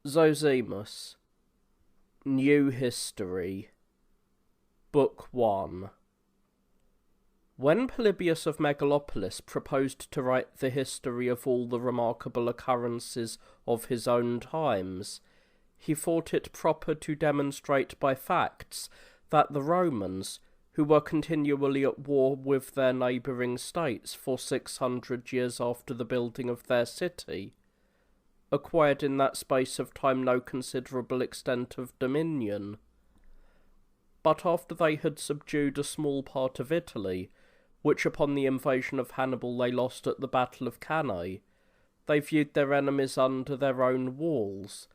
Zosimus, New History, Book 1. When Polybius of Megalopolis proposed to write the history of all the remarkable occurrences of his own times, he thought it proper to demonstrate by facts that the Romans, who were continually at war with their neighbouring states for 600 years after the building of their city, acquired in that space of time no considerable extent of dominion. But after they had subdued a small part of Italy, which upon the invasion of Hannibal they lost at the Battle of Cannae, they viewed their enemies under their own walls.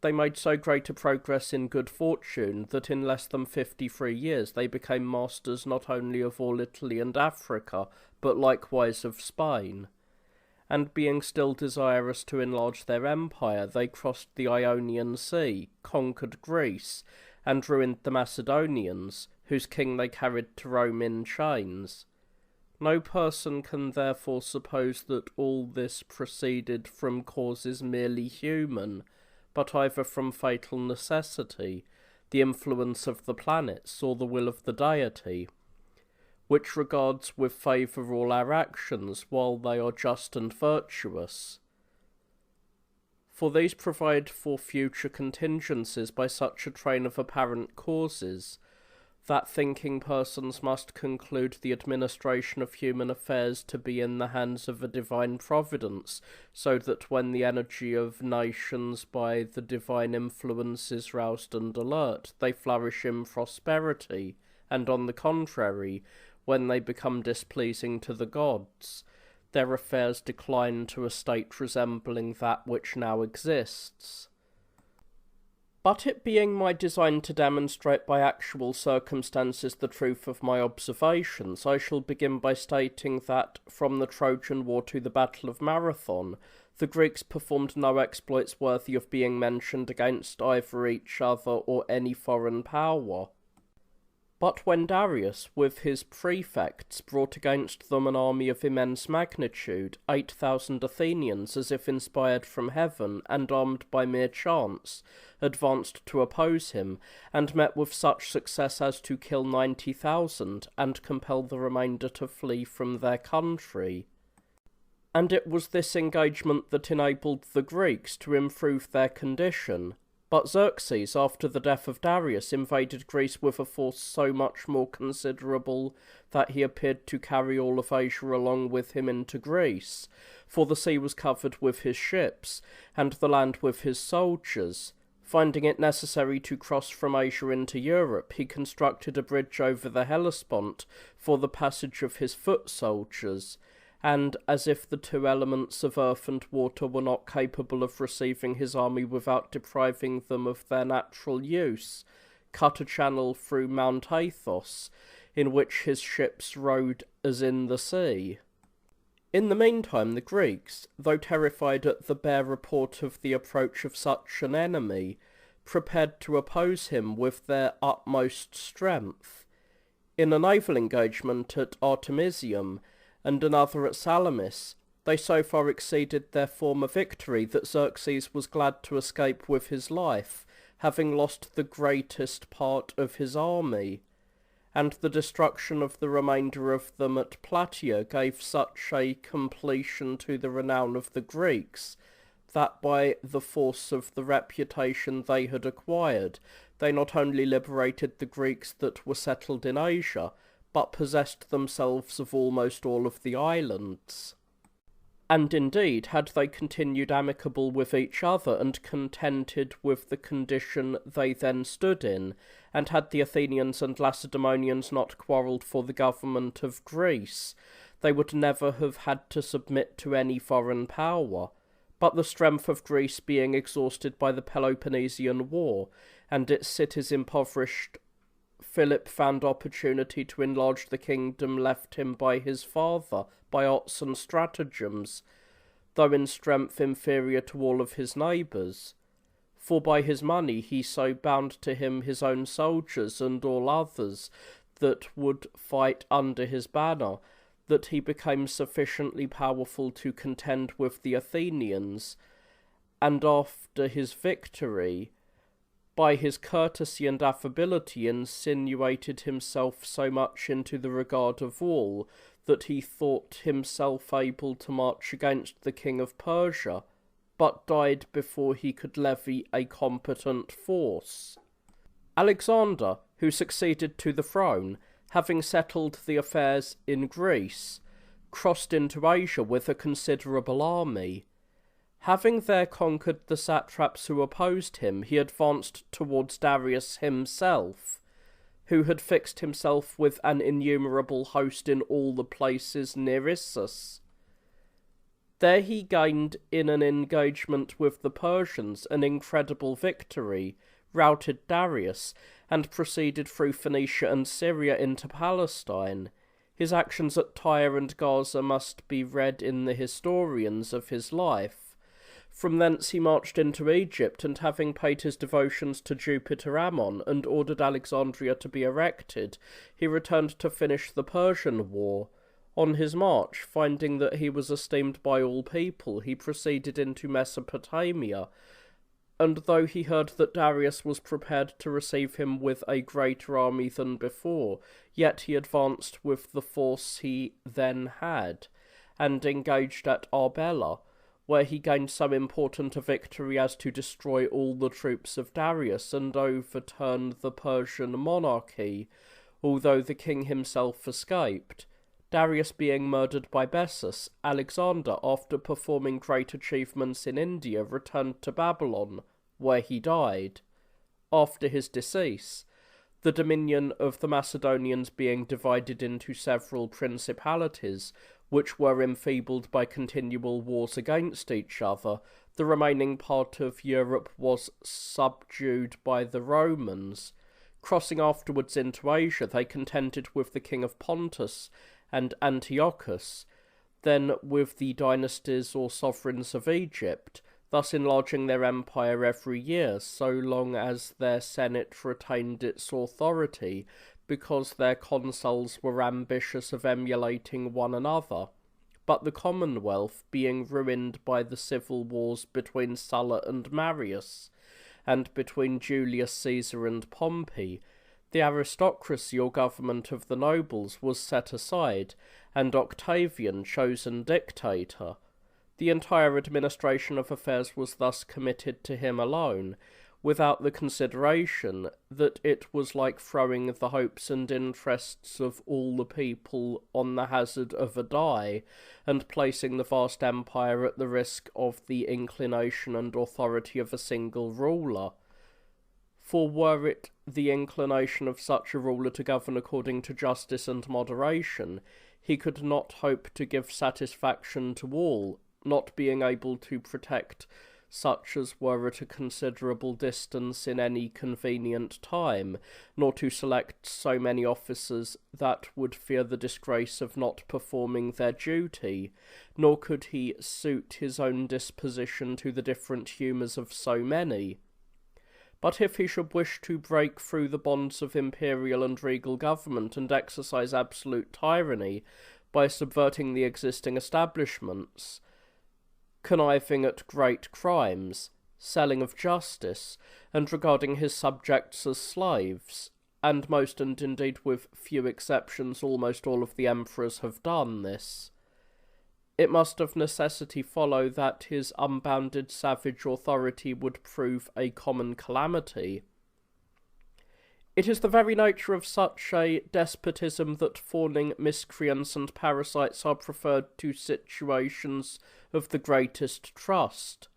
They made so great a progress in good fortune that in less than 53 years they became masters not only of all Italy and Africa, but likewise of Spain. And being still desirous to enlarge their empire, they crossed the Ionian Sea, conquered Greece, and ruined the Macedonians, whose king they carried to Rome in chains. No person can therefore suppose that all this proceeded from causes merely human, but either from fatal necessity, the influence of the planets, or the will of the deity, which regards with favour all our actions, while they are just and virtuous. For these provide for future contingencies by such a train of apparent causes, that thinking persons must conclude the administration of human affairs to be in the hands of a divine providence, so that when the energy of nations by the divine influence is roused and alert, they flourish in prosperity, and on the contrary, when they become displeasing to the gods, their affairs decline to a state resembling that which now exists. But it being my design to demonstrate by actual circumstances the truth of my observations, I shall begin by stating that, from the Trojan War to the Battle of Marathon, the Greeks performed no exploits worthy of being mentioned against either each other or any foreign power. But when Darius, with his prefects, brought against them an army of immense magnitude, 8,000 Athenians, as if inspired from heaven, and armed by mere chance, advanced to oppose him, and met with such success as to kill 90,000, and compel the remainder to flee from their country. And it was this engagement that enabled the Greeks to improve their condition. But Xerxes, after the death of Darius, invaded Greece with a force so much more considerable that he appeared to carry all of Asia along with him into Greece, for the sea was covered with his ships, and the land with his soldiers. Finding it necessary to cross from Asia into Europe, he constructed a bridge over the Hellespont for the passage of his foot soldiers, and, as if the two elements of earth and water were not capable of receiving his army without depriving them of their natural use, cut a channel through Mount Athos, in which his ships rode as in the sea. In the meantime the Greeks, though terrified at the bare report of the approach of such an enemy, prepared to oppose him with their utmost strength. In a naval engagement at Artemisium, and another at Salamis, they so far exceeded their former victory that Xerxes was glad to escape with his life, having lost the greatest part of his army, and the destruction of the remainder of them at Plataea gave such a completion to the renown of the Greeks, that by the force of the reputation they had acquired, they not only liberated the Greeks that were settled in Asia, but possessed themselves of almost all of the islands. And indeed, had they continued amicable with each other and contented with the condition they then stood in, and had the Athenians and Lacedaemonians not quarrelled for the government of Greece, they would never have had to submit to any foreign power. But the strength of Greece being exhausted by the Peloponnesian War, and its cities impoverished, Philip found opportunity to enlarge the kingdom left him by his father by arts and stratagems, though in strength inferior to all of his neighbours. For by his money he so bound to him his own soldiers and all others that would fight under his banner, that he became sufficiently powerful to contend with the Athenians, and after his victory, by his courtesy and affability, insinuated himself so much into the regard of all that he thought himself able to march against the king of Persia, but died before he could levy a competent force. Alexander, who succeeded to the throne, having settled the affairs in Greece, crossed into Asia with a considerable army. Having there conquered the satraps who opposed him, he advanced towards Darius himself, who had fixed himself with an innumerable host in all the places near Issus. There he gained in an engagement with the Persians an incredible victory, routed Darius, and proceeded through Phoenicia and Syria into Palestine. His actions at Tyre and Gaza must be read in the historians of his life. From thence he marched into Egypt, and having paid his devotions to Jupiter Ammon, and ordered Alexandria to be erected, he returned to finish the Persian war. On his march, finding that he was esteemed by all people, he proceeded into Mesopotamia, and though he heard that Darius was prepared to receive him with a greater army than before, yet he advanced with the force he then had, and engaged at Arbela, where he gained so important a victory as to destroy all the troops of Darius and overturn the Persian monarchy, although the king himself escaped. Darius being murdered by Bessus, Alexander, after performing great achievements in India, returned to Babylon, where he died. After his decease, the dominion of the Macedonians being divided into several principalities, which were enfeebled by continual wars against each other, the remaining part of Europe was subdued by the Romans. Crossing afterwards into Asia, they contended with the king of Pontus and Antiochus, then with the dynasties or sovereigns of Egypt, thus enlarging their empire every year, so long as their senate retained its authority, because their consuls were ambitious of emulating one another. But the Commonwealth, being ruined by the civil wars between Sulla and Marius, and between Julius Caesar and Pompey, the aristocracy or government of the nobles was set aside, and Octavian chosen dictator. The entire administration of affairs was thus committed to him alone, without the consideration that it was like throwing the hopes and interests of all the people on the hazard of a die, and placing the vast empire at the risk of the inclination and authority of a single ruler. For were it the inclination of such a ruler to govern according to justice and moderation, he could not hope to give satisfaction to all, not being able to protect such as were at a considerable distance in any convenient time, nor to select so many officers that would fear the disgrace of not performing their duty, nor could he suit his own disposition to the different humours of so many. But if he should wish to break through the bonds of imperial and regal government and exercise absolute tyranny by subverting the existing establishments, conniving at great crimes, selling of justice, and regarding his subjects as slaves, and most and indeed with few exceptions almost all of the emperors have done this, it must of necessity follow that his unbounded savage authority would prove a common calamity. It is the very nature of such a despotism that fawning miscreants and parasites are preferred to situations of the greatest trust,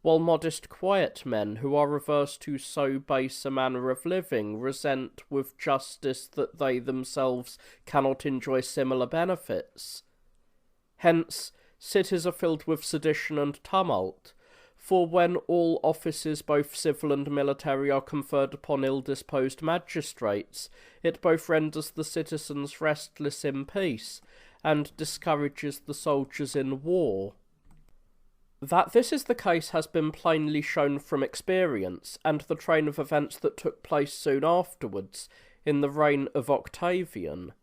while modest quiet men, who are averse to so base a manner of living, resent with justice that they themselves cannot enjoy similar benefits. Hence, cities are filled with sedition and tumult, for when all offices, both civil and military, are conferred upon ill-disposed magistrates, it both renders the citizens restless in peace, and discourages the soldiers in war. That this is the case has been plainly shown from experience, and the train of events that took place soon afterwards, in the reign of Octavian.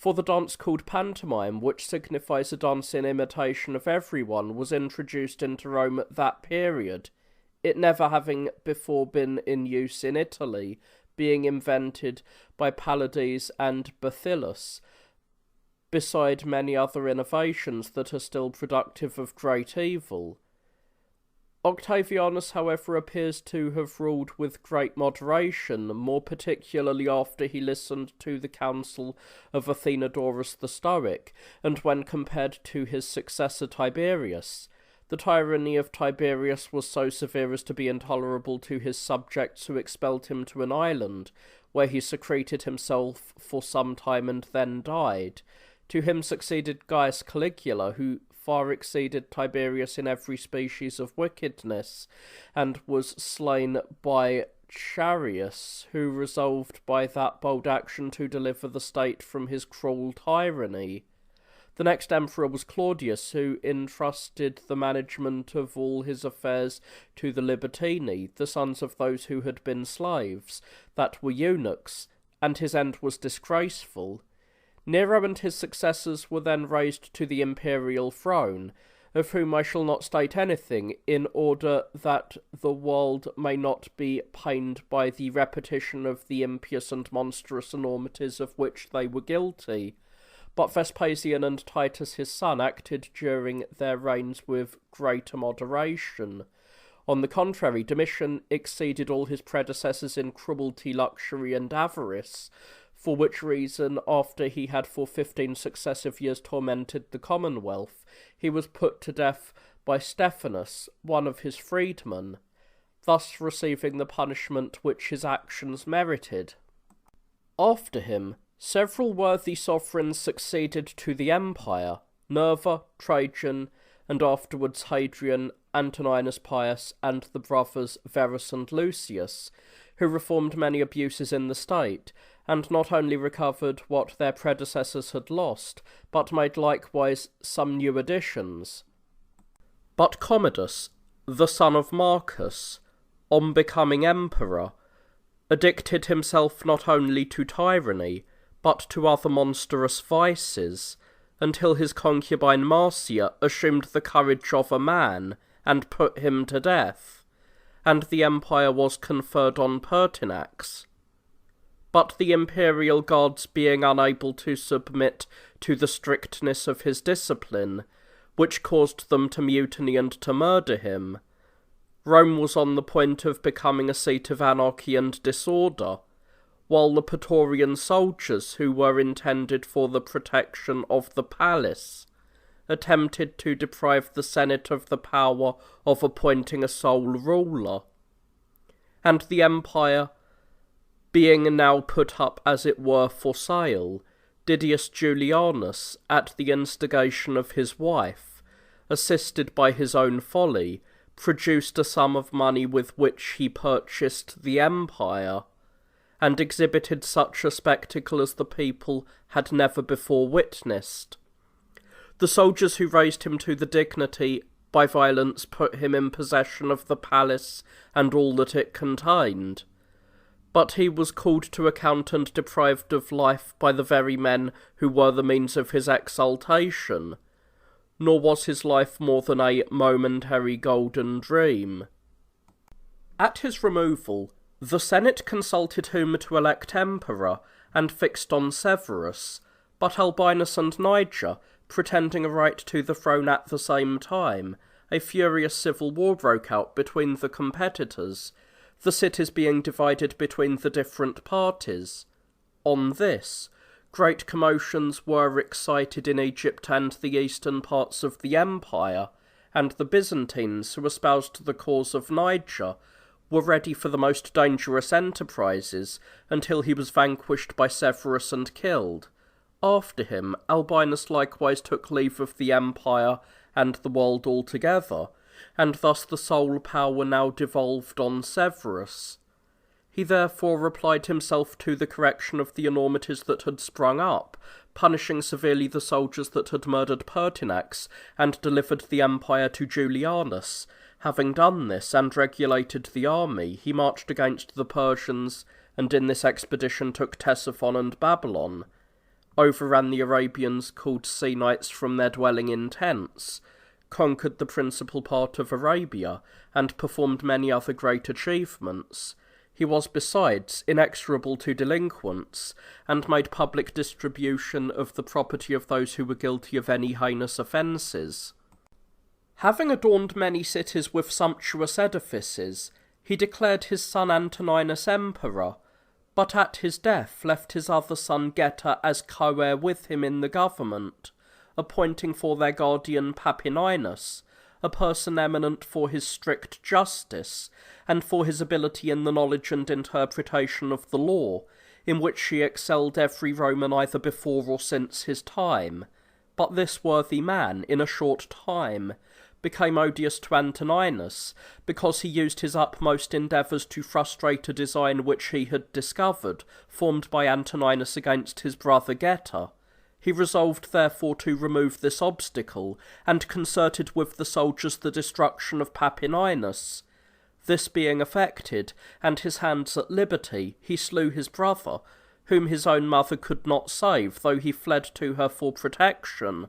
For the dance called pantomime, which signifies a dance in imitation of everyone, was introduced into Rome at that period, it never having before been in use in Italy, being invented by Pallades and Bathyllus, beside many other innovations that are still productive of great evil. Octavianus, however, appears to have ruled with great moderation, more particularly after he listened to the counsel of Athenodorus the Stoic, and when compared to his successor Tiberius. The tyranny of Tiberius was so severe as to be intolerable to his subjects, who expelled him to an island, where he secreted himself for some time and then died. To him succeeded Gaius Caligula, who far exceeded Tiberius in every species of wickedness, and was slain by Charius, who resolved by that bold action to deliver the state from his cruel tyranny. The next emperor was Claudius, who entrusted the management of all his affairs to the Libertini, the sons of those who had been slaves, that were eunuchs, and his end was disgraceful. Nero and his successors were then raised to the imperial throne, of whom I shall not state anything, in order that the world may not be pained by the repetition of the impious and monstrous enormities of which they were guilty. But Vespasian and Titus his son acted during their reigns with greater moderation. On the contrary, Domitian exceeded all his predecessors in cruelty, luxury, and avarice, for which reason, after he had for 15 successive years tormented the commonwealth, he was put to death by Stephanus, one of his freedmen, thus receiving the punishment which his actions merited. After him, several worthy sovereigns succeeded to the empire: Nerva, Trajan, and afterwards Hadrian, Antoninus Pius, and the brothers Verus and Lucius, who reformed many abuses in the state, and not only recovered what their predecessors had lost, but made likewise some new additions. But Commodus, the son of Marcus, on becoming emperor, addicted himself not only to tyranny, but to other monstrous vices, until his concubine Marcia assumed the courage of a man, and put him to death, and the empire was conferred on Pertinax. But the imperial guards, being unable to submit to the strictness of his discipline, which caused them to mutiny and to murder him, Rome was on the point of becoming a seat of anarchy and disorder, while the Praetorian soldiers, who were intended for the protection of the palace, attempted to deprive the Senate of the power of appointing a sole ruler. And the empire, being now put up as it were for sale, Didius Julianus, at the instigation of his wife, assisted by his own folly, produced a sum of money with which he purchased the empire, and exhibited such a spectacle as the people had never before witnessed. The soldiers who raised him to the dignity by violence put him in possession of the palace and all that it contained. But he was called to account and deprived of life by the very men who were the means of his exaltation, nor was his life more than a momentary golden dream. At his removal, the Senate consulted whom to elect emperor, and fixed on Severus, but Albinus and Niger, pretending a right to the throne at the same time, a furious civil war broke out between the competitors, the cities being divided between the different parties. On this, great commotions were excited in Egypt and the eastern parts of the empire, and the Byzantines, who espoused the cause of Niger, were ready for the most dangerous enterprises, until he was vanquished by Severus and killed. After him, Albinus likewise took leave of the empire and the world altogether, and thus the sole power now devolved on Severus. He therefore applied himself to the correction of the enormities that had sprung up, punishing severely the soldiers that had murdered Pertinax, and delivered the empire to Julianus. Having done this, and regulated the army, he marched against the Persians, and in this expedition took Ctesiphon and Babylon. overran the Arabians called sea knights from their dwelling in tents, conquered the principal part of Arabia, and performed many other great achievements. He was besides inexorable to delinquents, and made public distribution of the property of those who were guilty of any heinous offences. Having adorned many cities with sumptuous edifices, he declared his son Antoninus emperor, but at his death left his other son Geta as co-heir with him in the government, appointing for their guardian Papininus, a person eminent for his strict justice, and for his ability in the knowledge and interpretation of the law, in which he excelled every Roman either before or since his time. But this worthy man, in a short time, became odious to Antoninus, because he used his utmost endeavours to frustrate a design which he had discovered, formed by Antoninus against his brother Geta. He resolved therefore to remove this obstacle, and concerted with the soldiers the destruction of Papininus. This being effected, and his hands at liberty, he slew his brother, whom his own mother could not save, though he fled to her for protection.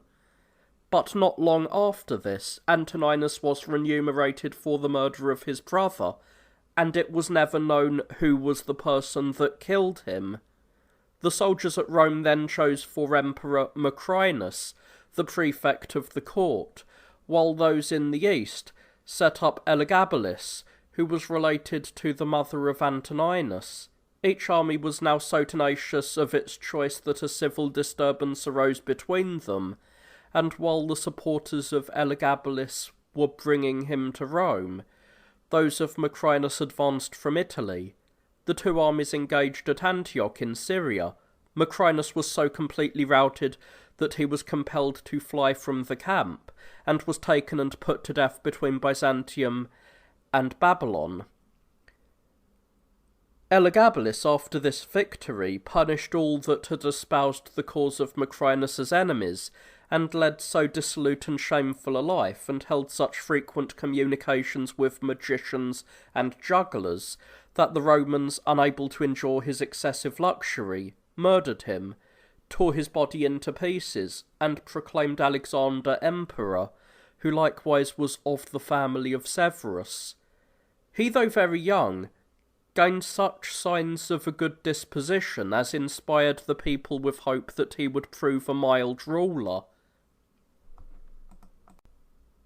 But not long after this, Antoninus was remunerated for the murder of his brother, and it was never known who was the person that killed him. The soldiers at Rome then chose for Emperor Macrinus, the prefect of the court, while those in the east set up Elagabalus, who was related to the mother of Antoninus. Each army was now so tenacious of its choice that a civil disturbance arose between them, and while the supporters of Elagabalus were bringing him to Rome, those of Macrinus advanced from Italy. The two armies engaged at Antioch in Syria. Macrinus was so completely routed that he was compelled to fly from the camp, and was taken and put to death between Byzantium and Babylon. Elagabalus, after this victory, punished all that had espoused the cause of Macrinus's enemies, and led so dissolute and shameful a life, and held such frequent communications with magicians and jugglers, that the Romans, unable to endure his excessive luxury, murdered him, tore his body into pieces, and proclaimed Alexander emperor, who likewise was of the family of Severus. He, though very young, gained such signs of a good disposition as inspired the people with hope that he would prove a mild ruler.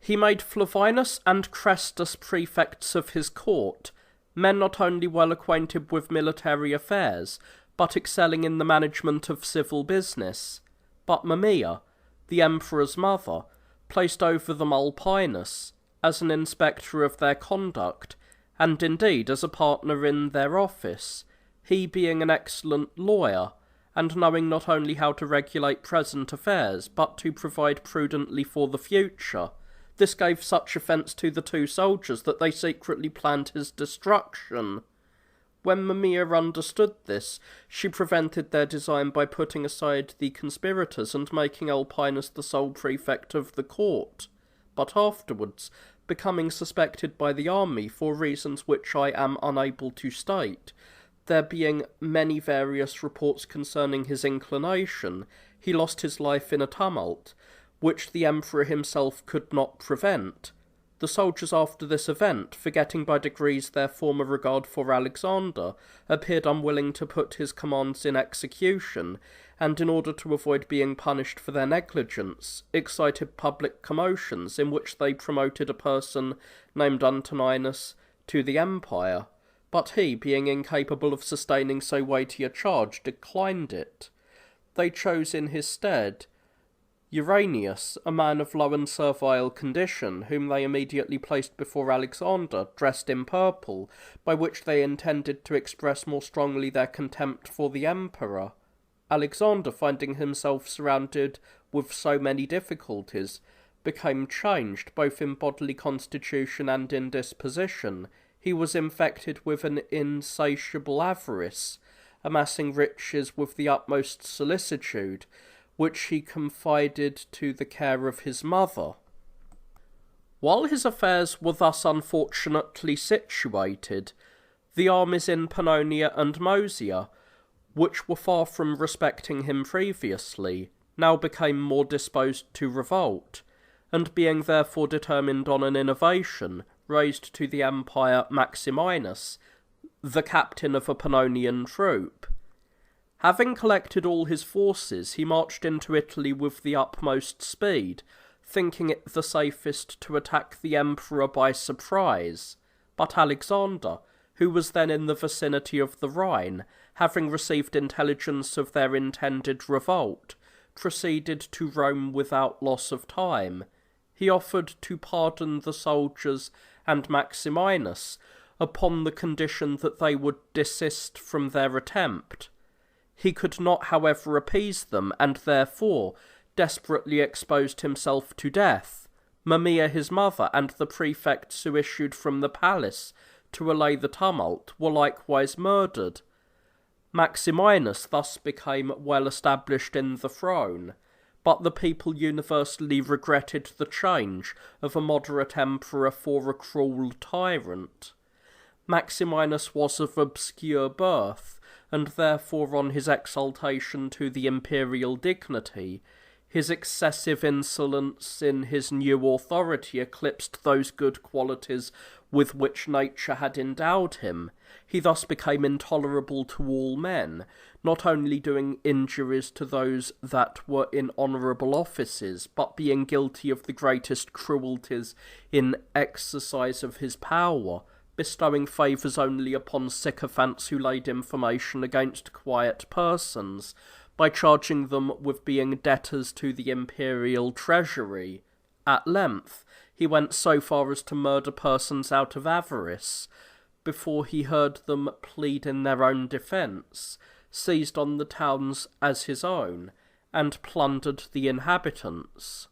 He made Flavinus and Chrestus prefects of his court, men not only well acquainted with military affairs, but excelling in the management of civil business. But Mamaea, the emperor's mother, placed over them Alpinus, as an inspector of their conduct, and indeed as a partner in their office, he being an excellent lawyer, and knowing not only how to regulate present affairs, but to provide prudently for the future. This gave such offence to the two soldiers that they secretly planned his destruction. When Mamaea understood this, she prevented their design by putting aside the conspirators and making Alpinus the sole prefect of the court. But afterwards, becoming suspected by the army for reasons which I am unable to state, there being many various reports concerning his inclination, he lost his life in a tumult, which the emperor himself could not prevent. The soldiers after this event, forgetting by degrees their former regard for Alexander, appeared unwilling to put his commands in execution, and in order to avoid being punished for their negligence, excited public commotions in which they promoted a person named Antoninus to the empire, but he, being incapable of sustaining so weighty a charge, declined it. They chose in his stead Uranius, a man of low and servile condition, whom they immediately placed before Alexander, dressed in purple, by which they intended to express more strongly their contempt for the emperor. Alexander, finding himself surrounded with so many difficulties, became changed both in bodily constitution and in disposition. He was infected with an insatiable avarice, amassing riches with the utmost solicitude, which he confided to the care of his mother. While his affairs were thus unfortunately situated, the armies in Pannonia and Moesia which were far from respecting him previously, now became more disposed to revolt, and being therefore determined on an innovation, raised to the empire Maximinus, the captain of a Pannonian troop. Having collected all his forces, he marched into Italy with the utmost speed, thinking it the safest to attack the emperor by surprise. But Alexander, who was then in the vicinity of the Rhine, having received intelligence of their intended revolt, proceeded to Rome without loss of time. He offered to pardon the soldiers and Maximinus, upon the condition that they would desist from their attempt. He could not, however, appease them, and therefore desperately exposed himself to death. Mamaea his mother, and the prefects who issued from the palace to allay the tumult, were likewise murdered. Maximinus thus became well established in the throne, but the people universally regretted the change of a moderate emperor for a cruel tyrant. Maximinus was of obscure birth, and therefore on his exaltation to the imperial dignity, his excessive insolence in his new authority eclipsed those good qualities with which nature had endowed him. He thus became intolerable to all men, not only doing injuries to those that were in honourable offices, but being guilty of the greatest cruelties in exercise of his power, bestowing favours only upon sycophants who laid information against quiet persons, by charging them with being debtors to the imperial treasury. At length, he went so far as to murder persons out of avarice, before he heard them plead in their own defence, seized on the towns as his own, and plundered the inhabitants.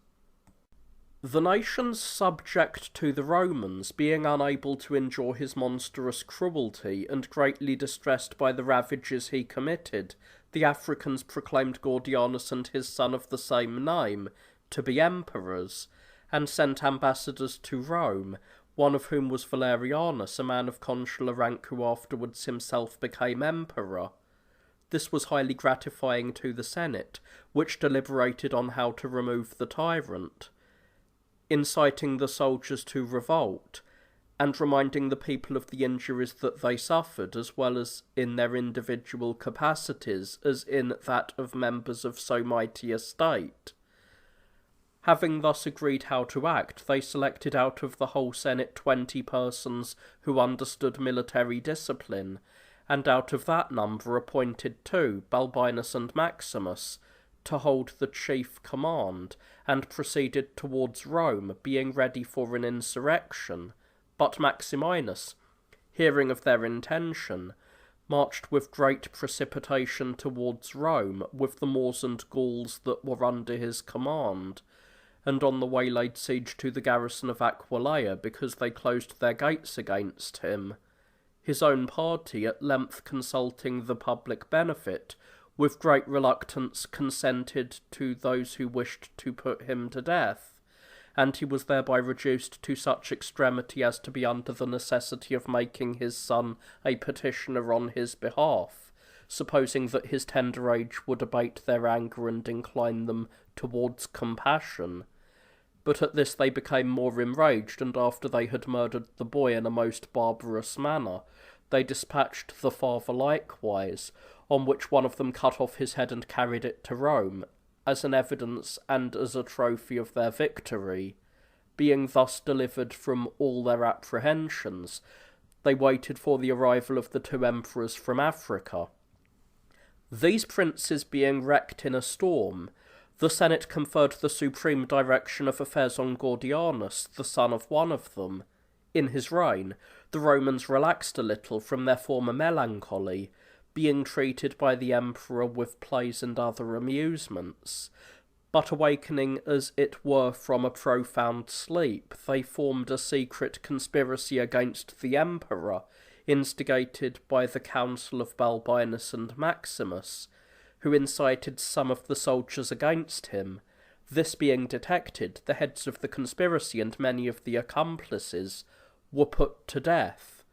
The nations subject to the Romans, being unable to endure his monstrous cruelty, and greatly distressed by the ravages he committed, the Africans proclaimed Gordianus and his son of the same name to be emperors, and sent ambassadors to Rome, one of whom was Valerianus, a man of consular rank who afterwards himself became emperor. This was highly gratifying to the Senate, which deliberated on how to remove the tyrant, inciting the soldiers to revolt, and reminding the people of the injuries that they suffered, as well as in their individual capacities, as in that of members of so mighty a state. Having thus agreed how to act, they selected out of the whole Senate 20 persons who understood military discipline, and out of that number appointed 2, Balbinus and Maximus, to hold the chief command, and proceeded towards Rome, being ready for an insurrection. But Maximinus, hearing of their intention, marched with great precipitation towards Rome, with the Moors and Gauls that were under his command, and on the way laid siege to the garrison of Aquileia, because they closed their gates against him. His own party, at length consulting the public benefit, with great reluctance consented to those who wished to put him to death, and he was thereby reduced to such extremity as to be under the necessity of making his son a petitioner on his behalf, supposing that his tender age would abate their anger and incline them towards compassion. But at this they became more enraged, and after they had murdered the boy in a most barbarous manner, they dispatched the father likewise, on which one of them cut off his head and carried it to Rome, as an evidence and as a trophy of their victory. Being thus delivered from all their apprehensions, they waited for the arrival of the 2 emperors from Africa. These princes being wrecked in a storm, the Senate conferred the supreme direction of affairs on Gordianus, the son of one of them. In his reign, the Romans relaxed a little from their former melancholy, being treated by the emperor with plays and other amusements, but awakening as it were from a profound sleep, they formed a secret conspiracy against the emperor, instigated by the council of Balbinus and Maximus, who incited some of the soldiers against him. This being detected, the heads of the conspiracy and many of the accomplices were put to death.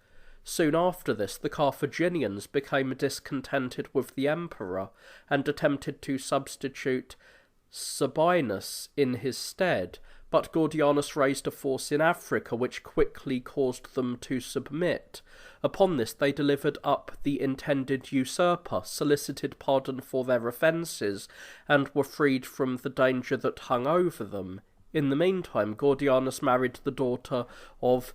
Soon after this, the Carthaginians became discontented with the emperor and attempted to substitute Sabinus in his stead, but Gordianus raised a force in Africa which quickly caused them to submit. Upon this they delivered up the intended usurper, solicited pardon for their offences, and were freed from the danger that hung over them. In the meantime, Gordianus married the daughter of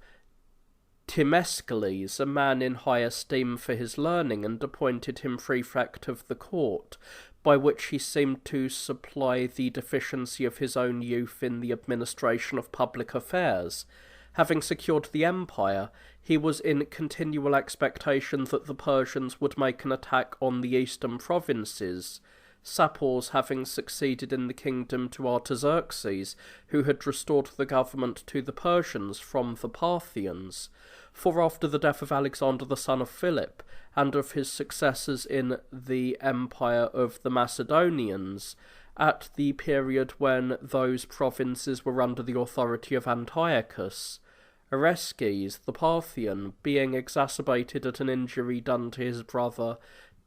Timescales, a man in high esteem for his learning, and appointed him prefect of the court, by which he seemed to supply the deficiency of his own youth in the administration of public affairs. Having secured the empire, he was in continual expectation that the Persians would make an attack on the eastern provinces, Sapors having succeeded in the kingdom to Artaxerxes, who had restored the government to the Persians from the Parthians. For after the death of Alexander the son of Philip, and of his successors in the empire of the Macedonians, at the period when those provinces were under the authority of Antiochus, Orestes, the Parthian, being exacerbated at an injury done to his brother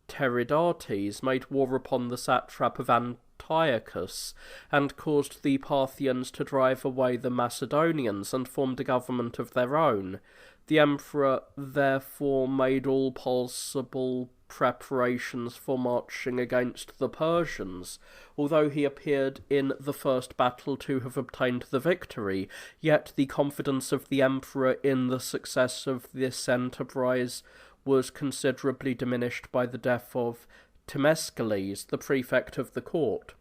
Tiridates, made war upon the satrap of Antiochus, and caused the Parthians to drive away the Macedonians, and formed a government of their own. The emperor therefore made all possible preparations for marching against the Persians. Although he appeared in the first battle to have obtained the victory, yet the confidence of the emperor in the success of this enterprise was considerably diminished by the death of Timescales, the prefect of the court.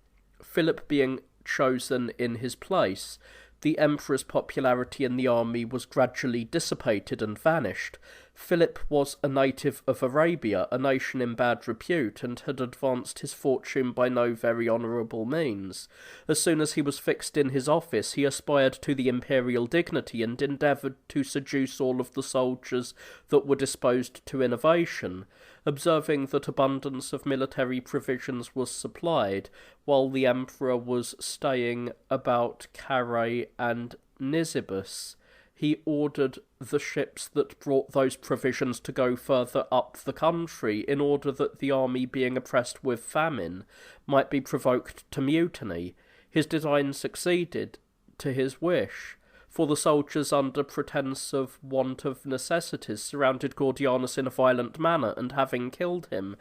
Philip being chosen in his place, the emperor's popularity in the army was gradually dissipated and vanished. Philip was a native of Arabia, a nation in bad repute, and had advanced his fortune by no very honourable means. As soon as he was fixed in his office, he aspired to the imperial dignity, and endeavoured to seduce all of the soldiers that were disposed to innovation. Observing that abundance of military provisions was supplied, while the emperor was staying about Carrhae and Nisibis, he ordered the ships that brought those provisions to go further up the country, in order that the army, being oppressed with famine, might be provoked to mutiny. His design succeeded to his wish, for the soldiers, under pretence of want of necessities, surrounded Gordianus in a violent manner, and having killed him,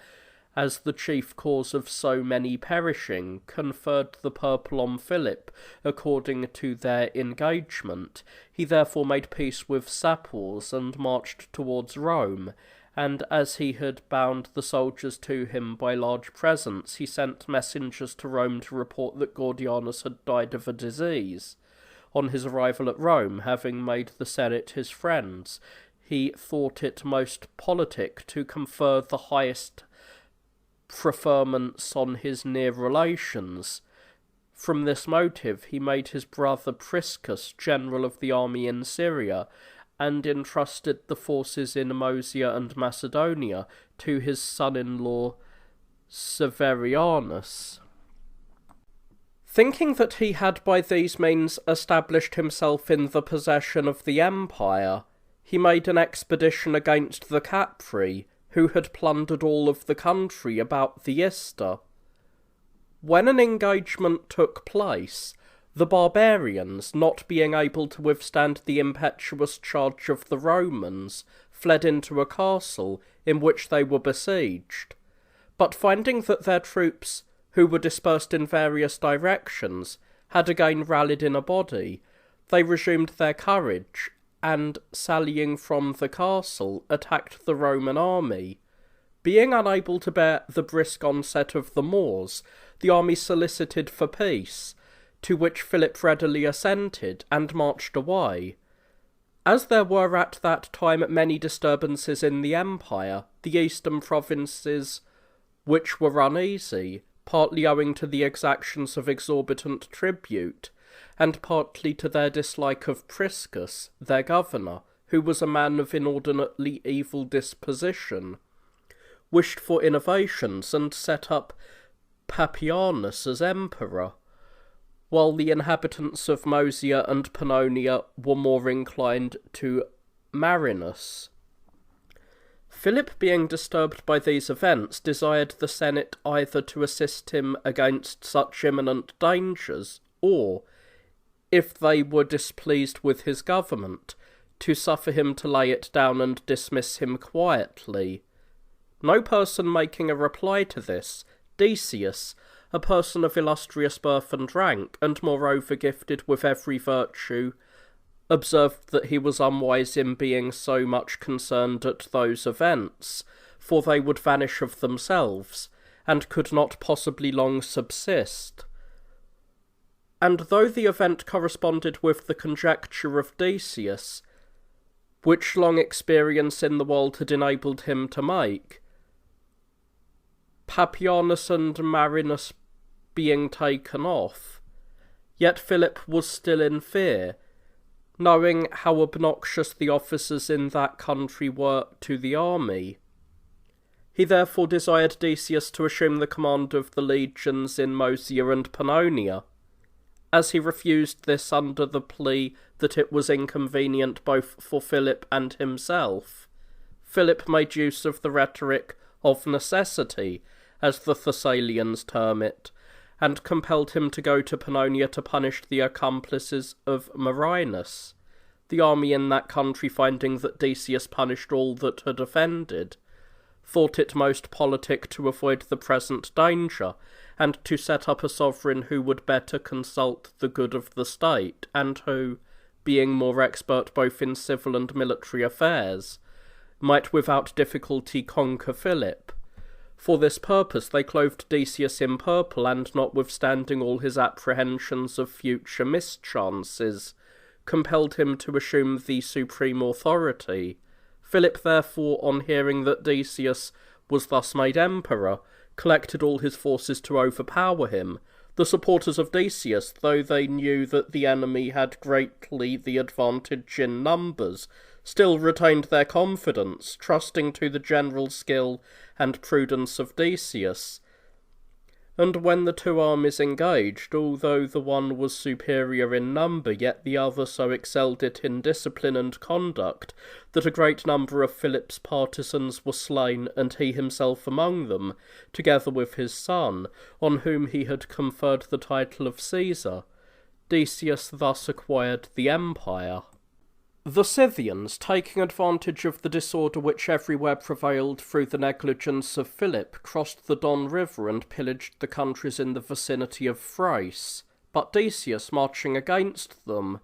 as the chief cause of so many perishing, conferred the purple on Philip, according to their engagement. He therefore made peace with Sapors, and marched towards Rome, and as he had bound the soldiers to him by large presents, he sent messengers to Rome to report that Gordianus had died of a disease. On his arrival at Rome, having made the Senate his friends, he thought it most politic to confer the highest preferments on his near relations. From this motive he made his brother Priscus general of the army in Syria, and entrusted the forces in Moesia and Macedonia to his son-in-law Severianus. Thinking that he had by these means established himself in the possession of the empire, he made an expedition against the Capri, who had plundered all of the country about the Ister. When an engagement took place, the barbarians, not being able to withstand the impetuous charge of the Romans, fled into a castle in which they were besieged. But finding that their troops, who were dispersed in various directions, had again rallied in a body, they resumed their courage, and, sallying from the castle, attacked the Roman army. Being unable to bear the brisk onset of the Moors, the army solicited for peace, to which Philip readily assented, and marched away. As there were at that time many disturbances in the empire, the eastern provinces, which were uneasy, partly owing to the exactions of exorbitant tribute, and partly to their dislike of Priscus, their governor, who was a man of inordinately evil disposition, wished for innovations, and set up Papianus as emperor, while the inhabitants of Moesia and Pannonia were more inclined to Marinus. Philip, being disturbed by these events, desired the Senate either to assist him against such imminent dangers, or, if they were displeased with his government, to suffer him to lay it down and dismiss him quietly. No person making a reply to this, Decius, a person of illustrious birth and rank, and moreover gifted with every virtue, observed that he was unwise in being so much concerned at those events, for they would vanish of themselves, and could not possibly long subsist. And though the event corresponded with the conjecture of Decius, which long experience in the world had enabled him to make, Papianus and Marinus being taken off, yet Philip was still in fear, knowing how obnoxious the officers in that country were to the army. He therefore desired Decius to assume the command of the legions in Moesia and Pannonia. As he refused this under the plea that it was inconvenient both for Philip and himself, Philip made use of the rhetoric of necessity, as the Thessalians term it, and compelled him to go to Pannonia to punish the accomplices of Marinus. The army in that country, finding that Decius punished all that had offended, thought it most politic to avoid the present danger, and to set up a sovereign who would better consult the good of the state, and who, being more expert both in civil and military affairs, might without difficulty conquer Philip. For this purpose they clothed Decius in purple, and notwithstanding all his apprehensions of future mischances, compelled him to assume the supreme authority. Philip therefore, on hearing that Decius was thus made emperor, collected all his forces to overpower him. The supporters of Decius, though they knew that the enemy had greatly the advantage in numbers, still retained their confidence, trusting to the general skill and prudence of Decius. And when the two armies engaged, although the one was superior in number, yet the other so excelled it in discipline and conduct, that a great number of Philip's partisans were slain, and he himself among them, together with his son, on whom he had conferred the title of Caesar. Decius thus acquired the empire. The Scythians, taking advantage of the disorder which everywhere prevailed through the negligence of Philip, crossed the Don River and pillaged the countries in the vicinity of Thrace. But Decius, marching against them,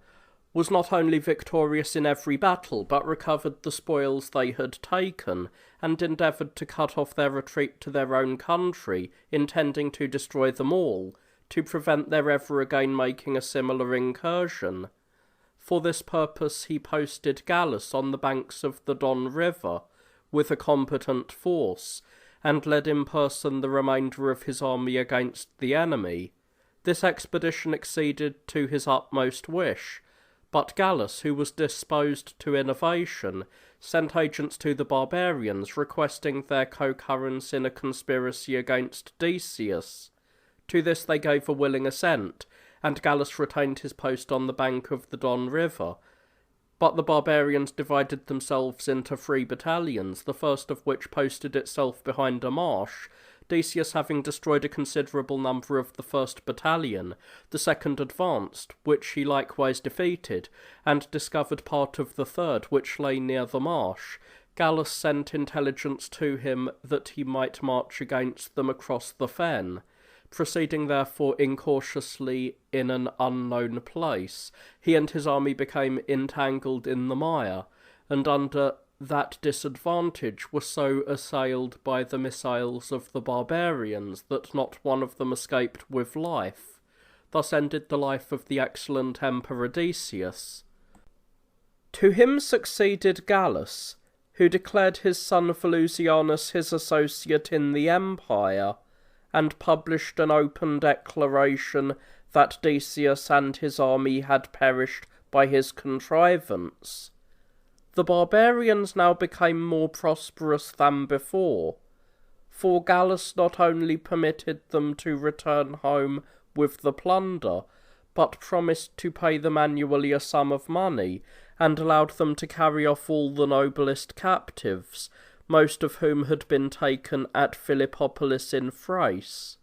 was not only victorious in every battle, but recovered the spoils they had taken, and endeavoured to cut off their retreat to their own country, intending to destroy them all, to prevent their ever again making a similar incursion. For this purpose he posted Gallus on the banks of the Don River with a competent force, and led in person the remainder of his army against the enemy. This expedition exceeded to his utmost wish, but Gallus, who was disposed to innovation, sent agents to the barbarians requesting their concurrence in a conspiracy against Decius. To this they gave a willing assent, and Gallus retained his post on the bank of the Don River. But the barbarians divided themselves into 3 battalions, the first of which posted itself behind a marsh, Decius having destroyed a considerable number of the 1st battalion. The second advanced, which he likewise defeated, and discovered part of the 3rd, which lay near the marsh. Gallus sent intelligence to him that he might march against them across the fen. Proceeding therefore incautiously in an unknown place, he and his army became entangled in the mire, and under that disadvantage were so assailed by the missiles of the barbarians that not one of them escaped with life. Thus ended the life of the excellent Emperor Decius. To him succeeded Gallus, who declared his son Volusianus his associate in the empire, and published an open declaration that Decius and his army had perished by his contrivance. The barbarians now became more prosperous than before, for Gallus not only permitted them to return home with the plunder, but promised to pay them annually a sum of money, and allowed them to carry off all the noblest captives, most of whom had been taken at Philippopolis in Thrace.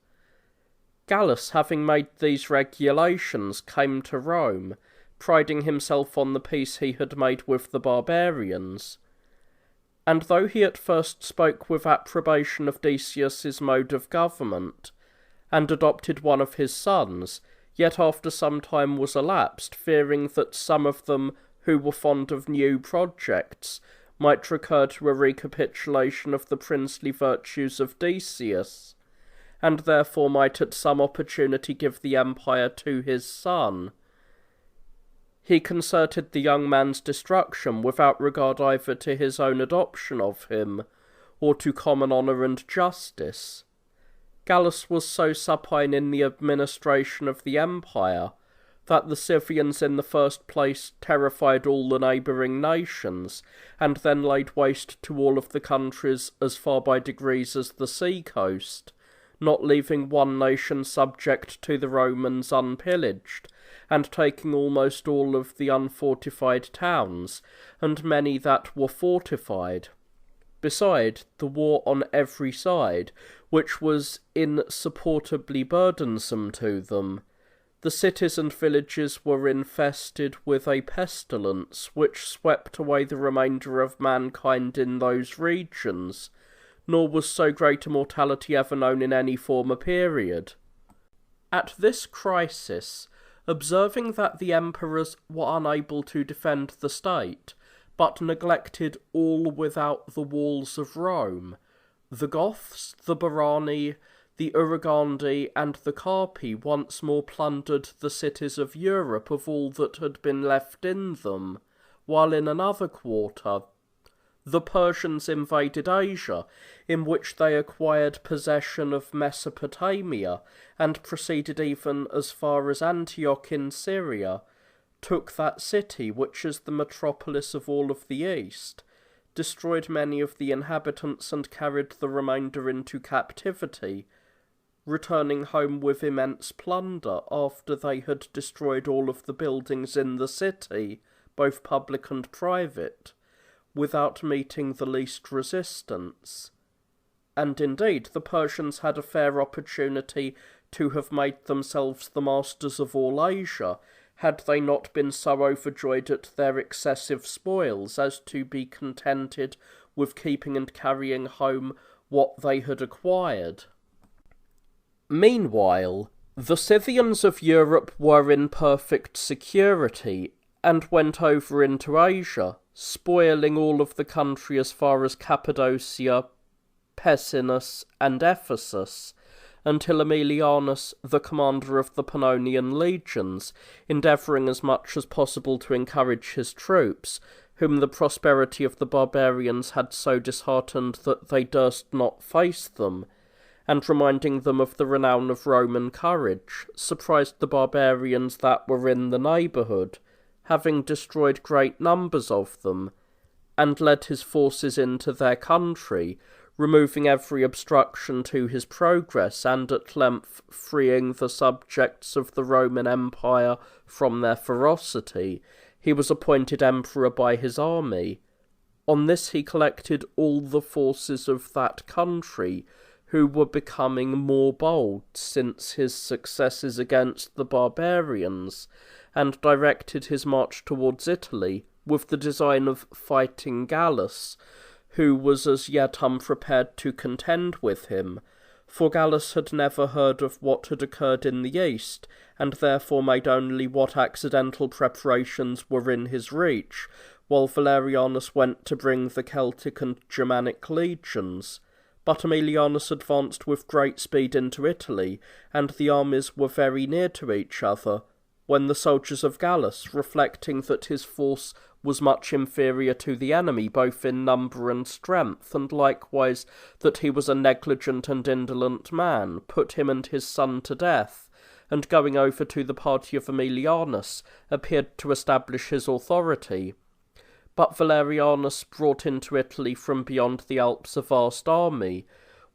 Gallus, having made these regulations, came to Rome, priding himself on the peace he had made with the barbarians. And though he at first spoke with approbation of Decius's mode of government, and adopted one of his sons, yet after some time was elapsed, fearing that some of them who were fond of new projects might recur to a recapitulation of the princely virtues of Decius, and therefore might at some opportunity give the empire to his son, he concerted the young man's destruction without regard either to his own adoption of him, or to common honour and justice. Gallus was so supine in the administration of the empire, that the Scythians in the first place terrified all the neighbouring nations, and then laid waste to all of the countries as far by degrees as the sea-coast, not leaving one nation subject to the Romans unpillaged, and taking almost all of the unfortified towns, and many that were fortified. Beside, the war on every side, which was insupportably burdensome to them, the cities and villages were infested with a pestilence which swept away the remainder of mankind in those regions, nor was so great a mortality ever known in any former period. At this crisis, observing that the emperors were unable to defend the state, but neglected all without the walls of Rome, the Goths, the Barani, the Uragandi, and the Carpi once more plundered the cities of Europe of all that had been left in them, while in another quarter the Persians invaded Asia, in which they acquired possession of Mesopotamia, and proceeded even as far as Antioch in Syria, took that city, which is the metropolis of all of the East, destroyed many of the inhabitants and carried the remainder into captivity, returning home with immense plunder after they had destroyed all of the buildings in the city, both public and private, without meeting the least resistance. And indeed, the Persians had a fair opportunity to have made themselves the masters of all Asia, had they not been so overjoyed at their excessive spoils as to be contented with keeping and carrying home what they had acquired. Meanwhile, the Scythians of Europe were in perfect security, and went over into Asia, spoiling all of the country as far as Cappadocia, Pessinus, and Ephesus, until Aemilianus, the commander of the Pannonian legions, endeavouring as much as possible to encourage his troops, whom the prosperity of the barbarians had so disheartened that they durst not face them, and reminding them of the renown of Roman courage, surprised the barbarians that were in the neighbourhood, having destroyed great numbers of them, and led his forces into their country, removing every obstruction to his progress, and at length freeing the subjects of the Roman Empire from their ferocity, he was appointed emperor by his army. On this he collected all the forces of that country, who were becoming more bold since his successes against the barbarians, and directed his march towards Italy, with the design of fighting Gallus, who was as yet unprepared to contend with him, for Gallus had never heard of what had occurred in the East, and therefore made only what accidental preparations were in his reach, while Valerianus went to bring the Celtic and Germanic legions. But Aemilianus advanced with great speed into Italy, and the armies were very near to each other, when the soldiers of Gallus, reflecting that his force was much inferior to the enemy, both in number and strength, and likewise that he was a negligent and indolent man, put him and his son to death, and going over to the party of Aemilianus, appeared to establish his authority. But Valerianus brought into Italy from beyond the Alps a vast army,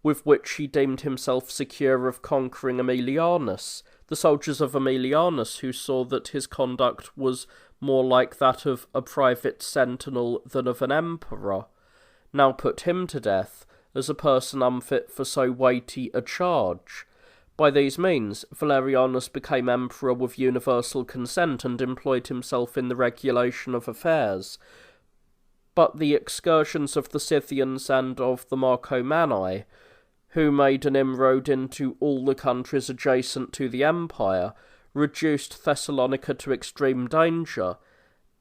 with which he deemed himself secure of conquering Aemilianus. The soldiers of Aemilianus, who saw that his conduct was more like that of a private sentinel than of an emperor, now put him to death, as a person unfit for so weighty a charge. By these means, Valerianus became emperor with universal consent and employed himself in the regulation of affairs. But the excursions of the Scythians and of the Marcomanni, who made an inroad into all the countries adjacent to the empire, reduced Thessalonica to extreme danger,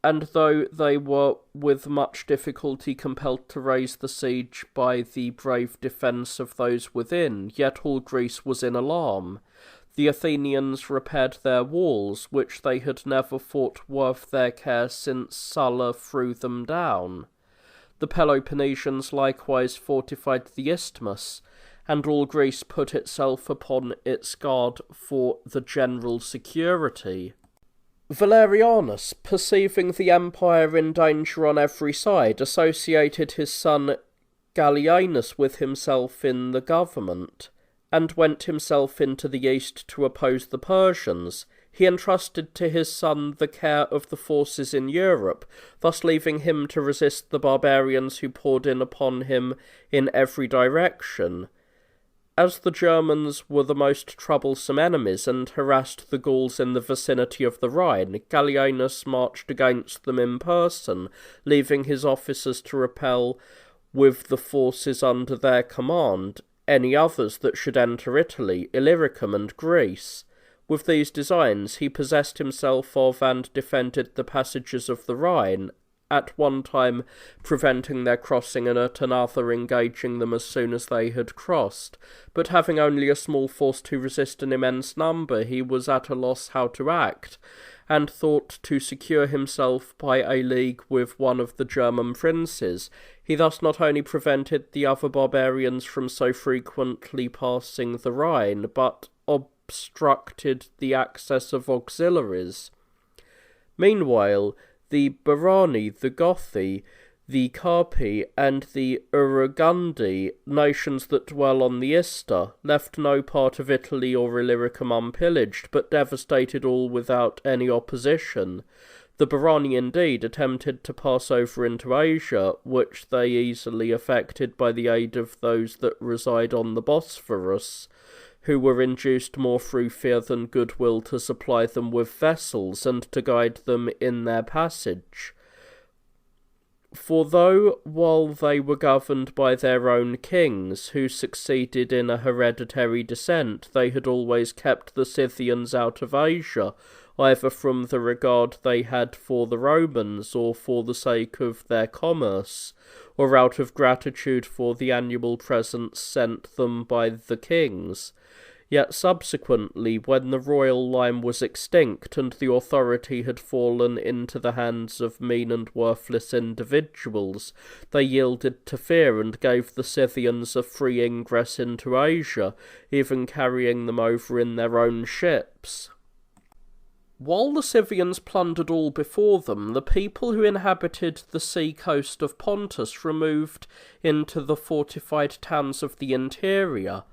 and though they were with much difficulty compelled to raise the siege by the brave defence of those within, yet all Greece was in alarm. The Athenians repaired their walls, which they had never thought worth their care since Sulla threw them down. The Peloponnesians likewise fortified the isthmus, and all Greece put itself upon its guard for the general security. Valerianus, perceiving the empire in danger on every side, associated his son Gallienus with himself in the government, and went himself into the east to oppose the Persians. He entrusted to his son the care of the forces in Europe, thus leaving him to resist the barbarians who poured in upon him in every direction. As the Germans were the most troublesome enemies and harassed the Gauls in the vicinity of the Rhine, Gallienus marched against them in person, leaving his officers to repel, with the forces under their command, any others that should enter Italy, Illyricum, and Greece. With these designs he possessed himself of and defended the passages of the Rhine, at one time preventing their crossing and at another engaging them as soon as they had crossed. But having only a small force to resist an immense number, he was at a loss how to act, and thought to secure himself by a league with one of the German princes. He thus not only prevented the other barbarians from so frequently passing the Rhine, but obstructed the access of auxiliaries. Meanwhile, the Barani, the Gothi, the Carpi, and the Urugundi, nations that dwell on the Ister, left no part of Italy or Illyricum unpillaged, but devastated all without any opposition. The Barani indeed attempted to pass over into Asia, which they easily effected by the aid of those that reside on the Bosphorus, who were induced more through fear than goodwill to supply them with vessels, and to guide them in their passage. For though, while they were governed by their own kings, who succeeded in a hereditary descent, they had always kept the Scythians out of Asia, either from the regard they had for the Romans, or for the sake of their commerce, or out of gratitude for the annual presents sent them by the kings. Yet subsequently, when the royal line was extinct and the authority had fallen into the hands of mean and worthless individuals, they yielded to fear and gave the Scythians a free ingress into Asia, even carrying them over in their own ships. While the Scythians plundered all before them, the people who inhabited the sea coast of Pontus removed into the fortified towns of the interior,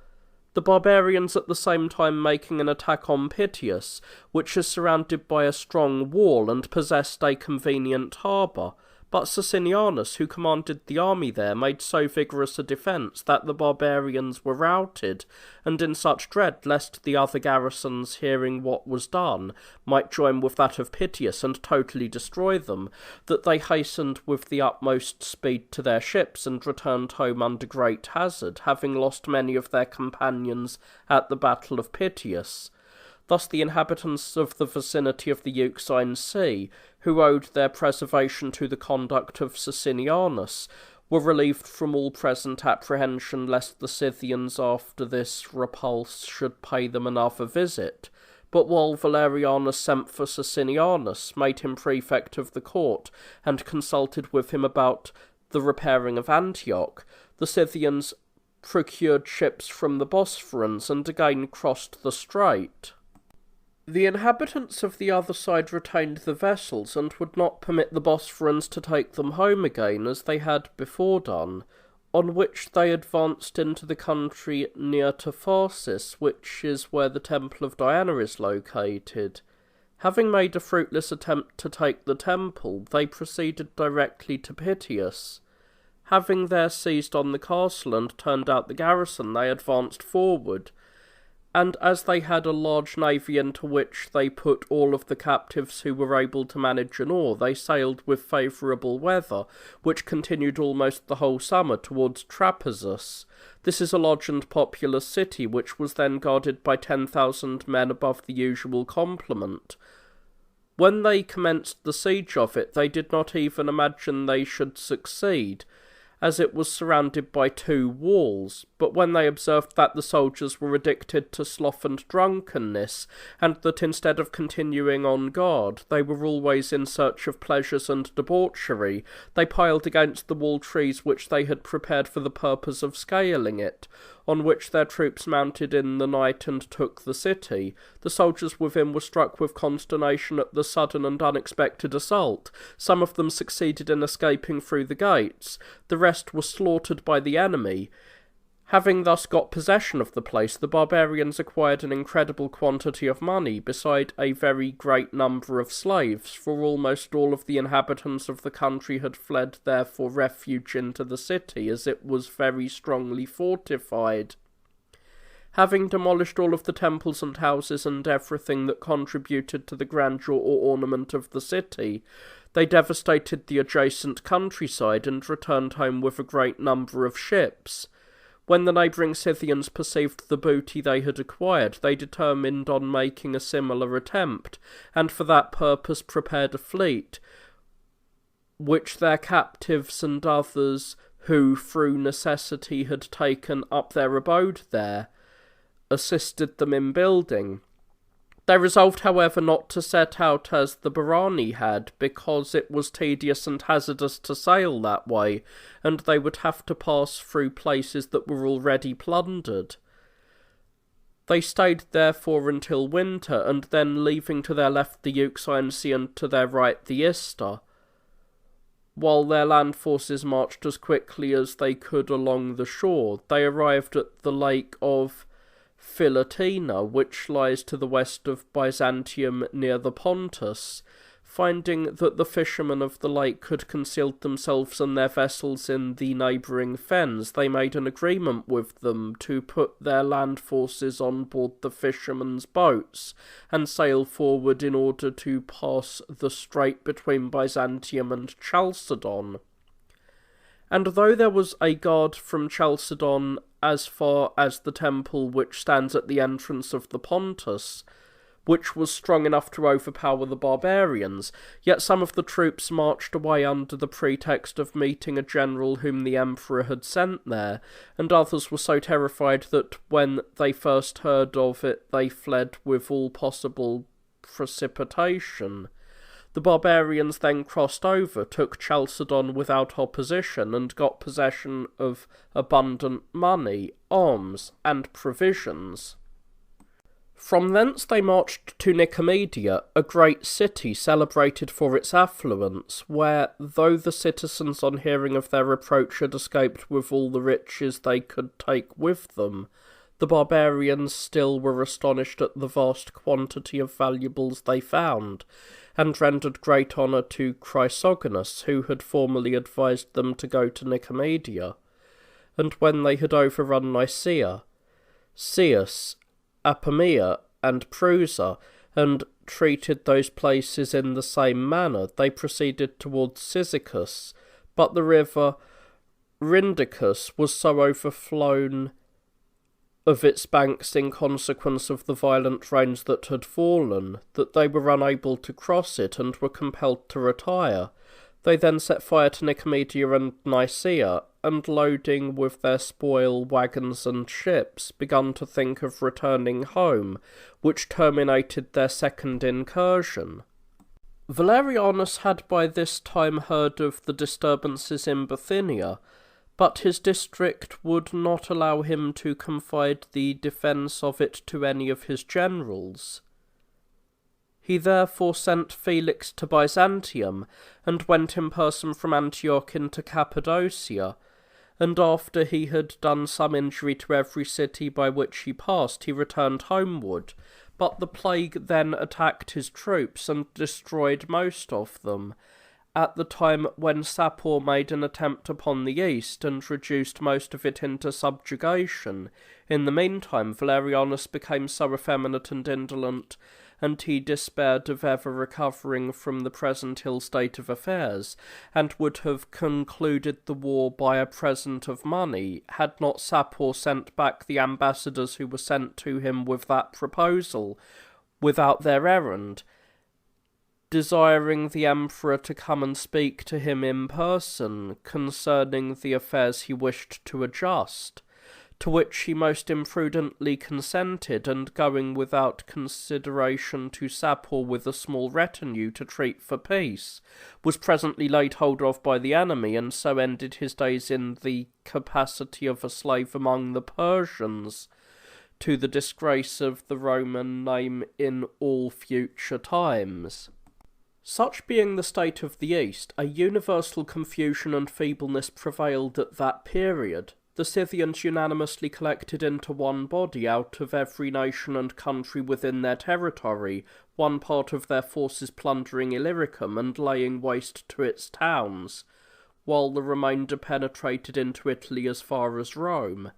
the barbarians at the same time making an attack on Pityus, which is surrounded by a strong wall and possessed a convenient harbour. But Socinianus, who commanded the army there, made so vigorous a defence that the barbarians were routed, and in such dread lest the other garrisons, hearing what was done, might join with that of Pityus and totally destroy them, that they hastened with the utmost speed to their ships and returned home under great hazard, having lost many of their companions at the battle of Pityus. Thus the inhabitants of the vicinity of the Euxine Sea, who owed their preservation to the conduct of Socinianus, were relieved from all present apprehension lest the Scythians after this repulse should pay them another visit. But while Valerianus sent for Socinianus, made him prefect of the court, and consulted with him about the repairing of Antioch, the Scythians procured ships from the Bosphorus and again crossed the strait. The inhabitants of the other side retained the vessels, and would not permit the Bosphorans to take them home again, as they had before done, on which they advanced into the country near to Pharsis, which is where the temple of Diana is located. Having made a fruitless attempt to take the temple, they proceeded directly to Pityus. Having there seized on the castle and turned out the garrison, they advanced forward, and as they had a large navy into which they put all of the captives who were able to manage an oar, they sailed with favourable weather, which continued almost the whole summer, towards Trapezus. This is a large and populous city, which was then guarded by 10,000 men above the usual complement. When they commenced the siege of it, they did not even imagine they should succeed, as it was surrounded by 2 walls, but when they observed that the soldiers were addicted to sloth and drunkenness, and that instead of continuing on guard, they were always in search of pleasures and debauchery, they piled against the wall trees which they had prepared for the purpose of scaling it, on which their troops mounted in the night and took the city. The soldiers within were struck with consternation at the sudden and unexpected assault. Some of them succeeded in escaping through the gates. The rest were slaughtered by the enemy. Having thus got possession of the place, the barbarians acquired an incredible quantity of money, beside a very great number of slaves, for almost all of the inhabitants of the country had fled there for refuge into the city, as it was very strongly fortified. Having demolished all of the temples and houses and everything that contributed to the grandeur or ornament of the city, they devastated the adjacent countryside and returned home with a great number of ships. When the neighbouring Scythians perceived the booty they had acquired, they determined on making a similar attempt, and for that purpose prepared a fleet, which their captives and others who through necessity had taken up their abode there, assisted them in building. They resolved, however, not to set out as the Barani had, because it was tedious and hazardous to sail that way, and they would have to pass through places that were already plundered. They stayed therefore until winter, and then leaving to their left the Euxine Sea and to their right the Ister, while their land forces marched as quickly as they could along the shore, they arrived at the lake of Philotina, which lies to the west of Byzantium near the Pontus. Finding that the fishermen of the lake had concealed themselves and their vessels in the neighbouring fens, they made an agreement with them to put their land forces on board the fishermen's boats and sail forward in order to pass the strait between Byzantium and Chalcedon. And though there was a guard from Chalcedon as far as the temple which stands at the entrance of the Pontus, which was strong enough to overpower the barbarians, yet some of the troops marched away under the pretext of meeting a general whom the emperor had sent there, and others were so terrified that when they first heard of it they fled with all possible precipitation. The barbarians then crossed over, took Chalcedon without opposition, and got possession of abundant money, arms, and provisions. From thence they marched to Nicomedia, a great city celebrated for its affluence, where, though the citizens on hearing of their approach had escaped with all the riches they could take with them, the barbarians still were astonished at the vast quantity of valuables they found, and rendered great honour to Chrysogonus, who had formerly advised them to go to Nicomedia. And when they had overrun Nicaea, Ceus, Apamea, and Prusa, and treated those places in the same manner, they proceeded towards Cyzicus, but the river Rhindicus was so overflown of its banks in consequence of the violent rains that had fallen, that they were unable to cross it, and were compelled to retire. They then set fire to Nicomedia and Nicaea, and loading with their spoil wagons and ships, begun to think of returning home, which terminated their second incursion. Valerianus had by this time heard of the disturbances in Bithynia, but his district would not allow him to confide the defence of it to any of his generals. He therefore sent Felix to Byzantium, and went in person from Antioch into Cappadocia, and after he had done some injury to every city by which he passed, he returned homeward. But the plague then attacked his troops, and destroyed most of them, at the time when Sapor made an attempt upon the east and reduced most of it into subjugation. In the meantime, Valerianus became so effeminate and indolent, and he despaired of ever recovering from the present ill state of affairs, and would have concluded the war by a present of money, had not Sapor sent back the ambassadors who were sent to him with that proposal, without their errand, desiring the emperor to come and speak to him in person concerning the affairs he wished to adjust, to which he most imprudently consented, and going without consideration to Sapor with a small retinue to treat for peace, was presently laid hold of by the enemy, and so ended his days in the capacity of a slave among the Persians, to the disgrace of the Roman name in all future times. Such being the state of the East, a universal confusion and feebleness prevailed at that period. The Scythians unanimously collected into one body out of every nation and country within their territory, one part of their forces plundering Illyricum and laying waste to its towns, while the remainder penetrated into Italy as far as Rome.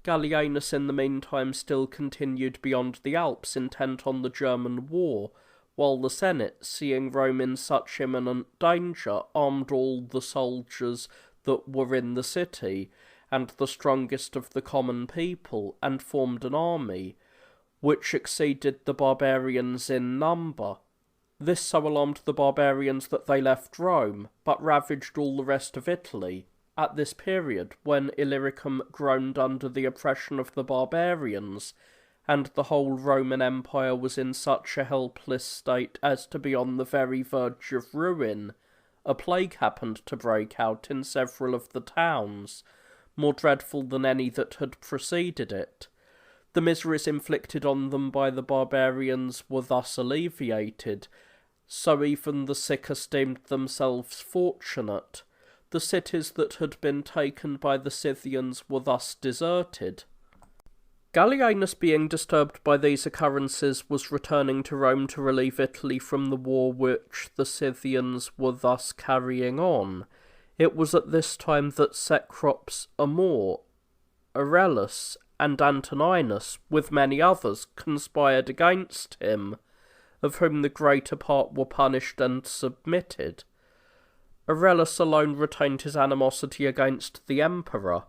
Gallienus in the meantime still continued beyond the Alps, intent on the German war, while the Senate, seeing Rome in such imminent danger, armed all the soldiers that were in the city, and the strongest of the common people, and formed an army, which exceeded the barbarians in number. This so alarmed the barbarians that they left Rome, but ravaged all the rest of Italy. At this period, when Illyricum groaned under the oppression of the barbarians, and the whole Roman Empire was in such a helpless state as to be on the very verge of ruin, a plague happened to break out in several of the towns, more dreadful than any that had preceded it. The miseries inflicted on them by the barbarians were thus alleviated, so even the sick esteemed themselves fortunate. The cities that had been taken by the Scythians were thus deserted. Gallienus, being disturbed by these occurrences, was returning to Rome to relieve Italy from the war which the Scythians were thus carrying on. It was at this time that Cecrops Amor, Aurelius, and Antoninus, with many others, conspired against him, of whom the greater part were punished and submitted. Aurelius alone retained his animosity against the emperor.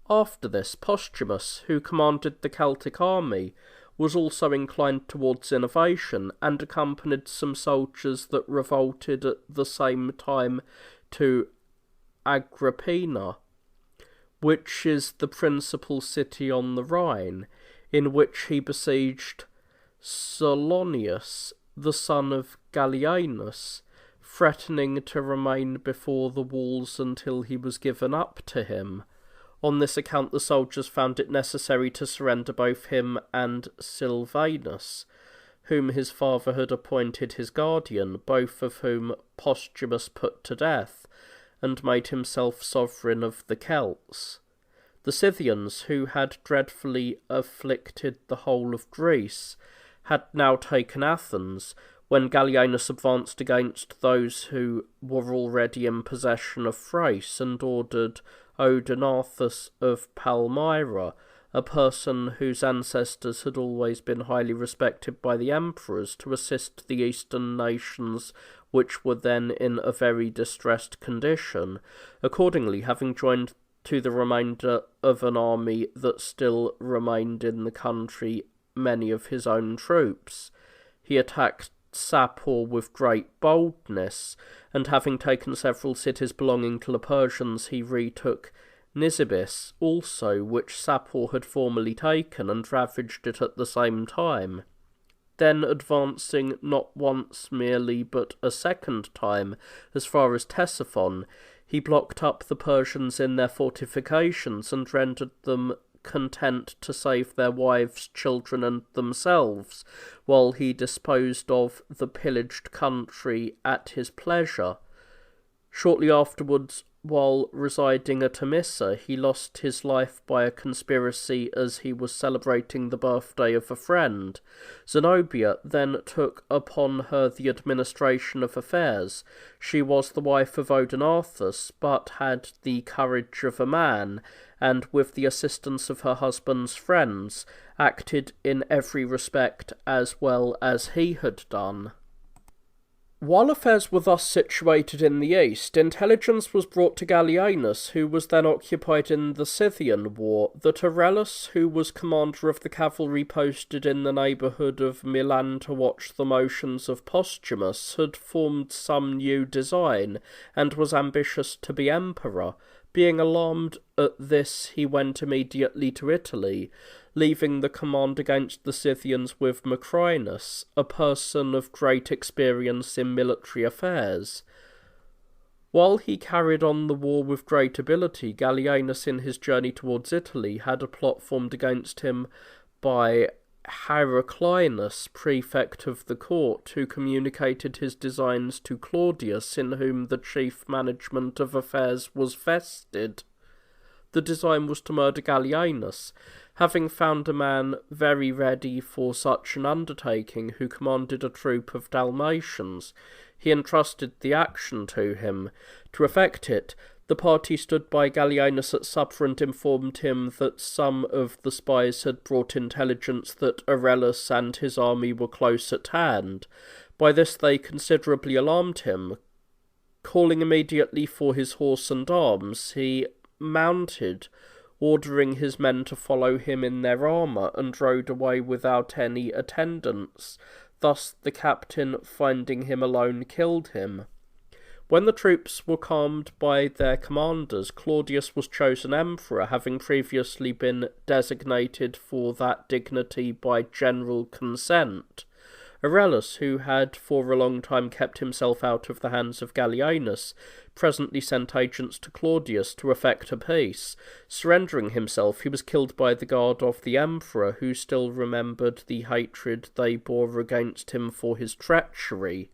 After this, Postumus, who commanded the Celtic army, was also inclined towards innovation, and accompanied some soldiers that revolted at the same time to Agrippina, which is the principal city on the Rhine, in which he besieged Solonius, the son of Gallienus, threatening to remain before the walls until he was given up to him. On this account the soldiers found it necessary to surrender both him and Silvanus, whom his father had appointed his guardian, both of whom Postumus put to death, and made himself sovereign of the Celts. The Scythians, who had dreadfully afflicted the whole of Greece, had now taken Athens, when Gallienus advanced against those who were already in possession of Thrace, and ordered Odenathus of Palmyra, a person whose ancestors had always been highly respected by the emperors, to assist the eastern nations which were then in a very distressed condition. Accordingly, having joined to the remainder of an army that still remained in the country many of his own troops, he attacked Sapor with great boldness, and having taken several cities belonging to the Persians, he retook Nisibis also, which Sapor had formerly taken, and ravaged it at the same time. Then, advancing not once merely, but a second time, as far as Ctesiphon, he blocked up the Persians in their fortifications, and rendered them content to save their wives, children, and themselves, while he disposed of the pillaged country at his pleasure. Shortly afterwards, while residing at Emissa, he lost his life by a conspiracy as he was celebrating the birthday of a friend. Zenobia then took upon her the administration of affairs. She was the wife of Odenathus, but had the courage of a man, and with the assistance of her husband's friends, acted in every respect as well as he had done. While affairs were thus situated in the east, intelligence was brought to Gallienus, who was then occupied in the Scythian war, that Aurelius, who was commander of the cavalry posted in the neighbourhood of Milan to watch the motions of Posthumus, had formed some new design, and was ambitious to be emperor. Being alarmed at this, he went immediately to Italy, leaving the command against the Scythians with Macrinus, a person of great experience in military affairs. While he carried on the war with great ability, Gallienus in his journey towards Italy had a plot formed against him by Heraclinus, prefect of the court, who communicated his designs to Claudius, in whom the chief management of affairs was vested. The design was to murder Gallienus. Having found a man very ready for such an undertaking, who commanded a troop of Dalmatians, he entrusted the action to him. To effect it, the party stood by Gallienus at supper and informed him that some of the spies had brought intelligence that Aurelius and his army were close at hand. By this they considerably alarmed him. Calling immediately for his horse and arms, he mounted, ordering his men to follow him in their armour, and rode away without any attendants. Thus the captain, finding him alone, killed him. When the troops were calmed by their commanders, Claudius was chosen emperor, having previously been designated for that dignity by general consent. Aurelius, who had for a long time kept himself out of the hands of Gallienus, presently sent agents to Claudius to effect a peace. Surrendering himself, he was killed by the guard of the emperor, who still remembered the hatred they bore against him for his treachery.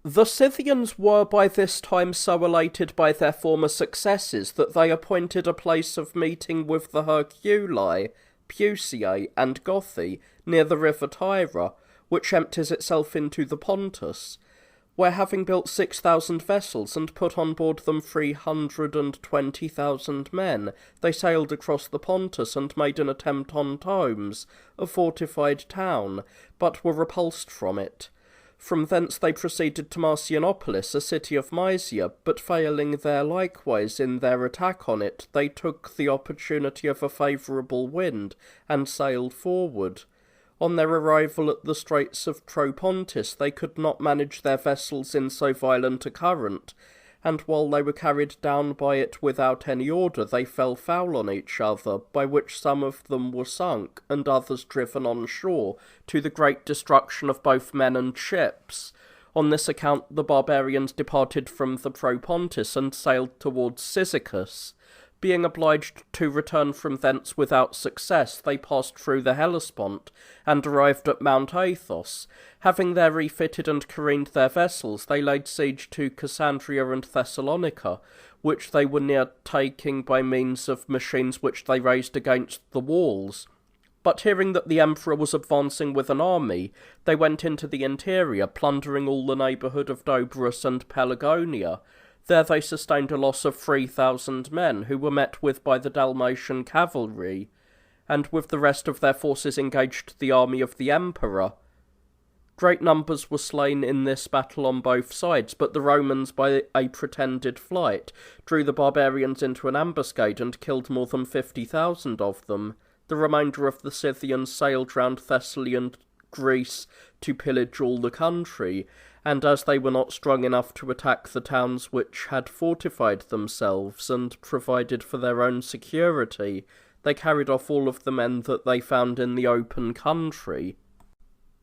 The Scythians were by this time so elated by their former successes that they appointed a place of meeting with the Herculi, Pusiae, and Gothi, near the river Tyra, which empties itself into the Pontus, where having built 6,000 vessels and put on board them 320,000 men, they sailed across the Pontus and made an attempt on Tomes, a fortified town, but were repulsed from it. From thence they proceeded to Marcianopolis, a city of Mysia, but failing there likewise in their attack on it, they took the opportunity of a favourable wind, and sailed forward. On their arrival at the Straits of Tropontis, they could not manage their vessels in so violent a current, and while they were carried down by it without any order, they fell foul on each other, by which some of them were sunk, and others driven on shore, to the great destruction of both men and ships. On this account the barbarians departed from the Propontis, and sailed towards Cyzicus. Being obliged to return from thence without success, they passed through the Hellespont, and arrived at Mount Athos. Having there refitted and careened their vessels, they laid siege to Cassandria and Thessalonica, which they were near taking by means of machines which they raised against the walls. But hearing that the emperor was advancing with an army, they went into the interior, plundering all the neighbourhood of Doberus and Pelagonia. There they sustained a loss of 3,000 men, who were met with by the Dalmatian cavalry, and with the rest of their forces engaged the army of the emperor. Great numbers were slain in this battle on both sides, but the Romans, by a pretended flight, drew the barbarians into an ambuscade and killed more than 50,000 of them. The remainder of the Scythians sailed round Thessaly and Greece to pillage all the country, and as they were not strong enough to attack the towns which had fortified themselves and provided for their own security, they carried off all of the men that they found in the open country.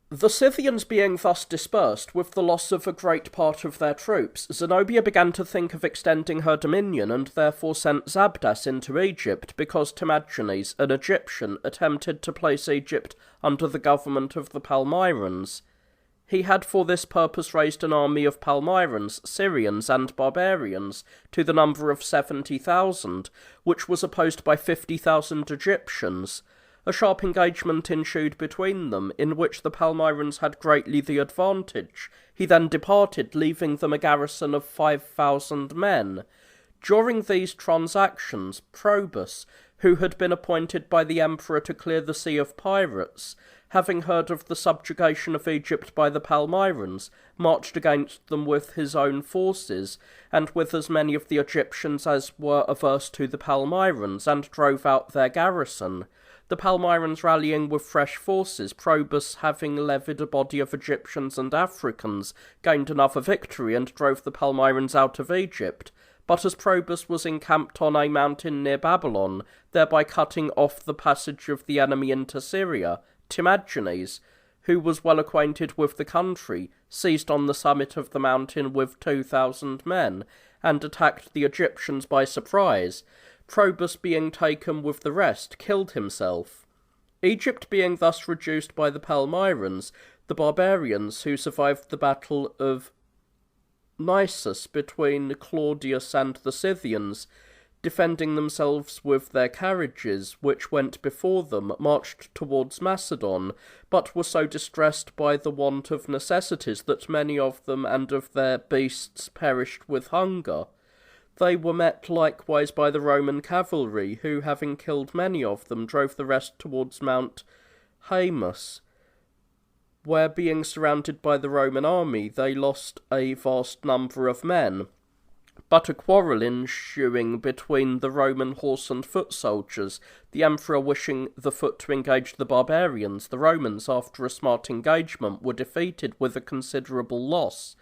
The Scythians being thus dispersed, with the loss of a great part of their troops, Zenobia began to think of extending her dominion, and therefore sent Zabdas into Egypt, because Timagenes, an Egyptian, attempted to place Egypt under the government of the Palmyrans. He had for this purpose raised an army of Palmyrans, Syrians, and barbarians, to the number of 70,000, which was opposed by 50,000 Egyptians. A sharp engagement ensued between them, in which the Palmyrans had greatly the advantage. He then departed, leaving them a garrison of 5,000 men. During these transactions, Probus, who had been appointed by the emperor to clear the sea of pirates, having heard of the subjugation of Egypt by the Palmyrans, marched against them with his own forces, and with as many of the Egyptians as were averse to the Palmyrans, and drove out their garrison. The Palmyrans rallying with fresh forces, Probus, having levied a body of Egyptians and Africans, gained another victory, and drove the Palmyrans out of Egypt. But as Probus was encamped on a mountain near Babylon, thereby cutting off the passage of the enemy into Syria, Timagenes, who was well acquainted with the country, seized on the summit of the mountain with 2,000 men, and attacked the Egyptians by surprise. Probus, being taken with the rest, killed himself. Egypt being thus reduced by the Palmyrans, the barbarians, who survived the battle of Nisus between Claudius and the Scythians, defending themselves with their carriages, which went before them, marched towards Macedon, but were so distressed by the want of necessities that many of them and of their beasts perished with hunger. They were met likewise by the Roman cavalry, who, having killed many of them, drove the rest towards Mount Haemus, where, being surrounded by the Roman army, they lost a vast number of men. But a quarrel ensuing between the Roman horse and foot soldiers, the emperor wishing the foot to engage the barbarians, the Romans, after a smart engagement, were defeated with a considerable loss.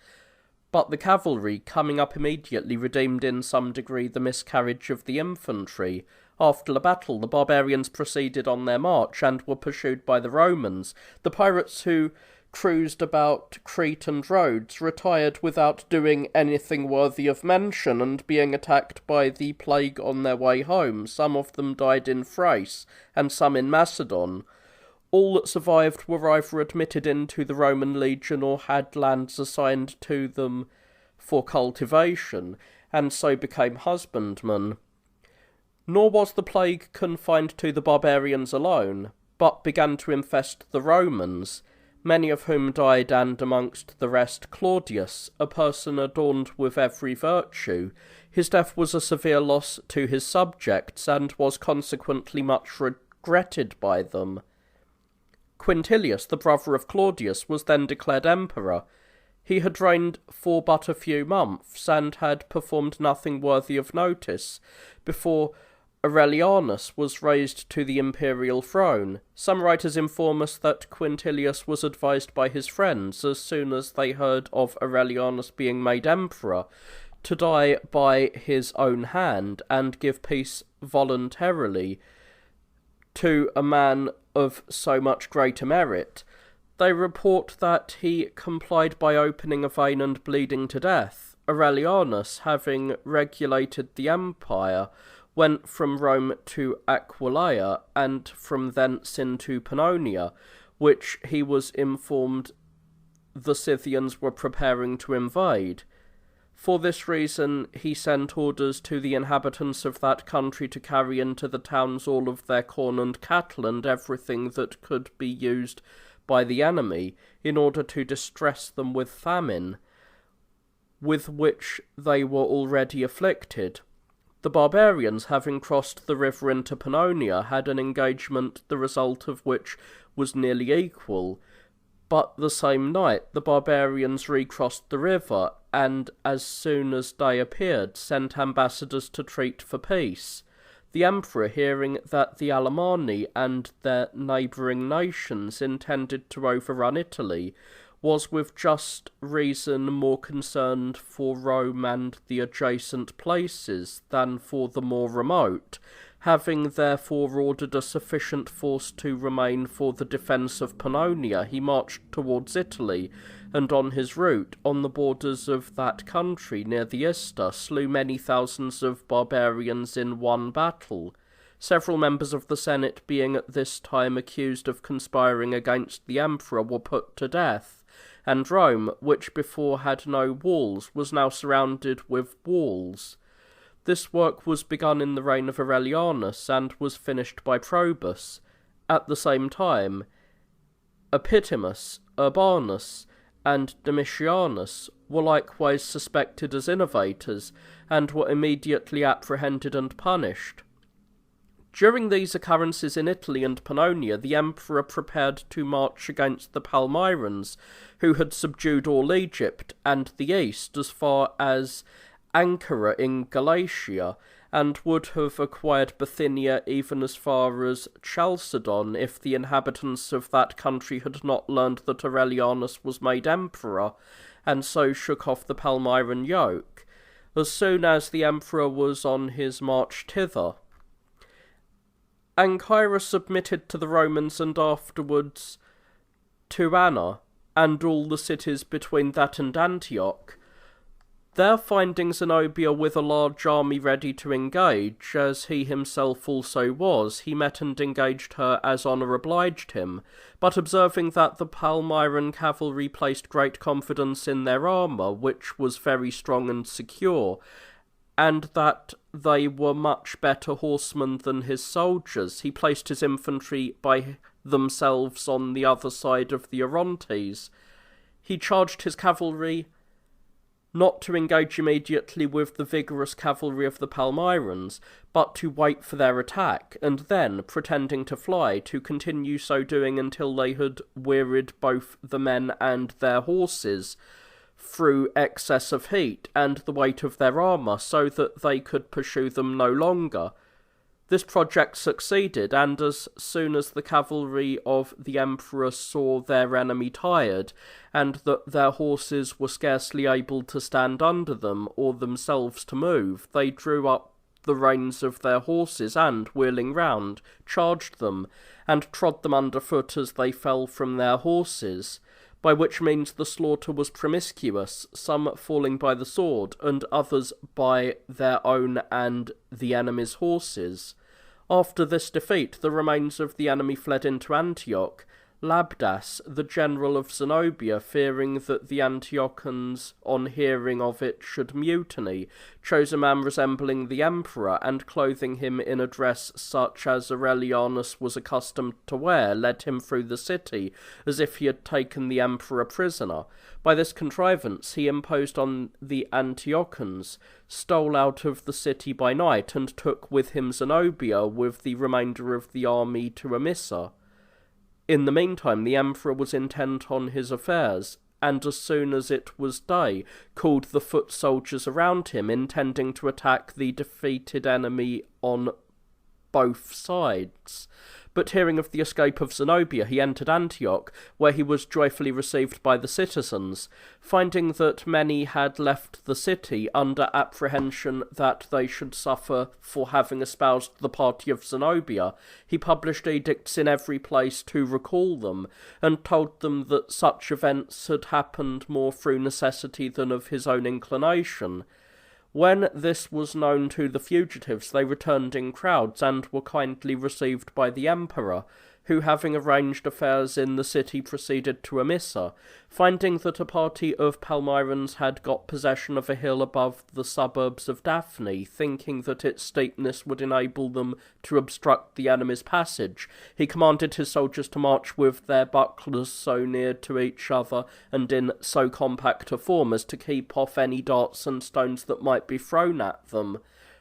But the cavalry, coming up immediately, redeemed in some degree the miscarriage of the infantry. After the battle, the barbarians proceeded on their march, and were pursued by the Romans. The pirates, who cruised about Crete and Rhodes, retired without doing anything worthy of mention, and being attacked by the plague on their way home, some of them died in Thrace, and some in Macedon. All that survived were either admitted into the Roman legion, or had lands assigned to them for cultivation, and so became husbandmen. Nor was the plague confined to the barbarians alone, but began to infest the Romans, many of whom died, and amongst the rest Claudius, a person adorned with every virtue. His death was a severe loss to his subjects, and was consequently much regretted by them. Quintilius, the brother of Claudius, was then declared emperor. He had reigned for but a few months, and had performed nothing worthy of notice, before Aurelianus was raised to the imperial throne. Some writers inform us that Quintilius was advised by his friends, as soon as they heard of Aurelianus being made emperor, to die by his own hand, and give peace voluntarily to a man of so much greater merit. They report that he complied by opening a vein and bleeding to death. Aurelianus, having regulated the empire, went from Rome to Aquileia, and from thence into Pannonia, which he was informed the Scythians were preparing to invade. For this reason he sent orders to the inhabitants of that country to carry into the towns all of their corn and cattle, and everything that could be used by the enemy, in order to distress them with famine, with which they were already afflicted. The barbarians, having crossed the river into Pannonia, had an engagement the result of which was nearly equal. But the same night the barbarians recrossed the river, and as soon as day appeared, sent ambassadors to treat for peace. The emperor, hearing that the Alemanni and their neighbouring nations intended to overrun Italy, was with just reason more concerned for Rome and the adjacent places than for the more remote, having therefore ordered a sufficient force to remain for the defence of Pannonia. He marched towards Italy, and on his route, on the borders of that country near the Ister, slew many thousands of barbarians in one battle. Several members of the Senate, being at this time accused of conspiring against the emperor, were put to death, and Rome, which before had no walls, was now surrounded with walls. This work was begun in the reign of Aurelianus, and was finished by Probus. At the same time, Epitimus, Urbanus, and Domitianus were likewise suspected as innovators, and were immediately apprehended and punished. During these occurrences in Italy and Pannonia, the emperor prepared to march against the Palmyrans, who had subdued all Egypt and the east as far as Ankara in Galatia, and would have acquired Bithynia even as far as Chalcedon if the inhabitants of that country had not learned that Aurelianus was made emperor, and so shook off the Palmyran yoke, as soon as the emperor was on his march thither. Ankara submitted to the Romans and afterwards to Anna, and all the cities between that and Antioch. There finding Zenobia with a large army ready to engage, as he himself also was, he met and engaged her as honour obliged him, but observing that the Palmyran cavalry placed great confidence in their armour, which was very strong and secure, and that they were much better horsemen than his soldiers, he placed his infantry by themselves on the other side of the Orontes. He charged his cavalry not to engage immediately with the vigorous cavalry of the Palmyrans, but to wait for their attack, and then, pretending to fly, to continue so doing until they had wearied both the men and their horses, through excess of heat and the weight of their armour, so that they could pursue them no longer. This project succeeded, and as soon as the cavalry of the emperor saw their enemy tired, and that their horses were scarcely able to stand under them, or themselves to move, they drew up the reins of their horses, and, wheeling round, charged them, and trod them under foot as they fell from their horses, by which means the slaughter was promiscuous, some falling by the sword, and others by their own and the enemy's horses. After this defeat, the remains of the enemy fled into Antioch. Labdas, the general of Zenobia, fearing that the Antiochans, on hearing of it, should mutiny, chose a man resembling the emperor, and clothing him in a dress such as Aurelianus was accustomed to wear, led him through the city, as if he had taken the emperor prisoner. By this contrivance he imposed on the Antiochans, stole out of the city by night, and took with him Zenobia with the remainder of the army to Emissa. In the meantime the emperor was intent on his affairs, and as soon as it was day, called the foot soldiers around him, intending to attack the defeated enemy on both sides. But hearing of the escape of Zenobia, he entered Antioch, where he was joyfully received by the citizens. Finding that many had left the city under apprehension that they should suffer for having espoused the party of Zenobia, he published edicts in every place to recall them, and told them that such events had happened more through necessity than of his own inclination. When this was known to the fugitives, they returned in crowds, and were kindly received by the emperor, who, having arranged affairs in the city, proceeded to Emissa. Finding that a party of Palmyrans had got possession of a hill above the suburbs of Daphne, thinking that its steepness would enable them to obstruct the enemy's passage, he commanded his soldiers to march with their bucklers so near to each other, and in so compact a form, as to keep off any darts and stones that might be thrown at them.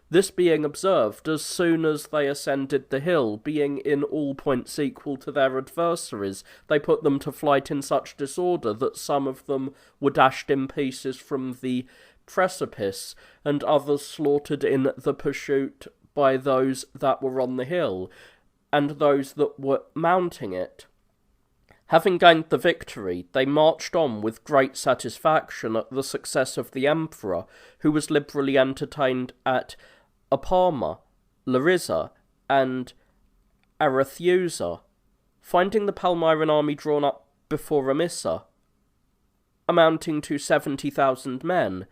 This being observed, as soon as they ascended the hill, being in all points equal to their adversaries, they put them to flight in such disorder that some of them were dashed in pieces from the precipice, and others slaughtered in the pursuit by those that were on the hill, and those that were mounting it. Having gained the victory, they marched on with great satisfaction at the success of the emperor, who was liberally entertained at Apama, Larissa, and Arethusa. Finding the Palmyran army drawn up before Emissa, amounting to 70,000 men,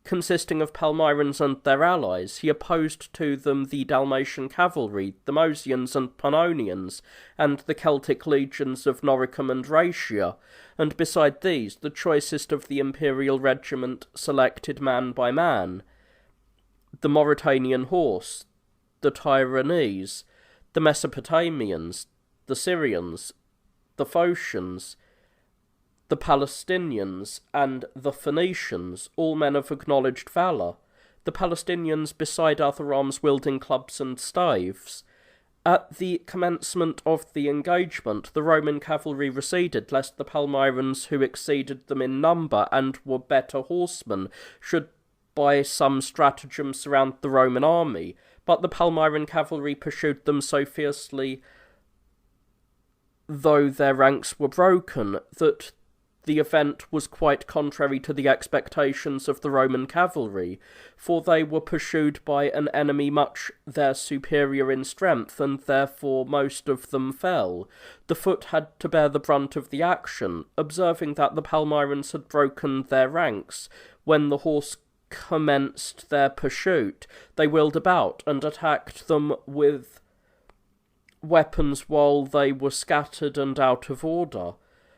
consisting of Palmyrans and their allies. He opposed to them the Dalmatian cavalry, the Mosians and Pannonians, and the Celtic legions of Noricum and Raetia, and beside these, the choicest of the imperial regiment selected man by man, the Mauritanian horse, the Tyranese, the Mesopotamians, the Syrians, the Phocians, the Palestinians, and the Phoenicians, all men of acknowledged valour, the Palestinians beside other arms wielding clubs and staves. At the commencement of the engagement, the Roman cavalry receded, lest the Palmyrans, who exceeded them in number and were better horsemen, should by some stratagem surround the Roman army. But the Palmyran cavalry pursued them so fiercely, though their ranks were broken, that the event was quite contrary to the expectations of the Roman cavalry, for they were pursued by an enemy much their superior in strength, and therefore most of them fell. The foot had to bear the brunt of the action. Observing that the Palmyrans had broken their ranks, when the horse commenced their pursuit, they wheeled about and attacked them with weapons while they were scattered and out of order,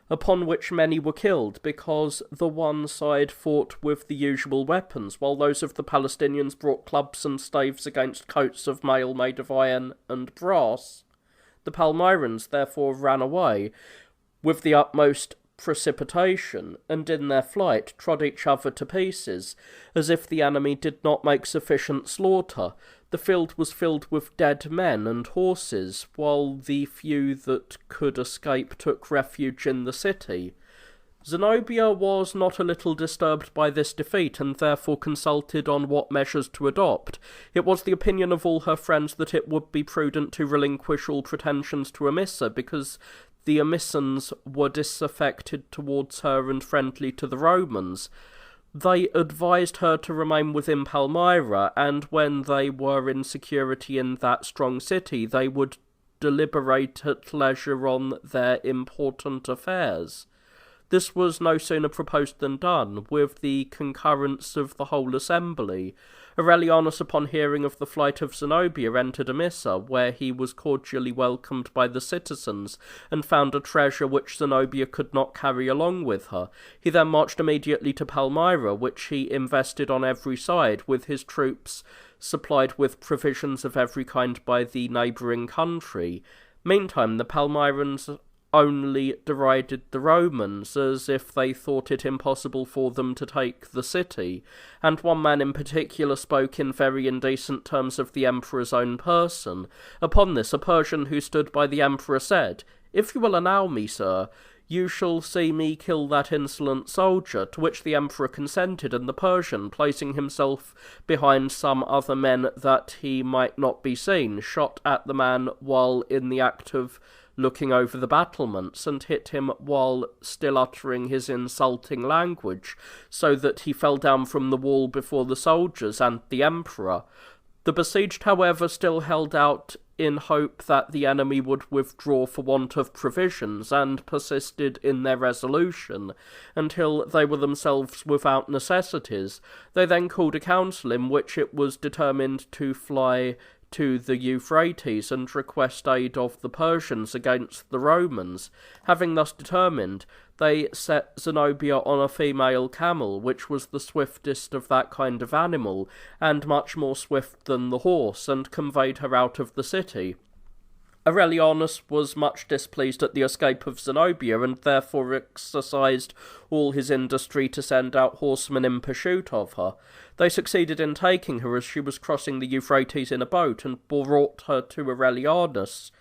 upon which many were killed, because the one side fought with the usual weapons, while those of the Palestinians brought clubs and staves against coats of mail made of iron and brass. The Palmyrans therefore ran away with the utmost precipitation, and in their flight trod each other to pieces, as if the enemy did not make sufficient slaughter. The field was filled with dead men and horses, while the few that could escape took refuge in the city. Zenobia was not a little disturbed by this defeat, and therefore consulted on what measures to adopt. It was the opinion of all her friends that it would be prudent to relinquish all pretensions to Emissa, because the Emissans were disaffected towards her and friendly to the Romans. They advised her to remain within Palmyra, and when they were in security in that strong city, they would deliberate at leisure on their important affairs. This was no sooner proposed than done, with the concurrence of the whole assembly. Aurelianus, upon hearing of the flight of Zenobia, entered Emissa, where he was cordially welcomed by the citizens, and found a treasure which Zenobia could not carry along with her. He then marched immediately to Palmyra, which he invested on every side, with his troops supplied with provisions of every kind by the neighbouring country. Meantime, the Palmyrans only derided the Romans, as if they thought it impossible for them to take the city, and one man in particular spoke in very indecent terms of the emperor's own person. Upon this, a Persian who stood by the emperor said, "If you will allow me, sir, you shall see me kill that insolent soldier," to which the emperor consented, and the Persian, placing himself behind some other men that he might not be seen, shot at the man while in the act of looking over the battlements, and hit him while still uttering his insulting language, so that he fell down from the wall before the soldiers and the emperor. The besieged, however, still held out in hope that the enemy would withdraw for want of provisions, and persisted in their resolution until they were themselves without necessities. They then called a council, in which it was determined to fly to the Euphrates and request aid of the Persians against the Romans. Having thus determined, they set Zenobia on a female camel, which was the swiftest of that kind of animal, and much more swift than the horse, and conveyed her out of the city. Aurelianus was much displeased at the escape of Zenobia, and therefore exercised all his industry to send out horsemen in pursuit of her. They succeeded in taking her as she was crossing the Euphrates in a boat, and brought her to Aurelianus.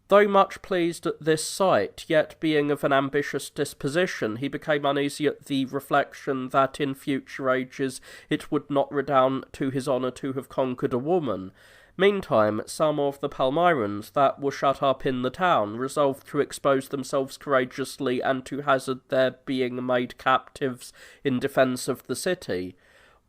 Though much pleased at this sight, yet being of an ambitious disposition, he became uneasy at the reflection that in future ages it would not redound to his honour to have conquered a woman. Meantime, some of the Palmyrans that were shut up in the town resolved to expose themselves courageously and to hazard their being made captives in defence of the city.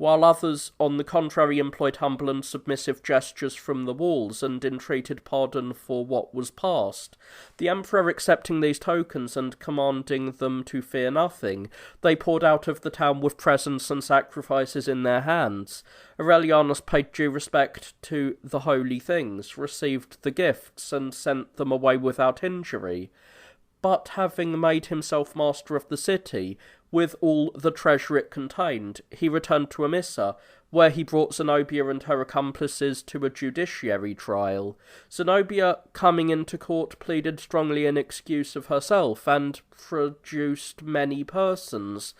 while others, on the contrary, employed humble and submissive gestures from the walls and entreated pardon for what was past. The emperor accepting these tokens and commanding them to fear nothing, they poured out of the town with presents and sacrifices in their hands. Aurelianus paid due respect to the holy things, received the gifts, and sent them away without injury. But having made himself master of the city, with all the treasure it contained, he returned to Emissa, where he brought Zenobia and her accomplices to a judiciary trial. Zenobia, coming into court, pleaded strongly in excuse of herself, and produced many persons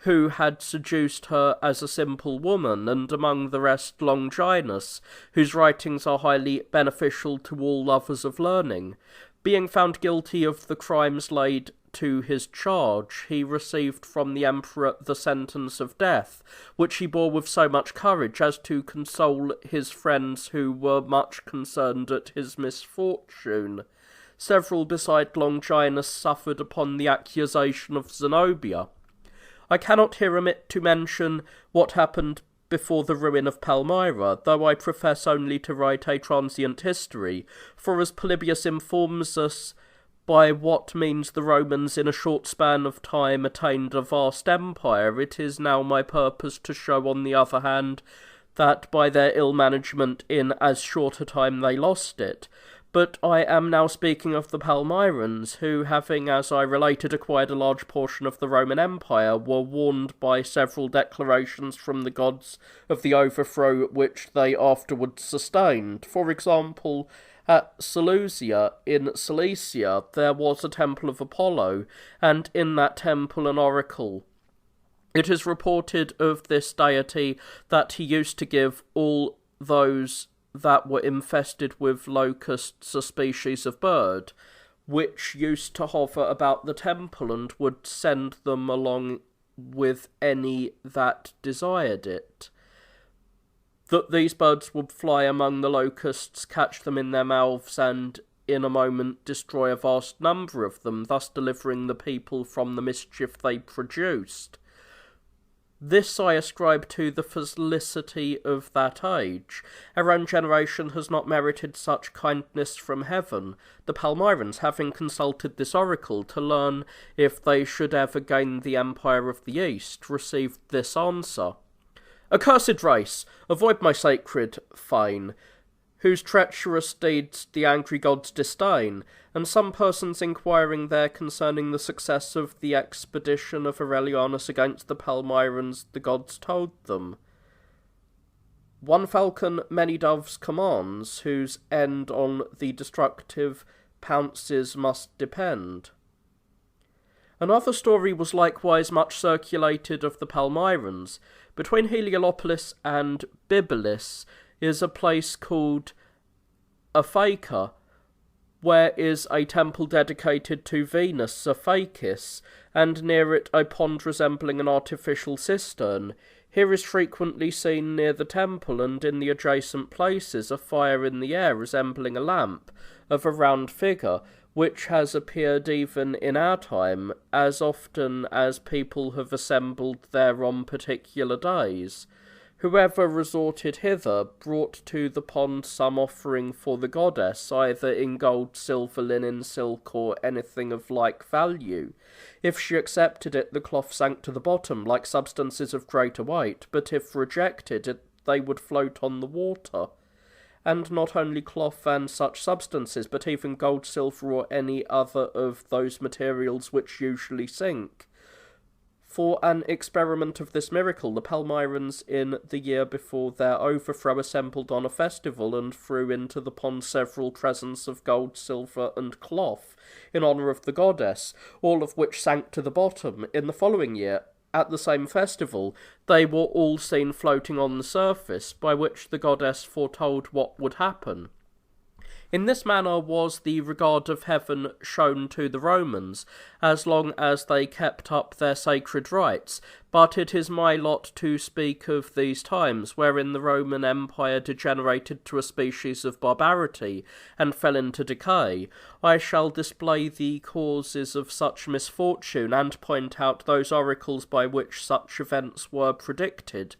who had seduced her as a simple woman, and among the rest Longinus, whose writings are highly beneficial to all lovers of learning. Being found guilty of the crimes laid to his charge, he received from the emperor the sentence of death, which he bore with so much courage as to console his friends who were much concerned at his misfortune. Several beside Longinus suffered upon the accusation of Zenobia. I cannot here omit to mention what happened before the ruin of Palmyra, though I profess only to write a transient history, for as Polybius informs us, by what means the Romans in a short span of time attained a vast empire, it is now my purpose to show, on the other hand, that by their ill management in as short a time they lost it. But I am now speaking of the Palmyrans, who, having, as I related, acquired a large portion of the Roman Empire, were warned by several declarations from the gods of the overthrow which they afterwards sustained. For example, at Seleucia, in Cilicia, there was a temple of Apollo, and in that temple an oracle. It is reported of this deity that he used to give all those that were infested with locusts a species of bird, which used to hover about the temple and would send them along with any that desired it. That these birds would fly among the locusts, catch them in their mouths, and in a moment destroy a vast number of them, thus delivering the people from the mischief they produced. This I ascribe to the felicity of that age. Our own generation has not merited such kindness from heaven. The Palmyrans, having consulted this oracle to learn if they should ever gain the empire of the East, received this answer: "Accursed race, avoid my sacred fane, whose treacherous deeds the angry gods disdain." And some persons inquiring there concerning the success of the expedition of Aurelianus against the Palmyrans, the gods told them, "One falcon many doves commands, whose end on the destructive pounces must depend." Another story was likewise much circulated of the Palmyrans. Between Heliopolis and Byblis is a place called Aphaca, where is a temple dedicated to Venus Aphacis, and near it a pond resembling an artificial cistern. Here is frequently seen near the temple and in the adjacent places a fire in the air resembling a lamp, of a round figure, which has appeared even in our time, as often as people have assembled there on particular days. Whoever resorted hither brought to the pond some offering for the goddess, either in gold, silver, linen, silk, or anything of like value. If she accepted it, the cloth sank to the bottom, like substances of greater weight, but if rejected, they would float on the water. And not only cloth and such substances, but even gold, silver, or any other of those materials which usually sink. For an experiment of this miracle, the Palmyrans in the year before their overthrow assembled on a festival and threw into the pond several presents of gold, silver, and cloth, in honour of the goddess, all of which sank to the bottom. In the following year, at the same festival, they were all seen floating on the surface, by which the goddess foretold what would happen. In this manner was the regard of heaven shown to the Romans, as long as they kept up their sacred rites, but it is my lot to speak of these times, wherein the Roman Empire degenerated to a species of barbarity, and fell into decay. I shall display the causes of such misfortune, and point out those oracles by which such events were predicted.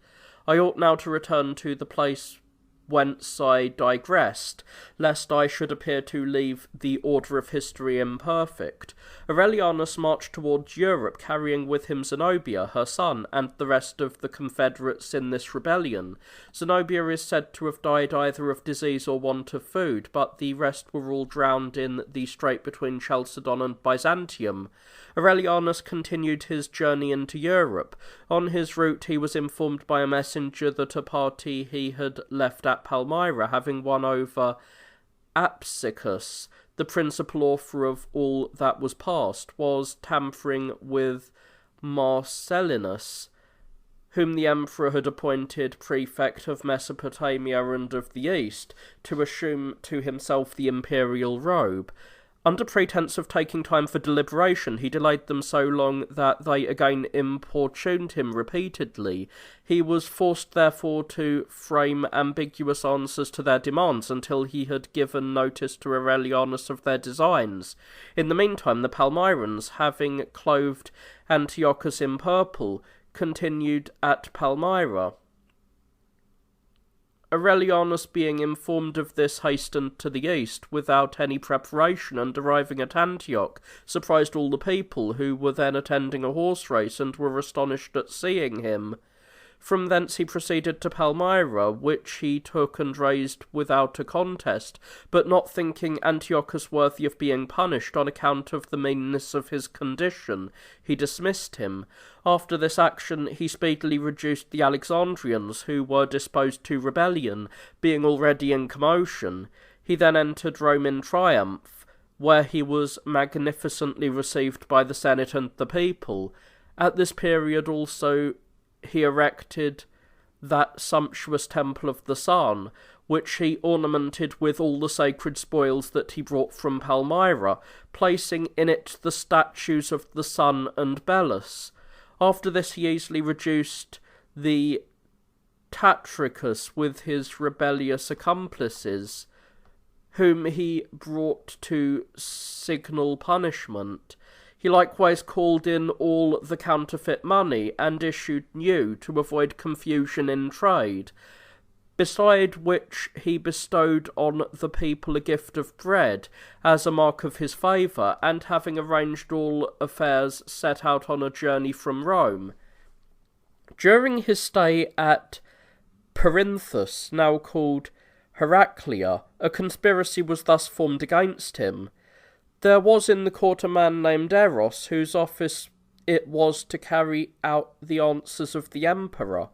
I ought now to return to the place whence I digressed, lest I should appear to leave the order of history imperfect. Aurelianus marched towards Europe, carrying with him Zenobia, her son, and the rest of the confederates in this rebellion. Zenobia is said to have died either of disease or want of food, but the rest were all drowned in the strait between Chalcedon and Byzantium. Aurelianus continued his journey into Europe. On his route he was informed by a messenger that a party he had left at Palmyra, having won over Apsicus, the principal author of all that was past, was tampering with Marcellinus, whom the emperor had appointed prefect of Mesopotamia and of the East, to assume to himself the imperial robe. Under pretence of taking time for deliberation, he delayed them so long that they again importuned him repeatedly. He was forced, therefore, to frame ambiguous answers to their demands until he had given notice to Aurelianus of their designs. In the meantime, the Palmyrans, having clothed Antiochus in purple, continued at Palmyra. Aurelianus, being informed of this, hastened to the east without any preparation, and arriving at Antioch, surprised all the people, who were then attending a horse race, and were astonished at seeing him. From thence he proceeded to Palmyra, which he took and razed without a contest, but not thinking Antiochus worthy of being punished on account of the meanness of his condition, he dismissed him. After this action he speedily reduced the Alexandrians, who were disposed to rebellion, being already in commotion. He then entered Rome in triumph, where he was magnificently received by the Senate and the people. At this period also he erected that sumptuous temple of the Sun, which he ornamented with all the sacred spoils that he brought from Palmyra, placing in it the statues of the Sun and Belus. After this he easily reduced the Tatricus with his rebellious accomplices, whom he brought to signal punishment. He likewise called in all the counterfeit money, and issued new, to avoid confusion in trade, beside which he bestowed on the people a gift of bread, as a mark of his favour, and having arranged all affairs, set out on a journey from Rome. During his stay at Perinthus, now called Heraclea, a conspiracy was thus formed against him. There was in the court a man named Eros, whose office it was to carry out the answers of the emperor.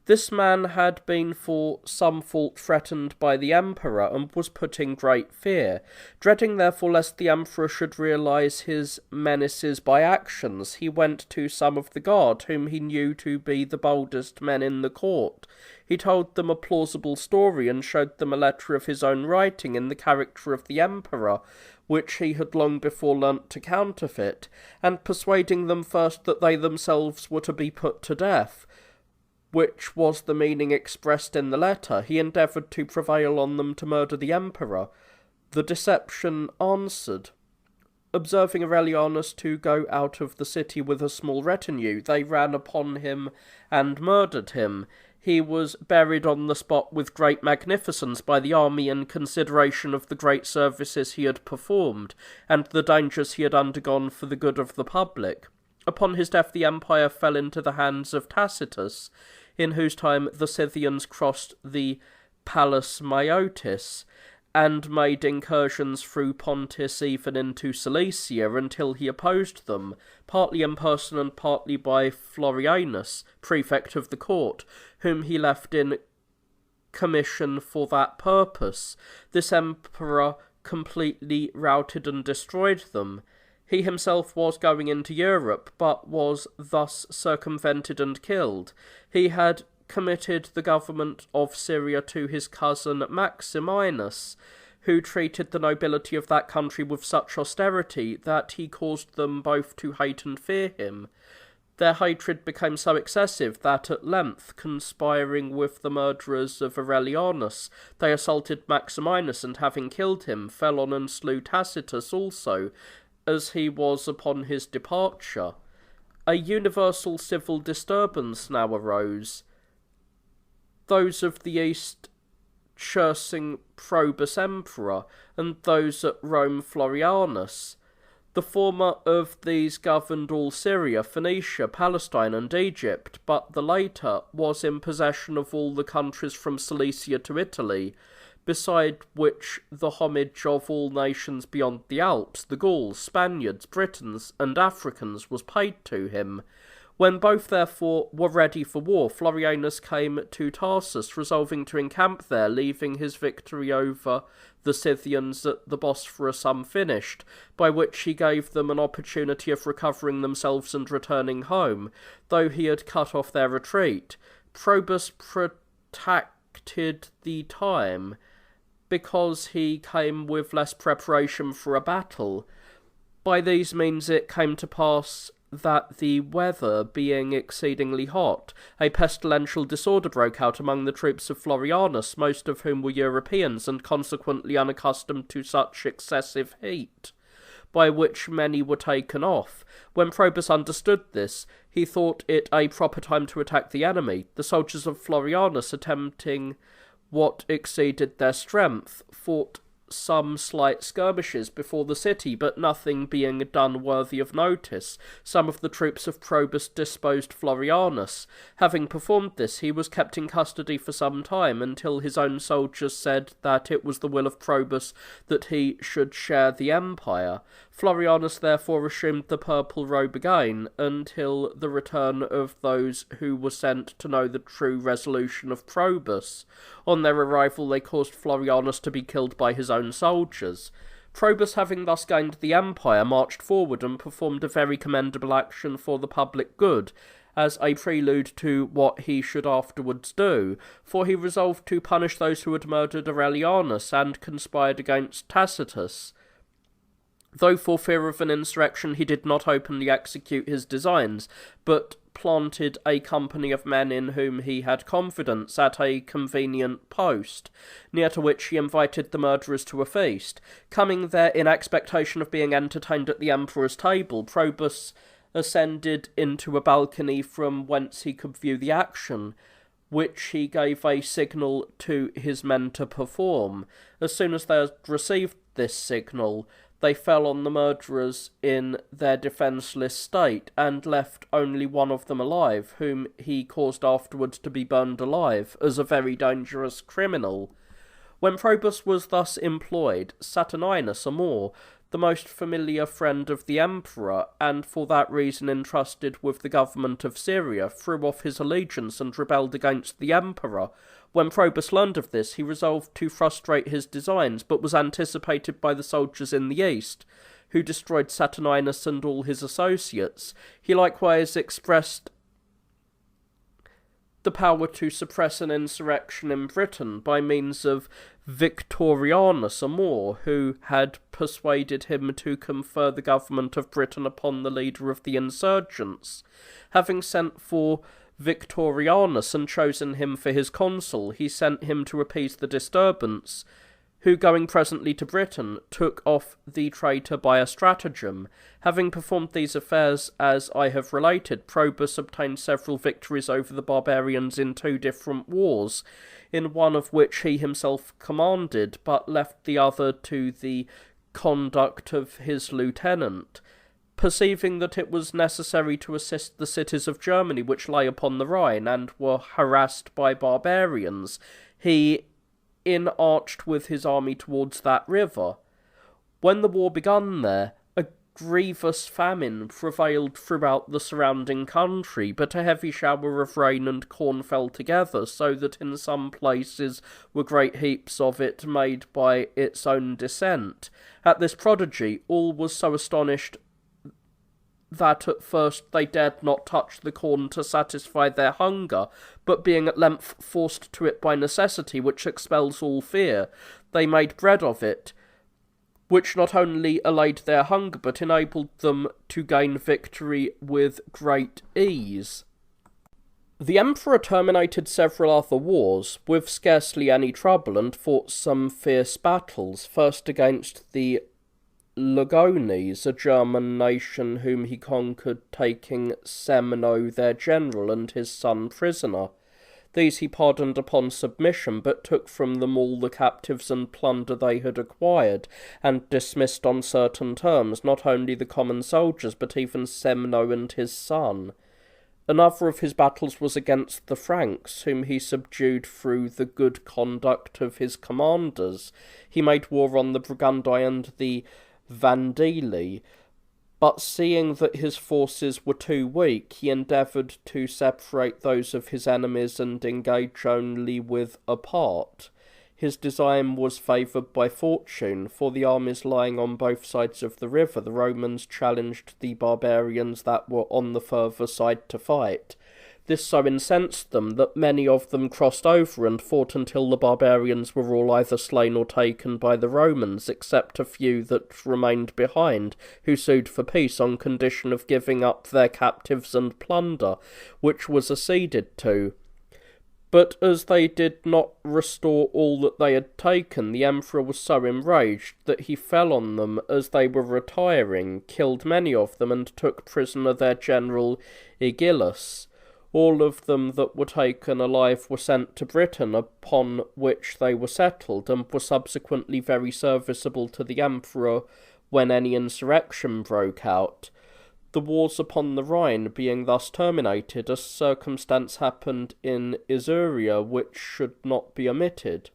This man had been for some fault threatened by the emperor, and was put in great fear. Dreading therefore lest the emperor should realize his menaces by actions, he went to some of the guard, whom he knew to be the boldest men in the court. He told them a plausible story, and showed them a letter of his own writing in the character of the emperor, which he had long before learnt to counterfeit, and persuading them first that they themselves were to be put to death, which was the meaning expressed in the letter, he endeavoured to prevail on them to murder the emperor. The deception answered. Observing Aurelianus to go out of the city with a small retinue, they ran upon him and murdered him. He was buried on the spot with great magnificence by the army in consideration of the great services he had performed, and the dangers he had undergone for the good of the public. Upon his death the empire fell into the hands of Tacitus, in whose time the Scythians crossed the Palus Maeotis, and made incursions through Pontus even into Cilicia, until he opposed them, partly in person and partly by Florianus, prefect of the court, whom he left in commission for that purpose. This emperor completely routed and destroyed them. He himself was going into Europe, but was thus circumvented and killed. He had committed the government of Syria to his cousin Maximinus, who treated the nobility of that country with such austerity that he caused them both to hate and fear him. Their hatred became so excessive that at length, conspiring with the murderers of Aurelianus, they assaulted Maximinus, and having killed him, fell on and slew Tacitus also, as he was upon his departure. A universal civil disturbance now arose. those of the east cursing Probus Emperor, and those at Rome Florianus. The former of these governed all Syria, Phoenicia, Palestine, and Egypt, but the later was in possession of all the countries from Cilicia to Italy, beside which the homage of all nations beyond the Alps, the Gauls, Spaniards, Britons, and Africans, was paid to him. When both, therefore, were ready for war, Florianus came to Tarsus, resolving to encamp there, leaving his victory over the Scythians at the Bosphorus unfinished, by which he gave them an opportunity of recovering themselves and returning home, though he had cut off their retreat. Probus protracted the time, because he came with less preparation for a battle. By these means it came to pass that the weather being exceedingly hot, a pestilential disorder broke out among the troops of Florianus, most of whom were Europeans, and consequently unaccustomed to such excessive heat, by which many were taken off. When Probus understood this, he thought it a proper time to attack the enemy. The soldiers of Florianus, attempting what exceeded their strength, fought some slight skirmishes before the city, but nothing being done worthy of notice, some of the troops of Probus disposed Florianus. Having performed this, he was kept in custody for some time, until his own soldiers said that it was the will of Probus that he should share the empire. Florianus therefore assumed the purple robe again, until the return of those who were sent to know the true resolution of Probus. On their arrival they caused Florianus to be killed by his own soldiers. Probus, having thus gained the empire, marched forward and performed a very commendable action for the public good, as a prelude to what he should afterwards do, for he resolved to punish those who had murdered Aurelianus and conspired against Tacitus. Though for fear of an insurrection he did not openly execute his designs, but planted a company of men in whom he had confidence at a convenient post, near to which he invited the murderers to a feast. Coming there in expectation of being entertained at the emperor's table, Probus ascended into a balcony from whence he could view the action, which he gave a signal to his men to perform. As soon as they had received this signal, they fell on the murderers in their defenceless state, and left only one of them alive, whom he caused afterwards to be burned alive, as a very dangerous criminal. When Probus was thus employed, Saturninus, a Moor, the most familiar friend of the emperor, and for that reason entrusted with the government of Syria, threw off his allegiance and rebelled against the emperor. When Probus learned of this, he resolved to frustrate his designs, but was anticipated by the soldiers in the east, who destroyed Saturninus and all his associates. He likewise expressed the power to suppress an insurrection in Britain by means of Victorianus, a Moor, who had persuaded him to confer the government of Britain upon the leader of the insurgents. Having sent for Victorianus and chosen him for his consul, he sent him to appease the disturbance, who, going presently to Britain, took off the traitor by a stratagem. Having performed these affairs as I have related, Probus obtained several victories over the barbarians in 2 different wars, in one of which he himself commanded, but left the other to the conduct of his lieutenant. Perceiving that it was necessary to assist the cities of Germany which lay upon the Rhine and were harassed by barbarians, he inarched with his army towards that river. When the war began there, a grievous famine prevailed throughout the surrounding country, but a heavy shower of rain and corn fell together, so that in some places were great heaps of it made by its own descent. At this prodigy all was so astonished that at first they dared not touch the corn to satisfy their hunger, but being at length forced to it by necessity, which expels all fear, they made bread of it, which not only allayed their hunger, but enabled them to gain victory with great ease. The emperor terminated several other wars, with scarcely any trouble, and fought some fierce battles, first against the Lugones, a German nation whom he conquered, taking Semno their general and his son prisoner. These he pardoned upon submission, but took from them all the captives and plunder they had acquired, and dismissed on certain terms not only the common soldiers, but even Semno and his son. Another of his battles was against the Franks, whom he subdued through the good conduct of his commanders. He made war on the Burgundians and the Vandili, but seeing that his forces were too weak, he endeavoured to separate those of his enemies and engage only with a part. His design was favoured by fortune, for the armies lying on both sides of the river, the Romans challenged the barbarians that were on the further side to fight. This so incensed them that many of them crossed over and fought until the barbarians were all either slain or taken by the Romans, except a few that remained behind, who sued for peace on condition of giving up their captives and plunder, which was acceded to. But as they did not restore all that they had taken, the emperor was so enraged that he fell on them as they were retiring, killed many of them, and took prisoner their general Igillus. All of them that were taken alive were sent to Britain, upon which they were settled, and were subsequently very serviceable to the emperor when any insurrection broke out. The wars upon the Rhine being thus terminated, a circumstance happened in Historia which should not be omitted.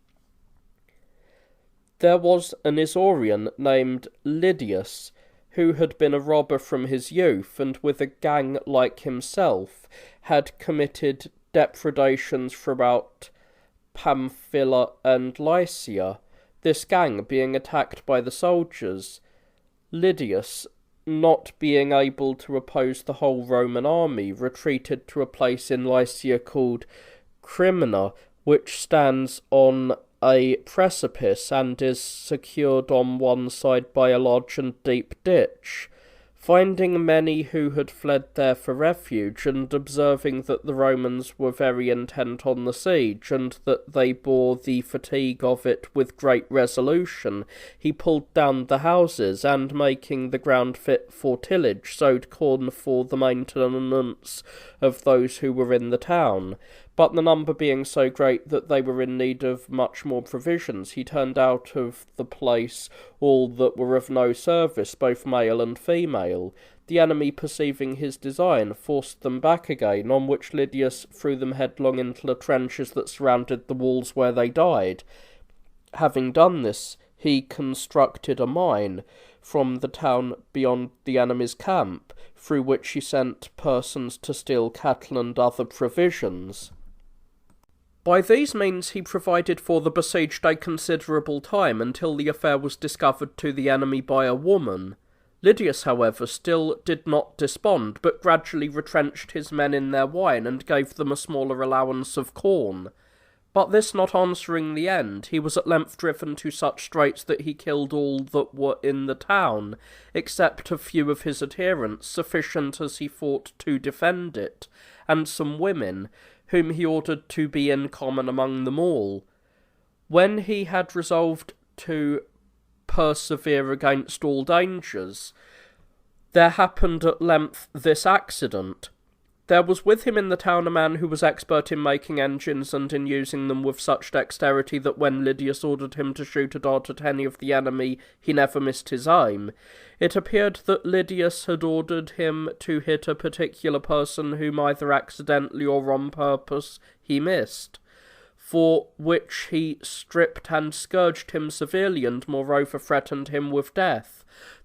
There was an Isaurian named Lydius, who had been a robber from his youth, and with a gang like himself had committed depredations throughout Pamphylia and Lycia. This gang being attacked by the soldiers, Lydius, not being able to oppose the whole Roman army, retreated to a place in Lycia called Crimina, which stands on a precipice and is secured on one side by a large and deep ditch. Finding many who had fled there for refuge, and observing that the Romans were very intent on the siege, and that they bore the fatigue of it with great resolution, he pulled down the houses, and making the ground fit for tillage, sowed corn for the maintenance of those who were in the town. But the number being so great that they were in need of much more provisions, he turned out of the place all that were of no service, both male and female. The enemy, perceiving his design, forced them back again, on which Lydius threw them headlong into the trenches that surrounded the walls where they died. Having done this, he constructed a mine from the town beyond the enemy's camp, through which he sent persons to steal cattle and other provisions. By these means he provided for the besieged a considerable time, until the affair was discovered to the enemy by a woman. Lydius, however, still did not despond, but gradually retrenched his men in their wine, and gave them a smaller allowance of corn. But this not answering the end, he was at length driven to such straits that he killed all that were in the town, except a few of his adherents, sufficient as he thought to defend it, and some women, whom he ordered to be in common among them all. When he had resolved to persevere against all dangers, there happened at length this accident. There was with him in the town a man who was expert in making engines, and in using them with such dexterity that when Lydius ordered him to shoot a dart at any of the enemy, he never missed his aim. It appeared that Lydius had ordered him to hit a particular person whom either accidentally or on purpose he missed, for which he stripped and scourged him severely, and moreover threatened him with death.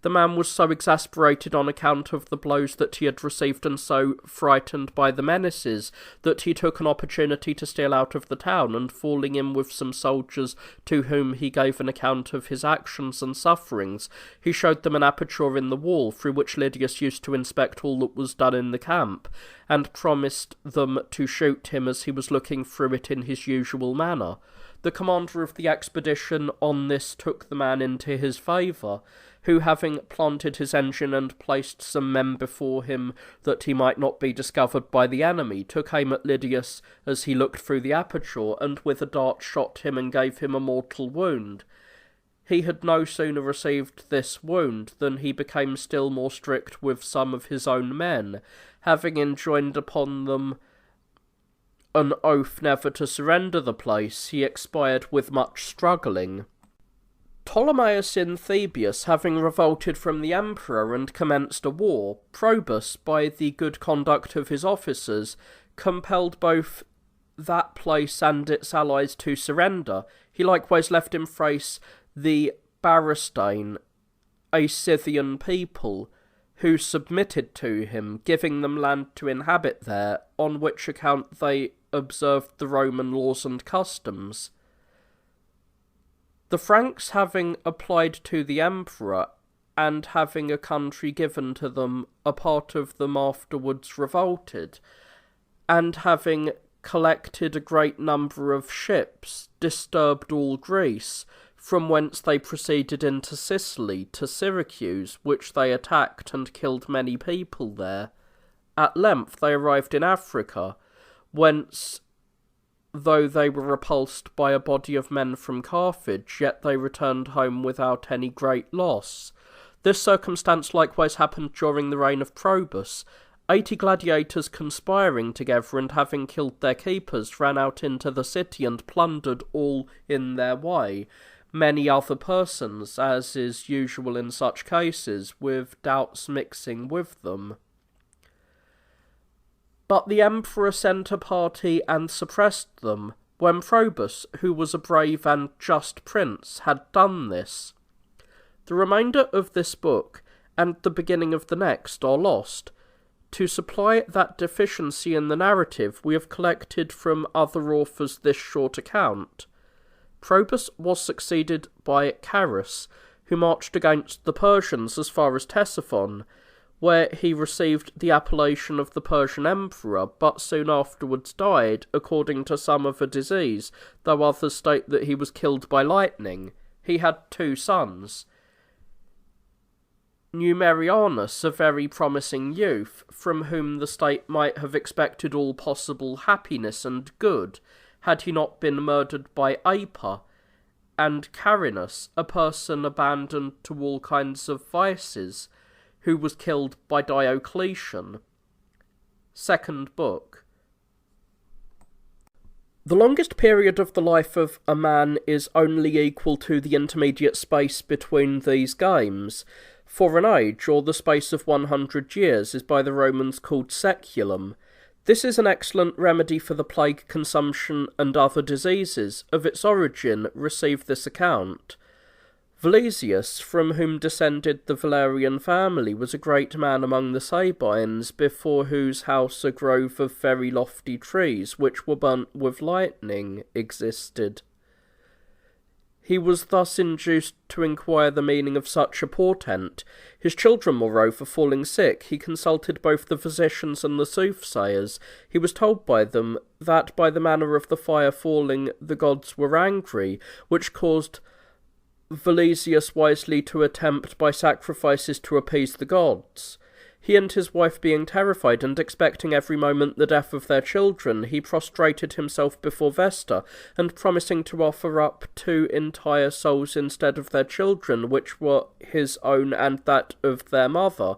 The man was so exasperated on account of the blows that he had received, and so frightened by the menaces, that he took an opportunity to steal out of the town, and falling in with some soldiers to whom he gave an account of his actions and sufferings, he showed them an aperture in the wall, through which Lydius used to inspect all that was done in the camp, and promised them to shoot him as he was looking through it in his usual manner. The commander of the expedition on this took the man into his favour, who, having planted his engine and placed some men before him that he might not be discovered by the enemy, took aim at Lydius as he looked through the aperture, and with a dart shot him and gave him a mortal wound. He had no sooner received this wound than he became still more strict with some of his own men, having enjoined upon them an oath never to surrender the place, he expired with much struggling. Ptolemaeus in Thebes, having revolted from the emperor and commenced a war, Probus, by the good conduct of his officers, compelled both that place and its allies to surrender. He likewise left in Thrace the Barestane, a Scythian people, who submitted to him, giving them land to inhabit there, on which account they observed the Roman laws and customs. The Franks, having applied to the emperor, and having a country given to them, a part of them afterwards revolted, and having collected a great number of ships, disturbed all Greece, from whence they proceeded into Sicily to Syracuse, which they attacked and killed many people there. At length they arrived in Africa, whence, though they were repulsed by a body of men from Carthage, yet they returned home without any great loss. This circumstance likewise happened during the reign of Probus. 80 gladiators conspiring together and having killed their keepers ran out into the city and plundered all in their way. Many other persons, as is usual in such cases, with doubts mixing with them. But the emperor sent a party and suppressed them, when Probus, who was a brave and just prince, had done this. The remainder of this book, and the beginning of the next, are lost. To supply that deficiency in the narrative, we have collected from other authors this short account. Probus was succeeded by Carus, who marched against the Persians as far as Ctesiphon, where he received the appellation of the Persian emperor, but soon afterwards died, according to some of a disease, though others state that he was killed by lightning. He had 2 sons. Numerianus, a very promising youth, from whom the state might have expected all possible happiness and good, had he not been murdered by Aper, and Carinus, a person abandoned to all kinds of vices, who was killed by Diocletian. Second book. The longest period of the life of a man is only equal to the intermediate space between these games, for an age, or the space of 100 years, is by the Romans called seculum. This is an excellent remedy for the plague, consumption, and other diseases. Of its origin, receive this account. Valesius, from whom descended the Valerian family, was a great man among the Sabines, before whose house a grove of very lofty trees, which were burnt with lightning, existed. He was thus induced to inquire the meaning of such a portent. His children, moreover, falling sick, he consulted both the physicians and the soothsayers. He was told by them that by the manner of the fire falling the gods were angry, which caused Valesius wisely to attempt by sacrifices to appease the gods. He and his wife being terrified and expecting every moment the death of their children, he prostrated himself before Vesta, and promising to offer up 2 entire souls instead of their children, which were his own and that of their mother.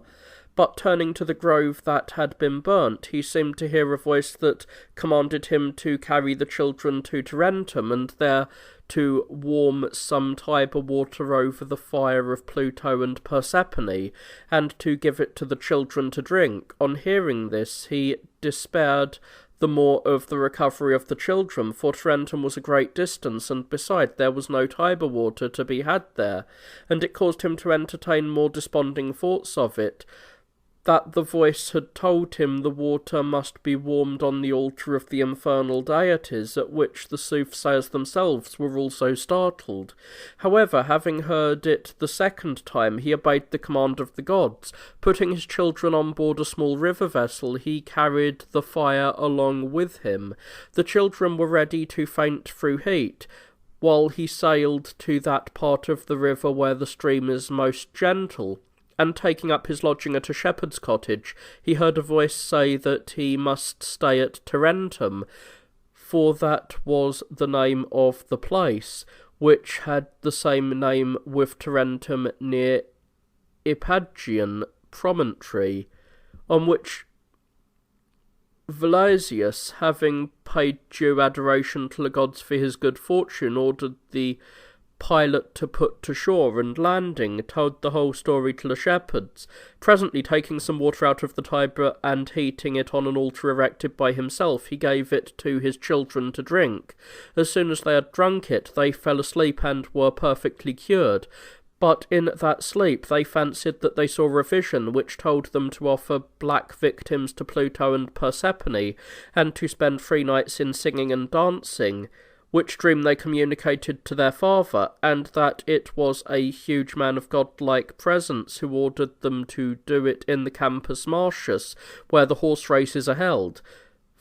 But turning to the grove that had been burnt, he seemed to hear a voice that commanded him to carry the children to Tarentum, and there to warm some Tiber water over the fire of Pluto and Persephone, and to give it to the children to drink. On hearing this, he despaired the more of the recovery of the children, for Tarentum was a great distance, and beside there was no Tiber water to be had there, and it caused him to entertain more desponding thoughts of it, that the voice had told him the water must be warmed on the altar of the infernal deities, at which the soothsayers themselves were also startled. However, having heard it the second time, he obeyed the command of the gods. Putting his children on board a small river vessel, he carried the fire along with him. The children were ready to faint through heat, while he sailed to that part of the river where the stream is most gentle, and taking up his lodging at a shepherd's cottage, he heard a voice say that he must stay at Tarentum, for that was the name of the place, which had the same name with Tarentum near Ipagian promontory, on which Velasius, having paid due adoration to the gods for his good fortune, ordered the pilot to put to shore, and landing, told the whole story to the shepherds. Presently, taking some water out of the Tiber and heating it on an altar erected by himself, he gave it to his children to drink. As soon as they had drunk it, they fell asleep and were perfectly cured. But in that sleep they fancied that they saw a vision which told them to offer black victims to Pluto and Persephone, and to spend 3 nights in singing and dancing, which dream they communicated to their father, and that it was a huge man of godlike presence who ordered them to do it in the Campus Martius, where the horse races are held.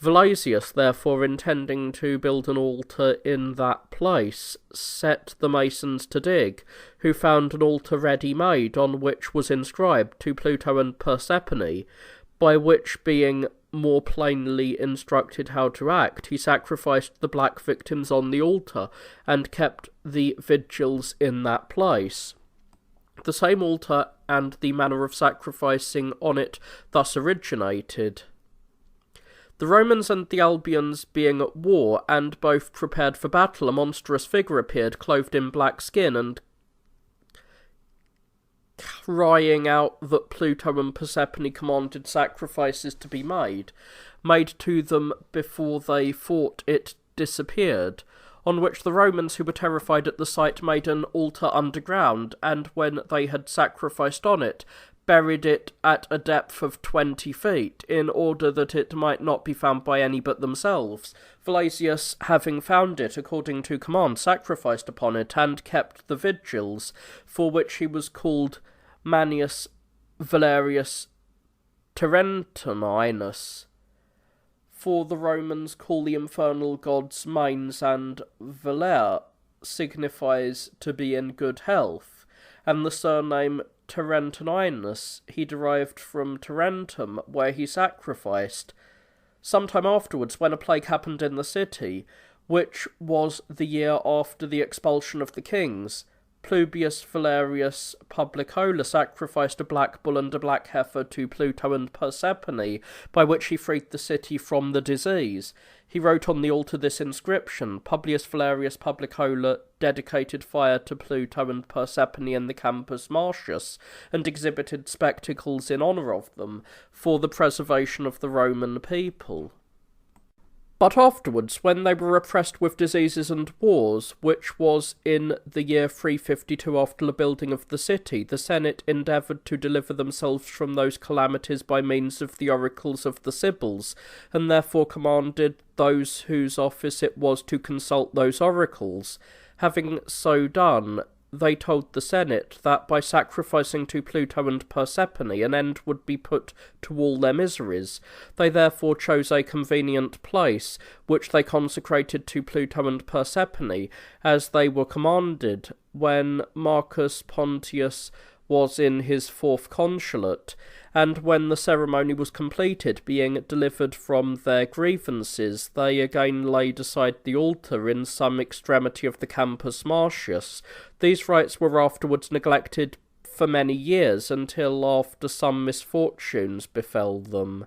Velasius, therefore, intending to build an altar in that place, set the masons to dig, who found an altar ready-made, on which was inscribed, to Pluto and Persephone, by which, being more plainly instructed how to act, he sacrificed the black victims on the altar, and kept the vigils in that place. The same altar and the manner of sacrificing on it thus originated. The Romans and the Albions being at war, and both prepared for battle, a monstrous figure appeared, clothed in black skin, and crying out that Pluto and Persephone commanded sacrifices to be made to them before they fought. It disappeared, on which the Romans, who were terrified at the sight, made an altar underground, and when they had sacrificed on it, buried it at a depth of 20 feet, in order that it might not be found by any but themselves. Velasius, having found it, according to command, sacrificed upon it, and kept the vigils, for which he was called Manius Valerius Tarentuninus. For the Romans call the infernal gods Manes, and Valer signifies to be in good health, and the surname Tarentuninus he derived from Tarentum, where he sacrificed. Some time afterwards, when a plague happened in the city, which was the year after the expulsion of the kings, Publius Valerius Publicola sacrificed a black bull and a black heifer to Pluto and Persephone, by which he freed the city from the disease. He wrote on the altar this inscription: Publius Valerius Publicola dedicated fire to Pluto and Persephone in the Campus Martius, and exhibited spectacles in honour of them, for the preservation of the Roman people. But afterwards, when they were oppressed with diseases and wars, which was in the year 352 after the building of the city, the Senate endeavoured to deliver themselves from those calamities by means of the oracles of the Sibyls, and therefore commanded those whose office it was to consult those oracles. Having so done, they told the Senate that by sacrificing to Pluto and Persephone an end would be put to all their miseries. They therefore chose a convenient place, which they consecrated to Pluto and Persephone, as they were commanded, when Marcus Pontius was in his 4th consulate, and when the ceremony was completed, being delivered from their grievances, they again laid aside the altar in some extremity of the Campus Martius. These rites were afterwards neglected for many years, until after some misfortunes befell them.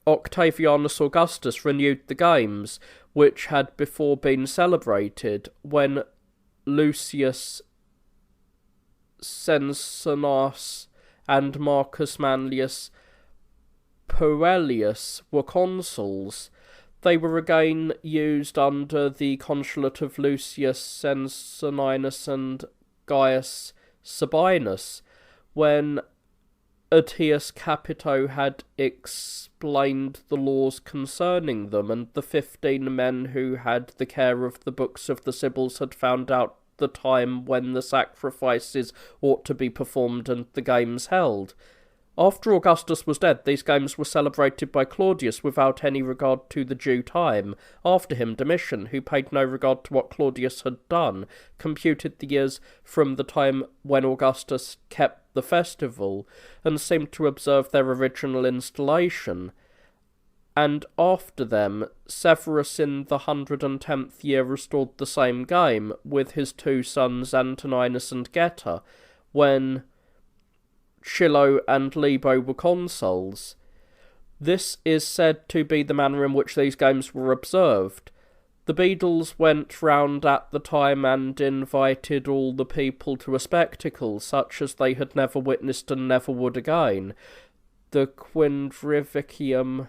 Octavianus Augustus renewed the games, which had before been celebrated, when Lucius Censonas and Marcus Manlius Poelius were consuls. They were again used under the consulate of Lucius Censoninus and Gaius Sabinus, when Aetius Capito had explained the laws concerning them, and the 15 men who had the care of the books of the Sibyls had found out the time when the sacrifices ought to be performed and the games held. After Augustus was dead, these games were celebrated by Claudius without any regard to the due time. After him, Domitian, who paid no regard to what Claudius had done, computed the years from the time when Augustus kept the festival, and seemed to observe their original installation. And after them, Severus in the 110th year restored the same game, with his 2 sons Antoninus and Geta, when Chilo and Libo were consuls. This is said to be the manner in which these games were observed. The beadles went round at the time and invited all the people to a spectacle such as they had never witnessed and never would again. The Quindrivicium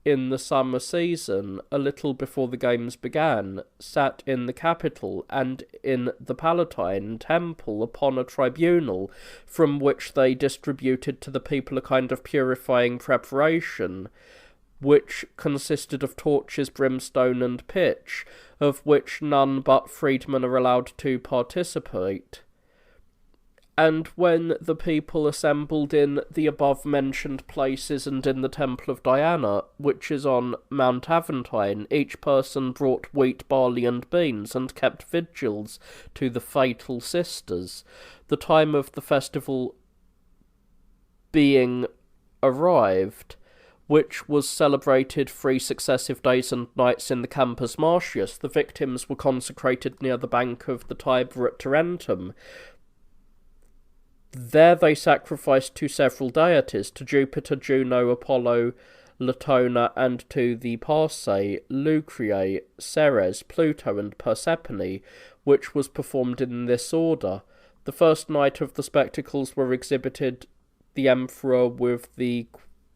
in the summer season, a little before the games began, sat in the Capitol and in the Palatine Temple upon a tribunal, from which they distributed to the people a kind of purifying preparation, which consisted of torches, brimstone, and pitch, of which none but freedmen are allowed to participate. And when the people assembled in the above-mentioned places and in the Temple of Diana, which is on Mount Aventine, each person brought wheat, barley, and beans, and kept vigils to the fatal sisters. The time of the festival being arrived, which was celebrated 3 successive days and nights in the Campus Martius, the victims were consecrated near the bank of the Tiber at Tarentum. There they sacrificed to several deities, to Jupiter, Juno, Apollo, Latona, and to the Parcae, Lucriae, Ceres, Pluto, and Persephone, which was performed in this order. The first night of the spectacles were exhibited the emperor with the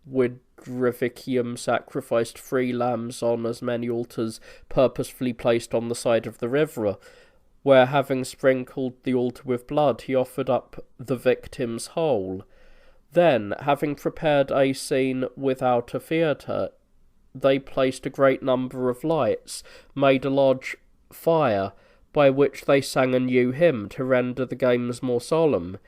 Quindrivicium sacrificed 3 lambs on as many altars purposefully placed on the side of the river, where, having sprinkled the altar with blood, he offered up the victims whole. Then, having prepared a scene without a theatre, they placed a great number of lights, made a large fire, by which they sang a new hymn to render the games more solemn.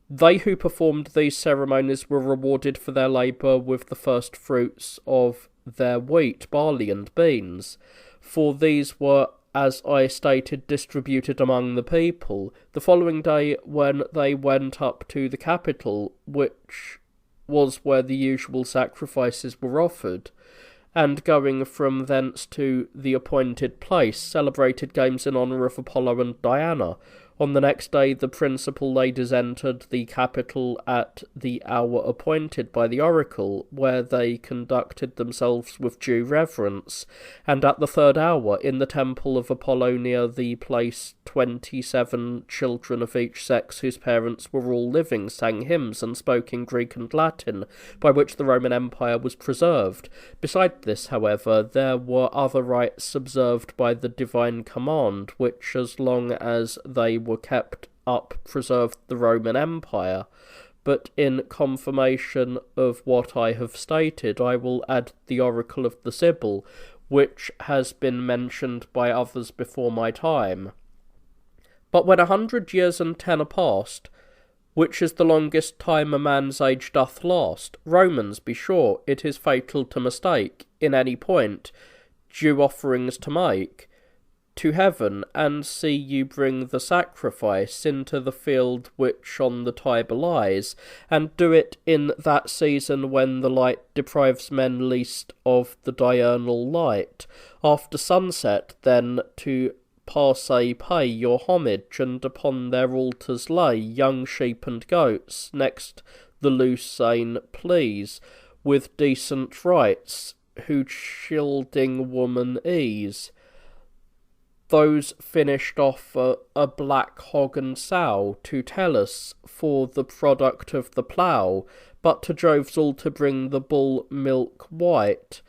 They who performed these ceremonies were rewarded for their labour with the first fruits of their wheat, barley, and beans, for these were, as I stated, distributed among the people. The following day, when they went up to the Capitol, which was where the usual sacrifices were offered, and going from thence to the appointed place, celebrated games in honour of Apollo and Diana. On the next day, the principal ladies entered the Capitol at the hour appointed by the oracle, where they conducted themselves with due reverence, and at the 3rd hour, in the temple of Apollo near the place, 27 children of each sex, whose parents were all living, sang hymns and spoke in Greek and Latin, by which the Roman Empire was preserved. Beside this, however, there were other rites observed by the divine command, which, as long as they were kept up, preserved the Roman Empire. But in confirmation of what I have stated, I will add the oracle of the Sibyl, which has been mentioned by others before my time. But when 100 years and 10 are past, which is the longest time a man's age doth last, Romans, be sure it is fatal to mistake, in any point, due offerings to make to heaven, and see you bring the sacrifice into the field which on the Tiber lies, and do it in that season when the light deprives men least of the diurnal light. After sunset, then, to Parcae pay your homage, and upon their altars lay young sheep and goats, next the Lucane please, with decent rites, who shielding woman ease. Those finished off a black hog and sow to Tellus for the product of the plough, but to Jove's altar bring the bull milk white,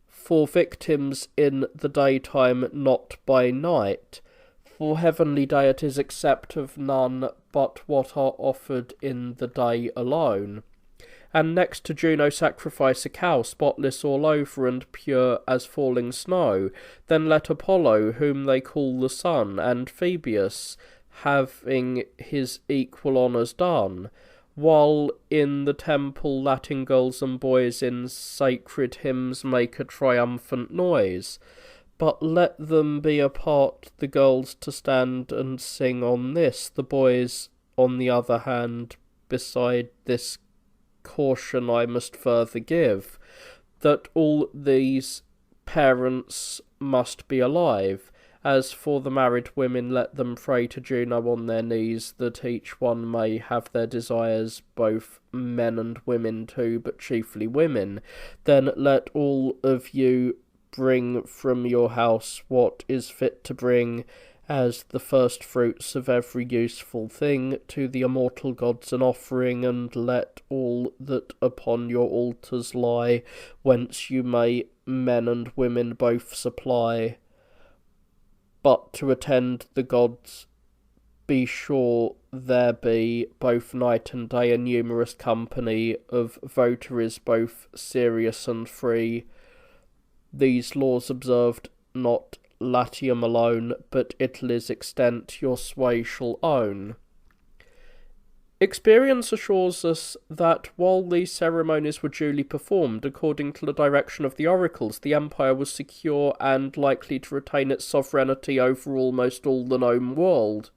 for victims in the daytime, not by night, for heavenly deities accept of none but what are offered in the day alone. And next to Juno sacrifice a cow, spotless all over and pure as falling snow. Then let Apollo, whom they call the sun, and Phoebus, having his equal honours done, while in the temple Latin girls and boys in sacred hymns make a triumphant noise. But let them be apart, the girls to stand and sing on this, the boys on the other hand. Beside this caution I must further give, that all these parents must be alive, As for the married women, let them pray to Juno on their knees, that each one may have their desires, both men and women too, but chiefly women. Then let all of you bring from your house what is fit to bring, as the first fruits of every useful thing, to the immortal gods an offering, and let all that upon your altars lie, whence you may men and women both supply. But to attend the gods, be sure there be both night and day a numerous company of votaries, both serious and free. These laws observed, not Latium alone, but Italy's extent your sway shall own. Experience assures us that while these ceremonies were duly performed according to the direction of the oracles, the empire was secure and likely to retain its sovereignty over almost all the known world,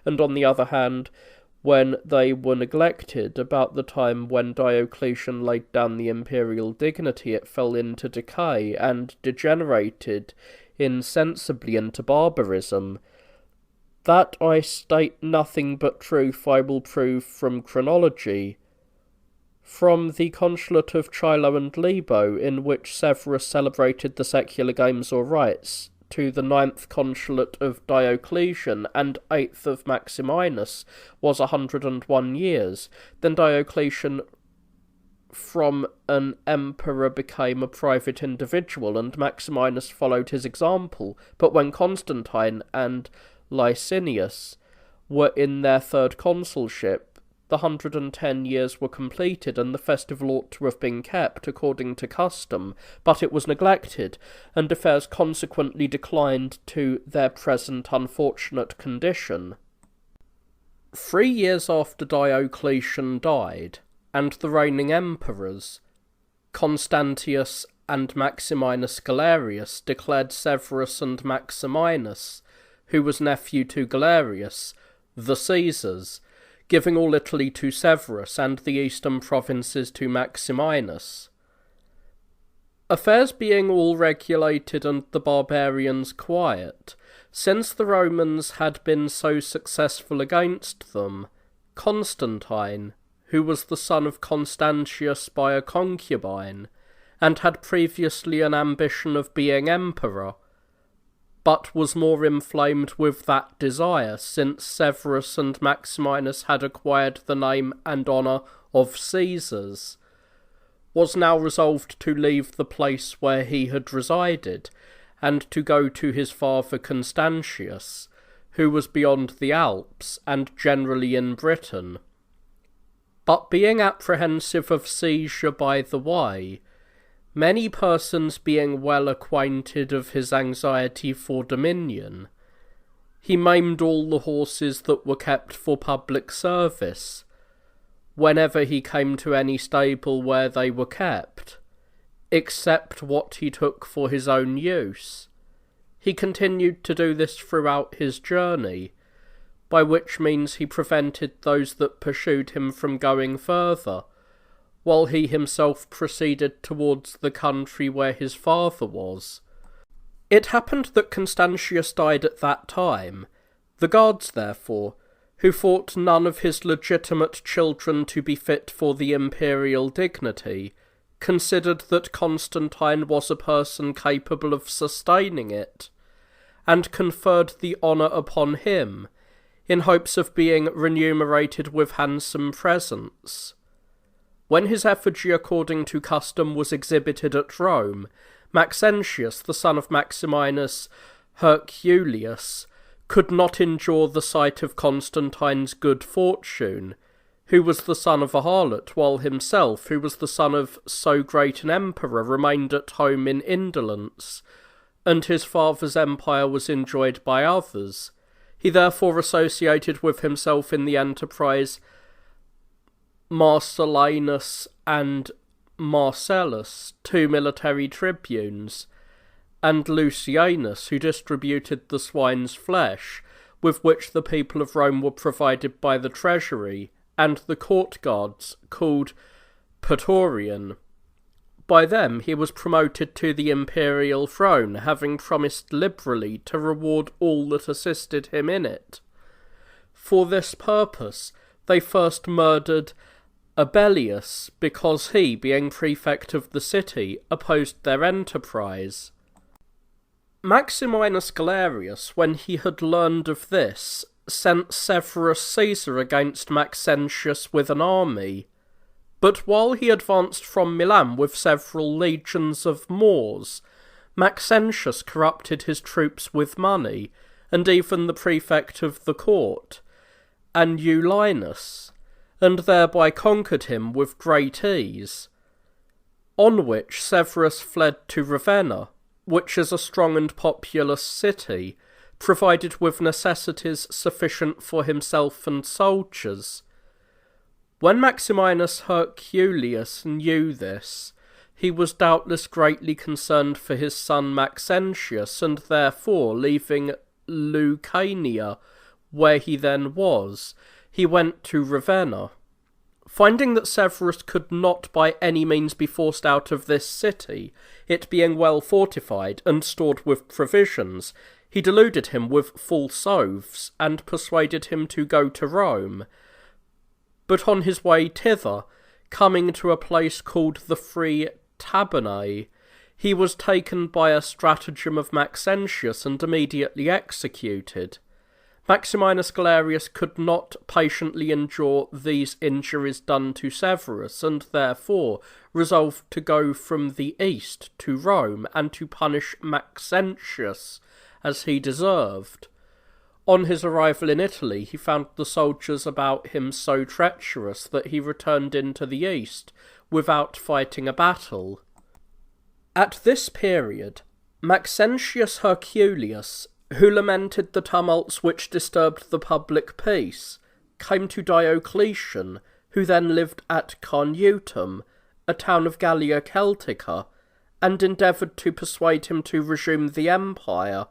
and on the other hand, when they were neglected, about the time when Diocletian laid down the imperial dignity, it fell into decay and degenerated insensibly into barbarism. That I state nothing but truth I will prove from chronology. From the consulate of Chilo and Libo, in which Severus celebrated the secular games or rites, to the 9th consulate of Diocletian and 8th of Maximinus, was 101 years. Then Diocletian from an emperor became a private individual, and Maximinus followed his example. But when Constantine and Licinius were in their 3rd consulship, the 110 years were completed, and the festival ought to have been kept according to custom, but it was neglected, and affairs consequently declined to their present unfortunate condition. 3 years after Diocletian died, and the reigning emperors, Constantius and Maximinus Galerius, declared Severus and Maximinus, who was nephew to Galerius, the Caesars, giving all Italy to Severus and the eastern provinces to Maximinus. Affairs being all regulated and the barbarians quiet, since the Romans had been so successful against them, Constantine, who was the son of Constantius by a concubine, and had previously an ambition of being emperor, but was more inflamed with that desire, since Severus and Maximinus had acquired the name and honour of Caesars, was now resolved to leave the place where he had resided, and to go to his father Constantius, who was beyond the Alps, and generally in Britain. But being apprehensive of seizure by the way, many persons being well acquainted of his anxiety for dominion, he maimed all the horses that were kept for public service, whenever he came to any stable where they were kept, except what he took for his own use. He continued to do this throughout his journey, by which means he prevented those that pursued him from going further, while he himself proceeded towards the country where his father was. It happened that Constantius died at that time. The guards, therefore, who thought none of his legitimate children to be fit for the imperial dignity, considered that Constantine was a person capable of sustaining it, and conferred the honour upon him, in hopes of being remunerated with handsome presents. When his effigy according to custom was exhibited at Rome, Maxentius, the son of Maximinus Herculius, could not endure the sight of Constantine's good fortune, who was the son of a harlot, while himself, who was the son of so great an emperor, remained at home in indolence, and his father's empire was enjoyed by others. He therefore associated with himself in the enterprise Marcellinus and Marcellus, 2 military tribunes, and Lucianus, who distributed the swine's flesh, with which the people of Rome were provided by the treasury, and the court guards, called Praetorian. By them he was promoted to the imperial throne, having promised liberally to reward all that assisted him in it. For this purpose they first murdered Abellius, because he, being prefect of the city, opposed their enterprise. Maximinus Galerius, when he had learned of this, sent Severus Caesar against Maxentius with an army. But while he advanced from Milan with several legions of Moors, Maxentius corrupted his troops with money, and even the prefect of the court, Anulinus, and thereby conquered him with great ease. On which Severus fled to Ravenna, which is a strong and populous city, provided with necessities sufficient for himself and soldiers. When Maximinus Herculius knew this, he was doubtless greatly concerned for his son Maxentius, and therefore, leaving Lucania, where he then was, he went to Ravenna. Finding that Severus could not by any means be forced out of this city, it being well fortified and stored with provisions, he deluded him with false oaths, and persuaded him to go to Rome. But on his way thither, coming to a place called the Free Tabernae, he was taken by a stratagem of Maxentius and immediately executed. Maximinus Galerius could not patiently endure these injuries done to Severus, and therefore resolved to go from the east to Rome, and to punish Maxentius as he deserved. On his arrival in Italy, he found the soldiers about him so treacherous that he returned into the east without fighting a battle. At this period, Maxentius Herculius, who lamented the tumults which disturbed the public peace, came to Diocletian, who then lived at Carnutum, a town of Gallia Celtica, and endeavoured to persuade him to resume the empire,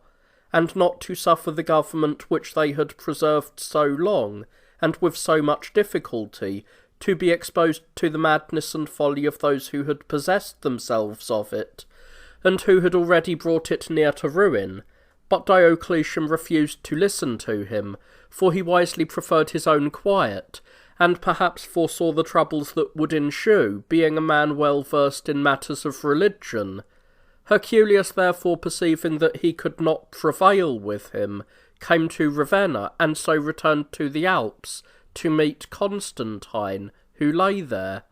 and not to suffer the government which they had preserved so long, and with so much difficulty, to be exposed to the madness and folly of those who had possessed themselves of it, and who had already brought it near to ruin. But Diocletian refused to listen to him, for he wisely preferred his own quiet, and perhaps foresaw the troubles that would ensue, being a man well versed in matters of religion. Herculius, therefore, perceiving that he could not prevail with him, came to Ravenna, and so returned to the Alps, to meet Constantine, who lay there.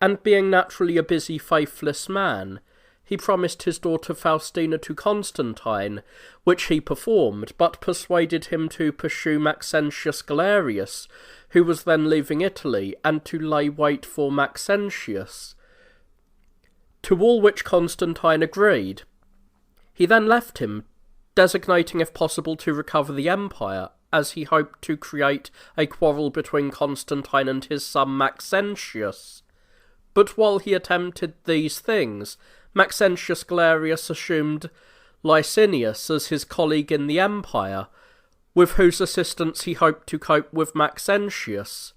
And being naturally a busy, faithless man, he promised his daughter Faustina to Constantine, which he performed, but persuaded him to pursue Maxentius Galerius, who was then leaving Italy, and to lay wait for Maxentius. To all which Constantine agreed. He then left him, designating if possible to recover the empire, as he hoped to create a quarrel between Constantine and his son Maxentius. But while he attempted these things, Maxentius Galerius assumed Licinius as his colleague in the empire, with whose assistance he hoped to cope with Maxentius.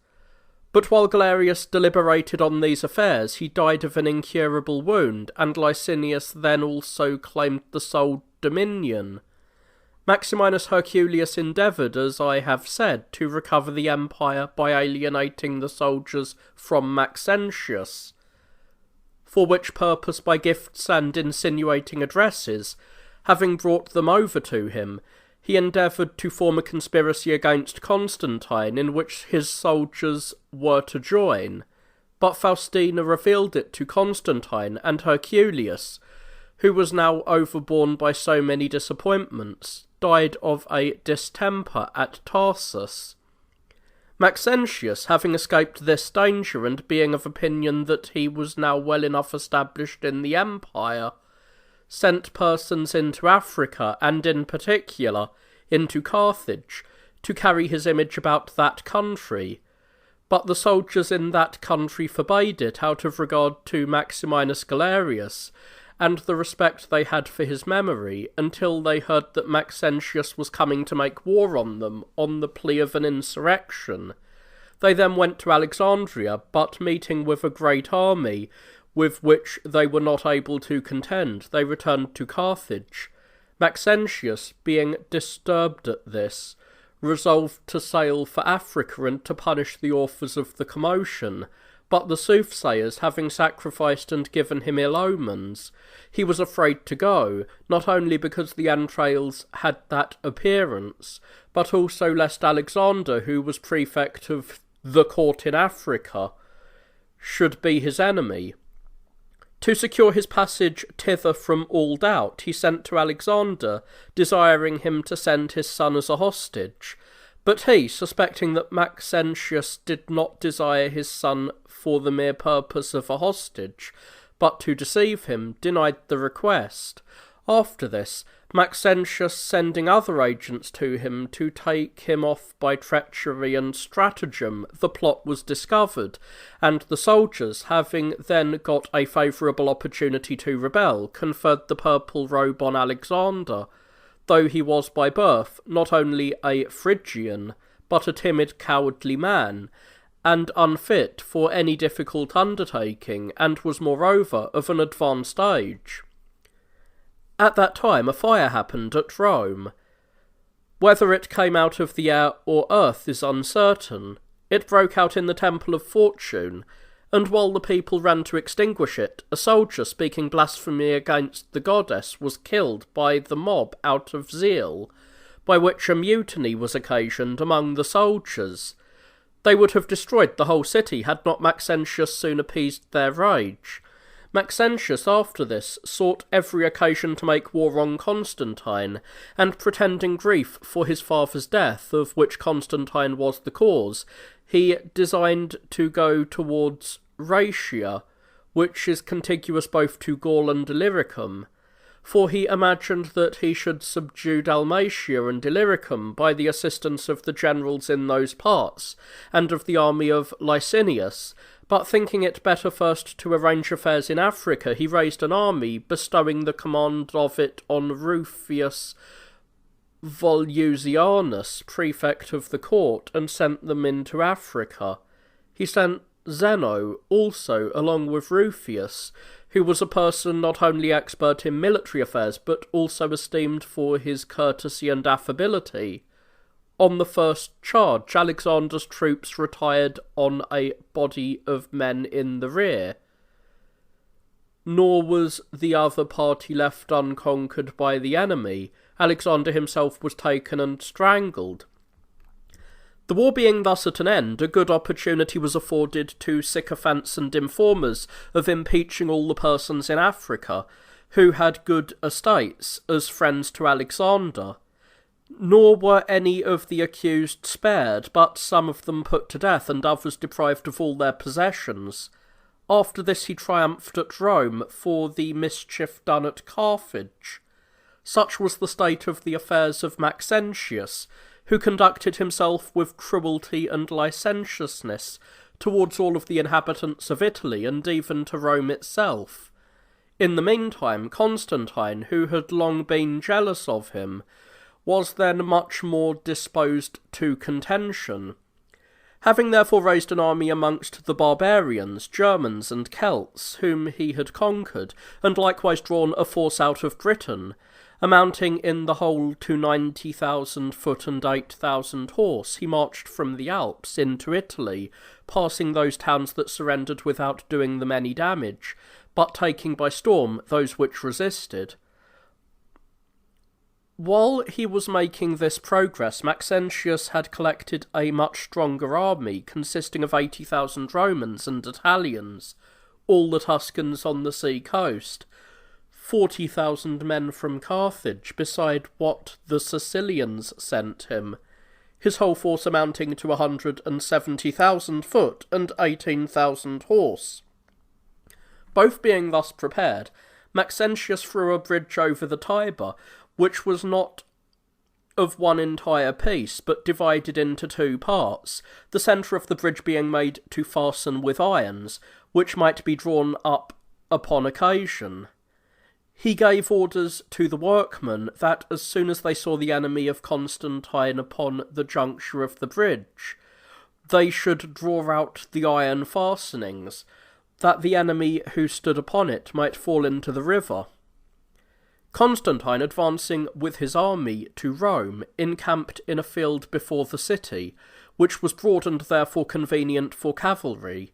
But while Galerius deliberated on these affairs, he died of an incurable wound, and Licinius then also claimed the sole dominion. Maximinus Herculius endeavoured, as I have said, to recover the empire by alienating the soldiers from Maxentius, for which purpose by gifts and insinuating addresses, having brought them over to him, he endeavoured to form a conspiracy against Constantine, in which his soldiers were to join. But Faustina revealed it to Constantine, and Herculius, who was now overborne by so many disappointments, died of a distemper at Tarsus. Maxentius, having escaped this danger, and being of opinion that he was now well enough established in the empire, sent persons into Africa, and in particular into Carthage, to carry his image about that country. But the soldiers in that country forbade it, out of regard to Maximinus Galerius, and the respect they had for his memory, until they heard that Maxentius was coming to make war on them on the plea of an insurrection. They then went to Alexandria, but meeting with a great army, with which they were not able to contend, they returned to Carthage. Maxentius, being disturbed at this, resolved to sail for Africa and to punish the authors of the commotion, but the soothsayers having sacrificed and given him ill omens, he was afraid to go, not only because the entrails had that appearance, but also lest Alexander, who was prefect of the court in Africa, should be his enemy. To secure his passage thither from all doubt, he sent to Alexander, desiring him to send his son as a hostage. But he, suspecting that Maxentius did not desire his son for the mere purpose of a hostage, but to deceive him, denied the request. After this, Maxentius sending other agents to him to take him off by treachery and stratagem, the plot was discovered, and the soldiers, having then got a favourable opportunity to rebel, conferred the purple robe on Alexander, though he was by birth not only a Phrygian, but a timid, cowardly man, and unfit for any difficult undertaking, and was moreover of an advanced age. At that time a fire happened at Rome. Whether it came out of the air or earth is uncertain. It broke out in the Temple of Fortune, and while the people ran to extinguish it, a soldier speaking blasphemy against the goddess was killed by the mob out of zeal, by which a mutiny was occasioned among the soldiers. They would have destroyed the whole city had not Maxentius soon appeased their rage. Maxentius after this sought every occasion to make war on Constantine, and pretending grief for his father's death, of which Constantine was the cause, he designed to go towards Rhaetia, which is contiguous both to Gaul and Illyricum, for he imagined that he should subdue Dalmatia and Illyricum by the assistance of the generals in those parts, and of the army of Licinius, but thinking it better first to arrange affairs in Africa, he raised an army, bestowing the command of it on Rufius Volusianus, prefect of the court, and sent them into Africa. He sent Zeno also along with Rufius, who was a person not only expert in military affairs, but also esteemed for his courtesy and affability. On the first charge, Alexander's troops retired on a body of men in the rear, nor was the other party left unconquered by the enemy. Alexander himself was taken and strangled. The war being thus at an end, a good opportunity was afforded to sycophants and informers of impeaching all the persons in Africa, who had good estates, as friends to Alexander. Nor were any of the accused spared, but some of them put to death, and others deprived of all their possessions. After this he triumphed at Rome for the mischief done at Carthage. Such was the state of the affairs of Maxentius, who conducted himself with cruelty and licentiousness towards all of the inhabitants of Italy, and even to Rome itself. In the meantime, Constantine, who had long been jealous of him, was then much more disposed to contention. Having therefore raised an army amongst the barbarians, Germans and Celts, whom he had conquered, and likewise drawn a force out of Britain, amounting in the whole to 90,000 foot and 8,000 horse, he marched from the Alps into Italy, passing those towns that surrendered without doing them any damage, but taking by storm those which resisted. While he was making this progress, Maxentius had collected a much stronger army, consisting of 80,000 Romans and Italians, all the Tuscans on the sea coast, 40,000 men from Carthage, beside what the Sicilians sent him, his whole force amounting to 170,000 foot and 18,000 horse. Both being thus prepared, Maxentius threw a bridge over the Tiber, which was not of one entire piece, but divided into two parts, the centre of the bridge being made to fasten with irons, which might be drawn up upon occasion. He gave orders to the workmen that as soon as they saw the enemy of Constantine upon the juncture of the bridge, they should draw out the iron fastenings. that the enemy who stood upon it might fall into the river. Constantine, advancing with his army to Rome, encamped in a field before the city, which was broad and therefore convenient for cavalry.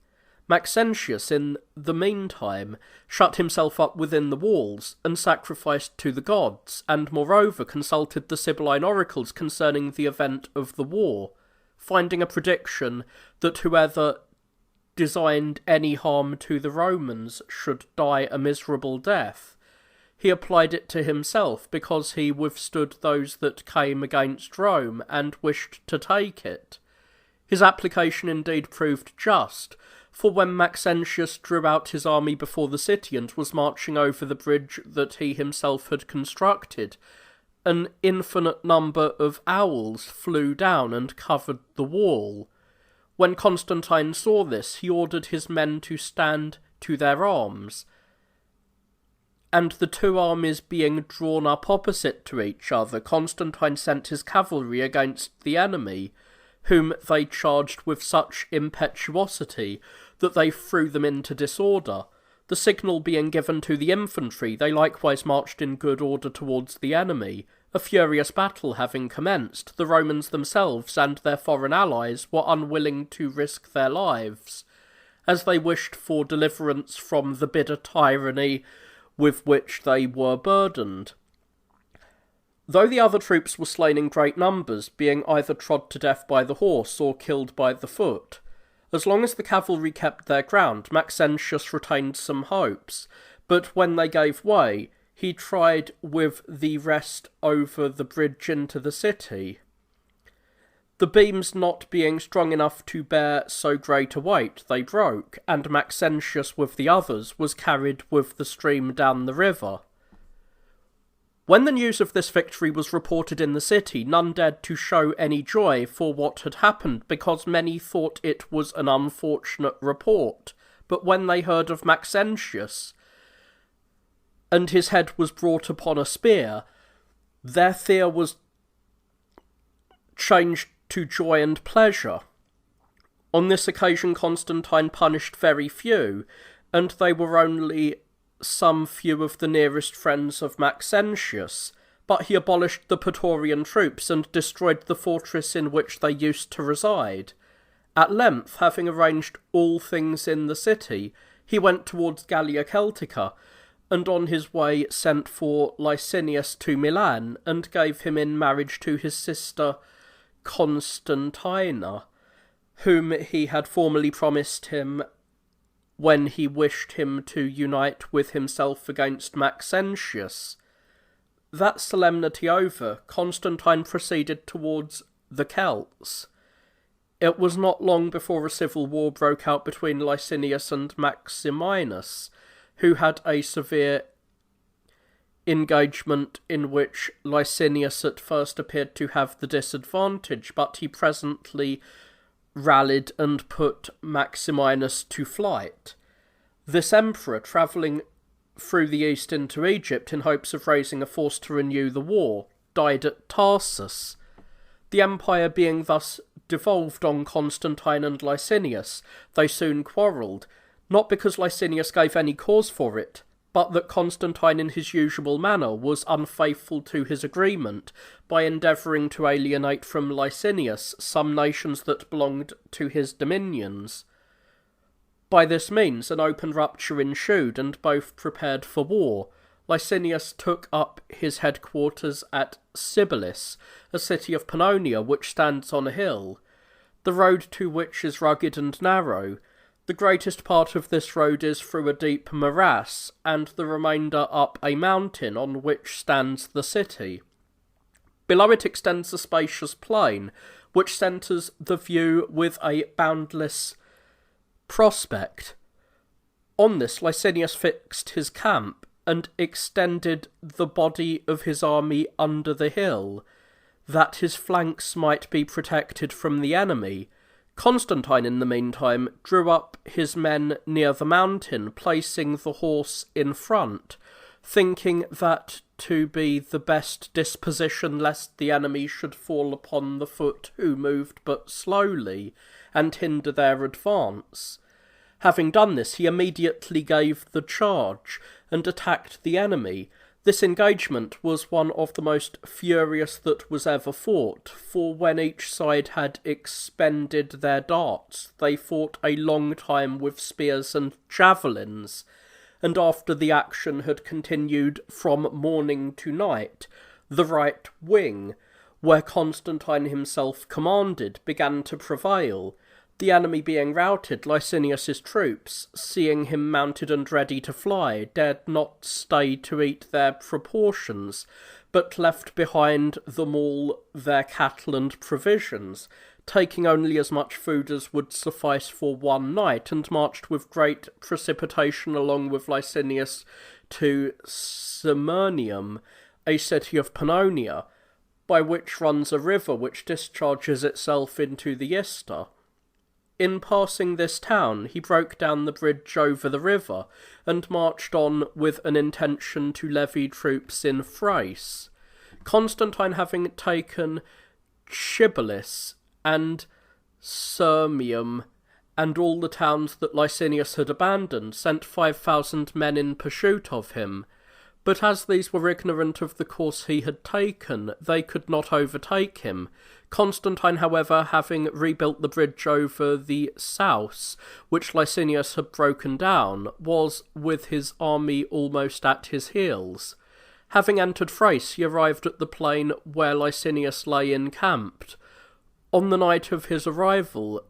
Maxentius, in the meantime, shut himself up within the walls, and sacrificed to the gods, and moreover consulted the Sibylline oracles concerning the event of the war, finding a prediction that whoever designed any harm to the Romans should die a miserable death. He applied it to himself, because he withstood those that came against Rome, and wished to take it. His application indeed proved just, for when Maxentius drew out his army before the city and was marching over the bridge that he himself had constructed, an infinite number of owls flew down and covered the wall. When Constantine saw this, he ordered his men to stand to their arms, and the two armies being drawn up opposite to each other, Constantine sent his cavalry against the enemy, whom they charged with such impetuosity that they threw them into disorder. The signal being given to the infantry, they likewise marched in good order towards the enemy. A furious battle having commenced, the Romans themselves and their foreign allies were unwilling to risk their lives, as they wished for deliverance from the bitter tyranny with which they were burdened. Though the other troops were slain in great numbers, being either trod to death by the horse or killed by the foot, as long as the cavalry kept their ground, Maxentius retained some hopes, but when they gave way, he tried with the rest over the bridge into the city. The beams not being strong enough to bear so great a weight, they broke, and Maxentius with the others was carried with the stream down the river. When the news of this victory was reported in the city, none dared to show any joy for what had happened, because many thought it was an unfortunate report. But when they heard of Maxentius, and his head was brought upon a spear, their fear was changed to joy and pleasure. On this occasion Constantine punished very few, and they were only some few of the nearest friends of Maxentius, but he abolished the Praetorian troops and destroyed the fortress in which they used to reside. At length, having arranged all things in the city, he went towards Gallia Celtica, and on his way sent for Licinius to Milan, and gave him in marriage to his sister Constantina, whom he had formerly promised him when he wished him to unite with himself against Maxentius. That solemnity over, Constantine proceeded towards the Celts. It was not long before a civil war broke out between Licinius and Maximinus, who had a severe engagement in which Licinius at first appeared to have the disadvantage, but he presently rallied and put Maximinus to flight. This emperor, travelling through the east into Egypt in hopes of raising a force to renew the war, died at Tarsus. The empire being thus devolved on Constantine and Licinius, they soon quarrelled, not because Licinius gave any cause for it, but that Constantine in his usual manner was unfaithful to his agreement by endeavouring to alienate from Licinius some nations that belonged to his dominions. By this means an open rupture ensued, and both prepared for war. Licinius took up his headquarters at Sybaris, a city of Pannonia which stands on a hill, the road to which is rugged and narrow. The greatest part of this road is through a deep morass, and the remainder up a mountain on which stands the city. Below it extends a spacious plain, which centres the view with a boundless prospect. On this Licinius fixed his camp, and extended the body of his army under the hill, that his flanks might be protected from the enemy. Constantine, in the meantime, drew up his men near the mountain, placing the horse in front, thinking that to be the best disposition lest the enemy should fall upon the foot who moved but slowly, and hinder their advance. Having done this, he immediately gave the charge and attacked the enemy. This engagement was one of the most furious that was ever fought, for when each side had expended their darts, they fought a long time with spears and javelins, and after the action had continued from morning to night, the right wing, where Constantine himself commanded, began to prevail. The enemy being routed, Licinius's troops, seeing him mounted and ready to fly, dared not stay to eat their proportions, but left behind them all their cattle and provisions, taking only as much food as would suffice for one night, and marched with great precipitation along with Licinius to Simurnium, a city of Pannonia, by which runs a river which discharges itself into the Ister. In passing this town, he broke down the bridge over the river, and marched on with an intention to levy troops in Thrace. Constantine, having taken Chibolis and Sirmium, and all the towns that Licinius had abandoned, sent 5,000 men in pursuit of him. But as these were ignorant of the course he had taken, they could not overtake him. Constantine, however, having rebuilt the bridge over the South, which Licinius had broken down, was with his army almost at his heels. Having entered Thrace, he arrived at the plain where Licinius lay encamped. On the night of his arrival,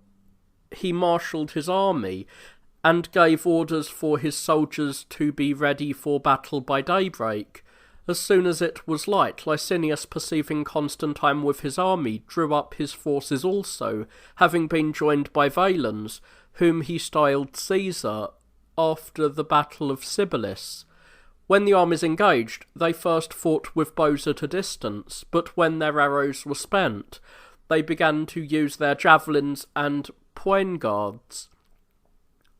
he marshalled his army, and gave orders for his soldiers to be ready for battle by daybreak. As soon as it was light, Licinius, perceiving Constantine with his army, drew up his forces also, having been joined by Valens, whom he styled Caesar, after the battle of Cibolis. When the armies engaged, they first fought with bows at a distance, but when their arrows were spent, they began to use their javelins and poignards.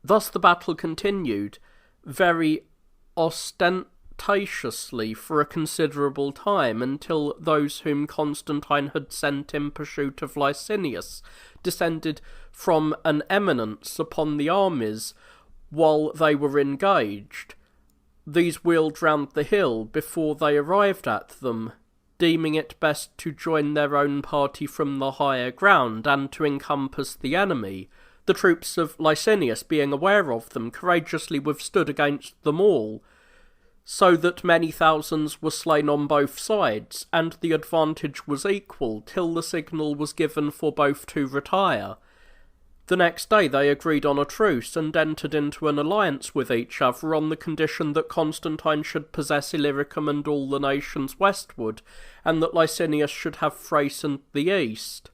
Thus the battle continued, very ostentatiously for a considerable time, until those whom Constantine had sent in pursuit of Licinius descended from an eminence upon the armies while they were engaged. These wheeled round the hill before they arrived at them, deeming it best to join their own party from the higher ground, and to encompass the enemy. The troops of Licinius, being aware of them, courageously withstood against them all, so that many thousands were slain on both sides, and the advantage was equal, till the signal was given for both to retire. The next day they agreed on a truce, and entered into an alliance with each other on the condition that Constantine should possess Illyricum and all the nations westward, and that Licinius should have Thrace and the east.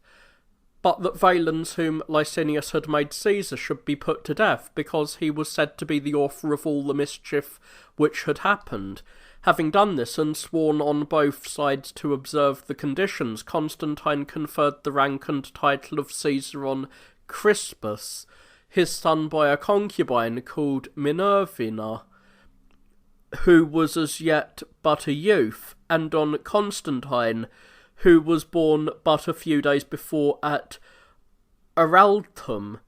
But that Valens, whom Licinius had made Caesar, should be put to death, because he was said to be the author of all the mischief which had happened. Having done this, and sworn on both sides to observe the conditions, Constantine conferred the rank and title of Caesar on Crispus, his son by a concubine called Minervina, who was as yet but a youth, and on Constantine, who was born but a few days before at Araltum.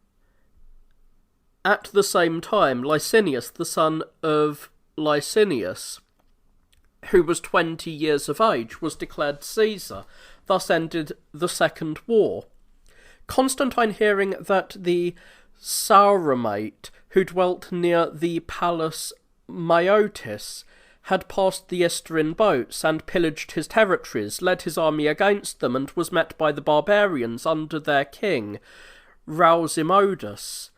At the same time, Licinius, the son of Licinius, who was 20 years of age, was declared Caesar. Thus ended the Second War. Constantine, hearing that the Sauramate, who dwelt near the Palus Myotis, had passed the Ister in boats and pillaged his territories, led his army against them, and was met by the barbarians under their king, Rausimodus.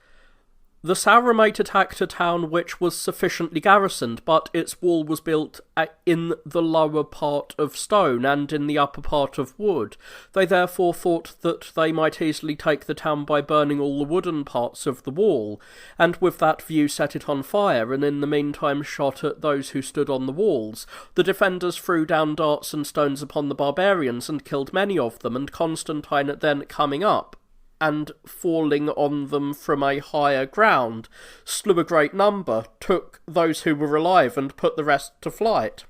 The Sauramate attacked a town which was sufficiently garrisoned, but its wall was built in the lower part of stone and in the upper part of wood. They therefore thought that they might easily take the town by burning all the wooden parts of the wall, and with that view set it on fire, and in the meantime shot at those who stood on the walls. The defenders threw down darts and stones upon the barbarians, and killed many of them, and Constantine then coming up, and falling on them from a higher ground, slew a great number, took those who were alive, and put the rest to flight.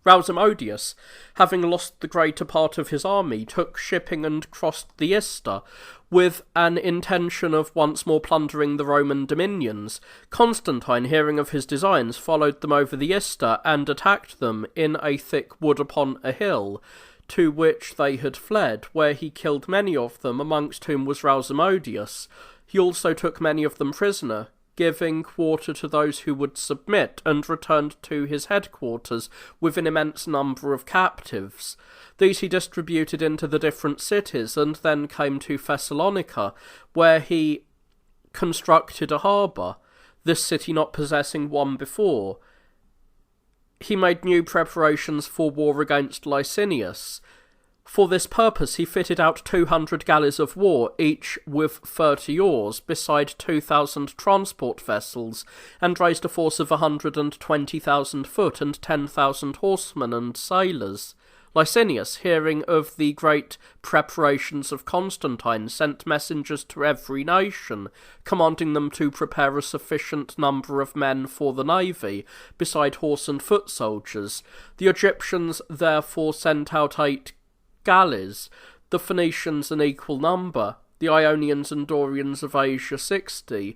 Rausimodius, having lost the greater part of his army, took shipping and crossed the Ister, with an intention of once more plundering the Roman dominions. Constantine, hearing of his designs, followed them over the Ister, and attacked them in a thick wood upon a hill, to which they had fled, where he killed many of them, amongst whom was Rausimodius. He also took many of them prisoner, giving quarter to those who would submit, and returned to his headquarters with an immense number of captives. These he distributed into the different cities, and then came to Thessalonica, where he constructed a harbour, this city not possessing one before. He made new preparations for war against Licinius. For this purpose he fitted out 200 galleys of war, each with 30 oars, beside 2,000 transport vessels, and raised a force of 120,000 foot and 10,000 horsemen and sailors. Licinius, hearing of the great preparations of Constantine, sent messengers to every nation, commanding them to prepare a sufficient number of men for the navy, beside horse and foot soldiers. The Egyptians therefore sent out 8 galleys, the Phoenicians an equal number, the Ionians and Dorians of Asia 60,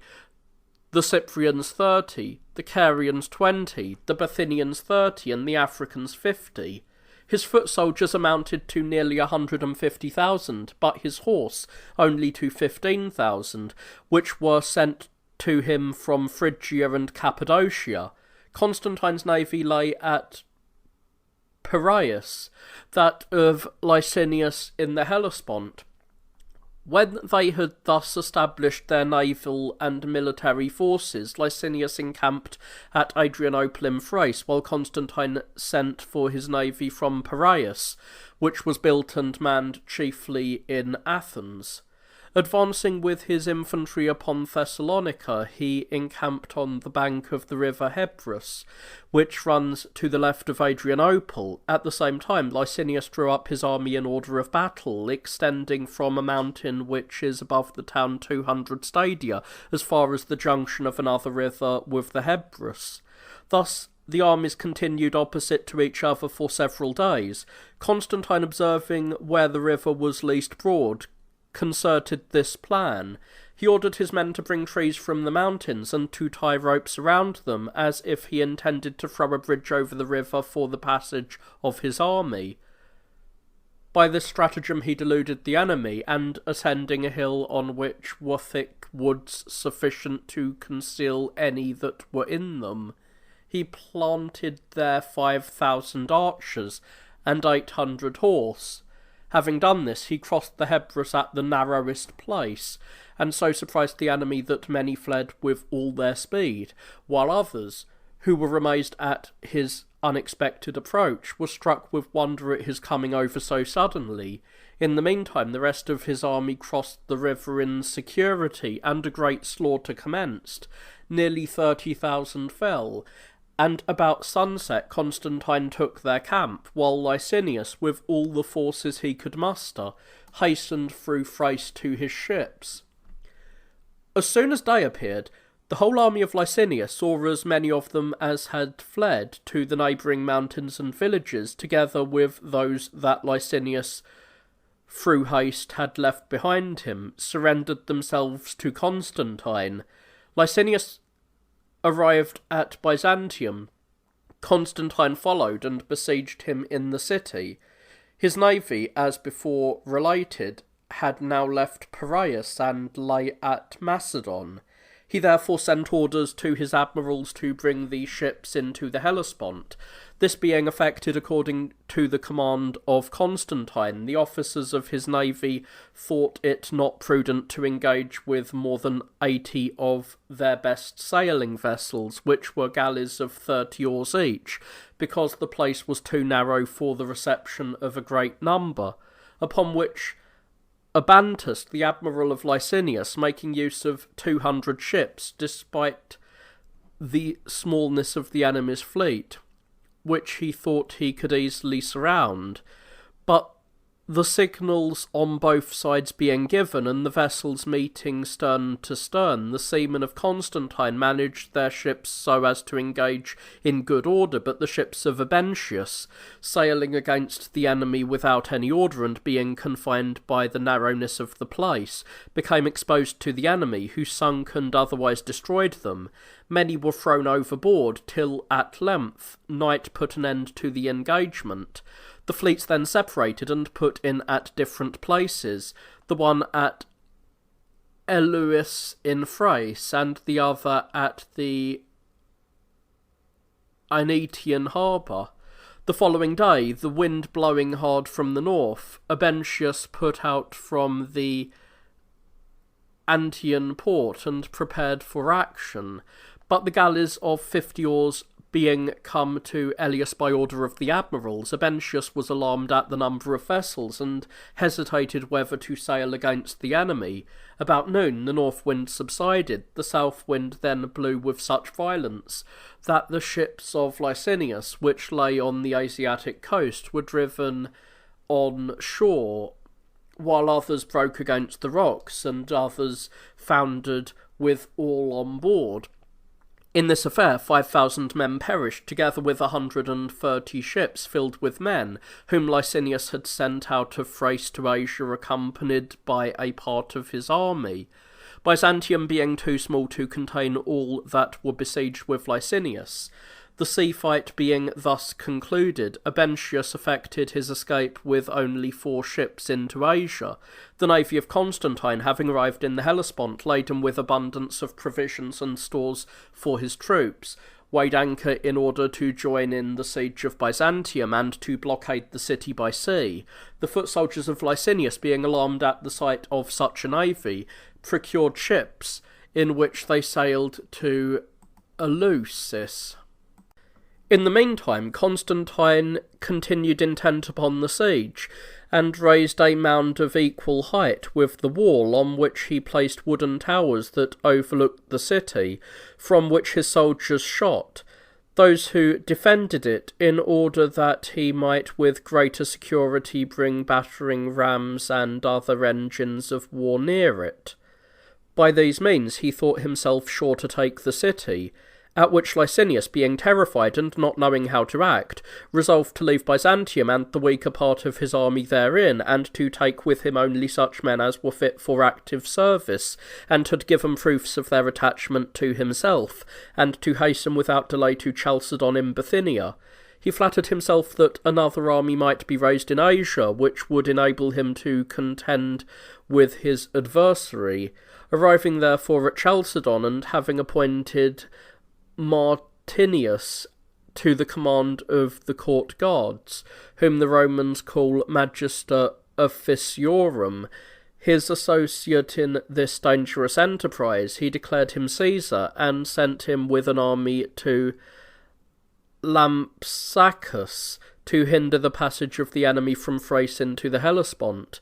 the Cyprians 30, the Carians 20, the Bithynians 30, and the Africans 50. His foot soldiers amounted to nearly 150,000, but his horse only to 15,000, which were sent to him from Phrygia and Cappadocia. Constantine's navy lay at Piraeus, that of Licinius in the Hellespont. When they had thus established their naval and military forces, Licinius encamped at Adrianople in Thrace, while Constantine sent for his navy from Piraeus, which was built and manned chiefly in Athens. Advancing with his infantry upon Thessalonica, he encamped on the bank of the river Hebrus, which runs to the left of Adrianople. At the same time, Licinius drew up his army in order of battle, extending from a mountain which is above the town 200 stadia, as far as the junction of another river with the Hebrus. Thus the armies continued opposite to each other for several days. Constantine, observing where the river was least broad, concerted this plan. He ordered his men to bring trees from the mountains and to tie ropes around them, as if he intended to throw a bridge over the river for the passage of his army. By this stratagem he deluded the enemy, and ascending a hill on which were thick woods sufficient to conceal any that were in them, he planted there 5,000 archers and 800 horse. Having done this, he crossed the Hebrus at the narrowest place, and so surprised the enemy that many fled with all their speed, while others, who were amazed at his unexpected approach, were struck with wonder at his coming over so suddenly. In the meantime, the rest of his army crossed the river in security, and a great slaughter commenced. Nearly 30,000 fell, and about sunset Constantine took their camp, while Licinius, with all the forces he could muster, hastened through Thrace to his ships. As soon as day appeared, the whole army of Licinius, or as many of them as had fled to the neighbouring mountains and villages, together with those that Licinius through haste had left behind him, surrendered themselves to Constantine. Licinius arrived at Byzantium. Constantine followed and besieged him in the city. His navy, as before related, had now left Piraeus and lay at Macedon. He therefore sent orders to his admirals to bring these ships into the Hellespont. This being effected according to the command of Constantine, the officers of his navy thought it not prudent to engage with more than 80 of their best sailing vessels, which were galleys of 30 oars each, because the place was too narrow for the reception of a great number, upon which Abantus, the admiral of Licinius, making use of 200 ships, despite the smallness of the enemy's fleet, which he thought he could easily surround, but the signals on both sides being given and the vessels meeting stern to stern, the seamen of Constantine managed their ships so as to engage in good order, but the ships of Abentius, sailing against the enemy without any order and being confined by the narrowness of the place, became exposed to the enemy, who sunk and otherwise destroyed them. Many were thrown overboard, till at length night put an end to the engagement. The fleets then separated and put in at different places, the one at Eluis in Thrace, and the other at the Aenetian harbour. The following day, the wind blowing hard from the north, Abentius put out from the Antian port and prepared for action, but the galleys of 50 oars being come to Elias by order of the admirals, Abentius was alarmed at the number of vessels, and hesitated whether to sail against the enemy. About noon the north wind subsided. The south wind then blew with such violence that the ships of Licinius, which lay on the Asiatic coast, were driven on shore, while others broke against the rocks, and others foundered with all on board. In this affair 5,000 men perished, together with 130 ships filled with men, whom Licinius had sent out of Thrace to Asia, accompanied by a part of his army. Byzantium being too small to contain all that were besieged with Licinius, the sea fight being thus concluded, Abentius effected his escape with only 4 ships into Asia. The navy of Constantine, having arrived in the Hellespont, laden with abundance of provisions and stores for his troops, weighed anchor in order to join in the siege of Byzantium and to blockade the city by sea. The foot soldiers of Licinius, being alarmed at the sight of such a navy, procured ships, in which they sailed to Eleusis. In the meantime, Constantine continued intent upon the siege, and raised a mound of equal height with the wall, on which he placed wooden towers that overlooked the city, from which his soldiers shot those who defended it, in order that he might with greater security bring battering rams and other engines of war near it. By these means he thought himself sure to take the city, at which Licinius, being terrified and not knowing how to act, resolved to leave Byzantium and the weaker part of his army therein, and to take with him only such men as were fit for active service, and had given proofs of their attachment to himself, and to hasten without delay to Chalcedon in Bithynia. He flattered himself that another army might be raised in Asia, which would enable him to contend with his adversary. Arriving therefore at Chalcedon, and having appointed Martinius to the command of the court guards, whom the Romans call Magister Officiorum, his associate in this dangerous enterprise, he declared him Caesar, and sent him with an army to Lampsacus to hinder the passage of the enemy from Thrace into the Hellespont.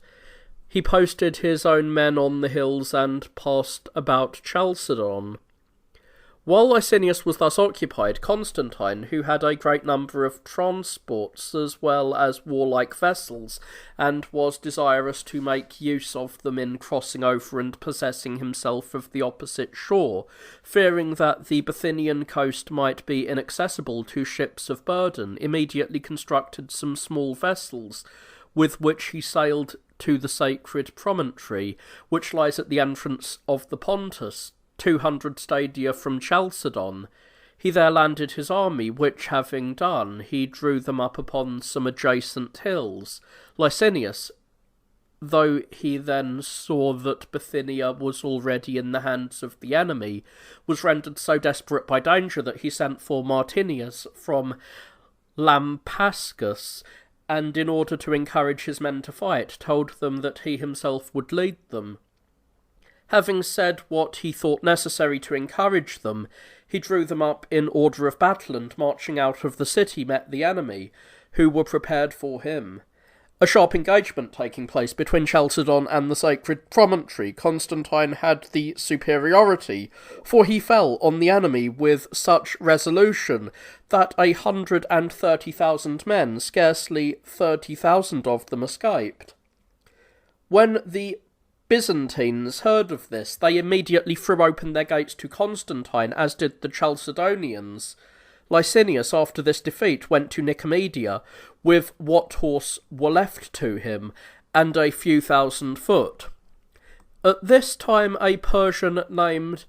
He posted his own men on the hills and passed about Chalcedon. While Licinius was thus occupied, Constantine, who had a great number of transports as well as warlike vessels, and was desirous to make use of them in crossing over and possessing himself of the opposite shore, fearing that the Bithynian coast might be inaccessible to ships of burden, immediately constructed some small vessels, with which he sailed to the sacred promontory, which lies at the entrance of the Pontus, 200 stadia from Chalcedon. He there landed his army, which having done, he drew them up upon some adjacent hills. Licinius, though he then saw that Bithynia was already in the hands of the enemy, was rendered so desperate by danger that he sent for Martinius from Lampsacus, and in order to encourage his men to fight, told them that he himself would lead them. Having said what he thought necessary to encourage them, he drew them up in order of battle, and marching out of the city met the enemy, who were prepared for him. a sharp engagement taking place between Chalcedon and the sacred promontory, Constantine had the superiority, for he fell on the enemy with such resolution that 130,000 men, scarcely 30,000 of them, escaped. When the Byzantines heard of this, they immediately threw open their gates to Constantine, as did the Chalcedonians. Licinius, after this defeat, went to Nicomedia with what horse were left to him, and a few thousand foot. At this time a Persian named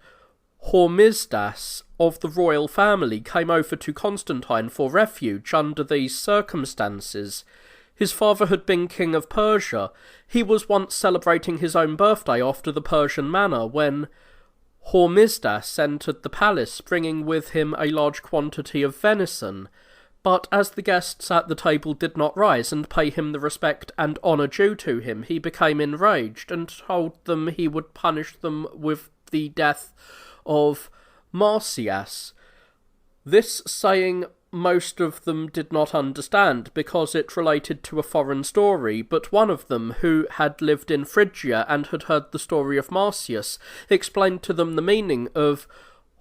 Hormisdas of the royal family came over to Constantine for refuge under these circumstances. His father had been king of Persia. He was once celebrating his own birthday after the Persian manner, when Hormisdas entered the palace, bringing with him a large quantity of venison. But as the guests at the table did not rise and pay him the respect and honour due to him, he became enraged, and told them he would punish them with the death of Marsyas. This saying most of them did not understand, because it related to a foreign story, but one of them, who had lived in Phrygia and had heard the story of Marsyas, explained to them the meaning of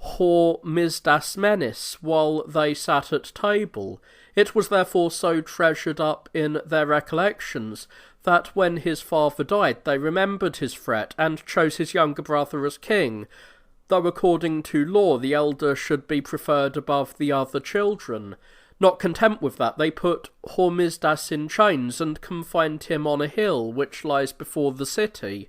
Hormisdas Menis while they sat at table. It was therefore so treasured up in their recollections that when his father died they remembered his threat and chose his younger brother as king, though according to law the elder should be preferred above the other children. Not content with that, they put Hormisdas in chains and confined him on a hill which lies before the city.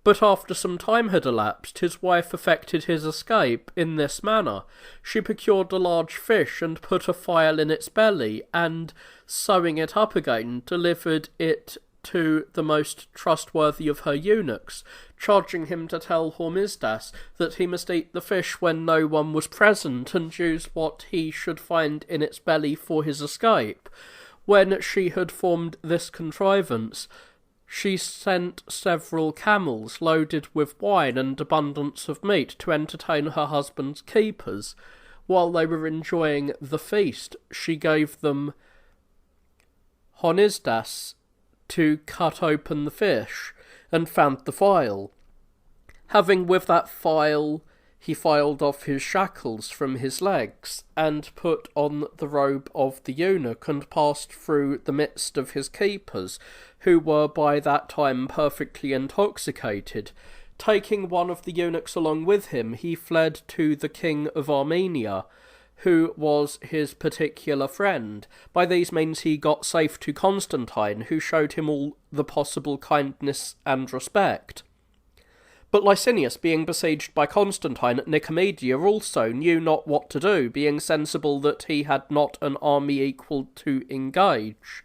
But after some time had elapsed, his wife effected his escape in this manner. She procured a large fish and put a file in its belly, and, sewing it up again, delivered it to the most trustworthy of her eunuchs, charging him to tell Hormisdas that he must eat the fish when no one was present, and use what he should find in its belly for his escape. When she had formed this contrivance, she sent several camels loaded with wine and abundance of meat to entertain her husband's keepers. While they were enjoying the feast, she gave them Hormisdas to cut open the fish, and found the file. Having with that file, he filed off his shackles from his legs, and put on the robe of the eunuch, and passed through the midst of his keepers, who were by that time perfectly intoxicated. Taking one of the eunuchs along with him, he fled to the king of Armenia, who was his particular friend. By these means he got safe to Constantine, who showed him all the possible kindness and respect. But Licinius, being besieged by Constantine at Nicomedia, also knew not what to do, being sensible that he had not an army equal to engage.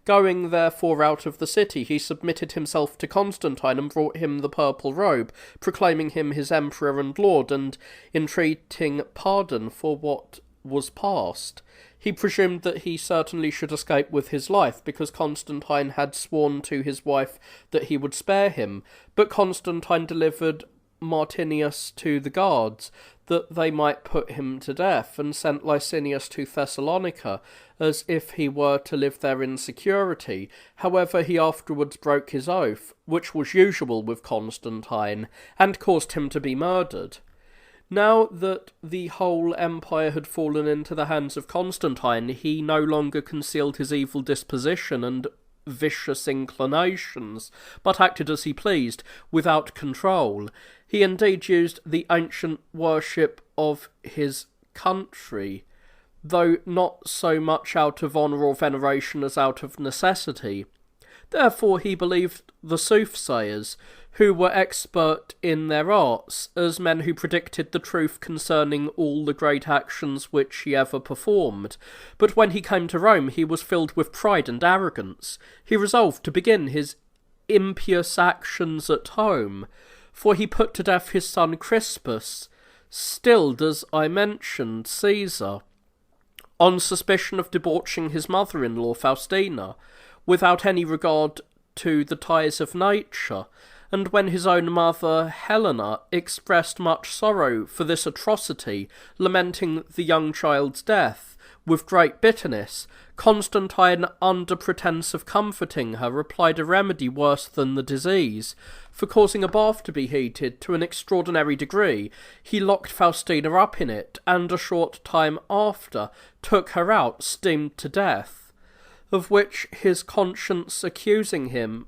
Going therefore out of the city, he submitted himself to Constantine and brought him the purple robe, proclaiming him his emperor and lord, and entreating pardon for what was past. He presumed that he certainly should escape with his life, because Constantine had sworn to his wife that he would spare him, but Constantine delivered Martinius to the guards, that they might put him to death, and sent Licinius to Thessalonica, as if he were to live there in security. However, he afterwards broke his oath, which was usual with Constantine, and caused him to be murdered. Now that the whole empire had fallen into the hands of Constantine, he no longer concealed his evil disposition and vicious inclinations, but acted as he pleased, without control. He indeed used the ancient worship of his country, though not so much out of honour or veneration as out of necessity. Therefore he believed the soothsayers, who were expert in their arts, as men who predicted the truth concerning all the great actions which he ever performed. But when he came to Rome, he was filled with pride and arrogance. He resolved to begin his impious actions at home, for he put to death his son Crispus, stilled, as I mentioned, Caesar, on suspicion of debauching his mother-in-law Faustina, without any regard to the ties of nature, and when his own mother, Helena, expressed much sorrow for this atrocity, lamenting the young child's death, with great bitterness, Constantine, under pretence of comforting her, applied a remedy worse than the disease. For causing a bath to be heated to an extraordinary degree, he locked Faustina up in it, and a short time after took her out, steamed to death, of which his conscience accusing him,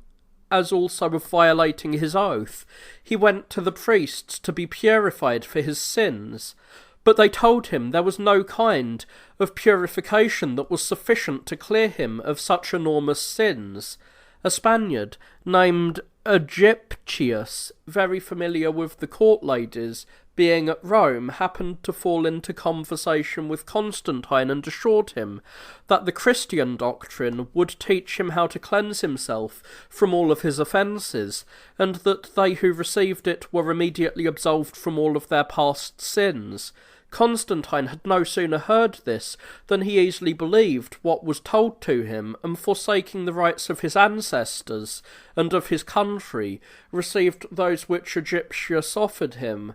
as also of violating his oath, he went to the priests to be purified for his sins. But they told him there was no kind of purification that was sufficient to clear him of such enormous sins. A Spaniard named Aegyptius, very familiar with the court ladies, being at Rome, happened to fall into conversation with Constantine and assured him that the Christian doctrine would teach him how to cleanse himself from all of his offences, and that they who received it were immediately absolved from all of their past sins. Constantine had no sooner heard this than he easily believed what was told to him, and forsaking the rights of his ancestors and of his country, received those which Aegyptius offered him,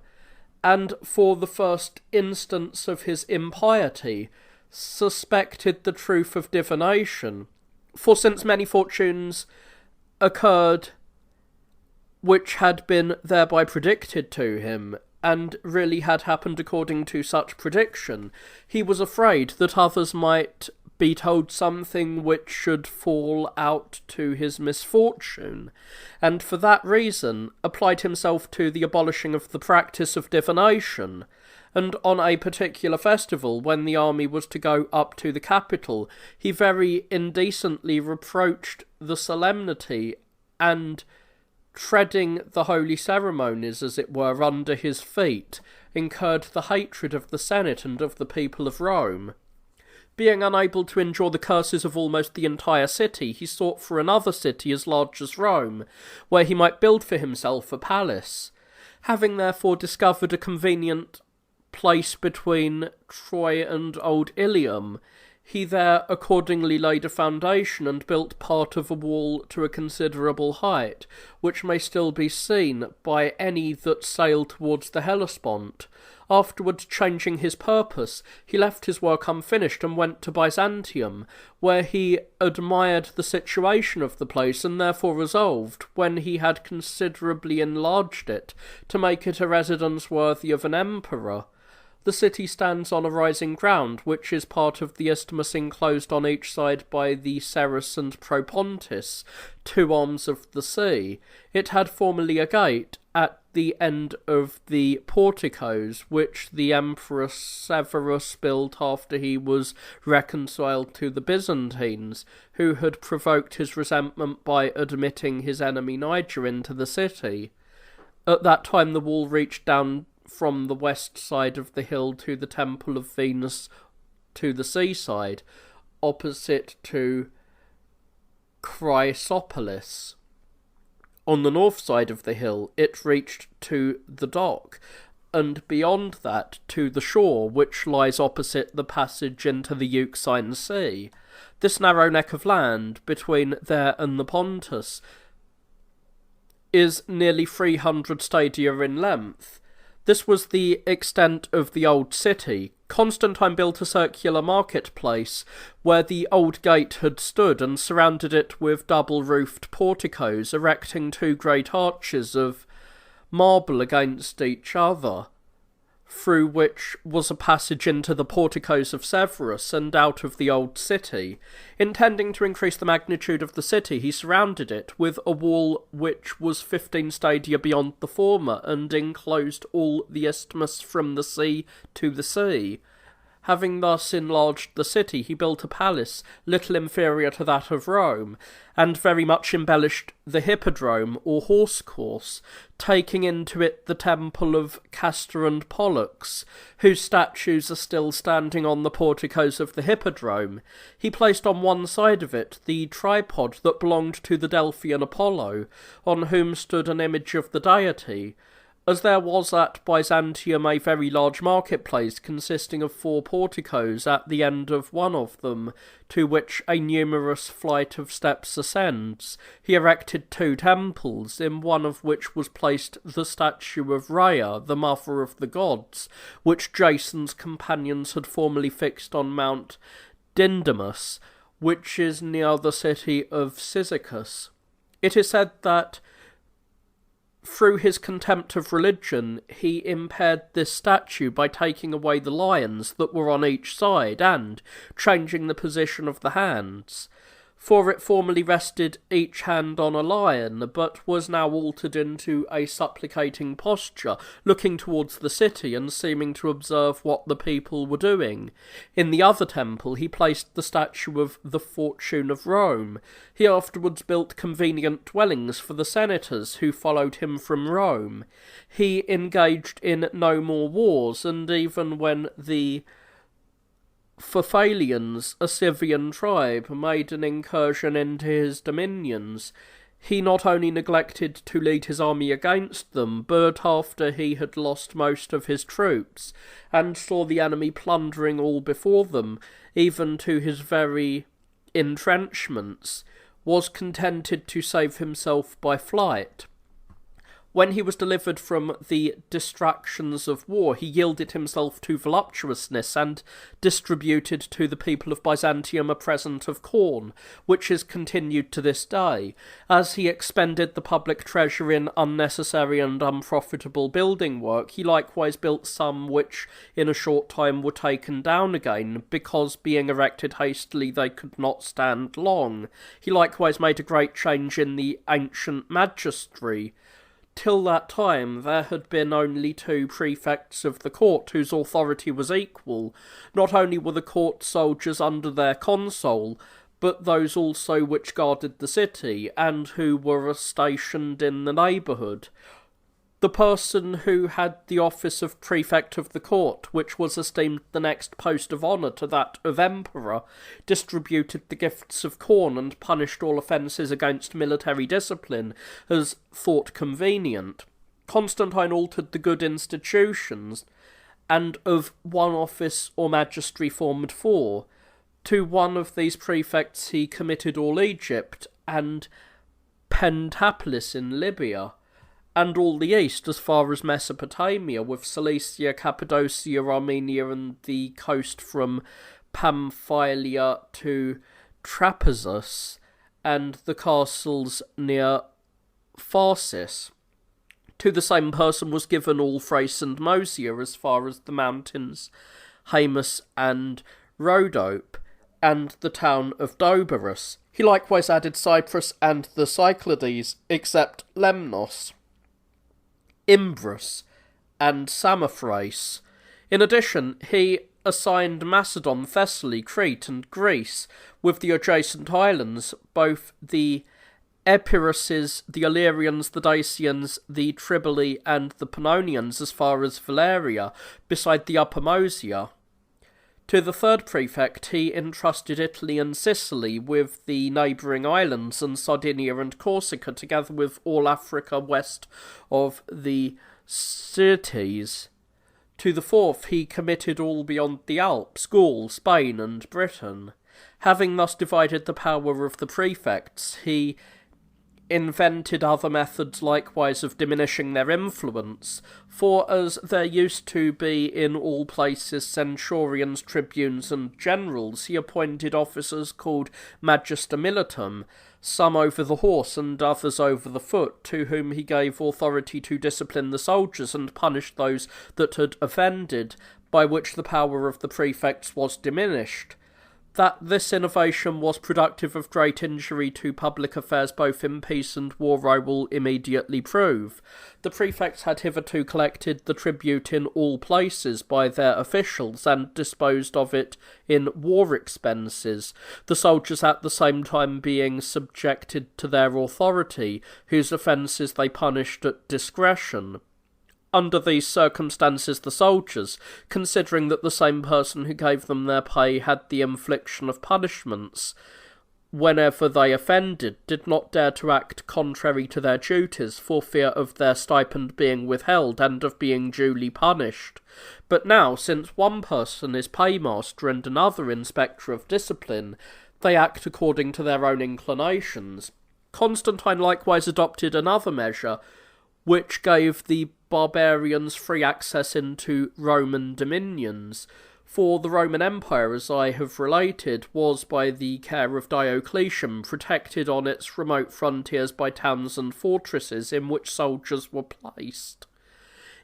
and for the first instance of his impiety, suspected the truth of divination. For since many fortunes occurred which had been thereby predicted to him, and really had happened according to such prediction, he was afraid that others might be told something which should fall out to his misfortune, and for that reason applied himself to the abolishing of the practice of divination. And on a particular festival, when the army was to go up to the capital, he very indecently reproached the solemnity, and treading the holy ceremonies, as it were, under his feet, incurred the hatred of the Senate and of the people of Rome. Being unable to endure the curses of almost the entire city, he sought for another city as large as Rome, where he might build for himself a palace. Having therefore discovered a convenient place between Troy and Old Ilium, he there accordingly laid a foundation and built part of a wall to a considerable height, which may still be seen by any that sail towards the Hellespont. Afterwards, changing his purpose, he left his work unfinished and went to Byzantium, where he admired the situation of the place, and therefore resolved, when he had considerably enlarged it, to make it a residence worthy of an emperor. The city stands on a rising ground, which is part of the isthmus enclosed on each side by the Ceres and Propontis, two arms of the sea. It had formerly a gate at the end of the porticos, which the Emperor Severus built after he was reconciled to the Byzantines, who had provoked his resentment by admitting his enemy Niger into the city. At that time the wall reached down from the west side of the hill to the Temple of Venus to the seaside, opposite to Chrysopolis. On the north side of the hill it reached to the dock, and beyond that to the shore, which lies opposite the passage into the Euxine Sea. This narrow neck of land, between there and the Pontus, is nearly 300 stadia in length. This was the extent of the old city. Constantine built a circular marketplace where the old gate had stood, and surrounded it with double-roofed porticos, erecting two great arches of marble against each other, through which was a passage into the porticos of Severus and out of the old city. Intending to increase the magnitude of the city, he surrounded it with a wall which was 15 stadia beyond the former, and enclosed all the isthmus from the sea to the sea. Having thus enlarged the city, he built a palace little inferior to that of Rome, and very much embellished the hippodrome, or horse course, taking into it the temple of Castor and Pollux, whose statues are still standing on the porticos of the hippodrome. He placed on one side of it the tripod that belonged to the Delphian Apollo, on whom stood an image of the deity, as there was at Byzantium a very large marketplace consisting of 4 porticos at the end of one of them, to which a numerous flight of steps ascends, he erected 2 temples, in one of which was placed the statue of Rhea, the mother of the gods, which Jason's companions had formerly fixed on Mount Dindymus, which is near the city of Cyzicus. It is said that through his contempt of religion, he impaired this statue by taking away the lions that were on each side and changing the position of the hands. For it formerly rested each hand on a lion, but was now altered into a supplicating posture, looking towards the city and seeming to observe what the people were doing. In the other temple he placed the statue of the Fortune of Rome. He afterwards built convenient dwellings for the senators who followed him from Rome. He engaged in no more wars, and even when the Phaphalians, a Scythian tribe, made an incursion into his dominions, he not only neglected to lead his army against them, but after he had lost most of his troops, and saw the enemy plundering all before them, even to his very entrenchments, was contented to save himself by flight. When he was delivered from the distractions of war, he yielded himself to voluptuousness and distributed to the people of Byzantium a present of corn, which is continued to this day. As he expended the public treasure in unnecessary and unprofitable building work, he likewise built some which in a short time were taken down again, because being erected hastily they could not stand long. He likewise made a great change in the ancient magistracy. Till that time there had been only 2 prefects of the court whose authority was equal. Not only were the court soldiers under their consul, but those also which guarded the city, and who were stationed in the neighbourhood. The person who had the office of prefect of the court, which was esteemed the next post of honour to that of emperor, distributed the gifts of corn and punished all offences against military discipline as thought convenient. Constantine altered the good institutions, and of one office or magistracy formed 4. To one of these prefects he committed all Egypt, and Pentapolis in Libya, and all the east as far as Mesopotamia, with Cilicia, Cappadocia, Armenia, and the coast from Pamphylia to Trapezus, and the castles near Pharsis. To the same person was given all Thrace and Mosia as far as the mountains Haemus and Rhodope, and the town of Doberus. He likewise added Cyprus and the Cyclades, except Lemnos, Imbrus, and Samothrace. In addition, he assigned Macedon, Thessaly, Crete, and Greece, with the adjacent islands, both the Epiruses, the Illyrians, the Dacians, the Triboli, and the Pannonians as far as Valeria, beside the Upper Mosia. To the 3rd prefect he entrusted Italy and Sicily, with the neighbouring islands, and Sardinia and Corsica, together with all Africa west of the Syrtes. To the 4th he committed all beyond the Alps, Gaul, Spain, and Britain. Having thus divided the power of the prefects, he invented other methods likewise of diminishing their influence, for as there used to be in all places centurions, tribunes, and generals, he appointed officers called Magister Militum, some over the horse and others over the foot, to whom he gave authority to discipline the soldiers and punish those that had offended, by which the power of the prefects was diminished. That this innovation was productive of great injury to public affairs both in peace and war I will immediately prove. The prefects had hitherto collected the tribute in all places by their officials, and disposed of it in war expenses, the soldiers at the same time being subjected to their authority, whose offences they punished at discretion. Under these circumstances the soldiers, considering that the same person who gave them their pay had the infliction of punishments, whenever they offended, did not dare to act contrary to their duties for fear of their stipend being withheld and of being duly punished. But now, since one person is paymaster and another inspector of discipline, they act according to their own inclinations. Constantine likewise adopted another measure, which gave the barbarians free access into Roman dominions. For the Roman Empire, as I have related, was by the care of Diocletian protected on its remote frontiers by towns and fortresses in which soldiers were placed.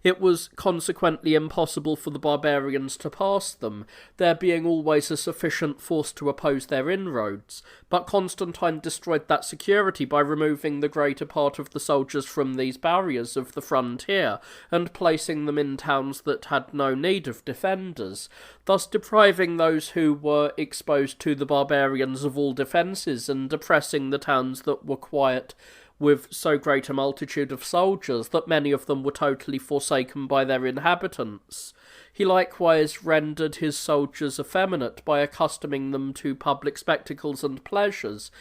It was consequently impossible for the barbarians to pass them, there being always a sufficient force to oppose their inroads, but Constantine destroyed that security by removing the greater part of the soldiers from these barriers of the frontier, and placing them in towns that had no need of defenders, thus depriving those who were exposed to the barbarians of all defences, and oppressing the towns that were quiet with so great a multitude of soldiers that many of them were totally forsaken by their inhabitants. He likewise rendered his soldiers effeminate by accustoming them to public spectacles and pleasures.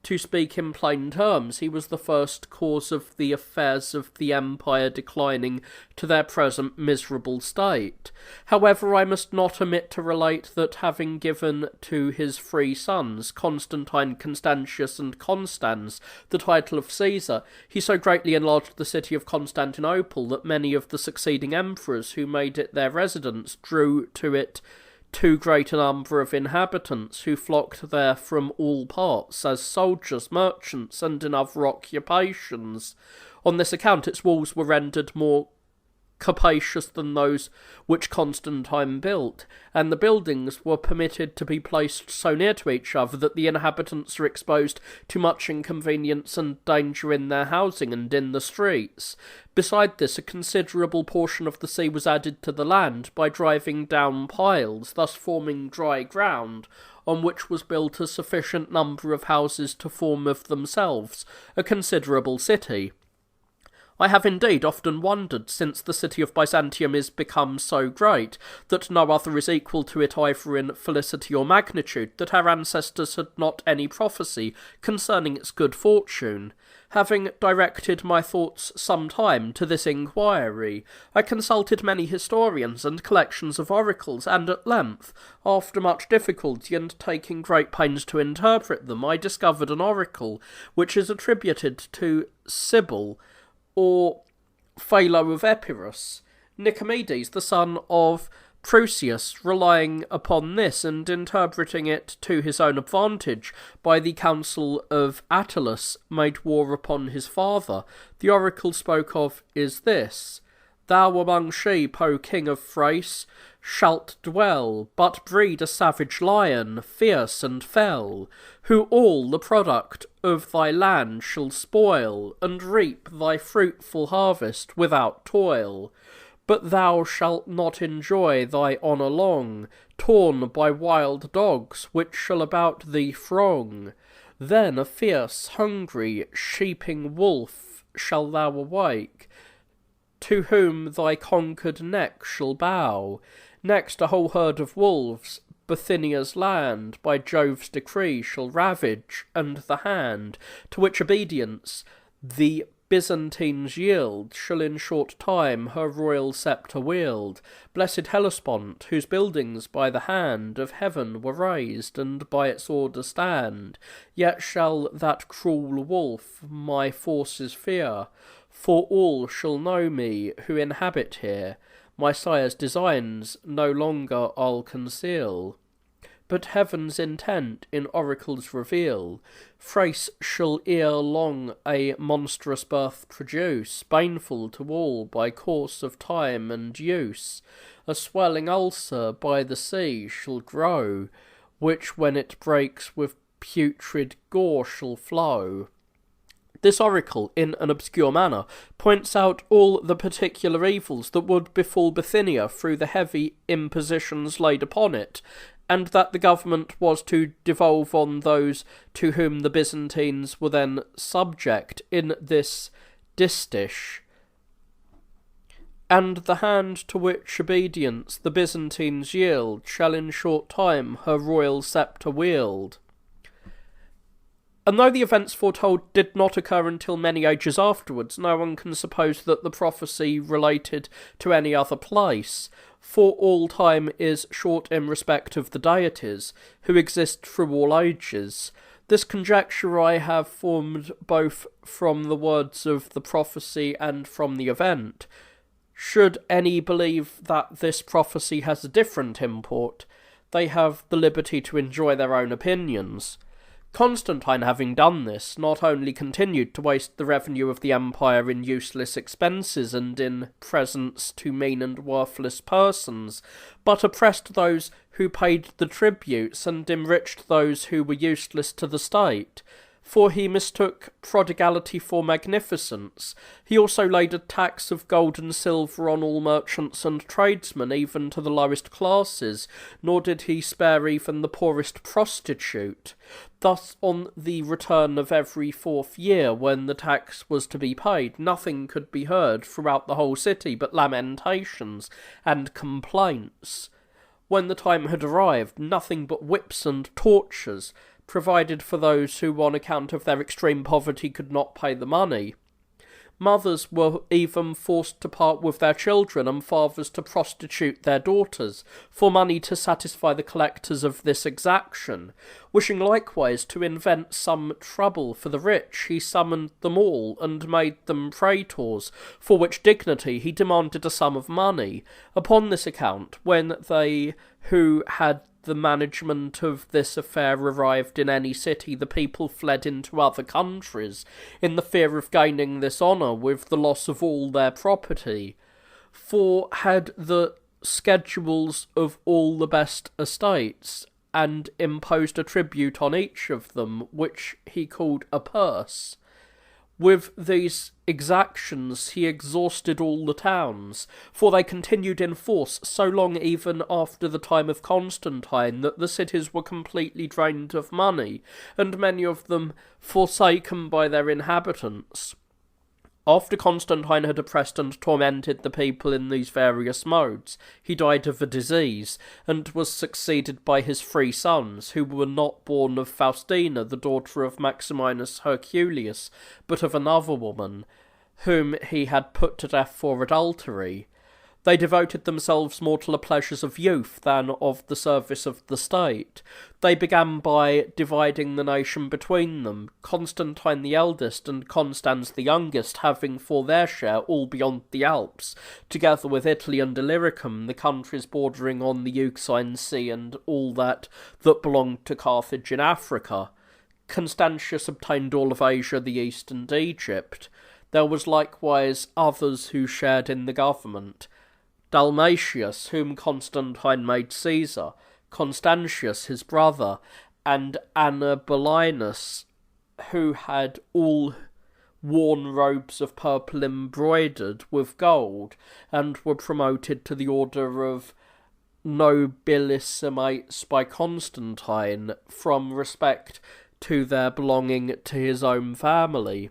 To speak in plain terms, he was the first cause of the affairs of the empire declining to their present miserable state. However, I must not omit to relate that having given to his three sons, Constantine, Constantius, and Constans, the title of Caesar, he so greatly enlarged the city of Constantinople that many of the succeeding emperors who made it their residence drew to it too great a number of inhabitants, who flocked there from all parts, as soldiers, merchants, and in other occupations. On this account its walls were rendered more capacious than those which Constantine built, and the buildings were permitted to be placed so near to each other that the inhabitants are exposed to much inconvenience and danger in their housing and in the streets. Beside this, a considerable portion of the sea was added to the land by driving down piles, thus forming dry ground, on which was built a sufficient number of houses to form of themselves a considerable city. I have indeed often wondered, since the city of Byzantium is become so great, that no other is equal to it either in felicity or magnitude, that our ancestors had not any prophecy concerning its good fortune. Having directed my thoughts some time to this inquiry, I consulted many historians and collections of oracles, and at length, after much difficulty and taking great pains to interpret them, I discovered an oracle which is attributed to Cybele, or Phalo of Epirus. Nicomedes, the son of Prusius, relying upon this and interpreting it to his own advantage, by the counsel of Attalus, made war upon his father. The oracle spoke of is this: Thou among sheep, O king of Thrace, shalt dwell, but breed a savage lion, fierce and fell, who all the product of thy land shall spoil, and reap thy fruitful harvest without toil. But thou shalt not enjoy thy honour long, torn by wild dogs, which shall about thee throng. Then a fierce, hungry, sheeping wolf shall thou awake, to whom thy conquered neck shall bow. Next a whole herd of wolves, Bithynia's land, by Jove's decree shall ravage, and the hand, to which obedience the Byzantines yield, shall in short time her royal sceptre wield. Blessed Hellespont, whose buildings by the hand of heaven were raised, and by its order stand, yet shall that cruel wolf my forces fear, for all shall know me who inhabit here. My sire's designs no longer I'll conceal, but heaven's intent in oracles reveal. Thrace shall ere long a monstrous birth produce, baneful to all by course of time and use. A swelling ulcer by the sea shall grow, which when it breaks with putrid gore shall flow. This oracle, in an obscure manner, points out all the particular evils that would befall Bithynia through the heavy impositions laid upon it, and that the government was to devolve on those to whom the Byzantines were then subject in this distiche, and the hand to which obedience the Byzantines yield shall in short time her royal sceptre wield. And though the events foretold did not occur until many ages afterwards, no one can suppose that the prophecy related to any other place, for all time is short in respect of the deities, who exist through all ages. This conjecture I have formed both from the words of the prophecy and from the event. Should any believe that this prophecy has a different import, they have the liberty to enjoy their own opinions. Constantine, having done this, not only continued to waste the revenue of the empire in useless expenses and in presents to mean and worthless persons, but oppressed those who paid the tributes and enriched those who were useless to the state. For he mistook prodigality for magnificence. He also laid a tax of gold and silver on all merchants and tradesmen, even to the lowest classes, nor did he spare even the poorest prostitute. Thus, on the return of every 4th year, when the tax was to be paid, nothing could be heard throughout the whole city but lamentations and complaints. When the time had arrived, nothing but whips and tortures provided for those who, on account of their extreme poverty, could not pay the money. Mothers were even forced to part with their children, and fathers to prostitute their daughters, for money to satisfy the collectors of this exaction. Wishing likewise to invent some trouble for the rich, he summoned them all, and made them praetors, for which dignity he demanded a sum of money. Upon this account, when they who had the management of this affair arrived in any city, the people fled into other countries, in the fear of gaining this honour with the loss of all their property. For had the schedules of all the best estates, and imposed a tribute on each of them, which he called a purse. With these exactions he exhausted all the towns, for they continued in force so long even after the time of Constantine that the cities were completely drained of money, and many of them forsaken by their inhabitants. After Constantine had oppressed and tormented the people in these various modes, he died of a disease, and was succeeded by his 3 sons, who were not born of Faustina, the daughter of Maximinus Herculius, but of another woman, whom he had put to death for adultery. They devoted themselves more to the pleasures of youth than of the service of the state. They began by dividing the nation between them, Constantine the eldest and Constans the youngest having for their share all beyond the Alps, together with Italy and Illyricum, the countries bordering on the Euxine Sea, and all that belonged to Carthage in Africa. Constantius obtained all of Asia, the East, and Egypt. There was likewise others who shared in the government. Dalmatius, whom Constantine made Caesar, Constantius his brother, and Annibalinus, who had all worn robes of purple embroidered with gold, and were promoted to the order of nobilissimates by Constantine, from respect to their belonging to his own family.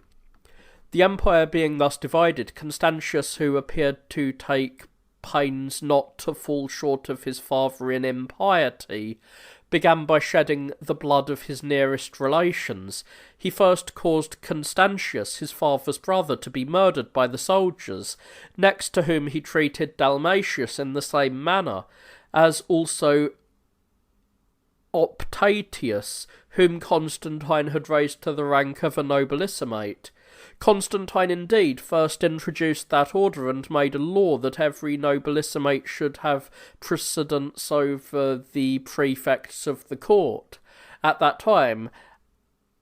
The empire being thus divided, Constantius, who appeared to take pains not to fall short of his father in impiety, began by shedding the blood of his nearest relations. He first caused Constantius, his father's brother, to be murdered by the soldiers, next to whom he treated Dalmatius in the same manner, as also Optatius, whom Constantine had raised to the rank of a nobilissimate. Constantine indeed first introduced that order and made a law that every nobilissimate should have precedence over the prefects of the court. At that time,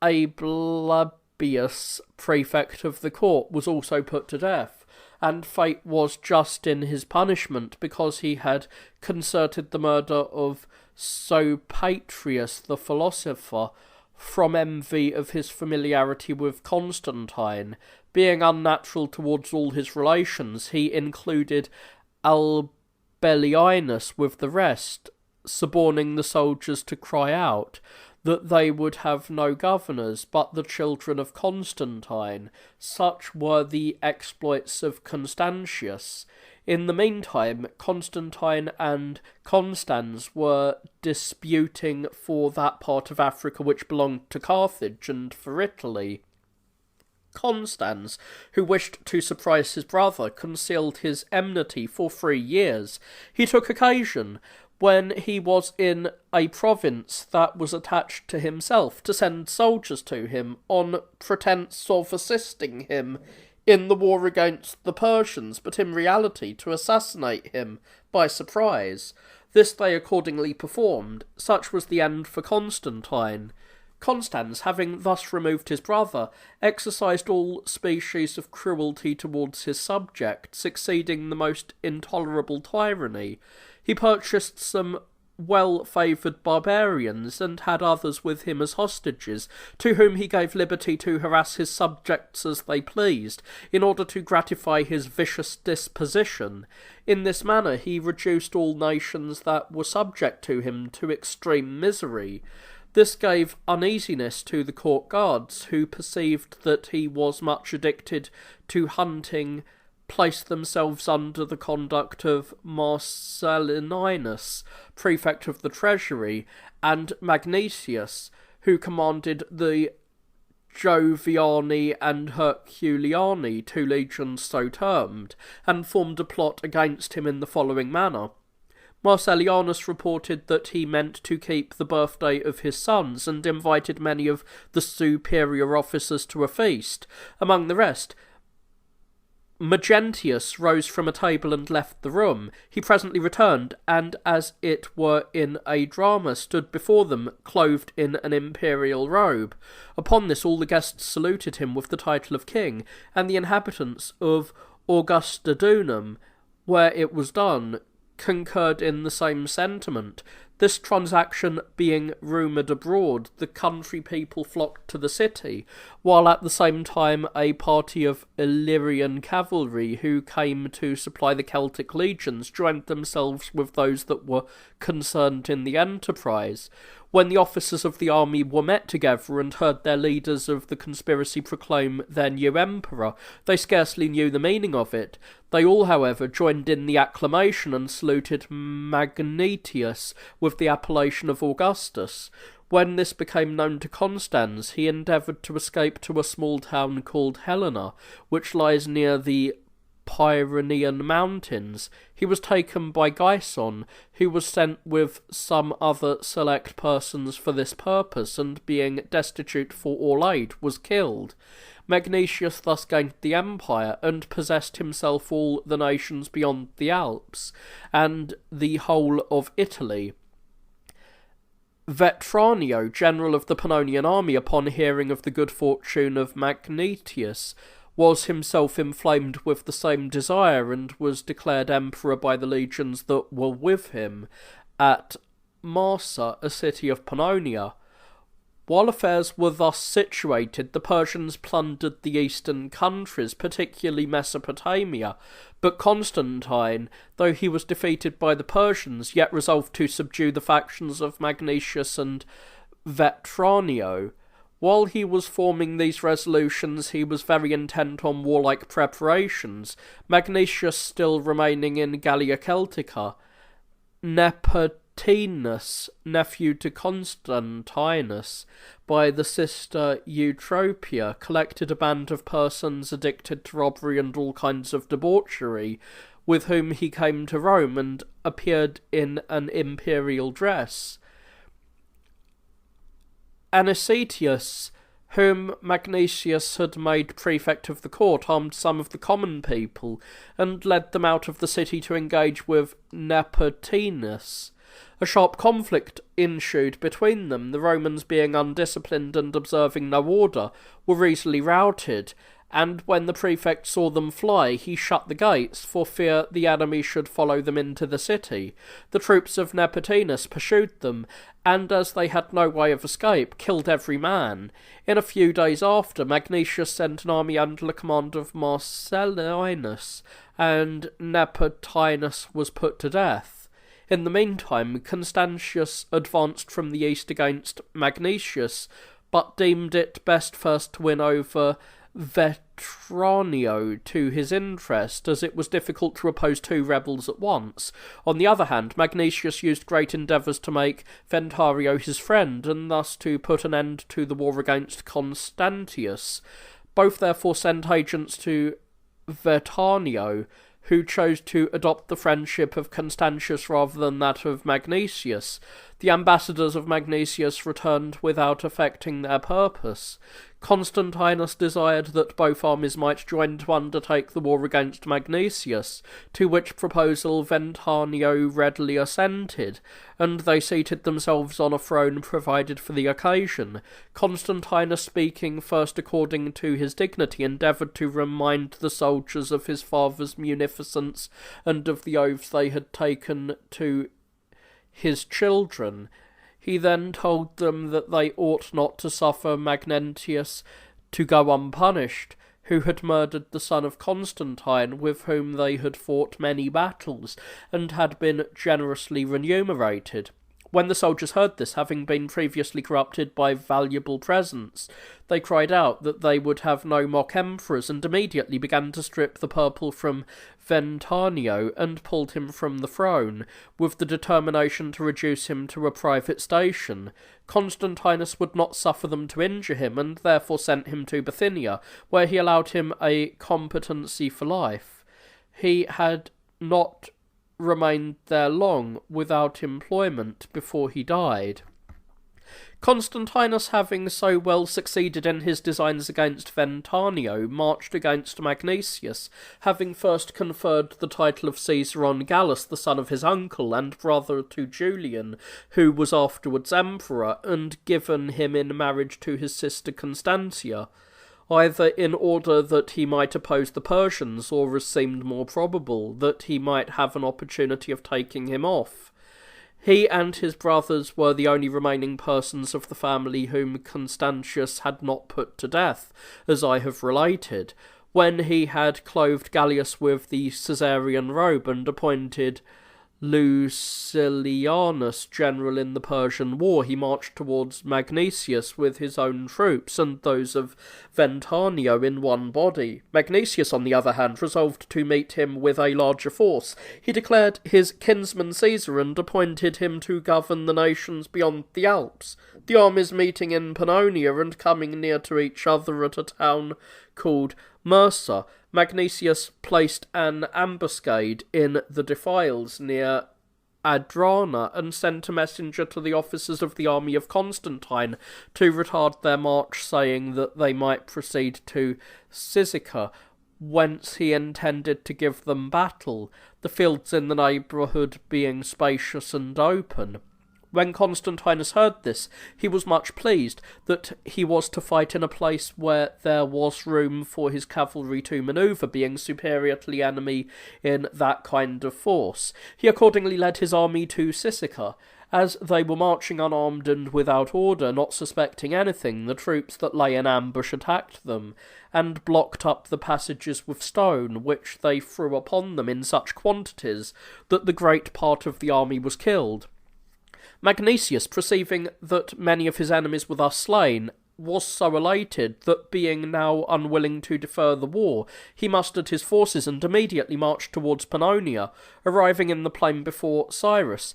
Ablabius, prefect of the court, was also put to death, and fate was just in his punishment, because he had concerted the murder of Sopatrius the philosopher, from envy of his familiarity with Constantine. Being unnatural towards all his relations, he included Albellianus with the rest, suborning the soldiers to cry out that they would have no governors but the children of Constantine. Such were the exploits of Constantius. In the meantime, Constantine and Constans were disputing for that part of Africa which belonged to Carthage and for Italy. Constans, who wished to surprise his brother, concealed his enmity for 3 years. He took occasion, when he was in a province that was attached to himself, to send soldiers to him on pretence of assisting him in the war against the Persians, but in reality to assassinate him by surprise. This they accordingly performed. Such was the end for Constantine. Constans, having thus removed his brother, exercised all species of cruelty towards his subjects, exceeding the most intolerable tyranny. He purchased some well-favoured barbarians, and had others with him as hostages, to whom he gave liberty to harass his subjects as they pleased, in order to gratify his vicious disposition. In this manner he reduced all nations that were subject to him to extreme misery. This gave uneasiness to the court guards, who perceived that he was much addicted to hunting, placed themselves under the conduct of Marcellinus, prefect of the treasury, and Magnesius, who commanded the Joviani and Herculiani, 2 legions so termed, and formed a plot against him in the following manner. Marcellianus reported that he meant to keep the birthday of his sons, and invited many of the superior officers to a feast. Among the rest, Magentius rose from a table and left the room. He presently returned, and as it were in a drama, stood before them, clothed in an imperial robe. Upon this all the guests saluted him with the title of king, and the inhabitants of Augustodunum, where it was done, concurred in the same sentiment. This transaction being rumoured abroad, the country people flocked to the city, while at the same time a party of Illyrian cavalry, who came to supply the Celtic legions, joined themselves with those that were concerned in the enterprise. When the officers of the army were met together and heard their leaders of the conspiracy proclaim their new emperor, they scarcely knew the meaning of it. They all, however, joined in the acclamation and saluted Magnentius with the appellation of Augustus. When this became known to Constans, he endeavoured to escape to a small town called Helena, which lies near the Pyrenean mountains. He was taken by Gyson, who was sent with some other select persons for this purpose, and being destitute for all aid, was killed. Magnetius thus gained the empire, and possessed himself all the nations beyond the Alps, and the whole of Italy. Vetranio, general of the Pannonian army, upon hearing of the good fortune of Magnetius, was himself inflamed with the same desire, and was declared emperor by the legions that were with him at Marsa, a city of Pannonia. While affairs were thus situated, the Persians plundered the eastern countries, particularly Mesopotamia, but Constantine, though he was defeated by the Persians, yet resolved to subdue the factions of Magnetius and Vetranio. While he was forming these resolutions, he was very intent on warlike preparations, Magnetius still remaining in Gallia Celtica. Nepotinus, nephew to Constantinus, by the sister Eutropia, collected a band of persons addicted to robbery and all kinds of debauchery, with whom he came to Rome, and appeared in an imperial dress. Anicetius, whom Magnesius had made prefect of the court, armed some of the common people, and led them out of the city to engage with Nepotinus. A sharp conflict ensued between them. The Romans, being undisciplined and observing no order, were easily routed, and when the prefect saw them fly, he shut the gates, for fear the enemy should follow them into the city. The troops of Nepotinus pursued them, and as they had no way of escape, killed every man. In a few days after, Magnetius sent an army under the command of Marcellinus, and Nepotinus was put to death. In the meantime, Constantius advanced from the east against Magnetius, but deemed it best first to win over Vetranio to his interest, as it was difficult to oppose two rebels at once. On the other hand, Magnentius used great endeavours to make Ventario his friend, and thus to put an end to the war against Constantius. Both therefore sent agents to Vetranio, who chose to adopt the friendship of Constantius rather than that of Magnentius. The ambassadors of Magnentius returned without effecting their purpose. Constantinus desired that both armies might join to undertake the war against Magnentius, to which proposal Ventanio readily assented, and they seated themselves on a throne provided for the occasion. Constantinus, speaking first according to his dignity, endeavoured to remind the soldiers of his father's munificence and of the oaths they had taken to his children. He then told them that they ought not to suffer Magnentius to go unpunished, who had murdered the son of Constantine, with whom they had fought many battles, and had been generously remunerated. When the soldiers heard this, having been previously corrupted by valuable presents, they cried out that they would have no mock emperors, and immediately began to strip the purple from Ventanio, and pulled him from the throne, with the determination to reduce him to a private station. Constantinus would not suffer them to injure him, and therefore sent him to Bithynia, where he allowed him a competency for life. He had not remained there long without employment before he died. Constantinus, having so well succeeded in his designs against Ventanio, marched against Magnentius, having first conferred the title of Caesar on Gallus, the son of his uncle and brother to Julian, who was afterwards emperor, and given him in marriage to his sister Constantia, either in order that he might oppose the Persians, or, as seemed more probable, that he might have an opportunity of taking him off. He and his brothers were the only remaining persons of the family whom Constantius had not put to death, as I have related. When he had clothed Gallius with the Caesarian robe and appointed Lucilianus general in the Persian war, he marched towards Magnentius with his own troops and those of Ventanio in one body. Magnentius, on the other hand, resolved to meet him with a larger force. He declared his kinsman Caesar and appointed him to govern the nations beyond the Alps. The armies meeting in Pannonia and coming near to each other at a town called Mursa, Magnentius placed an ambuscade in the defiles near Adrana and sent a messenger to the officers of the army of Constantine to retard their march, saying that they might proceed to Cyzica, whence he intended to give them battle, the fields in the neighbourhood being spacious and open. When Constantinus heard this, he was much pleased that he was to fight in a place where there was room for his cavalry to manoeuvre, being superior to the enemy in that kind of force. He accordingly led his army to Cyzica. As they were marching unarmed and without order, not suspecting anything, the troops that lay in ambush attacked them, and blocked up the passages with stone, which they threw upon them in such quantities that the great part of the army was killed. Magnentius, perceiving that many of his enemies were thus slain, was so elated that, being now unwilling to defer the war, he mustered his forces and immediately marched towards Pannonia, arriving in the plain before Cyrus,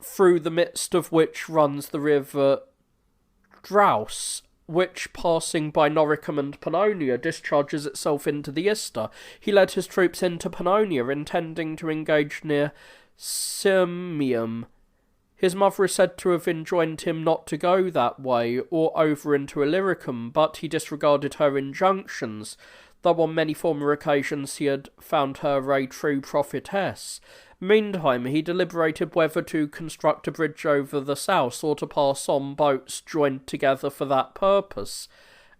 through the midst of which runs the river Draus, which, passing by Noricum and Pannonia, discharges itself into the Ister. He led his troops into Pannonia, intending to engage near Sirmium. His mother is said to have enjoined him not to go that way, or over into Illyricum, but he disregarded her injunctions, though on many former occasions he had found her a true prophetess. Meantime, he deliberated whether to construct a bridge over the South, or to pass on boats joined together for that purpose.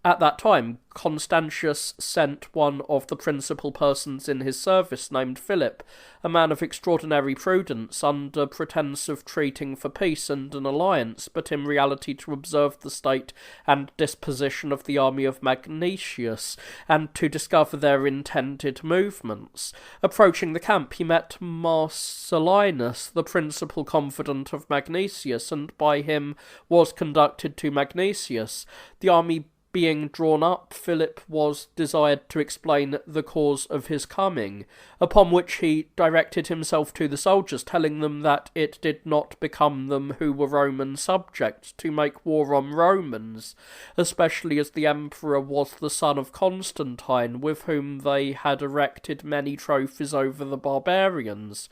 At that time, Constantius sent one of the principal persons in his service, named Philip, a man of extraordinary prudence, under pretence of treating for peace and an alliance, but in reality to observe the state and disposition of the army of Magnentius, and to discover their intended movements. Approaching the camp, he met Marcellinus, the principal confidant of Magnentius, and by him was conducted to Magnentius. The army being drawn up, Philip was desired to explain the cause of his coming, upon which he directed himself to the soldiers, telling them that it did not become them who were Roman subjects to make war on Romans, especially as the emperor was the son of Constantine, with whom they had erected many trophies over the barbarians.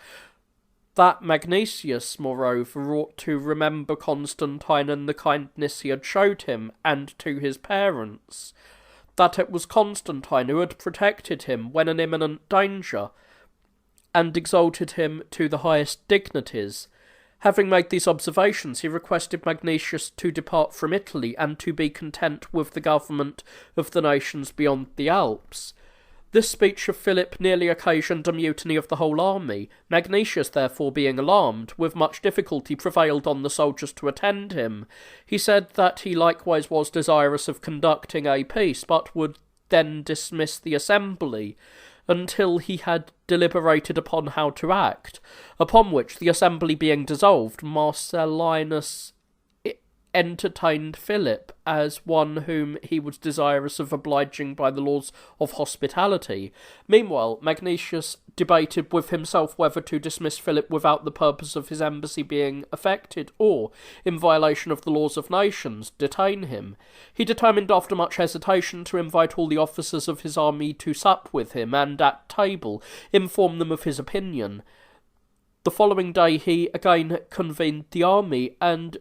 That Magnesius, moreover, ought to remember Constantine and the kindness he had showed him, and to his parents. That it was Constantine who had protected him when in imminent danger, and exalted him to the highest dignities. Having made these observations, he requested Magnesius to depart from Italy, and to be content with the government of the nations beyond the Alps. This speech of Philip nearly occasioned a mutiny of the whole army. Magnesius, therefore, being alarmed, with much difficulty prevailed on the soldiers to attend him. He said that he likewise was desirous of conducting a peace, but would then dismiss the assembly until he had deliberated upon how to act, upon which, the assembly being dissolved, Marcellinus entertained Philip as one whom he was desirous of obliging by the laws of hospitality. Meanwhile, Magnesius debated with himself whether to dismiss Philip without the purpose of his embassy being effected, or, in violation of the laws of nations, detain him. He determined after much hesitation to invite all the officers of his army to sup with him, and at table inform them of his opinion. The following day he again convened the army, and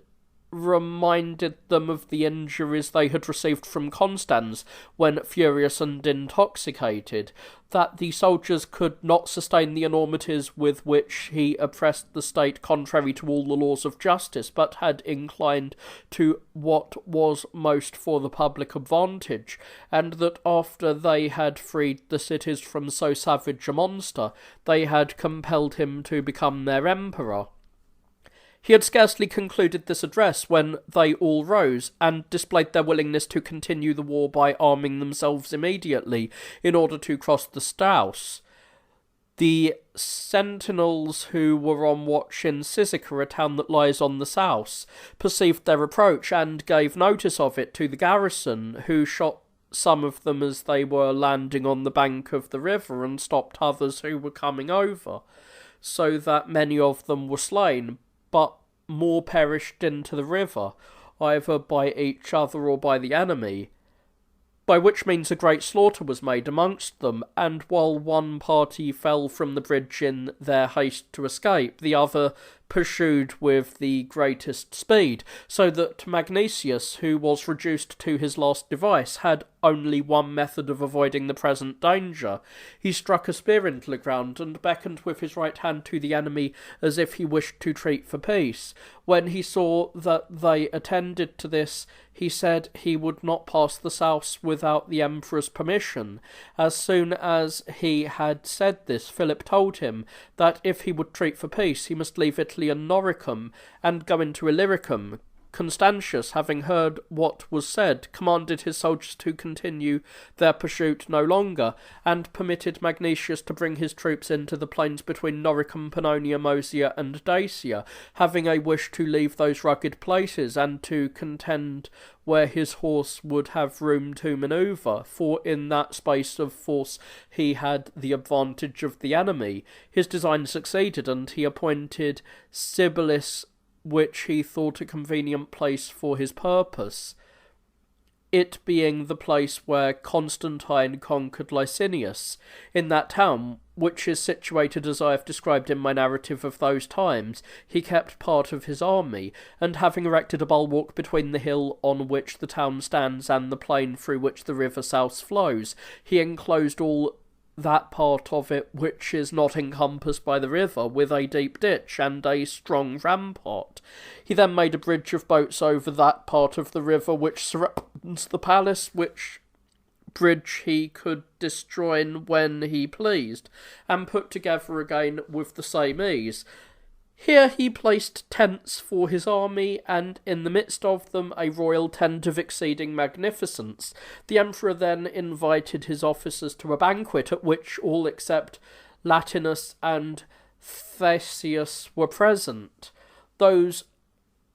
reminded them of the injuries they had received from Constans when furious and intoxicated, that the soldiers could not sustain the enormities with which he oppressed the state contrary to all the laws of justice, but had inclined to what was most for the public advantage, and that after they had freed the cities from so savage a monster, they had compelled him to become their emperor. He had scarcely concluded this address when they all rose, and displayed their willingness to continue the war by arming themselves immediately, in order to cross the Staus. The sentinels who were on watch in Cyzica, a town that lies on the south, perceived their approach, and gave notice of it to the garrison, who shot some of them as they were landing on the bank of the river, and stopped others who were coming over, so that many of them were slain, but more perished into the river, either by each other or by the enemy, by which means a great slaughter was made amongst them, and while one party fell from the bridge in their haste to escape, the other pursued with the greatest speed, so that Magnesius, who was reduced to his last device, had only one method of avoiding the present danger. He struck a spear into the ground, and beckoned with his right hand to the enemy as if he wished to treat for peace. When he saw that they attended to this, he said he would not pass the South without the emperor's permission. As soon as he had said this, Philip told him that if he would treat for peace, he must leave Italy and Noricum, and go into Illyricum. Constantius, having heard what was said, commanded his soldiers to continue their pursuit no longer, and permitted Magnesius to bring his troops into the plains between Noricum, Pannonia, Moesia, and Dacia, having a wish to leave those rugged places, and to contend where his horse would have room to manoeuvre, for in that space of force he had the advantage of the enemy. His design succeeded, and he appointed Sibyllis, which he thought a convenient place for his purpose, it being the place where Constantine conquered Licinius. In that town, which is situated as I have described in my narrative of those times, he kept part of his army, and having erected a bulwark between the hill on which the town stands and the plain through which the river South flows, he enclosed all that part of it which is not encompassed by the river with a deep ditch and a strong rampart. He then made a bridge of boats over that part of the river which surrounds the palace, which bridge he could destroy when he pleased, and put together again with the same ease. Here he placed tents for his army, and in the midst of them a royal tent of exceeding magnificence. The emperor then invited his officers to a banquet, at which all except Latinus and Theseus were present. Those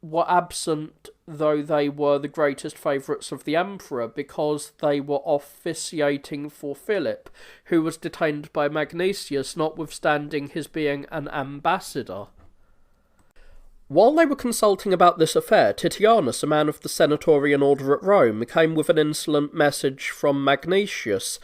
were absent though they were the greatest favourites of the emperor, because they were officiating for Philip, who was detained by Magnesius, notwithstanding his being an ambassador. While they were consulting about this affair, Titianus, a man of the senatorian order at Rome, came with an insolent message from Magnesius.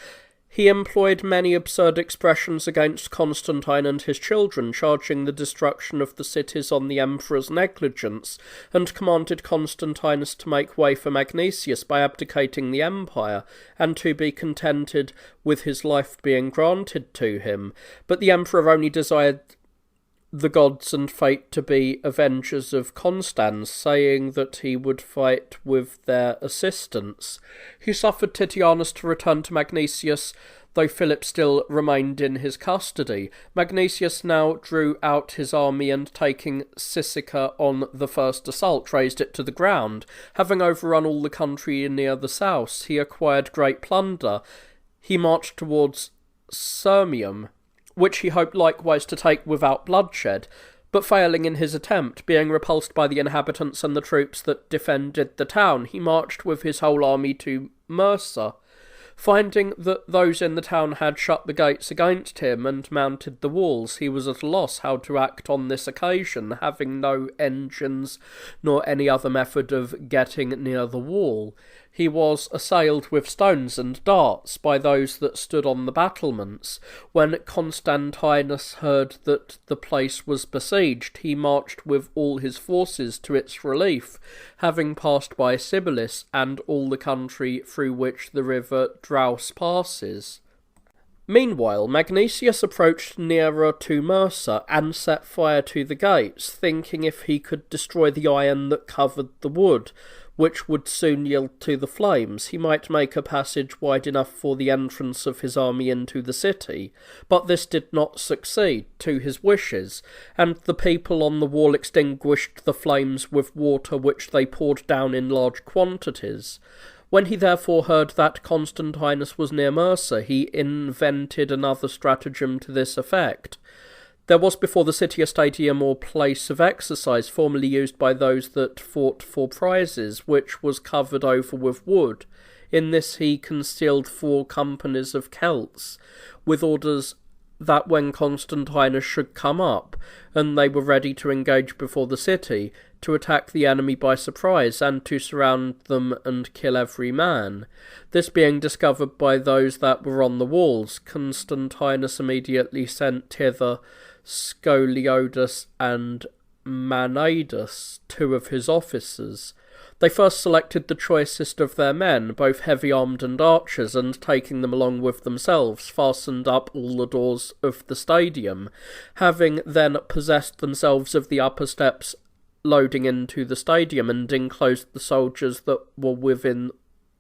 He employed many absurd expressions against Constantine and his children, charging the destruction of the cities on the emperor's negligence, and commanded Constantinus to make way for Magnesius by abdicating the empire, and to be contented with his life being granted to him. But the emperor only desired the gods and fate to be avengers of Constans, saying that he would fight with their assistance. He suffered Titianus to return to Magnesius, though Philip still remained in his custody. Magnesius now drew out his army, and taking Siscica on the first assault, razed it to the ground. Having overrun all the country near the south, he acquired great plunder. He marched towards Sirmium, which he hoped likewise to take without bloodshed, but failing in his attempt, being repulsed by the inhabitants and the troops that defended the town, he marched with his whole army to Mursa. Finding that those in the town had shut the gates against him and mounted the walls, he was at a loss how to act on this occasion, having no engines nor any other method of getting near the wall. He was assailed with stones and darts by those that stood on the battlements. When Constantinus heard that the place was besieged, he marched with all his forces to its relief, having passed by Sybaris and all the country through which the river Draus passes. Meanwhile, Magnesius approached nearer to Mursa and set fire to the gates, thinking if he could destroy the iron that covered the wood, which would soon yield to the flames, he might make a passage wide enough for the entrance of his army into the city. But this did not succeed to his wishes, and the people on the wall extinguished the flames with water which they poured down in large quantities. When he therefore heard that Constantinus was near Mursa, he invented another stratagem to this effect. There was before the city a stadium or place of exercise, formerly used by those that fought for prizes, which was covered over with wood. In this he concealed 4 companies of Celts, with orders that when Constantinus should come up, and they were ready to engage before the city, to attack the enemy by surprise, and to surround them and kill every man. This being discovered by those that were on the walls, Constantinus immediately sent thither Scoliodas and Manadus, 2 of his officers. They first selected the choicest of their men, both heavy-armed and archers, and taking them along with themselves, fastened up all the doors of the stadium. Having then possessed themselves of the upper steps loading into the stadium, and enclosed the soldiers that were within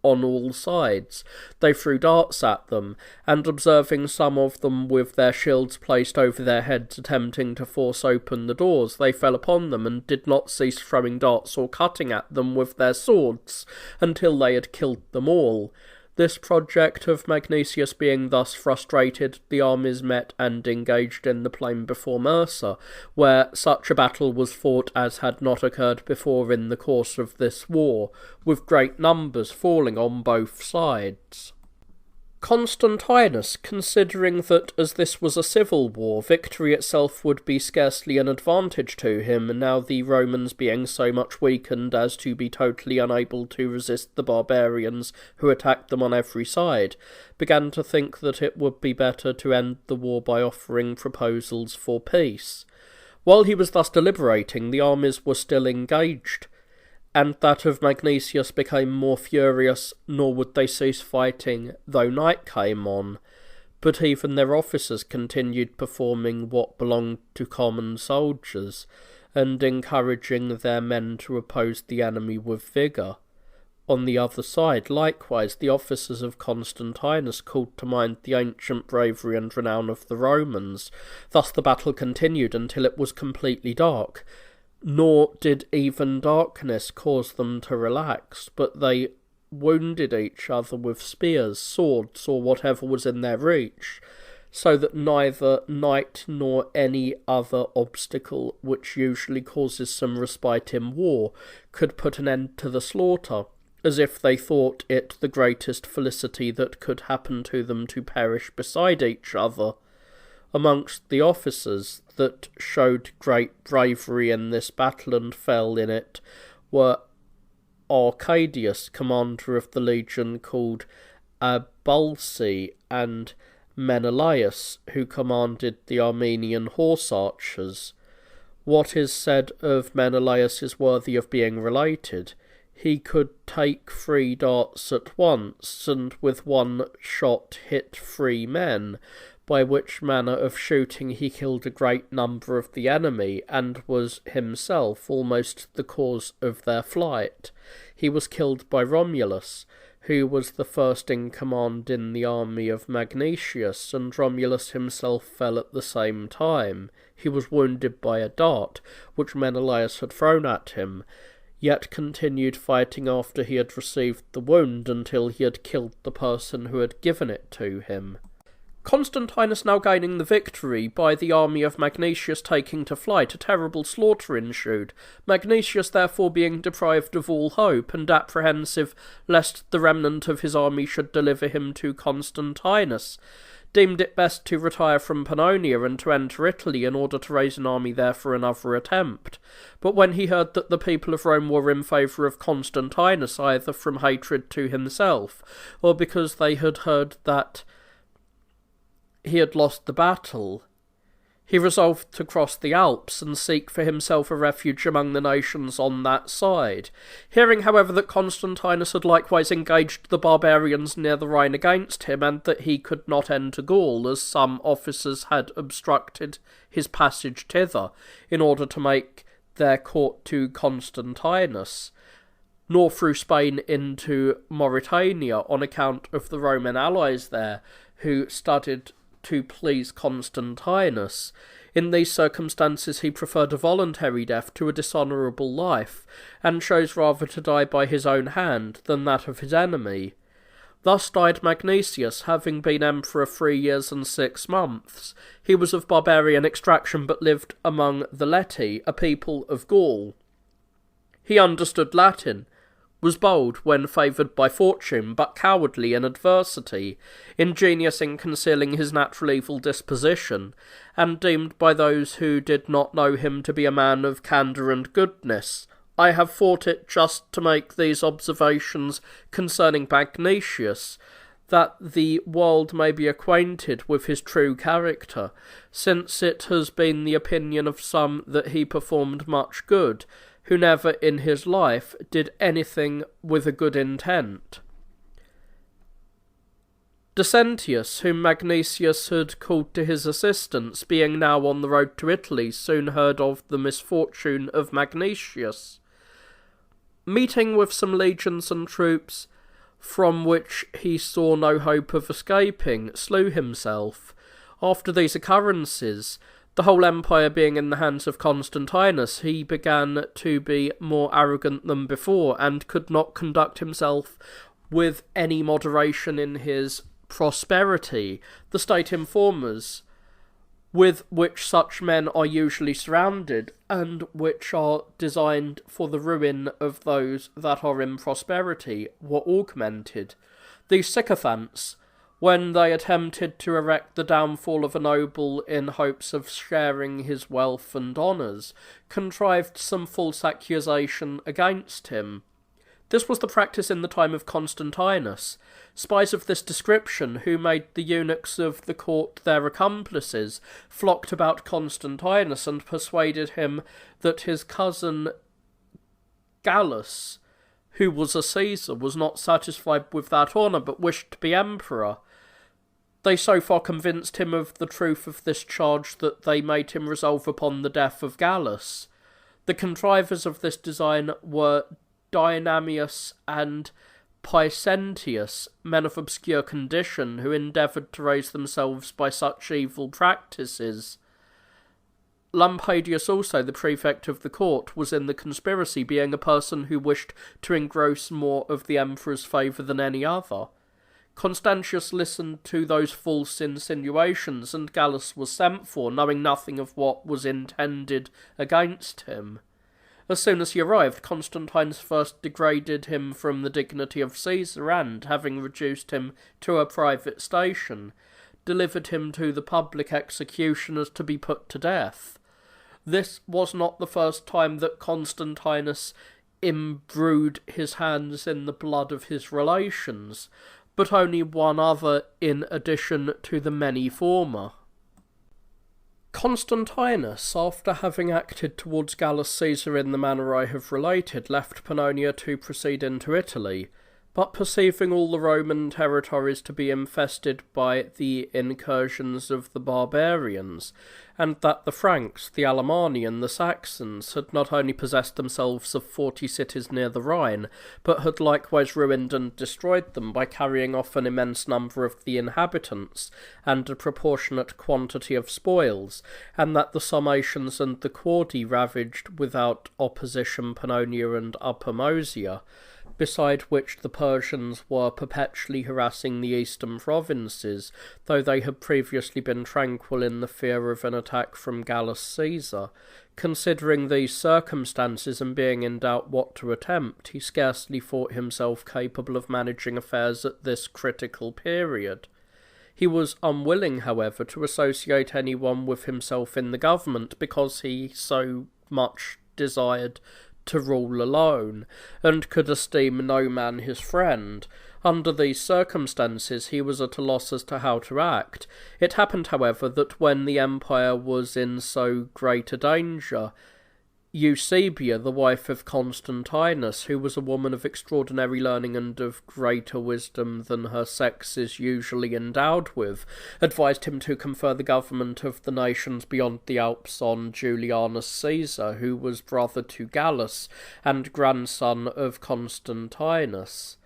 on all sides, they threw darts at them, and observing some of them with their shields placed over their heads attempting to force open the doors, they fell upon them, and did not cease throwing darts or cutting at them with their swords, until they had killed them all. This project of Magnesius being thus frustrated, the armies met and engaged in the plain before Mursa, where such a battle was fought as had not occurred before in the course of this war, with great numbers falling on both sides. Constantinus, considering that as this was a civil war, victory itself would be scarcely an advantage to him, now the Romans being so much weakened as to be totally unable to resist the barbarians who attacked them on every side, began to think that it would be better to end the war by offering proposals for peace. While he was thus deliberating, the armies were still engaged, and that of Magnesius became more furious, nor would they cease fighting, though night came on. But even their officers continued performing what belonged to common soldiers, and encouraging their men to oppose the enemy with vigour. On the other side, likewise, the officers of Constantinus called to mind the ancient bravery and renown of the Romans. Thus the battle continued until it was completely dark. Nor did even darkness cause them to relax, but they wounded each other with spears, swords, or whatever was in their reach. so that neither night nor any other obstacle which usually causes some respite in war could put an end to the slaughter, as if they thought it the greatest felicity that could happen to them to perish beside each other. Amongst the officers that showed great bravery in this battle and fell in it were Arcadius, commander of the legion called Abulci, and Menelaus, who commanded the Armenian horse archers. What is said of Menelaus is worthy of being related. He could take 3 darts at once, and with one shot hit 3 men, by which manner of shooting he killed a great number of the enemy, and was himself almost the cause of their flight. He was killed by Romulus, who was the first in command in the army of Magnentius, and Romulus himself fell at the same time. He was wounded by a dart, which Menelaus had thrown at him, yet continued fighting after he had received the wound until he had killed the person who had given it to him. Constantinus now gaining the victory, by the army of Magnentius taking to flight, a terrible slaughter ensued. Magnentius therefore being deprived of all hope, and apprehensive lest the remnant of his army should deliver him to Constantinus, deemed it best to retire from Pannonia and to enter Italy in order to raise an army there for another attempt. But when he heard that the people of Rome were in favour of Constantinus, either from hatred to himself, or because they had heard that he had lost the battle, he resolved to cross the Alps and seek for himself a refuge among the nations on that side. Hearing, however, that Constantinus had likewise engaged the barbarians near the Rhine against him, and that he could not enter Gaul, as some officers had obstructed his passage thither, in order to make their court to Constantinus, nor through Spain into Mauritania, on account of the Roman allies there, who studied to please Constantinus. In these circumstances he preferred a voluntary death to a dishonourable life, and chose rather to die by his own hand than that of his enemy. Thus died Magnentius, having been emperor 3 years and 6 months. He was of barbarian extraction, but lived among the Leti, a people of Gaul. He understood Latin, was bold when favoured by fortune, but cowardly in adversity, ingenious in concealing his natural evil disposition, and deemed by those who did not know him to be a man of candour and goodness. I have thought it just to make these observations concerning Magnentius, that the world may be acquainted with his true character, since it has been the opinion of some that he performed much good, who never in his life did anything with a good intent. Decentius, whom Magnentius had called to his assistance, being now on the road to Italy, soon heard of the misfortune of Magnentius. Meeting with some legions and troops, from which he saw no hope of escaping, slew himself. After these occurrences, the whole empire being in the hands of Constantinus, he began to be more arrogant than before, and could not conduct himself with any moderation in his prosperity. The state informers, with which such men are usually surrounded, and which are designed for the ruin of those that are in prosperity, were augmented. These sycophants, when they attempted to erect the downfall of a noble in hopes of sharing his wealth and honours, contrived some false accusation against him. This was the practice in the time of Constantinus. Spies of this description, who made the eunuchs of the court their accomplices, flocked about Constantinus and persuaded him that his cousin Gallus, who was a Caesar, was not satisfied with that honour, but wished to be emperor. They so far convinced him of the truth of this charge that they made him resolve upon the death of Gallus. The contrivers of this design were Dynamius and Picentius, men of obscure condition, who endeavoured to raise themselves by such evil practices. Lampadius also, the prefect of the court, was in the conspiracy, being a person who wished to engross more of the emperor's favour than any other. Constantius listened to those false insinuations, and Gallus was sent for, knowing nothing of what was intended against him. As soon as he arrived, Constantinus first degraded him from the dignity of Caesar and, having reduced him to a private station, delivered him to the public executioners to be put to death. This was not the first time that Constantinus imbrued his hands in the blood of his relations, but only one other in addition to the many former. Constantinus, after having acted towards Gallus Caesar in the manner I have related, left Pannonia to proceed into Italy, but perceiving all the Roman territories to be infested by the incursions of the barbarians, and that the Franks, the Alemanni, and the Saxons had not only possessed themselves of 40 cities near the Rhine, but had likewise ruined and destroyed them by carrying off an immense number of the inhabitants and a proportionate quantity of spoils, and that the Sarmatians and the Quadi ravaged without opposition Pannonia and Upper Moesia, beside which the Persians were perpetually harassing the eastern provinces, though they had previously been tranquil in the fear of an attack from Gallus Caesar. Considering these circumstances and being in doubt what to attempt, he scarcely thought himself capable of managing affairs at this critical period. He was unwilling, however, to associate anyone with himself in the government, because he so much desired to rule alone, and could esteem no man his friend. Under these circumstances he was at a loss as to how to act. It happened, however, that when the empire was in so great a danger, Eusebia, the wife of Constantinus, who was a woman of extraordinary learning and of greater wisdom than her sex is usually endowed with, advised him to confer the government of the nations beyond the Alps on Julianus Caesar, who was brother to Gallus and grandson of Constantinus.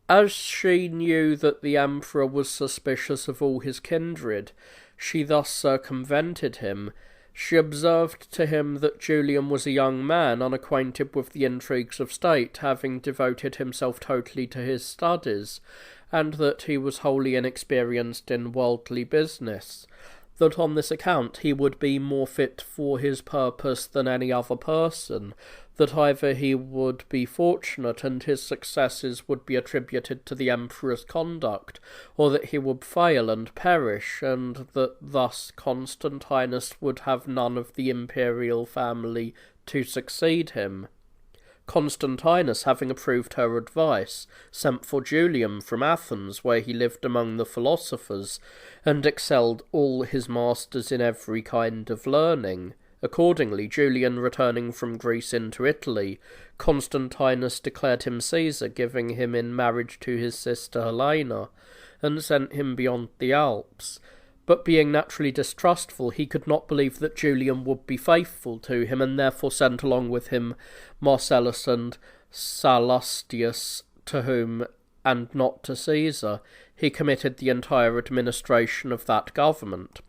As she knew that the emperor was suspicious of all his kindred, she thus circumvented him. She observed to him that Julian was a young man, unacquainted with the intrigues of state, having devoted himself totally to his studies, and that he was wholly inexperienced in worldly business, that on this account he would be more fit for his purpose than any other person, that either he would be fortunate and his successes would be attributed to the emperor's conduct, or that he would fail and perish, and that thus Constantinus would have none of the imperial family to succeed him. Constantinus, having approved her advice, sent for Julian from Athens, where he lived among the philosophers, and excelled all his masters in every kind of learning. Accordingly, Julian returning from Greece into Italy, Constantinus declared him Caesar, giving him in marriage to his sister Helena, and sent him beyond the Alps. But being naturally distrustful, he could not believe that Julian would be faithful to him, and therefore sent along with him Marcellus and Sallustius, to whom, and not to Caesar, he committed the entire administration of that government.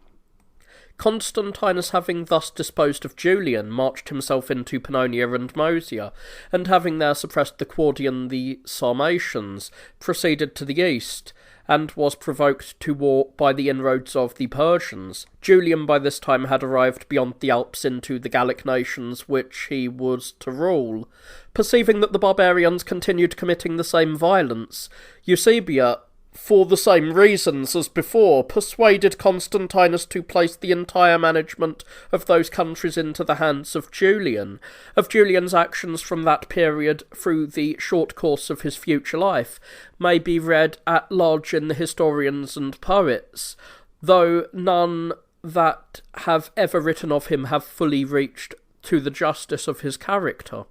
Constantinus, having thus disposed of Julian, marched himself into Pannonia and Moesia, and having there suppressed the Quadi and the Sarmatians, proceeded to the east, and was provoked to war by the inroads of the Persians. Julian by this time had arrived beyond the Alps into the Gallic nations which he was to rule. Perceiving that the barbarians continued committing the same violence, Eusebia, for the same reasons as before, persuaded Constantinus to place the entire management of those countries into the hands of Julian. Of Julian's actions from that period through the short course of his future life may be read at large in the historians and poets, though none that have ever written of him have fully reached to the justice of his character.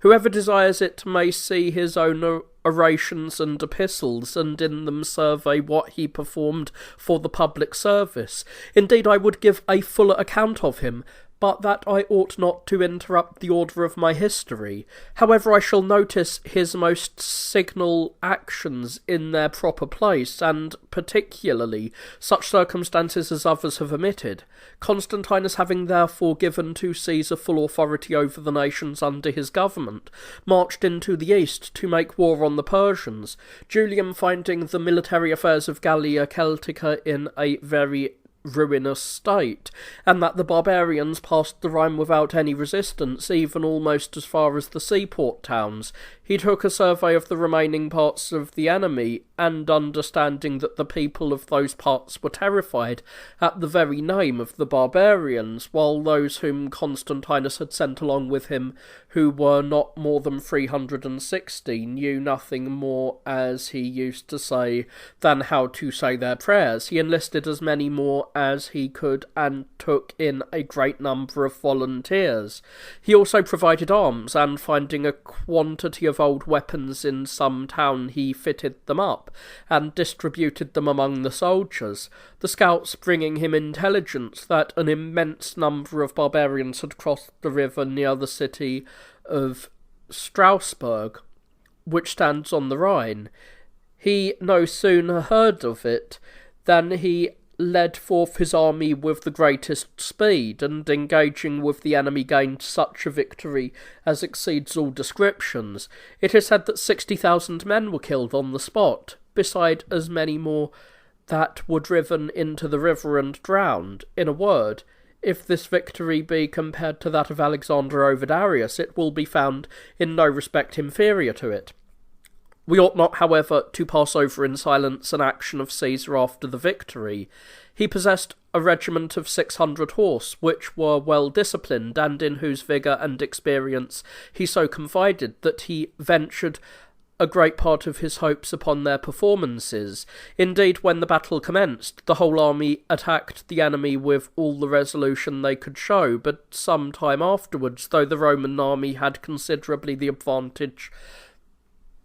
Whoever desires it may see his own orations and epistles, and in them survey what he performed for the public service. Indeed, I would give a fuller account of him, but that I ought not to interrupt the order of my history. However, I shall notice his most signal actions in their proper place, and particularly such circumstances as others have omitted. Constantinus having therefore given to Caesar full authority over the nations under his government, marched into the east to make war on the Persians. Julian, finding the military affairs of Gallia Celtica in a very ruinous state, and that the barbarians passed the Rhine without any resistance, even almost as far as the seaport towns, he took a survey of the remaining parts of the enemy, and understanding that the people of those parts were terrified at the very name of the barbarians, while those whom Constantinus had sent along with him, who were not more than 360, knew nothing more, as he used to say, than how to say their prayers, he enlisted as many more as he could, and took in a great number of volunteers. He also provided arms, and finding a quantity of old weapons in some town, he fitted them up, and distributed them among the soldiers, the scouts bringing him intelligence that an immense number of barbarians had crossed the river near the city of Strasbourg, which stands on the Rhine. He no sooner heard of it than he led forth his army with the greatest speed, and engaging with the enemy gained such a victory as exceeds all descriptions. It is said that 60,000 men were killed on the spot, beside as many more that were driven into the river and drowned. In a word, if this victory be compared to that of Alexander over Darius, it will be found in no respect inferior to it. We ought not, however, to pass over in silence an action of Caesar after the victory. He possessed a regiment of 600 horse, which were well disciplined, and in whose vigour and experience he so confided that he ventured a great part of his hopes upon their performances. Indeed, when the battle commenced, the whole army attacked the enemy with all the resolution they could show, but some time afterwards, though the Roman army had considerably the advantage,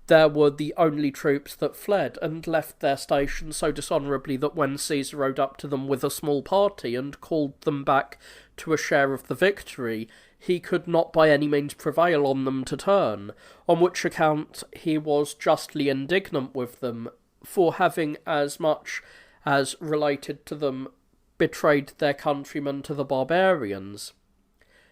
there were the only troops that fled, and left their station so dishonourably that when Caesar rode up to them with a small party, and called them back to a share of the victory, he could not by any means prevail on them to turn, on which account he was justly indignant with them, for having as much as related to them betrayed their countrymen to the barbarians.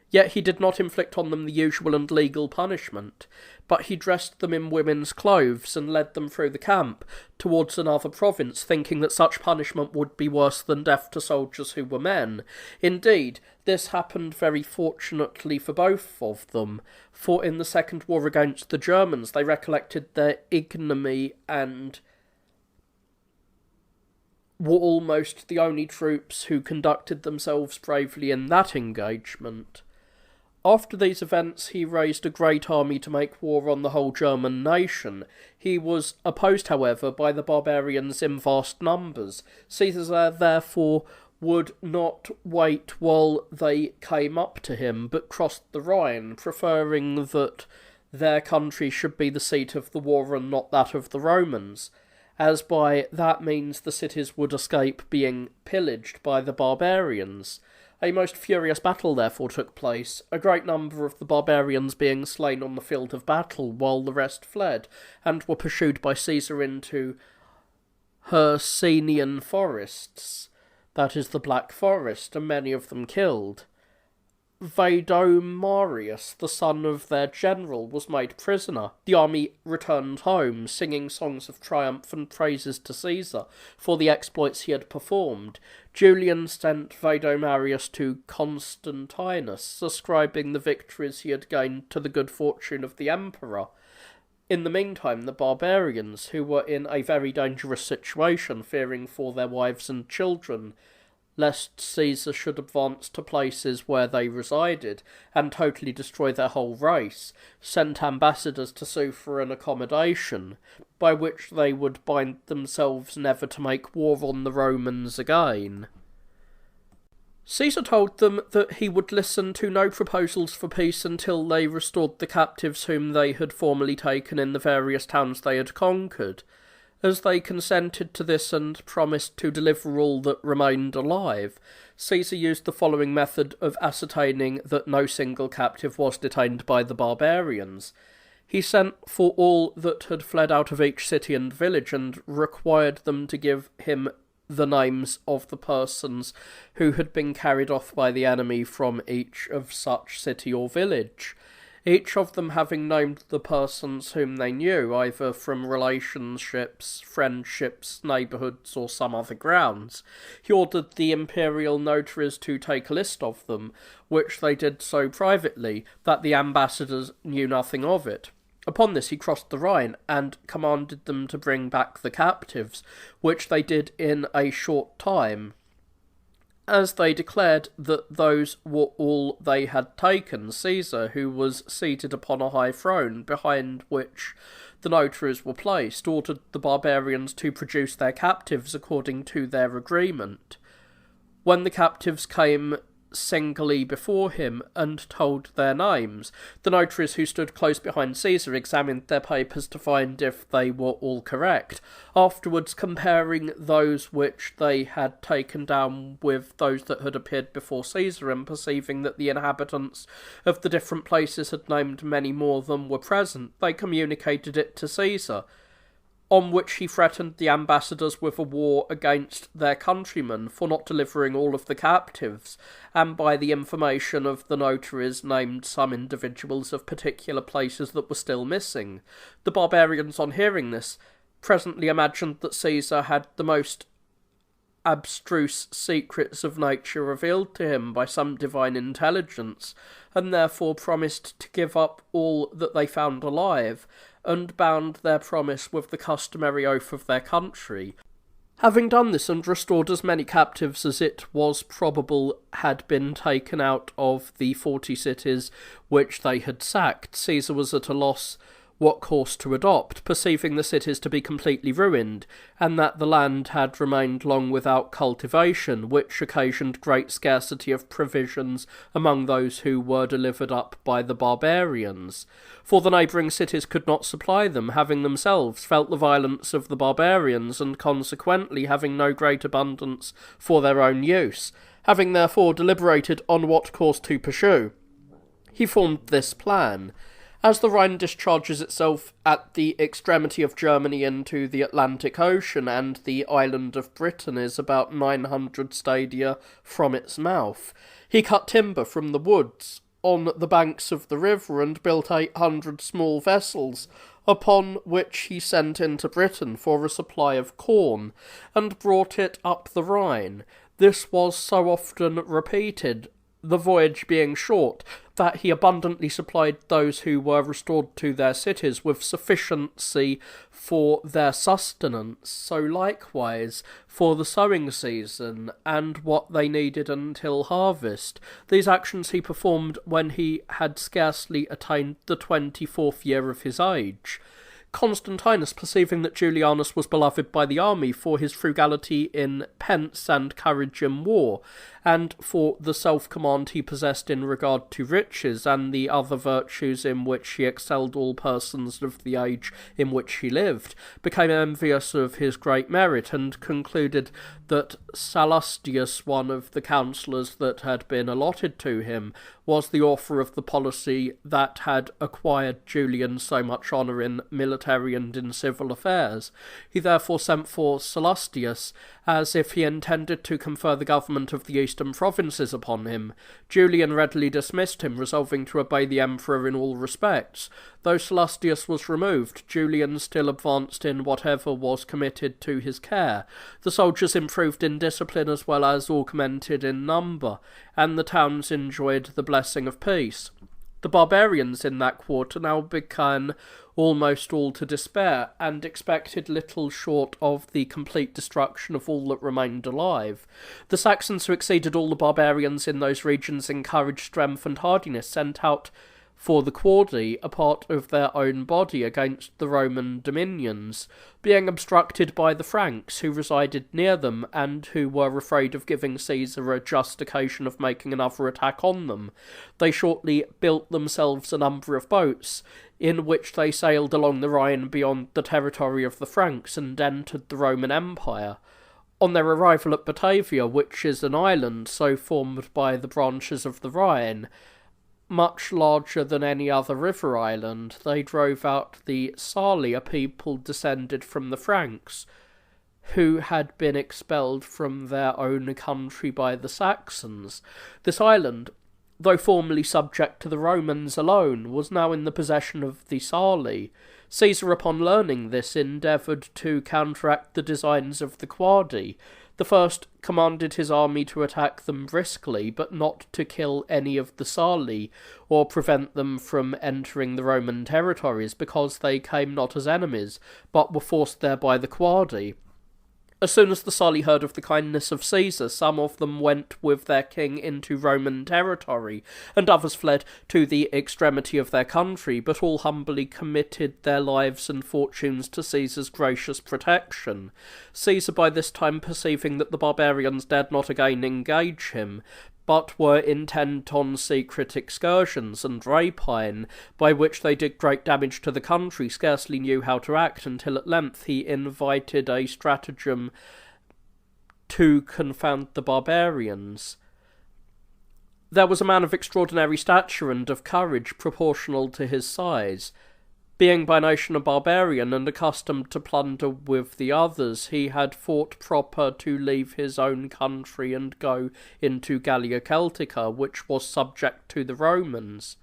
Yet he did not inflict on them the usual and legal punishment, but he dressed them in women's clothes and led them through the camp towards another province, thinking that such punishment would be worse than death to soldiers who were men. Indeed, this happened very fortunately for both of them, for in the second war against the Germans they recollected their ignominy and were almost the only troops who conducted themselves bravely in that engagement. After these events he raised a great army to make war on the whole German nation. He was opposed, however, by the barbarians in vast numbers. Caesar therefore would not wait while they came up to him, but crossed the Rhine, preferring that their country should be the seat of the war and not that of the Romans, as by that means the cities would escape being pillaged by the barbarians. A most furious battle therefore took place, a great number of the barbarians being slain on the field of battle, while the rest fled, and were pursued by Caesar into Hercynian forests, that is the Black Forest, and many of them killed. Vadomarius, the son of their general, was made prisoner. The army returned home, singing songs of triumph and praises to Caesar for the exploits he had performed. Julian sent Vadomarius to Constantinus, ascribing the victories he had gained to the good fortune of the emperor. In the meantime, the barbarians, who were in a very dangerous situation, fearing for their wives and children, lest Caesar should advance to places where they resided, and totally destroy their whole race, sent ambassadors to sue for an accommodation, by which they would bind themselves never to make war on the Romans again. Caesar told them that he would listen to no proposals for peace until they restored the captives whom they had formerly taken in the various towns they had conquered, As they consented to this and promised to deliver all that remained alive, Caesar used the following method of ascertaining that no single captive was detained by the barbarians. He sent for all that had fled out of each city and village and required them to give him the names of the persons who had been carried off by the enemy from each of such city or village, each of them having named the persons whom they knew, either from relationships, friendships, neighbourhoods, or some other grounds. He ordered the imperial notaries to take a list of them, which they did so privately that the ambassadors knew nothing of it. Upon this he crossed the Rhine, and commanded them to bring back the captives, which they did in a short time, as they declared that those were all they had taken. Caesar, who was seated upon a high throne, behind which the notaries were placed, ordered the barbarians to produce their captives according to their agreement. When the captives came singly before him and told their names, the notaries who stood close behind Caesar examined their papers to find if they were all correct, afterwards comparing those which they had taken down with those that had appeared before Caesar, and perceiving that the inhabitants of the different places had named many more than were present, they communicated it to Caesar, on which he threatened the ambassadors with a war against their countrymen for not delivering all of the captives, and by the information of the notaries named some individuals of particular places that were still missing. The barbarians, on hearing this, presently imagined that Caesar had the most abstruse secrets of nature revealed to him by some divine intelligence, and therefore promised to give up all that they found alive, and bound their promise with the customary oath of their country. Having done this and restored as many captives as it was probable had been taken out of the 40 cities which they had sacked, Caesar was at a loss what course to adopt, perceiving the cities to be completely ruined, and that the land had remained long without cultivation, which occasioned great scarcity of provisions among those who were delivered up by the barbarians. For the neighbouring cities could not supply them, having themselves felt the violence of the barbarians, and consequently having no great abundance for their own use. Having therefore deliberated on what course to pursue, he formed this plan. As the Rhine discharges itself at the extremity of Germany into the Atlantic Ocean, and the island of Britain is about 900 stadia from its mouth, he cut timber from the woods on the banks of the river and built 800 small vessels, upon which he sent into Britain for a supply of corn, and brought it up the Rhine. This was so often repeated, the voyage being short, that he abundantly supplied those who were restored to their cities with sufficiency for their sustenance, so likewise for the sowing season, and what they needed until harvest. These actions he performed when he had scarcely attained the 24th year of his age. Constantinus, perceiving that Julianus was beloved by the army for his frugality in pence and courage in war, and for the self-command he possessed in regard to riches, and the other virtues in which he excelled all persons of the age in which he lived, became envious of his great merit, and concluded that Salustius, one of the counsellors that had been allotted to him, was the author of the policy that had acquired Julian so much honour in military and in civil affairs. He therefore sent for Salustius, as if he intended to confer the government of the eastern provinces upon him. Julian readily dismissed him, resolving to obey the emperor in all respects. Though Salustius was removed, Julian still advanced in whatever was committed to his care. The soldiers improved in discipline as well as augmented in number, and the towns enjoyed the blessing of peace. The barbarians in that quarter now began almost all to despair, and expected little short of the complete destruction of all that remained alive. The Saxons, who exceeded all the barbarians in those regions in courage, strength, and hardiness, sent out for the Quadi, a part of their own body, against the Roman dominions, being obstructed by the Franks, who resided near them, and who were afraid of giving Caesar a just occasion of making another attack on them. They shortly built themselves a number of boats, in which they sailed along the Rhine beyond the territory of the Franks, and entered the Roman Empire. On their arrival at Batavia, which is an island so formed by the branches of the Rhine, much larger than any other river island, they drove out the Sali, a people descended from the Franks, who had been expelled from their own country by the Saxons. This island, though formerly subject to the Romans alone, was now in the possession of the Sali. Caesar, upon learning this, endeavoured to counteract the designs of the Quadi. The first commanded his army to attack them briskly, but not to kill any of the Sali, or prevent them from entering the Roman territories, because they came not as enemies, but were forced there by the Quadi. As soon as the Sali heard of the kindness of Caesar, some of them went with their king into Roman territory, and others fled to the extremity of their country, but all humbly committed their lives and fortunes to Caesar's gracious protection. Caesar, by this time perceiving that the barbarians dared not again engage him, but were intent on secret excursions and rapine, by which they did great damage to the country, scarcely knew how to act, until at length he invited a stratagem to confound the barbarians. There was a man of extraordinary stature and of courage proportional to his size. Being by nation a barbarian and accustomed to plunder with the others, he had thought proper to leave his own country and go into Gallia Celtica, which was subject to the Romans.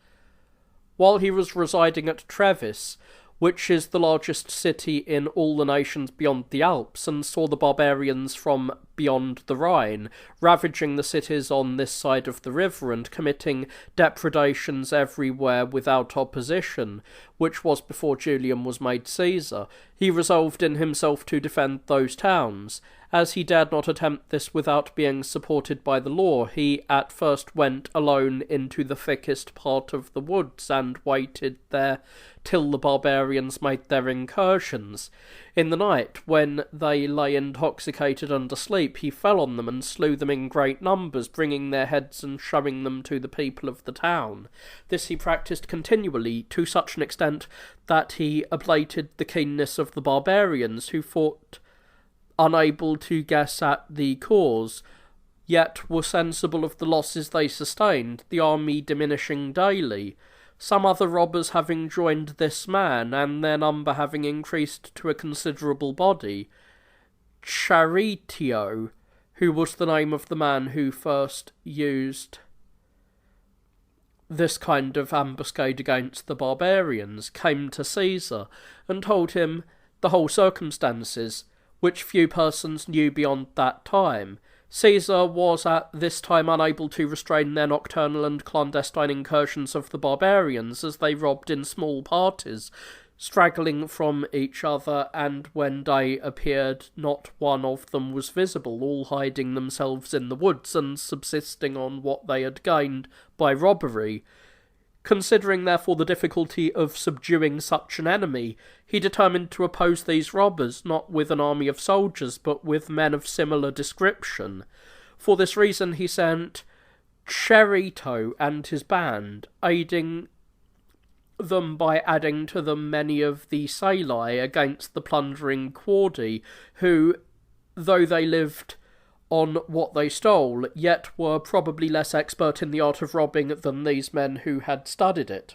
While he was residing at Trevis, which is the largest city in all the nations beyond the Alps, and saw the barbarians from beyond the Rhine, ravaging the cities on this side of the river, and committing depredations everywhere without opposition, which was before Julian was made Caesar, he resolved in himself to defend those towns. As he dared not attempt this without being supported by the law, he at first went alone into the thickest part of the woods, and waited there till the barbarians made their incursions. In the night, when they lay intoxicated and asleep, he fell on them and slew them in great numbers, bringing their heads and showing them to the people of the town. This he practised continually, to such an extent that he ablated the keenness of the barbarians, who fought unable to guess at the cause, yet were sensible of the losses they sustained, the army diminishing daily. Some other robbers having joined this man, and their number having increased to a considerable body, Charitio, who was the name of the man who first used this kind of ambuscade against the barbarians, came to Caesar, and told him the whole circumstances, which few persons knew beyond that time. Caesar was at this time unable to restrain their nocturnal and clandestine incursions of the barbarians, as they robbed in small parties, straggling from each other, and when day appeared not one of them was visible, all hiding themselves in the woods, and subsisting on what they had gained by robbery. Considering, therefore, the difficulty of subduing such an enemy, he determined to oppose these robbers, not with an army of soldiers, but with men of similar description. For this reason he sent Cherito and his band, aiding them by adding to them many of the Sali against the plundering Quadi, who, though they lived on what they stole, yet were probably less expert in the art of robbing than these men who had studied it.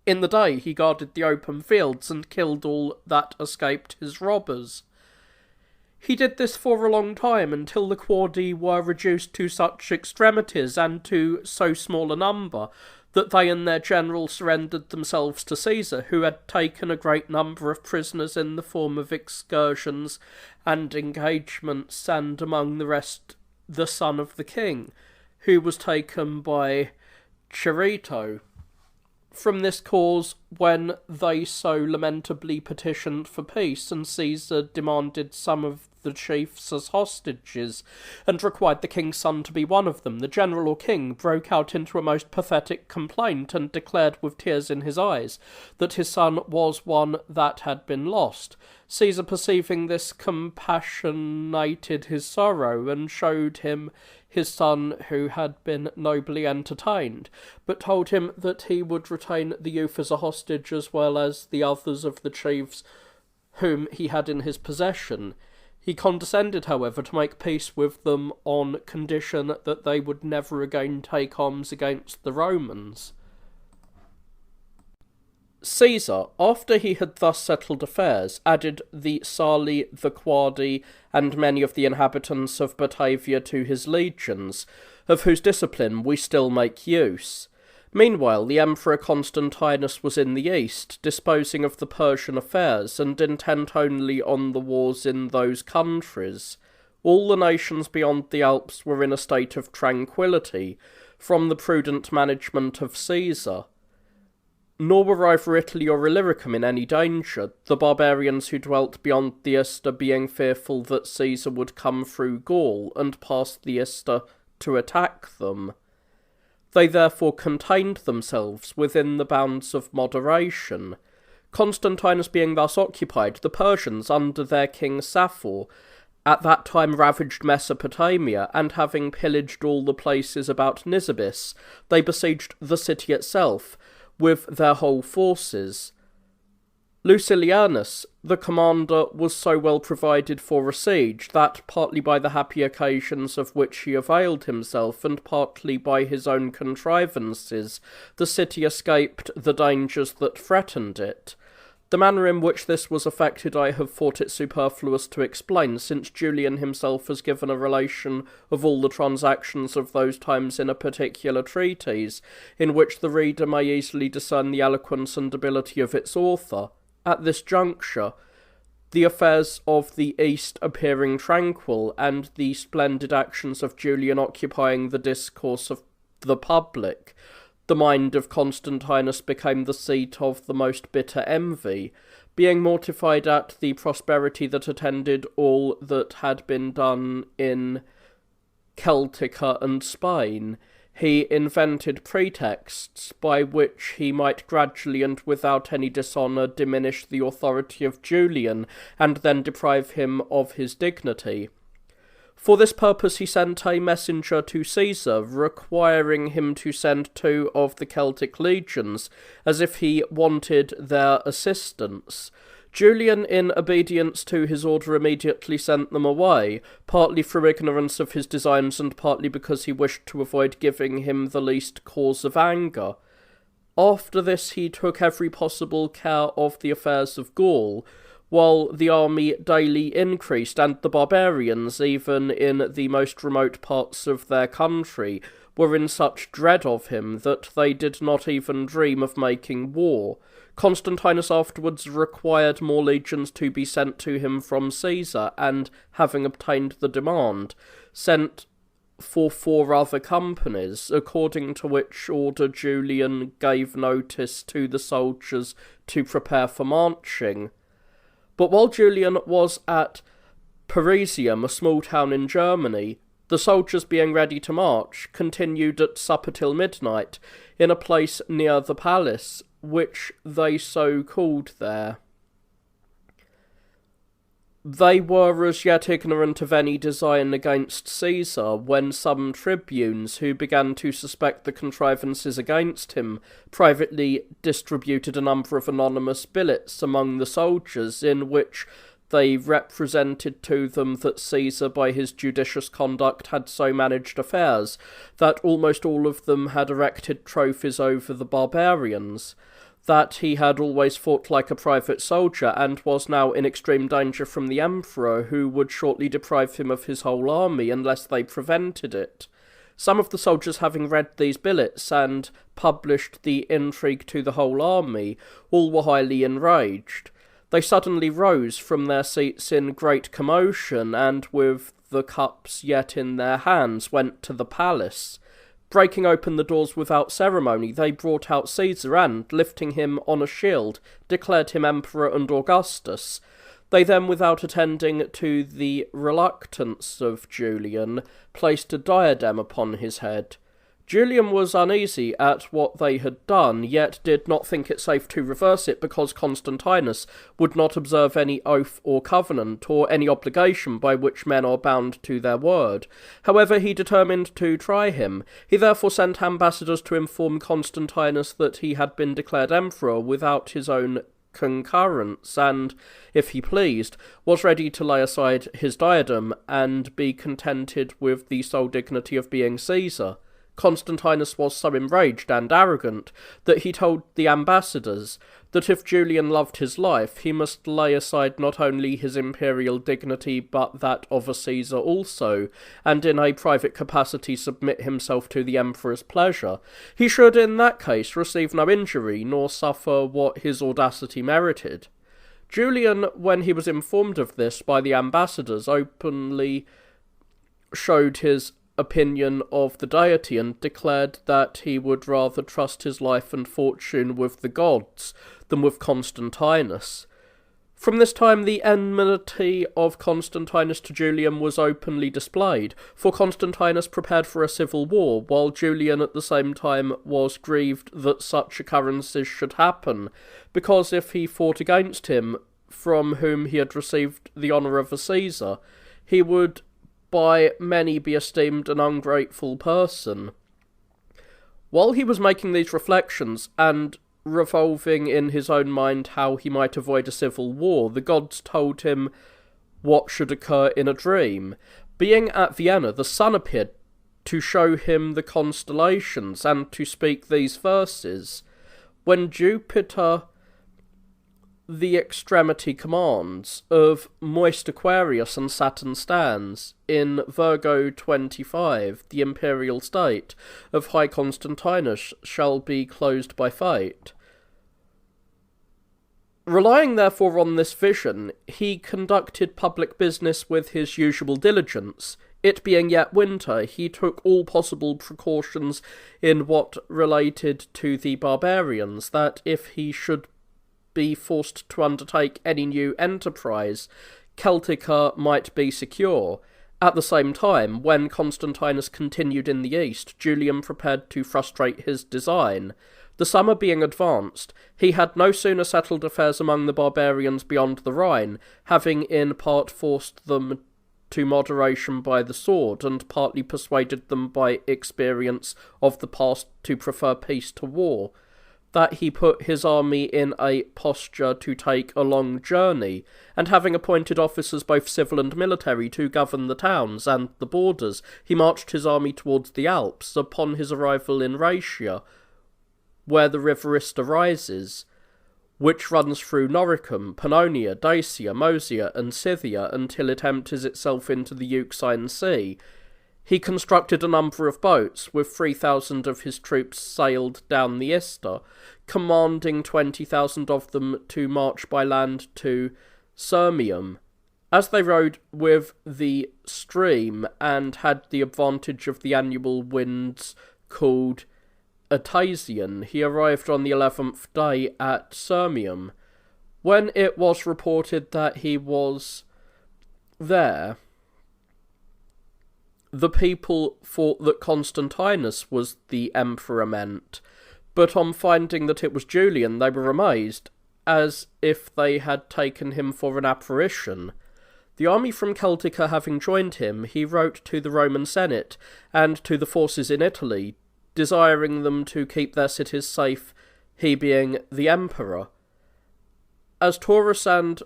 In the day he guarded the open fields, and killed all that escaped his robbers. He did this for a long time, until the Quadi were reduced to such extremities, and to so small a number, that they and their general surrendered themselves to Caesar, who had taken a great number of prisoners in the form of excursions and engagements, and among the rest the son of the king, who was taken by Charito. from this cause when they so lamentably petitioned for peace, and Caesar demanded some of the chiefs as hostages, and required the king's son to be one of them, the general or king broke out into a most pathetic complaint, and declared with tears in his eyes that his son was one that had been lost. Caesar, perceiving this, compassionated his sorrow, and showed him his son who had been nobly entertained, but told him that he would retain the youth as a hostage as well as the others of the chiefs whom he had in his possession. He condescended, however, to make peace with them on condition that they would never again take arms against the Romans. Caesar, after he had thus settled affairs, added the Sali, the Quadi, and many of the inhabitants of Batavia to his legions, of whose discipline we still make use. Meanwhile, the Emperor Constantinus was in the east, disposing of the Persian affairs, and intent only on the wars in those countries. All the nations beyond the Alps were in a state of tranquillity, from the prudent management of Caesar. Nor were either Italy or Illyricum in any danger, the barbarians who dwelt beyond the Ister being fearful that Caesar would come through Gaul and pass the Ister to attack them. They therefore contained themselves within the bounds of moderation. Constantinus being thus occupied, the Persians, under their king Saphor, at that time ravaged Mesopotamia, and having pillaged all the places about Nisibis, they besieged the city itself with their whole forces. Lucilianus, the commander, was so well provided for a siege that, partly by the happy occasions of which he availed himself, and partly by his own contrivances, the city escaped the dangers that threatened it. The manner in which this was effected I have thought it superfluous to explain, since Julian himself has given a relation of all the transactions of those times in a particular treatise, in which the reader may easily discern the eloquence and ability of its author. At this juncture, the affairs of the East appearing tranquil, and the splendid actions of Julian occupying the discourse of the public, the mind of Constantinus became the seat of the most bitter envy. Being mortified at the prosperity that attended all that had been done in Celtica and Spain, he invented pretexts by which he might gradually and without any dishonour diminish the authority of Julian, and then deprive him of his dignity. For this purpose he sent a messenger to Caesar, requiring him to send 2 of the Celtic legions, as if he wanted their assistance. Julian, in obedience to his order, immediately sent them away, partly through ignorance of his designs, and partly because he wished to avoid giving him the least cause of anger. After this he took every possible care of the affairs of Gaul, while the army daily increased, and the barbarians, even in the most remote parts of their country, were in such dread of him that they did not even dream of making war. Constantinus afterwards required more legions to be sent to him from Caesar, and, having obtained the demand, sent for 4 other companies, according to which order Julian gave notice to the soldiers to prepare for marching. But while Julian was at Parisium, a small town in Germany, the soldiers, being ready to march, continued at supper till midnight, in a place near the palace, which they so called there. They were as yet ignorant of any design against Caesar, when some tribunes, who began to suspect the contrivances against him, privately distributed a number of anonymous billets among the soldiers, in which they represented to them that Caesar, by his judicious conduct, had so managed affairs, that almost all of them had erected trophies over the barbarians, that he had always fought like a private soldier, and was now in extreme danger from the emperor, who would shortly deprive him of his whole army unless they prevented it. Some of the soldiers, having read these billets and published the intrigue to the whole army, all were highly enraged. They suddenly rose from their seats in great commotion, and with the cups yet in their hands went to the palace. Breaking open the doors without ceremony, they brought out Caesar and, lifting him on a shield, declared him Emperor and Augustus. They then, without attending to the reluctance of Julian, placed a diadem upon his head. Julian was uneasy at what they had done, yet did not think it safe to reverse it because Constantinus would not observe any oath or covenant or any obligation by which men are bound to their word. However, he determined to try him. He therefore sent ambassadors to inform Constantinus that he had been declared emperor without his own concurrence, and, if he pleased, was ready to lay aside his diadem and be contented with the sole dignity of being Caesar. Constantinus was so enraged and arrogant that he told the ambassadors that if Julian loved his life, he must lay aside not only his imperial dignity but that of a Caesar also, and in a private capacity submit himself to the emperor's pleasure. He should in that case receive no injury, nor suffer what his audacity merited. Julian, when he was informed of this by the ambassadors, openly showed his opinion of the deity and declared that he would rather trust his life and fortune with the gods than with Constantinus. From this time the enmity of Constantinus to Julian was openly displayed, for Constantinus prepared for a civil war, while Julian at the same time was grieved that such occurrences should happen, because if he fought against him, from whom he had received the honour of a Caesar, he would by many be esteemed an ungrateful person. While he was making these reflections, and revolving in his own mind how he might avoid a civil war, the gods told him what should occur in a dream. Being at Vienna, the sun appeared to show him the constellations, and to speak these verses. When Jupiter the extremity commands, of moist Aquarius and Saturn stands, in Virgo 25, the imperial state of high Constantinus shall be closed by fate. Relying therefore on this vision, he conducted public business with his usual diligence. It being yet winter, he took all possible precautions in what related to the barbarians, that if he should be forced to undertake any new enterprise, Celtica might be secure. At the same time, when Constantinus continued in the east, Julian prepared to frustrate his design. The summer being advanced, he had no sooner settled affairs among the barbarians beyond the Rhine, having in part forced them to moderation by the sword, and partly persuaded them by experience of the past to prefer peace to war, that he put his army in a posture to take a long journey, and having appointed officers both civil and military to govern the towns and the borders, he marched his army towards the Alps. Upon his arrival in Raetia, where the river Ista rises, which runs through Noricum, Pannonia, Dacia, Moesia, and Scythia until it empties itself into the Euxine Sea, he constructed a number of boats, with 3,000 of his troops sailed down the Ista, commanding 20,000 of them to march by land to Sirmium. As they rode with the stream, and had the advantage of the annual winds called Atasian, he arrived on the 11th day at Sirmium. When it was reported that he was there, the people thought that Constantinus was the emperor meant, but on finding that it was Julian, they were amazed, as if they had taken him for an apparition. The army from Celtica having joined him, he wrote to the Roman Senate and to the forces in Italy, desiring them to keep their cities safe, he being the emperor. As Taurus and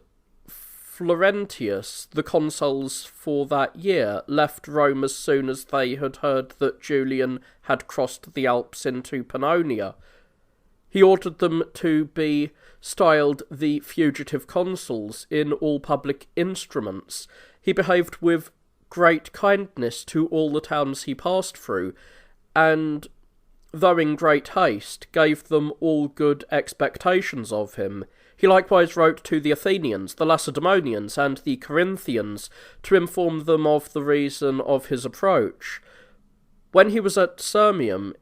Florentius, the consuls for that year, left Rome as soon as they had heard that Julian had crossed the Alps into Pannonia, he ordered them to be styled the fugitive consuls in all public instruments. He behaved with great kindness to all the towns he passed through, and, though in great haste, gave them all good expectations of him. He likewise wrote to the Athenians, the Lacedaemonians, and the Corinthians, to inform them of the reason of his approach. When he was at Sirmium,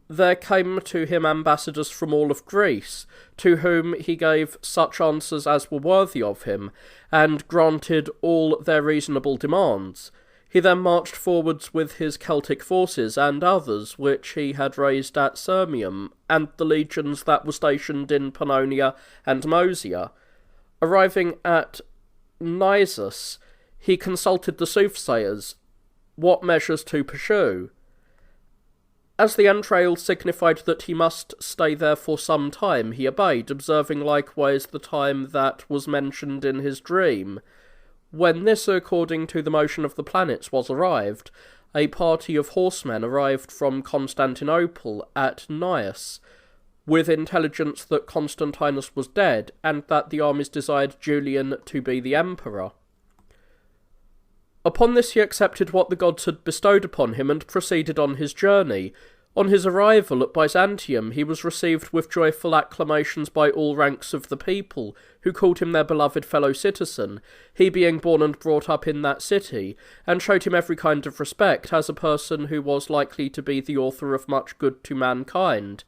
there came to him ambassadors from all of Greece, to whom he gave such answers as were worthy of him, and granted all their reasonable demands. He then marched forwards with his Celtic forces and others which he had raised at Sirmium, and the legions that were stationed in Pannonia and Moesia. Arriving at Nisus, he consulted the soothsayers what measures to pursue. As the entrails signified that he must stay there for some time, he obeyed, observing likewise the time that was mentioned in his dream. When this, according to the motion of the planets, was arrived, a party of horsemen arrived from Constantinople at Nius, with intelligence that Constantinus was dead, and that the armies desired Julian to be the emperor. Upon this he accepted what the gods had bestowed upon him, and proceeded on his journey. On his arrival at Byzantium, he was received with joyful acclamations by all ranks of the people, who called him their beloved fellow-citizen, he being born and brought up in that city, and showed him every kind of respect, as a person who was likely to be the author of much good to mankind.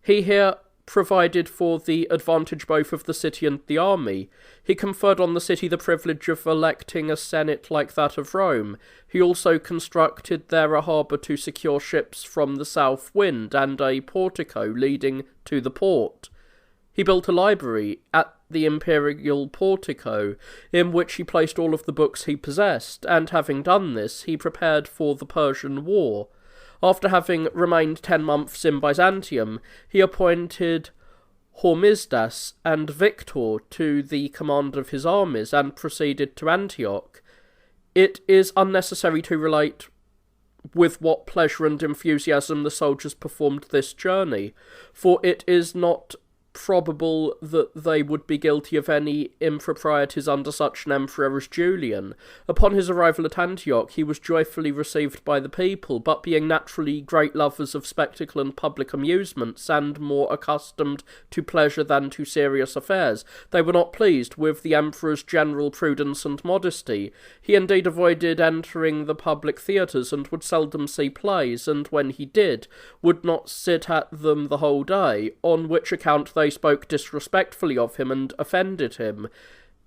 He here provided for the advantage both of the city and the army. He conferred on the city the privilege of electing a senate like that of Rome. He also constructed there a harbour to secure ships from the south wind, and a portico leading to the port. He built a library at the imperial portico, in which he placed all of the books he possessed, and having done this, he prepared for the Persian War. After having remained 10 months in Byzantium, he appointed Hormisdas and Victor to the command of his armies, and proceeded to Antioch. It is unnecessary to relate with what pleasure and enthusiasm the soldiers performed this journey, for it is not probable that they would be guilty of any improprieties under such an emperor as Julian. Upon his arrival at Antioch, he was joyfully received by the people, but being naturally great lovers of spectacle and public amusements, and more accustomed to pleasure than to serious affairs, they were not pleased with the emperor's general prudence and modesty. He indeed avoided entering the public theatres, and would seldom see plays, and when he did, would not sit at them the whole day, on which account they spoke disrespectfully of him and offended him.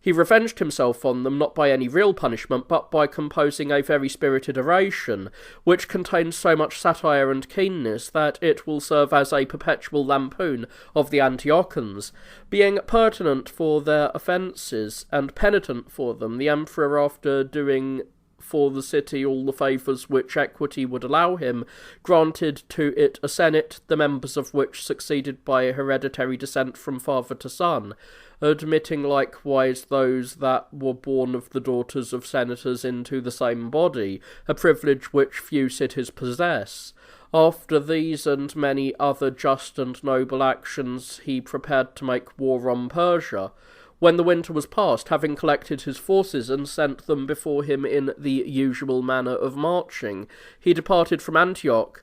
He revenged himself on them not by any real punishment, but by composing a very spirited oration, which contains so much satire and keenness that it will serve as a perpetual lampoon of the Antiochans. Being pertinent for their offences, and penitent for them, the emperor, after doing for the city all the favours which equity would allow him, granted to it a senate, the members of which succeeded by hereditary descent from father to son, admitting likewise those that were born of the daughters of senators into the same body, a privilege which few cities possess. After these and many other just and noble actions, he prepared to make war on Persia. When the winter was past, having collected his forces and sent them before him in the usual manner of marching, he departed from Antioch,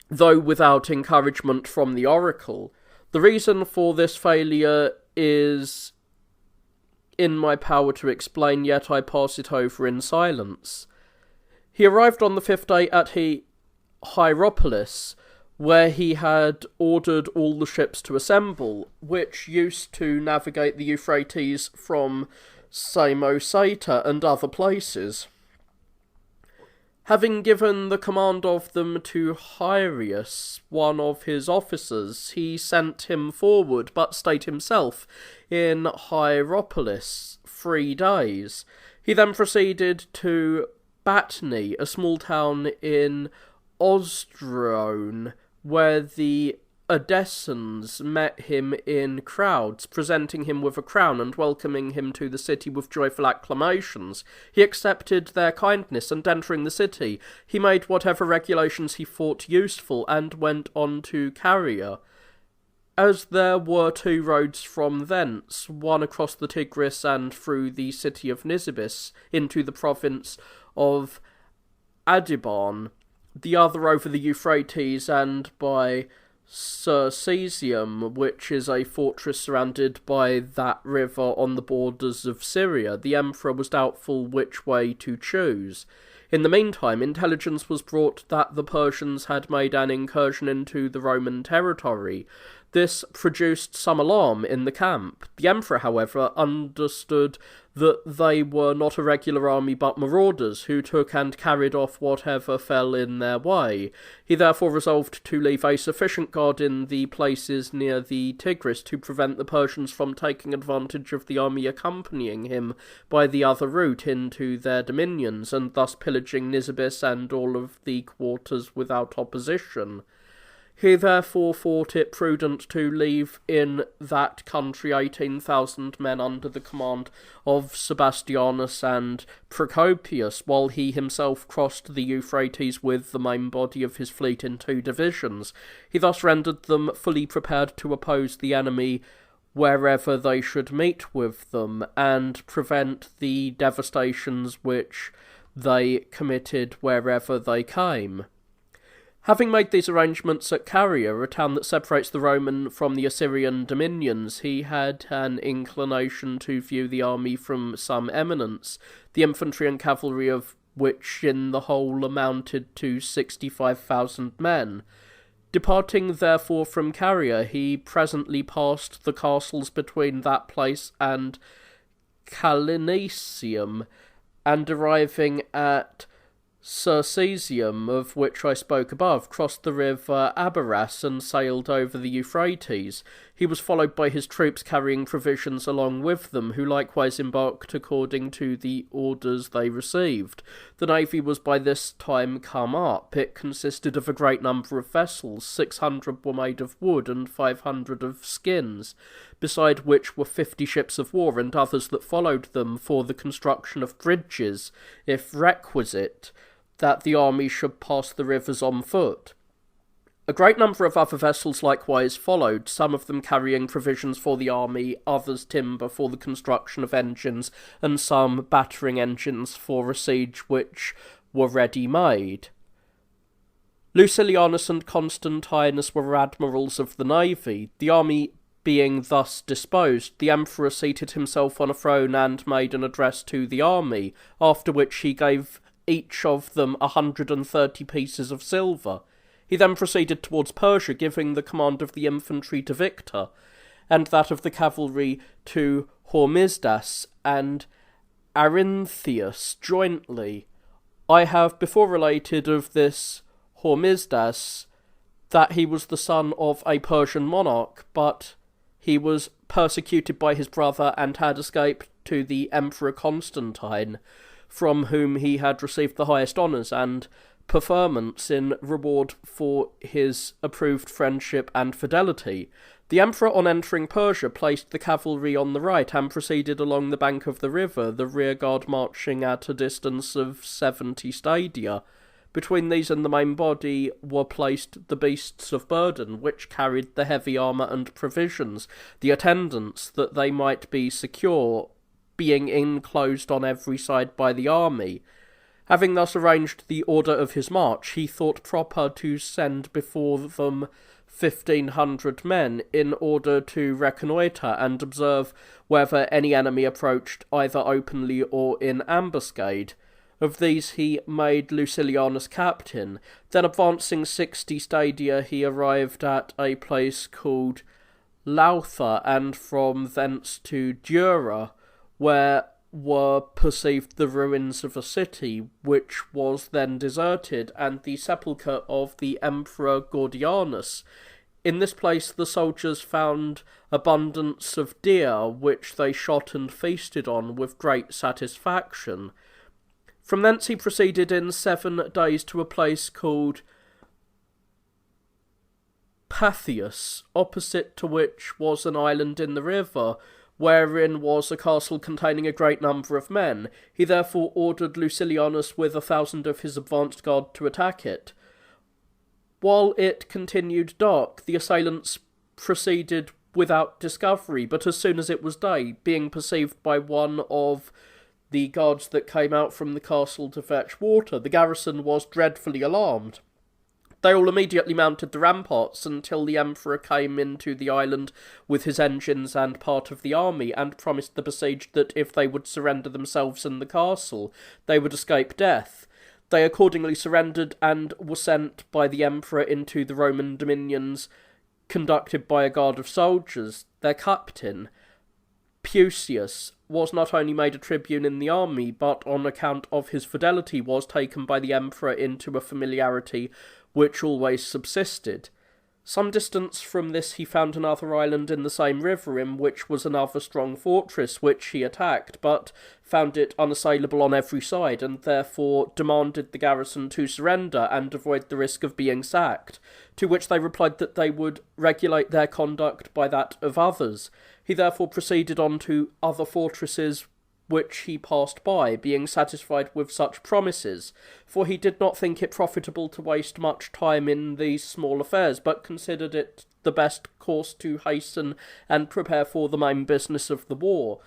though without encouragement from the oracle. The reason for this failure is in my power to explain, yet I pass it over in silence. He arrived on the 5th day at Hierapolis, where he had ordered all the ships to assemble, which used to navigate the Euphrates from Samosata and other places. Having given the command of them to Hyrieus, one of his officers, he sent him forward, but stayed himself in Hierapolis 3 days. He then proceeded to Batni, a small town in Osrhoene, where the Edessans met him in crowds, presenting him with a crown and welcoming him to the city with joyful acclamations. He accepted their kindness, and entering the city, he made whatever regulations he thought useful, and went on to Caria. As there were 2 roads from thence, one across the Tigris and through the city of Nisibis into the province of Adiban, the other over the Euphrates and by Circesium, which is a fortress surrounded by that river on the borders of Syria, the emperor was doubtful which way to choose. In the meantime, intelligence was brought that the Persians had made an incursion into the Roman territory. This produced some alarm in the camp. The emperor, however, understood that they were not a regular army but marauders, who took and carried off whatever fell in their way. He therefore resolved to leave a sufficient guard in the places near the Tigris to prevent the Persians from taking advantage of the army accompanying him by the other route into their dominions, and thus pillaging Nisibis and all of the quarters without opposition. He therefore thought it prudent to leave in that country 18,000 men under the command of Sebastianus and Procopius, while he himself crossed the Euphrates with the main body of his fleet in 2 divisions. He thus rendered them fully prepared to oppose the enemy wherever they should meet with them, and prevent the devastations which they committed wherever they came. Having made these arrangements at Caria, a town that separates the Roman from the Assyrian dominions, he had an inclination to view the army from some eminence, the infantry and cavalry of which in the whole amounted to 65,000 men. Departing therefore from Caria, he presently passed the castles between that place and Callinicium, and arriving at Circesium, of which I spoke above, crossed the river Abaras and sailed over the Euphrates. He was followed by his troops carrying provisions along with them, who likewise embarked according to the orders they received. The navy was by this time come up. It consisted of a great number of vessels. 600 were made of wood and 500 of skins, beside which were 50 ships of war and others that followed them for the construction of bridges, if requisite, that the army should pass the rivers on foot. A great number of other vessels likewise followed, some of them carrying provisions for the army, others timber for the construction of engines, and some battering engines for a siege which were ready made. Lucilianus and Constantinus were admirals of the navy. The army being thus disposed, the emperor seated himself on a throne and made an address to the army, after which he gave each of them 130 pieces of silver. He then proceeded towards Persia, giving the command of the infantry to Victor, and that of the cavalry to Hormisdas and Arinthius jointly. I have before related of this Hormisdas that he was the son of a Persian monarch, but he was persecuted by his brother and had escaped to the Emperor Constantine, from whom he had received the highest honours and preferments in reward for his approved friendship and fidelity. The emperor, on entering Persia, placed the cavalry on the right and proceeded along the bank of the river, the rearguard marching at a distance of 70 stadia. Between these and the main body were placed the beasts of burden, which carried the heavy armour and provisions, the attendants, that they might be secure, being enclosed on every side by the army. Having thus arranged the order of his march, he thought proper to send before them 1,500 men, in order to reconnoitre and observe whether any enemy approached either openly or in ambuscade. Of these he made Lucilianus captain. Then advancing 60 stadia, he arrived at a place called Lautha, and from thence to Dura, where were perceived the ruins of a city, which was then deserted, and the sepulchre of the Emperor Gordianus. In this place the soldiers found abundance of deer, which they shot and feasted on with great satisfaction. From thence he proceeded in 7 days to a place called Pathius, opposite to which was an island in the river, wherein was a castle containing a great number of men. He therefore ordered Lucilianus with 1,000 of his advanced guard to attack it. While it continued dark, the assailants proceeded without discovery, but as soon as it was day, being perceived by one of the guards that came out from the castle to fetch water, the garrison was dreadfully alarmed. They all immediately mounted the ramparts until the emperor came into the island with his engines and part of the army, and promised the besieged that if they would surrender themselves in the castle, they would escape death. They accordingly surrendered and were sent by the emperor into the Roman dominions, conducted by a guard of soldiers. Their captain, Pucius, was not only made a tribune in the army, but on account of his fidelity was taken by the emperor into a familiarity which always subsisted. Some distance from this he found another island in the same river, in which was another strong fortress, which he attacked, but found it unassailable on every side, and therefore demanded the garrison to surrender and avoid the risk of being sacked, to which they replied that they would regulate their conduct by that of others. He therefore proceeded on to other fortresses which he passed by, being satisfied with such promises, for he did not think it profitable to waste much time in these small affairs, but considered it the best course to hasten and prepare for the main business of the war.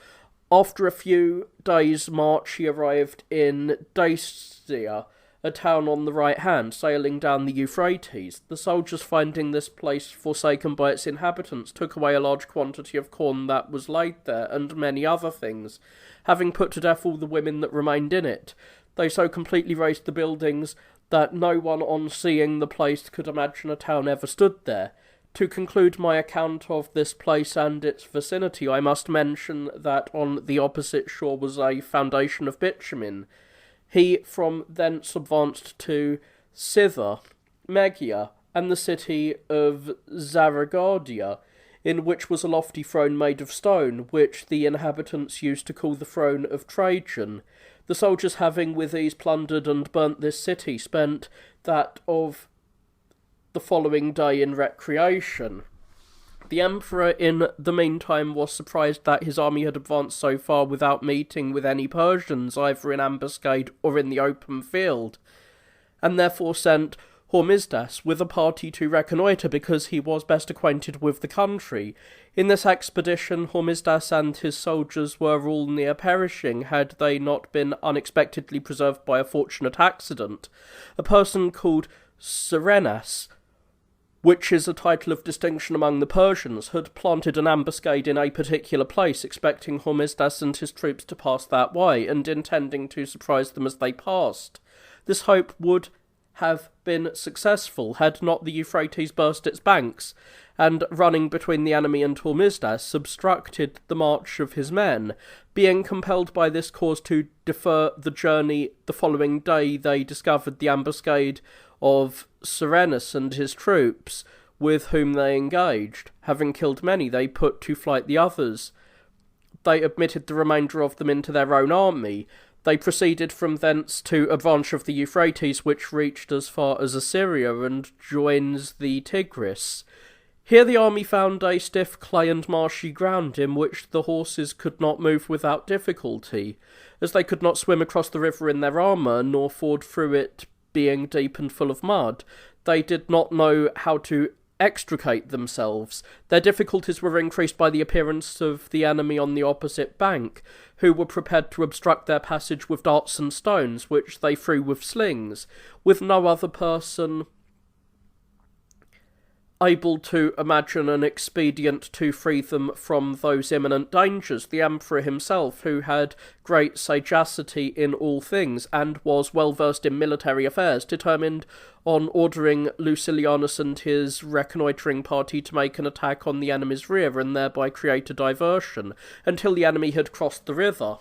After a few days' march he arrived in Dacia, a town on the right hand, sailing down the Euphrates. The soldiers, finding this place forsaken by its inhabitants, took away a large quantity of corn that was laid there, and many other things, having put to death all the women that remained in it. They so completely razed the buildings that no one on seeing the place could imagine a town ever stood there. To conclude my account of this place and its vicinity, I must mention that on the opposite shore was a foundation of bitumen. He from thence advanced to Scytha, Megia, and the city of Zaragodia, in which was a lofty throne made of stone, which the inhabitants used to call the throne of Trajan. The soldiers, having with ease plundered and burnt this city, spent that of the following day in recreation. The emperor in the meantime was surprised that his army had advanced so far without meeting with any Persians, either in ambuscade or in the open field, and therefore sent Hormisdas with a party to reconnoitre, because he was best acquainted with the country. In this expedition Hormisdas and his soldiers were all near perishing, had they not been unexpectedly preserved by a fortunate accident. A person called Serenas, which is a title of distinction among the Persians, had planted an ambuscade in a particular place, expecting Hormisdas and his troops to pass that way, and intending to surprise them as they passed. This hope would have been successful, had not the Euphrates burst its banks, and running between the enemy and Hormisdas, obstructed the march of his men. Being compelled by this cause to defer the journey the following day, they discovered the ambuscade of Serenus and his troops, with whom they engaged. Having killed many, they put to flight the others. They admitted the remainder of them into their own army. They proceeded from thence to a branch of the Euphrates, which reached as far as Assyria and joins the Tigris. Here the army found a stiff clay and marshy ground, in which the horses could not move without difficulty, as they could not swim across the river in their armour, nor ford through it, being deep and full of mud. They did not know how to extricate themselves. Their difficulties were increased by the appearance of the enemy on the opposite bank, who were prepared to obstruct their passage with darts and stones, which they threw with slings. With no other person able to imagine an expedient to free them from those imminent dangers, the emperor himself, who had great sagacity in all things, and was well versed in military affairs, determined on ordering Lucilianus and his reconnoitring party to make an attack on the enemy's rear, and thereby create a diversion, until the enemy had crossed the river.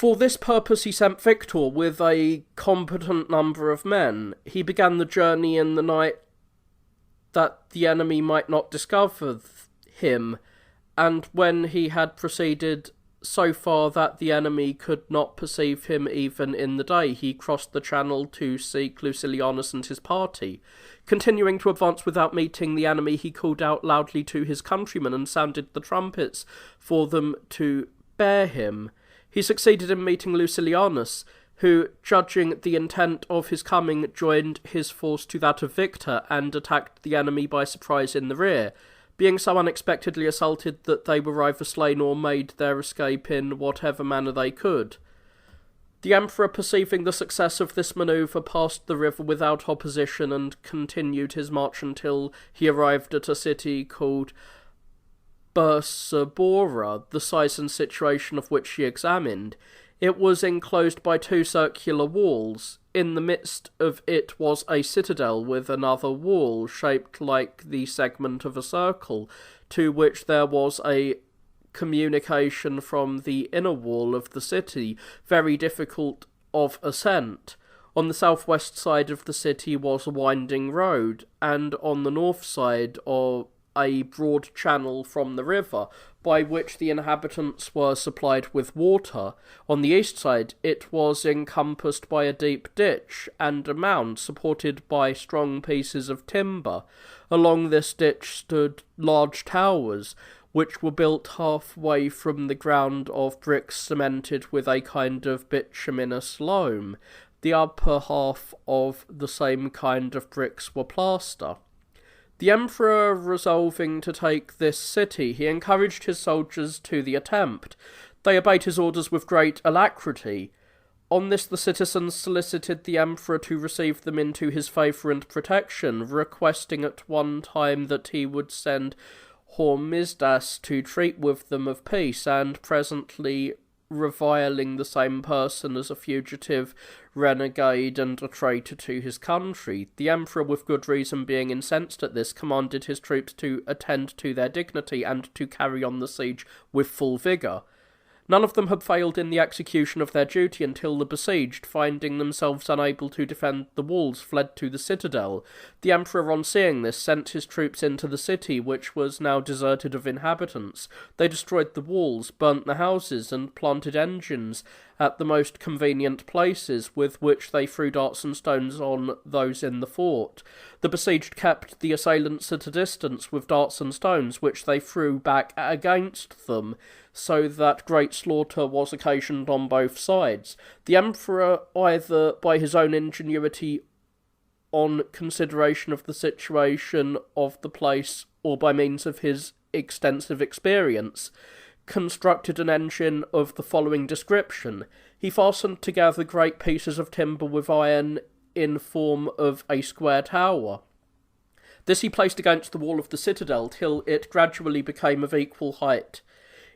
For this purpose he sent Victor with a competent number of men. He began the journey in the night that the enemy might not discover him, and when he had proceeded so far that the enemy could not perceive him even in the day, he crossed the channel to seek Lucilianus and his party. Continuing to advance without meeting the enemy, he called out loudly to his countrymen and sounded the trumpets for them to bear him. He succeeded in meeting Lucilianus, who, judging the intent of his coming, joined his force to that of Victor, and attacked the enemy by surprise in the rear, being so unexpectedly assaulted that they were either slain or made their escape in whatever manner they could. The emperor, perceiving the success of this manoeuvre, passed the river without opposition, and continued his march until he arrived at a city called Bursabora, the size and situation of which he examined. It was enclosed by 2 circular walls. In the midst of it was a citadel with another wall, shaped like the segment of a circle, to which there was a communication from the inner wall of the city, very difficult of ascent. On the southwest side of the city was a winding road, and on the north side a broad channel from the river, by which the inhabitants were supplied with water. On the east side it was encompassed by a deep ditch and a mound supported by strong pieces of timber. Along this ditch stood large towers, which were built halfway from the ground of bricks cemented with a kind of bituminous loam. The upper half of the same kind of bricks were plaster. The emperor resolving to take this city, he encouraged his soldiers to the attempt. They obeyed his orders with great alacrity. On this the citizens solicited the emperor to receive them into his favour and protection, requesting at one time that he would send Hormisdas to treat with them of peace, and presently reviling the same person as a fugitive, renegade, and a traitor to his country. The emperor, with good reason being incensed at this, commanded his troops to attend to their dignity and to carry on the siege with full vigour. None of them had failed in the execution of their duty until the besieged, finding themselves unable to defend the walls, fled to the citadel. The emperor, on seeing this, sent his troops into the city, which was now deserted of inhabitants. They destroyed the walls, burnt the houses, and planted engines at the most convenient places, with which they threw darts and stones on those in the fort. The besieged kept the assailants at a distance with darts and stones, which they threw back against them, so that great slaughter was occasioned on both sides. The emperor, either by his own ingenuity on consideration of the situation of the place, or by means of his extensive experience, constructed an engine of the following description. He fastened together great pieces of timber with iron in form of a square tower. This he placed against the wall of the citadel till it gradually became of equal height.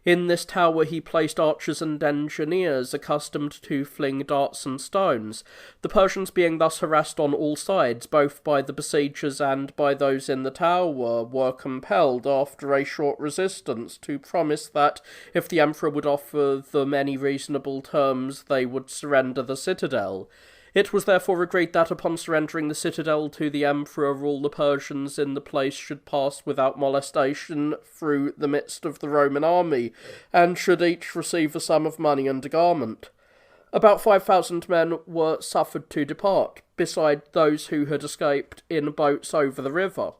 In this tower he placed archers and engineers accustomed to fling darts and stones. The Persians being thus harassed on all sides, both by the besiegers and by those in the tower, were compelled, after a short resistance, to promise that, if the emperor would offer them any reasonable terms, they would surrender the citadel. It was therefore agreed that upon surrendering the citadel to the emperor, all the Persians in the place should pass without molestation through the midst of the Roman army, and should each receive a sum of money and a garment. About 5,000 men were suffered to depart, beside those who had escaped in boats over the river.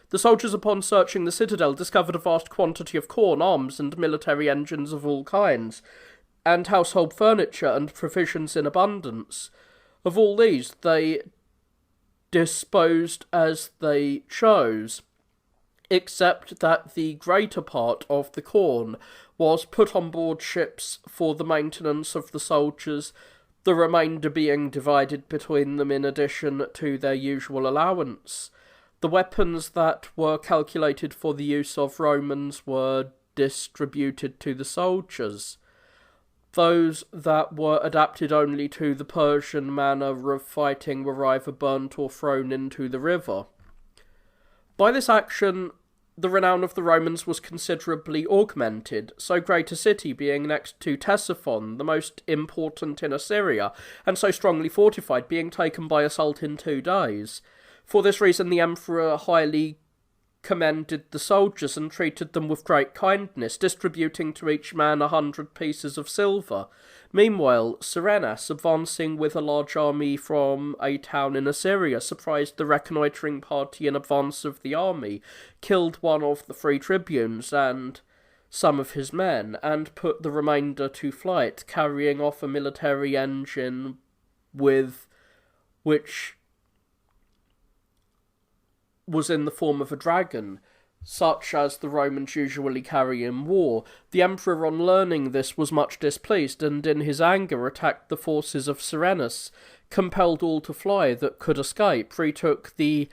The soldiers, upon searching the citadel, discovered a vast quantity of corn, arms, and military engines of all kinds, and household furniture and provisions in abundance. Of all these they disposed as they chose, except that the greater part of the corn was put on board ships for the maintenance of the soldiers, the remainder being divided between them in addition to their usual allowance. The weapons that were calculated for the use of Romans were distributed to the soldiers. Those that were adapted only to the Persian manner of fighting were either burnt or thrown into the river. By this action, the renown of the Romans was considerably augmented, so great a city being next to Ctesiphon, the most important in Assyria, and so strongly fortified, being taken by assault in 2 days. For this reason the emperor highly commended the soldiers and treated them with great kindness, distributing to each man 100 pieces of silver. Meanwhile, Serenus, advancing with a large army from a town in Assyria, surprised the reconnoitring party in advance of the army, killed one of the 3 tribunes and some of his men, and put the remainder to flight, carrying off a military engine with which was in the form of a dragon, such as the Romans usually carry in war. The emperor, on learning this, was much displeased, and in his anger attacked the forces of Serenus, compelled all to fly that could escape, retook the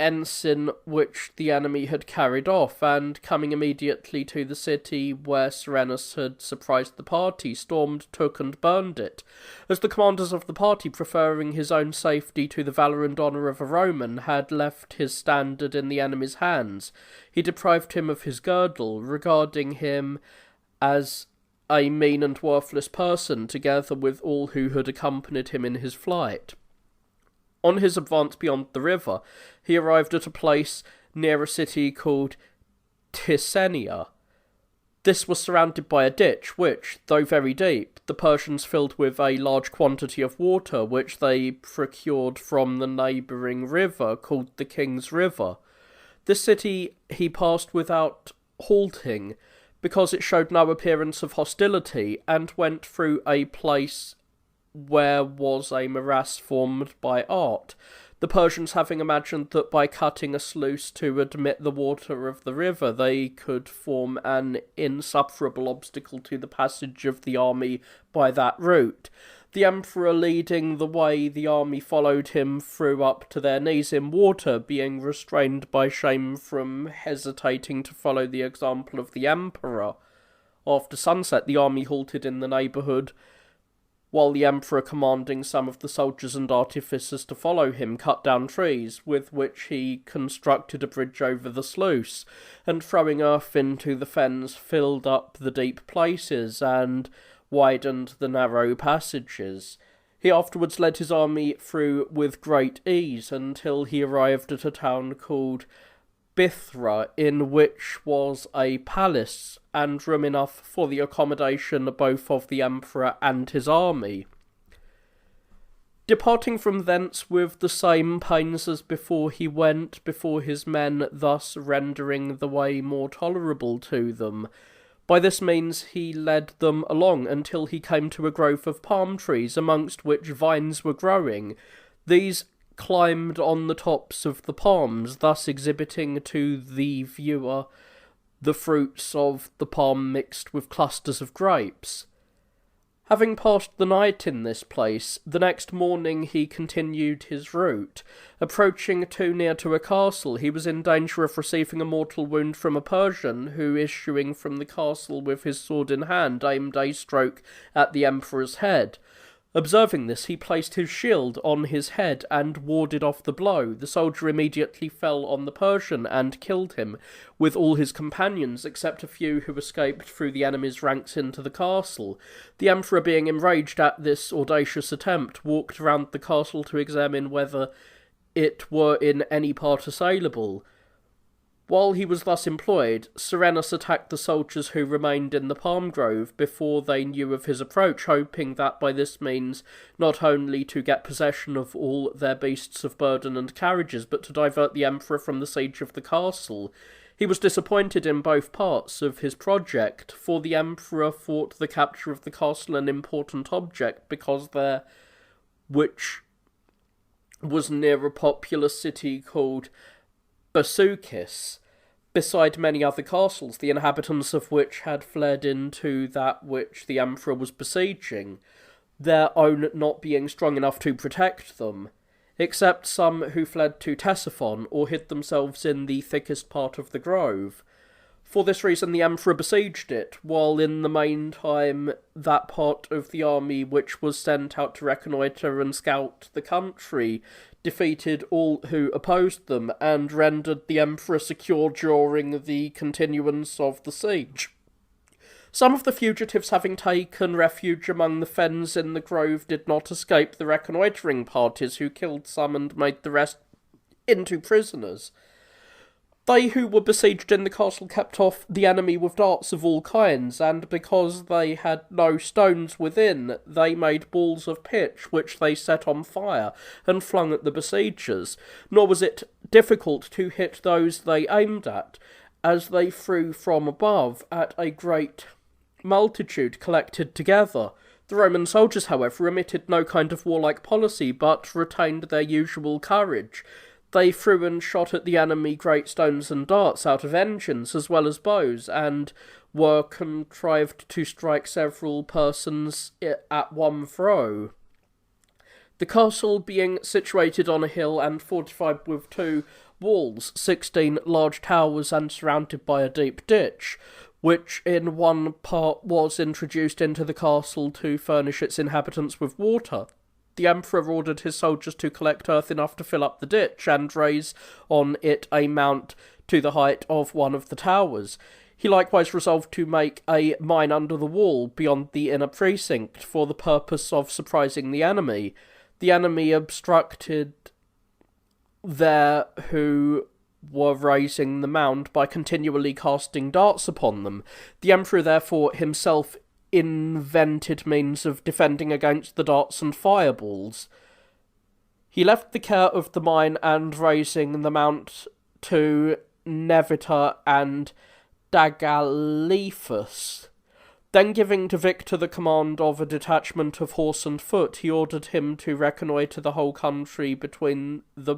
ensign which the enemy had carried off, and coming immediately to the city where Serenus had surprised the party, stormed, took, and burned it. As the commanders of the party, preferring his own safety to the valour and honour of a Roman, had left his standard in the enemy's hands, he deprived him of his girdle, regarding him as a mean and worthless person, together with all who had accompanied him in his flight. On his advance beyond the river, he arrived at a place near a city called Tisenia. This was surrounded by a ditch, which, though very deep, the Persians filled with a large quantity of water, which they procured from the neighbouring river, called the King's River. This city he passed without halting, because it showed no appearance of hostility, and went through a place where was a morass formed by art, the Persians having imagined that by cutting a sluice to admit the water of the river they could form an insufferable obstacle to the passage of the army by that route. The emperor leading the way, the army followed him through up to their knees in water, being restrained by shame from hesitating to follow the example of the emperor. After sunset the army halted in the neighbourhood, while the emperor, commanding some of the soldiers and artificers to follow him, cut down trees, with which he constructed a bridge over the sluice, and throwing earth into the fens, filled up the deep places, and widened the narrow passages. He afterwards led his army through with great ease, until he arrived at a town called Bithra, in which was a palace, and room enough for the accommodation both of the emperor and his army. Departing from thence with the same pains as before he went, before his men, thus rendering the way more tolerable to them. By this means he led them along until he came to a grove of palm trees, amongst which vines were growing. These climbed on the tops of the palms, thus exhibiting to the viewer the fruits of the palm mixed with clusters of grapes. Having passed the night in this place, the next morning he continued his route. Approaching too near to a castle, he was in danger of receiving a mortal wound from a Persian, who, issuing from the castle with his sword in hand, aimed a stroke at the emperor's head. Observing this, he placed his shield on his head and warded off the blow. The soldier immediately fell on the Persian and killed him, with all his companions, except a few who escaped through the enemy's ranks into the castle. The emperor, being enraged at this audacious attempt, walked round the castle to examine whether it were in any part assailable. While he was thus employed, Serenus attacked the soldiers who remained in the palm grove before they knew of his approach, hoping that by this means not only to get possession of all their beasts of burden and carriages, but to divert the emperor from the siege of the castle. He was disappointed in both parts of his project, for the emperor thought the capture of the castle an important object, because there, which was near a populous city called Basukis, beside many other castles, the inhabitants of which had fled into that which the emperor was besieging, their own not being strong enough to protect them, except some who fled to Ctesiphon, or hid themselves in the thickest part of the grove. For this reason the emperor besieged it, while in the meantime that part of the army which was sent out to reconnoitre and scout the country defeated all who opposed them, and rendered the emperor secure during the continuance of the siege. Some of the fugitives, having taken refuge among the fens in the grove, did not escape the reconnoitring parties, who killed some and made the rest into prisoners. They who were besieged in the castle kept off the enemy with darts of all kinds, and because they had no stones within, they made balls of pitch, which they set on fire, and flung at the besiegers. Nor was it difficult to hit those they aimed at, as they threw from above at a great multitude collected together. The Roman soldiers, however, omitted no kind of warlike policy, but retained their usual courage. They threw and shot at the enemy great stones and darts out of engines, as well as bows, and were contrived to strike several persons at one throw. The castle, being situated on a hill and fortified with two walls, 16 large towers, and surrounded by a deep ditch, which in one part was introduced into the castle to furnish its inhabitants with water. The emperor ordered his soldiers to collect earth enough to fill up the ditch and raise on it a mount to the height of one of the towers. He likewise resolved to make a mine under the wall beyond the inner precinct for the purpose of surprising the enemy. The enemy obstructed there who were raising the mound by continually casting darts upon them. The emperor therefore himself invented means of defending against the darts and fireballs. He left the care of the mine and raising the mount to Nevita and Dagaliphus. Then giving to Victor the command of a detachment of horse and foot, he ordered him to reconnoitre the whole country between the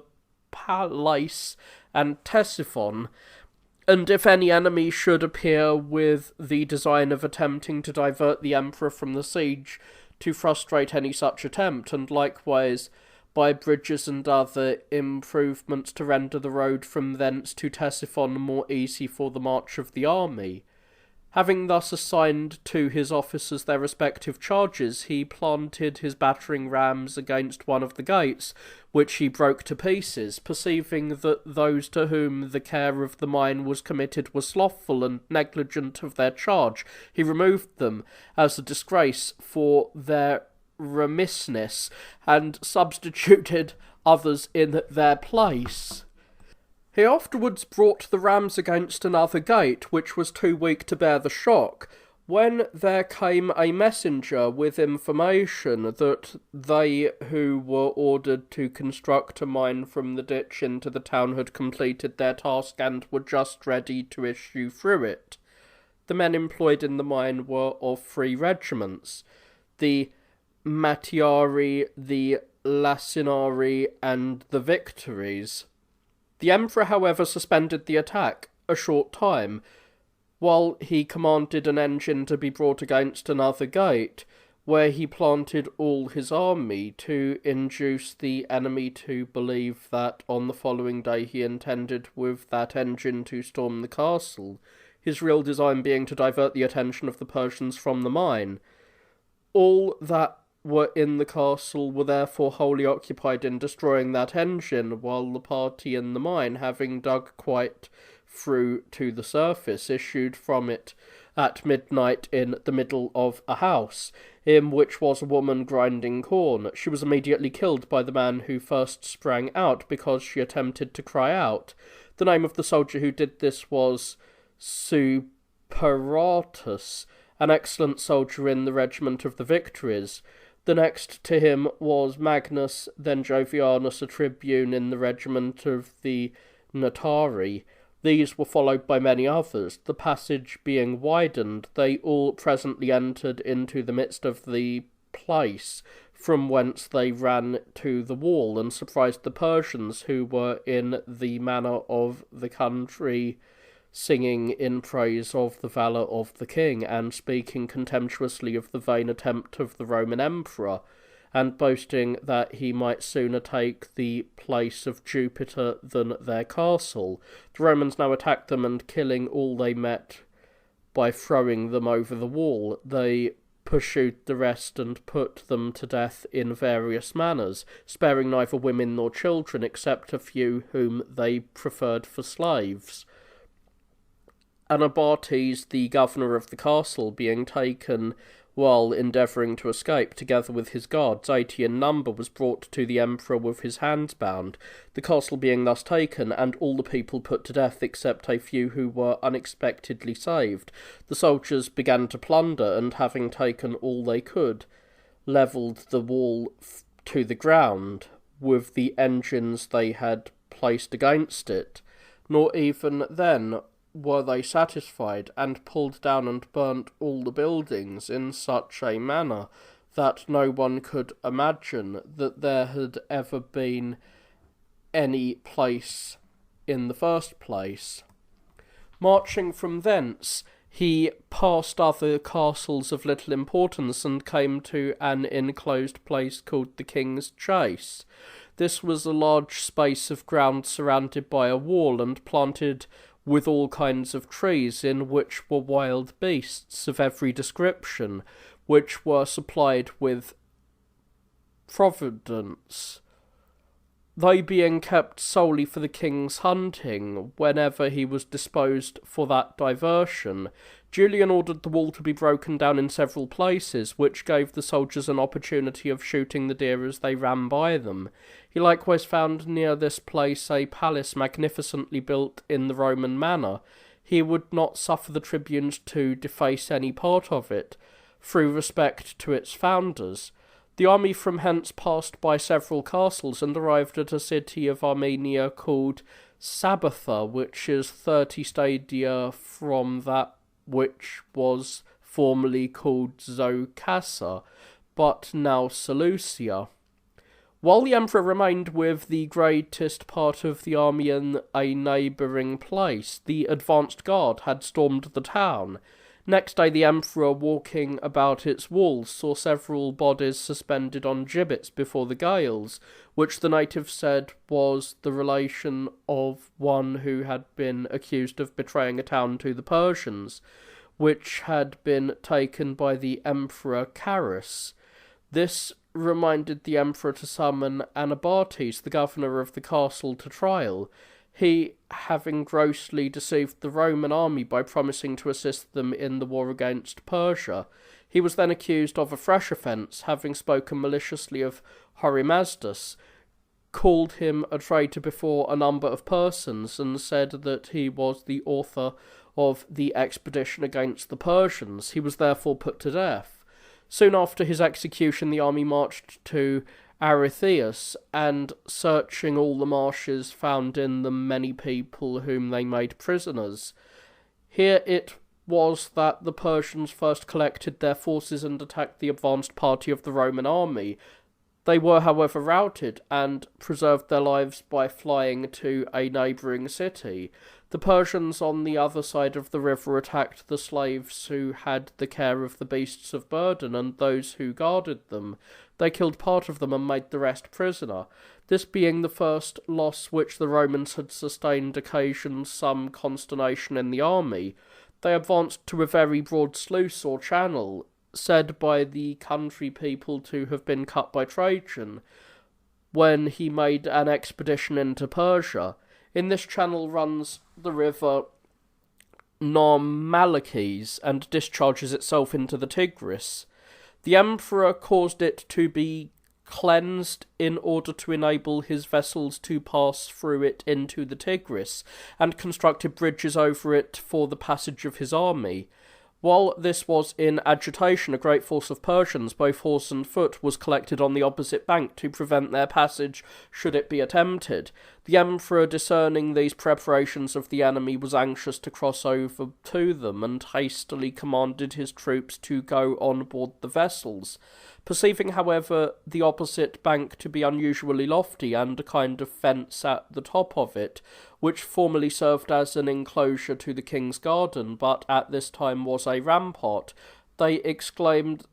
Palais and Ctesiphon, and if any enemy should appear with the design of attempting to divert the emperor from the siege, to frustrate any such attempt, and likewise by bridges and other improvements to render the road from thence to Ctesiphon more easy for the march of the army. Having thus assigned to his officers their respective charges, he planted his battering rams against one of the gates, which he broke to pieces. Perceiving that those to whom the care of the mine was committed were slothful and negligent of their charge, he removed them as a disgrace for their remissness, and substituted others in their place. He afterwards brought the rams against another gate, which was too weak to bear the shock, when there came a messenger with information that they who were ordered to construct a mine from the ditch into the town had completed their task and were just ready to issue through it. The men employed in the mine were of 3 regiments, the Mattiari, the Lacinari, and the Victories. The emperor, however, suspended the attack a short time, while he commanded an engine to be brought against another gate, where he planted all his army to induce the enemy to believe that on the following day he intended with that engine to storm the castle, his real design being to divert the attention of the Persians from the mine. All that were in the castle were therefore wholly occupied in destroying that engine, while the party in the mine, having dug quite through to the surface, issued from it at midnight in the middle of a house, in which was a woman grinding corn. She was immediately killed by the man who first sprang out, because she attempted to cry out. The name of the soldier who did this was Superatus, an excellent soldier in the regiment of the Victories. The next to him was Magnus, then Jovianus, a tribune in the regiment of the Natari. These were followed by many others. The passage being widened, they all presently entered into the midst of the place, from whence they ran to the wall, and surprised the Persians, who were in the manner of the country, singing in praise of the valour of the king, and speaking contemptuously of the vain attempt of the Roman emperor, and boasting that he might sooner take the place of Jupiter than their castle. The Romans now attacked them, and killing all they met by throwing them over the wall, they pursued the rest and put them to death in various manners, sparing neither women nor children, except a few whom they preferred for slaves. Anabates, the governor of the castle, being taken while endeavouring to escape, together with his guards, 80 in number, was brought to the emperor with his hands bound. The castle being thus taken, and all the people put to death except a few who were unexpectedly saved, the soldiers began to plunder, and having taken all they could, levelled the wall to the ground with the engines they had placed against it. Nor even then were they satisfied, and pulled down and burnt all the buildings in such a manner that no one could imagine that there had ever been any place in the first place. Marching from thence, he passed other castles of little importance, and came to an enclosed place called the King's Chase. This was a large space of ground surrounded by a wall and planted with all kinds of trees, in which were wild beasts of every description, which were supplied with providence, they being kept solely for the king's hunting, whenever he was disposed for that diversion. Julian ordered the wall to be broken down in several places, which gave the soldiers an opportunity of shooting the deer as they ran by them. He likewise found near this place a palace magnificently built in the Roman manner. He would not suffer the tribunes to deface any part of it, through respect to its founders. The army from hence passed by several castles and arrived at a city of Armenia called Sabatha, which is 30 stadia from that which was formerly called Zocassa, but now Seleucia. While the emperor remained with the greatest part of the army in a neighbouring place, the advanced guard had stormed the town. Next day the emperor, walking about its walls, saw several bodies suspended on gibbets before the gales, which the natives said was the relation of one who had been accused of betraying a town to the Persians, which had been taken by the Emperor Carus. This reminded the emperor to summon Anabates, the governor of the castle, to trial. He, having grossly deceived the Roman army by promising to assist them in the war against Persia, he was then accused of a fresh offence, having spoken maliciously of Horymazdas, called him a traitor before a number of persons, and said that he was the author of the expedition against the Persians. He was therefore put to death. Soon after his execution, the army marched to Arethusa, and searching all the marshes, found in them many people whom they made prisoners. Here it was that the Persians first collected their forces and attacked the advanced party of the Roman army. They were, however, routed, and preserved their lives by flying to a neighbouring city. The Persians on the other side of the river attacked the slaves who had the care of the beasts of burden and those who guarded them. They killed part of them and made the rest prisoner. This being the first loss which the Romans had sustained occasioned some consternation in the army. They advanced to a very broad sluice or channel, said by the country people to have been cut by Trajan, when he made an expedition into Persia. In this channel runs the river Narmalakes, and discharges itself into the Tigris. The emperor caused it to be cleansed in order to enable his vessels to pass through it into the Tigris, and constructed bridges over it for the passage of his army. While this was in agitation, a great force of Persians, both horse and foot, was collected on the opposite bank to prevent their passage should it be attempted. The emperor, discerning these preparations of the enemy, was anxious to cross over to them, and hastily commanded his troops to go on board the vessels. Perceiving, however, the opposite bank to be unusually lofty, and a kind of fence at the top of it, which formerly served as an enclosure to the king's garden, but at this time was a rampart, they exclaimed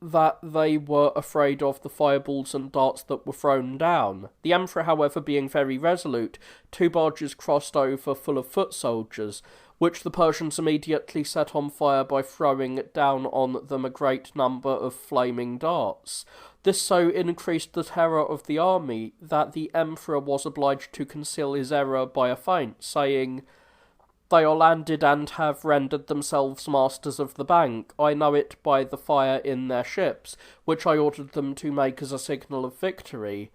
that they were afraid of the fireballs and darts that were thrown down. The emperor, however, being very resolute, 2 barges crossed over full of foot soldiers, which the Persians immediately set on fire by throwing down on them a great number of flaming darts. This so increased the terror of the army that the emperor was obliged to conceal his error by a feint, saying, "They are landed and have rendered themselves masters of the bank. I know it by the fire in their ships, which I ordered them to make as a signal of victory."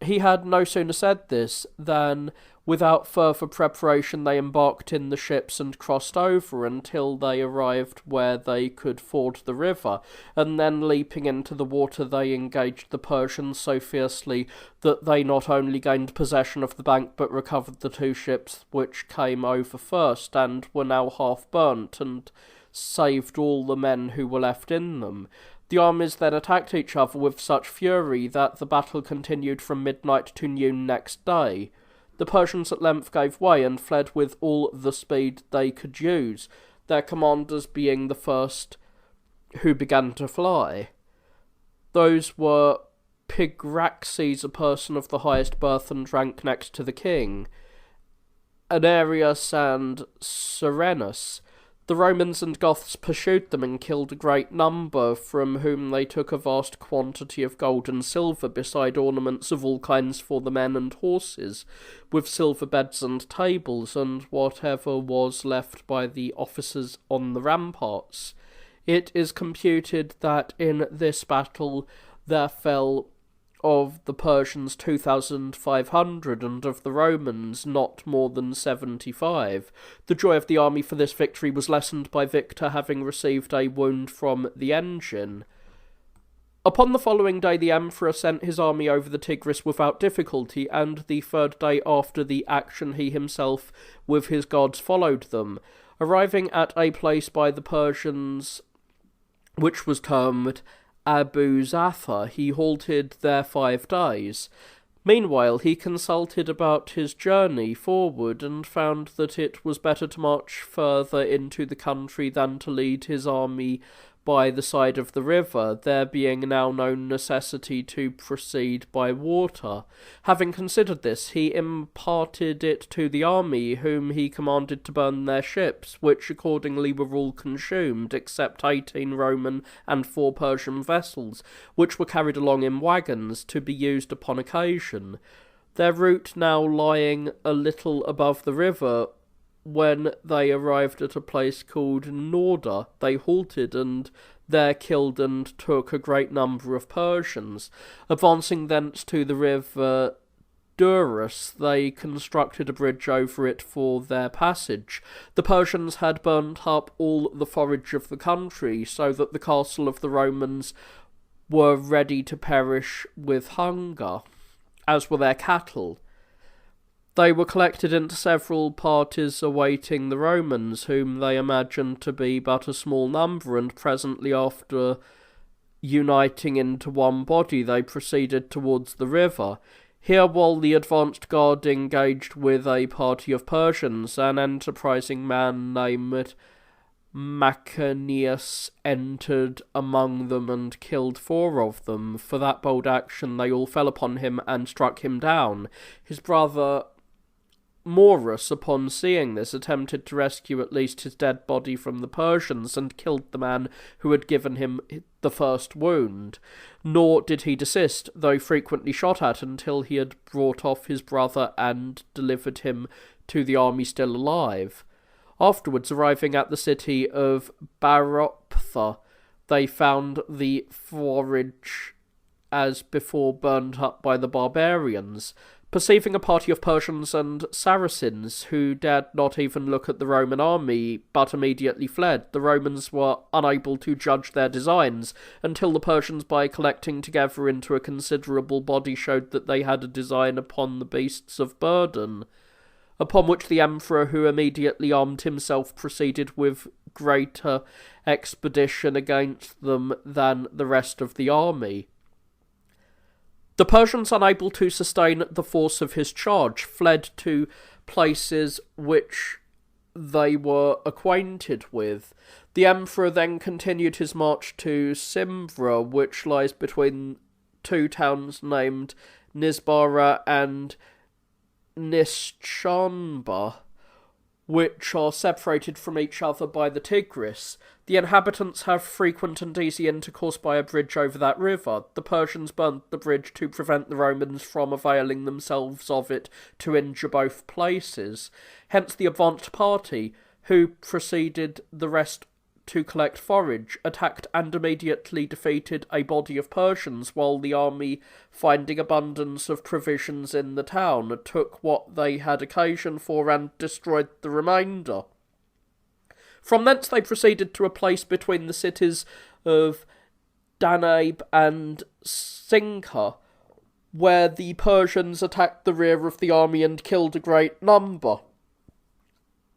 He had no sooner said this than, without further preparation, they embarked in the ships and crossed over until they arrived where they could ford the river, and then leaping into the water they engaged the Persians so fiercely that they not only gained possession of the bank but recovered the 2 ships which came over first, and were now half burnt, and saved all the men who were left in them. The armies then attacked each other with such fury that the battle continued from midnight to noon next day. The Persians at length gave way and fled with all the speed they could use, their commanders being the first who began to fly. Those were Pigraxes, a person of the highest birth and rank next to the king, Anarius and Serenus. The Romans and Goths pursued them and killed a great number, from whom they took a vast quantity of gold and silver, beside ornaments of all kinds for the men and horses, with silver beds and tables, and whatever was left by the officers on the ramparts. It is computed that in this battle there fell of the Persians 2,500, and of the Romans not more than 75. The joy of the army for this victory was lessened by Victor having received a wound from the engine. Upon the following day the emperor sent his army over the Tigris without difficulty, and the third day after the action he himself with his guards followed them. Arriving at a place by the Persians which was termed Abu Zafar, he halted there 5 days. Meanwhile he consulted about his journey forward, and found that it was better to march further into the country than to lead his army by the side of the river, there being now no necessity to proceed by water. Having considered this, he imparted it to the army, whom he commanded to burn their ships, which accordingly were all consumed, except 18 Roman and 4 Persian vessels, which were carried along in wagons, to be used upon occasion. Their route now lying a little above the river, when they arrived at a place called Norda, they halted, and there killed and took a great number of Persians. Advancing thence to the river Durus, they constructed a bridge over it for their passage. The Persians had burnt up all the forage of the country, so that the castle of the Romans were ready to perish with hunger, as were their cattle. They were collected into several parties awaiting the Romans, whom they imagined to be but a small number, and presently after uniting into one body they proceeded towards the river. Here, while the advanced guard engaged with a party of Persians, an enterprising man named Macanius entered among them and killed 4 of them. For that bold action they all fell upon him and struck him down. His brother Maurus, upon seeing this, attempted to rescue at least his dead body from the Persians, and killed the man who had given him the first wound. Nor did he desist, though frequently shot at, until he had brought off his brother and delivered him to the army still alive. Afterwards, arriving at the city of Baroptha, they found the forage as before burnt up by the barbarians. Perceiving a party of Persians and Saracens, who dared not even look at the Roman army, but immediately fled, the Romans were unable to judge their designs, until the Persians, by collecting together into a considerable body, showed that they had a design upon the beasts of burden. Upon which the emperor, who immediately armed himself, proceeded with greater expedition against them than the rest of the army. The Persians, unable to sustain the force of his charge, fled to places which they were acquainted with. The emperor then continued his march to Simbra, which lies between 2 towns named Nisbara and Nischanba, which are separated from each other by the Tigris. The inhabitants have frequent and easy intercourse by a bridge over that river. The Persians burnt the bridge to prevent the Romans from availing themselves of it to injure both places. Hence the advanced party, who preceded the rest to collect forage, attacked and immediately defeated a body of Persians, while the army, finding abundance of provisions in the town, took what they had occasion for and destroyed the remainder. From thence they proceeded to a place between the cities of Danab and Sinca, where the Persians attacked the rear of the army and killed a great number.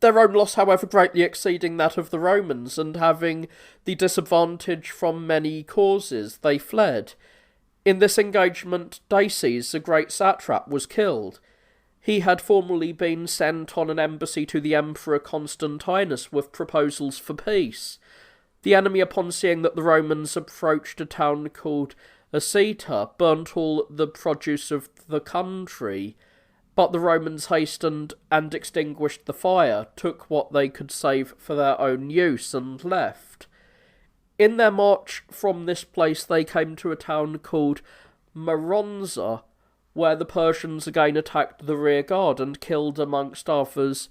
Their own loss, however, greatly exceeding that of the Romans, and having the disadvantage from many causes, they fled. In this engagement, Daces, a great satrap, was killed. He had formerly been sent on an embassy to the Emperor Constantinus with proposals for peace. The enemy, upon seeing that the Romans approached a town called Aceta burnt all the produce of the country, but the Romans hastened and extinguished the fire, took what they could save for their own use, and left. In their march from this place they came to a town called Maronza, where the Persians again attacked the rear guard and killed, amongst others,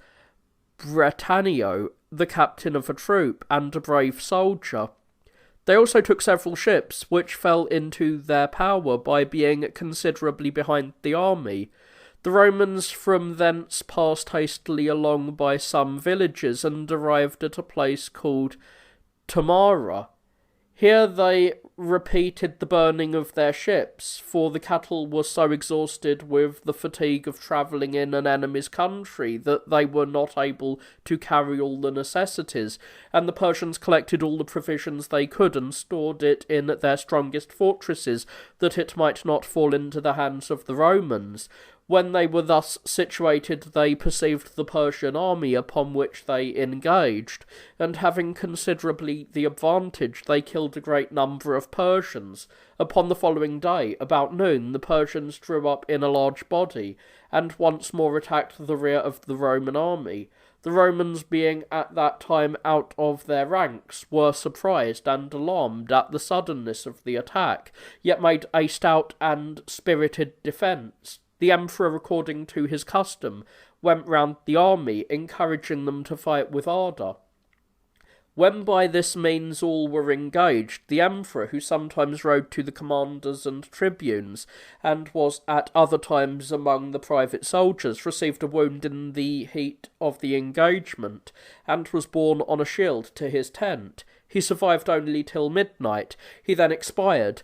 Bretannio, the captain of a troop, and a brave soldier. They also took several ships, which fell into their power by being considerably behind the army. The Romans from thence passed hastily along by some villages and arrived at a place called Tamara. Here they repeated the burning of their ships, for the cattle were so exhausted with the fatigue of travelling in an enemy's country that they were not able to carry all the necessities, and the Persians collected all the provisions they could and stored it in their strongest fortresses, that it might not fall into the hands of the Romans. When they were thus situated, they perceived the Persian army, upon which they engaged, and having considerably the advantage, they killed a great number of Persians. Upon the following day, about noon, the Persians drew up in a large body, and once more attacked the rear of the Roman army. The Romans, being at that time out of their ranks, were surprised and alarmed at the suddenness of the attack, yet made a stout and spirited defence. The emperor, according to his custom, went round the army, encouraging them to fight with ardour. When by this means all were engaged, the emperor, who sometimes rode to the commanders and tribunes, and was at other times among the private soldiers, received a wound in the heat of the engagement, and was borne on a shield to his tent. He survived only till midnight. He then expired,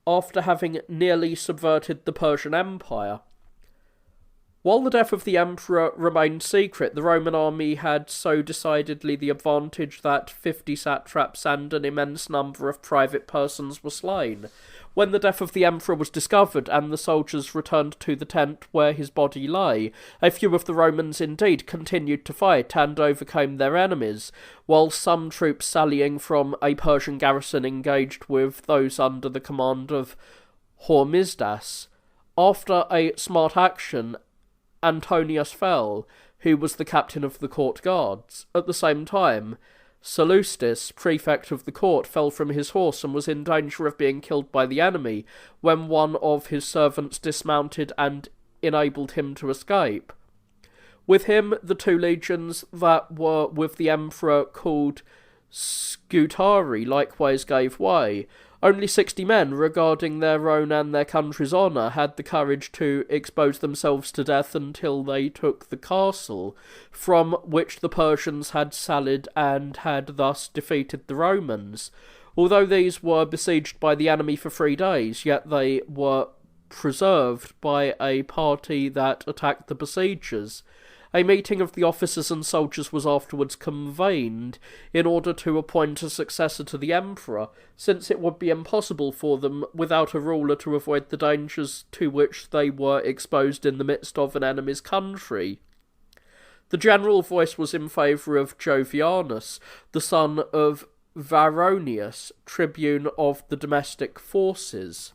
after having nearly subverted the Persian Empire. While the death of the emperor remained secret, the Roman army had so decidedly the advantage that 50 satraps and an immense number of private persons were slain. When the death of the emperor was discovered, and the soldiers returned to the tent where his body lay, a few of the Romans indeed continued to fight and overcame their enemies, while some troops sallying from a Persian garrison engaged with those under the command of Hormisdas. After a smart action, Antonius fell, who was the captain of the court guards. At the same time, Sallustis, prefect of the court, fell from his horse and was in danger of being killed by the enemy, when one of his servants dismounted and enabled him to escape. With him, the 2 legions that were with the emperor, called Scutari, likewise gave way. Only 60 men, regarding their own and their country's honour, had the courage to expose themselves to death until they took the castle, from which the Persians had sallied and had thus defeated the Romans. Although these were besieged by the enemy for 3 days, yet they were preserved by a party that attacked the besiegers. A meeting of the officers and soldiers was afterwards convened in order to appoint a successor to the emperor, since it would be impossible for them, without a ruler, to avoid the dangers to which they were exposed in the midst of an enemy's country. The general voice was in favour of Jovianus, the son of Varronius, tribune of the domestic forces.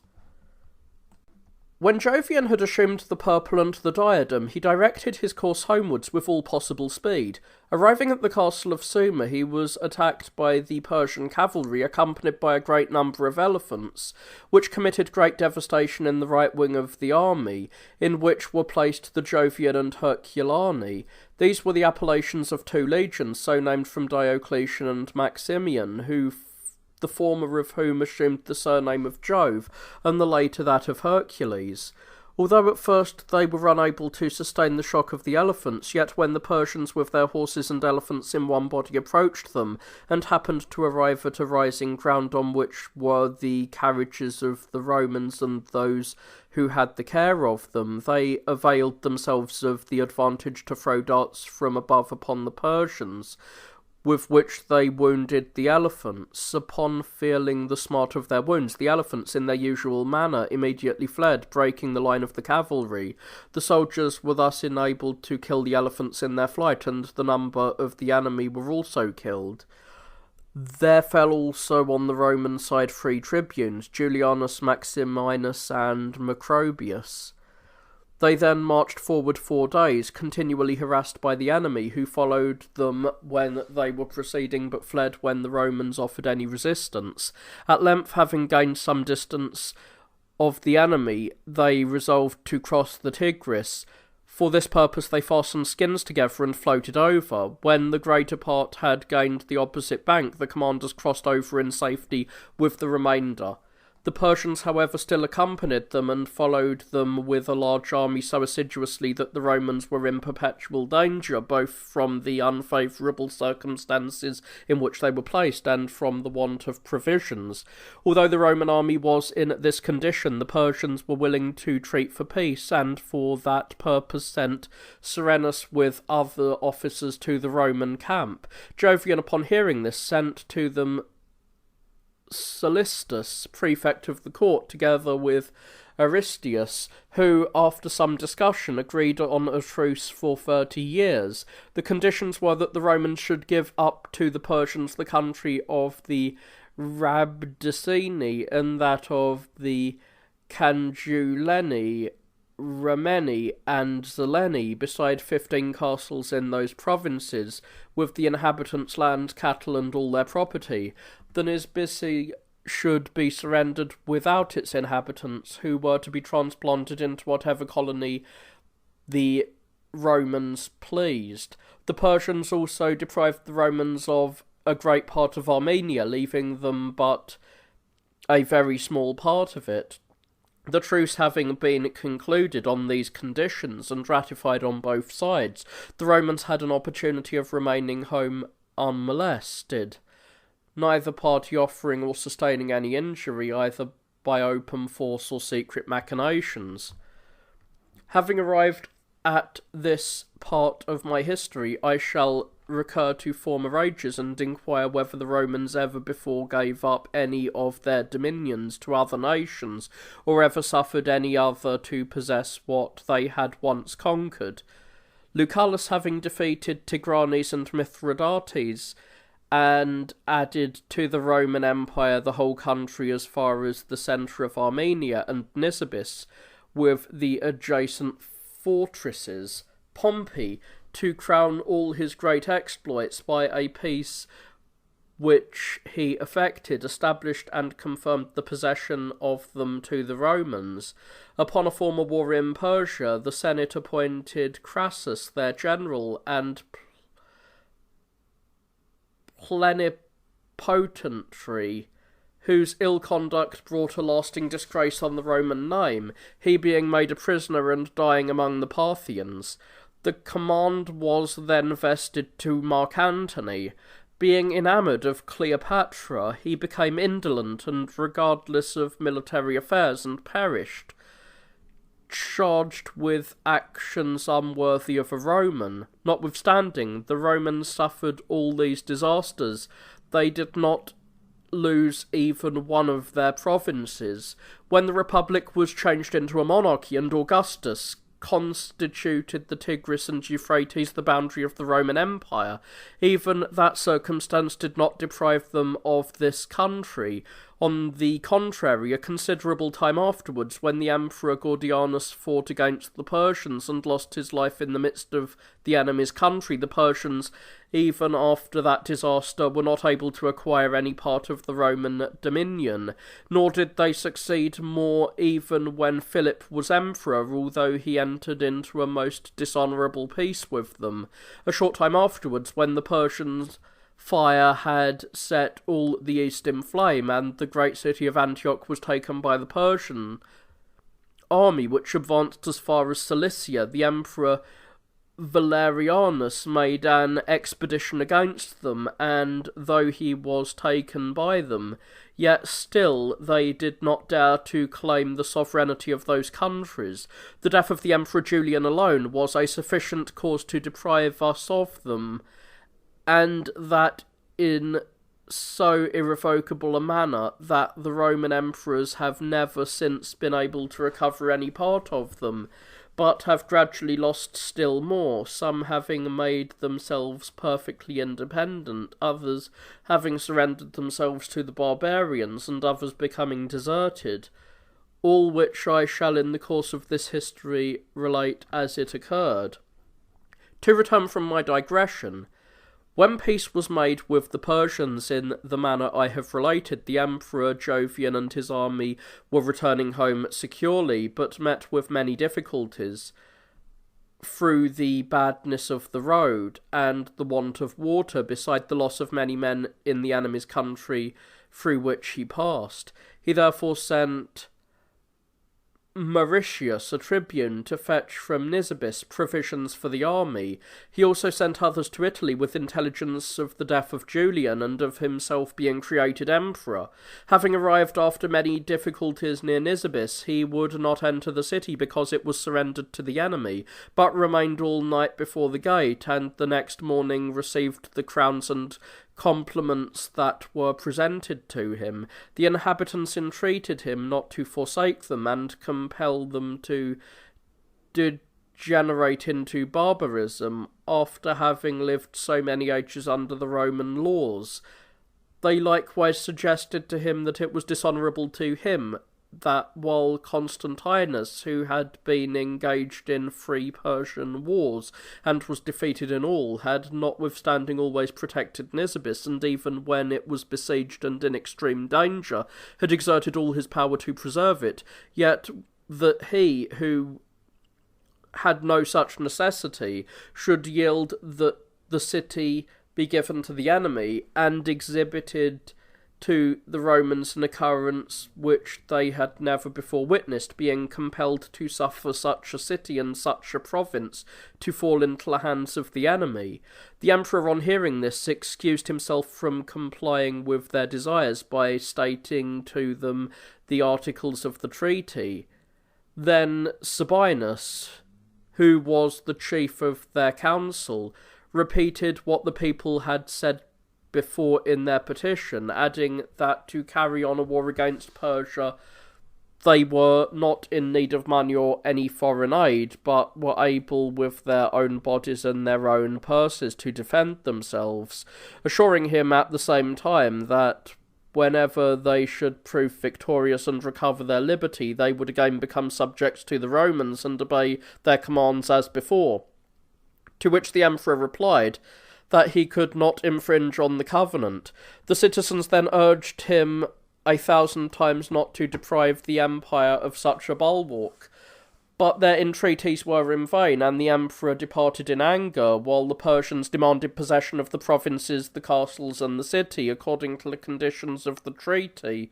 When Jovian had assumed the purple and the diadem, he directed his course homewards with all possible speed. Arriving at the castle of Suma, he was attacked by the Persian cavalry, accompanied by a great number of elephants, which committed great devastation in the right wing of the army, in which were placed the Jovian and Herculani. These were the appellations of 2 legions, so named from Diocletian and Maximian, the former of whom assumed the surname of Jove, and the later that of Hercules. Although at first they were unable to sustain the shock of the elephants, yet when the Persians with their horses and elephants in one body approached them, and happened to arrive at a rising ground on which were the carriages of the Romans and those who had the care of them, they availed themselves of the advantage to throw darts from above upon the Persians, with which they wounded the elephants. Upon feeling the smart of their wounds, the elephants, in their usual manner, immediately fled, breaking the line of the cavalry. The soldiers were thus enabled to kill the elephants in their flight, and the number of the enemy were also killed. There fell also on the Roman side 3 tribunes, Julianus Maximinus and Macrobius. They then marched forward 4 days, continually harassed by the enemy, who followed them when they were proceeding but fled when the Romans offered any resistance. At length, having gained some distance of the enemy, they resolved to cross the Tigris. For this purpose they fastened skins together and floated over. When the greater part had gained the opposite bank, the commanders crossed over in safety with the remainder. The Persians, however, still accompanied them and followed them with a large army so assiduously that the Romans were in perpetual danger, both from the unfavourable circumstances in which they were placed and from the want of provisions. Although the Roman army was in this condition, the Persians were willing to treat for peace, and for that purpose sent Serenus with other officers to the Roman camp. Jovian, upon hearing this, sent to them Solistus, prefect of the court, together with Aristeus, who, after some discussion, agreed on a truce for 30 years. The conditions were that the Romans should give up to the Persians the country of the Rabdacini and that of the Cangiuleni, Rameni, and Zeleni, beside 15 castles in those provinces, with the inhabitants' land, cattle, and all their property. The Nisbisi should be surrendered without its inhabitants, who were to be transplanted into whatever colony the Romans pleased. The Persians also deprived the Romans of a great part of Armenia, leaving them but a very small part of it. The truce having been concluded on these conditions and ratified on both sides, the Romans had an opportunity of remaining home unmolested, neither party offering or sustaining any injury, either by open force or secret machinations. Having arrived at this part of my history, I shall recur to former ages and inquire whether the Romans ever before gave up any of their dominions to other nations, or ever suffered any other to possess what they had once conquered. Lucullus, having defeated Tigranes and Mithridates, and added to the Roman Empire the whole country as far as the centre of Armenia and Nisibis, with the adjacent fortresses. Pompey, to crown all his great exploits by a peace which he effected, established and confirmed the possession of them to the Romans. Upon a former war in Persia, the Senate appointed Crassus their general and plenipotentiary, whose ill conduct brought a lasting disgrace on the Roman name, he being made a prisoner and dying among the Parthians. The command was then vested to Mark Antony. Being enamoured of Cleopatra, he became indolent and regardless of military affairs, and perished, charged with actions unworthy of a Roman. Notwithstanding, the Romans suffered all these disasters. They did not lose even one of their provinces. When the Republic was changed into a monarchy and Augustus constituted the Tigris and Euphrates the boundary of the Roman Empire, even that circumstance did not deprive them of this country. On the contrary, a considerable time afterwards, when the Emperor Gordianus fought against the Persians and lost his life in the midst of the enemy's country, the Persians, even after that disaster, were not able to acquire any part of the Roman dominion, nor did they succeed more even when Philip was emperor, although he entered into a most dishonourable peace with them. A short time afterwards, when the Persians' fire had set all the east in flame, and the great city of Antioch was taken by the Persian army, which advanced as far as Cilicia, the Emperor Valerianus made an expedition against them, and though he was taken by them, yet still they did not dare to claim the sovereignty of those countries. The death of the Emperor Julian alone was a sufficient cause to deprive us of them, and that in so irrevocable a manner that the Roman emperors have never since been able to recover any part of them. but have gradually lost still more, some having made themselves perfectly independent, others having surrendered themselves to the barbarians, and others becoming deserted, all which I shall in the course of this history relate as it occurred. To return from my digression, when peace was made with the Persians in the manner I have related, the Emperor Jovian and his army were returning home securely, but met with many difficulties through the badness of the road and the want of water, beside the loss of many men in the enemy's country through which he passed. He therefore sent Mauritius, a tribune, to fetch from Nisibis provisions for the army. He also sent others to Italy with intelligence of the death of Julian and of himself being created emperor. Having arrived after many difficulties near Nisibis, he would not enter the city because it was surrendered to the enemy, but remained all night before the gate, and the next morning received the crowns and compliments that were presented to him. The inhabitants entreated him not to forsake them and compel them to degenerate into barbarism after having lived so many ages under the Roman laws. They likewise suggested to him that it was dishonourable to him that while Constantinus, who had been engaged in 3 Persian wars, and was defeated in all, had notwithstanding always protected Nisibis, and even when it was besieged and in extreme danger, had exerted all his power to preserve it, yet that he, who had no such necessity, should yield that the city be given to the enemy, and exhibited to the Romans an occurrence which they had never before witnessed, being compelled to suffer such a city and such a province to fall into the hands of the enemy. The emperor, on hearing this, excused himself from complying with their desires by stating to them the articles of the treaty. Then Sabinus, who was the chief of their council, repeated what the people had said before in their petition, adding that to carry on a war against Persia they were not in need of money or any foreign aid, but were able with their own bodies and their own purses to defend themselves, assuring him at the same time that whenever they should prove victorious and recover their liberty, they would again become subjects to the Romans and obey their commands as before. To which the emperor replied that he could not infringe on the covenant. The citizens then urged him 1,000 times not to deprive the empire of such a bulwark, but their entreaties were in vain, and the emperor departed in anger, while the Persians demanded possession of the provinces, the castles, and the city, according to the conditions of the treaty.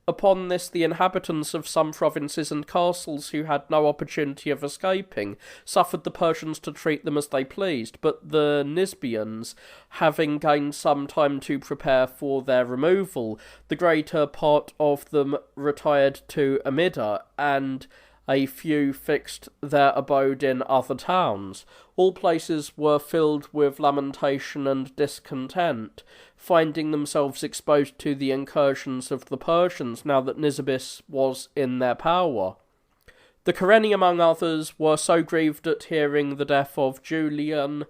Upon this, the inhabitants of some provinces and castles, who had no opportunity of escaping, suffered the Persians to treat them as they pleased, but the Nisbians, having gained some time to prepare for their removal, the greater part of them retired to Amida, and a few fixed their abode in other towns. All places were filled with lamentation and discontent, finding themselves exposed to the incursions of the Persians now that Nisibis was in their power. The Carenni, among others, were so grieved at hearing the death of Julian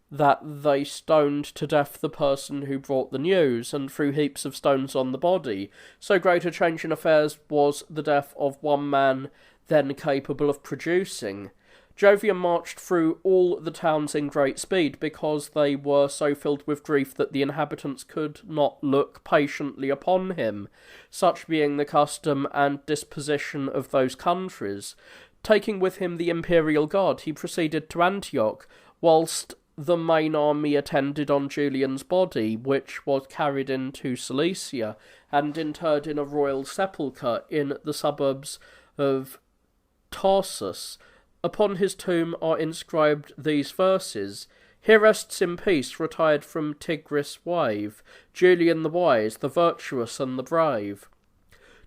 that they stoned to death the person who brought the news, and threw heaps of stones on the body. So great a change in affairs was the death of one man then capable of producing. Jovian marched through all the towns in great speed, because they were so filled with grief that the inhabitants could not look patiently upon him, such being the custom and disposition of those countries. Taking with him the imperial guard, he proceeded to Antioch, whilst the main army attended on Julian's body, which was carried into Cilicia, and interred in a royal sepulchre in the suburbs of Tarsus. Upon his tomb are inscribed these verses: "Here rests in peace, retired from Tigris' wave, Julian the wise, the virtuous, and the brave."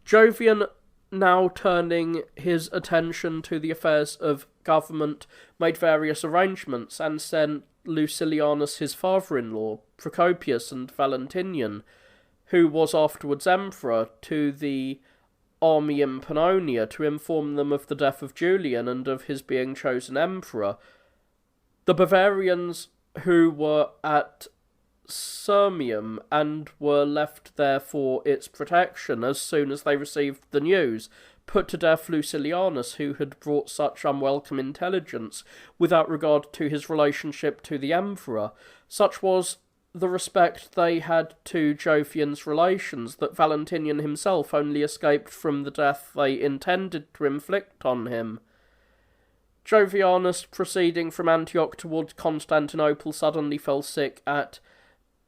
Jovian, now turning his attention to the affairs of government, made various arrangements, and sent Lucilianus his father-in-law, Procopius, and Valentinian, who was afterwards emperor, to the army in Pannonia to inform them of the death of Julian and of his being chosen emperor. The Bavarians, who were at Sirmium and were left there for its protection as soon as they received the news, put to death Lucilianus, who had brought such unwelcome intelligence, without regard to his relationship to the emperor. Such was the respect they had to Jovian's relations that Valentinian himself only escaped from the death they intended to inflict on him. Jovianus, proceeding from Antioch towards Constantinople, suddenly fell sick at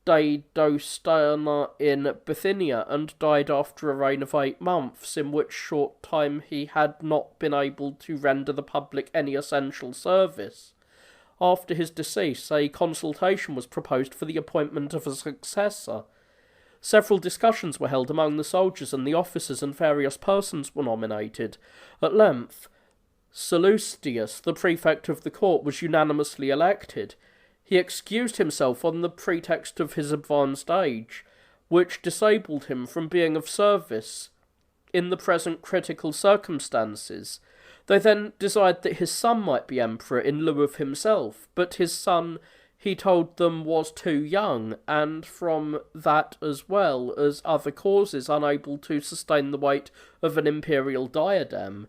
Daidostana in Bithynia, and died after a reign of 8 months, in which short time he had not been able to render the public any essential service. After his decease, a consultation was proposed for the appointment of a successor. Several discussions were held among the soldiers and the officers, and various persons were nominated. At length, Sallustius, the prefect of the court, was unanimously elected. He excused himself on the pretext of his advanced age, which disabled him from being of service in the present critical circumstances. They then desired that his son might be emperor in lieu of himself, but his son, he told them, was too young, and from that as well as other causes unable to sustain the weight of an imperial diadem.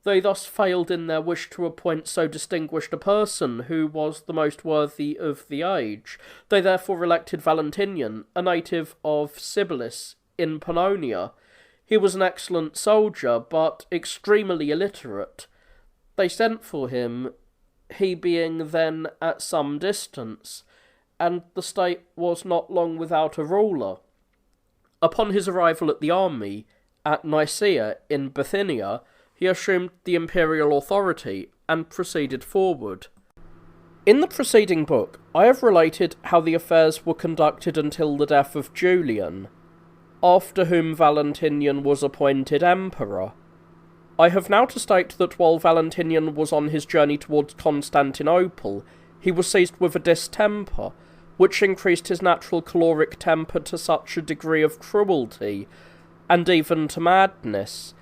They thus failed in their wish to appoint so distinguished a person, who was the most worthy of the age. They therefore elected Valentinian, a native of Sibilis in Pannonia. He was an excellent soldier, but extremely illiterate. They sent for him, he being then at some distance, and the state was not long without a ruler. Upon his arrival at the army, at Nicaea in Bithynia, he assumed the imperial authority and proceeded forward. In the preceding book, I have related how the affairs were conducted until the death of Julian, after whom Valentinian was appointed emperor. I have now to state that while Valentinian was on his journey towards Constantinople, he was seized with a distemper, which increased his natural choleric temper to such a degree of cruelty, and even to madness,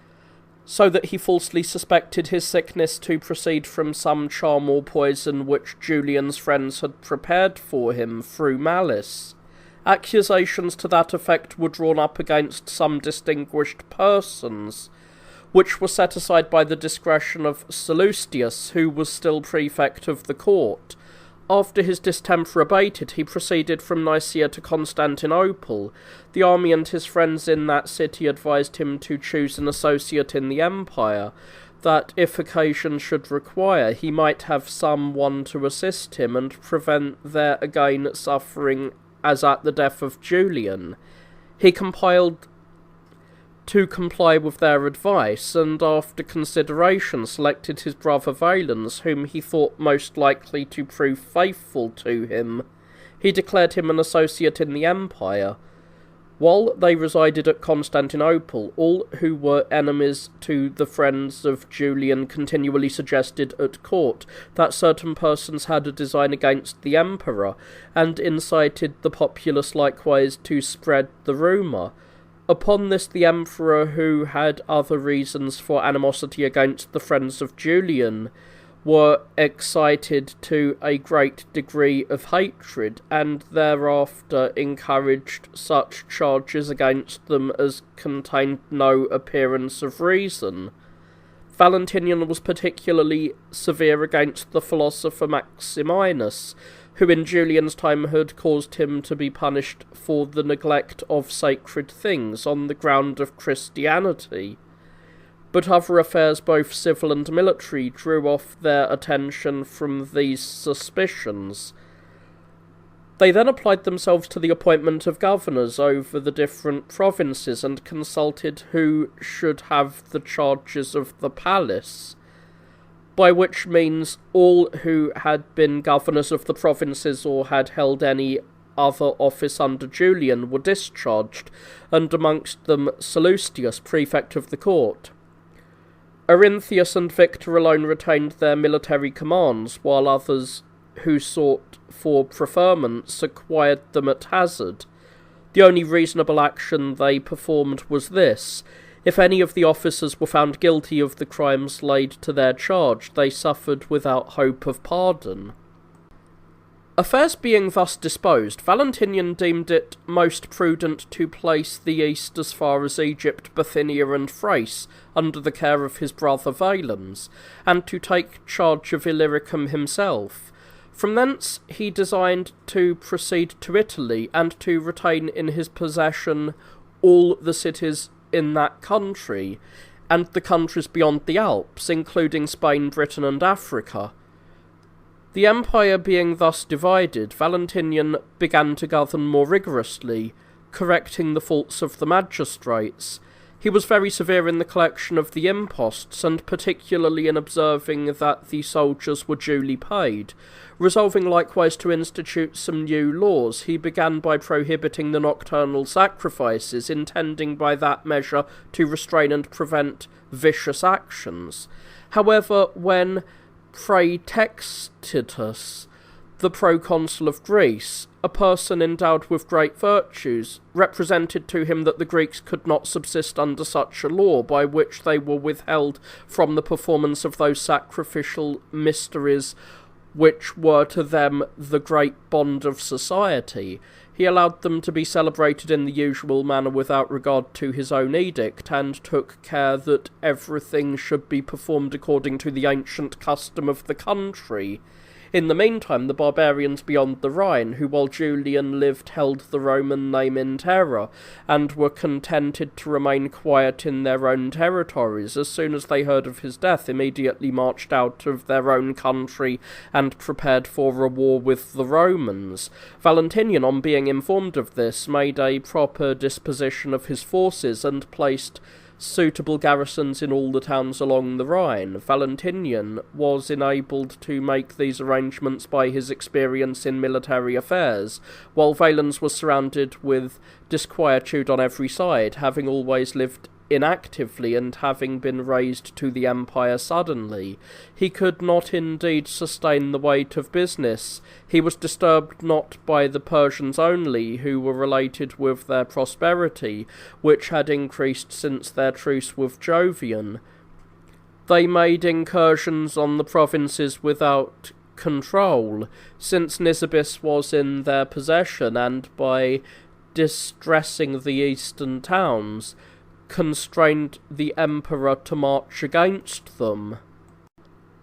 so that he falsely suspected his sickness to proceed from some charm or poison which Julian's friends had prepared for him through malice. Accusations to that effect were drawn up against some distinguished persons, which were set aside by the discretion of Sallustius, who was still prefect of the court. After his distemper abated, he proceeded from Nicaea to Constantinople. The army and his friends in that city advised him to choose an associate in the empire, that if occasion should require, he might have some one to assist him and prevent their again suffering as at the death of Julian. He compiled to comply with their advice, and after consideration selected his brother Valens, whom he thought most likely to prove faithful to him. He declared him an associate in the empire. While they resided at Constantinople, all who were enemies to the friends of Julian continually suggested at court that certain persons had a design against the emperor, and incited the populace likewise to spread the rumour. Upon this, the emperor, who had other reasons for animosity against the friends of Julian, were excited to a great degree of hatred, and thereafter encouraged such charges against them as contained no appearance of reason. Valentinian was particularly severe against the philosopher Maximinus, who in Julian's time had caused him to be punished for the neglect of sacred things on the ground of Christianity. But other affairs, both civil and military, drew off their attention from these suspicions. They then applied themselves to the appointment of governors over the different provinces, and consulted who should have the charges of the palace, by which means all who had been governors of the provinces or had held any other office under Julian were discharged, and amongst them Sallustius, prefect of the court. Arinthius and Victor alone retained their military commands, while others who sought for preferments acquired them at hazard. The only reasonable action they performed was this: If any of the officers were found guilty of the crimes laid to their charge, they suffered without hope of pardon. Affairs being thus disposed, Valentinian deemed it most prudent to place the East as far as Egypt, Bithynia, and Thrace under the care of his brother Valens, and to take charge of Illyricum himself. From thence he designed to proceed to Italy, and to retain in his possession all the cities in that country, and the countries beyond the Alps, including Spain, Britain, and Africa. The empire being thus divided, Valentinian began to govern more rigorously, correcting the faults of the magistrates. He was very severe in the collection of the imposts, and particularly in observing that the soldiers were duly paid. Resolving likewise to institute some new laws, he began by prohibiting the nocturnal sacrifices, intending by that measure to restrain and prevent vicious actions. However, when Praetextitus, the proconsul of Greece, a person endowed with great virtues, represented to him that the Greeks could not subsist under such a law, by which they were withheld from the performance of those sacrificial mysteries which were to them the great bond of society. He allowed them to be celebrated in the usual manner without regard to his own edict, and took care that everything should be performed according to the ancient custom of the country. In the meantime, the barbarians beyond the Rhine, who while Julian lived held the Roman name in terror, and were contented to remain quiet in their own territories, as soon as they heard of his death, immediately marched out of their own country and prepared for a war with the Romans. Valentinian, on being informed of this, made a proper disposition of his forces, and placed suitable garrisons in all the towns along the Rhine. Valentinian was enabled to make these arrangements by his experience in military affairs, while Valens was surrounded with disquietude on every side, having always lived inactively and having been raised to the empire suddenly. He could not indeed sustain the weight of business. He was disturbed not by the Persians only, who were related with their prosperity, which had increased since their truce with Jovian. They made incursions on the provinces without control, since Nisibis was in their possession, and by distressing the eastern towns, constrained the emperor to march against them.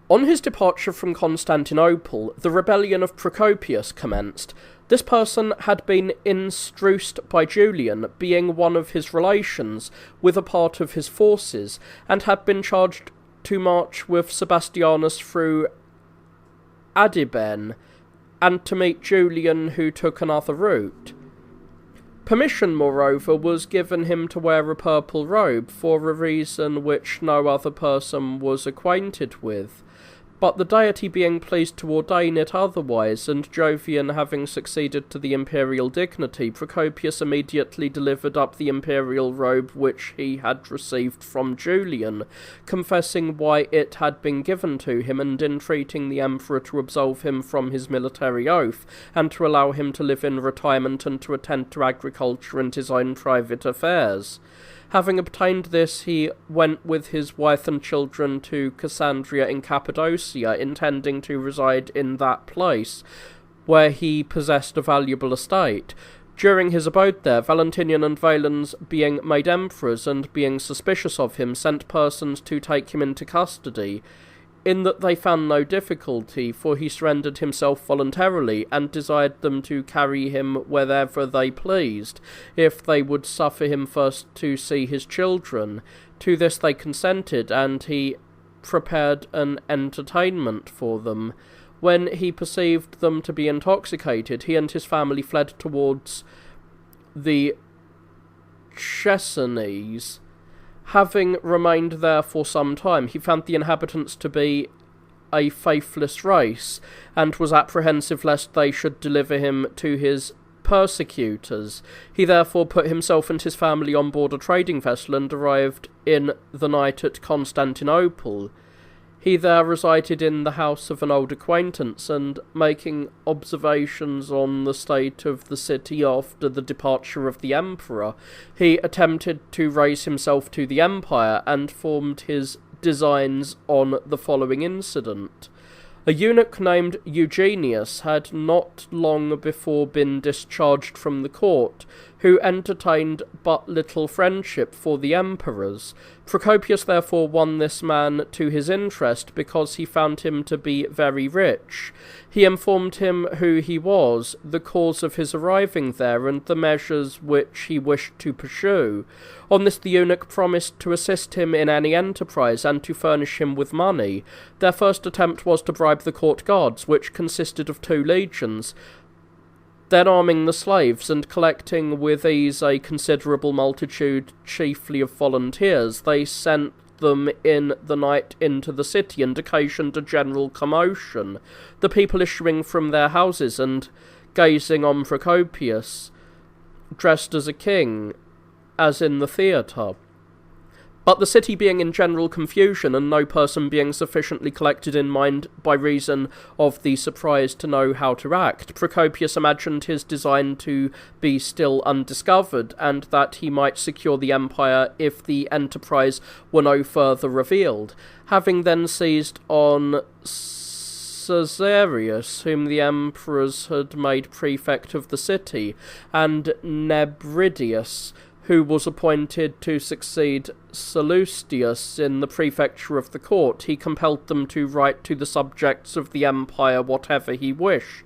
On his departure from Constantinople, the rebellion of Procopius commenced. This person had been instruced by Julian, being one of his relations, with a part of his forces, and had been charged to march with Sebastianus through Adiben, and to meet Julian, who took another route. Permission, moreover, was given him to wear a purple robe, for a reason which no other person was acquainted with. But the deity being pleased to ordain it otherwise, and Jovian having succeeded to the imperial dignity, Procopius immediately delivered up the imperial robe which he had received from Julian, confessing why it had been given to him, and entreating the emperor to absolve him from his military oath, and to allow him to live in retirement and to attend to agriculture and his own private affairs. Having obtained this, he went with his wife and children to Cassandria in Cappadocia, intending to reside in that place, where he possessed a valuable estate. During his abode there, Valentinian and Valens, being made emperors, and being suspicious of him, sent persons to take him into custody, in that they found no difficulty, for he surrendered himself voluntarily, and desired them to carry him wherever they pleased, if they would suffer him first to see his children. To this they consented, and he prepared an entertainment for them. When he perceived them to be intoxicated, he and his family fled towards the Chersonese. Having remained there for some time, he found the inhabitants to be a faithless race, and was apprehensive lest they should deliver him to his persecutors. He therefore put himself and his family on board a trading vessel, and arrived in the night at Constantinople. He there resided in the house of an old acquaintance, and making observations on the state of the city after the departure of the emperor, he attempted to raise himself to the empire, and formed his designs on the following incident. A eunuch named Eugenius had not long before been discharged from the court, who entertained but little friendship for the emperors. Procopius therefore won this man to his interest, because he found him to be very rich. He informed him who he was, the cause of his arriving there, and the measures which he wished to pursue. On this the eunuch promised to assist him in any enterprise, and to furnish him with money. Their first attempt was to bribe the court guards, which consisted of 2 legions. Then arming the slaves, and collecting with ease a considerable multitude, chiefly of volunteers, they sent them in the night into the city, and occasioned a general commotion, the people issuing from their houses, and gazing on Procopius, dressed as a king, as in the theatre. But the city being in general confusion, and no person being sufficiently collected in mind by reason of the surprise to know how to act, Procopius imagined his design to be still undiscovered, and that he might secure the empire if the enterprise were no further revealed. Having then seized on Caesarius, whom the emperors had made prefect of the city, and Nebridius, who was appointed to succeed Sallustius in the prefecture of the court, he compelled them to write to the subjects of the empire whatever he wished.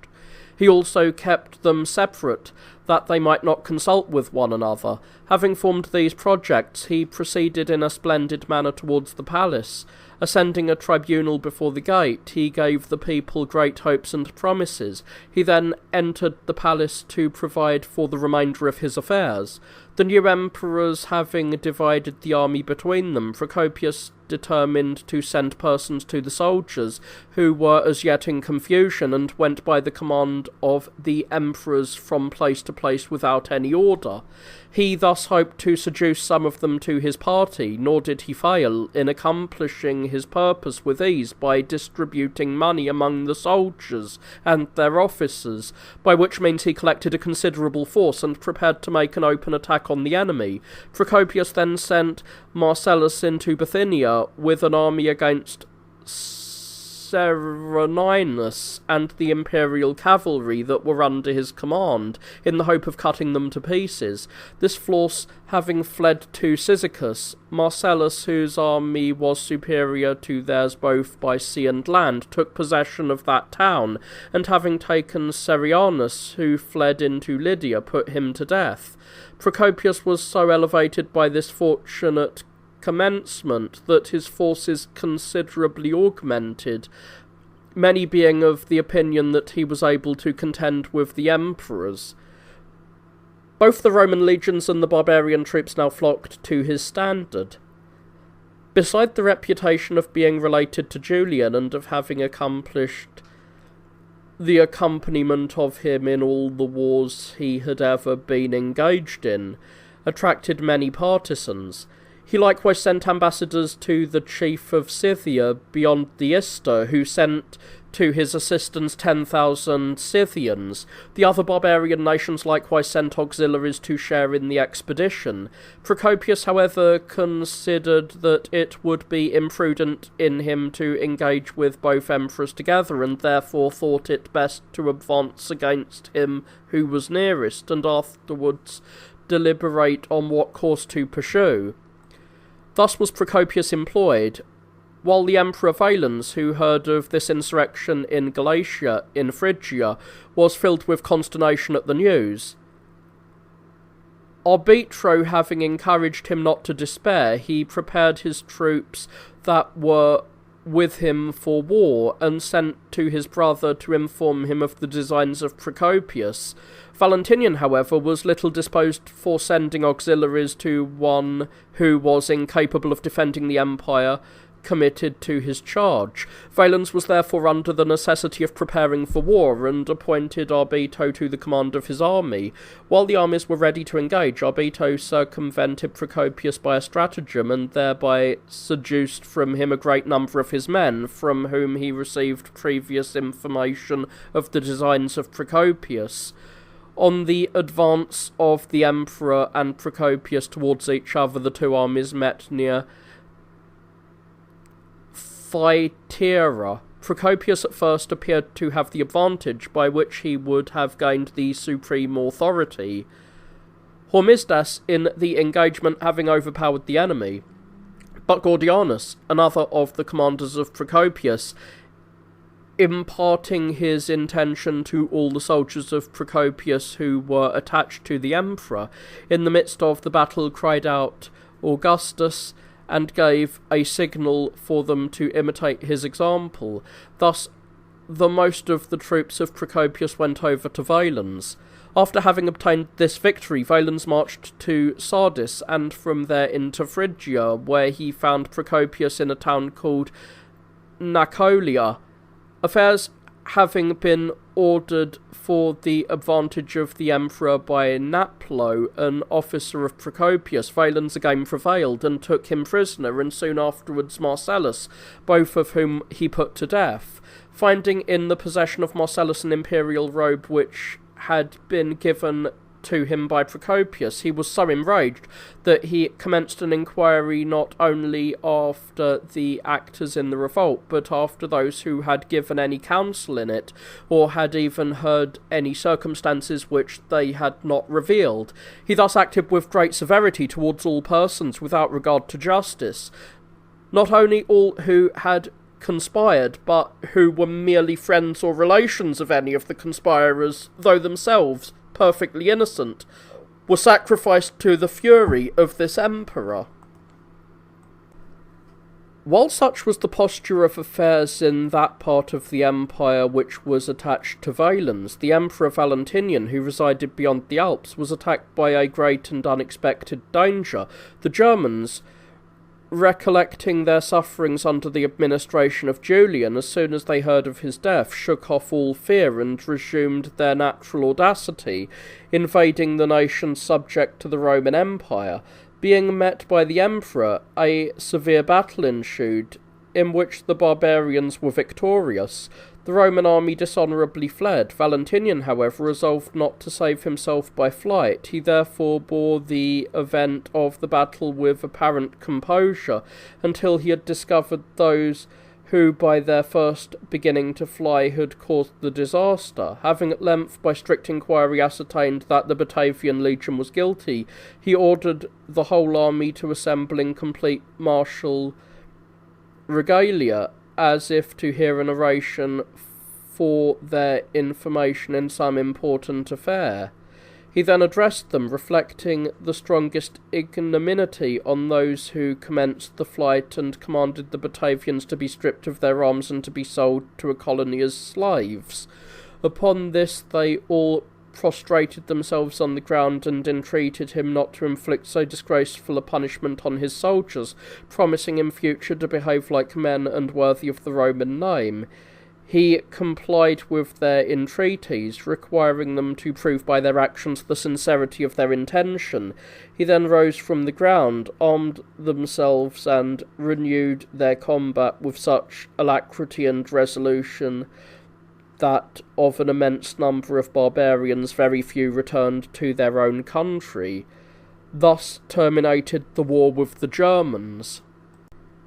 He also kept them separate, that they might not consult with one another. Having formed these projects, he proceeded in a splendid manner towards the palace. Ascending a tribunal before the gate, he gave the people great hopes and promises. He then entered the palace to provide for the remainder of his affairs. The new emperors having divided the army between them, Procopius determined to send persons to the soldiers, who were as yet in confusion, and went by the command of the emperors from place to place without any order. He thus hoped to seduce some of them to his party, nor did he fail in accomplishing his purpose with ease by distributing money among the soldiers and their officers, by which means he collected a considerable force and prepared to make an open attack on the enemy. Procopius then sent Marcellus into Bithynia with an army against Seroninus and the imperial cavalry that were under his command, in the hope of cutting them to pieces. This force having fled to Cyzicus, Marcellus, whose army was superior to theirs both by sea and land, took possession of that town, and having taken Serianus, who fled into Lydia, put him to death. Procopius was so elevated by this fortunate commencement that his forces considerably augmented, many being of the opinion that he was able to contend with the emperors. Both the Roman legions and the barbarian troops now flocked to his standard. Beside the reputation of being related to Julian, and of having accomplished the accompaniment of him in all the wars he had ever been engaged in, attracted many partisans. He likewise sent ambassadors to the chief of Scythia beyond the Ister, who sent to his assistance 10,000 Scythians. The other barbarian nations likewise sent auxiliaries to share in the expedition. Procopius, however, considered that it would be imprudent in him to engage with both emperors together, and therefore thought it best to advance against him who was nearest, and afterwards deliberate on what course to pursue. Thus was Procopius employed, while the Emperor Valens, who heard of this insurrection in Galatia, in Phrygia, was filled with consternation at the news. Arbitro having encouraged him not to despair, he prepared his troops that were with him for war, and sent to his brother to inform him of the designs of Procopius. Valentinian, however, was little disposed for sending auxiliaries to one who was incapable of defending the empire, committed to his charge. Valens was therefore under the necessity of preparing for war, and appointed Arbito to the command of his army. While the armies were ready to engage, Arbito circumvented Procopius by a stratagem, and thereby seduced from him a great number of his men, from whom he received previous information of the designs of Procopius. On the advance of the Emperor and Procopius towards each other, the two armies met near Thyatira. Procopius at first appeared to have the advantage, by which he would have gained the supreme authority, Hormisdas in the engagement having overpowered the enemy. But Gordianus, another of the commanders of Procopius, imparting his intention to all the soldiers of Procopius who were attached to the emperor, in the midst of the battle cried out, "Augustus," and gave a signal for them to imitate his example. Thus, the most of the troops of Procopius went over to Valens. After having obtained this victory, Valens marched to Sardis, and from there into Phrygia, where he found Procopius in a town called Nacolia. Affairs having been ordered for the advantage of the emperor by Naplo, an officer of Procopius, Valens again prevailed and took him prisoner, and soon afterwards Marcellus, both of whom he put to death. Finding in the possession of Marcellus an imperial robe which had been given to him by Procopius, he was so enraged that he commenced an inquiry not only after the actors in the revolt, but after those who had given any counsel in it, or had even heard any circumstances which they had not revealed. He thus acted with great severity towards all persons without regard to justice, not only all who had conspired, but who were merely friends or relations of any of the conspirers, though themselves perfectly innocent, were sacrificed to the fury of this emperor. While such was the posture of affairs in that part of the empire which was attached to Valens, the Emperor Valentinian, who resided beyond the Alps, was attacked by a great and unexpected danger. The Germans, recollecting their sufferings under the administration of Julian, as soon as they heard of his death, shook off all fear and resumed their natural audacity, invading the nation subject to the Roman Empire. Being met by the emperor, a severe battle ensued, in which the barbarians were victorious. The Roman army dishonourably fled. Valentinian, however, resolved not to save himself by flight. He therefore bore the event of the battle with apparent composure, until he had discovered those who, by their first beginning to fly, had caused the disaster. Having at length, by strict inquiry, ascertained that the Batavian legion was guilty, he ordered the whole army to assemble in complete martial regalia, as if to hear an oration for their information in some important affair. He then addressed them, reflecting the strongest ignominy on those who commenced the flight, and commanded the Batavians to be stripped of their arms and to be sold to a colony as slaves. Upon this they all prostrated themselves on the ground and entreated him not to inflict so disgraceful a punishment on his soldiers, promising in future to behave like men and worthy of the Roman name. He complied with their entreaties, requiring them to prove by their actions the sincerity of their intention. He then rose from the ground, armed themselves, and renewed their combat with such alacrity and resolution that of an immense number of barbarians very few returned to their own country. Thus terminated the war with the Germans.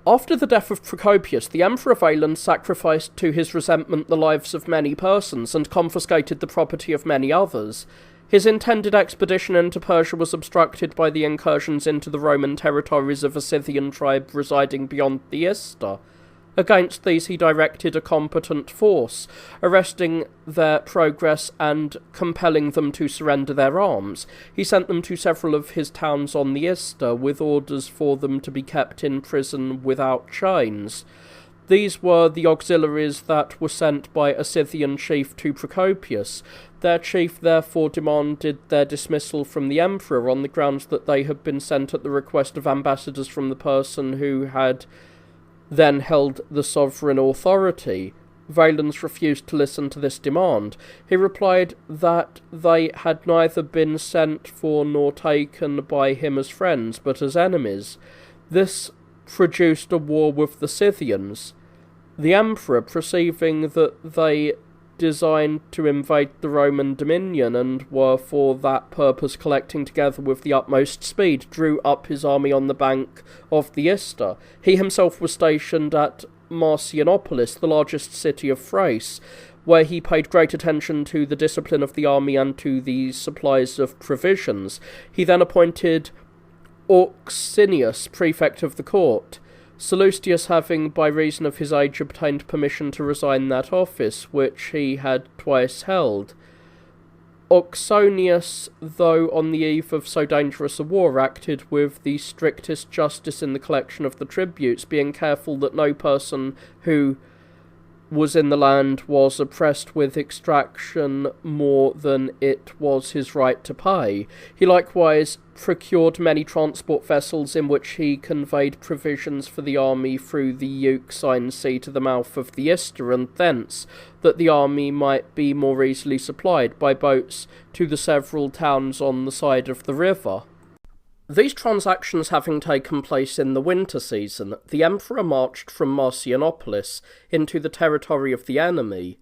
After the death of Procopius, the Emperor Valens sacrificed to his resentment the lives of many persons, and confiscated the property of many others. His intended expedition into Persia was obstructed by the incursions into the Roman territories of a Scythian tribe residing beyond the Ister. Against these he directed a competent force, arresting their progress and compelling them to surrender their arms. He sent them to several of his towns on the Ister, with orders for them to be kept in prison without chains. These were the auxiliaries that were sent by a Scythian chief to Procopius. Their chief therefore demanded their dismissal from the emperor on the grounds that they had been sent at the request of ambassadors from the person who had then held the sovereign authority. Valens refused to listen to this demand. He replied that they had neither been sent for nor taken by him as friends, but as enemies. This produced a war with the Scythians. The emperor, perceiving that they designed to invade the Roman dominion and were for that purpose collecting together with the utmost speed, drew up his army on the bank of the Ister. He himself was stationed at Marcianopolis, the largest city of Thrace, where he paid great attention to the discipline of the army and to the supplies of provisions. He then appointed Auxinius prefect of the court. Sallustius, having by reason of his age obtained permission to resign that office, which he had twice held. Auxonius, though on the eve of so dangerous a war, acted with the strictest justice in the collection of the tributes, being careful that no person who was in the land was oppressed with extraction more than it was his right to pay. He likewise procured many transport vessels in which he conveyed provisions for the army through the Euxine Sea to the mouth of the Ister, and thence, that the army might be more easily supplied by boats to the several towns on the side of the river. These transactions having taken place in the winter season, the emperor marched from Marcianopolis into the territory of the enemy,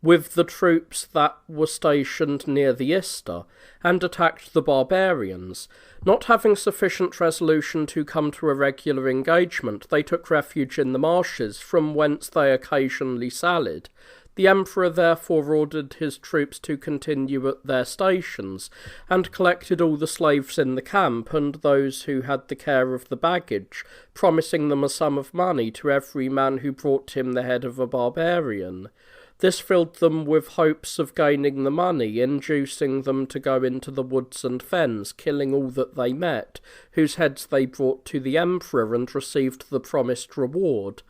with the troops that were stationed near the Ister, and attacked the barbarians. Not having sufficient resolution to come to a regular engagement, they took refuge in the marshes, from whence they occasionally sallied. The emperor therefore ordered his troops to continue at their stations, and collected all the slaves in the camp, and those who had the care of the baggage, promising them a sum of money to every man who brought him the head of a barbarian. This filled them with hopes of gaining the money, inducing them to go into the woods and fens, killing all that they met, whose heads they brought to the emperor, and received the promised reward.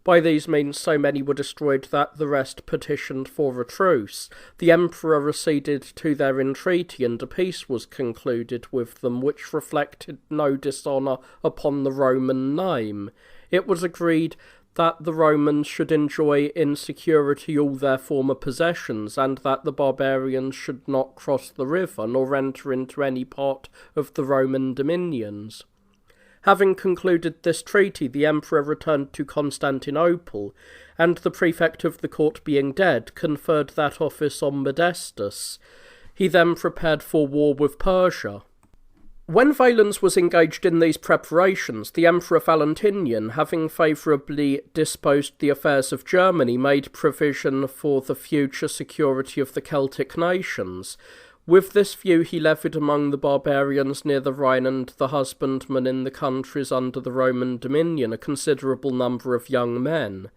By these means so many were destroyed that the rest petitioned for a truce. The emperor acceded to their entreaty, and a peace was concluded with them, which reflected no dishonour upon the Roman name. It was agreed that the Romans should enjoy in security all their former possessions, and that the barbarians should not cross the river, nor enter into any part of the Roman dominions. Having concluded this treaty, the emperor returned to Constantinople, and the prefect of the court being dead, conferred that office on Modestus. He then prepared for war with Persia. When Valens was engaged in these preparations, the Emperor Valentinian, having favourably disposed the affairs of Germany, made provision for the future security of the Celtic nations. With this view he levied among the barbarians near the Rhine and the husbandmen in the countries under the Roman dominion a considerable number of young men.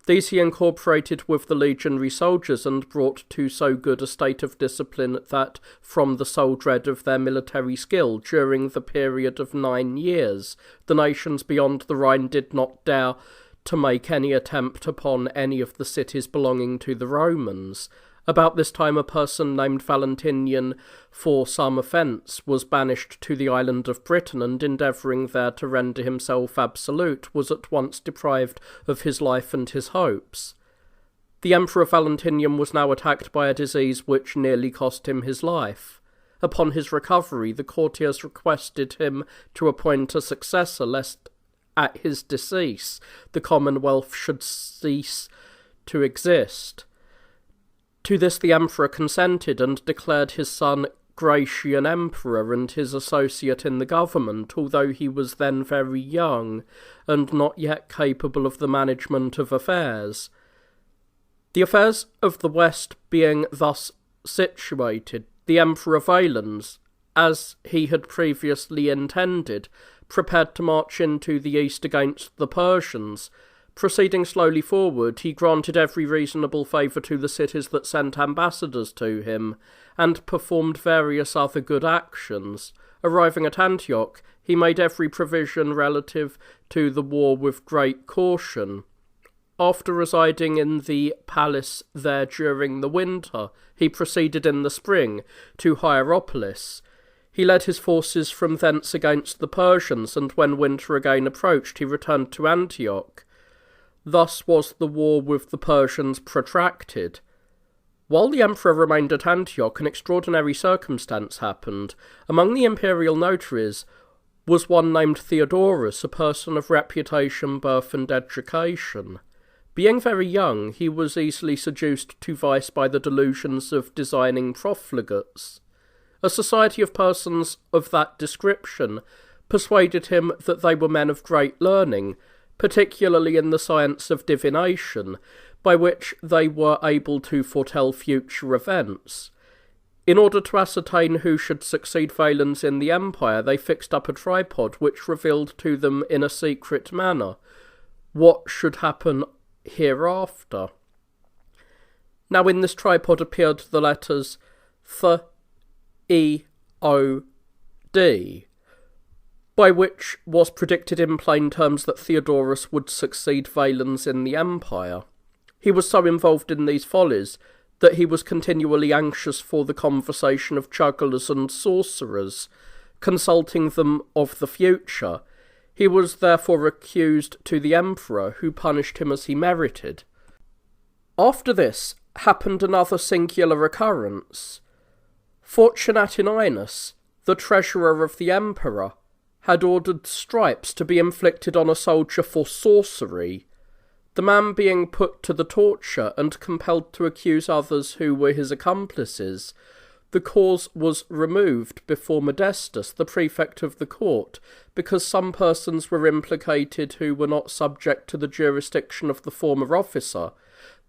These he incorporated with the legionary soldiers, and brought to so good a state of discipline that, from the sole dread of their military skill, during the period of 9 years, the nations beyond the Rhine did not dare to make any attempt upon any of the cities belonging to the Romans. About this time a person named Valentinian, for some offence, was banished to the island of Britain, and endeavouring there to render himself absolute, was at once deprived of his life and his hopes. The Emperor Valentinian was now attacked by a disease which nearly cost him his life. Upon his recovery, the courtiers requested him to appoint a successor, lest at his decease the Commonwealth should cease to exist. To this the emperor consented, and declared his son Gratian emperor, and his associate in the government, although he was then very young, and not yet capable of the management of affairs. The affairs of the West being thus situated, the Emperor Valens, as he had previously intended, prepared to march into the east against the Persians. Proceeding slowly forward, he granted every reasonable favour to the cities that sent ambassadors to him, and performed various other good actions. Arriving at Antioch, he made every provision relative to the war with great caution. After residing in the palace there during the winter, he proceeded in the spring to Hierapolis. He led his forces from thence against the Persians, and when winter again approached, he returned to Antioch. Thus was the war with the Persians protracted. While the emperor remained at Antioch, an extraordinary circumstance happened. Among the imperial notaries was one named Theodorus, a person of reputation, birth, and education. Being very young, he was easily seduced to vice by the delusions of designing profligates. A society of persons of that description persuaded him that they were men of great learning, particularly in the science of divination, by which they were able to foretell future events. In order to ascertain who should succeed Valens in the empire, they fixed up a tripod which revealed to them in a secret manner what should happen hereafter. Now in this tripod appeared the letters E-O-D, by which was predicted in plain terms that Theodorus would succeed Valens in the empire. He was so involved in these follies that he was continually anxious for the conversation of jugglers and sorcerers, consulting them of the future. He was therefore accused to the emperor, who punished him as he merited. After this happened another singular occurrence. Fortunatinus, the treasurer of the emperor, had ordered stripes to be inflicted on a soldier for sorcery. The man being put to the torture and compelled to accuse others who were his accomplices, the cause was removed before Modestus, the prefect of the court, because some persons were implicated who were not subject to the jurisdiction of the former officer.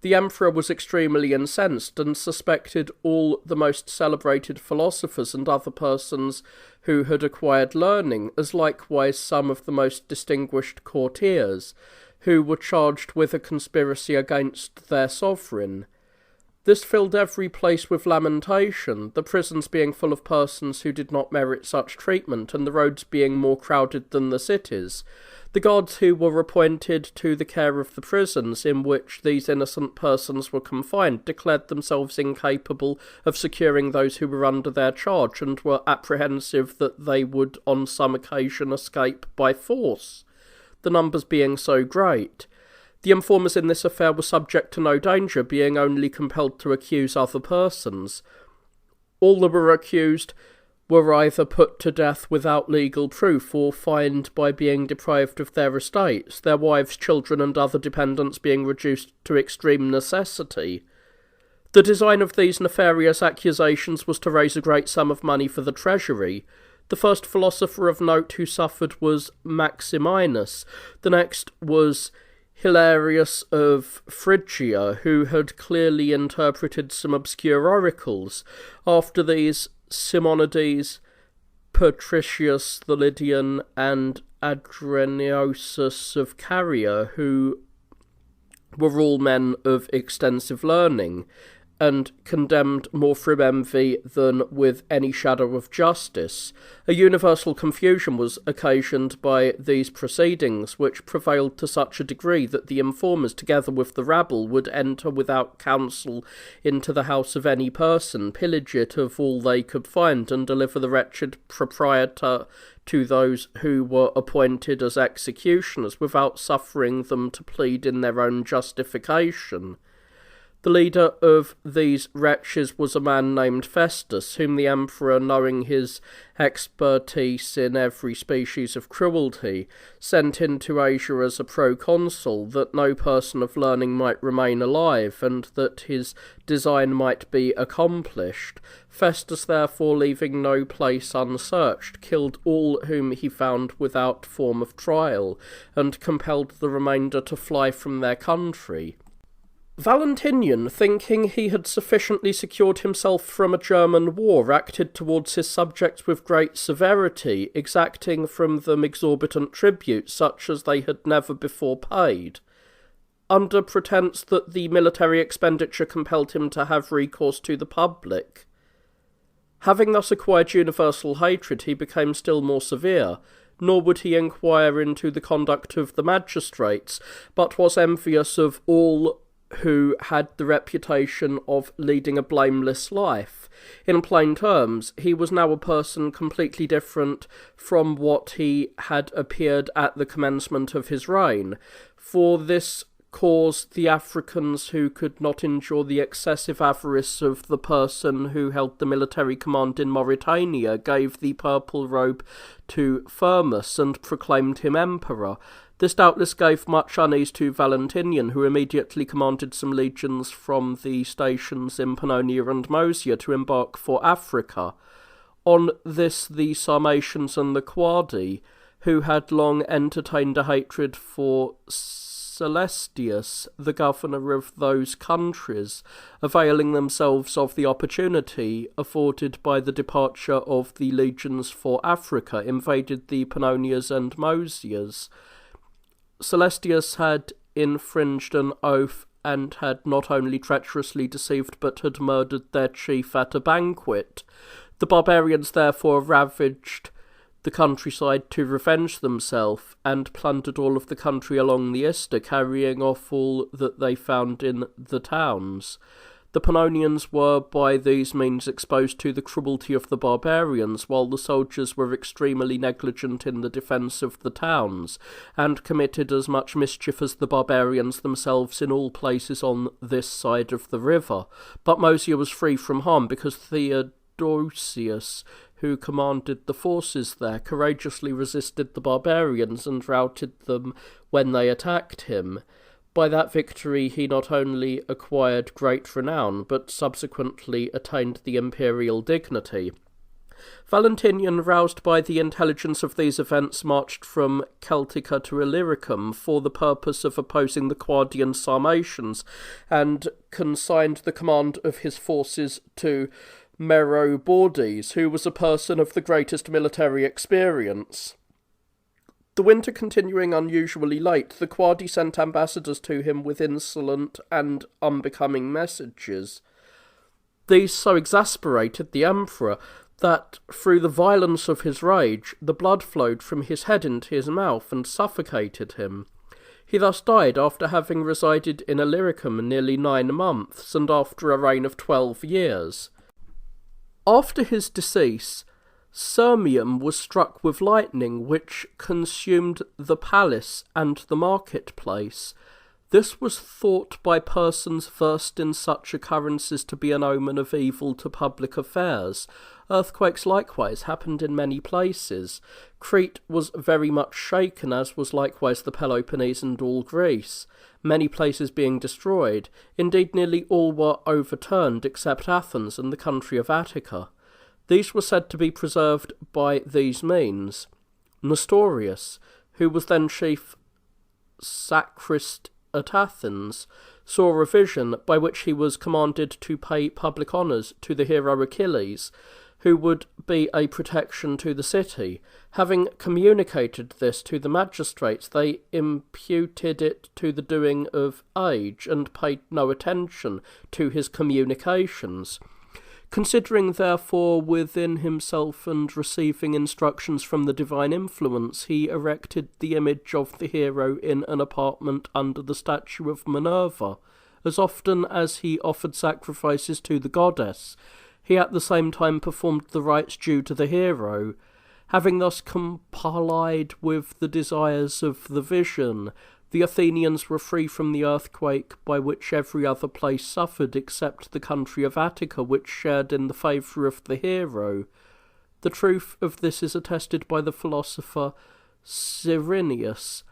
The emperor was extremely incensed, and suspected all the most celebrated philosophers and other persons who had acquired learning, as likewise some of the most distinguished courtiers, who were charged with a conspiracy against their sovereign. This filled every place with lamentation, the prisons being full of persons who did not merit such treatment, and the roads being more crowded than the cities. The guards who were appointed to the care of the prisons in which these innocent persons were confined declared themselves incapable of securing those who were under their charge, and were apprehensive that they would on some occasion escape by force, the numbers being so great. The informers in this affair were subject to no danger, being only compelled to accuse other persons. All that were accused were either put to death without legal proof, or fined by being deprived of their estates, their wives, children, and other dependents being reduced to extreme necessity. The design of these nefarious accusations was to raise a great sum of money for the treasury. The first philosopher of note who suffered was Maximinus. The next was Hilarius of Phrygia, who had clearly interpreted some obscure oracles. After these, Simonides, Patricius the Lydian, and Adreniosus of Caria, who were all men of extensive learning, and condemned more from envy than with any shadow of justice. A universal confusion was occasioned by these proceedings, which prevailed to such a degree that the informers, together with the rabble, would enter without counsel into the house of any person, pillage it of all they could find, and deliver the wretched proprietor to those who were appointed as executioners, without suffering them to plead in their own justification. The leader of these wretches was a man named Festus, whom the emperor, knowing his expertise in every species of cruelty, sent into Asia as a proconsul, that no person of learning might remain alive, and that his design might be accomplished. Festus, therefore, leaving no place unsearched, killed all whom he found without form of trial, and compelled the remainder to fly from their country. Valentinian, thinking he had sufficiently secured himself from a German war, acted towards his subjects with great severity, exacting from them exorbitant tributes such as they had never before paid, under pretence that the military expenditure compelled him to have recourse to the public. Having thus acquired universal hatred, he became still more severe, nor would he inquire into the conduct of the magistrates, but was envious of all who had the reputation of leading a blameless life. In plain terms, he was now a person completely different from what he had appeared at the commencement of his reign. For this cause, the Africans who could not endure the excessive avarice of the person who held the military command in Mauritania gave the purple robe to Firmus and proclaimed him emperor. This doubtless gave much unease to Valentinian, who immediately commanded some legions from the stations in Pannonia and Moesia to embark for Africa. On this, the Sarmatians and the Quadi, who had long entertained a hatred for Celestius, the governor of those countries, availing themselves of the opportunity afforded by the departure of the legions for Africa, invaded the Pannonias and Moesias. Celestius had infringed an oath and had not only treacherously deceived but had murdered their chief at a banquet. The barbarians therefore ravaged the countryside to revenge themselves, and plundered all of the country along the Ister, carrying off all that they found in the towns. The Pannonians were by these means exposed to the cruelty of the barbarians, while the soldiers were extremely negligent in the defence of the towns, and committed as much mischief as the barbarians themselves in all places on this side of the river. But Moesia was free from harm, because Theodosius, who commanded the forces there, courageously resisted the barbarians and routed them when they attacked him. By that victory he not only acquired great renown, but subsequently attained the imperial dignity. Valentinian, roused by the intelligence of these events, marched from Celtica to Illyricum for the purpose of opposing the Quadian Sarmatians, and consigned the command of his forces to Merobordes, who was a person of the greatest military experience. The winter continuing unusually late, the Quadi sent ambassadors to him with insolent and unbecoming messages. These so exasperated the emperor that, through the violence of his rage, the blood flowed from his head into his mouth and suffocated him. He thus died after having resided in Illyricum nearly 9 months, and after a reign of 12 years. After his decease, Sirmium was struck with lightning, which consumed the palace and the marketplace. This was thought by persons versed in such occurrences to be an omen of evil to public affairs. Earthquakes likewise happened in many places. Crete was very much shaken, as was likewise the Peloponnese and all Greece, many places being destroyed. Indeed, nearly all were overturned except Athens and the country of Attica. These were said to be preserved by these means. Nestorius, who was then chief sacrist at Athens, saw a vision by which he was commanded to pay public honours to the hero Achilles, who would be a protection to the city. Having communicated this to the magistrates, they imputed it to the doing of age, and paid no attention to his communications. Considering, therefore, within himself and receiving instructions from the divine influence, he erected the image of the hero in an apartment under the statue of Minerva. As often as he offered sacrifices to the goddess, he at the same time performed the rites due to the hero. Having thus complied with the desires of the vision, the Athenians were free from the earthquake by which every other place suffered except the country of Attica, which shared in the favour of the hero. The truth of this is attested by the philosopher Cyrenius,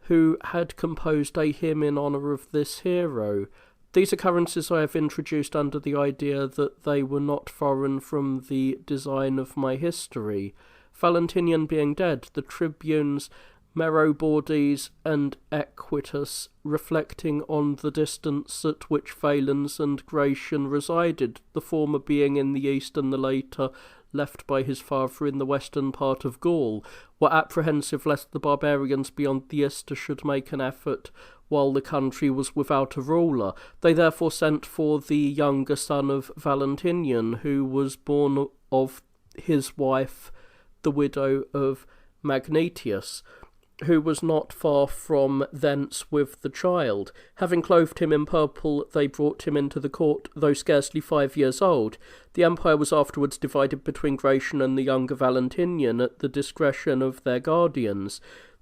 who had composed a hymn in honour of this hero. These occurrences I have introduced under the idea that they were not foreign from the design of my history. Valentinian being dead, the tribunes Merobordes and Equitus, reflecting on the distance at which Valens and Gratian resided, the former being in the east and the later left by his father in the western part of Gaul, were apprehensive lest the barbarians beyond the Ister should make an effort while the country was without a ruler. They therefore sent for the younger son of Valentinian, who was born of his wife, the widow of Magnetius. who was not far from thence with the child. Having clothed him in purple, they brought him into the court, though scarcely 5 years old. The empire was afterwards divided between Gratian and the younger Valentinian at the discretion of their guardians,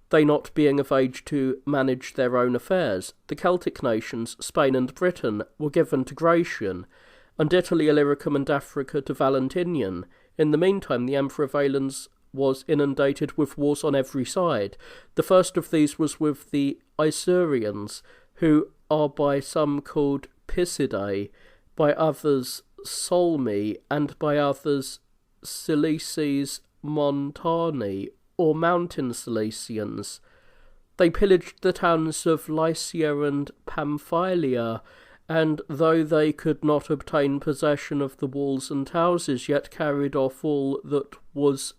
they not being of age to manage their own affairs. The Celtic nations, Spain and Britain, were given to Gratian, and Italy, Illyricum, and Africa to Valentinian. In the meantime, the Emperor Valens was inundated with wars on every side. The first of these was with the Isaurians, who are by some called Pisidae, by others Solmi, and by others Cilices Montani, or Mountain Cilicians. They pillaged the towns of Lycia and Pamphylia, and though they could not obtain possession of the walls and houses, yet carried off all that was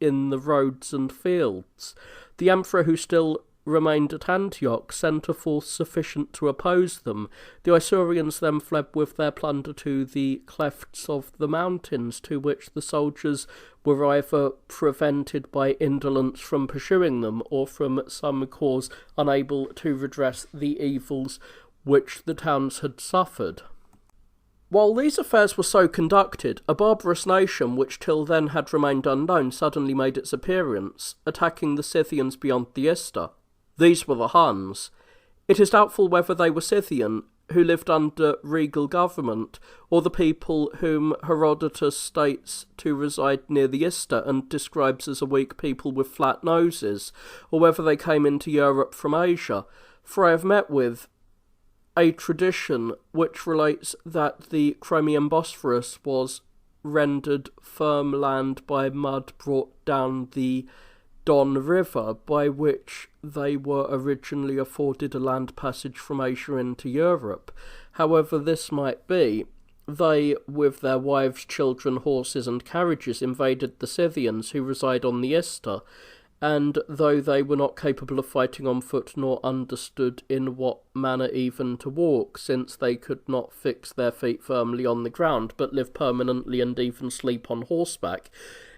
in the roads and fields. The emperor, who still remained at Antioch, sent a force sufficient to oppose them. The Isaurians then fled with their plunder to the clefts of the mountains, to which the soldiers were either prevented by indolence from pursuing them, or from some cause unable to redress the evils which the towns had suffered. While these affairs were so conducted, a barbarous nation, which till then had remained unknown, suddenly made its appearance, attacking the Scythians beyond the Ister. These were the Huns. It is doubtful whether they were Scythian, who lived under regal government, or the people whom Herodotus states to reside near the Ister and describes as a weak people with flat noses, or whether they came into Europe from Asia, for I have met with a tradition which relates that the Crimean Bosphorus was rendered firm land by mud brought down the Don River, by which they were originally afforded a land passage from Asia into Europe. However this might be, they, with their wives, children, horses, and carriages, invaded the Scythians, who reside on the Ister, and though they were not capable of fighting on foot, nor understood in what manner even to walk, since they could not fix their feet firmly on the ground, but live permanently and even sleep on horseback,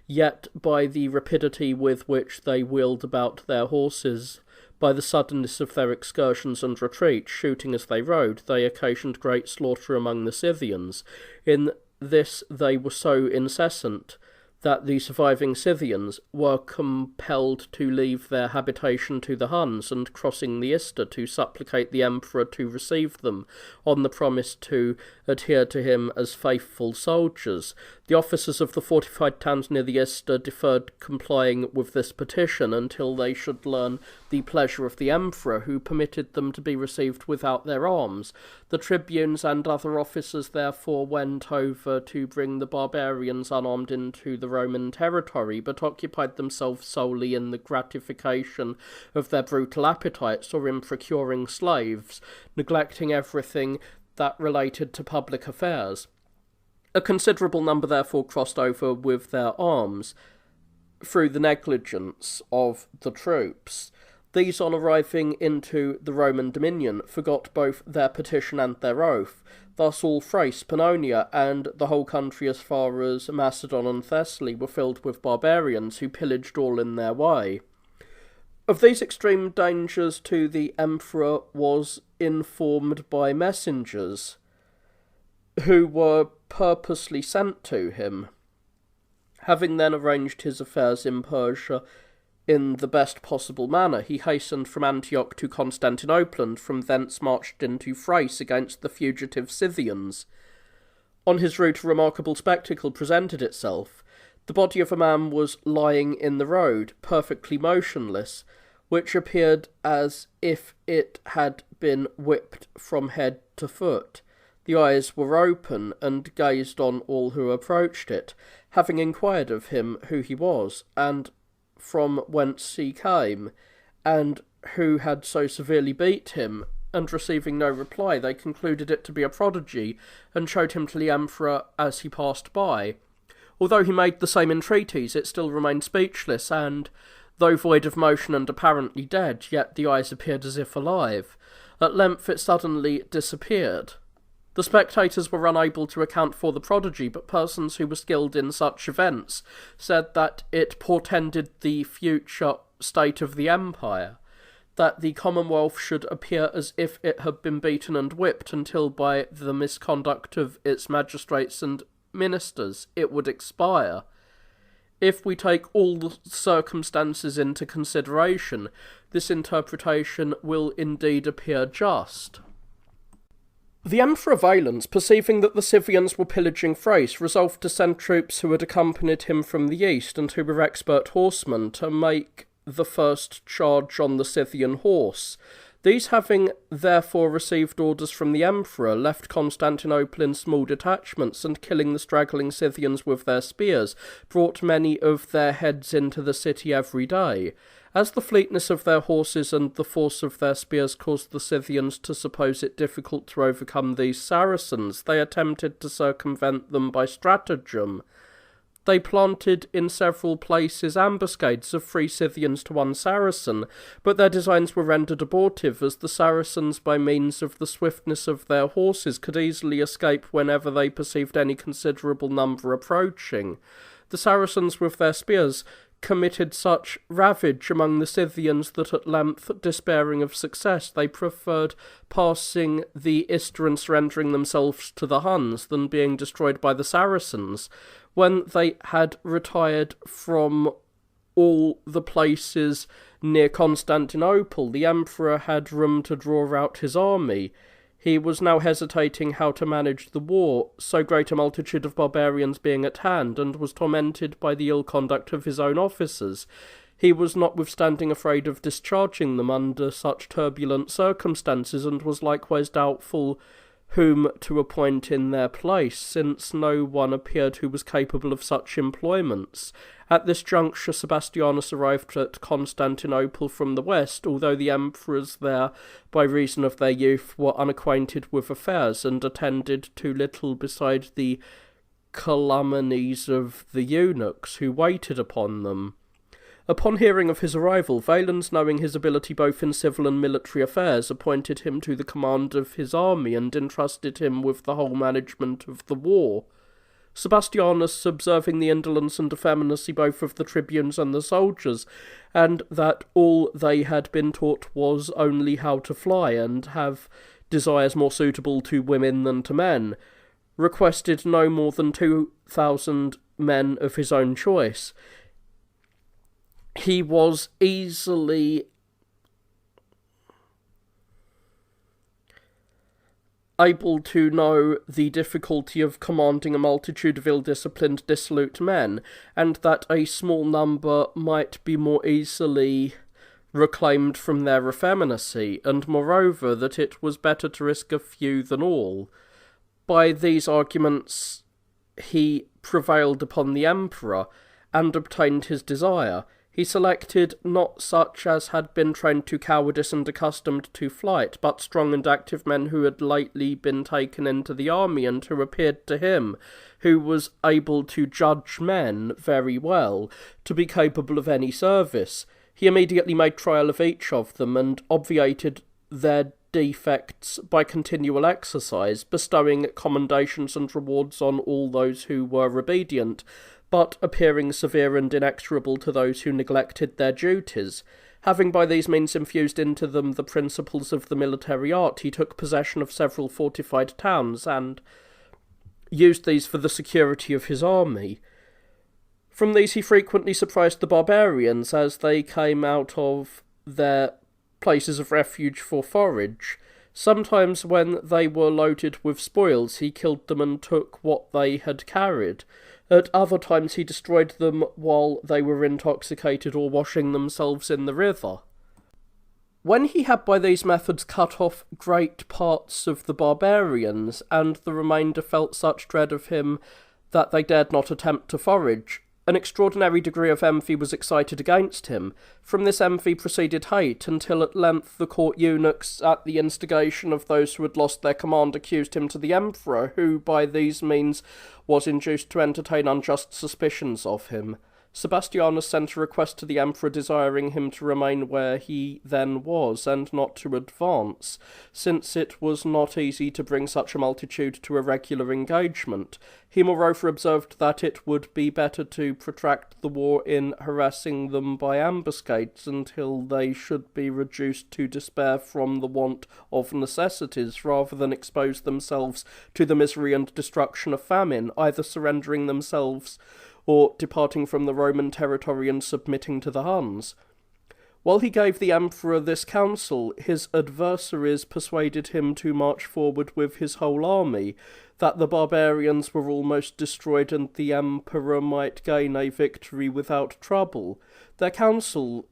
yet by the rapidity with which they wheeled about their horses, by the suddenness of their excursions and retreats, shooting as they rode, they occasioned great slaughter among the Scythians. In this they were so incessant that the surviving Scythians were compelled to leave their habitation to the Huns, and crossing the Ister to supplicate the emperor to receive them, on the promise to adhere to him as faithful soldiers. The officers of the fortified towns near the Ister deferred complying with this petition until they should learn the pleasure of the emperor, who permitted them to be received without their arms. The tribunes and other officers therefore went over to bring the barbarians unarmed into the Roman territory, but occupied themselves solely in the gratification of their brutal appetites, or in procuring slaves, neglecting everything that related to public affairs. A considerable number therefore crossed over with their arms, through the negligence of the troops. These, on arriving into the Roman dominion, forgot both their petition and their oath. Thus all Thrace, Pannonia, and the whole country as far as Macedon and Thessaly were filled with barbarians, who pillaged all in their way. Of these extreme dangers to the emperor was informed by messengers, who were purposely sent to him. Having then arranged his affairs in Persia in the best possible manner, he hastened from Antioch to Constantinople, and from thence marched into Thrace against the fugitive Scythians. On his route a remarkable spectacle presented itself. The body of a man was lying in the road, perfectly motionless, which appeared as if it had been whipped from head to foot. The eyes were open, and gazed on all who approached it. Having inquired of him who he was, and from whence he came, and who had so severely beat him, and receiving no reply, they concluded it to be a prodigy, and showed him to the emperor as he passed by. Although he made the same entreaties, it still remained speechless, and, though void of motion and apparently dead, yet the eyes appeared as if alive. At length it suddenly disappeared. The spectators were unable to account for the prodigy, but persons who were skilled in such events said that it portended the future state of the empire, that the Commonwealth should appear as if it had been beaten and whipped until by the misconduct of its magistrates and ministers it would expire. If we take all the circumstances into consideration, this interpretation will indeed appear just. The Emperor Valens, perceiving that the Scythians were pillaging Thrace, resolved to send troops who had accompanied him from the east and who were expert horsemen to make the first charge on the Scythian horse. These, having therefore received orders from the Emperor, left Constantinople in small detachments, and killing the straggling Scythians with their spears, brought many of their heads into the city every day. As the fleetness of their horses and the force of their spears caused the Scythians to suppose it difficult to overcome these Saracens, they attempted to circumvent them by stratagem. They planted in several places ambuscades of 3 Scythians to 1 Saracen, but their designs were rendered abortive, as the Saracens, by means of the swiftness of their horses, could easily escape whenever they perceived any considerable number approaching. The Saracens, with their spears, committed such ravage among the Scythians that at length, despairing of success, they preferred passing the Ister and surrendering themselves to the Huns than being destroyed by the Saracens. When they had retired from all the places near Constantinople, the Emperor had room to draw out his army. He was now hesitating how to manage the war, so great a multitude of barbarians being at hand, and was tormented by the ill conduct of his own officers. He was notwithstanding afraid of discharging them under such turbulent circumstances, and was likewise doubtful whom to appoint in their place, since no one appeared who was capable of such employments. At this juncture Sebastianus arrived at Constantinople from the west, although the emperors there, by reason of their youth, were unacquainted with affairs, and attended to little beside the calumnies of the eunuchs who waited upon them. Upon hearing of his arrival, Valens, knowing his ability both in civil and military affairs, appointed him to the command of his army, and entrusted him with the whole management of the war. Sebastianus, observing the indolence and effeminacy both of the tribunes and the soldiers, and that all they had been taught was only how to fly, and have desires more suitable to women than to men, requested no more than 2,000 men of his own choice. He was easily able to know the difficulty of commanding a multitude of ill-disciplined, dissolute men, and that a small number might be more easily reclaimed from their effeminacy, and moreover that it was better to risk a few than all. By these arguments he prevailed upon the emperor, and obtained his desire. He selected not such as had been trained to cowardice and accustomed to flight, but strong and active men who had lately been taken into the army, and who appeared to him, who was able to judge men very well, to be capable of any service. He immediately made trial of each of them, and obviated their defects by continual exercise, bestowing commendations and rewards on all those who were obedient, but appearing severe and inexorable to those who neglected their duties. Having by these means infused into them the principles of the military art, he took possession of several fortified towns, and used these for the security of his army. From these he frequently surprised the barbarians, as they came out of their places of refuge for forage. Sometimes when they were loaded with spoils, he killed them and took what they had carried. At other times he destroyed them while they were intoxicated or washing themselves in the river. When he had by these methods cut off great parts of the barbarians, and the remainder felt such dread of him that they dared not attempt to forage, an extraordinary degree of envy was excited against him. From this envy proceeded hate, until at length the court eunuchs, at the instigation of those who had lost their command, accused him to the emperor, who by these means was induced to entertain unjust suspicions of him. Sebastianus sent a request to the emperor desiring him to remain where he then was, and not to advance, since it was not easy to bring such a multitude to a regular engagement. He moreover observed that it would be better to protract the war in harassing them by ambuscades until they should be reduced to despair from the want of necessities, rather than expose themselves to the misery and destruction of famine, either surrendering themselves or departing from the Roman territory and submitting to the Huns. While he gave the emperor this counsel, his adversaries persuaded him to march forward with his whole army, that the barbarians were almost destroyed and the emperor might gain a victory without trouble. Their counsel,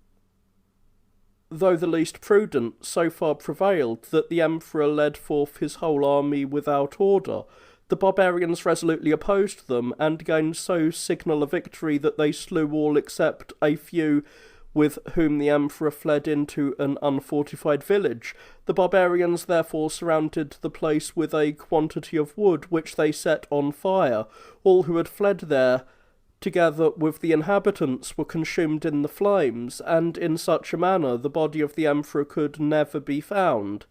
though the least prudent, so far prevailed that the emperor led forth his whole army without order. The barbarians resolutely opposed them, and gained so signal a victory that they slew all except a few, with whom the emperor fled into an unfortified village. The barbarians therefore surrounded the place with a quantity of wood, which they set on fire. All who had fled there, together with the inhabitants, were consumed in the flames, and in such a manner the body of the emperor could never be found.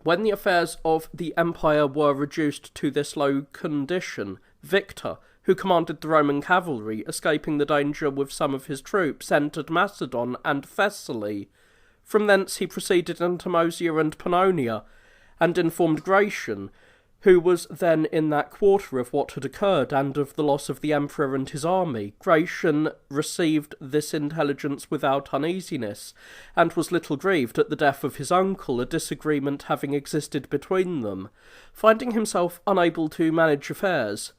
When the affairs of the empire were reduced to this low condition, Victor, who commanded the Roman cavalry, escaping the danger with some of his troops, entered Macedon and Thessaly. From thence he proceeded into Moesia and Pannonia, and informed Gratian, who was then in that quarter, of what had occurred, and of the loss of the emperor and his army. Gratian received this intelligence without uneasiness, and was little grieved at the death of his uncle, a disagreement having existed between them. Finding himself unable to manage affairs,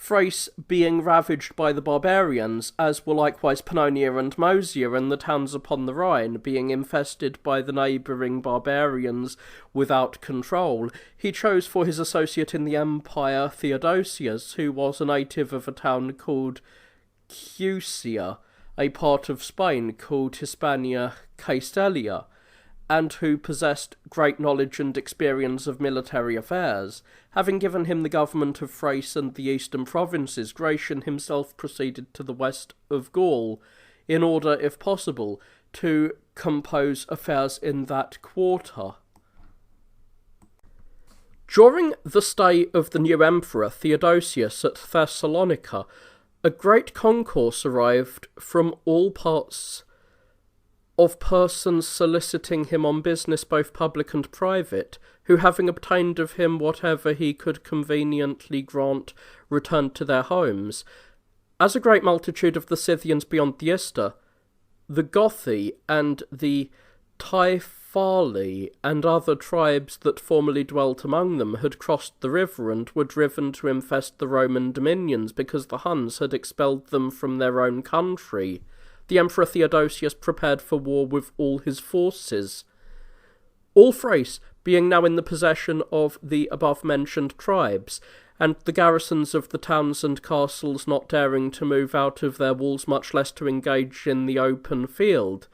Thrace being ravaged by the barbarians, as were likewise Pannonia and Moesia, and the towns upon the Rhine being infested by the neighbouring barbarians without control, he chose for his associate in the empire Theodosius, who was a native of a town called Cusia, a part of Spain called Hispania Caestelia, and who possessed great knowledge and experience of military affairs. Having given him the government of Thrace and the eastern provinces, Gratian himself proceeded to the west of Gaul, in order, if possible, to compose affairs in that quarter. During the stay of the new emperor Theodosius at Thessalonica, a great concourse arrived from all parts of persons soliciting him on business both public and private, who, having obtained of him whatever he could conveniently grant, returned to their homes. As a great multitude of the Scythians beyond the Ister, the Gothi and the Typhali and other tribes that formerly dwelt among them had crossed the river and were driven to infest the Roman dominions because the Huns had expelled them from their own country, the Emperor Theodosius prepared for war with all his forces. All Thrace being now in the possession of the above-mentioned tribes, and the garrisons of the towns and castles not daring to move out of their walls, much less to engage in the open field,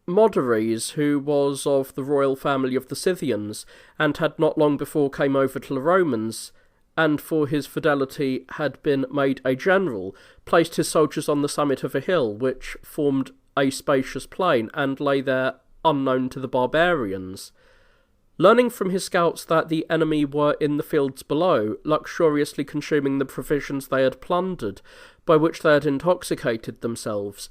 Moderes, who was of the royal family of the Scythians, and had not long before came over to the Romans, and for his fidelity had been made a general, placed his soldiers on the summit of a hill, which formed a spacious plain, and lay there unknown to the barbarians. Learning from his scouts that the enemy were in the fields below, luxuriously consuming the provisions they had plundered, by which they had intoxicated themselves,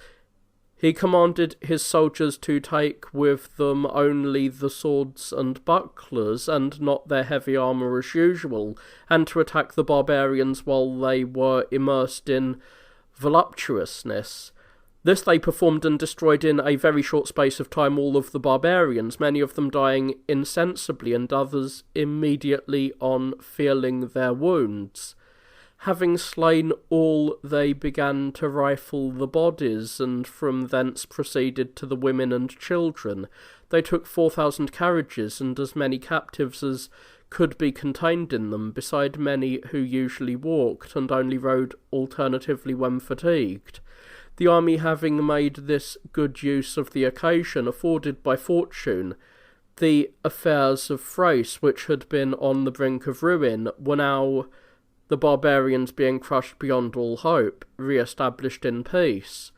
he commanded his soldiers to take with them only the swords and bucklers, and not their heavy armour as usual, and to attack the barbarians while they were immersed in voluptuousness. This they performed and destroyed in a very short space of time all of the barbarians, many of them dying insensibly, and others immediately on feeling their wounds. Having slain all, they began to rifle the bodies, and from thence proceeded to the women and children. They took 4,000 carriages, and as many captives as could be contained in them, beside many who usually walked, and only rode alternatively when fatigued. The army, having made this good use of the occasion afforded by fortune, the affairs of Thrace, which had been on the brink of ruin, were now the barbarians being crushed beyond all hope, re-established in peace.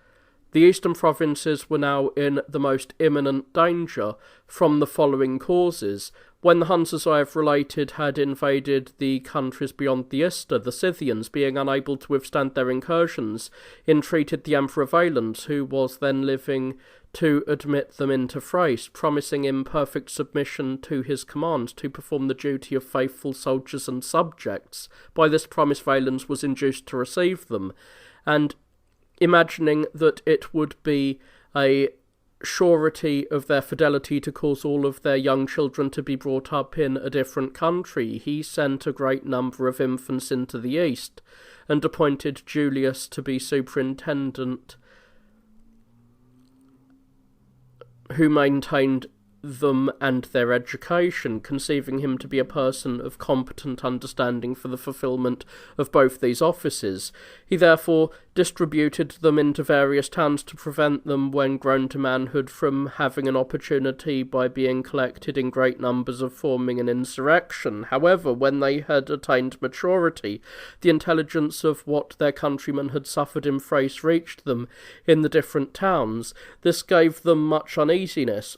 The eastern provinces were now in the most imminent danger from the following causes. When the Huns, as I have related, had invaded the countries beyond the Ister, the Scythians, being unable to withstand their incursions, entreated the Emperor Valens, who was then living, to admit them into Thrace, promising in perfect submission to his commands to perform the duty of faithful soldiers and subjects. By this promise Valens was induced to receive them, and imagining that it would be a surety of their fidelity to cause all of their young children to be brought up in a different country, he sent a great number of infants into the east, and appointed Julius to be superintendent, who maintained them and their education, conceiving him to be a person of competent understanding for the fulfilment of both these offices. He therefore distributed them into various towns to prevent them, when grown to manhood, from having an opportunity by being collected in great numbers of forming an insurrection. However, when they had attained maturity, the intelligence of what their countrymen had suffered in Thrace reached them in the different towns. This gave them much uneasiness,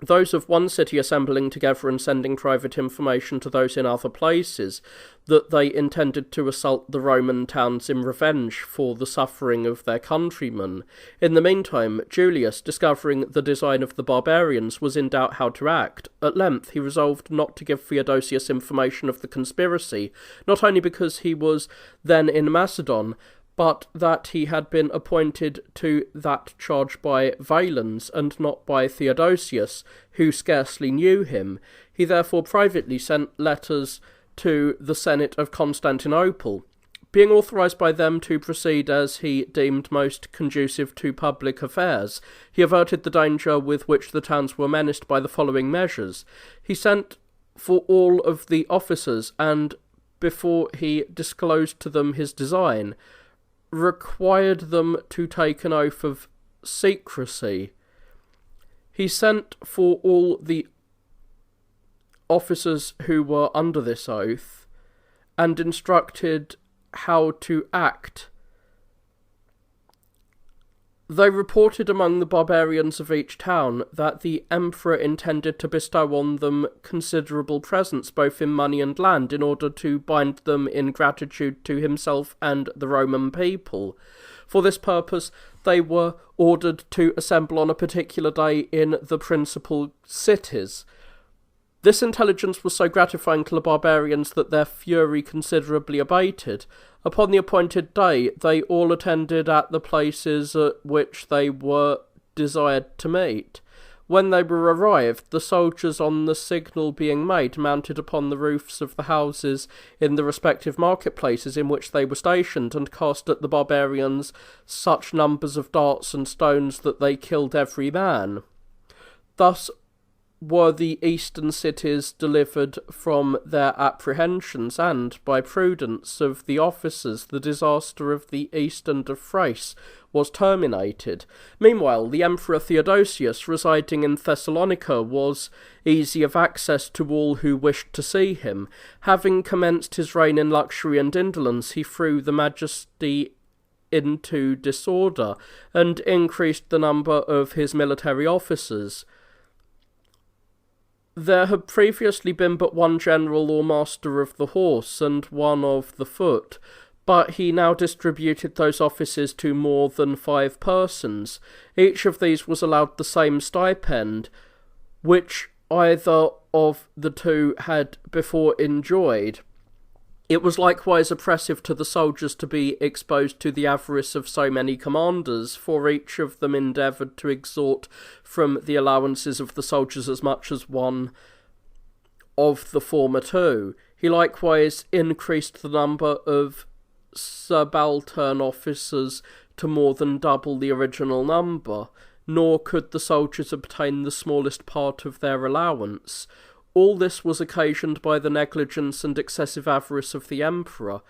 those of one city assembling together and sending private information to those in other places that they intended to assault the Roman towns in revenge for the suffering of their countrymen. In the meantime, Julius, discovering the design of the barbarians, was in doubt how to act. At length he resolved not to give Theodosius information of the conspiracy, not only because he was then in Macedon, but that he had been appointed to that charge by Valens, and not by Theodosius, who scarcely knew him. He therefore privately sent letters to the Senate of Constantinople, being authorized by them to proceed as he deemed most conducive to public affairs. He averted the danger with which the towns were menaced by the following measures. He sent for all of the officers, and, before he disclosed to them his design, required them to take an oath of secrecy. He sent for all the officers who were under this oath, and instructed how to act. They reported among the barbarians of each town that the emperor intended to bestow on them considerable presents, both in money and land, in order to bind them in gratitude to himself and the Roman people. For this purpose they were ordered to assemble on a particular day in the principal cities. This intelligence was so gratifying to the barbarians that their fury considerably abated. Upon the appointed day, they all attended at the places at which they were desired to meet. When they were arrived, the soldiers, on the signal being made, mounted upon the roofs of the houses in the respective marketplaces in which they were stationed, and cast at the barbarians such numbers of darts and stones that they killed every man. Thus were the eastern cities delivered from their apprehensions, and, by prudence of the officers, the disaster of the east and of Thrace was terminated. Meanwhile, the Emperor Theodosius, residing in Thessalonica, was easy of access to all who wished to see him. Having commenced his reign in luxury and indolence, he threw the majesty into disorder, and increased the number of his military officers. There had previously been but one general or master of the horse, and one of the foot, but he now distributed those offices to more than 5 persons. Each of these was allowed the same stipend, which either of the two had before enjoyed. It was likewise oppressive to the soldiers to be exposed to the avarice of so many commanders, for each of them endeavoured to extort from the allowances of the soldiers as much as one of the former two. He likewise increased the number of subaltern officers to more than double the original number, nor could the soldiers obtain the smallest part of their allowance. All this was occasioned by the negligence and excessive avarice of the emperor.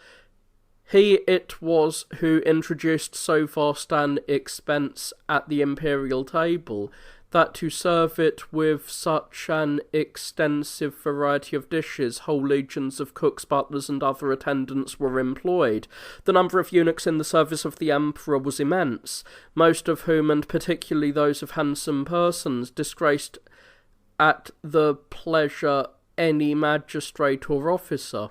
He it was who introduced so vast an expense at the imperial table, that to serve it with such an extensive variety of dishes, whole legions of cooks, butlers, and other attendants were employed. The number of eunuchs in the service of the emperor was immense, most of whom, and particularly those of handsome persons, disgraced at the pleasure any magistrate or officer.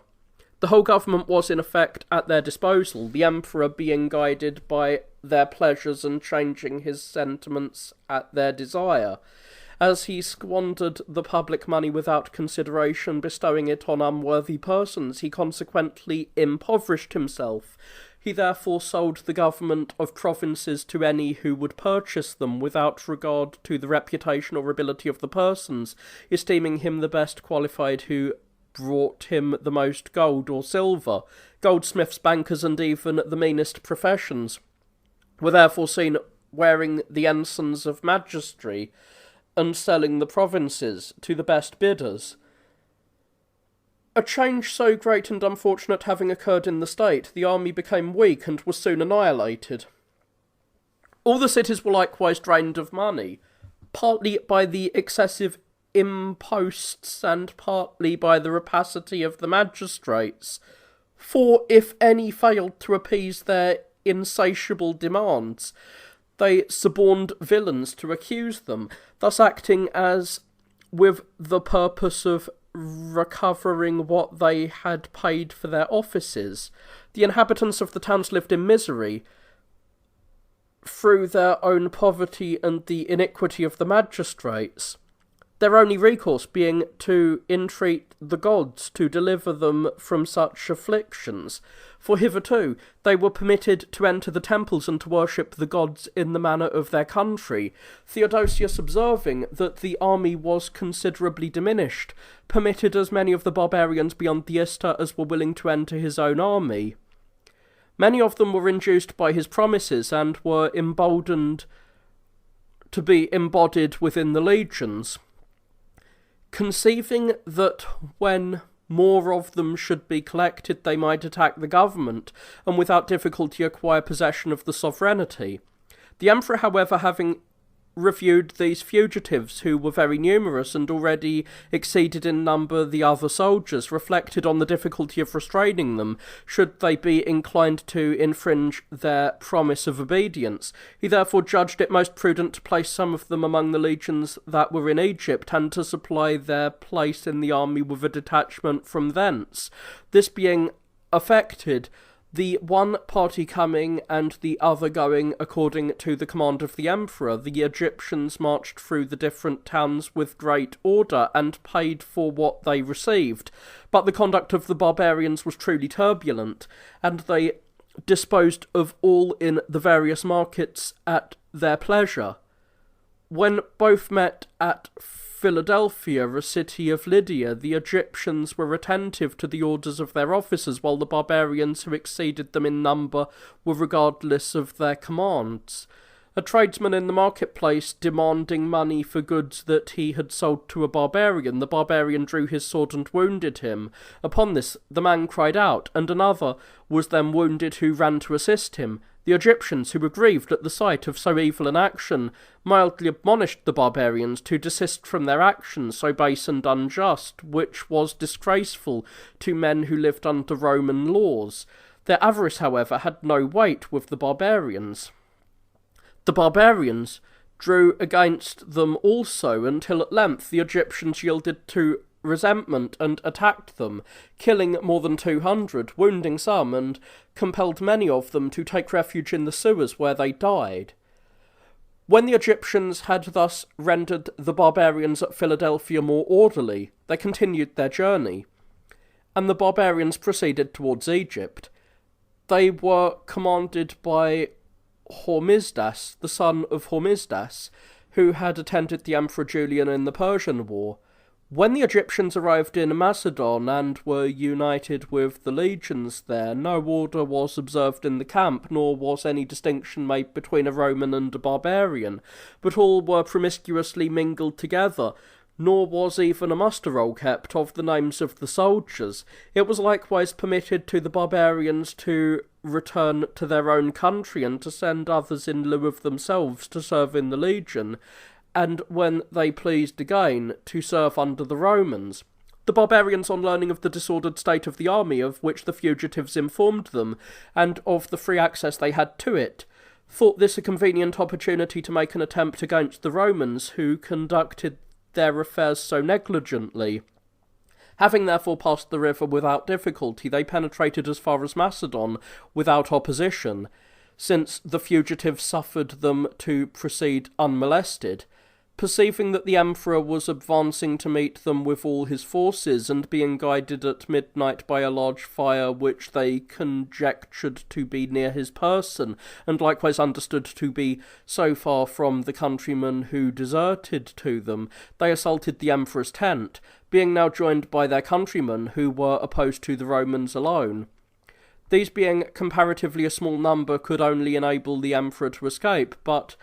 The whole government was in effect at their disposal, the emperor being guided by their pleasures and changing his sentiments at their desire. As he squandered the public money without consideration, bestowing it on unworthy persons, he consequently impoverished himself. He therefore sold the government of provinces to any who would purchase them, without regard to the reputation or ability of the persons, esteeming him the best qualified who brought him the most gold or silver. Goldsmiths, bankers, and even the meanest professions were therefore seen wearing the ensigns of magistracy and selling the provinces to the best bidders. A change so great and unfortunate having occurred in the state, the army became weak and was soon annihilated. All the cities were likewise drained of money, partly by the excessive imposts and partly by the rapacity of the magistrates, for if any failed to appease their insatiable demands, they suborned villains to accuse them, thus acting as with the purpose of recovering what they had paid for their offices. The inhabitants of the towns lived in misery through their own poverty and the iniquity of the magistrates, their only recourse being to entreat the gods to deliver them from such afflictions, for hitherto they were permitted to enter the temples and to worship the gods in the manner of their country. Theodosius, observing that the army was considerably diminished, permitted as many of the barbarians beyond the Ister as were willing to enter his own army. Many of them were induced by his promises, and were emboldened to be embodied within the legions. Conceiving that when more of them should be collected they might attack the government, and without difficulty acquire possession of the sovereignty. The emperor, however, having reviewed these fugitives, who were very numerous and already exceeded in number the other soldiers, reflected on the difficulty of restraining them, should they be inclined to infringe their promise of obedience. He therefore judged it most prudent to place some of them among the legions that were in Egypt, and to supply their place in the army with a detachment from thence. This being effected, the one party coming and the other going according to the command of the emperor, the Egyptians marched through the different towns with great order, and paid for what they received. But the conduct of the barbarians was truly turbulent, and they disposed of all in the various markets at their pleasure. When both met at Philadelphia, a city of Lydia, the Egyptians were attentive to the orders of their officers, while the barbarians who exceeded them in number were regardless of their commands. A tradesman in the marketplace demanding money for goods that he had sold to a barbarian, the barbarian drew his sword and wounded him. Upon this the man cried out, and another was then wounded who ran to assist him. The Egyptians, who were grieved at the sight of so evil an action, mildly admonished the barbarians to desist from their actions so base and unjust, which was disgraceful to men who lived under Roman laws. Their avarice, however, had no weight with the barbarians. The barbarians drew against them also, until at length the Egyptians yielded to resentment and attacked them, killing more than 200, wounding some, and compelled many of them to take refuge in the sewers, where they died. When the Egyptians had thus rendered the barbarians at Philadelphia more orderly, they continued their journey, and the barbarians proceeded towards Egypt. They were commanded by Hormisdas, the son of Hormisdas, who had attended the Emperor Julian in the Persian War. When the Egyptians arrived in Macedon and were united with the legions there, no order was observed in the camp, nor was any distinction made between a Roman and a barbarian, but all were promiscuously mingled together, nor was even a muster-roll kept of the names of the soldiers. It was likewise permitted to the barbarians to return to their own country, and to send others in lieu of themselves to serve in the legion, and when they pleased again, to serve under the Romans. The barbarians, on learning of the disordered state of the army of which the fugitives informed them, and of the free access they had to it, thought this a convenient opportunity to make an attempt against the Romans, who conducted their affairs so negligently. Having therefore passed the river without difficulty, they penetrated as far as Macedon without opposition, since the fugitives suffered them to proceed unmolested. Perceiving that the emperor was advancing to meet them with all his forces, and being guided at midnight by a large fire which they conjectured to be near his person, and likewise understood to be so far from the countrymen who deserted to them, they assaulted the emperor's tent, being now joined by their countrymen, who were opposed to the Romans alone. These, being comparatively a small number, could only enable the emperor to escape, but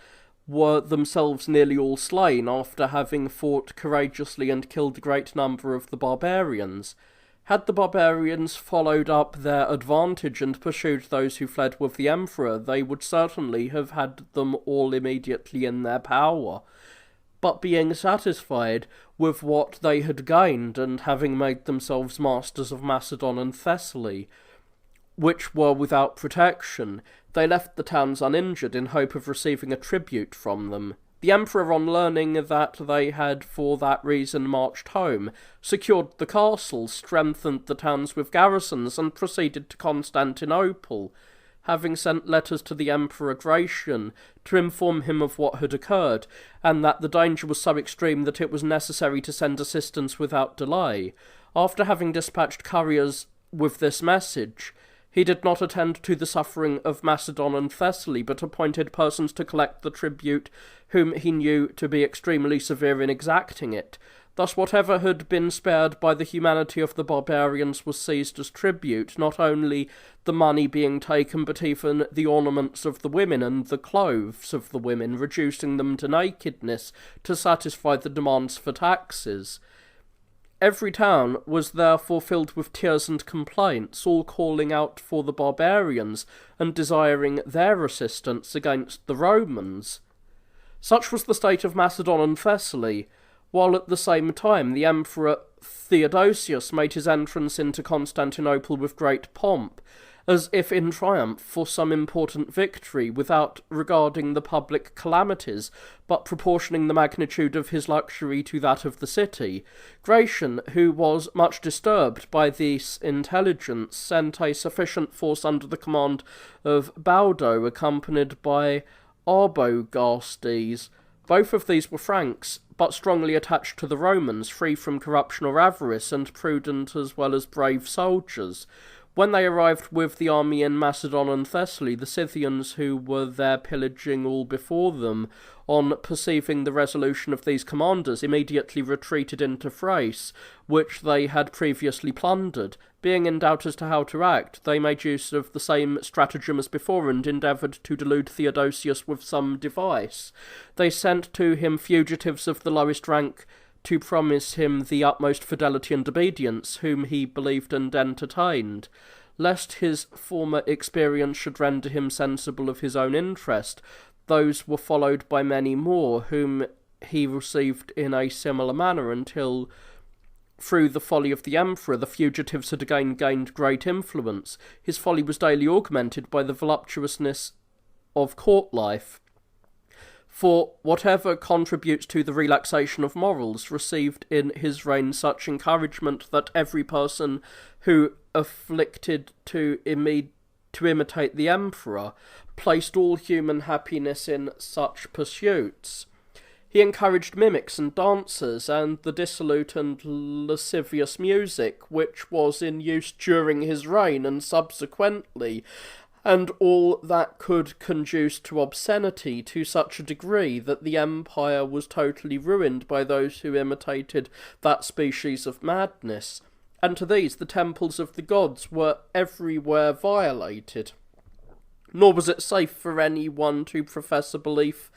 were themselves nearly all slain after having fought courageously and killed a great number of the barbarians. Had the barbarians followed up their advantage and pursued those who fled with the emperor, they would certainly have had them all immediately in their power. But being satisfied with what they had gained, and having made themselves masters of Macedon and Thessaly, which were without protection, they left the towns uninjured in hope of receiving a tribute from them. The emperor, on learning that they had for that reason marched home, secured the castles, strengthened the towns with garrisons, and proceeded to Constantinople, having sent letters to the Emperor Gratian to inform him of what had occurred, and that the danger was so extreme that it was necessary to send assistance without delay. After having dispatched couriers with this message, he did not attend to the suffering of Macedon and Thessaly, but appointed persons to collect the tribute, whom he knew to be extremely severe in exacting it. Thus whatever had been spared by the humanity of the barbarians was seized as tribute, not only the money being taken, but even the ornaments of the women and the clothes of the women, reducing them to nakedness to satisfy the demands for taxes. Every town was therefore filled with tears and complaints, all calling out for the barbarians, and desiring their assistance against the Romans. Such was the state of Macedon and Thessaly, while at the same time the Emperor Theodosius made his entrance into Constantinople with great pomp, as if in triumph for some important victory, without regarding the public calamities, but proportioning the magnitude of his luxury to that of the city. Gratian, who was much disturbed by this intelligence, sent a sufficient force under the command of Baudo, accompanied by Arbogastes. Both of these were Franks, but strongly attached to the Romans, free from corruption or avarice, and prudent as well as brave soldiers. When they arrived with the army in Macedon and Thessaly, the Scythians, who were there pillaging all before them, on perceiving the resolution of these commanders, immediately retreated into Thrace, which they had previously plundered. Being in doubt as to how to act, they made use of the same stratagem as before, and endeavoured to delude Theodosius with some device. They sent to him fugitives of the lowest rank, to promise him the utmost fidelity and obedience, whom he believed and entertained. Lest his former experience should render him sensible of his own interest, those were followed by many more, whom he received in a similar manner, until, through the folly of the emperor, the fugitives had again gained great influence. His folly was daily augmented by the voluptuousness of court life, for whatever contributes to the relaxation of morals received in his reign such encouragement that every person who afflicted to imitate the emperor placed all human happiness in such pursuits. He encouraged mimics and dancers, and the dissolute and lascivious music which was in use during his reign and subsequently, and all that could conduce to obscenity to such a degree that the empire was totally ruined by those who imitated that species of madness, and to these the temples of the gods were everywhere violated. Nor was it safe for any one to profess a belief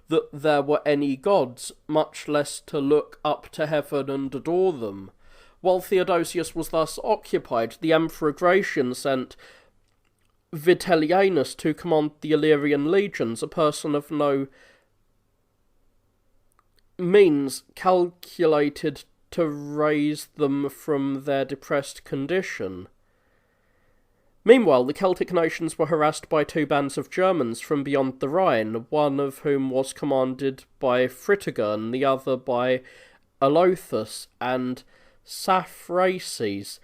that there were any gods, much less to look up to heaven and adore them. While Theodosius was thus occupied, the Emperor Gratian sent Vitellianus to command the Illyrian legions, a person of no means calculated to raise them from their depressed condition. Meanwhile, the Celtic nations were harassed by two bands of Germans from beyond the Rhine, one of whom was commanded by Fritigern, the other by Alothus and Saphraces.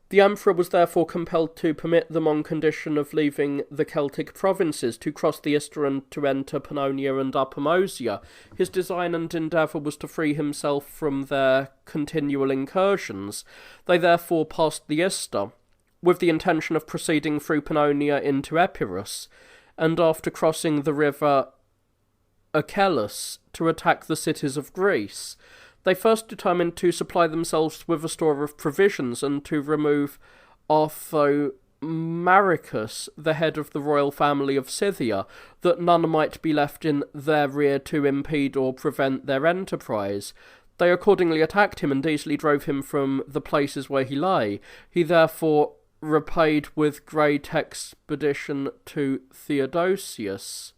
The emperor was therefore compelled to permit them, on condition of leaving the Celtic provinces, to cross the Ister and to enter Pannonia and Upper Moesia. His design and endeavour was to free himself from their continual incursions. They therefore passed the Ister, with the intention of proceeding through Pannonia into Epirus, and after crossing the river Achelous, to attack the cities of Greece. They first determined to supply themselves with a store of provisions and to remove Arthomaricus, the head of the royal family of Scythia, that none might be left in their rear to impede or prevent their enterprise. They accordingly attacked him and easily drove him from the places where he lay. He therefore repaid with great expedition to Theodosius,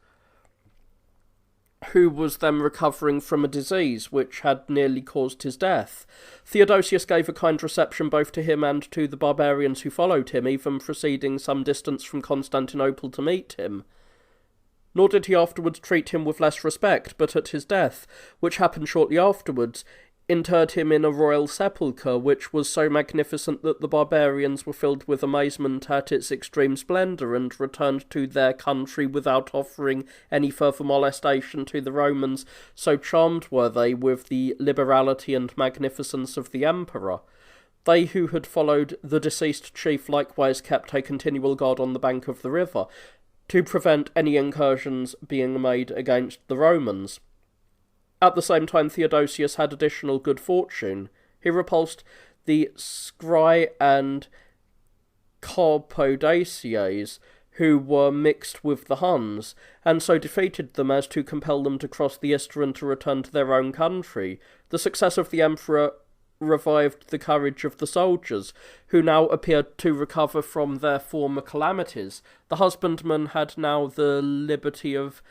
who was then recovering from a disease which had nearly caused his death. Theodosius gave a kind reception both to him and to the barbarians who followed him, even proceeding some distance from Constantinople to meet him. Nor did he afterwards treat him with less respect, but at his death, which happened shortly afterwards, interred him in a royal sepulchre, which was so magnificent that the barbarians were filled with amazement at its extreme splendour, and returned to their country without offering any further molestation to the Romans, so charmed were they with the liberality and magnificence of the emperor. They who had followed the deceased chief likewise kept a continual guard on the bank of the river, to prevent any incursions being made against the Romans. At the same time, Theodosius had additional good fortune. He repulsed the Scri and Carpodaciers, who were mixed with the Huns, and so defeated them as to compel them to cross the Ister and to return to their own country. The success of the emperor revived the courage of the soldiers, who now appeared to recover from their former calamities. The husbandmen had now the liberty of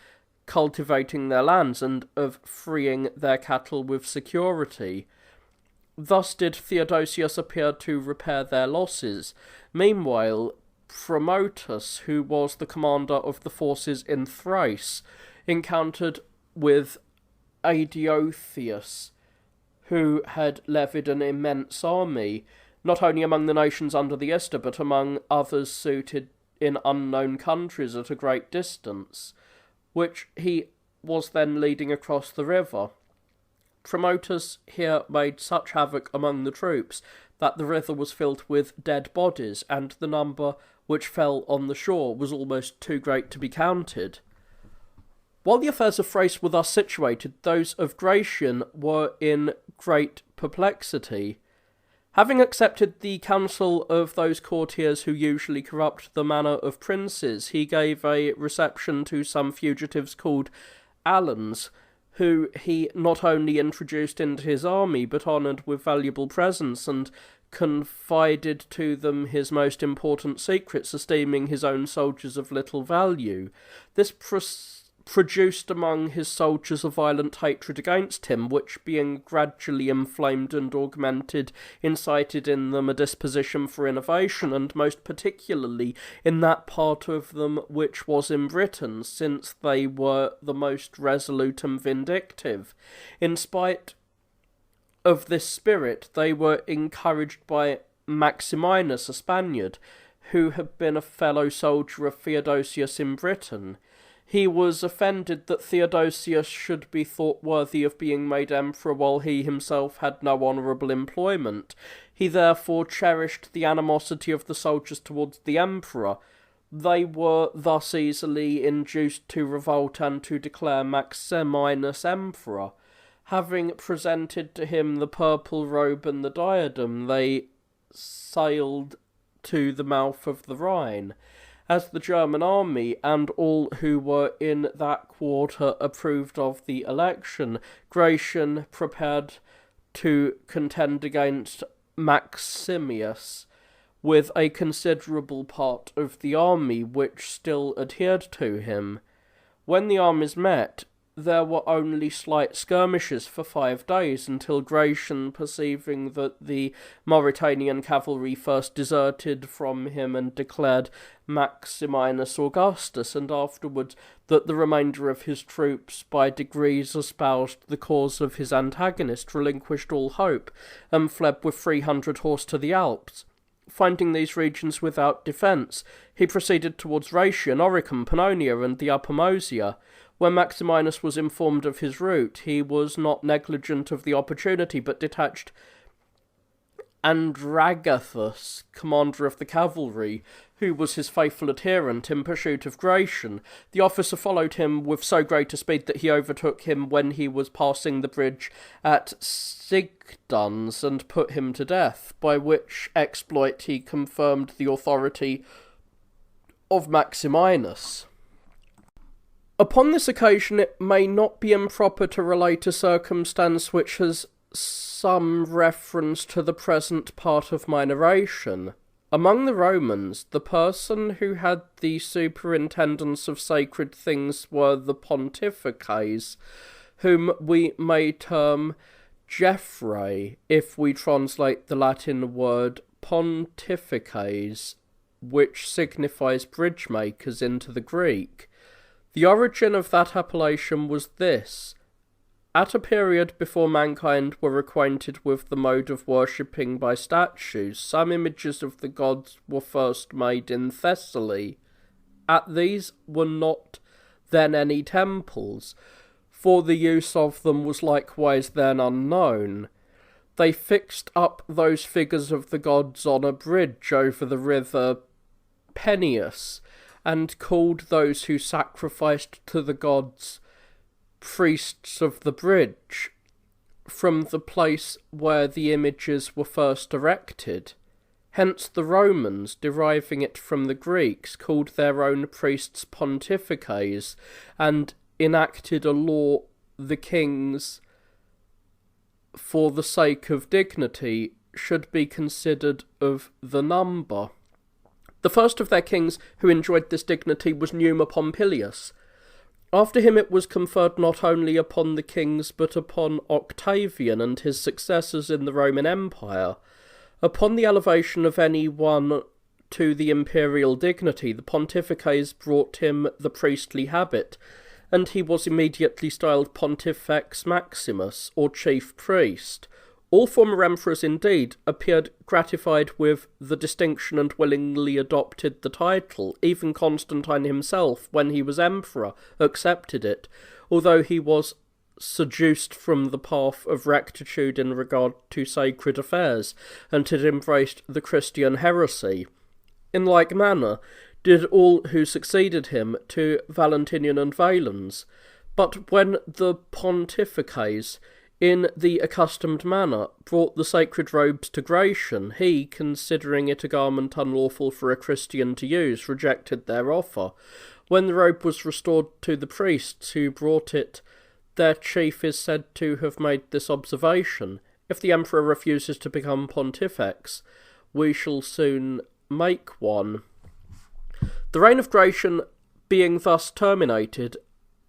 cultivating their lands and of freeing their cattle with security. Thus did Theodosius appear to repair their losses. Meanwhile, Promotus, who was the commander of the forces in Thrace, encountered with Adeotheus, who had levied an immense army, not only among the nations under the Ister, but among others suited in unknown countries at a great distance, which he was then leading across the river. Promotus here made such havoc among the troops that the river was filled with dead bodies, and the number which fell on the shore was almost too great to be counted. While the affairs of Thrace were thus situated, those of Gratian were in great perplexity. Having accepted the counsel of those courtiers who usually corrupt the manner of princes, he gave a reception to some fugitives called Alans, who he not only introduced into his army, but honoured with valuable presents, and confided to them his most important secrets, esteeming his own soldiers of little value. This produced among his soldiers a violent hatred against him, which, being gradually inflamed and augmented, incited in them a disposition for innovation, and most particularly in that part of them which was in Britain, since they were the most resolute and vindictive. In spite of this spirit, they were encouraged by Maximinus, a Spaniard, who had been a fellow soldier of Theodosius in Britain. He was offended that Theodosius should be thought worthy of being made emperor while he himself had no honourable employment. He therefore cherished the animosity of the soldiers towards the emperor. They were thus easily induced to revolt and to declare Maximinus emperor. Having presented to him the purple robe and the diadem, they sailed to the mouth of the Rhine. As the German army and all who were in that quarter approved of the election, Gratian prepared to contend against Maximius with a considerable part of the army which still adhered to him. When the armies met, there were only slight skirmishes for 5 days until Gratian, perceiving that the Mauritanian cavalry first deserted from him and declared Maximinus Augustus, and afterwards that the remainder of his troops by degrees espoused the cause of his antagonist, relinquished all hope, and fled with 300 horse to the Alps. Finding these regions without defence, he proceeded towards Rhaetia, Noricum, Pannonia, and the Upper Moesia. When Maximinus was informed of his route, he was not negligent of the opportunity, but detached Andragathus, commander of the cavalry, who was his faithful adherent, in pursuit of Gratian. The officer followed him with so great a speed that he overtook him when he was passing the bridge at Sigduns and put him to death, by which exploit he confirmed the authority of Maximinus. Upon this occasion it may not be improper to relate a circumstance which has some reference to the present part of my narration. Among the Romans, the person who had the superintendence of sacred things were the pontifices, whom we may term Geoffrey, if we translate the Latin word pontifices, which signifies bridge makers, into the Greek. The origin of that appellation was this. At a period before mankind were acquainted with the mode of worshipping by statues, some images of the gods were first made in Thessaly. At these were not then any temples, for the use of them was likewise then unknown. They fixed up those figures of the gods on a bridge over the river Peneus, and called those who sacrificed to the gods priests of the bridge, from the place where the images were first erected. Hence the Romans, deriving it from the Greeks, called their own priests pontifices, and enacted a law the kings, for the sake of dignity, should be considered of the number. The first of their kings who enjoyed this dignity was Numa Pompilius. After him it was conferred not only upon the kings, but upon Octavian and his successors in the Roman Empire. Upon the elevation of any one to the imperial dignity, the pontifices brought him the priestly habit, and he was immediately styled Pontifex Maximus, or chief priest. All former emperors, indeed, appeared gratified with the distinction and willingly adopted the title. Even Constantine himself, when he was emperor, accepted it, although he was seduced from the path of rectitude in regard to sacred affairs, and had embraced the Christian heresy. In like manner did all who succeeded him to Valentinian and Valens. But when the pontifices, in the accustomed manner, brought the sacred robes to Gratian, he, considering it a garment unlawful for a Christian to use, rejected their offer. When the robe was restored to the priests who brought it, their chief is said to have made this observation: if the emperor refuses to become pontifex, we shall soon make one. The reign of Gratian being thus terminated,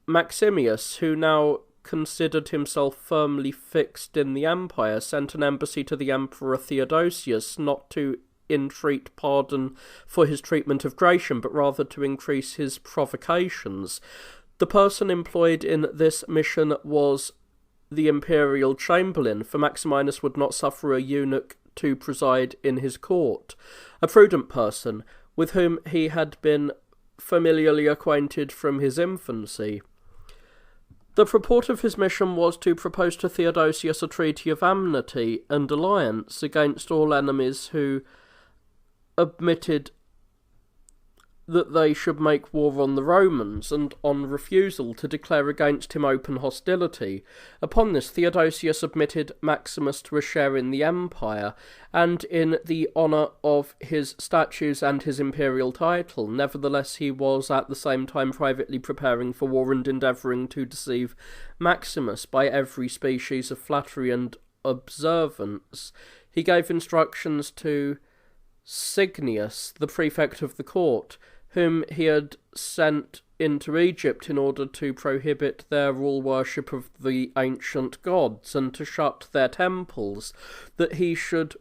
Maximius, who now considered himself firmly fixed in the empire, sent an embassy to the Emperor Theodosius, not to entreat pardon for his treatment of Gratian, but rather to increase his provocations. The person employed in this mission was the imperial chamberlain, for Maximinus would not suffer a eunuch to preside in his court, a prudent person, with whom he had been familiarly acquainted from his infancy. The purport of his mission was to propose to Theodosius a treaty of amity and alliance against all enemies who admitted that they should make war on the Romans, and on refusal to declare against him open hostility. Upon this, Theodosius admitted Maximus to a share in the empire, and in the honour of his statues and his imperial title. Nevertheless, he was at the same time privately preparing for war and endeavouring to deceive Maximus by every species of flattery and observance. He gave instructions to Signius, the prefect of the court, whom he had sent into Egypt in order to prohibit their all worship of the ancient gods and to shut their temples, that he should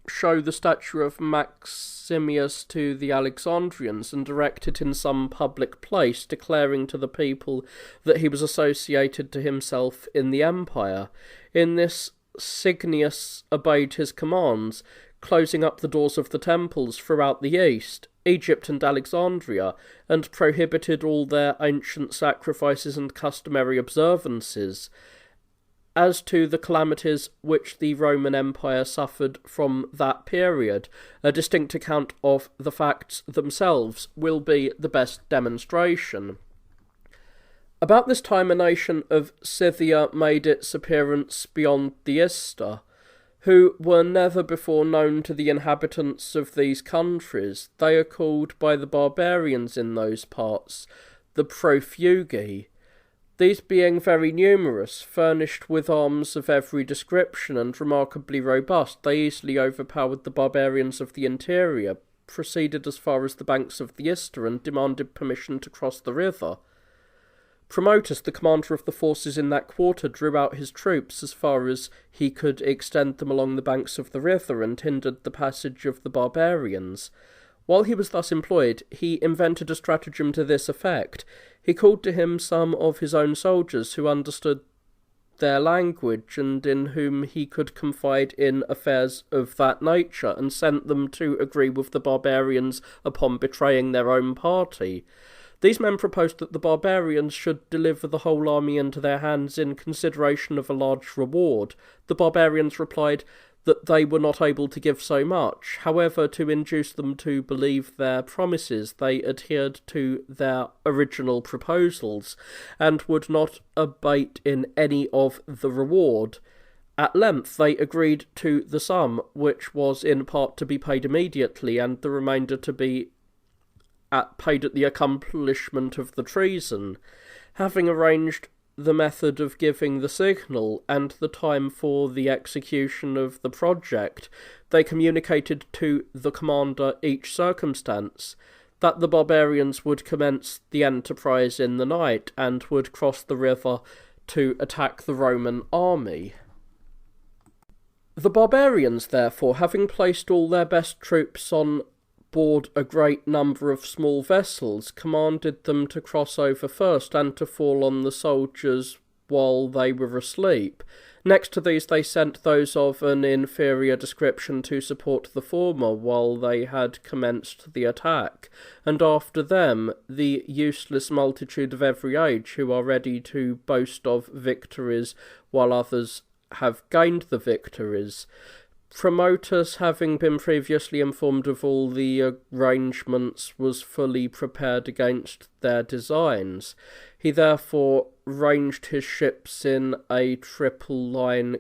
show the statue of Maximus to the Alexandrians and erect it in some public place, declaring to the people that he was associated to himself in the empire. In this, Cygnus obeyed his commands, closing up the doors of the temples throughout the east, Egypt and Alexandria, and prohibited all their ancient sacrifices and customary observances. As to the calamities which the Roman Empire suffered from that period, a distinct account of the facts themselves will be the best demonstration. About this time a nation of Scythia made its appearance beyond the Ister, who were never before known to the inhabitants of these countries. They are called by the barbarians in those parts the Profugi. These being very numerous, furnished with arms of every description, and remarkably robust, they easily overpowered the barbarians of the interior, proceeded as far as the banks of the Ister, and demanded permission to cross the river. Promotus, the commander of the forces in that quarter, drew out his troops as far as he could extend them along the banks of the river, and hindered the passage of the barbarians. While he was thus employed, he invented a stratagem to this effect. He called to him some of his own soldiers who understood their language, and in whom he could confide in affairs of that nature, and sent them to agree with the barbarians upon betraying their own party. These men proposed that the barbarians should deliver the whole army into their hands in consideration of a large reward. The barbarians replied that they were not able to give so much. However, to induce them to believe their promises, they adhered to their original proposals, and would not abate in any of the reward. At length they agreed to the sum, which was in part to be paid immediately, and the remainder to be paid at the accomplishment of the treason. Having arranged the method of giving the signal, and the time for the execution of the project, they communicated to the commander each circumstance, that the barbarians would commence the enterprise in the night, and would cross the river to attack the Roman army. The barbarians, therefore, having placed all their best troops on board a great number of small vessels, commanded them to cross over first, and to fall on the soldiers while they were asleep. Next to these they sent those of an inferior description to support the former while they had commenced the attack, and after them the useless multitude of every age, who are ready to boast of victories while others have gained the victories. Promotus, having been previously informed of all the arrangements, was fully prepared against their designs. He therefore ranged his ships in a triple line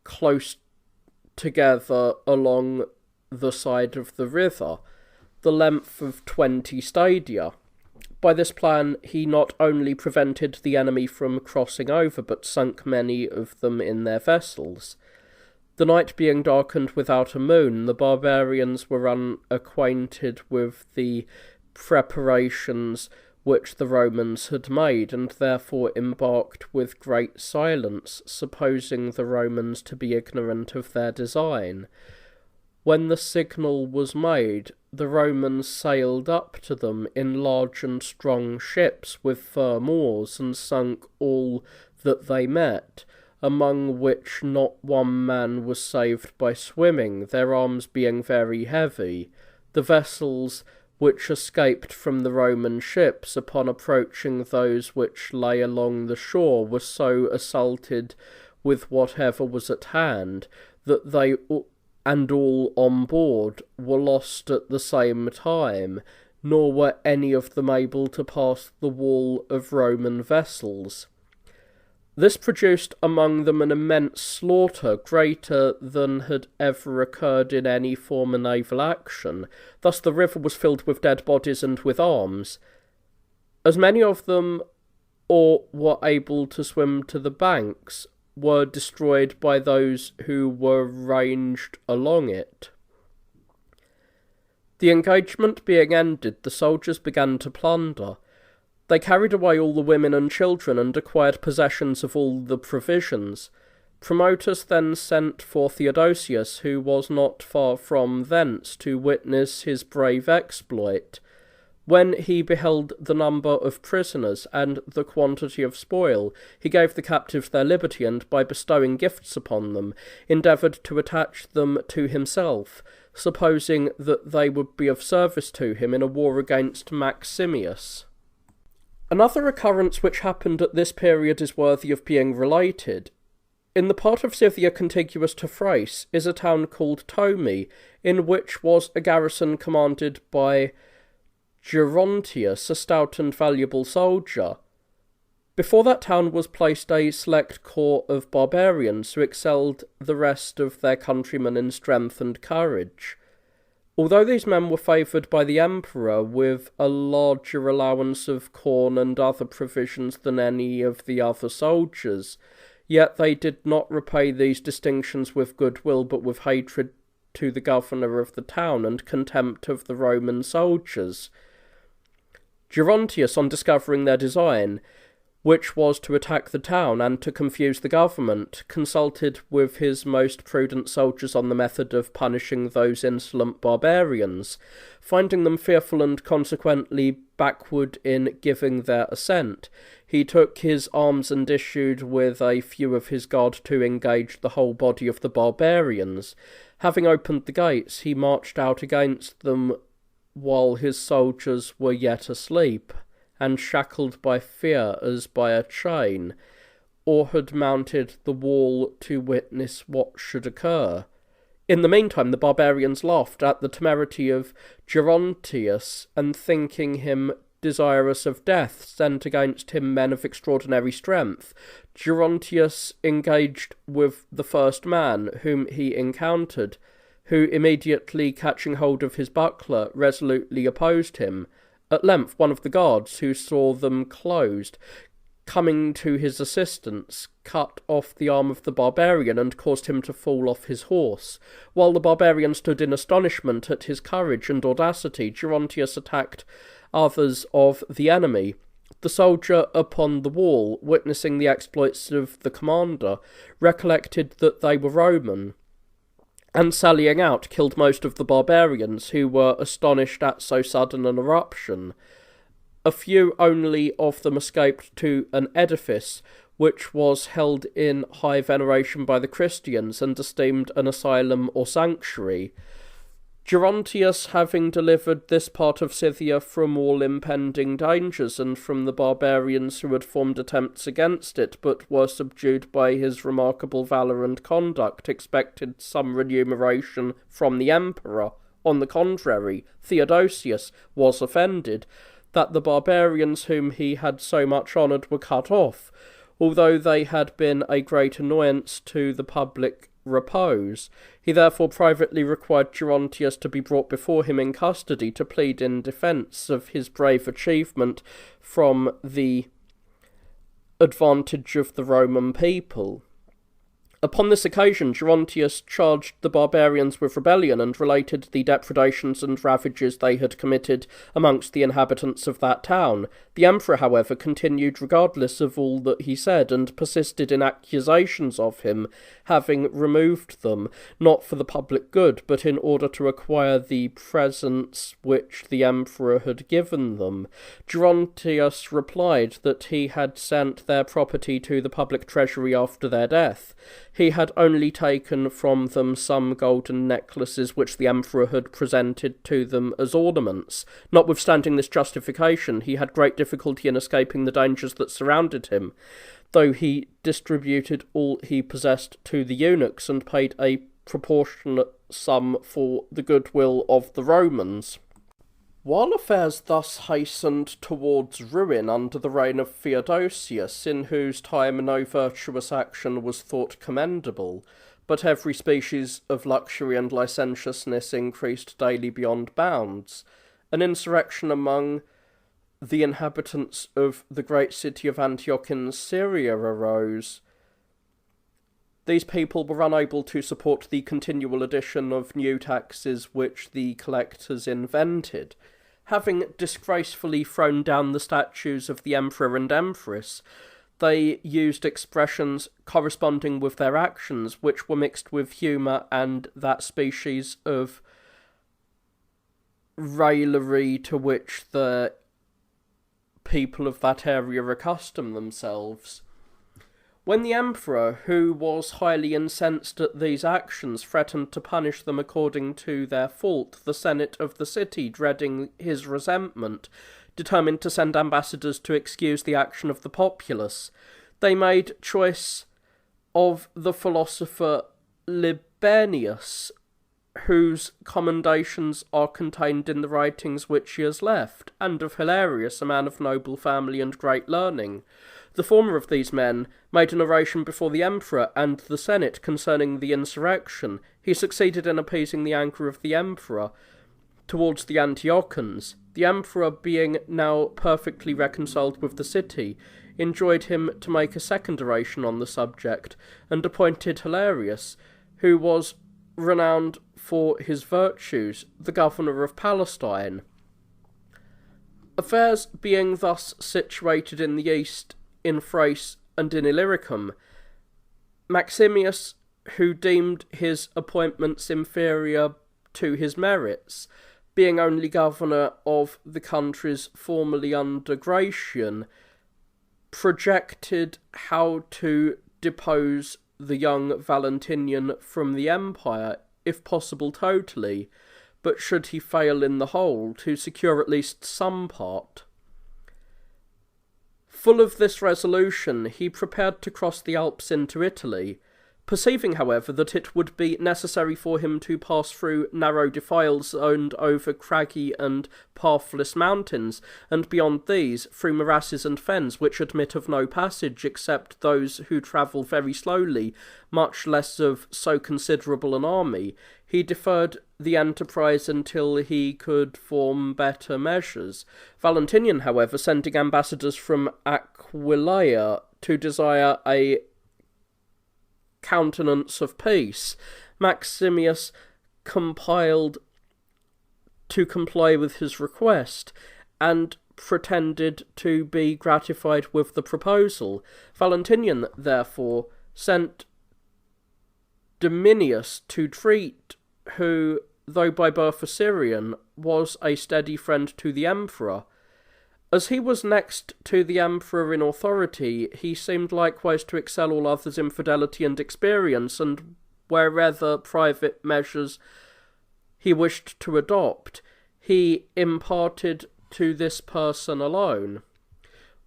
close together along the side of the river, the length of 20 stadia. By this plan he not only prevented the enemy from crossing over, but sunk many of them in their vessels. The night being darkened without a moon, the barbarians were unacquainted with the preparations which the Romans had made, and therefore embarked with great silence, supposing the Romans to be ignorant of their design. When the signal was made, the Romans sailed up to them in large and strong ships with firm oars, and sunk all that they met, among which not one man was saved by swimming, their arms being very heavy. The vessels which escaped from the Roman ships, upon approaching those which lay along the shore, were so assaulted with whatever was at hand, that they and all on board were lost at the same time, nor were any of them able to pass the wall of Roman vessels. This produced among them an immense slaughter, greater than had ever occurred in any former naval action. Thus the river was filled with dead bodies and with arms. As many of them or were able to swim to the banks were destroyed by those who were ranged along it. The engagement being ended, the soldiers began to plunder. They carried away all the women and children and acquired possessions of all the provisions. Promotus then sent for Theodosius, who was not far from thence, to witness his brave exploit. When he beheld the number of prisoners and the quantity of spoil, he gave the captives their liberty, and by bestowing gifts upon them, endeavoured to attach them to himself, supposing that they would be of service to him in a war against Maximius. Another occurrence which happened at this period is worthy of being related. In the part of Scythia contiguous to Thrace is a town called Tomi, in which was a garrison commanded by Gerontius, a stout and valuable soldier. Before that town was placed a select corps of barbarians who excelled the rest of their countrymen in strength and courage. Although these men were favoured by the emperor with a larger allowance of corn and other provisions than any of the other soldiers, yet they did not repay these distinctions with goodwill, but with hatred to the governor of the town and contempt of the Roman soldiers. Gerontius, on discovering their design, which was to attack the town and to confuse the government, consulted with his most prudent soldiers on the method of punishing those insolent barbarians. Finding them fearful and consequently backward in giving their assent, he took his arms and issued with a few of his guard to engage the whole body of the barbarians. Having opened the gates, he marched out against them while his soldiers were yet asleep, and shackled by fear as by a chain, or had mounted the wall to witness what should occur. In the meantime the barbarians laughed at the temerity of Gerontius, and thinking him desirous of death, sent against him men of extraordinary strength. Gerontius engaged with the first man whom he encountered, who immediately catching hold of his buckler resolutely opposed him. At length one of the guards, who saw them closed, coming to his assistance, cut off the arm of the barbarian and caused him to fall off his horse. While the barbarian stood in astonishment at his courage and audacity, Gerontius attacked others of the enemy. The soldier upon the wall, witnessing the exploits of the commander, recollected that they were Roman, and sallying out, killed most of the barbarians, who were astonished at so sudden an eruption. A few only of them escaped to an edifice which was held in high veneration by the Christians, and esteemed an asylum or sanctuary. Gerontius, having delivered this part of Scythia from all impending dangers, and from the barbarians who had formed attempts against it, but were subdued by his remarkable valour and conduct, expected some remuneration from the emperor. On the contrary, Theodosius was offended that the barbarians whom he had so much honoured were cut off, although they had been a great annoyance to the public repose. He therefore privately required Gerontius to be brought before him in custody to plead in defence of his brave achievement from the advantage of the Roman people. Upon this occasion, Gerontius charged the barbarians with rebellion, and related the depredations and ravages they had committed amongst the inhabitants of that town. The emperor, however, continued regardless of all that he said, and persisted in accusations of him, having removed them, not for the public good, but in order to acquire the presents which the emperor had given them. Gerontius replied that he had sent their property to the public treasury after their death. He had only taken from them some golden necklaces which the emperor had presented to them as ornaments. Notwithstanding this justification, he had great difficulty in escaping the dangers that surrounded him, though he distributed all he possessed to the eunuchs, and paid a proportionate sum for the goodwill of the Romans. While affairs thus hastened towards ruin under the reign of Theodosius, in whose time no virtuous action was thought commendable, but every species of luxury and licentiousness increased daily beyond bounds, an insurrection among the inhabitants of the great city of Antioch in Syria arose. These people were unable to support the continual addition of new taxes which the collectors invented. Having disgracefully thrown down the statues of the Emperor and Empress, they used expressions corresponding with their actions, which were mixed with humour and that species of raillery to which the people of that area accustomed themselves. When the Emperor, who was highly incensed at these actions, threatened to punish them according to their fault, the Senate of the city, dreading his resentment, determined to send ambassadors to excuse the action of the populace. They made choice of the philosopher Libanius, whose commendations are contained in the writings which he has left, and of Hilarius, a man of noble family and great learning. The former of these men made an oration before the Emperor and the Senate concerning the insurrection. He succeeded in appeasing the anger of the Emperor towards the Antiochians. The Emperor, being now perfectly reconciled with the city, enjoined him to make a second oration on the subject, and appointed Hilarius, who was renowned for his virtues, the governor of Palestine. Affairs being thus situated in the east, in Thrace and in Illyricum, Maximius, who deemed his appointments inferior to his merits, being only governor of the countries formerly under Gratian, projected how to depose the young Valentinian from the empire, if possible totally, but should he fail in the whole, to secure at least some part. Full of this resolution, he prepared to cross the Alps into Italy. Perceiving, however, that it would be necessary for him to pass through narrow defiles and over craggy and pathless mountains, and beyond these, through morasses and fens which admit of no passage except those who travel very slowly, much less of so considerable an army, he deferred the enterprise until he could form better measures. Valentinian, however, sending ambassadors from Aquileia to desire a countenance of peace, Maximius compiled to comply with his request, and pretended to be gratified with the proposal. Valentinian, therefore, sent Dominius to treat, who, though by birth a Syrian, was a steady friend to the emperor. As he was next to the emperor in authority, he seemed likewise to excel all others in fidelity and experience, and wherever private measures he wished to adopt, he imparted to this person alone.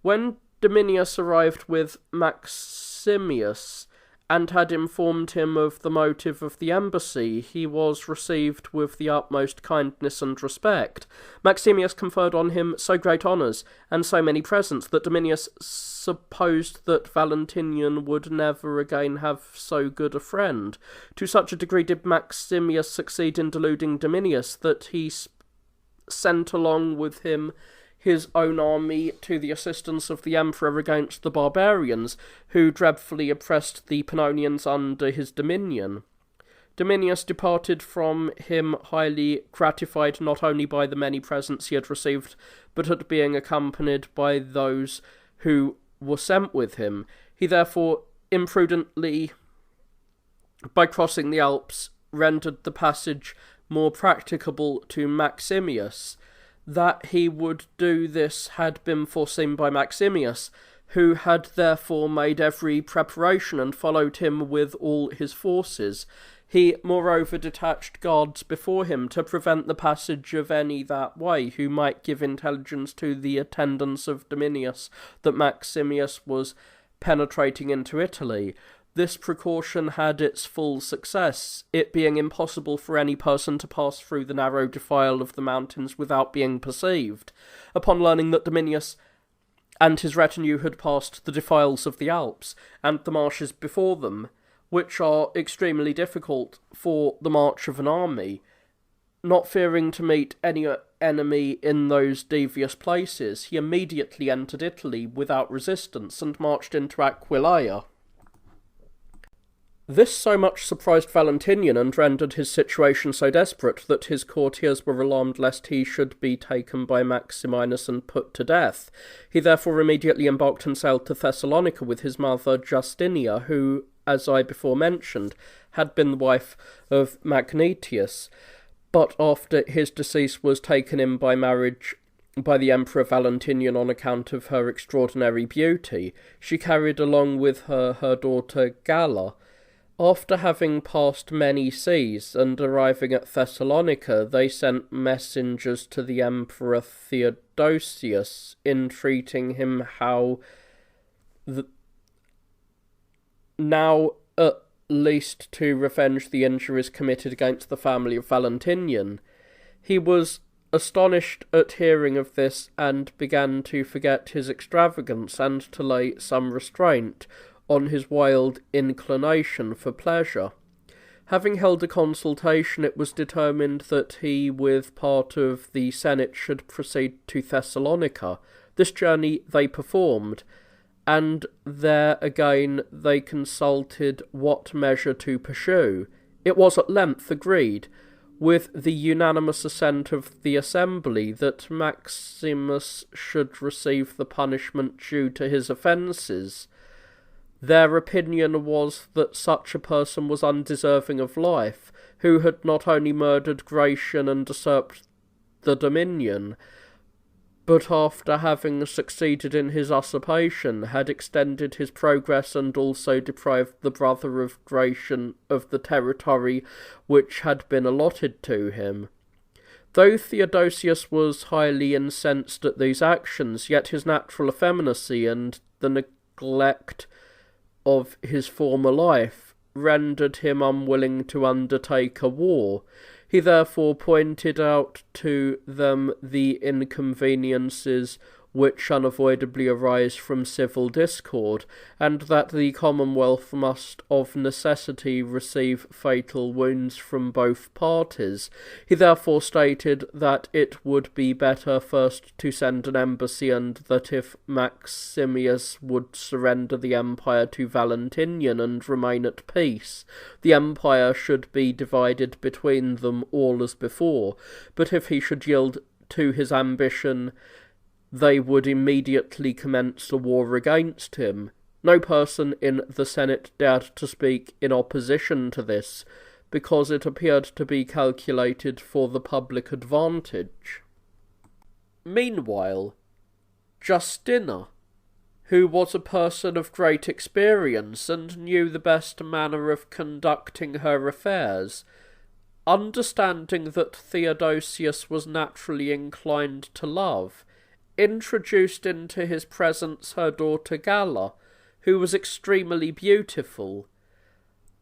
When Dominius arrived with Maximius, and had informed him of the motive of the embassy, he was received with the utmost kindness and respect. Maximius conferred on him so great honours, and so many presents, that Dominius supposed that Valentinian would never again have so good a friend. To such a degree did Maximius succeed in deluding Dominius, that he sent along with him his own army to the assistance of the emperor against the barbarians, who dreadfully oppressed the Pannonians under his dominion. Dominius departed from him highly gratified not only by the many presents he had received, but at being accompanied by those who were sent with him. He therefore imprudently, by crossing the Alps, rendered the passage more practicable to Maximius. That he would do this had been foreseen by Maximius, who had therefore made every preparation and followed him with all his forces. He moreover detached guards before him to prevent the passage of any that way who might give intelligence to the attendants of Dominius that Maximius was penetrating into Italy. This precaution had its full success, it being impossible for any person to pass through the narrow defile of the mountains without being perceived. Upon learning that Dominius and his retinue had passed the defiles of the Alps, and the marshes before them, which are extremely difficult for the march of an army, not fearing to meet any enemy in those devious places, he immediately entered Italy without resistance, and marched into Aquileia. This so much surprised Valentinian and rendered his situation so desperate that his courtiers were alarmed lest he should be taken by Maximinus and put to death. He therefore immediately embarked and sailed to Thessalonica with his mother Justinia, who, as I before mentioned, had been the wife of Magnentius, but after his decease was taken in by marriage by the Emperor Valentinian on account of her extraordinary beauty. She carried along with her daughter Galla. After having passed many seas and arriving at Thessalonica, they sent messengers to the Emperor Theodosius, entreating him now at least to revenge the injuries committed against the family of Valentinian. He was astonished at hearing of this and began to forget his extravagance and to lay some restraint on his wild inclination for pleasure. Having held a consultation, it was determined that he with part of the Senate should proceed to Thessalonica. This journey they performed, and there again they consulted what measure to pursue. It was at length agreed, with the unanimous assent of the assembly, that Maximus should receive the punishment due to his offences. Their opinion was that such a person was undeserving of life, who had not only murdered Gratian and usurped the dominion, but after having succeeded in his usurpation, had extended his progress and also deprived the brother of Gratian of the territory which had been allotted to him. Though Theodosius was highly incensed at these actions, yet his natural effeminacy and the neglect of his former life rendered him unwilling to undertake a war. He therefore pointed out to them the inconveniences which unavoidably arise from civil discord, and that the Commonwealth must of necessity receive fatal wounds from both parties. He therefore stated that it would be better first to send an embassy, and that if Maximius would surrender the empire to Valentinian and remain at peace, the empire should be divided between them all as before, but if he should yield to his ambition, they would immediately commence a war against him. No person in the Senate dared to speak in opposition to this, because it appeared to be calculated for the public advantage. Meanwhile, Justina, who was a person of great experience and knew the best manner of conducting her affairs, understanding that Theodosius was naturally inclined to love, introduced into his presence her daughter Galla, who was extremely beautiful.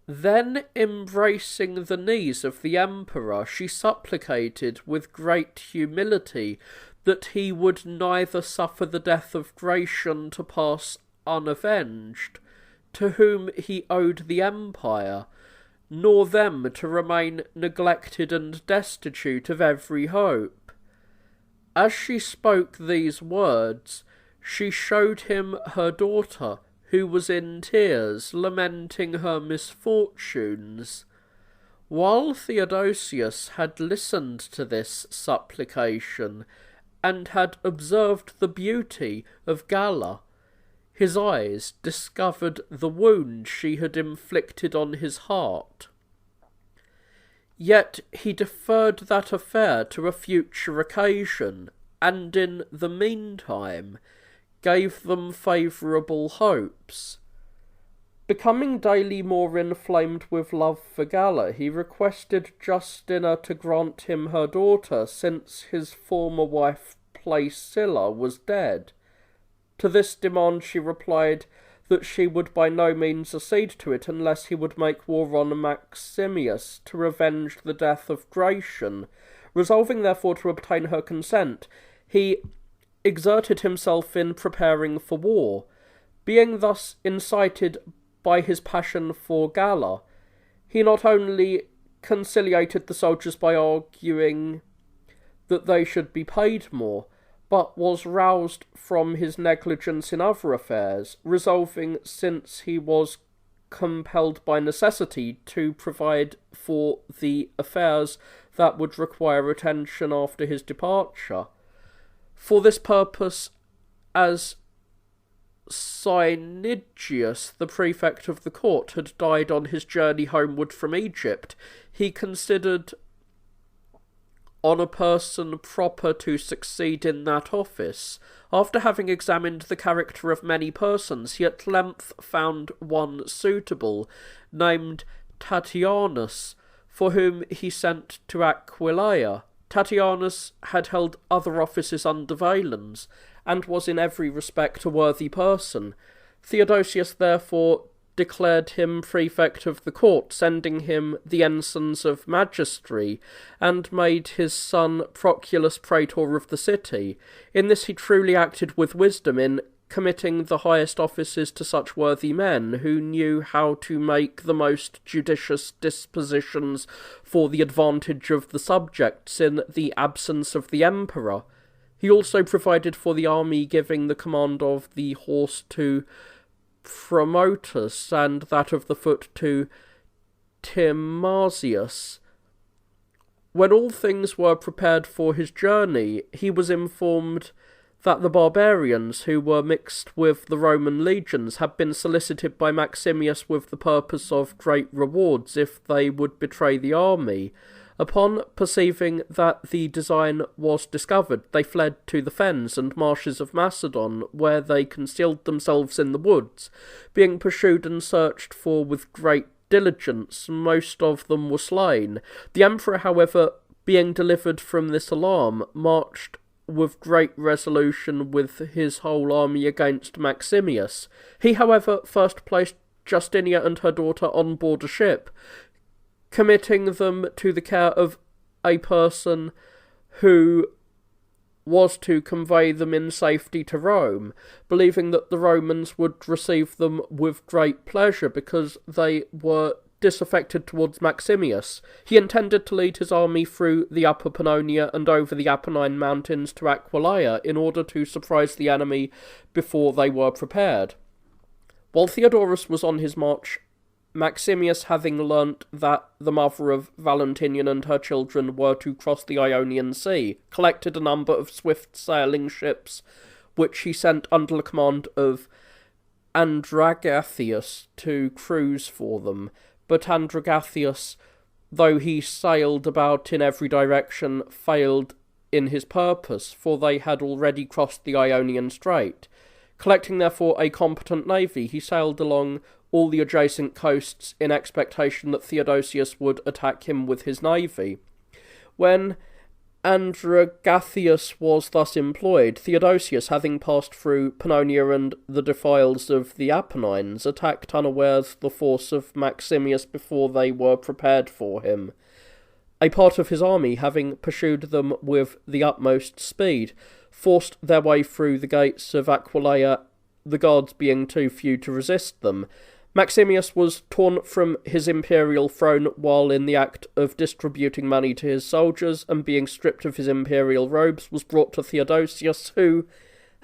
Then, embracing the knees of the emperor, she supplicated with great humility that he would neither suffer the death of Gratian to pass unavenged, to whom he owed the empire, nor them to remain neglected and destitute of every hope. As she spoke these words, she showed him her daughter, who was in tears, lamenting her misfortunes. While Theodosius had listened to this supplication, and had observed the beauty of Galla, his eyes discovered the wound she had inflicted on his heart. Yet he deferred that affair to a future occasion, and in the meantime gave them favourable hopes. Becoming daily more inflamed with love for Galla, he requested Justina to grant him her daughter, since his former wife Placilla was dead. To this demand she replied that she would by no means accede to it unless he would make war on Maximius to revenge the death of Gratian. Resolving therefore to obtain her consent, he exerted himself in preparing for war. Being thus incited by his passion for Galla, he not only conciliated the soldiers by arguing that they should be paid more, but was roused from his negligence in other affairs, resolving, since he was compelled by necessity to provide for the affairs that would require attention after his departure. For this purpose, as Cynigius, the prefect of the court, had died on his journey homeward from Egypt, he considered on a person proper to succeed in that office. After having examined the character of many persons, he at length found one suitable, named Tatianus, for whom he sent to Aquileia. Tatianus had held other offices under Valens, and was in every respect a worthy person. Theodosius therefore declared him prefect of the court, sending him the ensigns of magistracy, and made his son Proculus praetor of the city. In this he truly acted with wisdom in committing the highest offices to such worthy men, who knew how to make the most judicious dispositions for the advantage of the subjects in the absence of the emperor. He also provided for the army, giving the command of the horse to Promotus and that of the foot to Timasius. When all things were prepared for his journey, he was informed that the barbarians, who were mixed with the Roman legions, had been solicited by Maximius with the purpose of great rewards if they would betray the army. Upon perceiving that the design was discovered, they fled to the fens and marshes of Macedon, where they concealed themselves in the woods. Being pursued and searched for with great diligence, most of them were slain. The emperor, however, being delivered from this alarm, marched with great resolution with his whole army against Maximius. He, however, first placed Justinia and her daughter on board a ship, committing them to the care of a person who was to convey them in safety to Rome, believing that the Romans would receive them with great pleasure because they were disaffected towards Maximius. He intended to lead his army through the Upper Pannonia and over the Apennine Mountains to Aquileia in order to surprise the enemy before they were prepared. While Theodorus was on his march, Maximius, having learnt that the mother of Valentinian and her children were to cross the Ionian Sea, collected a number of swift-sailing ships, which he sent under the command of Andragathius to cruise for them. But Andragathius, though he sailed about in every direction, failed in his purpose, for they had already crossed the Ionian Strait. Collecting therefore a competent navy, he sailed along all the adjacent coasts in expectation that Theodosius would attack him with his navy. When Andragathius was thus employed, Theodosius, having passed through Pannonia and the defiles of the Apennines, attacked unawares the force of Maximius before they were prepared for him. A part of his army, having pursued them with the utmost speed, forced their way through the gates of Aquileia, the guards being too few to resist them. Maximius was torn from his imperial throne while in the act of distributing money to his soldiers, and being stripped of his imperial robes, was brought to Theodosius, who,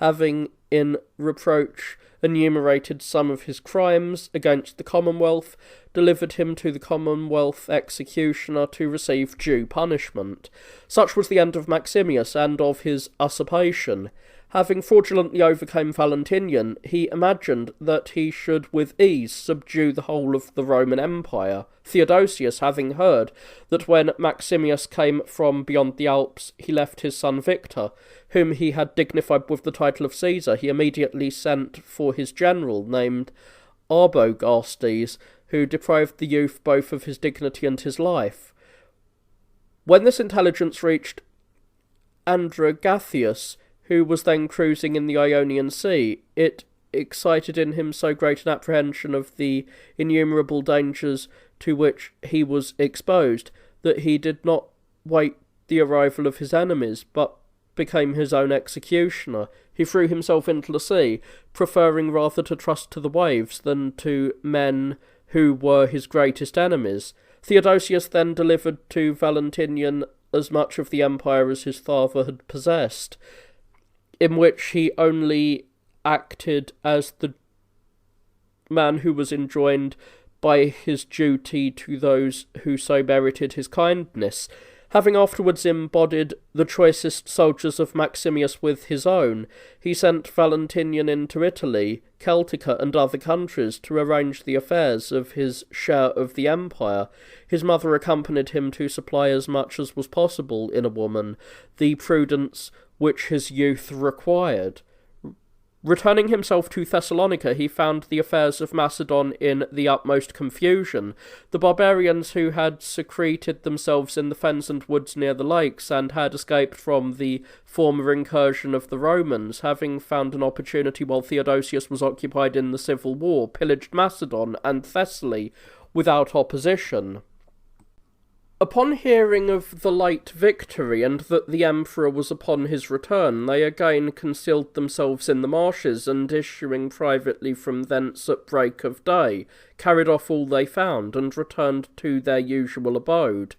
having in reproach enumerated some of his crimes against the Commonwealth, delivered him to the Commonwealth executioner to receive due punishment. Such was the end of Maximius and of his usurpation. Having fraudulently overcome Valentinian, he imagined that he should with ease subdue the whole of the Roman Empire. Theodosius, having heard that when Maximius came from beyond the Alps he left his son Victor, whom he had dignified with the title of Caesar, he immediately sent for his general, named Arbogastes, who deprived the youth both of his dignity and his life. When this intelligence reached Andragathius, who was then cruising in the Ionian Sea, it excited in him so great an apprehension of the innumerable dangers to which he was exposed, that he did not wait the arrival of his enemies, but became his own executioner. He threw himself into the sea, preferring rather to trust to the waves than to men who were his greatest enemies. Theodosius then delivered to Valentinian as much of the empire as his father had possessed, in which he only acted as the man who was enjoined by his duty to those who so merited his kindness. Having afterwards embodied the choicest soldiers of Maximius with his own, he sent Valentinian into Italy, Celtica, and other countries to arrange the affairs of his share of the empire. His mother accompanied him to supply as much as was possible in a woman the prudence which his youth required. Returning himself to Thessalonica, he found the affairs of Macedon in the utmost confusion. The barbarians who had secreted themselves in the fens and woods near the lakes, and had escaped from the former incursion of the Romans, having found an opportunity while Theodosius was occupied in the civil war, pillaged Macedon and Thessaly without opposition. Upon hearing of the late victory, and that the emperor was upon his return, they again concealed themselves in the marshes, and issuing privately from thence at break of day, carried off all they found, and returned to their usual abode.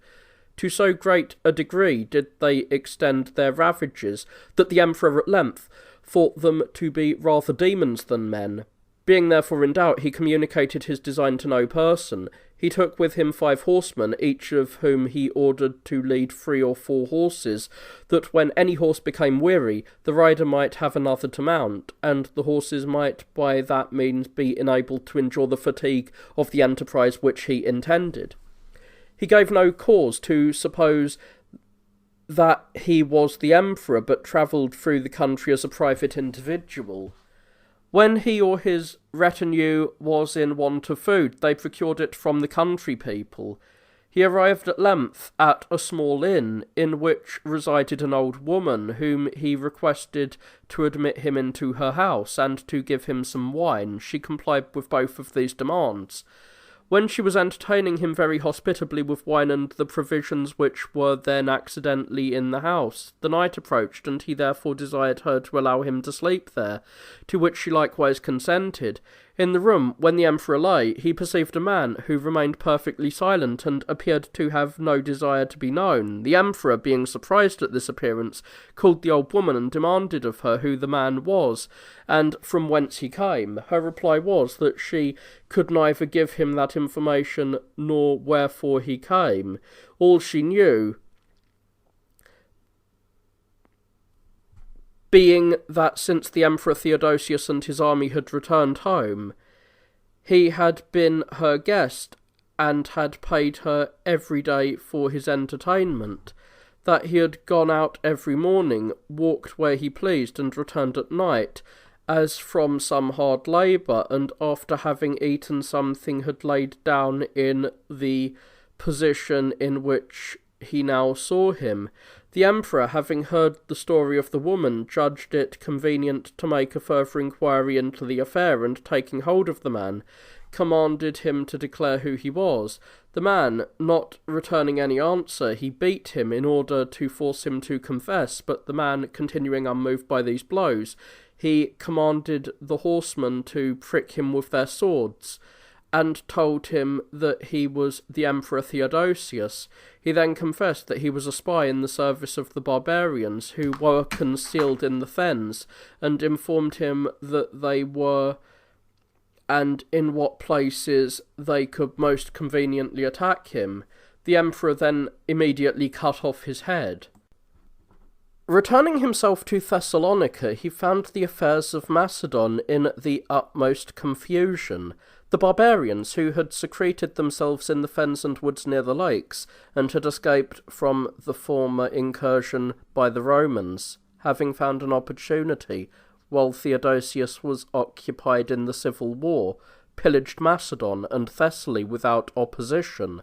To so great a degree did they extend their ravages, that the emperor at length thought them to be rather demons than men. Being therefore in doubt, he communicated his design to no person. He took with him 5 horsemen, each of whom he ordered to lead 3 or 4 horses, that when any horse became weary, the rider might have another to mount, and the horses might by that means be enabled to endure the fatigue of the enterprise which he intended. He gave no cause to suppose that he was the emperor, but travelled through the country as a private individual. When he or his retinue was in want of food, they procured it from the country people. He arrived at length at a small inn, in which resided an old woman, whom he requested to admit him into her house, and to give him some wine. She complied with both of these demands. When she was entertaining him very hospitably with wine and the provisions which were then accidentally in the house, the night approached, and he therefore desired her to allow him to sleep there, to which she likewise consented. In the room, when the emperor lay, he perceived a man who remained perfectly silent, and appeared to have no desire to be known. The emperor, being surprised at this appearance, called the old woman and demanded of her who the man was, and from whence he came. Her reply was that she could neither give him that information nor wherefore he came. All she knew being that since the Emperor Theodosius and his army had returned home, he had been her guest, and had paid her every day for his entertainment, that he had gone out every morning, walked where he pleased, and returned at night, as from some hard labour, and after having eaten something had laid down in the position in which he now saw him. The emperor, having heard the story of the woman, judged it convenient to make a further inquiry into the affair, and taking hold of the man, commanded him to declare who he was. The man, not returning any answer, he beat him in order to force him to confess, but the man continuing unmoved by these blows, he commanded the horsemen to prick him with their swords, and told him that he was the Emperor Theodosius. He then confessed that he was a spy in the service of the barbarians, who were concealed in the fens, and informed him that they were, and in what places they could most conveniently attack him. The emperor then immediately cut off his head. Returning himself to Thessalonica, he found the affairs of Macedon in the utmost confusion. The barbarians, who had secreted themselves in the fens and woods near the lakes, and had escaped from the former incursion by the Romans, having found an opportunity, while Theodosius was occupied in the civil war, pillaged Macedon and Thessaly without opposition.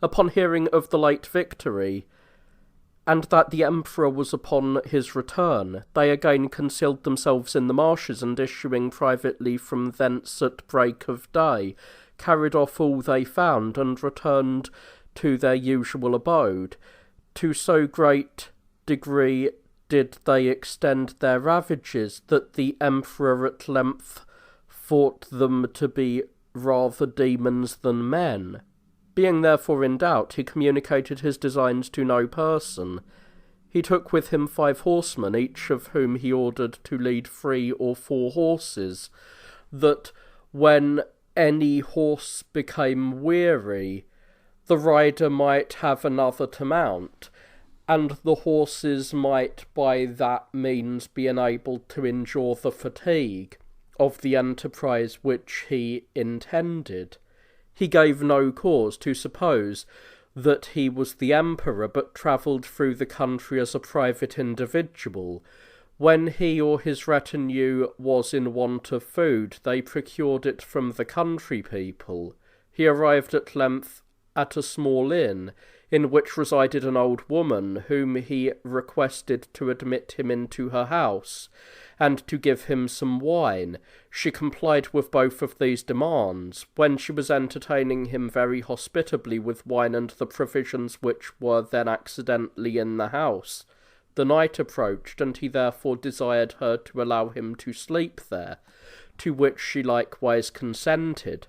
Upon hearing of the late victory, and that the emperor was upon his return, they again concealed themselves in the marshes, and issuing privately from thence at break of day, carried off all they found, and returned to their usual abode. To so great degree did they extend their ravages, that the emperor at length thought them to be rather demons than men. Being therefore in doubt, he communicated his designs to no person. He took with him 5 horsemen, each of whom he ordered to lead 3 or 4 horses, that when any horse became weary, the rider might have another to mount, and the horses might by that means be enabled to endure the fatigue of the enterprise which he intended. He gave no cause to suppose that he was the emperor, but travelled through the country as a private individual. When he or his retinue was in want of food, they procured it from the country people. He arrived at length at a small inn, in which resided an old woman, whom he requested to admit him into her house, and to give him some wine. She complied with both of these demands. When she was entertaining him very hospitably with wine and the provisions which were then accidentally in the house, the night approached, and he therefore desired her to allow him to sleep there, to which she likewise consented.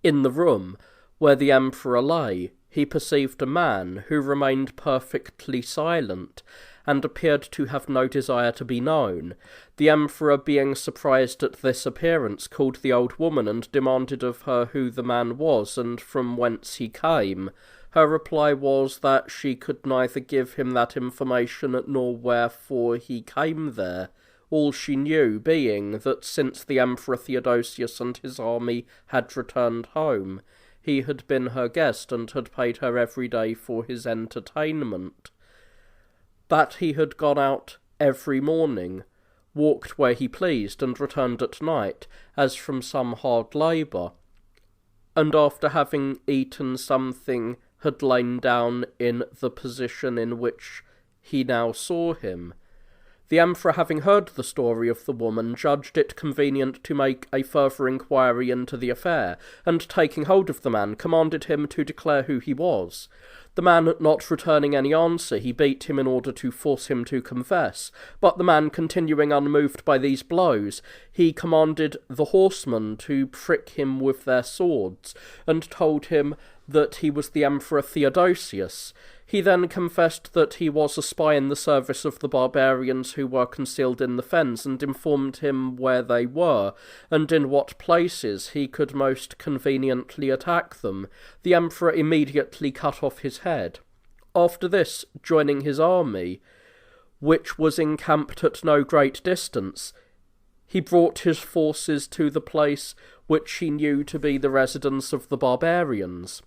In the room where the emperor lay, he perceived a man who remained perfectly silent, and appeared to have no desire to be known. The emperor, being surprised at this appearance, called the old woman, and demanded of her who the man was, and from whence he came. Her reply was that she could neither give him that information nor wherefore he came there, all she knew being that since the Emperor Theodosius and his army had returned home, he had been her guest and had paid her every day for his entertainment, that he had gone out every morning, walked where he pleased, and returned at night, as from some hard labour, and after having eaten something had lain down in the position in which he now saw him. The emperor, having heard the story of the woman, judged it convenient to make a further inquiry into the affair, and taking hold of the man, commanded him to declare who he was. The man not returning any answer, he beat him in order to force him to confess, but the man continuing unmoved by these blows, he commanded the horsemen to prick him with their swords, and told him that he was the Emperor Theodosius. He then confessed that he was a spy in the service of the barbarians who were concealed in the fens, and informed him where they were, and in what places he could most conveniently attack them. The emperor immediately cut off his head. After this, joining his army, which was encamped at no great distance, he brought his forces to the place which he knew to be the residence of the barbarians.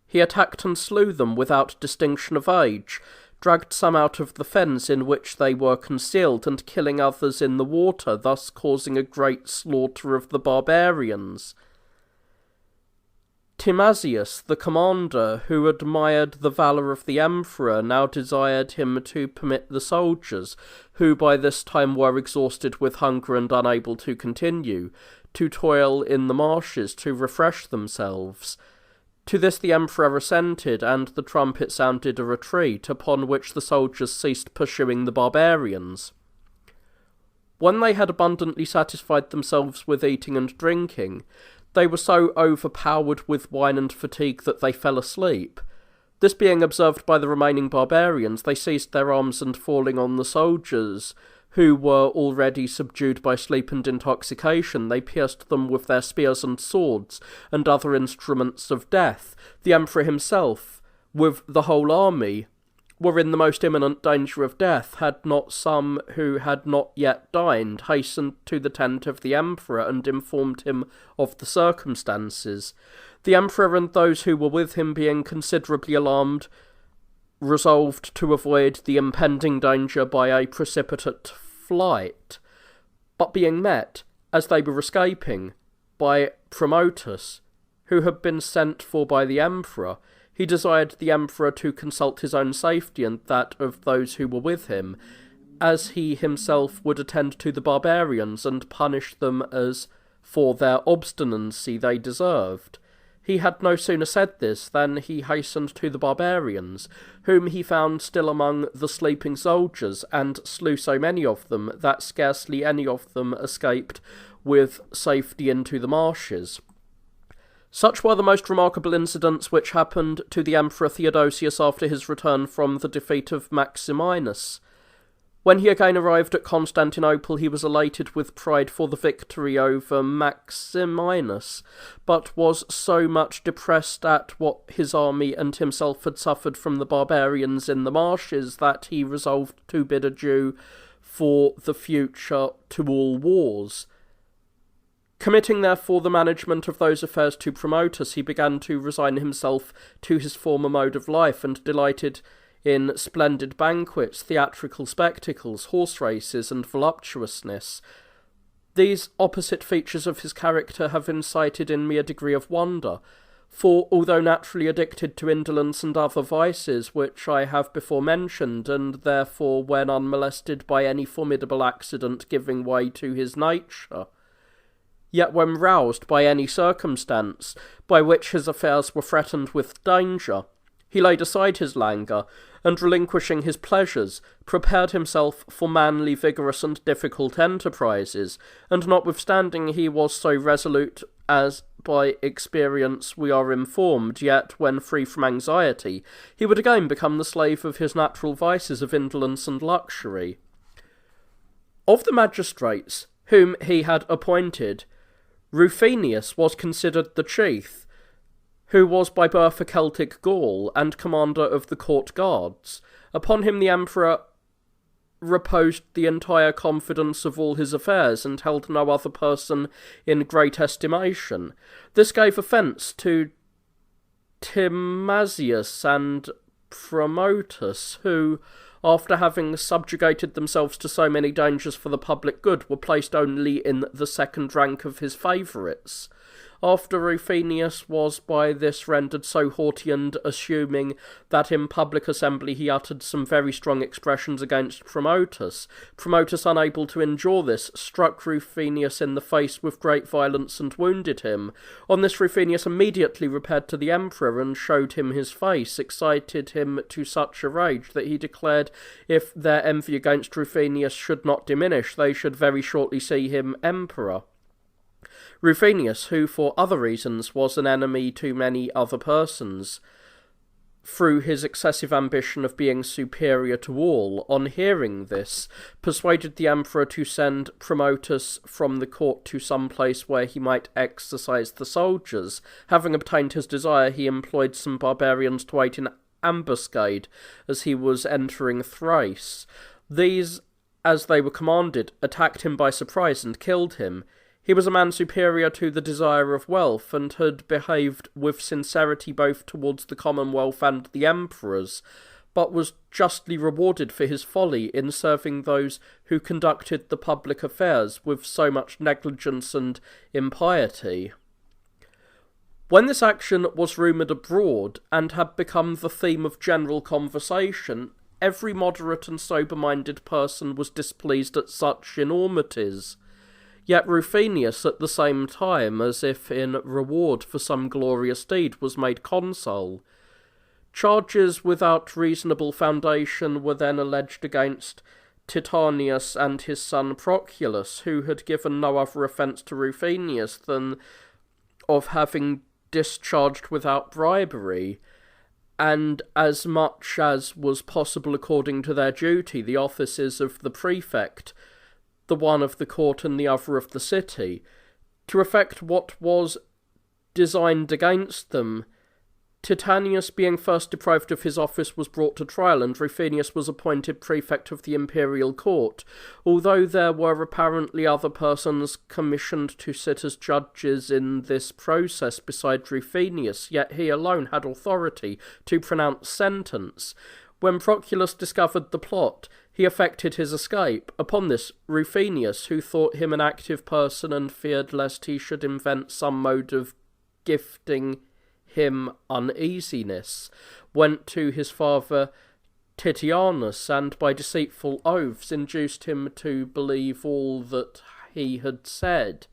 He attacked and slew them without distinction of age, dragged some out of the fens in which they were concealed, and killing others in the water, thus causing a great slaughter of the barbarians. Timasius, the commander, who admired the valour of the emperor, now desired him to permit the soldiers, who by this time were exhausted with hunger and unable to continue, to toil in the marshes to refresh themselves. To this the emperor assented, and the trumpet sounded a retreat, upon which the soldiers ceased pursuing the barbarians. When they had abundantly satisfied themselves with eating and drinking, they were so overpowered with wine and fatigue that they fell asleep. This being observed by the remaining barbarians, they seized their arms, and falling on the soldiers, who were already subdued by sleep and intoxication, they pierced them with their spears and swords, and other instruments of death. The emperor himself, with the whole army, were in the most imminent danger of death, had not some who had not yet dined hastened to the tent of the emperor, and informed him of the circumstances. The emperor and those who were with him, being considerably alarmed, resolved to avoid the impending danger by a precipitate flight, but being met, as they were escaping, by Promotus, who had been sent for by the emperor, he desired the emperor to consult his own safety and that of those who were with him, as he himself would attend to the barbarians and punish them as for their obstinacy they deserved. He had no sooner said this than he hastened to the barbarians, whom he found still among the sleeping soldiers, and slew so many of them that scarcely any of them escaped with safety into the marshes. Such were the most remarkable incidents which happened to the Emperor Theodosius after his return from the defeat of Maximinus. When he again arrived at Constantinople, he was elated with pride for the victory over Maximinus, but was so much depressed at what his army and himself had suffered from the barbarians in the marshes that he resolved to bid adieu for the future to all wars. Committing therefore the management of those affairs to Promotus, he began to resign himself to his former mode of life, and delighted in splendid banquets, theatrical spectacles, horse races, and voluptuousness. These opposite features of his character have incited in me a degree of wonder, for although naturally addicted to indolence and other vices which I have before mentioned, and therefore when unmolested by any formidable accident giving way to his nature, yet when roused by any circumstance by which his affairs were threatened with danger, he laid aside his languor, and relinquishing his pleasures, prepared himself for manly, vigorous, and difficult enterprises, and notwithstanding he was so resolute as by experience we are informed, yet when free from anxiety, he would again become the slave of his natural vices of indolence and luxury. Of the magistrates whom he had appointed, Rufinus was considered the chief, who was by birth a Celtic Gaul, and commander of the court guards. Upon him the emperor reposed the entire confidence of all his affairs, and held no other person in great estimation. This gave offence to Timasius and Promotus, who, after having subjugated themselves to so many dangers for the public good, were placed only in the second rank of his favourites. After Rufinus was by this rendered so haughty and assuming that in public assembly he uttered some very strong expressions against Promotus. Promotus, unable to endure this, struck Rufinus in the face with great violence and wounded him. On this Rufinus immediately repaired to the emperor and showed him his face, excited him to such a rage that he declared if their envy against Rufinus should not diminish, they should very shortly see him emperor. Rufinus, who for other reasons was an enemy to many other persons, through his excessive ambition of being superior to all, on hearing this, persuaded the emperor to send Promotus from the court to some place where he might exercise the soldiers. Having obtained his desire, he employed some barbarians to wait in ambuscade as he was entering Thrace. These, as they were commanded, attacked him by surprise and killed him. He was a man superior to the desire of wealth, and had behaved with sincerity both towards the commonwealth and the emperors, but was justly rewarded for his folly in serving those who conducted the public affairs with so much negligence and impiety. When this action was rumoured abroad, and had become the theme of general conversation, every moderate and sober-minded person was displeased at such enormities. Yet Rufinus, at the same time, as if in reward for some glorious deed, was made consul. Charges without reasonable foundation were then alleged against Titanius and his son Proculus, who had given no other offence to Rufinus than of having discharged without bribery, and as much as was possible according to their duty, the offices of the prefect, the one of the court and the other of the city, to effect what was designed against them. Titanius, being first deprived of his office, was brought to trial, and Rufinus was appointed prefect of the imperial court. Although there were apparently other persons commissioned to sit as judges in this process besides Rufinus, yet he alone had authority to pronounce sentence. When Proculus discovered the plot, he effected his escape. Upon this, Rufinus, who thought him an active person and feared lest he should invent some mode of gifting him uneasiness, went to his father Titianus, and by deceitful oaths induced him to believe all that he had said.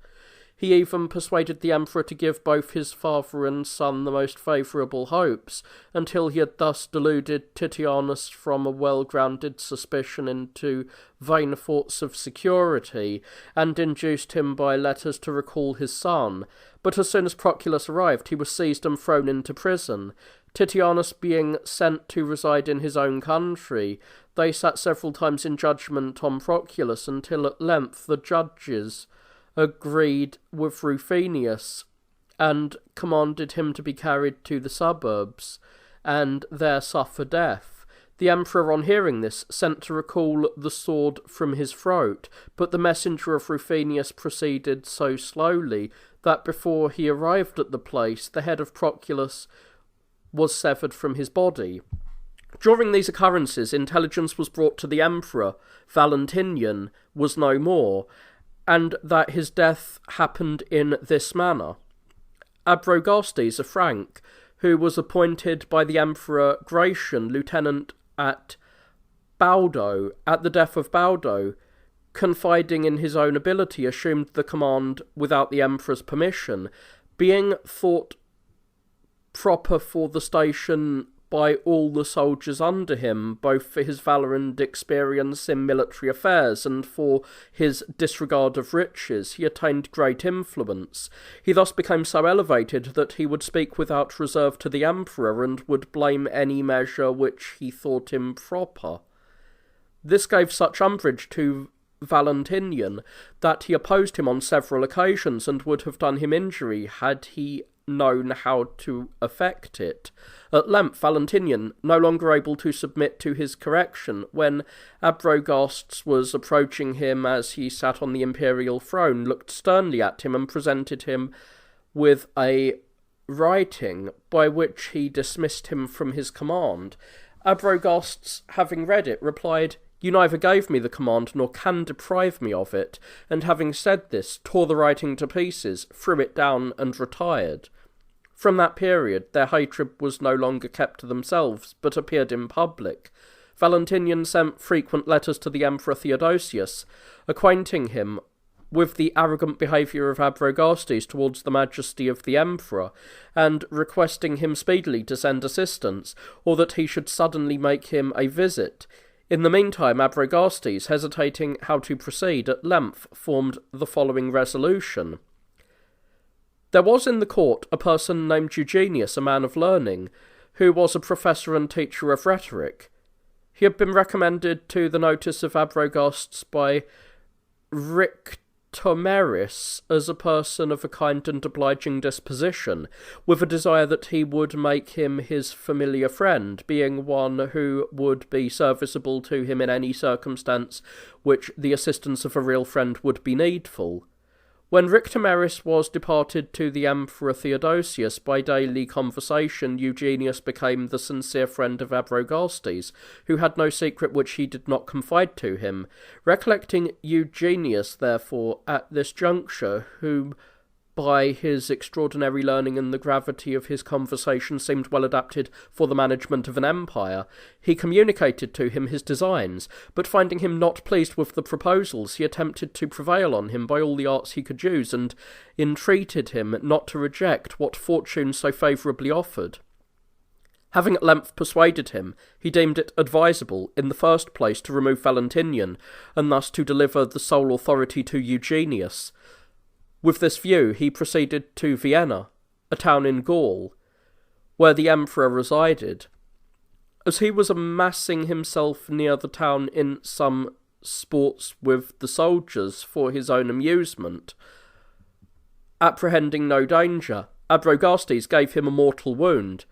He even persuaded the emperor to give both his father and son the most favourable hopes, until he had thus deluded Titianus from a well-grounded suspicion into vain thoughts of security, and induced him by letters to recall his son. But as soon as Proculus arrived, he was seized and thrown into prison. Titianus being sent to reside in his own country, they sat several times in judgment on Proculus, until at length the judges agreed with Rufinus and commanded him to be carried to the suburbs and there suffer death. The emperor, on hearing this, sent to recall the sword from his throat, but the messenger of Rufinus proceeded so slowly that before he arrived at the place, the head of Proculus was severed from his body. During these occurrences, intelligence was brought to the emperor Valentinian was no more, and that his death happened in this manner. Abrogastes, a Frank, who was appointed by the Emperor Gratian lieutenant at Baudo, at the death of Baudo, confiding in his own ability, assumed the command without the emperor's permission, being thought proper for the station by all the soldiers under him, both for his valour and experience in military affairs, and for his disregard of riches. He attained great influence. He thus became so elevated that he would speak without reserve to the emperor, and would blame any measure which he thought improper. This gave such umbrage to Valentinian that he opposed him on several occasions, and would have done him injury had he known how to effect it. At length Valentinian, no longer able to submit to his correction, when Abrogastes was approaching him as he sat on the imperial throne, looked sternly at him and presented him with a writing, by which he dismissed him from his command. Abrogastes, having read it, replied, "You neither gave me the command nor can deprive me of it," and having said this, tore the writing to pieces, threw it down, and retired. From that period, their hatred was no longer kept to themselves, but appeared in public. Valentinian sent frequent letters to the Emperor Theodosius, acquainting him with the arrogant behaviour of Abrogastes towards the majesty of the emperor, and requesting him speedily to send assistance, or that he should suddenly make him a visit. In the meantime, Abrogastes, hesitating how to proceed, at length formed the following resolution. There was in the court a person named Eugenius, a man of learning, who was a professor and teacher of rhetoric. He had been recommended to the notice of Abrogastes by Rictomeris as a person of a kind and obliging disposition, with a desire that he would make him his familiar friend, being one who would be serviceable to him in any circumstance which the assistance of a real friend would be needful. When Rictomeris was departed to the Emperor Theodosius, by daily conversation Eugenius became the sincere friend of Abrogastes, who had no secret which he did not confide to him. Recollecting Eugenius, therefore, at this juncture, whom by his extraordinary learning and the gravity of his conversation seemed well adapted for the management of an empire, he communicated to him his designs, but finding him not pleased with the proposals, he attempted to prevail on him by all the arts he could use, and entreated him not to reject what fortune so favourably offered. Having at length persuaded him, he deemed it advisable, in the first place, to remove Valentinian, and thus to deliver the sole authority to Eugenius. With this view, he proceeded to Vienna, a town in Gaul, where the emperor resided. As he was amassing himself near the town in some sports with the soldiers for his own amusement, apprehending no danger, Abrogastes gave him a mortal wound.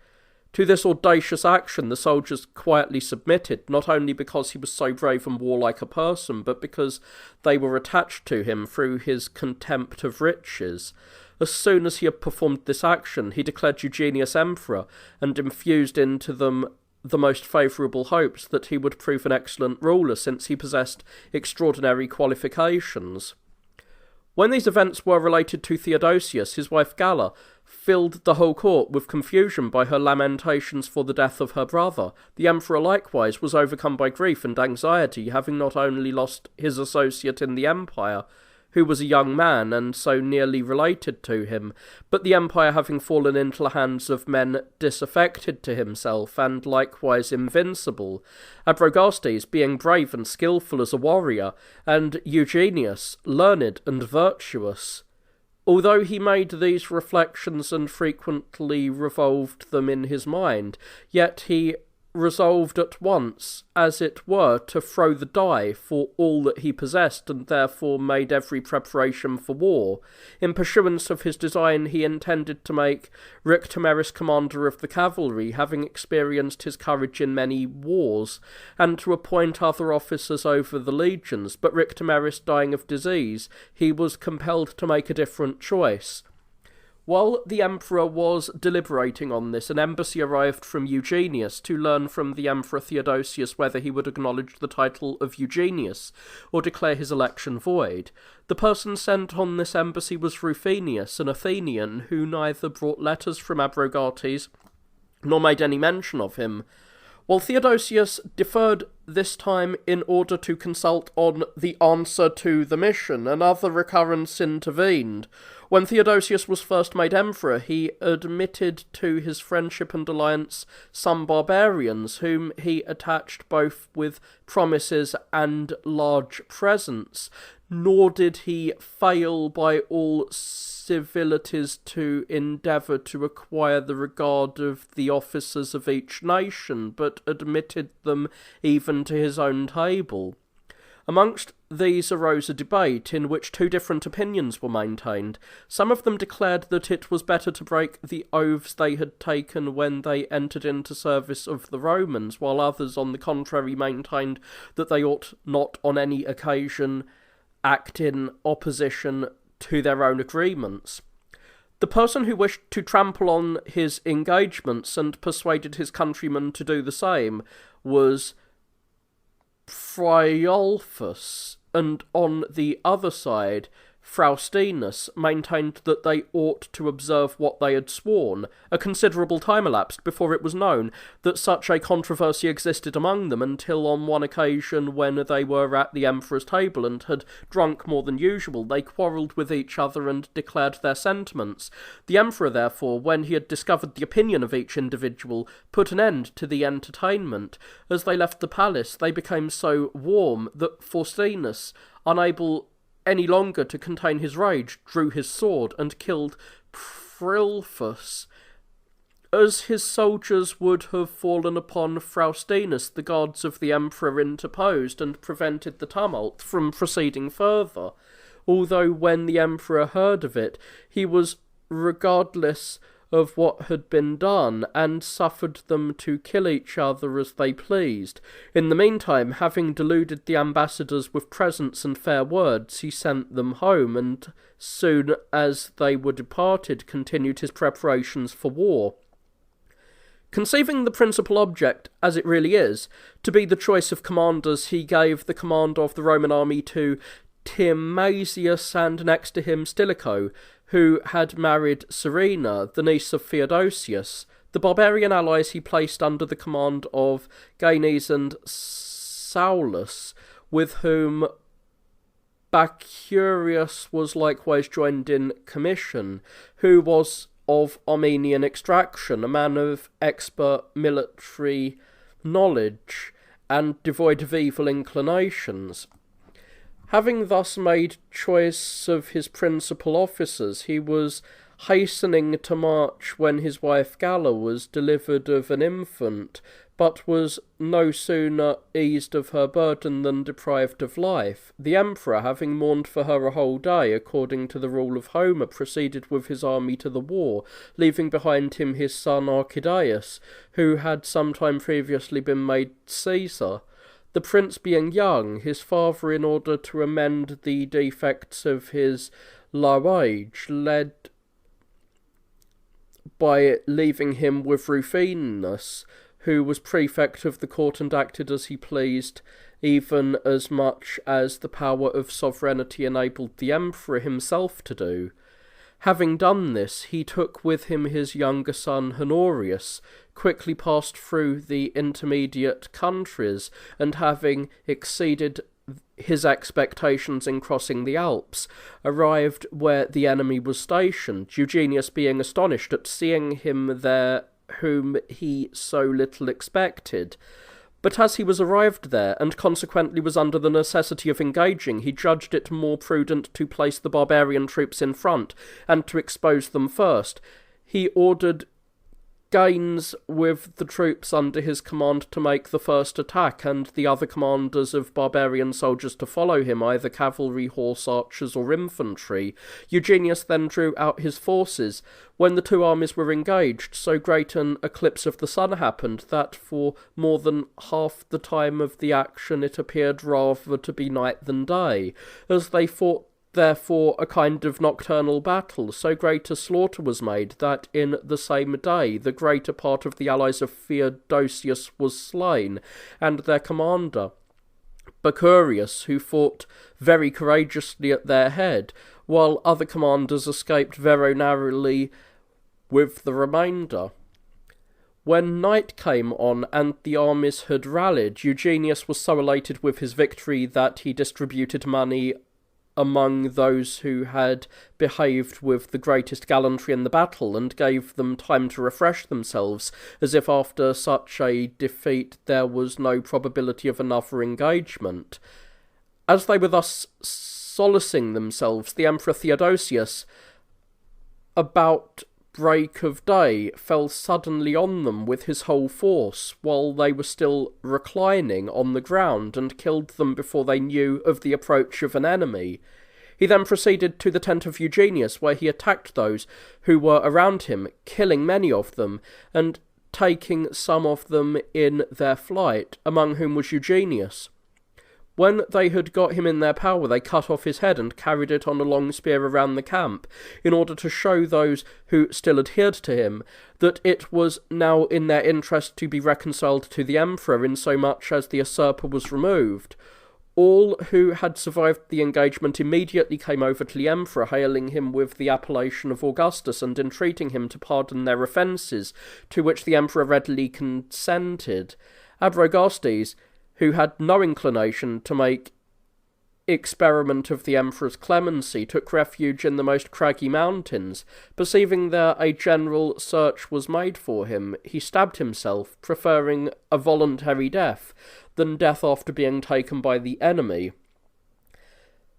To this audacious action the soldiers quietly submitted, not only because he was so brave and warlike a person, but because they were attached to him through his contempt of riches. As soon as he had performed this action, he declared Eugenius emperor, and infused into them the most favourable hopes that he would prove an excellent ruler, since he possessed extraordinary qualifications. When these events were related to Theodosius, his wife Galla filled the whole court with confusion by her lamentations for the death of her brother. The emperor likewise was overcome by grief and anxiety, having not only lost his associate in the empire, who was a young man and so nearly related to him, but the empire having fallen into the hands of men disaffected to himself, and likewise invincible, Abrogastes being brave and skilful as a warrior, and Eugenius learned and virtuous. Although he made these reflections and frequently revolved them in his mind, yet he resolved at once, as it were, to throw the die for all that he possessed, and therefore made every preparation for war. In pursuance of his design, he intended to make Rictomeris commander of the cavalry, having experienced his courage in many wars, and to appoint other officers over the legions, but Rictomeris dying of disease, he was compelled to make a different choice. While the emperor was deliberating on this, an embassy arrived from Eugenius to learn from the emperor Theodosius whether he would acknowledge the title of Eugenius or declare his election void. The person sent on this embassy was Rufinus, an Athenian, who neither brought letters from Abrogates nor made any mention of him. While Theodosius deferred this time in order to consult on the answer to the mission, another recurrence intervened. When Theodosius was first made emperor, he admitted to his friendship and alliance some barbarians, whom he attached both with promises and large presents, nor did he fail by all civilities to endeavour to acquire the regard of the officers of each nation, but admitted them even to his own table. Amongst these arose a debate in which two different opinions were maintained. Some of them declared that it was better to break the oaths they had taken when they entered into service of the Romans, while others, on the contrary, maintained that they ought not on any occasion act in opposition to their own agreements. The person who wished to trample on his engagements and persuaded his countrymen to do the same was Phryolphus, and on the other side, Faustinus maintained that they ought to observe what they had sworn. A considerable time elapsed before it was known that such a controversy existed among them, until on one occasion when they were at the emperor's table and had drunk more than usual, they quarrelled with each other and declared their sentiments. The emperor, therefore, when he had discovered the opinion of each individual, put an end to the entertainment. As they left the palace, they became so warm that Faustinus, unable any longer to contain his rage, drew his sword and killed Phryolphus. As his soldiers would have fallen upon Faustinus, the guards of the emperor interposed and prevented the tumult from proceeding further, although when the emperor heard of it, he was regardless of what had been done, and suffered them to kill each other as they pleased. In the meantime, having deluded the ambassadors with presents and fair words, he sent them home, and soon as they were departed, continued his preparations for war. Conceiving the principal object, as it really is, to be the choice of commanders, he gave the command of the Roman army to Timasius, and next to him Stilicho, who had married Serena, the niece of Theodosius. The barbarian allies he placed under the command of Gaines and Saulus, with whom Bacurius was likewise joined in commission, who was of Armenian extraction, a man of expert military knowledge, and devoid of evil inclinations. Having thus made choice of his principal officers, he was hastening to march when his wife Galla was delivered of an infant, but was no sooner eased of her burden than deprived of life. The emperor, having mourned for her a whole day, according to the rule of Homer, proceeded with his army to the war, leaving behind him his son Archidaeus, who had some time previously been made Caesar. The prince being young, his father, in order to amend the defects of his low age, led by leaving him with Rufinus, who was prefect of the court and acted as he pleased, even as much as the power of sovereignty enabled the emperor himself to do. Having done this, he took with him his younger son Honorius, quickly passed through the intermediate countries, and having exceeded his expectations in crossing the Alps, arrived where the enemy was stationed, Eugenius being astonished at seeing him there whom he so little expected. But as he was arrived there, and consequently was under the necessity of engaging, he judged it more prudent to place the barbarian troops in front, and to expose them first. He ordered Gaines with the troops under his command to make the first attack, and the other commanders of barbarian soldiers to follow him, either cavalry, horse archers, or infantry. Eugenius then drew out his forces. When the two armies were engaged, so great an eclipse of the sun happened that for more than half the time of the action it appeared rather to be night than day. As they fought therefore a kind of nocturnal battle, so great a slaughter was made that in the same day the greater part of the allies of Theodosius was slain, and their commander, Bacurius, who fought very courageously at their head, while other commanders escaped very narrowly with the remainder. When night came on and the armies had rallied, Eugenius was so elated with his victory that he distributed money among those who had behaved with the greatest gallantry in the battle, and gave them time to refresh themselves, as if after such a defeat there was no probability of another engagement. As they were thus solacing themselves, the Emperor Theodosius, about break of day, fell suddenly on them with his whole force, while they were still reclining on the ground, and killed them before they knew of the approach of an enemy. He then proceeded to the tent of Eugenius, where he attacked those who were around him, killing many of them, and taking some of them in their flight, among whom was Eugenius. When they had got him in their power, they cut off his head and carried it on a long spear around the camp, in order to show those who still adhered to him that it was now in their interest to be reconciled to the emperor, insomuch as the usurper was removed. All who had survived the engagement immediately came over to the emperor, hailing him with the appellation of Augustus, and entreating him to pardon their offences, to which the emperor readily consented. Adragastes, who had no inclination to make experiment of the emperor's clemency, took refuge in the most craggy mountains. Perceiving there a general search was made for him, he stabbed himself, preferring a voluntary death than death after being taken by the enemy.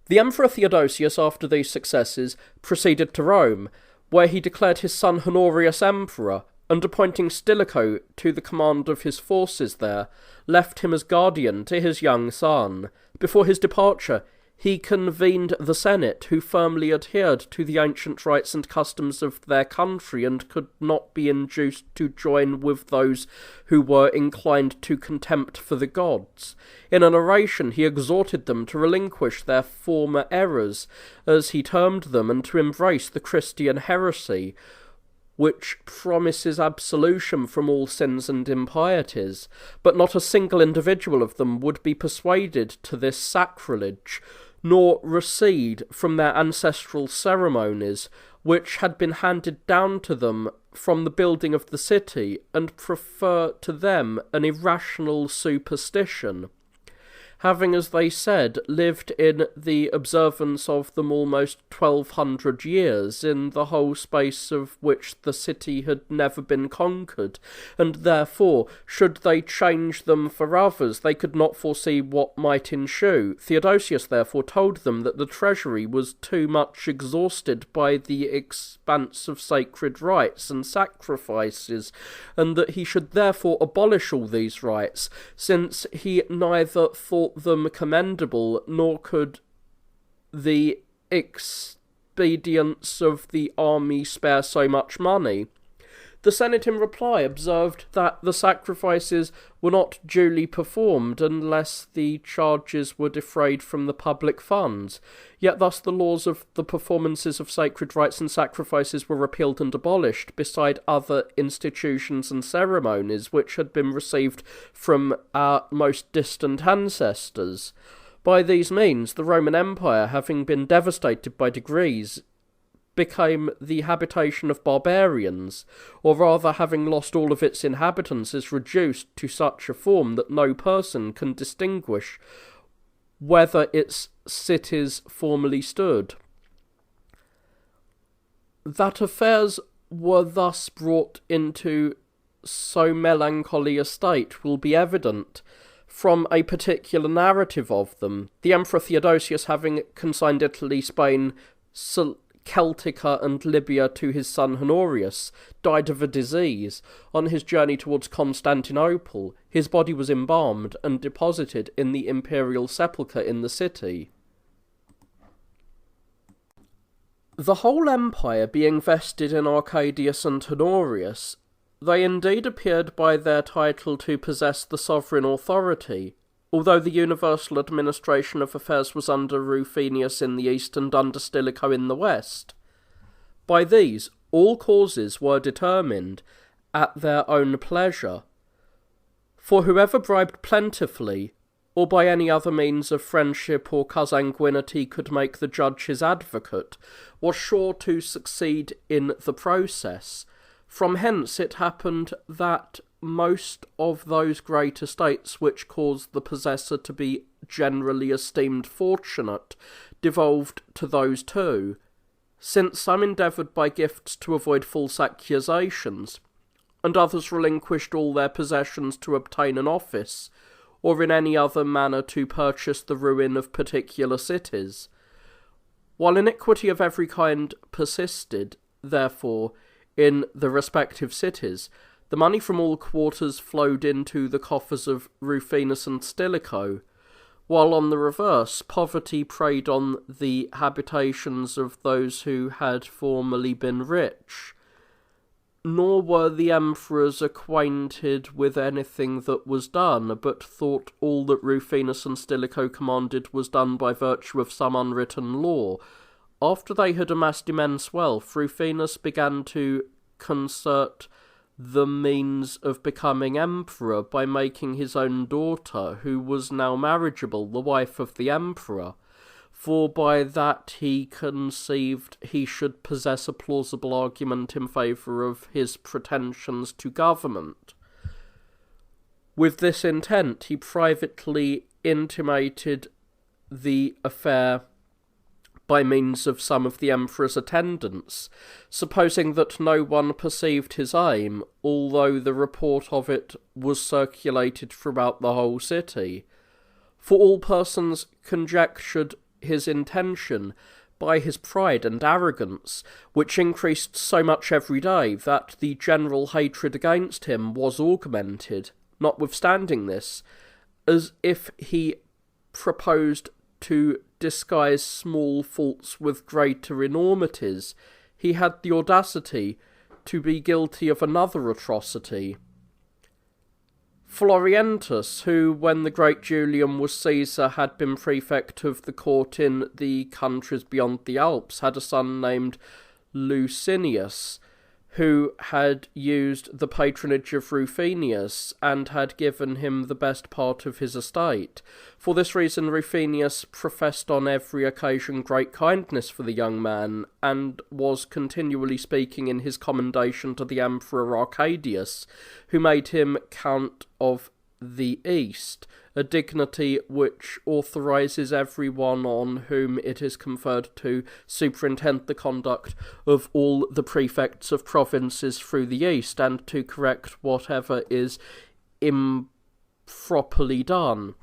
The Emperor Theodosius, after these successes, proceeded to Rome, where he declared his son Honorius emperor, and appointing Stilicho to the command of his forces there, left him as guardian to his young son. Before his departure, he convened the Senate, who firmly adhered to the ancient rites and customs of their country, and could not be induced to join with those who were inclined to contempt for the gods. In an oration he exhorted them to relinquish their former errors, as he termed them, and to embrace the Christian heresy, which promises absolution from all sins and impieties. But not a single individual of them would be persuaded to this sacrilege, nor recede from their ancestral ceremonies, which had been handed down to them from the building of the city, and prefer to them an irrational superstition. Having, as they said, lived in the observance of them almost 1200 years, in the whole space of which the city had never been conquered, and therefore, should they change them for others, they could not foresee what might ensue. Theodosius therefore told them that the treasury was too much exhausted by the expanse of sacred rites and sacrifices, and that he should therefore abolish all these rites, since he neither thought them commendable, nor could the expedients of the army spare so much money. The Senate in reply observed that the sacrifices were not duly performed unless the charges were defrayed from the public funds. Yet thus the laws of the performances of sacred rites and sacrifices were repealed and abolished, beside other institutions and ceremonies which had been received from our most distant ancestors. By these means, the Roman Empire, having been devastated by degrees, became the habitation of barbarians, or rather, having lost all of its inhabitants, is reduced to such a form that no person can distinguish whether its cities formerly stood. That affairs were thus brought into so melancholy a state will be evident from a particular narrative of them. The Emperor Theodosius, having consigned Italy, Spain, Celtica and Libya to his son Honorius, died of a disease. On his journey towards Constantinople, his body was embalmed and deposited in the imperial sepulchre in the city. The whole empire being vested in Arcadius and Honorius, they indeed appeared by their title to possess the sovereign authority, although the universal administration of affairs was under Rufinus in the east and under Stilicho in the west. By these, all causes were determined at their own pleasure, for whoever bribed plentifully, or by any other means of friendship or consanguinity could make the judge his advocate, was sure to succeed in the process. From hence it happened that most of those great estates which caused the possessor to be generally esteemed fortunate devolved to those two, since some endeavoured by gifts to avoid false accusations, and others relinquished all their possessions to obtain an office, or in any other manner to purchase the ruin of particular cities. While iniquity of every kind persisted, therefore, in the respective cities, the money from all quarters flowed into the coffers of Rufinus and Stilicho, while on the reverse, poverty preyed on the habitations of those who had formerly been rich. Nor were the emperors acquainted with anything that was done, but thought all that Rufinus and Stilicho commanded was done by virtue of some unwritten law. After they had amassed immense wealth, Rufinus began to concert the means of becoming emperor by making his own daughter, who was now marriageable, the wife of the emperor, for by that he conceived he should possess a plausible argument in favour of his pretensions to government. With this intent he privately intimated the affair by means of some of the emperor's attendants, supposing that no one perceived his aim, although the report of it was circulated throughout the whole city. For all persons conjectured his intention by his pride and arrogance, which increased so much every day that the general hatred against him was augmented. Notwithstanding this, as if he proposed to disguise small faults with greater enormities, he had the audacity to be guilty of another atrocity. Florientus, who, when the great Julian was Caesar, had been prefect of the court in the countries beyond the Alps, had a son named Licinius, who had used the patronage of Rufinus, and had given him the best part of his estate. For this reason Rufinus professed on every occasion great kindness for the young man, and was continually speaking in his commendation to the Emperor Arcadius, who made him Count of the East, a dignity which authorises every one on whom it is conferred to superintend the conduct of all the prefects of provinces through the East, and to correct whatever is improperly done.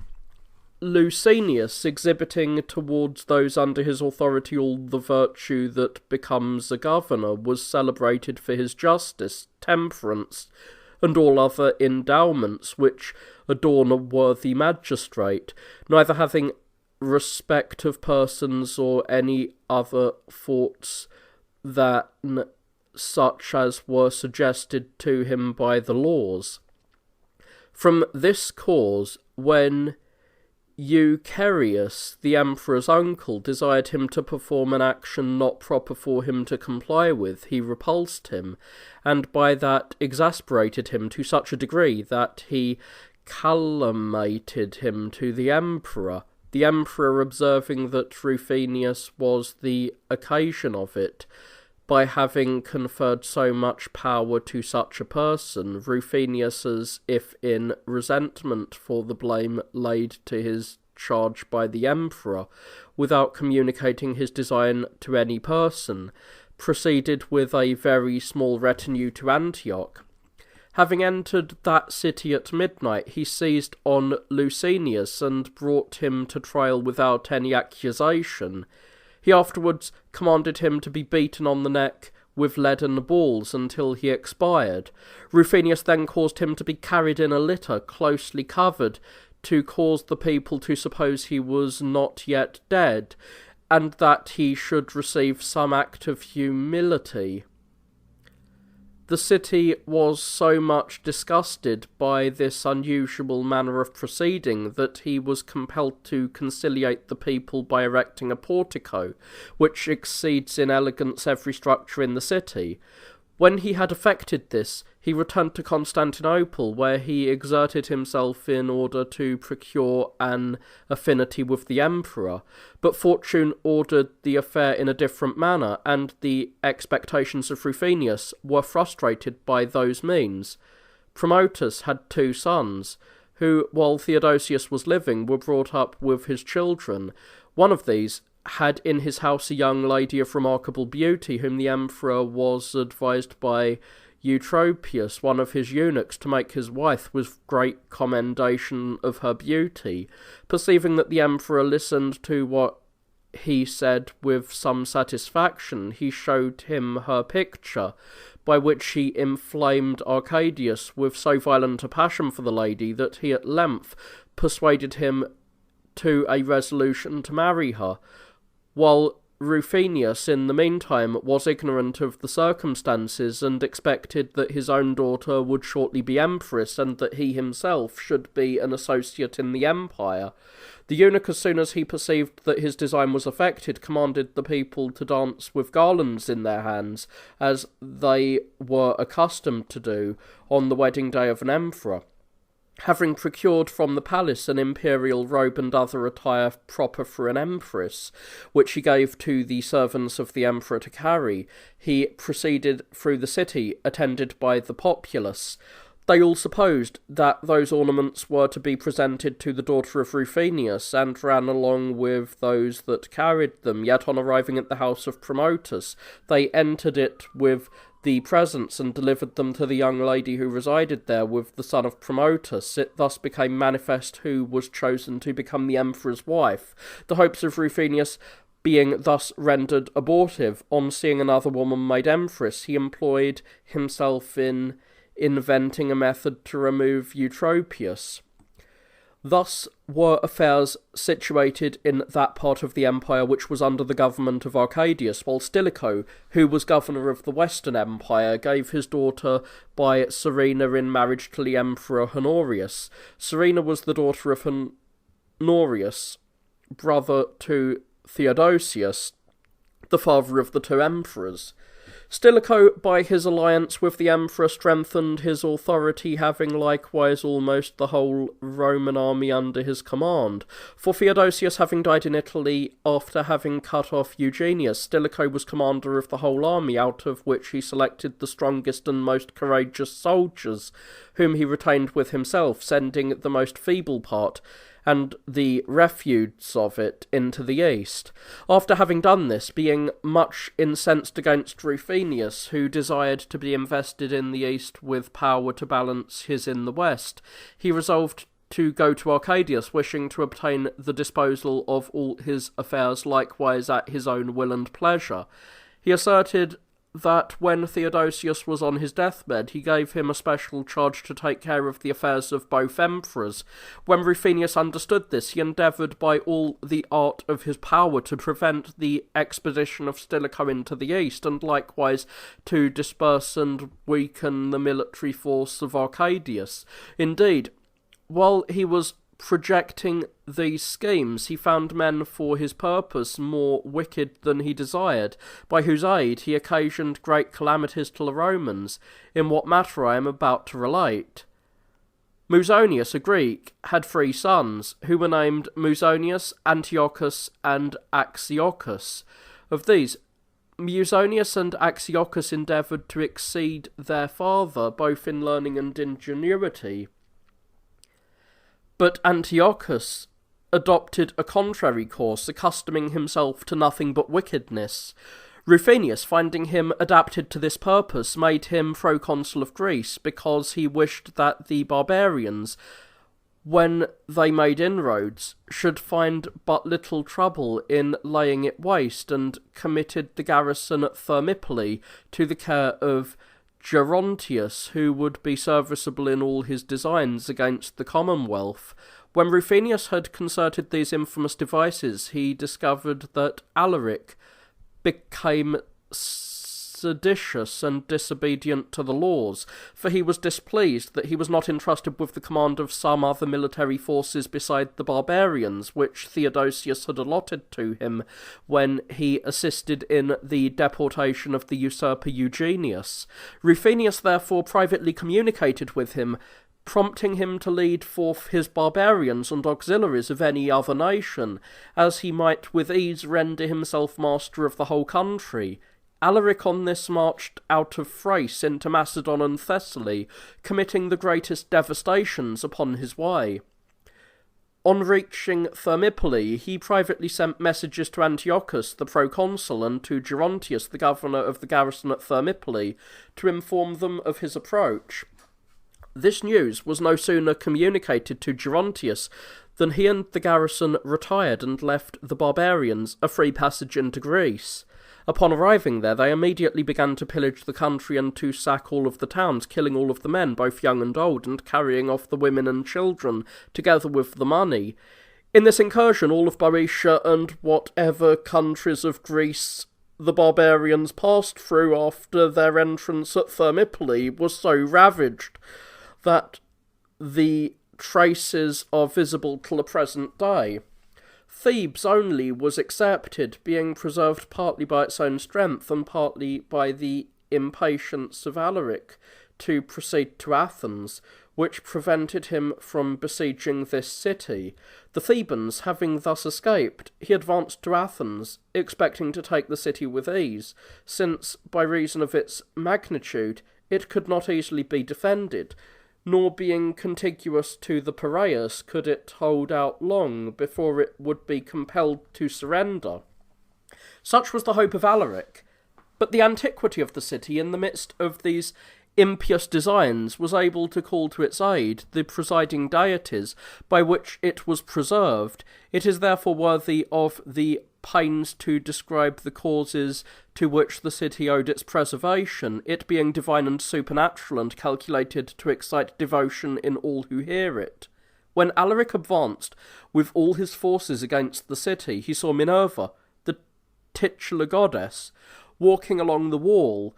Licinius, exhibiting towards those under his authority all the virtue that becomes a governor, was celebrated for his justice, temperance, and all other endowments which adorn a worthy magistrate, neither having respect of persons or any other thoughts than such as were suggested to him by the laws. From this cause, when Eucherius, the emperor's uncle, desired him to perform an action not proper for him to comply with, he repulsed him, and by that exasperated him to such a degree that he calumniated him to the emperor. The emperor, observing that Rufinus was the occasion of it, by having conferred so much power to such a person, Rufinus, as if in resentment for the blame laid to his charge by the emperor, without communicating his design to any person, proceeded with a very small retinue to Antioch. Having entered that city at midnight, he seized on Licinius and brought him to trial without any accusation. He afterwards commanded him to be beaten on the neck with leaden balls until he expired. Rufinus then caused him to be carried in a litter closely covered, to cause the people to suppose he was not yet dead, and that he should receive some act of humility. The city was so much disgusted by this unusual manner of proceeding that he was compelled to conciliate the people by erecting a portico, which exceeds in elegance every structure in the city. When he had effected this, he returned to Constantinople, where he exerted himself in order to procure an affinity with the emperor. But fortune ordered the affair in a different manner, and the expectations of Rufinus were frustrated by those means. Promotus had 2 sons, who, while Theodosius was living, were brought up with his children. One of these had in his house a young lady of remarkable beauty, whom the emperor was advised by Eutropius, one of his eunuchs, to make his wife, with great commendation of her beauty. Perceiving that the emperor listened to what he said with some satisfaction, he showed him her picture, by which he inflamed Arcadius with so violent a passion for the lady that he at length persuaded him to a resolution to marry her, while Rufinus, in the meantime, was ignorant of the circumstances, and expected that his own daughter would shortly be empress, and that he himself should be an associate in the empire. The eunuch, as soon as he perceived that his design was effected, commanded the people to dance with garlands in their hands, as they were accustomed to do on the wedding day of an emperor. Having procured from the palace an imperial robe and other attire proper for an empress, which he gave to the servants of the emperor to carry, he proceeded through the city, attended by the populace. They all supposed that those ornaments were to be presented to the daughter of Rufinus, and ran along with those that carried them. Yet on arriving at the house of Promotus, they entered it with the presents and delivered them to the young lady who resided there with the son of Promotus. It thus became manifest who was chosen to become the emperor's wife. The hopes of Rufinus being thus rendered abortive, on seeing another woman made empress, he employed himself in inventing a method to remove Eutropius. Thus were affairs situated in that part of the empire which was under the government of Arcadius, while Stilicho, who was governor of the Western Empire, gave his daughter by Serena in marriage to the emperor Honorius. Serena was the daughter of Honorius, brother to Theodosius, the father of the 2 emperors. Stilicho, by his alliance with the emperor, strengthened his authority, having likewise almost the whole Roman army under his command. For Theodosius having died in Italy after having cut off Eugenius, Stilicho was commander of the whole army, out of which he selected the strongest and most courageous soldiers, whom he retained with himself, sending the most feeble part and the refuse of it into the east. After having done this, being much incensed against Rufinus, who desired to be invested in the east with power to balance his in the west, he resolved to go to Arcadius, wishing to obtain the disposal of all his affairs likewise at his own will and pleasure. He asserted that when Theodosius was on his deathbed, he gave him a special charge to take care of the affairs of both emperors. When Rufinus understood this, he endeavoured by all the art of his power to prevent the expedition of Stilicho into the east, and likewise to disperse and weaken the military force of Arcadius. Indeed, while he was projecting these schemes, he found men for his purpose more wicked than he desired, by whose aid he occasioned great calamities to the Romans, in what matter I am about to relate. Musonius, a Greek, had 3 sons, who were named Musonius, Antiochus, and Axiochus. Of these, Musonius and Axiochus endeavoured to exceed their father, both in learning and ingenuity. But Antiochus adopted a contrary course, accustoming himself to nothing but wickedness. Rufinus, finding him adapted to this purpose, made him proconsul of Greece, because he wished that the barbarians, when they made inroads, should find but little trouble in laying it waste, and committed the garrison at Thermopylae to the care of Gerontius, who would be serviceable in all his designs against the Commonwealth. When Rufinus had concerted these infamous devices, he discovered that Alaric became seditious and disobedient to the laws, for he was displeased that he was not entrusted with the command of some other military forces beside the barbarians, which Theodosius had allotted to him when he assisted in the deportation of the usurper Eugenius. Rufinus therefore privately communicated with him, prompting him to lead forth his barbarians and auxiliaries of any other nation, as he might with ease render himself master of the whole country. Alaric on this marched out of Thrace into Macedon and Thessaly, committing the greatest devastations upon his way. On reaching Thermopylae, he privately sent messages to Antiochus, the proconsul, and to Gerontius, the governor of the garrison at Thermopylae, to inform them of his approach. This news was no sooner communicated to Gerontius than he and the garrison retired and left the barbarians a free passage into Greece. Upon arriving there, they immediately began to pillage the country and to sack all of the towns, killing all of the men, both young and old, and carrying off the women and children, together with the money. In this incursion, all of Boeotia and whatever countries of Greece the barbarians passed through after their entrance at Thermopylae was so ravaged that the traces are visible till the present day. Thebes only was excepted, being preserved partly by its own strength and partly by the impatience of Alaric to proceed to Athens, which prevented him from besieging this city. The Thebans having thus escaped, he advanced to Athens, expecting to take the city with ease, since, by reason of its magnitude, it could not easily be defended, nor being contiguous to the Piraeus could it hold out long before it would be compelled to surrender. Such was the hope of Alaric, but the antiquity of the city in the midst of these impious designs was able to call to its aid the presiding deities by which it was preserved. It is therefore worthy of the pains to describe the causes to which the city owed its preservation, it being divine and supernatural and calculated to excite devotion in all who hear it. When Alaric advanced with all his forces against the city, he saw Minerva, the titular goddess, walking along the wall,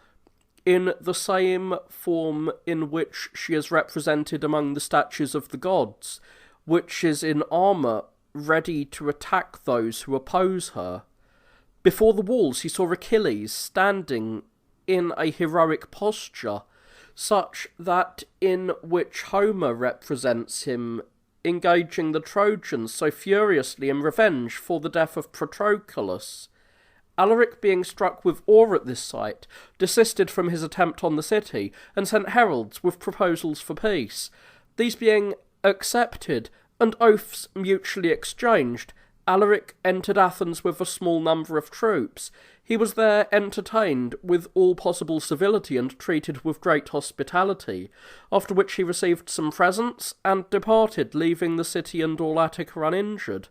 in the same form in which she is represented among the statues of the gods, which is in armour, ready to attack those who oppose her. Before the walls he saw Achilles standing in a heroic posture, such that in which Homer represents him engaging the Trojans so furiously in revenge for the death of Patroclus. Alaric, being struck with awe at this sight, desisted from his attempt on the city, and sent heralds with proposals for peace. These being accepted, and oaths mutually exchanged, Alaric entered Athens with a small number of troops. He was there entertained with all possible civility and treated with great hospitality, after which he received some presents and departed, leaving the city and all Attica uninjured.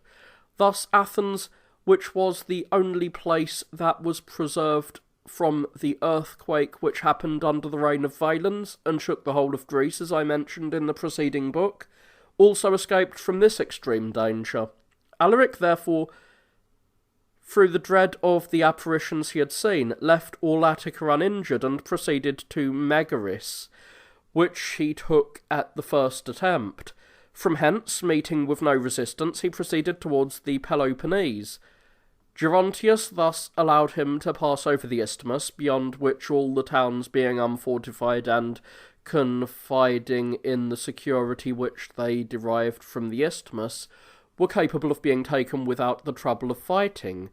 Thus Athens, which was the only place that was preserved from the earthquake which happened under the reign of Valens and shook the whole of Greece, as I mentioned in the preceding book, also escaped from this extreme danger. Alaric, therefore, through the dread of the apparitions he had seen, left all Attica uninjured and proceeded to Megaris, which he took at the first attempt. From hence, meeting with no resistance, he proceeded towards the Peloponnese. Gerontius thus allowed him to pass over the isthmus, beyond which all the towns being unfortified and confiding in the security which they derived from the isthmus, were capable of being taken without the trouble of fighting.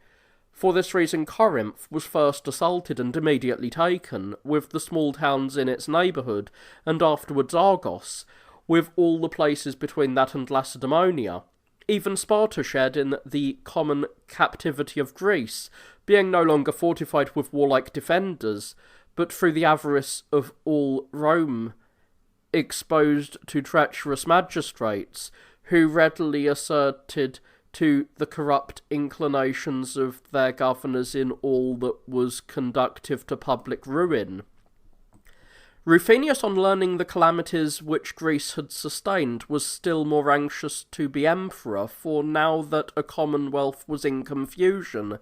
For this reason Corinth was first assaulted and immediately taken, with the small towns in its neighbourhood, and afterwards Argos, with all the places between that and Lacedaemonia. Even Sparta shared in the common captivity of Greece, being no longer fortified with warlike defenders, but through the avarice of all Rome, exposed to treacherous magistrates, who readily asserted to the corrupt inclinations of their governors in all that was conducive to public ruin. Rufinus, on learning the calamities which Greece had sustained, was still more anxious to be emperor, for now that a commonwealth was in confusion,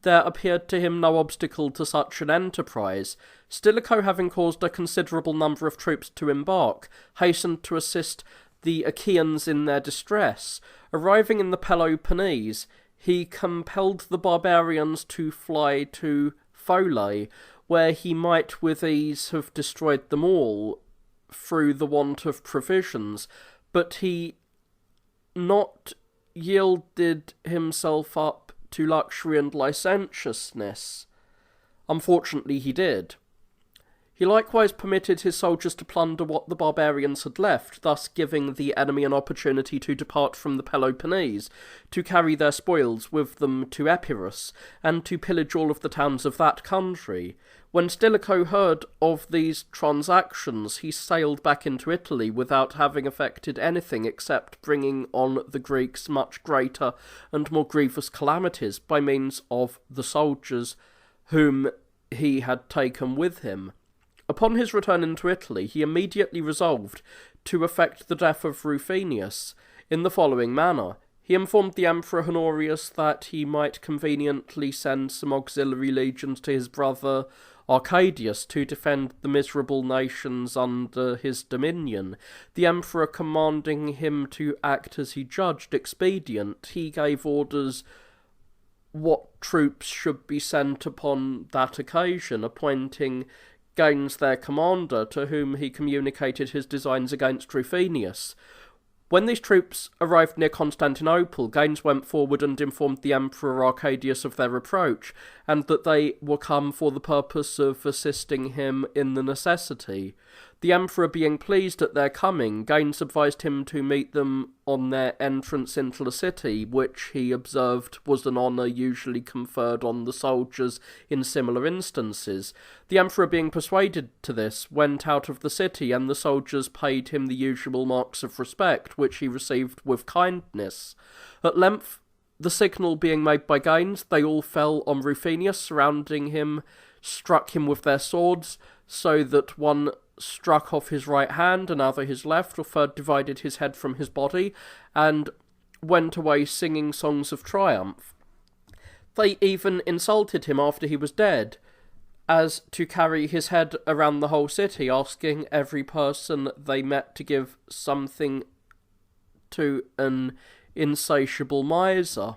there appeared to him no obstacle to such an enterprise. Stilicho, having caused a considerable number of troops to embark, hastened to assist the Achaeans in their distress. Arriving in the Peloponnese, he compelled the barbarians to fly to Pholae, where he might with ease have destroyed them all through the want of provisions, but he not yielded himself up to luxury and licentiousness. Unfortunately, he did. He likewise permitted his soldiers to plunder what the barbarians had left, thus giving the enemy an opportunity to depart from the Peloponnese, to carry their spoils with them to Epirus, and to pillage all of the towns of that country. When Stilicho heard of these transactions, he sailed back into Italy without having effected anything except bringing on the Greeks much greater and more grievous calamities by means of the soldiers whom he had taken with him. Upon his return into Italy, he immediately resolved to effect the death of Rufinus in the following manner. He informed the Emperor Honorius that he might conveniently send some auxiliary legions to his brother Arcadius to defend the miserable nations under his dominion. The Emperor commanding him to act as he judged expedient, he gave orders what troops should be sent upon that occasion, appointing Gaines their commander, to whom he communicated his designs against Rufinus. When these troops arrived near Constantinople, Gaines went forward and informed the Emperor Arcadius of their approach, and that they were come for the purpose of assisting him in the necessity. The Emperor being pleased at their coming, Gaines advised him to meet them on their entrance into the city, which he observed was an honour usually conferred on the soldiers in similar instances. The Emperor, being persuaded to this, went out of the city, and the soldiers paid him the usual marks of respect, which he received with kindness. At length, the signal being made by Gaines, they all fell on Rufinus, surrounding him, struck him with their swords, so that one struck off his right hand, another his left, a third divided his head from his body, and went away singing songs of triumph. They even insulted him after he was dead, as to carry his head around the whole city, asking every person they met to give something to an insatiable miser.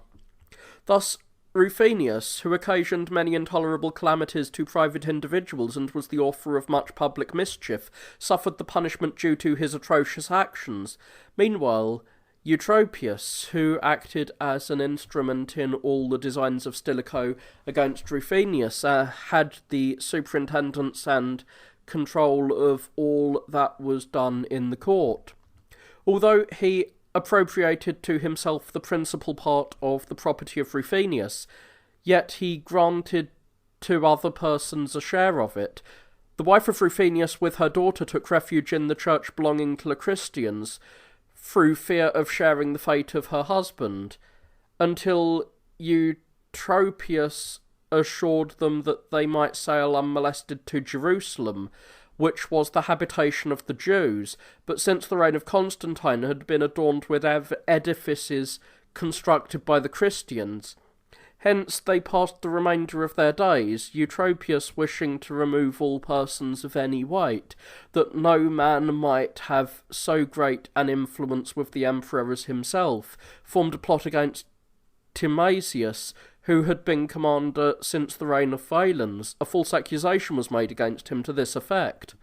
Thus Rufinus, who occasioned many intolerable calamities to private individuals and was the author of much public mischief, suffered the punishment due to his atrocious actions. Meanwhile, Eutropius, who acted as an instrument in all the designs of Stilicho against Rufinus, had the superintendence and control of all that was done in the court. Although he appropriated to himself the principal part of the property of Rufinus, yet he granted to other persons a share of it. The wife of Rufinus with her daughter took refuge in the church belonging to the Christians, through fear of sharing the fate of her husband, until Eutropius assured them that they might sail unmolested to Jerusalem, which was the habitation of the Jews, but since the reign of Constantine had been adorned with edifices constructed by the Christians. Hence they passed the remainder of their days, Eutropius wishing to remove all persons of any weight, that no man might have so great an influence with the emperor as himself, formed a plot against Timasius, who had been commander since the reign of Valens. A false accusation was made against him to this effect.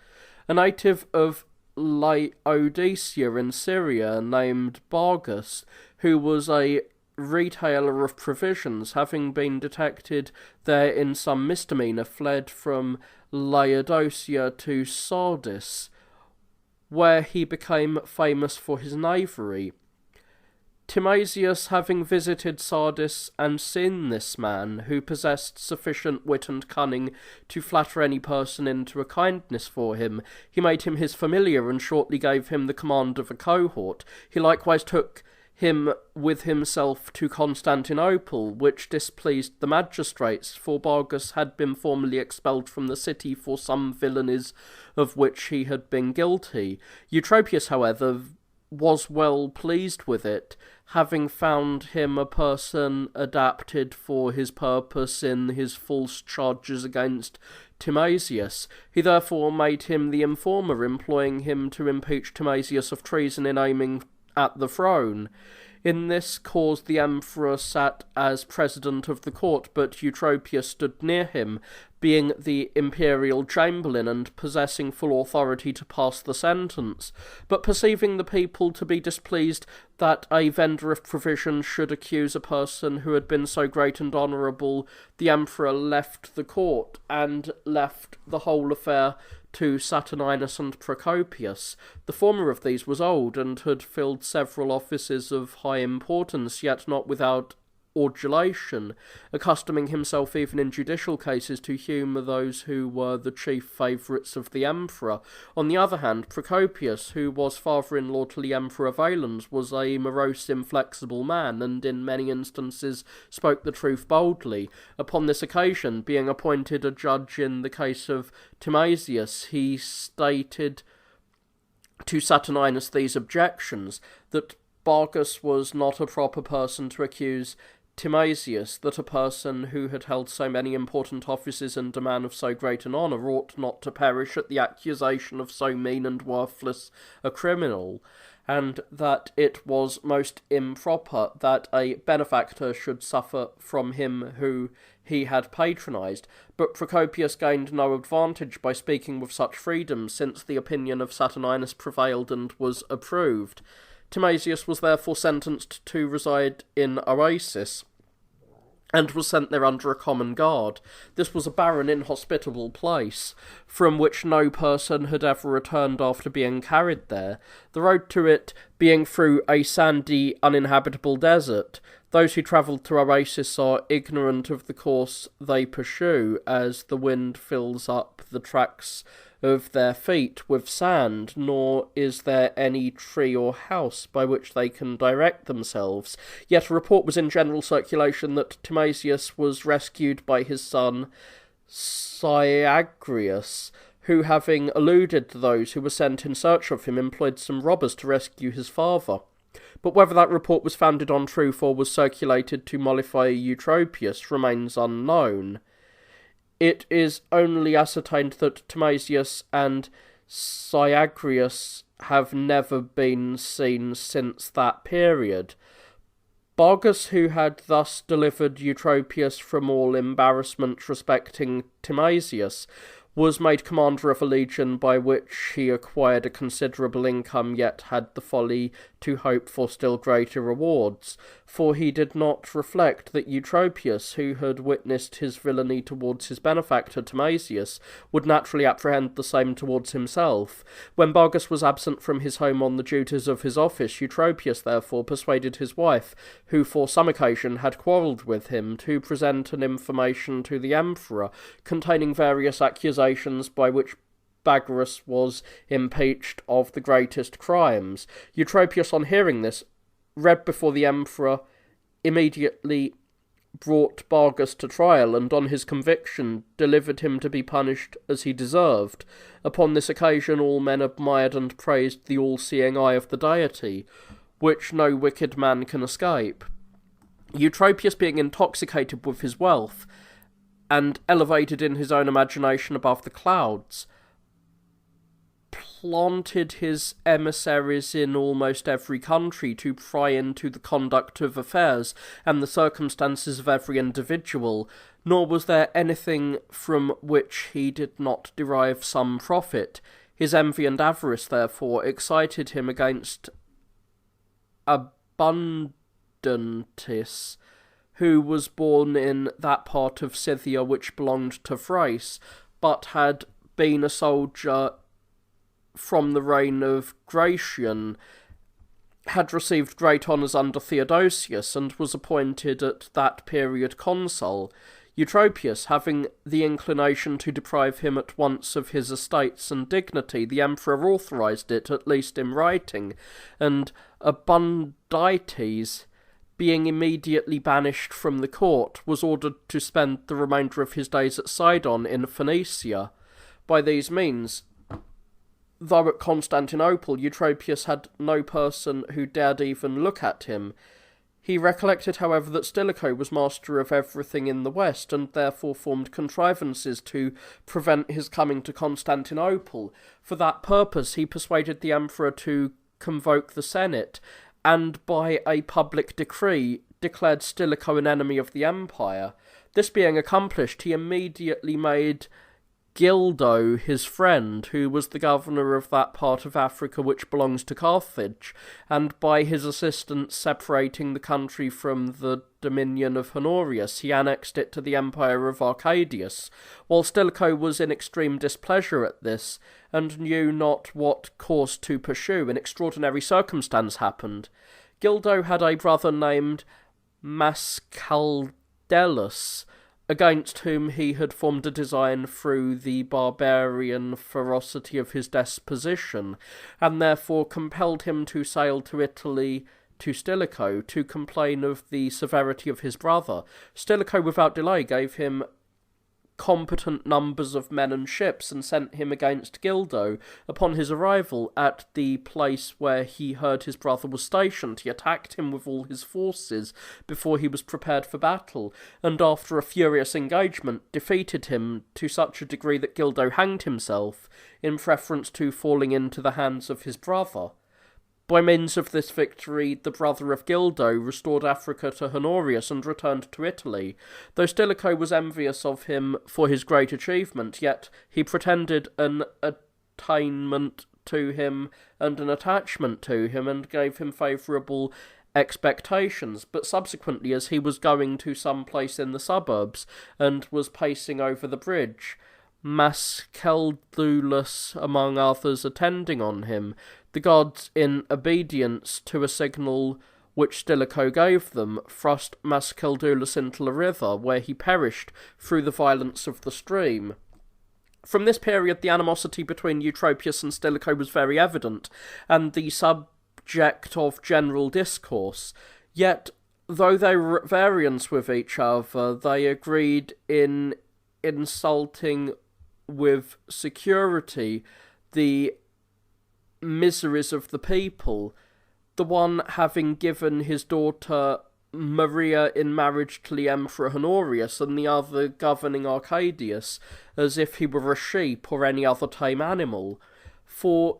A native of Laodicea in Syria, named Bargus, who was a retailer of provisions, having been detected there in some misdemeanour, fled from Laodicea to Sardis, where he became famous for his knavery. Timasius, having visited Sardis and seen this man, who possessed sufficient wit and cunning to flatter any person into a kindness for him, he made him his familiar, and shortly gave him the command of a cohort. He likewise took him with himself to Constantinople, which displeased the magistrates, for Bargus had been formerly expelled from the city for some villainies of which he had been guilty. Eutropius, however, was well pleased with it, having found him a person adapted for his purpose in his false charges against Timasius. He therefore made him the informer, employing him to impeach Timasius of treason in aiming at the throne. In this cause the emperor sat as president of the court, but Eutropius stood near him, being the imperial chamberlain and possessing full authority to pass the sentence. But perceiving the people to be displeased that a vendor of provisions should accuse a person who had been so great and honourable, the emperor left the court, and left the whole affair to Saturninus and Procopius. The former of these was old, and had filled several offices of high importance, yet not without adulation, accustoming himself even in judicial cases to humour those who were the chief favourites of the emperor. On the other hand, Procopius, who was father-in-law to the Emperor Valens, was a morose, inflexible man, and in many instances spoke the truth boldly. Upon this occasion, being appointed a judge in the case of Timasius, he stated to Saturninus these objections: that Bargus was not a proper person to accuse Timasius, that a person who had held so many important offices and a man of so great an honour ought not to perish at the accusation of so mean and worthless a criminal, and that it was most improper that a benefactor should suffer from him who he had patronised. But Procopius gained no advantage by speaking with such freedom, since the opinion of Saturninus prevailed and was approved. Timasius was therefore sentenced to reside in Oasis, and was sent there under a common guard. This was a barren, inhospitable place, from which no person had ever returned after being carried there, the road to it being through a sandy, uninhabitable desert. Those who travelled to Oasis are ignorant of the course they pursue, as the wind fills up the tracks of their feet with sand, nor is there any tree or house by which they can direct themselves. Yet a report was in general circulation that Timasius was rescued by his son Syagrius, who, having eluded those who were sent in search of him, employed some robbers to rescue his father. But whether that report was founded on truth or was circulated to mollify Eutropius remains unknown. It is only ascertained that Timasius and Syagrius have never been seen since that period. Bargus, who had thus delivered Eutropius from all embarrassment respecting Timasius, was made commander of a legion by which he acquired a considerable income, yet had the folly to hope for still greater rewards, for he did not reflect that Eutropius, who had witnessed his villainy towards his benefactor Timasius, would naturally apprehend the same towards himself. When Bargus was absent from his home on the duties of his office, Eutropius therefore persuaded his wife, who for some occasion had quarrelled with him, to present an information to the emperor, containing various accusations by which Bagarus was impeached of the greatest crimes. Eutropius, on hearing this, read before the emperor, immediately brought Bargus to trial, and on his conviction delivered him to be punished as he deserved. Upon this occasion all men admired and praised the all-seeing eye of the deity, which no wicked man can escape. Eutropius, being intoxicated with his wealth, and elevated in his own imagination above the clouds, planted his emissaries in almost every country to pry into the conduct of affairs and the circumstances of every individual, nor was there anything from which he did not derive some profit. His envy and avarice, therefore, excited him against Abundantis, who was born in that part of Scythia which belonged to Thrace, but had been a soldier from the reign of Gratian, had received great honours under Theodosius and was appointed at that period consul. Eutropius, having the inclination to deprive him at once of his estates and dignity, the emperor authorised it, at least in writing, and Abundites, being immediately banished from the court, was ordered to spend the remainder of his days at Sidon in Phoenicia. By these means, though at Constantinople Eutropius had no person who dared even look at him, he recollected, however, that Stilicho was master of everything in the West, and therefore formed contrivances to prevent his coming to Constantinople. For that purpose he persuaded the emperor to convoke the Senate, and by a public decree declared Stilicho an enemy of the empire. This being accomplished, he immediately made Gildo his friend, who was the governor of that part of Africa which belongs to Carthage, and by his assistance separating the country from the dominion of Honorius, he annexed it to the empire of Arcadius. While Stilicho was in extreme displeasure at this, and knew not what course to pursue, an extraordinary circumstance happened. Gildo had a brother named Mascaldellus, against whom he had formed a design through the barbarian ferocity of his disposition, and therefore compelled him to sail to Italy to Stilicho to complain of the severity of his brother. Stilicho without delay gave him competent numbers of men and ships, and sent him against Gildo. Upon his arrival at the place where he heard his brother was stationed, he attacked him with all his forces before he was prepared for battle, and after a furious engagement defeated him to such a degree that Gildo hanged himself in preference to falling into the hands of his brother. By means of this victory, the brother of Gildo restored Africa to Honorius and returned to Italy. Though Stilicho was envious of him for his great achievement, yet he pretended an attainment to him and an attachment to him, and gave him favourable expectations. But subsequently, as he was going to some place in the suburbs, and was pacing over the bridge, Mascaldulus, among others, attending on him, the gods, in obedience to a signal which Stilicho gave them, thrust Mascaldulus into the river, where he perished through the violence of the stream. From this period the animosity between Eutropius and Stilicho was very evident, and the subject of general discourse. Yet, though they were at variance with each other, they agreed in insulting with security the miseries of the people, the one having given his daughter Maria in marriage to the Emperor Honorius, and the other governing Arcadius as if he were a sheep or any other tame animal. For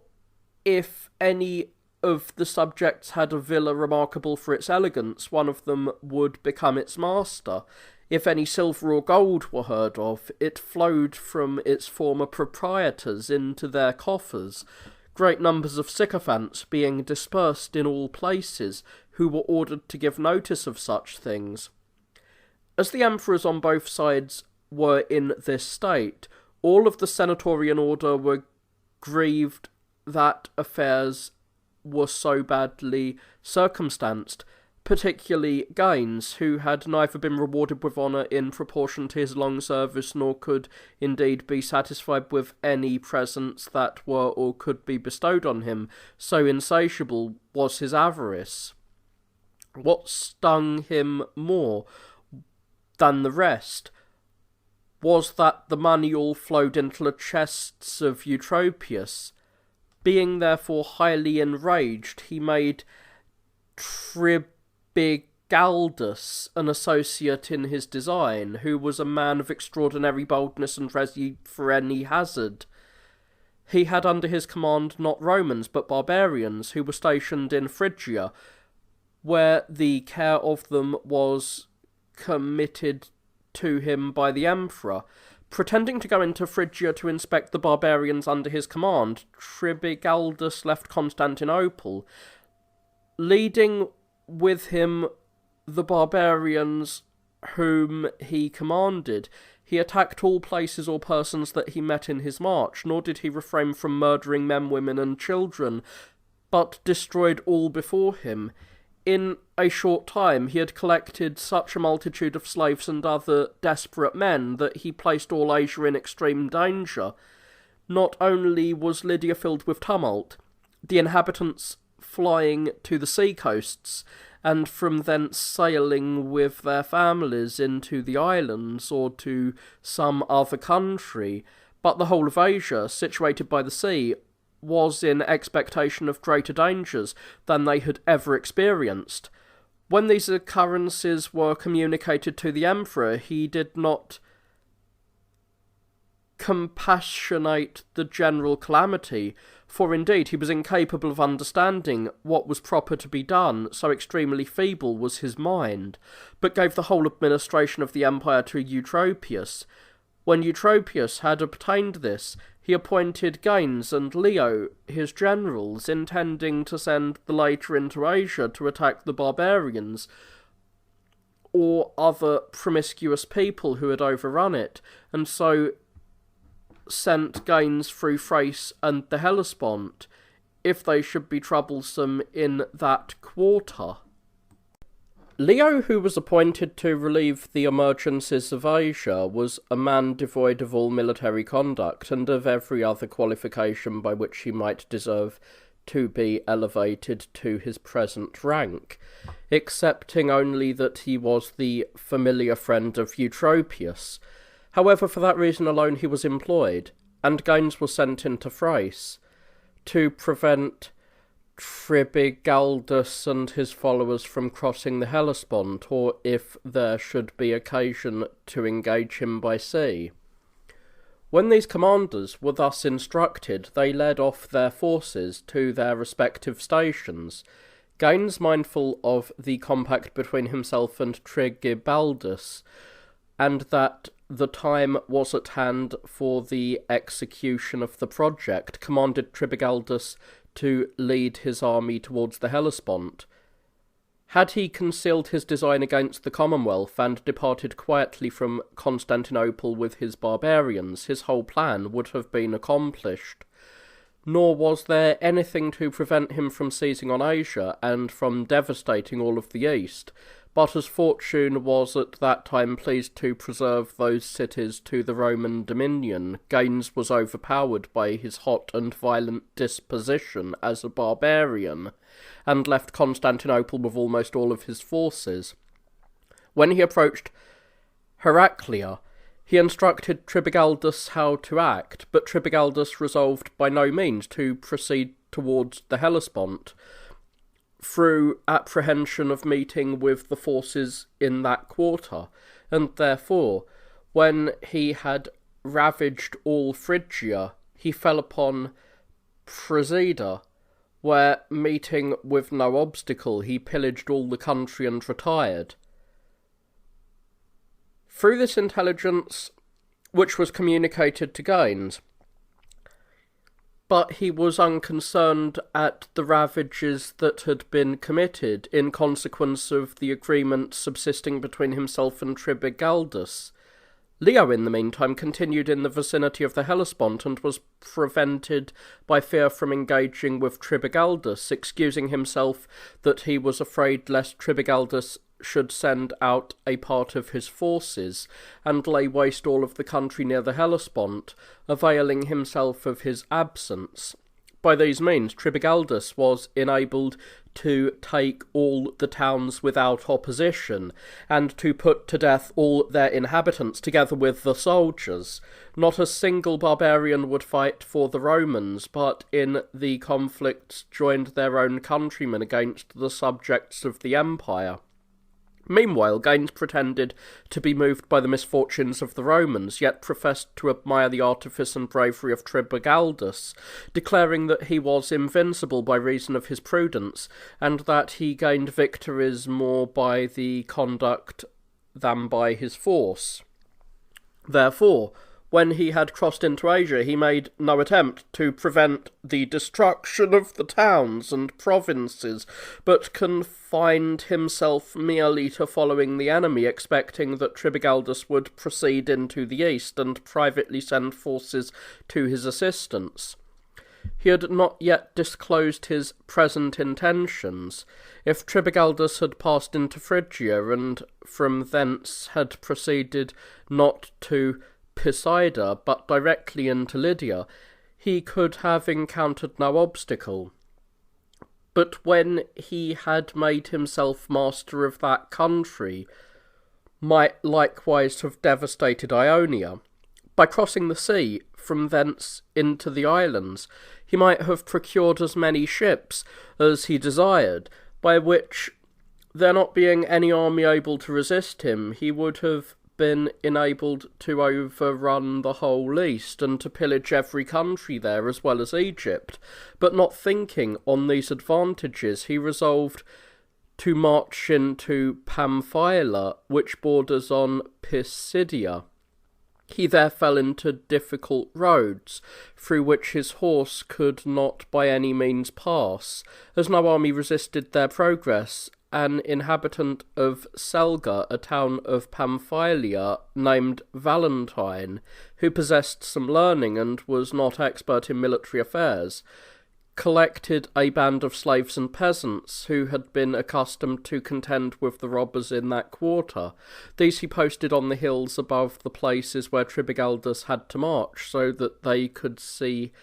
if any of the subjects had a villa remarkable for its elegance, one of them would become its master. If any silver or gold were heard of, it flowed from its former proprietors into their coffers, great numbers of sycophants being dispersed in all places, who were ordered to give notice of such things. As the emperors on both sides were in this state, all of the senatorian order were grieved that affairs were so badly circumstanced, particularly Gaines, who had neither been rewarded with honour in proportion to his long service, nor could indeed be satisfied with any presents that were or could be bestowed on him, so insatiable was his avarice. What stung him more than the rest was that the money all flowed into the chests of Eutropius. Being therefore highly enraged, he made Tribigaldus an associate in his design, who was a man of extraordinary boldness and ready for any hazard. He had under his command not Romans but barbarians, who were stationed in Phrygia, where the care of them was committed to him by the emperor. Pretending to go into Phrygia to inspect the barbarians under his command, Tribigaldus left Constantinople, leading with him the barbarians whom he commanded. He attacked all places or persons that he met in his march, nor did he refrain from murdering men, women, and children, but destroyed all before him. In a short time he had collected such a multitude of slaves and other desperate men that he placed all Asia in extreme danger. Not only was Lydia filled with tumult, the inhabitants flying to the sea coasts, and from thence sailing with their families into the islands or to some other country, but the whole of Asia, situated by the sea, was in expectation of greater dangers than they had ever experienced. When these occurrences were communicated to the emperor, he did not compassionate the general calamity, for indeed he was incapable of understanding what was proper to be done, so extremely feeble was his mind, but gave the whole administration of the empire to Eutropius. When Eutropius had obtained this, he appointed Gaines and Leo his generals, intending to send the latter into Asia to attack the barbarians, or other promiscuous people who had overrun it, and so sent Gaines through Thrace and the Hellespont, if they should be troublesome in that quarter. Leo, who was appointed to relieve the emergencies of Asia, was a man devoid of all military conduct, and of every other qualification by which he might deserve to be elevated to his present rank, excepting only that he was the familiar friend of Eutropius. However, for that reason alone he was employed, and Gaines was sent into Thrace to prevent Tribigaldus and his followers from crossing the Hellespont, or if there should be occasion to engage him by sea. When these commanders were thus instructed, they led off their forces to their respective stations. Gaines, mindful of the compact between himself and Trigibaldus, and that the time was at hand for the execution of the project, commanded Tribigaldus to lead his army towards the Hellespont. Had he concealed his design against the Commonwealth and departed quietly from Constantinople with his barbarians, his whole plan would have been accomplished. Nor was there anything to prevent him from seizing on Asia and from devastating all of the East, but as fortune was at that time pleased to preserve those cities to the Roman dominion, Gaines was overpowered by his hot and violent disposition as a barbarian, and left Constantinople with almost all of his forces. When he approached Heraclea, he instructed Tribigaldus how to act, but Tribigaldus resolved by no means to proceed towards the Hellespont, through apprehension of meeting with the forces in that quarter, and therefore, when he had ravaged all Phrygia, he fell upon Procida, where, meeting with no obstacle, he pillaged all the country and retired. Through this intelligence, which was communicated to Gaines, but he was unconcerned at the ravages that had been committed in consequence of the agreement subsisting between himself and Tribigaldus. Leo, in the meantime, continued in the vicinity of the Hellespont and was prevented by fear from engaging with Tribigaldus, excusing himself that he was afraid lest Tribigaldus should send out a part of his forces and lay waste all of the country near the Hellespont, availing himself of his absence. By these means, Tribigaldus was enabled to take all the towns without opposition, and to put to death all their inhabitants, together with the soldiers. Not a single barbarian would fight for the Romans, but in the conflicts joined their own countrymen against the subjects of the empire. Meanwhile, Gaines pretended to be moved by the misfortunes of the Romans, yet professed to admire the artifice and bravery of Tribigaldus, declaring that he was invincible by reason of his prudence, and that he gained victories more by the conduct than by his force. Therefore, when he had crossed into Asia, he made no attempt to prevent the destruction of the towns and provinces, but confined himself merely to following the enemy, expecting that Tribigaldus would proceed into the east and privately send forces to his assistance. He had not yet disclosed his present intentions. If Tribigaldus had passed into Phrygia, and from thence had proceeded not to Pisidia, but directly into Lydia, he could have encountered no obstacle. But when he had made himself master of that country, might likewise have devastated Ionia. By crossing the sea from thence into the islands, he might have procured as many ships as he desired, by which, there not being any army able to resist him, he would have been enabled to overrun the whole East, and to pillage every country there as well as Egypt. But not thinking on these advantages, he resolved to march into Pamphylia, which borders on Pisidia. He there fell into difficult roads, through which his horse could not by any means pass. As no army resisted their progress, an inhabitant of Selga, a town of Pamphylia, named Valentine, who possessed some learning and was not expert in military affairs, collected a band of slaves and peasants who had been accustomed to contend with the robbers in that quarter. These he posted on the hills above the places where Tribigaldus had to march, so that they could see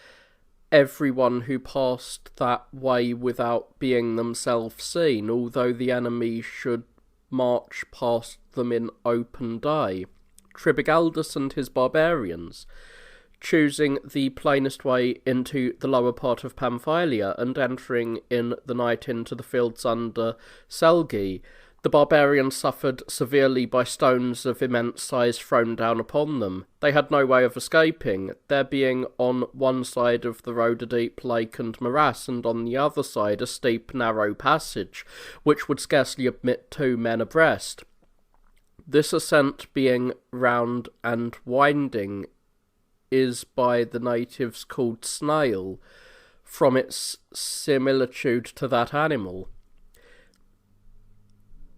everyone who passed that way without being themselves seen, although the enemy should march past them in open day. Tribigaldus and his barbarians, choosing the plainest way into the lower part of Pamphylia, and entering in the night into the fields under Selgi, the barbarians suffered severely by stones of immense size thrown down upon them. They had no way of escaping, there being on one side of the road a deep lake and morass, and on the other side a steep narrow passage, which would scarcely admit 2 men abreast. This ascent being round and winding is by the natives called snail, from its similitude to that animal.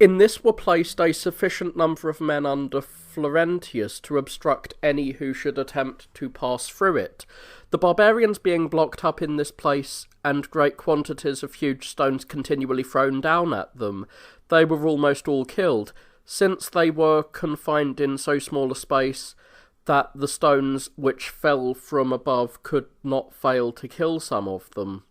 In this were placed a sufficient number of men under Florentius to obstruct any who should attempt to pass through it. The barbarians being blocked up in this place, and great quantities of huge stones continually thrown down at them, they were almost all killed, since they were confined in so small a space that the stones which fell from above could not fail to kill some of them.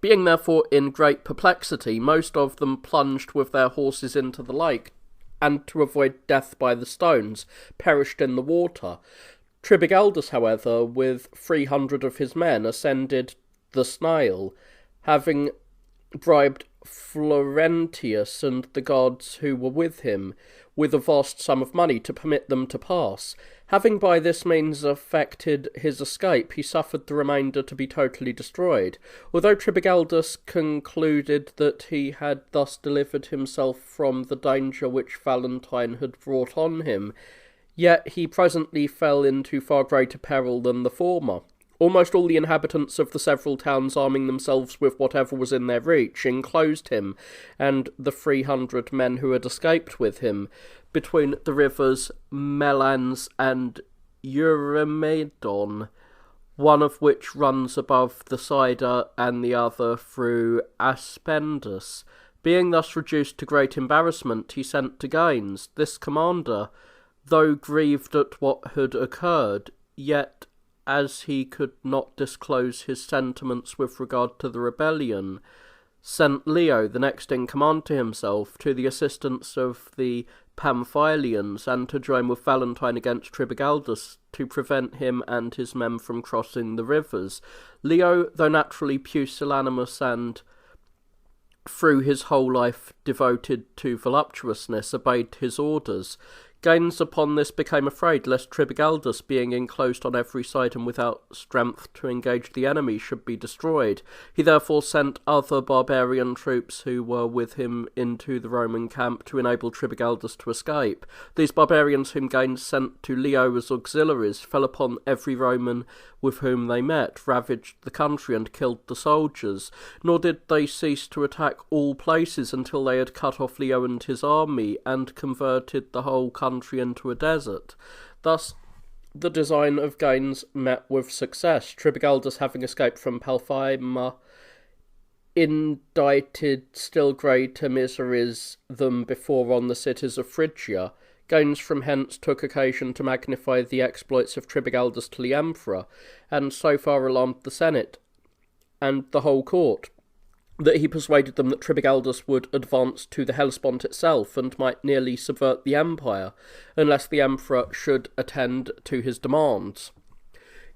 Being therefore in great perplexity, most of them plunged with their horses into the lake, and to avoid death by the stones, perished in the water. Tribigaldus, however, with 300 of his men, ascended the Snail, having bribed Florentius and the guards who were with him with a vast sum of money to permit them to pass. Having by this means effected his escape, he suffered the remainder to be totally destroyed. Although Tribigaldus concluded that he had thus delivered himself from the danger which Valentine had brought on him, yet he presently fell into far greater peril than the former. Almost all the inhabitants of the several towns, arming themselves with whatever was in their reach, enclosed him and the 300 men who had escaped with him between the rivers Melans and Eurymedon, one of which runs above the Cider and the other through Aspendus. Being thus reduced to great embarrassment, he sent to Gaines. This commander, though grieved at what had occurred, yet as he could not disclose his sentiments with regard to the rebellion, sent Leo, the next in command to himself, to the assistance of the Pamphylians, and to join with Valentine against Tribigaldus, to prevent him and his men from crossing the rivers. Leo, though naturally pusillanimous and through his whole life devoted to voluptuousness, obeyed his orders. Gaines upon this became afraid lest Tribigaldus, being enclosed on every side and without strength to engage the enemy, should be destroyed. He therefore sent other barbarian troops who were with him into the Roman camp to enable Tribigaldus to escape. These barbarians, whom Gaines sent to Leo as auxiliaries, fell upon every Roman with whom they met, ravaged the country, and killed the soldiers. Nor did they cease to attack all places until they had cut off Leo and his army, and converted the whole country into a desert. Thus the design of Gaines met with success. Tribigaldus, having escaped from Palphyma, indicted still greater miseries than before on the cities of Phrygia. Gaines from hence took occasion to magnify the exploits of Tribigaldus to the emperor, and so far alarmed the Senate and the whole court, that he persuaded them that Tribigaldus would advance to the Hellespont itself, and might nearly subvert the empire, unless the emperor should attend to his demands.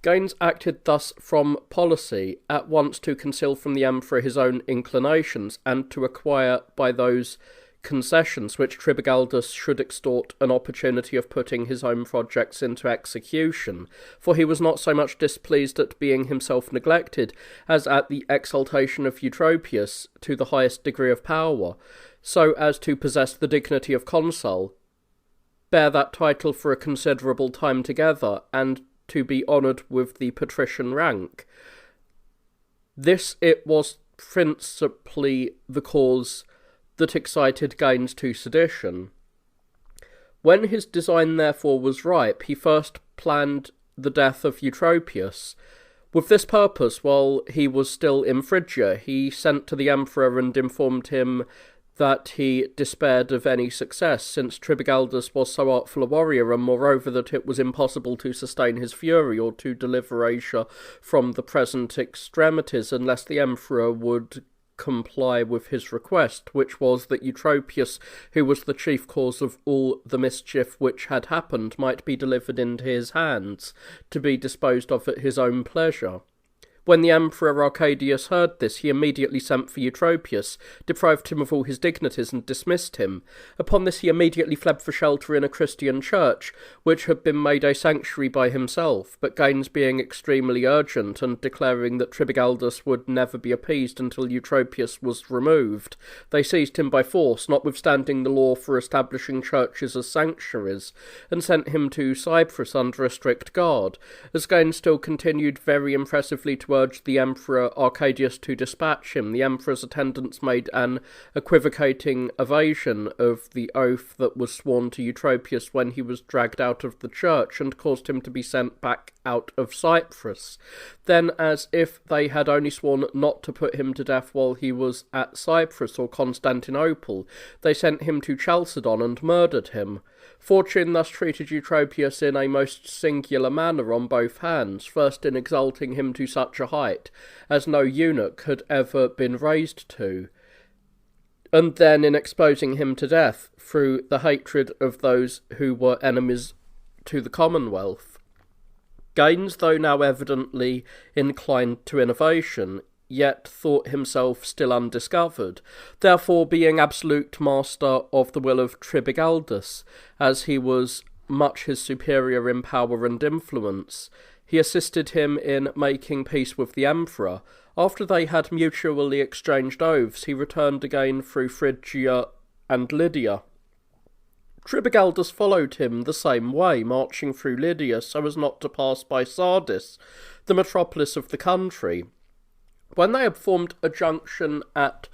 Gaines acted thus from policy, at once to conceal from the emperor his own inclinations, and to acquire by those concessions which Tribigaldus should extort an opportunity of putting his own projects into execution, for he was not so much displeased at being himself neglected, as at the exaltation of Eutropius to the highest degree of power, so as to possess the dignity of consul, bear that title for a considerable time together, and to be honoured with the patrician rank. This it was principally the cause that excited Gaines to sedition. When his design therefore was ripe, he first planned the death of Eutropius. With this purpose, while he was still in Phrygia, he sent to the emperor and informed him that he despaired of any success, since Tribigaldus was so artful a warrior, and moreover that it was impossible to sustain his fury or to deliver Asia from the present extremities unless the emperor would comply with his request, which was that Eutropius, who was the chief cause of all the mischief which had happened, might be delivered into his hands, to be disposed of at his own pleasure. When the Emperor Arcadius heard this, he immediately sent for Eutropius, deprived him of all his dignities, and dismissed him. Upon this he immediately fled for shelter in a Christian church, which had been made a sanctuary by himself, but Gaines being extremely urgent, and declaring that Tribigaldus would never be appeased until Eutropius was removed, they seized him by force, notwithstanding the law for establishing churches as sanctuaries, and sent him to Cyprus under a strict guard, as Gaines still continued very impressively to urged the Emperor Arcadius to dispatch him. The Emperor's attendants made an equivocating evasion of the oath that was sworn to Eutropius when he was dragged out of the church, and caused him to be sent back out of Cyprus. Then, as if they had only sworn not to put him to death while he was at Cyprus or Constantinople, they sent him to Chalcedon and murdered him. Fortune thus treated Eutropius in a most singular manner on both hands, first in exalting him to such a height as no eunuch had ever been raised to, and then in exposing him to death through the hatred of those who were enemies to the Commonwealth. Gaines, though now evidently inclined to innovation, yet thought himself still undiscovered, therefore being absolute master of the will of Tribigaldus, as he was much his superior in power and influence, he assisted him in making peace with the emperor. After they had mutually exchanged oaths, he returned again through Phrygia and Lydia. Tribigaldus followed him the same way, marching through Lydia so as not to pass by Sardis, the metropolis of the country. When they had formed a junction at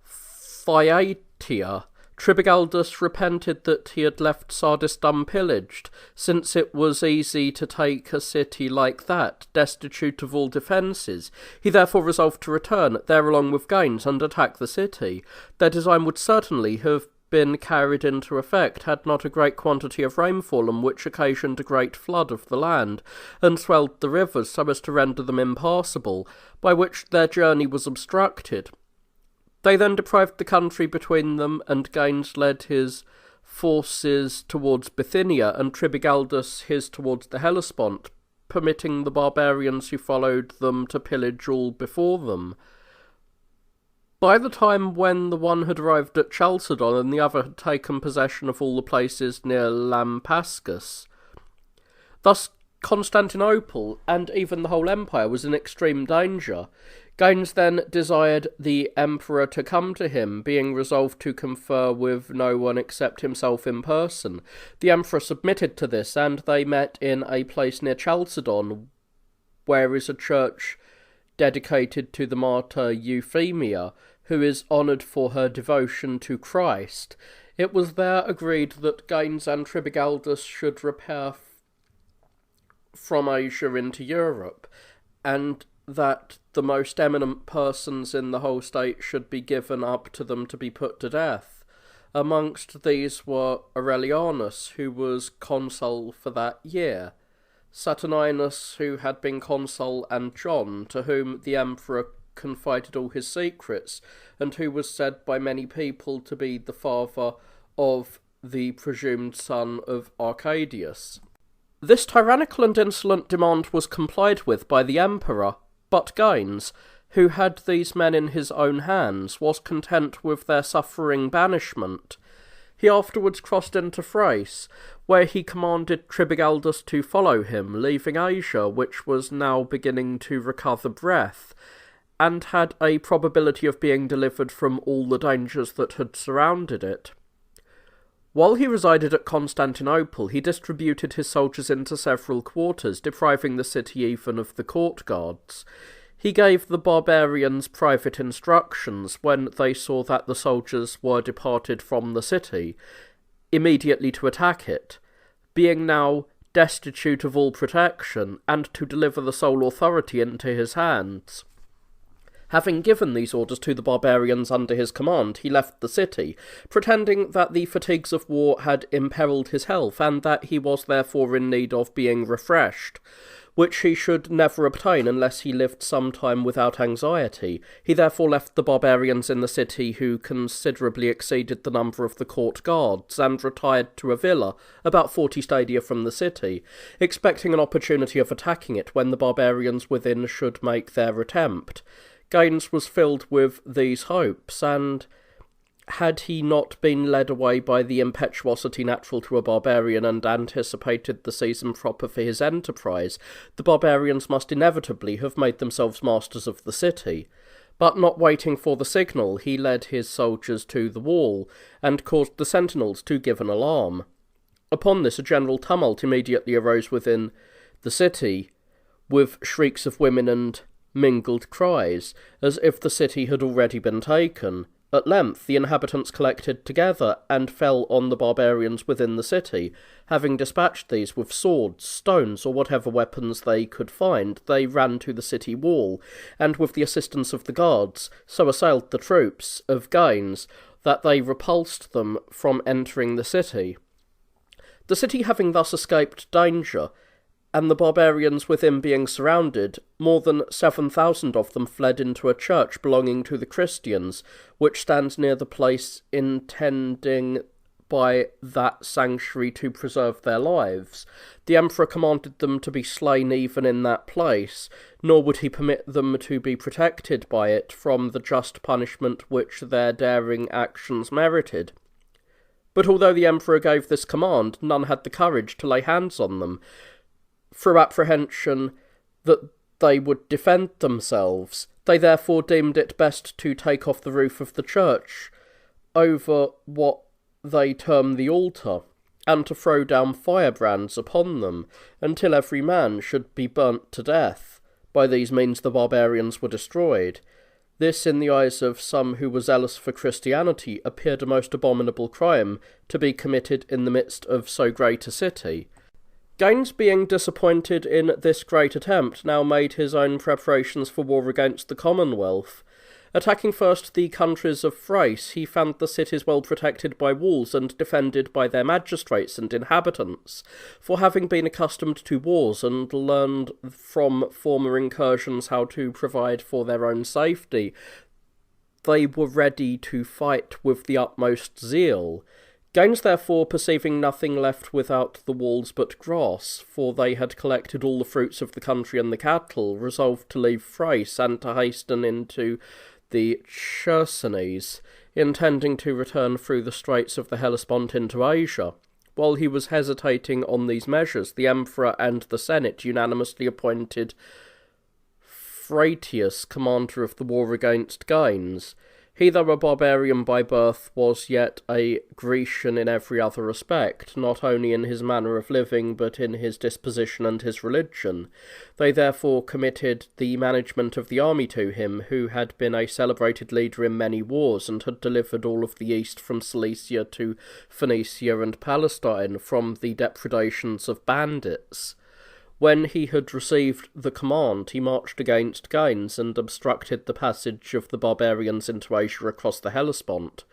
Phaeacia, Tribigaldus repented that he had left Sardis unpillaged, since it was easy to take a city like that, destitute of all defences. He therefore resolved to return there along with Gaines and attack the city. Their design would certainly have been carried into effect had not a great quantity of rain fallen, which occasioned a great flood of the land, and swelled the rivers so as to render them impassable, by which their journey was obstructed. They then deprived the country between them, and Gaines led his forces towards Bithynia, and Tribigaldus his towards the Hellespont, permitting the barbarians who followed them to pillage all before them. By the time when the one had arrived at Chalcedon and the other had taken possession of all the places near Lampascus, thus Constantinople, and even the whole empire, was in extreme danger. Gaines then desired the emperor to come to him, being resolved to confer with no one except himself in person. The emperor submitted to this, and they met in a place near Chalcedon, where is a church dedicated to the martyr Euphemia, who is honoured for her devotion to Christ. It was there agreed that Gaines and Tribigaldus should repair from Asia into Europe, and that the most eminent persons in the whole state should be given up to them to be put to death. Amongst these were Aurelianus, who was consul for that year, Saturninus, who had been consul, and John, to whom the emperor confided all his secrets, and who was said by many people to be the father of the presumed son of Arcadius. This tyrannical and insolent demand was complied with by the emperor, but Gainas, who had these men in his own hands, was content with their suffering banishment. He afterwards crossed into Thrace, where he commanded Tribigaldus to follow him, leaving Asia, which was now beginning to recover breath, and had a probability of being delivered from all the dangers that had surrounded it. While he resided at Constantinople, he distributed his soldiers into several quarters, depriving the city even of the court guards. He gave the barbarians private instructions, when they saw that the soldiers were departed from the city, immediately to attack it, being now destitute of all protection, and to deliver the sole authority into his hands. Having given these orders to the barbarians under his command, he left the city, pretending that the fatigues of war had imperilled his health, and that he was therefore in need of being refreshed, which he should never obtain unless he lived some time without anxiety. He therefore left the barbarians in the city, who considerably exceeded the number of the court guards, and retired to a villa about 40 stadia from the city, expecting an opportunity of attacking it when the barbarians within should make their attempt. Gainas was filled with these hopes, and had he not been led away by the impetuosity natural to a barbarian and anticipated the season proper for his enterprise, the barbarians must inevitably have made themselves masters of the city. But not waiting for the signal, he led his soldiers to the wall, and caused the sentinels to give an alarm. Upon this a general tumult immediately arose within the city, with shrieks of women and mingled cries, as if the city had already been taken. At length the inhabitants collected together, and fell on the barbarians within the city. Having dispatched these with swords, stones, or whatever weapons they could find, they ran to the city wall, and with the assistance of the guards, so assailed the troops of Gainas that they repulsed them from entering the city. The city having thus escaped danger, and the barbarians within being surrounded, more than 7,000 of them fled into a church belonging to the Christians, which stands near the place, intending by that sanctuary to preserve their lives. The emperor commanded them to be slain even in that place, nor would he permit them to be protected by it from the just punishment which their daring actions merited. But although the emperor gave this command, none had the courage to lay hands on them, through apprehension that they would defend themselves. They therefore deemed it best to take off the roof of the church, over what they term the altar, and to throw down firebrands upon them, until every man should be burnt to death. By these means the barbarians were destroyed. This, in the eyes of some who were zealous for Christianity, appeared a most abominable crime to be committed in the midst of so great a city. Gainas, being disappointed in this great attempt, now made his own preparations for war against the Commonwealth. Attacking first the countries of Thrace, he found the cities well protected by walls and defended by their magistrates and inhabitants, for having been accustomed to wars and learned from former incursions how to provide for their own safety, they were ready to fight with the utmost zeal. Gainas, therefore, perceiving nothing left without the walls but grass, for they had collected all the fruits of the country and the cattle, resolved to leave Thrace and to hasten into the Chersonese, intending to return through the straits of the Hellespont into Asia. While he was hesitating on these measures, the emperor and the senate unanimously appointed Phratius commander of the war against Gainas. He, though a barbarian by birth, was yet a Grecian in every other respect, not only in his manner of living, but in his disposition and his religion. They therefore committed the management of the army to him, who had been a celebrated leader in many wars, and had delivered all of the east from Cilicia to Phoenicia and Palestine from the depredations of bandits. When he had received the command, he marched against Gaines and obstructed the passage of the barbarians into Asia across the Hellespont.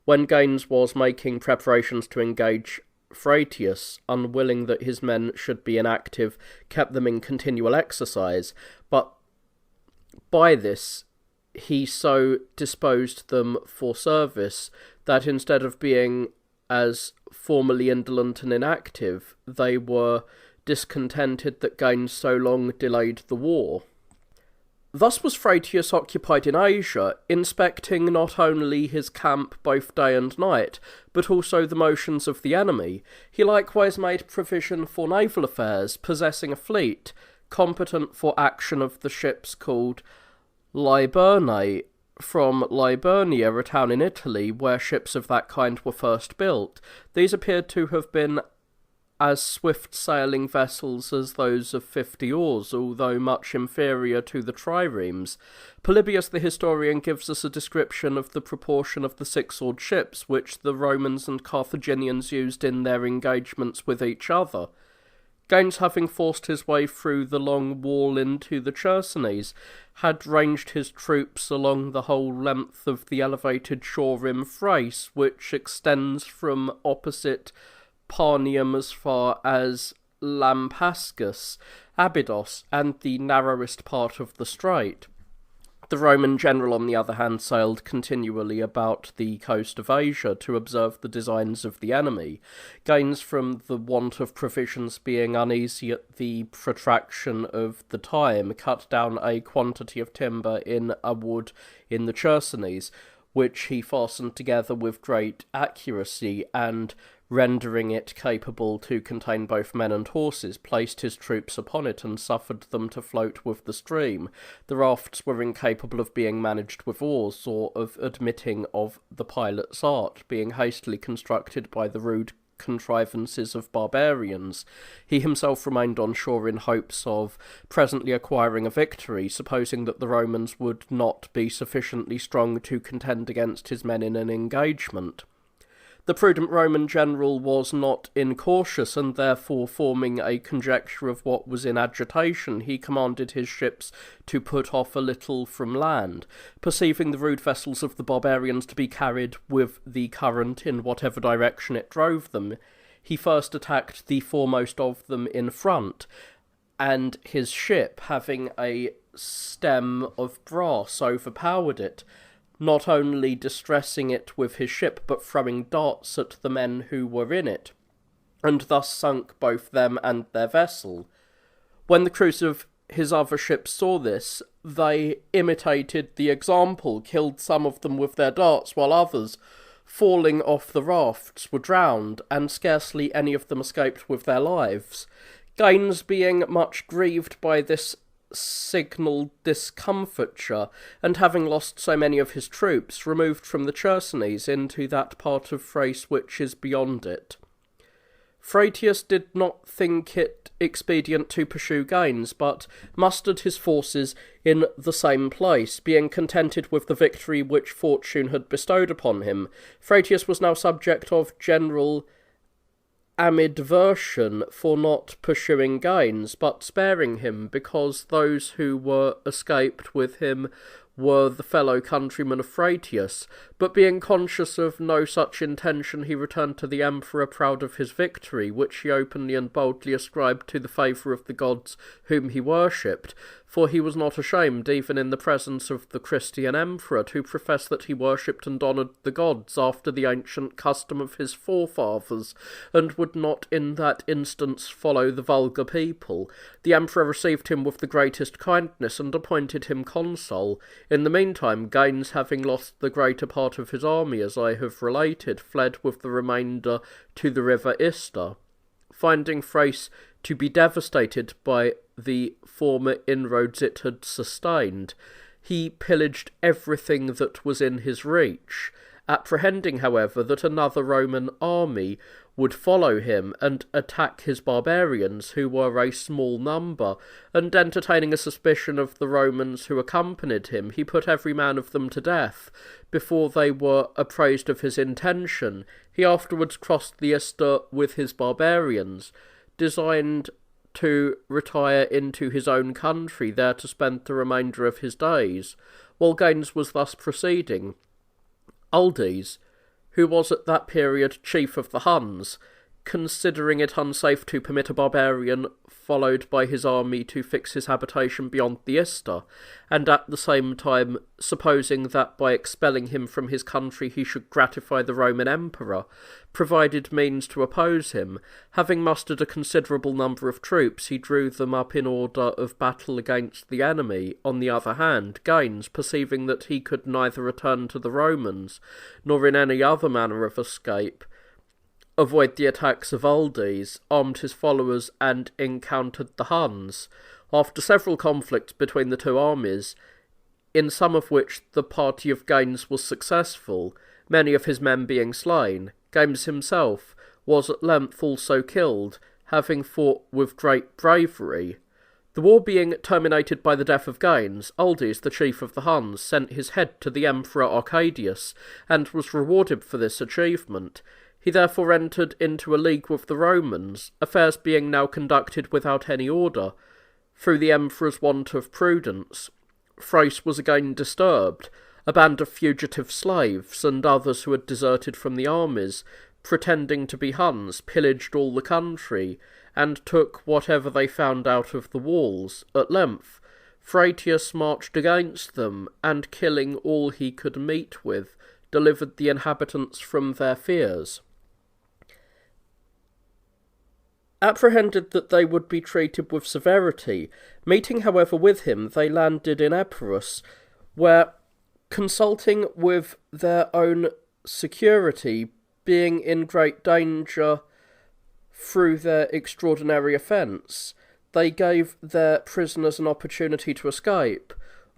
When Gaines was making preparations to engage, Phratius, unwilling that his men should be inactive, kept them in continual exercise, but by this he so disposed them for service that instead of being as formerly indolent and inactive, they were discontented that Gaines so long delayed the war. Thus was Phratius occupied in Asia, inspecting not only his camp both day and night, but also the motions of the enemy. He likewise made provision for naval affairs, possessing a fleet, competent for action of the ships called Liburnae, from Liburnia, a town in Italy, where ships of that kind were first built. These appeared to have been as swift-sailing vessels as those of 50 oars, although much inferior to the triremes. Polybius the historian gives us a description of the proportion of the six-oared ships which the Romans and Carthaginians used in their engagements with each other. Gaines, having forced his way through the long wall into the Chersonese, had ranged his troops along the whole length of the elevated shore in Thrace, which extends from opposite Parnium as far as Lampascus, Abydos, and the narrowest part of the strait. The Roman general, on the other hand, sailed continually about the coast of Asia to observe the designs of the enemy. Gaines, from the want of provisions, being uneasy at the protraction of the time, cut down a quantity of timber in a wood in the Chersonese, which he fastened together with great accuracy, and rendering it capable to contain both men and horses, placed his troops upon it and suffered them to float with the stream. The rafts were incapable of being managed with oars, or of admitting of the pilot's art, being hastily constructed by the rude contrivances of barbarians. He himself remained on shore in hopes of presently acquiring a victory, supposing that the Romans would not be sufficiently strong to contend against his men in an engagement. The prudent Roman general was not incautious, and therefore, forming a conjecture of what was in agitation, he commanded his ships to put off a little from land. Perceiving the rude vessels of the barbarians to be carried with the current in whatever direction it drove them, he first attacked the foremost of them in front, and his ship, having a stem of brass, overpowered it, not only distressing it with his ship, but throwing darts at the men who were in it, and thus sunk both them and their vessel. When the crews of his other ships saw this, they imitated the example, killed some of them with their darts, while others, falling off the rafts, were drowned, and scarcely any of them escaped with their lives. Gaines, being much grieved by this signal discomfiture, and having lost so many of his troops, removed from the Chersonese into that part of Thrace which is beyond it. Phratius did not think it expedient to pursue Gaines, but mustered his forces in the same place, being contented with the victory which fortune had bestowed upon him. Phratius was now subject of general animadversion for not pursuing Gaines, but sparing him, because those who were escaped with him were the fellow countrymen of Phratius. But being conscious of no such intention, he returned to the emperor proud of his victory, which he openly and boldly ascribed to the favour of the gods whom he worshipped, for he was not ashamed, even in the presence of the Christian emperor, to profess that he worshipped and honoured the gods after the ancient custom of his forefathers, and would not in that instance follow the vulgar people. The emperor received him with the greatest kindness, and appointed him consul. In the meantime, Gaines, having lost the greater part of his army, as I have related, fled with the remainder to the river Ister. Finding Thrace to be devastated by the former inroads it had sustained, he pillaged everything that was in his reach, apprehending, however, that another Roman army would follow him and attack his barbarians, who were a small number, and entertaining a suspicion of the Romans who accompanied him, he put every man of them to death. Before they were apprised of his intention, he afterwards crossed the Ister with his barbarians, designed to retire into his own country, there to spend the remainder of his days. While Gaines was thus proceeding, Uldes, who was at that period chief of the Huns, considering it unsafe to permit a barbarian followed by his army to fix his habitation beyond the Ister, and at the same time supposing that by expelling him from his country he should gratify the Roman emperor, provided means to oppose him. Having mustered a considerable number of troops, he drew them up in order of battle against the enemy. On the other hand, Gaines, perceiving that he could neither return to the Romans, nor in any other manner of escape avoid the attacks of Uldes, armed his followers and encountered the Huns. After several conflicts between the two armies, in some of which the party of Gaines was successful, many of his men being slain, Gaines himself was at length also killed, having fought with great bravery. The war being terminated by the death of Gaines, Uldes, the chief of the Huns, sent his head to the Emperor Arcadius, and was rewarded for this achievement. He therefore entered into a league with the Romans, affairs being now conducted without any order, through the emperor's want of prudence. Thrace was again disturbed. A band of fugitive slaves, and others who had deserted from the armies, pretending to be Huns, pillaged all the country, and took whatever they found out of the walls. At length, Phratius marched against them, and killing all he could meet with, delivered the inhabitants from their fears. Apprehended that they would be treated with severity, meeting however with him, they landed in Epirus, where, consulting with their own security, being in great danger through their extraordinary offence, they gave their prisoners an opportunity to escape,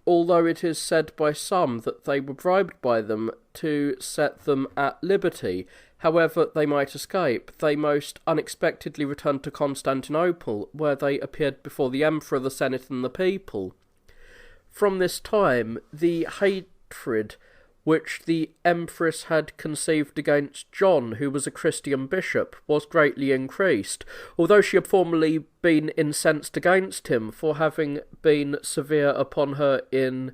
although it is said by some that they were bribed by them to set them at liberty. However they might escape, they most unexpectedly returned to Constantinople, where they appeared before the emperor, the senate, and the people. From this time, the hatred which the empress had conceived against John, who was a Christian bishop, was greatly increased, although she had formerly been incensed against him for having been severe upon her in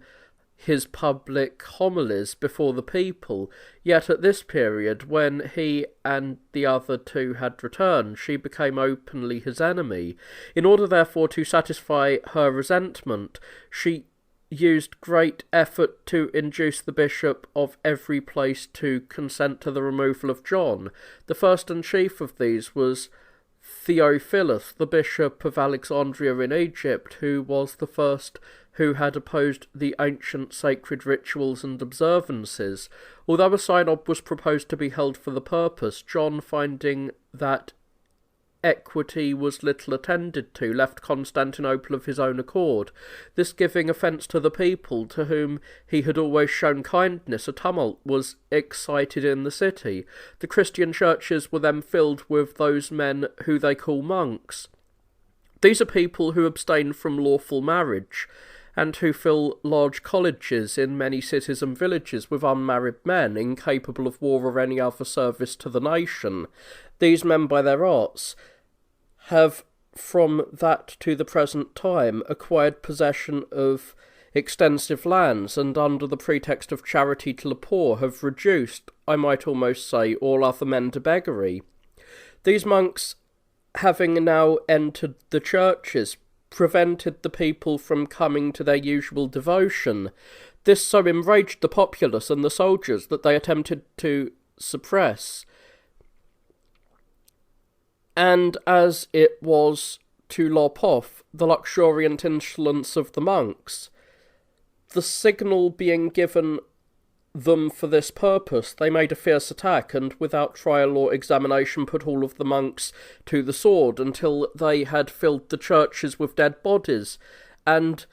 his public homilies before the people. Yet at this period, when he and the other two had returned, she became openly his enemy. In order therefore to satisfy her resentment, she used great effort to induce the bishop of every place to consent to the removal of John. The first and chief of these was Theophilus, the bishop of Alexandria in Egypt, who was the first who had opposed the ancient sacred rituals and observances. Although a synod was proposed to be held for the purpose, John, finding that equity was little attended to, left Constantinople of his own accord. This giving offence to the people, to whom he had always shown kindness, a tumult was excited in the city. The Christian churches were then filled with those men who they call monks. These are people who abstain from lawful marriage, and who fill large colleges in many cities and villages with unmarried men, incapable of war or any other service to the nation. These men, by their arts, have from that to the present time acquired possession of extensive lands, and under the pretext of charity to the poor have reduced, I might almost say, all other men to beggary. These monks, having now entered the churches, prevented the people from coming to their usual devotion. This so enraged the populace and the soldiers that they attempted to suppress. And as it was to lop off the luxuriant insolence of the monks, the signal being given them for this purpose, they made a fierce attack, and without trial or examination put all of the monks to the sword, until they had filled the churches with dead bodies, and,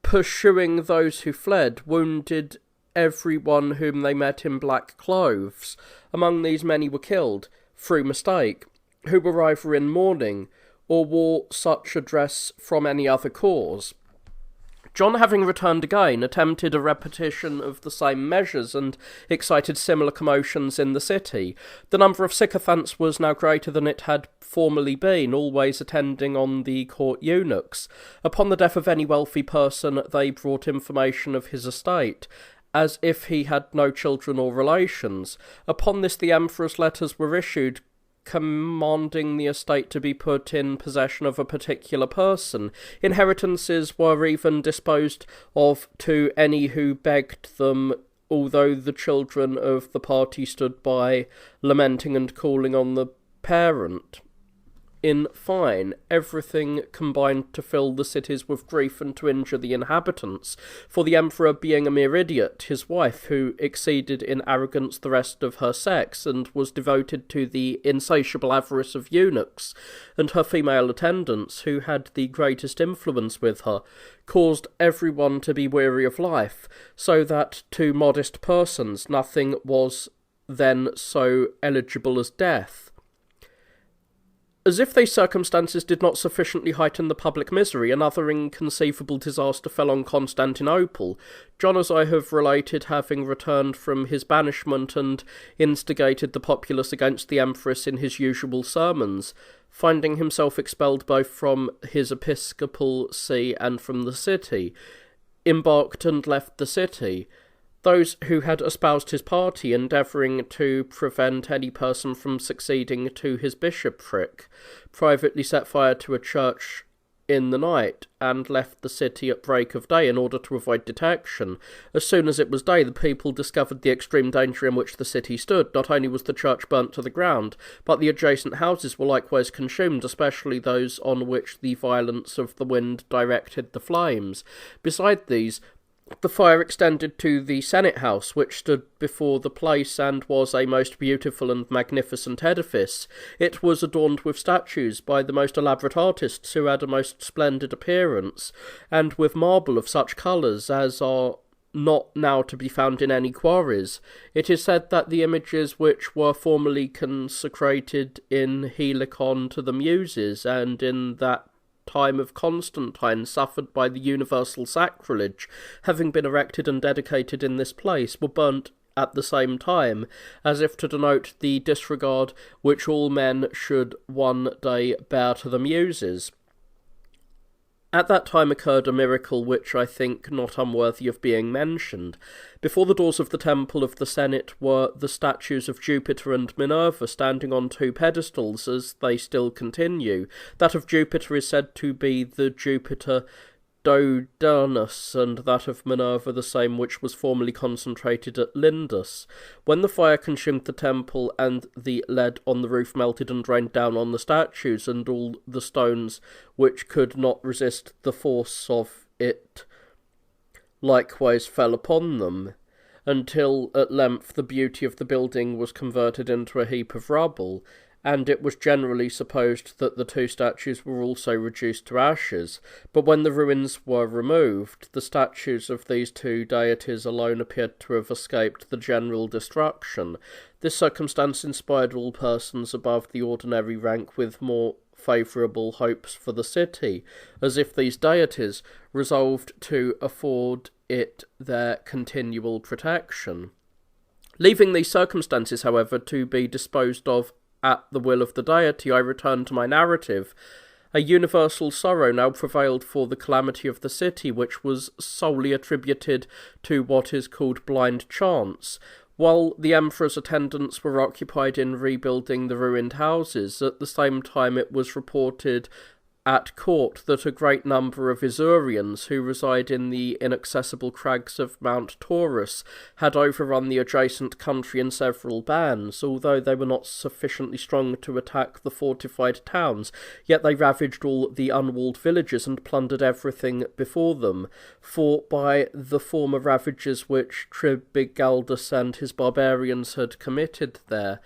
pursuing those who fled, wounded everyone whom they met in black clothes. Among these many were killed, through mistake, who were either in mourning, or wore such a dress from any other cause. John, having returned again, attempted a repetition of the same measures and excited similar commotions in the city. The number of sycophants was now greater than it had formerly been, always attending on the court eunuchs. Upon the death of any wealthy person, they brought information of his estate, as if he had no children or relations. Upon this the emperor's letters were issued, commanding the estate to be put in possession of a particular person. Inheritances were even disposed of to any who begged them, although the children of the party stood by, lamenting and calling on the parent. In fine, everything combined to fill the cities with grief and to injure the inhabitants, for the emperor being a mere idiot, his wife, who exceeded in arrogance the rest of her sex, and was devoted to the insatiable avarice of eunuchs, and her female attendants, who had the greatest influence with her, caused everyone to be weary of life, so that to modest persons nothing was then so eligible as death. As if these circumstances did not sufficiently heighten the public misery, another inconceivable disaster fell on Constantinople. John, as I have related, having returned from his banishment and instigated the populace against the empress in his usual sermons, finding himself expelled both from his episcopal see and from the city, embarked and left the city. Those who had espoused his party, endeavouring to prevent any person from succeeding to his bishopric, privately set fire to a church in the night, and left the city at break of day in order to avoid detection. As soon as it was day, the people discovered the extreme danger in which the city stood. Not only was the church burnt to the ground, but the adjacent houses were likewise consumed, especially those on which the violence of the wind directed the flames. Beside these, the fire extended to the Senate House, which stood before the place and was a most beautiful and magnificent edifice. It was adorned with statues by the most elaborate artists, who had a most splendid appearance, and with marble of such colours as are not now to be found in any quarries. It is said that the images which were formerly consecrated in Helicon to the Muses, and in that time of Constantine suffered by the universal sacrilege, having been erected and dedicated in this place, were burnt at the same time, as if to denote the disregard which all men should one day bear to the Muses. At that time occurred a miracle which I think not unworthy of being mentioned. Before the doors of the temple of the Senate were the statues of Jupiter and Minerva standing on two pedestals, as they still continue. That of Jupiter is said to be the Jupiter Dodanus, and that of Minerva the same which was formerly concentrated at Lindus. When the fire consumed the temple, and the lead on the roof melted and rained down on the statues, and all the stones which could not resist the force of it likewise fell upon them, until at length the beauty of the building was converted into a heap of rubble, and it was generally supposed that the two statues were also reduced to ashes. But when the ruins were removed, the statues of these two deities alone appeared to have escaped the general destruction. This circumstance inspired all persons above the ordinary rank with more favourable hopes for the city, as if these deities resolved to afford it their continual protection. Leaving these circumstances, however, to be disposed of at the will of the deity, I return to my narrative. A universal sorrow now prevailed for the calamity of the city, which was solely attributed to what is called blind chance. While the emperor's attendants were occupied in rebuilding the ruined houses, at the same time it was reported at court that a great number of Isaurians, who reside in the inaccessible crags of Mount Taurus, had overrun the adjacent country in several bands. Although they were not sufficiently strong to attack the fortified towns, yet they ravaged all the unwalled villages and plundered everything before them, for by the former ravages which Tribigaldus and his barbarians had committed there,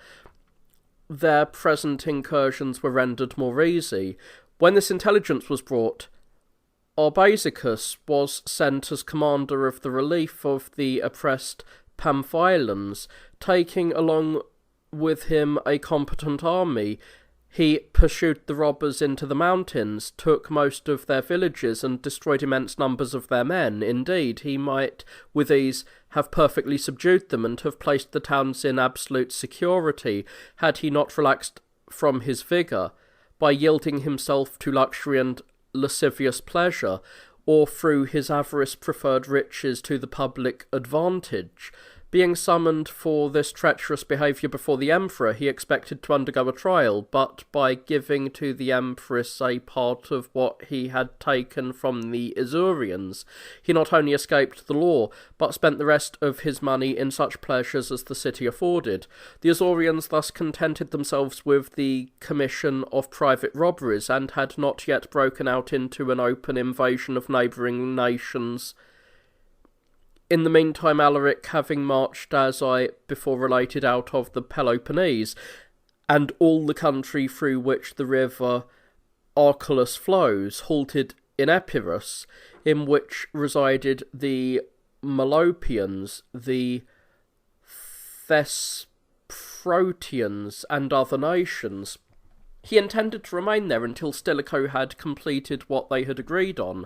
their present incursions were rendered more easy. When this intelligence was brought, Arbazicus was sent as commander of the relief of the oppressed Pamphylans, taking along with him a competent army. He pursued the robbers into the mountains, took most of their villages, and destroyed immense numbers of their men. Indeed, he might with ease have perfectly subdued them and have placed the towns in absolute security, had he not relaxed from his vigour, by yielding himself to luxury and lascivious pleasure, or through his avarice preferred riches to the public advantage. Being summoned for this treacherous behaviour before the emperor, he expected to undergo a trial, but by giving to the empress a part of what he had taken from the Isaurians, he not only escaped the law, but spent the rest of his money in such pleasures as the city afforded. The Isaurians thus contented themselves with the commission of private robberies, and had not yet broken out into an open invasion of neighbouring nations. In the meantime, Alaric, having marched, as I before related, out of the Peloponnese, and all the country through which the river Archelaus flows, halted in Epirus, in which resided the Melopians, the Thesprotians, and other nations. He intended to remain there until Stilicho had completed what they had agreed on,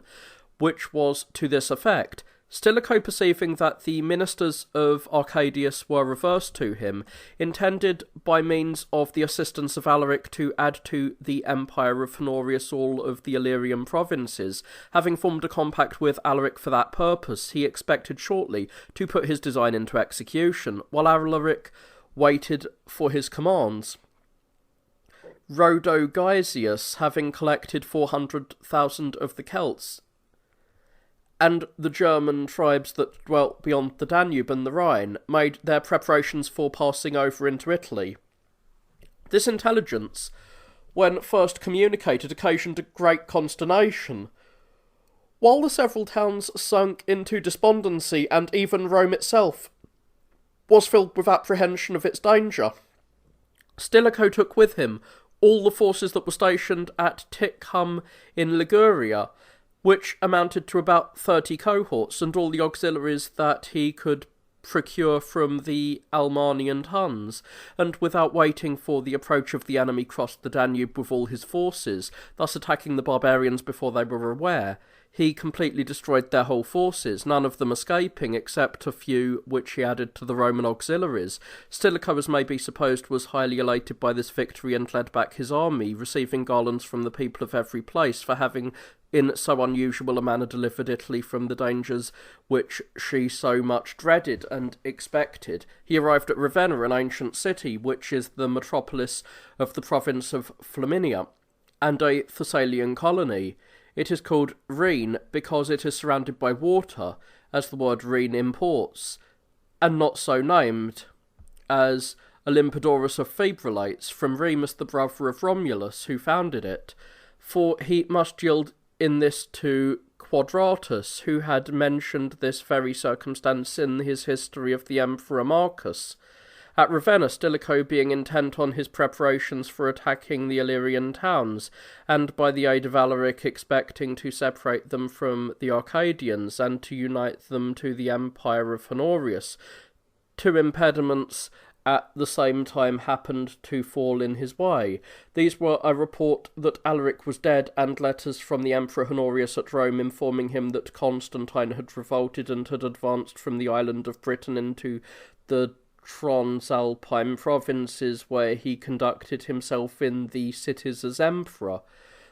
which was to this effect. Stilicho, perceiving that the ministers of Arcadius were reverse to him, intended by means of the assistance of Alaric to add to the empire of Honorius all of the Illyrian provinces. Having formed a compact with Alaric for that purpose, he expected shortly to put his design into execution, while Alaric waited for his commands. Rhodogysius, having collected 400,000 of the Celts, and the German tribes that dwelt beyond the Danube and the Rhine, made their preparations for passing over into Italy. This intelligence, when first communicated, occasioned a great consternation. While the several towns sunk into despondency, and even Rome itself was filled with apprehension of its danger, Stilicho took with him all the forces that were stationed at Tichum in Liguria, which amounted to about 30 cohorts, and all the auxiliaries that he could procure from the Almani and Huns, and without waiting for the approach of the enemy crossed the Danube with all his forces, thus attacking the barbarians before they were aware. He completely destroyed their whole forces, none of them escaping, except a few which he added to the Roman auxiliaries. Stilicho, as may be supposed, was highly elated by this victory, and led back his army, receiving garlands from the people of every place for having in so unusual a manner delivered Italy from the dangers which she so much dreaded and expected. He arrived at Ravenna, an ancient city, which is the metropolis of the province of Flaminia, and a Thessalian colony. It is called Rhene because it is surrounded by water, as the word Rhene imports, and not so named, as Olympodorus of Thebes relates, from Remus, the brother of Romulus, who founded it, for he must yield in this to Quadratus, who had mentioned this very circumstance in his history of the Emperor Marcus. At Ravenna, Stilicho, being intent on his preparations for attacking the Illyrian towns, and by the aid of Alaric expecting to separate them from the Arcadians, and to unite them to the empire of Honorius, two impediments at the same time happened to fall in his way. These were a report that Alaric was dead, and letters from the Emperor Honorius at Rome informing him that Constantine had revolted and had advanced from the island of Britain into the Transalpine provinces, where he conducted himself in the cities as emperor.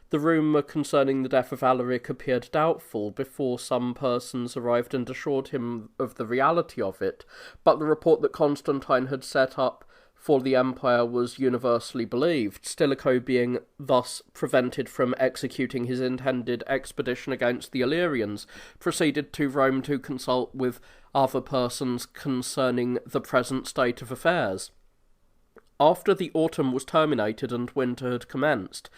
The rumour concerning the death of Alaric appeared doubtful before some persons arrived and assured him of the reality of it, but the report that Constantine had set up for the empire was universally believed. Stilicho, being thus prevented from executing his intended expedition against the Illyrians, proceeded to Rome to consult with other persons concerning the present state of affairs. After the autumn was terminated and winter had commenced,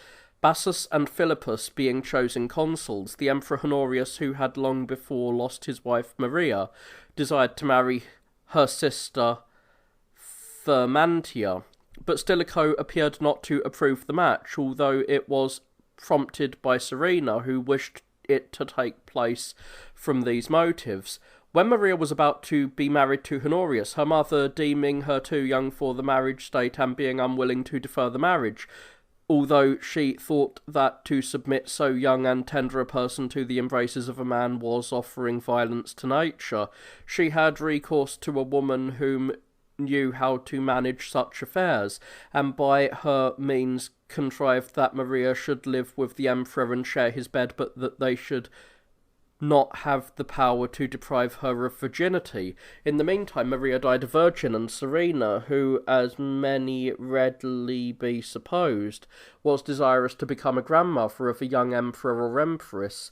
Bassus and Philippus being chosen consuls, the Emperor Honorius, who had long before lost his wife Maria, desired to marry her sister Thermantia, but Stilicho appeared not to approve the match, although it was prompted by Serena, who wished it to take place from these motives. When Maria was about to be married to Honorius, her mother, deeming her too young for the marriage state and being unwilling to defer the marriage, although she thought that to submit so young and tender a person to the embraces of a man was offering violence to nature, she had recourse to a woman whom knew how to manage such affairs, and by her means contrived that Maria should live with the emperor and share his bed, but that they should not have the power to deprive her of virginity. In the meantime, Maria died a virgin, and Serena, who, as many readily be supposed, was desirous to become a grandmother of a young emperor or empress,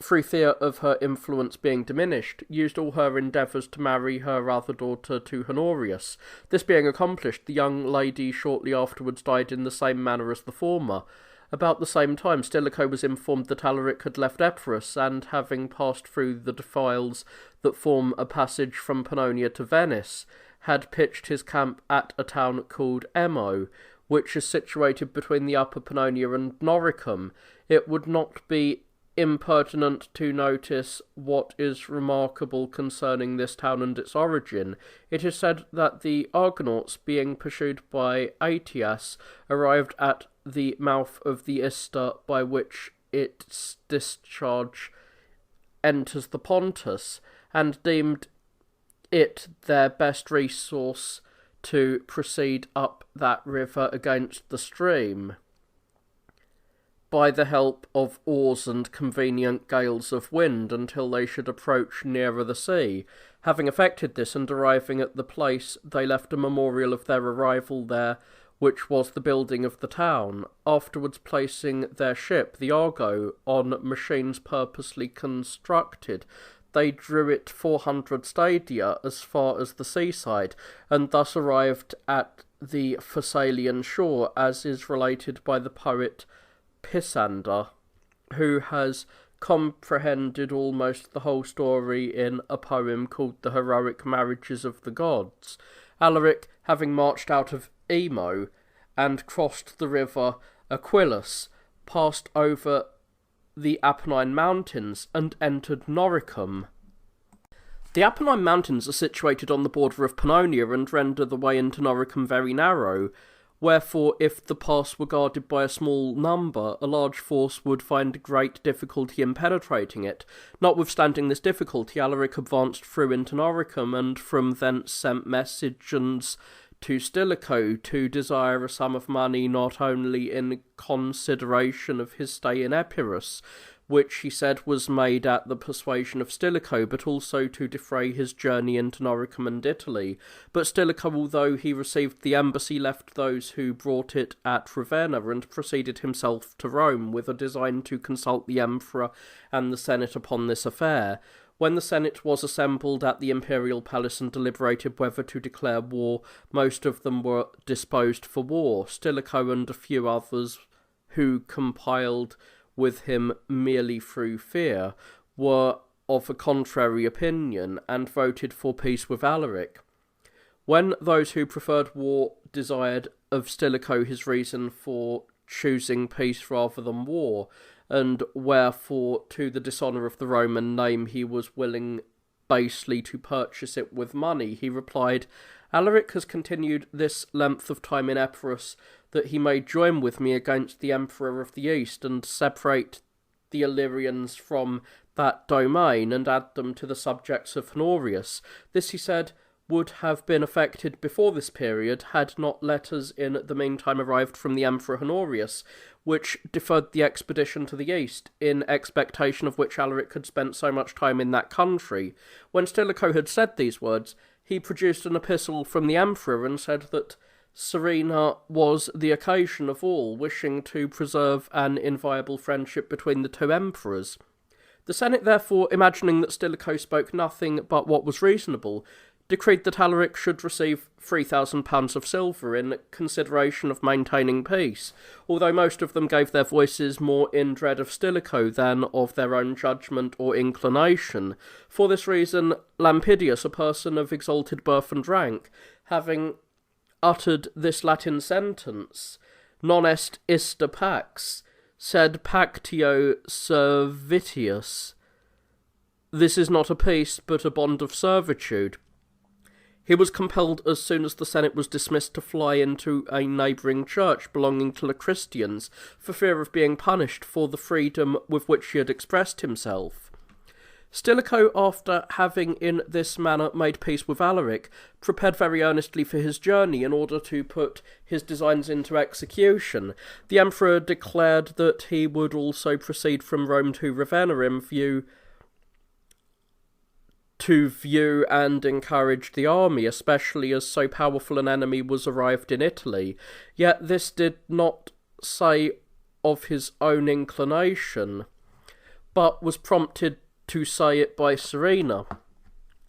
through fear of her influence being diminished, used all her endeavours to marry her other daughter to Honorius. This being accomplished, the young lady shortly afterwards died in the same manner as the former. About the same time, Stilicho was informed that Alaric had left Epirus, and having passed through the defiles that form a passage from Pannonia to Venice, had pitched his camp at a town called Emo, which is situated between the Upper Pannonia and Noricum. It would not be impertinent to notice what is remarkable concerning this town and its origin. It is said that the Argonauts, being pursued by Aetius, arrived at the mouth of the Ister, by which its discharge enters the Pontus, and deemed it their best resource to proceed up that river against the stream, by the help of oars and convenient gales of wind, until they should approach nearer the sea. Having effected this, and arriving at the place, they left a memorial of their arrival there, which was the building of the town, afterwards placing their ship, the Argo, on machines purposely constructed. They drew it 400 stadia as far as the seaside, and thus arrived at the Thessalian shore, as is related by the poet Pisander, who has comprehended almost the whole story in a poem called The Heroic Marriages of the Gods. Alaric, having marched out of Emo and crossed the river Aquilus, passed over the Apennine Mountains and entered Noricum. The Apennine Mountains are situated on the border of Pannonia and render the way into Noricum very narrow. Wherefore, if the pass were guarded by a small number, a large force would find great difficulty in penetrating it. Notwithstanding this difficulty, Alaric advanced through into Noricum, and from thence sent messengers to Stilicho to desire a sum of money, not only in consideration of his stay in Epirus, which he said was made at the persuasion of Stilicho, but also to defray his journey into Noricum and Italy. But Stilicho, although he received the embassy, left those who brought it at Ravenna, and proceeded himself to Rome, with a design to consult the emperor and the senate upon this affair. When the senate was assembled at the imperial palace and deliberated whether to declare war, most of them were disposed for war. Stilicho and a few others, who compiled with him merely through fear, were of a contrary opinion, and voted for peace with Alaric. When those who preferred war desired of Stilicho his reason for choosing peace rather than war, and wherefore to the dishonour of the Roman name he was willing basely to purchase it with money, he replied, Alaric has continued this length of time in Epirus, that he may join with me against the Emperor of the East, and separate the Illyrians from that domain, and add them to the subjects of Honorius. This, he said, would have been effected before this period, had not letters in the meantime arrived from the Emperor Honorius, which deferred the expedition to the east, in expectation of which Alaric had spent so much time in that country. When Stilicho had said these words, he produced an epistle from the emperor, and said that Serena was the occasion of all, wishing to preserve an inviolable friendship between the two emperors. The Senate, therefore, imagining that Stilicho spoke nothing but what was reasonable, decreed that Alaric should receive 3,000 pounds of silver in consideration of maintaining peace, although most of them gave their voices more in dread of Stilicho than of their own judgment or inclination. For this reason, Lampidius, a person of exalted birth and rank, having uttered this Latin sentence, non est ista pax, sed pactio servitius, this is not a peace, but a bond of servitude, He was compelled as soon as the Senate was dismissed to fly into a neighbouring church belonging to the Christians for fear of being punished for the freedom with which he had expressed himself. Stilicho, after having in this manner made peace with Alaric, prepared very earnestly for his journey in order to put his designs into execution. The emperor declared that he would also proceed from Rome to Ravenna in view and encourage the army, especially as so powerful an enemy was arrived in Italy. Yet this did not say of his own inclination, but was prompted to say it by Serena,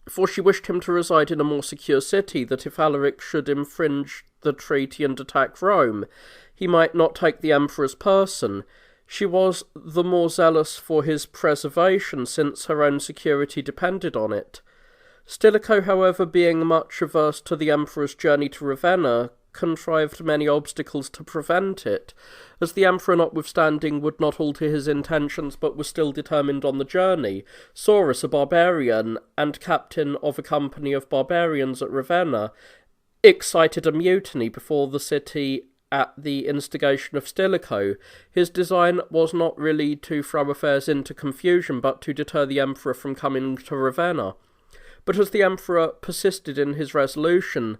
for she wished him to reside in a more secure city, that if Alaric should infringe the treaty and attack Rome, he might not take the emperor's person. She was the more zealous for his preservation, since her own security depended on it. Stilicho, however, being much averse to the emperor's journey to Ravenna, contrived many obstacles to prevent it, as the emperor, notwithstanding, would not alter his intentions, but was still determined on the journey. Saurus, a barbarian, and captain of a company of barbarians at Ravenna, excited a mutiny before the city at the instigation of Stilicho. His design was not really to throw affairs into confusion, but to deter the emperor from coming to Ravenna. But as the emperor persisted in his resolution,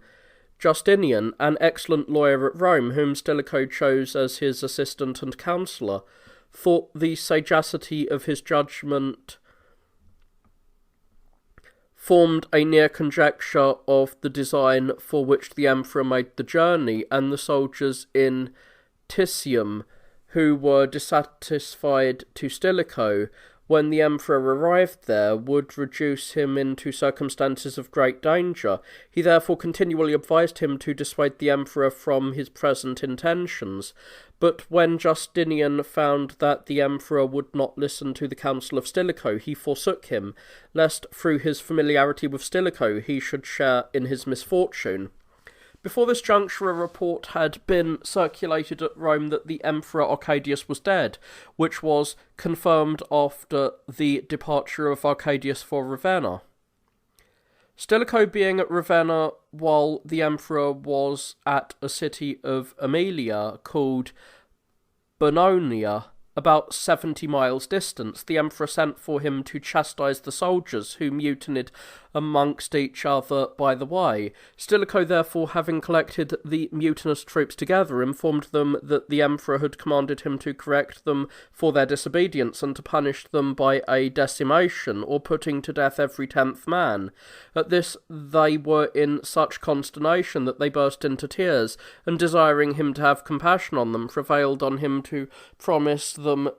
Justinian, an excellent lawyer at Rome, whom Stilicho chose as his assistant and counsellor, thought the sagacity of his judgment formed a near conjecture of the design for which the emperor made the journey, and the soldiers in Titium, who were dissatisfied to Stilicho when the emperor arrived there, would reduce him into circumstances of great danger. He therefore continually advised him to dissuade the emperor from his present intentions. But when Justinian found that the emperor would not listen to the counsel of Stilicho, he forsook him, lest through his familiarity with Stilicho he should share in his misfortune. Before this juncture, a report had been circulated at Rome that the Emperor Arcadius was dead, which was confirmed after the departure of Arcadius for Ravenna. Stilicho being at Ravenna while the emperor was at a city of Aemilia called Bononia, about 70 miles distant, the emperor sent for him to chastise the soldiers who mutinied amongst each other by the way. Stilicho, therefore, having collected the mutinous troops together, informed them that the emperor had commanded him to correct them for their disobedience and to punish them by a decimation, or putting to death every 10th man. At this they were in such consternation that they burst into tears, and desiring him to have compassion on them, prevailed on him to promise them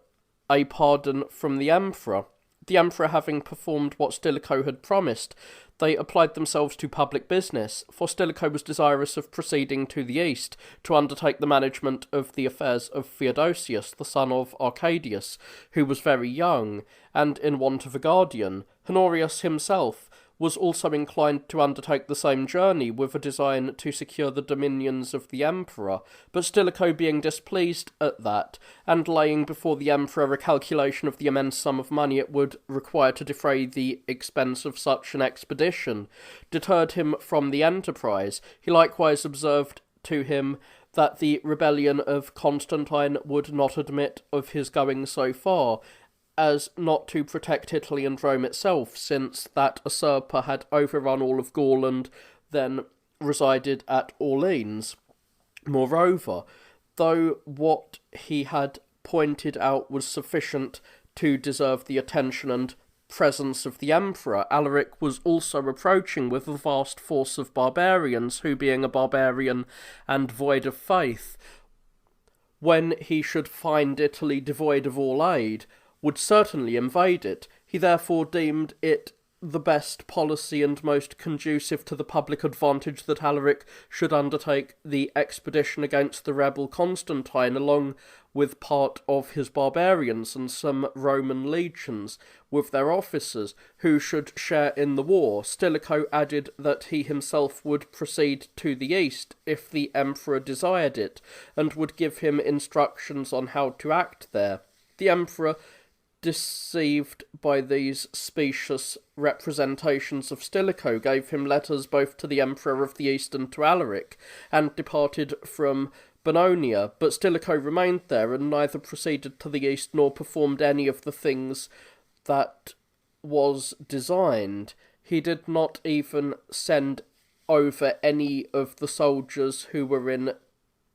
a pardon from the emperor. The emperor having performed what Stilicho had promised, they applied themselves to public business, for Stilicho was desirous of proceeding to the east to undertake the management of the affairs of Theodosius, the son of Arcadius, who was very young, and in want of a guardian. Honorius himself was also inclined to undertake the same journey, with a design to secure the dominions of the emperor, but Stilicho being displeased at that, and laying before the emperor a calculation of the immense sum of money it would require to defray the expense of such an expedition, deterred him from the enterprise. He likewise observed to him that the rebellion of Constantine would not admit of his going so far, as not to protect Italy and Rome itself, since that usurper had overrun all of Gaul and then resided at Orleans. Moreover, though what he had pointed out was sufficient to deserve the attention and presence of the emperor, Alaric was also approaching with a vast force of barbarians, who, being a barbarian and void of faith, when he should find Italy devoid of all aid, would certainly invade it. He therefore deemed it the best policy and most conducive to the public advantage that Alaric should undertake the expedition against the rebel Constantine, along with part of his barbarians and some Roman legions, with their officers, who should share in the war. Stilicho added that he himself would proceed to the east if the emperor desired it, and would give him instructions on how to act there. The emperor deceived by these specious representations of Stilicho, gave him letters both to the Emperor of the East and to Alaric, and departed from Bononia, but Stilicho remained there, and neither proceeded to the east nor performed any of the things that was designed. He did not even send over any of the soldiers who were in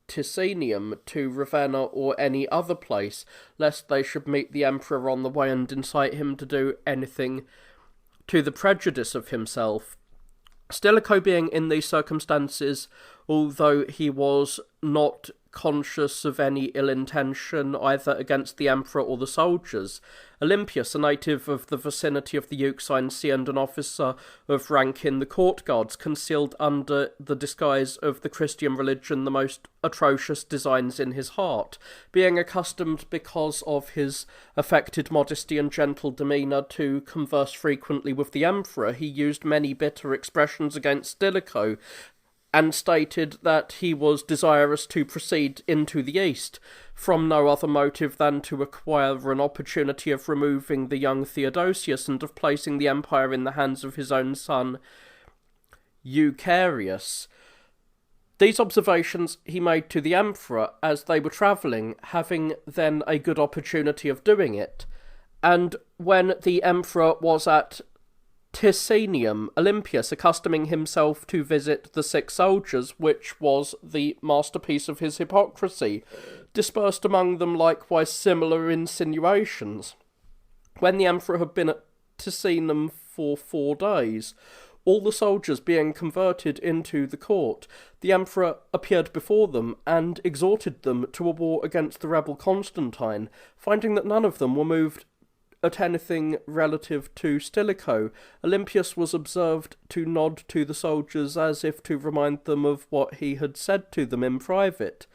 Ticinium to Ravenna or any other place, lest they should meet the emperor on the way and incite him to do anything to the prejudice of himself. Stilicho being in these circumstances, although he was not conscious of any ill intention either against the emperor or the soldiers, Olympius, a native of the vicinity of the Euxine Sea and an officer of rank in the court guards, concealed under the disguise of the Christian religion the most atrocious designs in his heart. Being accustomed, because of his affected modesty and gentle demeanour, to converse frequently with the emperor, he used many bitter expressions against Stilicho, and stated that he was desirous to proceed into the east, from no other motive than to acquire an opportunity of removing the young Theodosius and of placing the empire in the hands of his own son Eucharius. These observations he made to the emperor as they were travelling, having then a good opportunity of doing it, and when the emperor was at Ticinium, Olympius, accustoming himself to visit the sick soldiers, which was the masterpiece of his hypocrisy, dispersed among them likewise similar insinuations. When the emperor had been at Ticinium for 4 days, all the soldiers being converted into the court, the emperor appeared before them and exhorted them to a war against the rebel Constantine. Finding that none of them were moved at anything relative to Stilicho, Olympius was observed to nod to the soldiers as if to remind them of what he had said to them in private.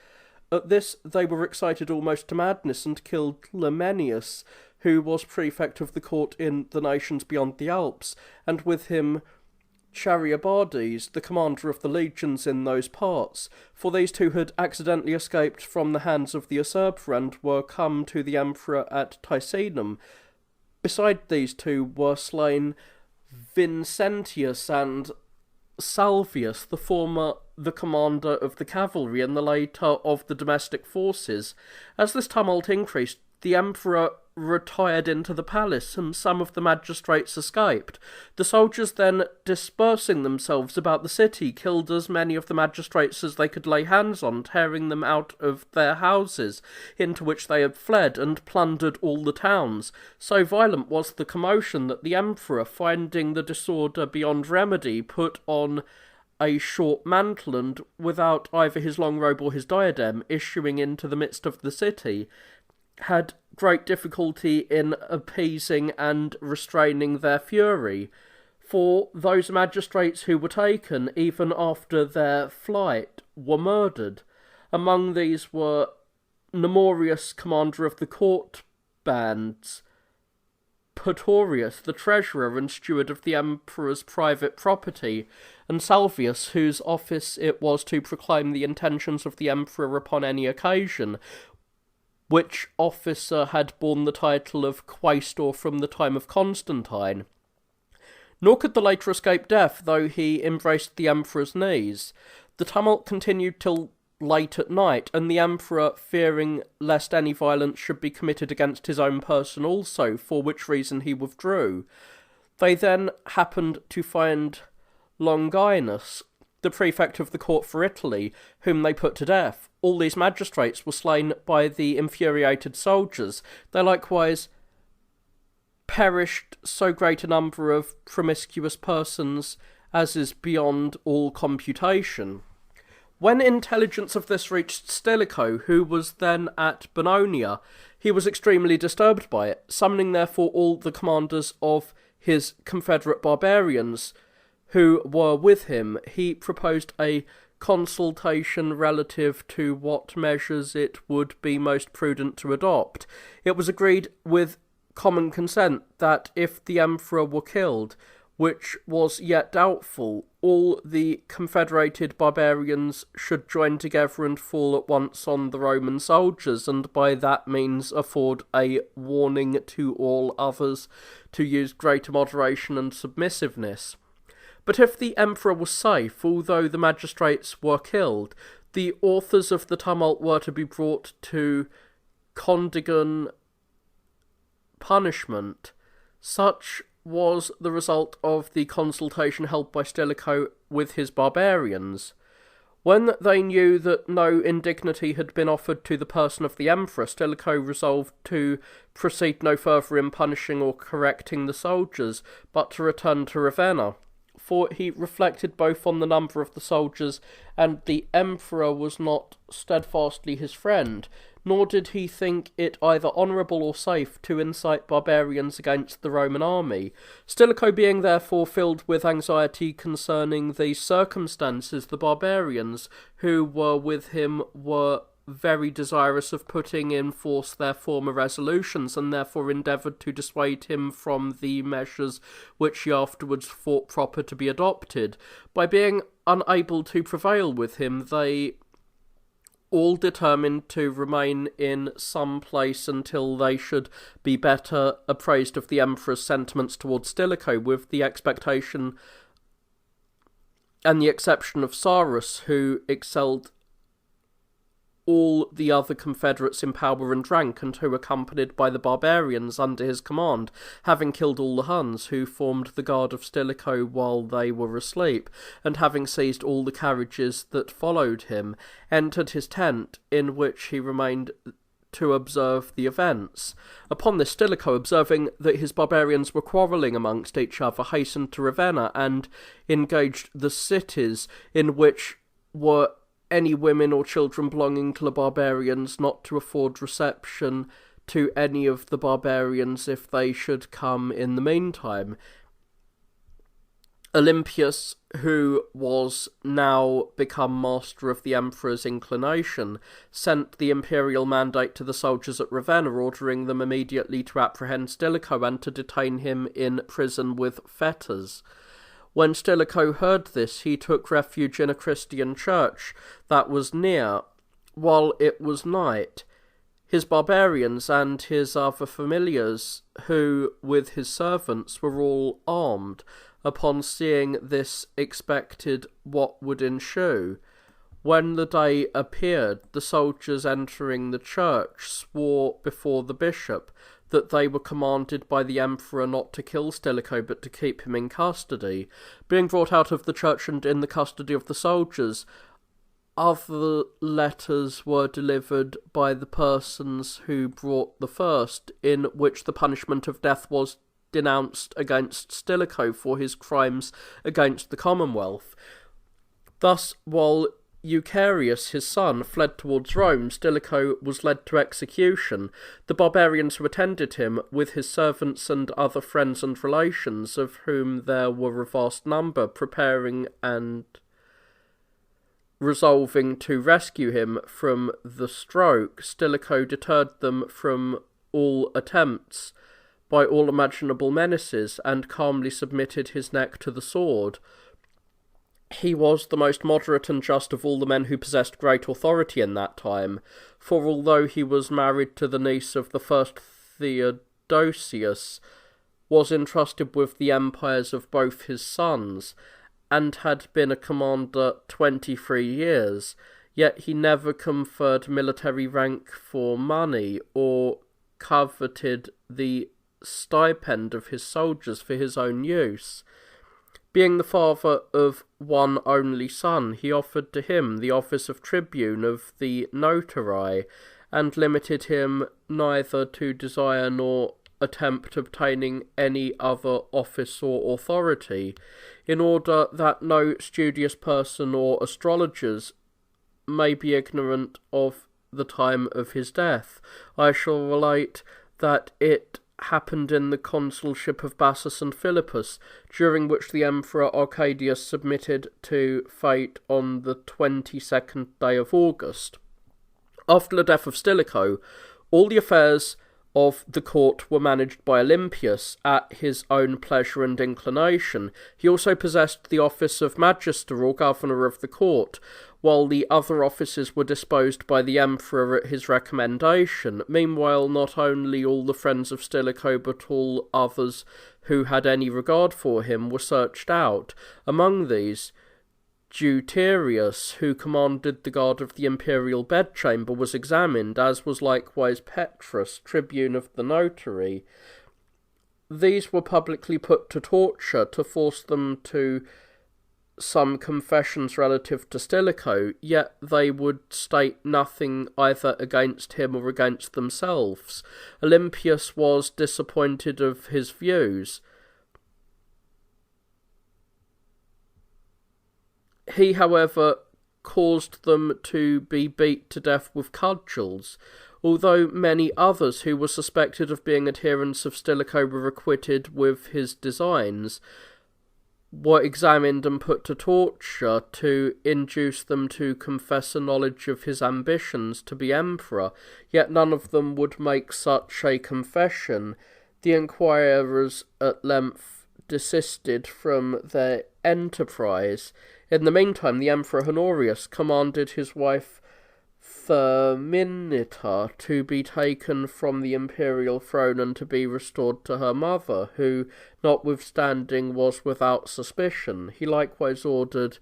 At this they were excited almost to madness, and killed Lamenius, who was prefect of the court in the nations beyond the Alps, and with him Chariabades, the commander of the legions in those parts, for these two had accidentally escaped from the hands of the usurper and were come to the emperor at Ticinum. Beside these two were slain Vincentius and Salvius, the former the commander of the cavalry and the later of the domestic forces. As this tumult increased, the emperor retired into the palace, and some of the magistrates escaped. The soldiers then, dispersing themselves about the city, killed as many of the magistrates as they could lay hands on, tearing them out of their houses, into which they had fled, and plundered all the towns. So violent was the commotion that the emperor, finding the disorder beyond remedy, put on a short mantle, and, without either his long robe or his diadem, issuing into the midst of the city, had great difficulty in appeasing and restraining their fury, for those magistrates who were taken, even after their flight, were murdered. Among these were Nemorius, commander of the court bands, Pretorius, the treasurer and steward of the emperor's private property, and Salvius, whose office it was to proclaim the intentions of the emperor upon any occasion, which officer had borne the title of quaestor from the time of Constantine. Nor could the latter escape death, though he embraced the emperor's knees. The tumult continued till late at night, and the emperor, fearing lest any violence should be committed against his own person also, for which reason he withdrew. They then happened to find Longinus, the prefect of the court for Italy, whom they put to death. All these magistrates were slain by the infuriated soldiers. There likewise perished so great a number of promiscuous persons as is beyond all computation. When intelligence of this reached Stilicho, who was then at Bononia, he was extremely disturbed by it. Summoning therefore all the commanders of his confederate barbarians who were with him, he proposed a consultation relative to what measures it would be most prudent to adopt. It was agreed with common consent that if the emperor were killed, which was yet doubtful, all the confederated barbarians should join together and fall at once on the Roman soldiers, and by that means afford a warning to all others to use greater moderation and submissiveness. But if the emperor was safe, although the magistrates were killed, the authors of the tumult were to be brought to condign punishment. Such was the result of the consultation held by Stilicho with his barbarians. When they knew that no indignity had been offered to the person of the emperor, Stilicho resolved to proceed no further in punishing or correcting the soldiers, but to return to Ravenna. For he reflected both on the number of the soldiers, and the emperor was not steadfastly his friend, nor did he think it either honourable or safe to incite barbarians against the Roman army. Stilicho being therefore filled with anxiety concerning these circumstances, the barbarians who were with him were very desirous of putting in force their former resolutions, and therefore endeavoured to dissuade him from the measures which he afterwards thought proper to be adopted. By being unable to prevail with him, they all determined to remain in some place until they should be better appraised of the emperor's sentiments towards Stilicho, with the expectation and the exception of Sarus, who excelled all the other confederates in power and rank, and who, accompanied by the barbarians under his command, having killed all the Huns who formed the guard of Stilicho while they were asleep, and having seized all the carriages that followed him, entered his tent, in which he remained to observe the events. Upon this, Stilicho, observing that his barbarians were quarrelling amongst each other, hastened to Ravenna, and engaged the cities in which were any women or children belonging to the barbarians, not to afford reception to any of the barbarians if they should come in the meantime. Olympius, who was now become master of the emperor's inclination, sent the imperial mandate to the soldiers at Ravenna, ordering them immediately to apprehend Stilicho and to detain him in prison with fetters. When Stilicho heard this, he took refuge in a Christian church that was near, while it was night. His barbarians and his other familiars, who, with his servants, were all armed, upon seeing this expected what would ensue. When the day appeared, the soldiers entering the church swore before the bishop that they were commanded by the emperor not to kill Stilicho, but to keep him in custody. Being brought out of the church and in the custody of the soldiers, other letters were delivered by the persons who brought the first, in which the punishment of death was denounced against Stilicho for his crimes against the Commonwealth. Thus, while Eucharius, his son, fled towards Rome, Stilicho was led to execution. The barbarians who attended him, with his servants and other friends and relations, of whom there were a vast number, preparing and resolving to rescue him from the stroke, Stilicho deterred them from all attempts by all imaginable menaces, and calmly submitted his neck to the sword. He was the most moderate and just of all the men who possessed great authority in that time, for although he was married to the niece of the first Theodosius, was entrusted with the empires of both his sons, and had been a commander 23 years, yet he never conferred military rank for money, or coveted the stipend of his soldiers for his own use. Being the father of one only son, he offered to him the office of tribune of the notari, and limited him neither to desire nor attempt obtaining any other office or authority, in order that no studious person or astrologers may be ignorant of the time of his death. I shall relate that it happened in the consulship of Bassus and Philippus, during which the Emperor Arcadius submitted to fate on the 22nd day of August. After the death of Stilicho, all the affairs of the court were managed by Olympius at his own pleasure and inclination. He also possessed the office of magister or governor of the court, while the other offices were disposed by the emperor at his recommendation. Meanwhile, not only all the friends of Stilicho, but all others who had any regard for him were searched out. Among these, Deuterius, who commanded the guard of the imperial bedchamber, was examined, as was likewise Petrus, tribune of the notary. These were publicly put to torture to force them to some confessions relative to Stilicho, yet they would state nothing either against him or against themselves. Olympius was disappointed of his views. He, however, caused them to be beat to death with cudgels, although many others who were suspected of being adherents of Stilicho were acquitted with his designs, were examined and put to torture to induce them to confess a knowledge of his ambitions to be emperor, yet none of them would make such a confession. The inquirers at length desisted from their enterprise. In the meantime, the Emperor Honorius commanded his wife Firminita to be taken from the imperial throne and to be restored to her mother, who, notwithstanding, was without suspicion. He likewise ordered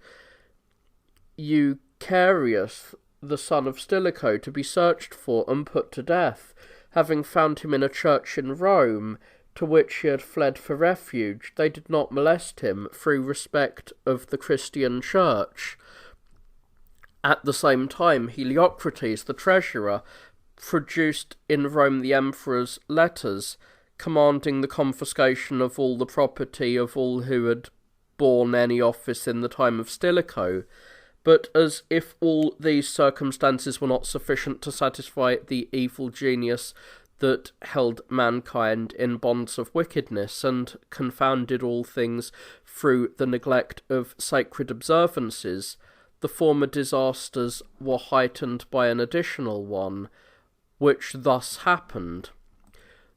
Eucharius, the son of Stilicho, to be searched for and put to death, having found him in a church in Rome, to which he had fled for refuge. They did not molest him, through respect of the Christian Church. At the same time, Heliocrates, the treasurer, produced in Rome the emperor's letters, commanding the confiscation of all the property of all who had borne any office in the time of Stilicho. But as if all these circumstances were not sufficient to satisfy the evil genius that held mankind in bonds of wickedness, and confounded all things through the neglect of sacred observances, the former disasters were heightened by an additional one, which thus happened.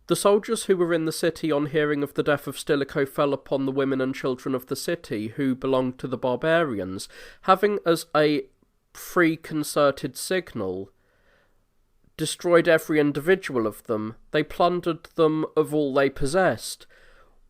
The soldiers who were in the city, on hearing of the death of Stilicho, fell upon the women and children of the city, who belonged to the barbarians, having as a preconcerted signal destroyed every individual of them. They plundered them of all they possessed.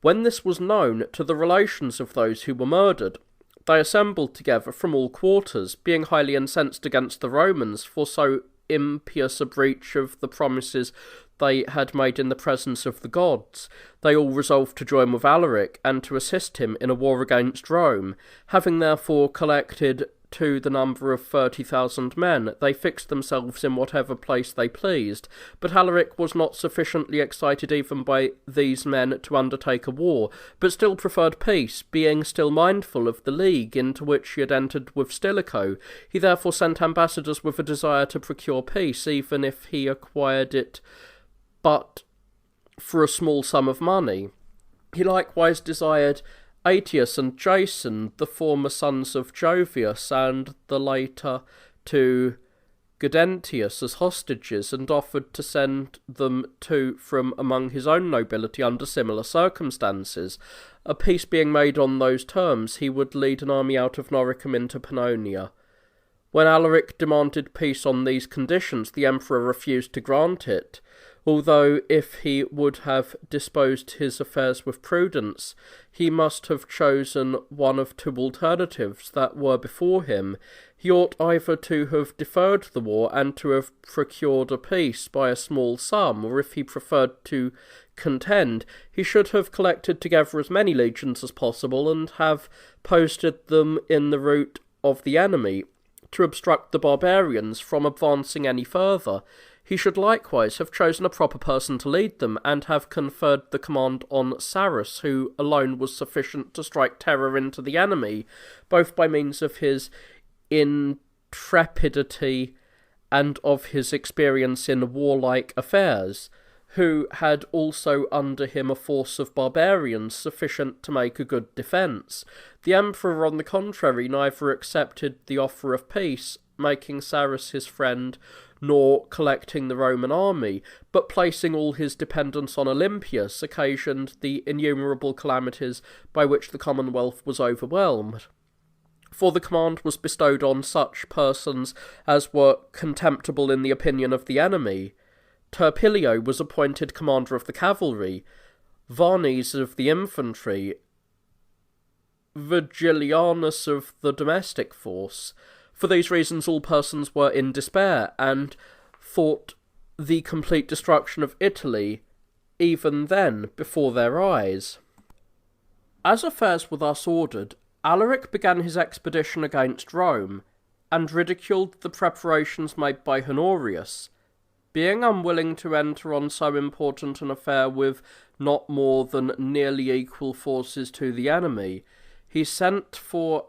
When this was known to the relations of those who were murdered, they assembled together from all quarters, being highly incensed against the Romans for so impious a breach of the promises they had made in the presence of the gods. They all resolved to join with Alaric, and to assist him in a war against Rome. Having therefore collected to the number of 30,000 men, they fixed themselves in whatever place they pleased, but Alaric was not sufficiently excited even by these men to undertake a war, but still preferred peace, being still mindful of the league into which he had entered with Stilicho. He therefore sent ambassadors with a desire to procure peace, even if he acquired it but for a small sum of money. He likewise desired Aetius and Jason, the former sons of Jovius, and the later to Gaudentius, as hostages, and offered to send them too from among his own nobility under similar circumstances. A peace being made on those terms, he would lead an army out of Noricum into Pannonia. When Alaric demanded peace on these conditions, the emperor refused to grant it, although if he would have disposed his affairs with prudence, he must have chosen one of two alternatives that were before him. He ought either to have deferred the war and to have procured a peace by a small sum, or if he preferred to contend, he should have collected together as many legions as possible and have posted them in the route of the enemy, to obstruct the barbarians from advancing any further. He should likewise have chosen a proper person to lead them, and have conferred the command on Sarus, who alone was sufficient to strike terror into the enemy, both by means of his intrepidity and of his experience in warlike affairs, who had also under him a force of barbarians sufficient to make a good defence. The emperor, on the contrary, neither accepted the offer of peace, making Sarus his friend, nor collecting the Roman army, but placing all his dependence on Olympius, occasioned the innumerable calamities by which the Commonwealth was overwhelmed. For the command was bestowed on such persons as were contemptible in the opinion of the enemy. Turpilio was appointed commander of the cavalry, Varnes of the infantry, Vigilianus of the domestic force. For these reasons all persons were in despair, and thought the complete destruction of Italy even then before their eyes. As affairs were thus ordered, Alaric began his expedition against Rome, and ridiculed the preparations made by Honorius. Being unwilling to enter on so important an affair with not more than nearly equal forces to the enemy, he sent for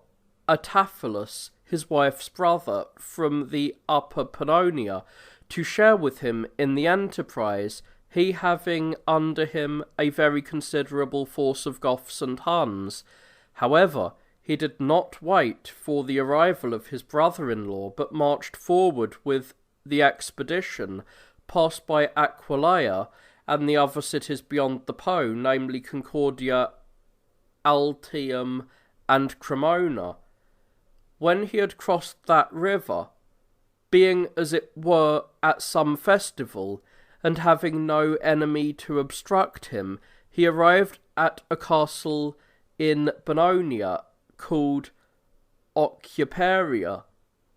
Ataphilus, his wife's brother, from the Upper Pannonia, to share with him in the enterprise, he having under him a very considerable force of Goths and Huns. However, he did not wait for the arrival of his brother-in-law, but marched forward with the expedition, passed by Aquileia and the other cities beyond the Po, namely Concordia, Altium, and Cremona. When he had crossed that river, being as it were at some festival, and having no enemy to obstruct him, he arrived at a castle in Bononia called Ocuparia.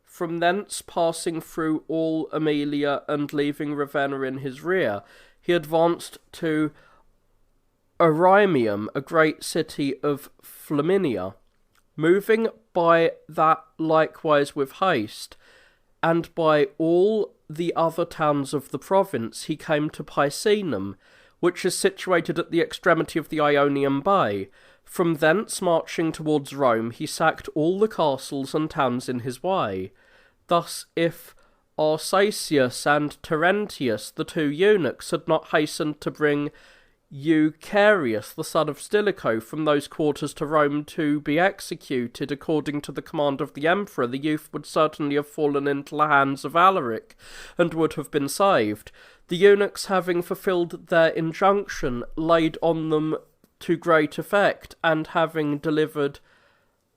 From thence, passing through all Aemilia and leaving Ravenna in his rear, he advanced to Orymium, a great city of Flaminia, moving by that likewise with haste, and by all the other towns of the province he came to Picenum, which is situated at the extremity of the Ionian Bay. From thence, marching towards Rome, he sacked all the castles and towns in his way. Thus, if Arsacius and Terentius, the two eunuchs, had not hastened to bring Eucharius, the son of Stilicho, from those quarters to Rome to be executed according to the command of the emperor, the youth would certainly have fallen into the hands of Alaric, and would have been saved. The eunuchs, having fulfilled their injunction, laid on them to great effect, and having delivered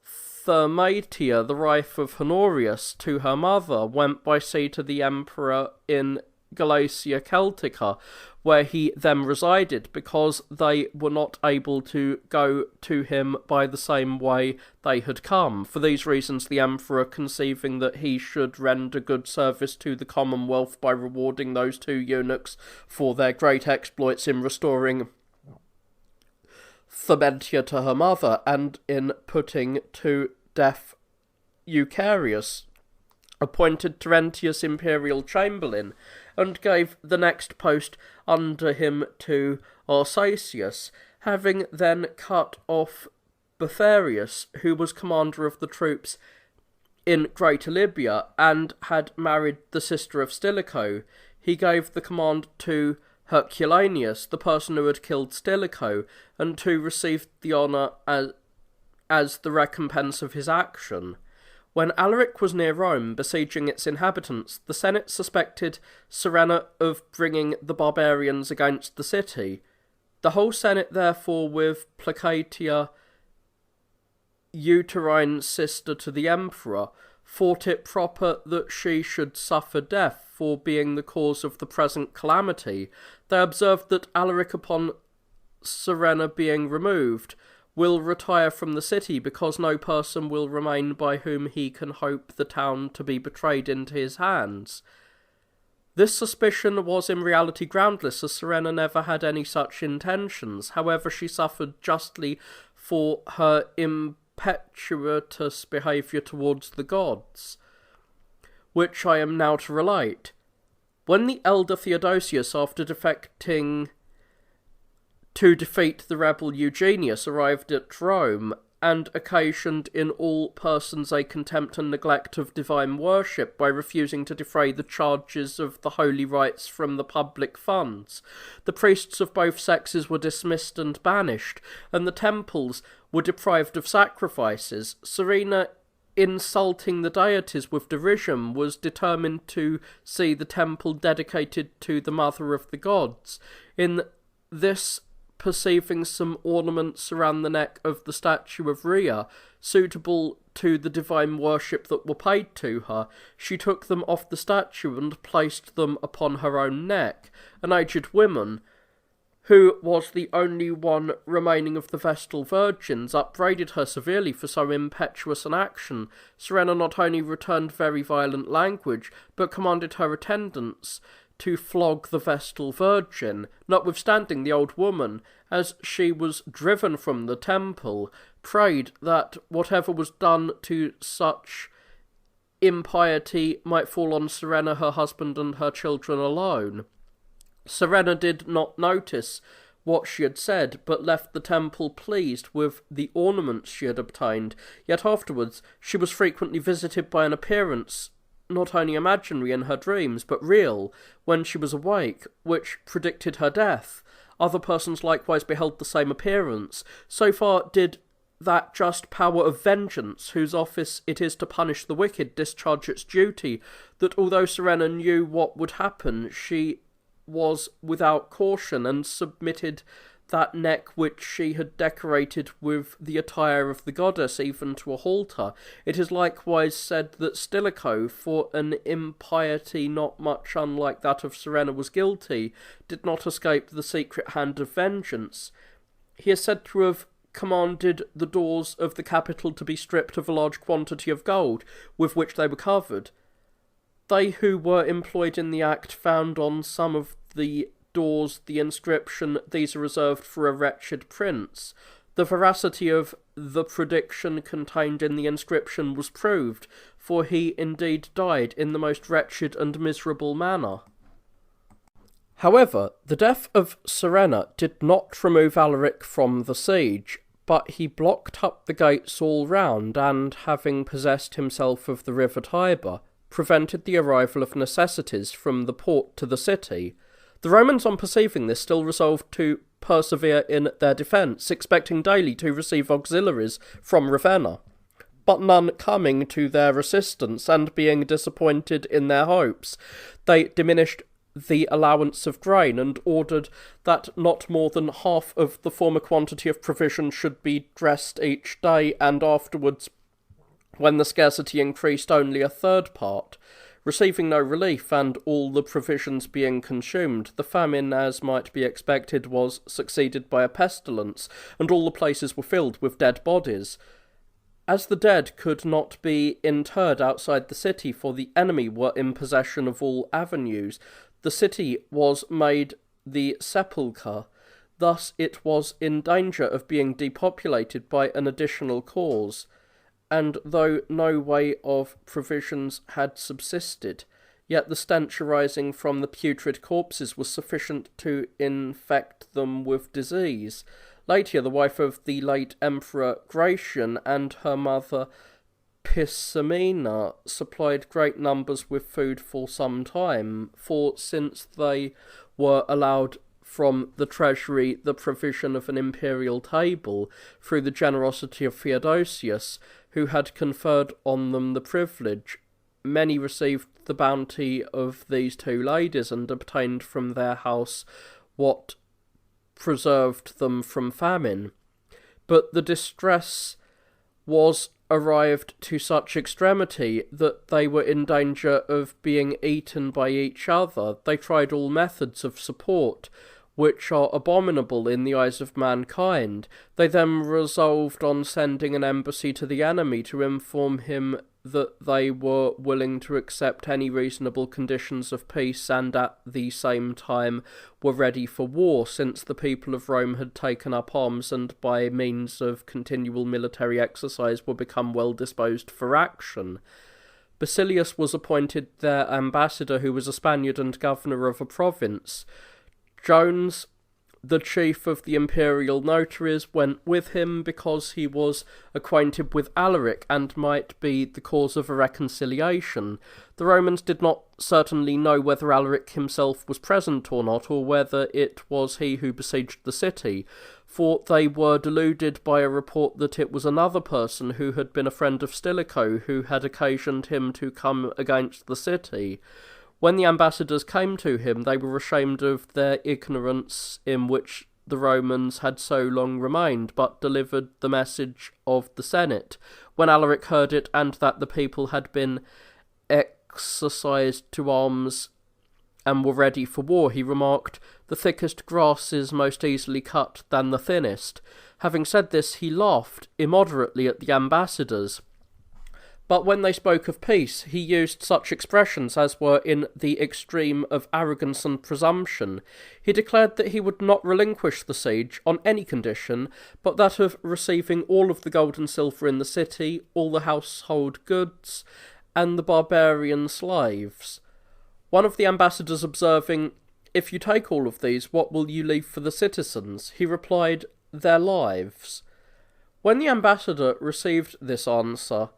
Thermatia, the wife of Honorius, to her mother, went by sea to the emperor in Galatia Celtica, where he then resided, because they were not able to go to him by the same way they had come. For these reasons, the emperor, conceiving that he should render good service to the Commonwealth by rewarding those two eunuchs for their great exploits in restoring Thermatia to her mother, and in putting to death Eucharius, appointed Terentius imperial chamberlain, and gave the next post under him to Arsacius, having then cut off Boetharius, who was commander of the troops in Greater Libya, and had married the sister of Stilicho. He gave the command to Herculaneus, the person who had killed Stilicho, and who received the honour as the recompense of his action. When Alaric was near Rome, besieging its inhabitants, the Senate suspected Surenna of bringing the barbarians against the city. The whole Senate, therefore, with Placatia, uterine sister to the emperor, thought it proper that she should suffer death for being the cause of the present calamity. They observed that Alaric, upon Surenna being removed, will retire from the city, because no person will remain by whom he can hope the town to be betrayed into his hands. This suspicion was in reality groundless, as Surenna never had any such intentions. However, she suffered justly for her impetuous behaviour towards the gods, which I am now to relate. When the elder Theodosius, after defecting to defeat the rebel Eugenius, arrived at Rome, and occasioned in all persons a contempt and neglect of divine worship by refusing to defray the charges of the holy rites from the public funds, the priests of both sexes were dismissed and banished, and the temples were deprived of sacrifices. Surenna insulting the deities with derision, was determined to see the temple dedicated to the mother of the gods. In this, perceiving some ornaments around the neck of the statue of Rhea, suitable to the divine worship that were paid to her, she took them off the statue and placed them upon her own neck. An aged woman, who was the only one remaining of the Vestal Virgins, upbraided her severely for so impetuous an action. Serena not only returned very violent language, but commanded her attendants to flog the Vestal Virgin. Notwithstanding, the old woman, as she was driven from the temple, prayed that whatever was done to such impiety might fall on Serena, her husband, and her children alone. Serena did not notice what she had said, but left the temple pleased with the ornaments she had obtained. Yet afterwards she was frequently visited by an appearance, not only imaginary in her dreams, but real, when she was awake, which predicted her death. Other persons likewise beheld the same appearance. So far did that just power of vengeance, whose office it is to punish the wicked, discharge its duty, that although Serena knew what would happen, she was without caution, and submitted that neck which she had decorated with the attire of the goddess even to a halter. It is likewise said that Stilicho, for an impiety not much unlike that of Serena was guilty, did not escape the secret hand of vengeance. He is said to have commanded the doors of the Capitol to be stripped of a large quantity of gold, with which they were covered. They who were employed in the act found on some of the doors the inscription, "These are reserved for a wretched prince." The veracity of the prediction contained in the inscription was proved, for he indeed died in the most wretched and miserable manner. However, the death of Serena did not remove Alaric from the siege, but he blocked up the gates all round, and, having possessed himself of the river Tiber, prevented the arrival of necessities from the port to the city. The Romans, on perceiving this, still resolved to persevere in their defence, expecting daily to receive auxiliaries from Ravenna, but none coming to their assistance, and being disappointed in their hopes, they diminished the allowance of grain, and ordered that not more than half of the former quantity of provisions should be dressed each day, and afterwards, when the scarcity increased, only a third part. Receiving no relief, and all the provisions being consumed, the famine, as might be expected, was succeeded by a pestilence, and all the places were filled with dead bodies. As the dead could not be interred outside the city, for the enemy were in possession of all avenues, the city was made the sepulchre. Thus it was in danger of being depopulated by an additional cause. And though no way of provisions had subsisted, yet the stench arising from the putrid corpses was sufficient to infect them with disease. Later, the wife of the late Emperor Gratian and her mother Pissamina supplied great numbers with food for some time, for since they were allowed from the treasury the provision of an imperial table, through the generosity of Theodosius, who had conferred on them the privilege, many received the bounty of these two ladies, and obtained from their house what preserved them from famine. But the distress was arrived to such extremity that they were in danger of being eaten by each other. They tried all methods of support, which are abominable in the eyes of mankind. They then resolved on sending an embassy to the enemy to inform him that they were willing to accept any reasonable conditions of peace, and at the same time were ready for war, since the people of Rome had taken up arms, and by means of continual military exercise were become well disposed for action. Basilius was appointed their ambassador, who was a Spaniard and governor of a province. Jones, the chief of the imperial notaries, went with him because he was acquainted with Alaric and might be the cause of a reconciliation. The Romans did not certainly know whether Alaric himself was present or not, or whether it was he who besieged the city, for they were deluded by a report that it was another person who had been a friend of Stilicho who had occasioned him to come against the city. When the ambassadors came to him, they were ashamed of their ignorance in which the Romans had so long remained, but delivered the message of the Senate. When Alaric heard it, and that the people had been exercised to arms and were ready for war, he remarked, "The thickest grass is most easily cut than the thinnest." Having said this, he laughed immoderately at the ambassadors. But when they spoke of peace, he used such expressions as were in the extreme of arrogance and presumption. He declared that he would not relinquish the siege on any condition, but that of receiving all of the gold and silver in the city, all the household goods, and the barbarian slaves. One of the ambassadors observing, "If you take all of these, what will you leave for the citizens?" he replied, "Their lives." When the ambassador received this answer,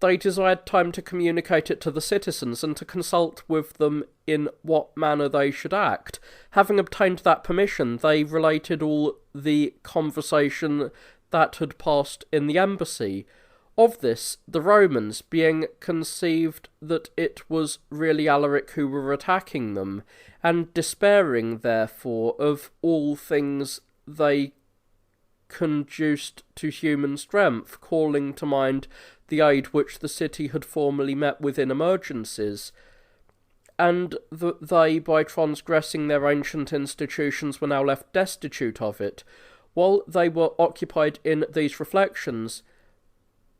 they desired time to communicate it to the citizens and to consult with them in what manner they should act. Having obtained that permission, they related all the conversation that had passed in the embassy. Of this, the Romans, being conceived that it was really Alaric who were attacking them, and despairing, therefore, of all things they conduced to human strength, calling to mind the aid which the city had formerly met with in emergencies, and that they, by transgressing their ancient institutions, were now left destitute of it. While they were occupied in these reflections,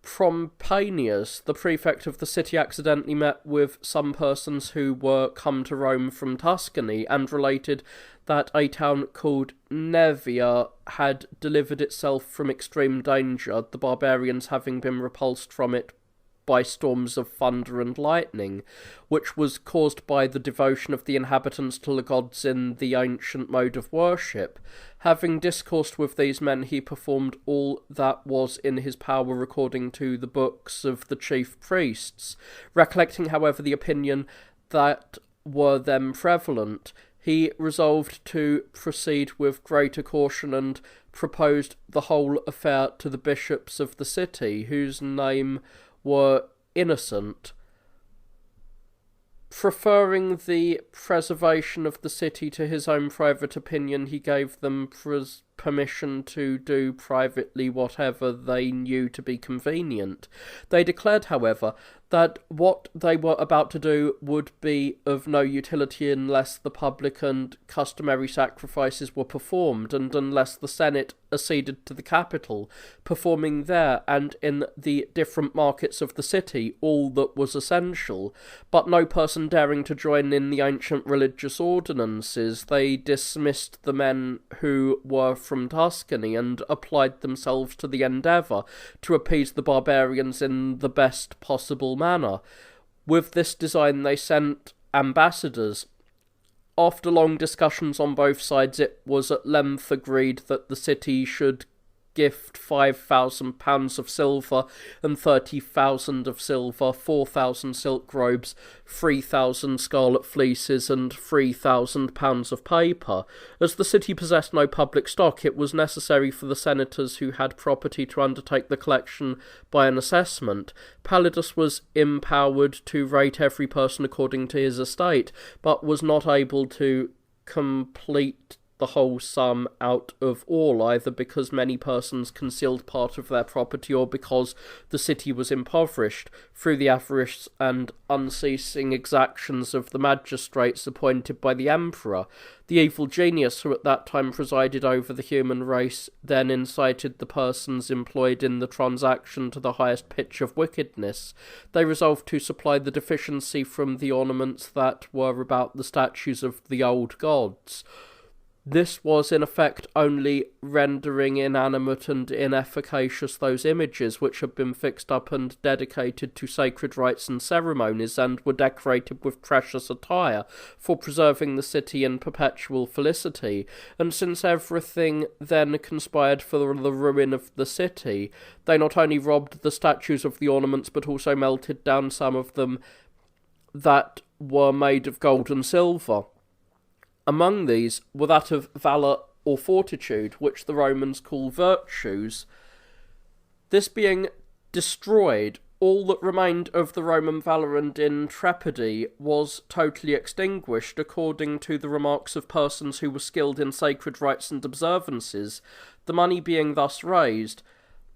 Pomponius, the prefect of the city, accidentally met with some persons who were come to Rome from Tuscany, and related that a town called Nevia had delivered itself from extreme danger, the barbarians having been repulsed from it by storms of thunder and lightning, which was caused by the devotion of the inhabitants to the gods in the ancient mode of worship. Having discoursed with these men, he performed all that was in his power according to the books of the chief priests. Recollecting, however, the opinion that were then prevalent, he resolved to proceed with greater caution, and proposed the whole affair to the bishops of the city, whose name were Innocent. Preferring the preservation of the city to his own private opinion, he gave them permission to do privately whatever they knew to be convenient. They declared, however, that what they were about to do would be of no utility unless the public and customary sacrifices were performed, and unless the Senate acceded to the capital, performing there and in the different markets of the city all that was essential, but no person daring to join in the ancient religious ordinances, they dismissed the men who were from Tuscany, and applied themselves to the endeavour to appease the barbarians in the best possible manner. With this design they sent ambassadors. After long discussions on both sides, it was at length agreed that the city should gift £5,000 of silver and 30,000 of silver, 4,000 silk robes, 3,000 scarlet fleeces, and £3,000 of paper. As the city possessed no public stock, it was necessary for the senators who had property to undertake the collection by an assessment. Pallidus was empowered to rate every person according to his estate, but was not able to complete the whole sum out of all, either because many persons concealed part of their property, or because the city was impoverished through the avarice and unceasing exactions of the magistrates appointed by the emperor. The evil genius who at that time presided over the human race then incited the persons employed in the transaction to the highest pitch of wickedness. They resolved to supply the deficiency from the ornaments that were about the statues of the old gods. This was in effect only rendering inanimate and inefficacious those images which had been fixed up and dedicated to sacred rites and ceremonies, and were decorated with precious attire, for preserving the city in perpetual felicity. And since everything then conspired for the ruin of the city, they not only robbed the statues of the ornaments, but also melted down some of them that were made of gold and silver. Among these were that of or fortitude, which the Romans call virtues. This being destroyed, all that remained of the Roman valour and intrepidity was totally extinguished, according to the remarks of persons who were skilled in sacred rites and observances. The money being thus raised,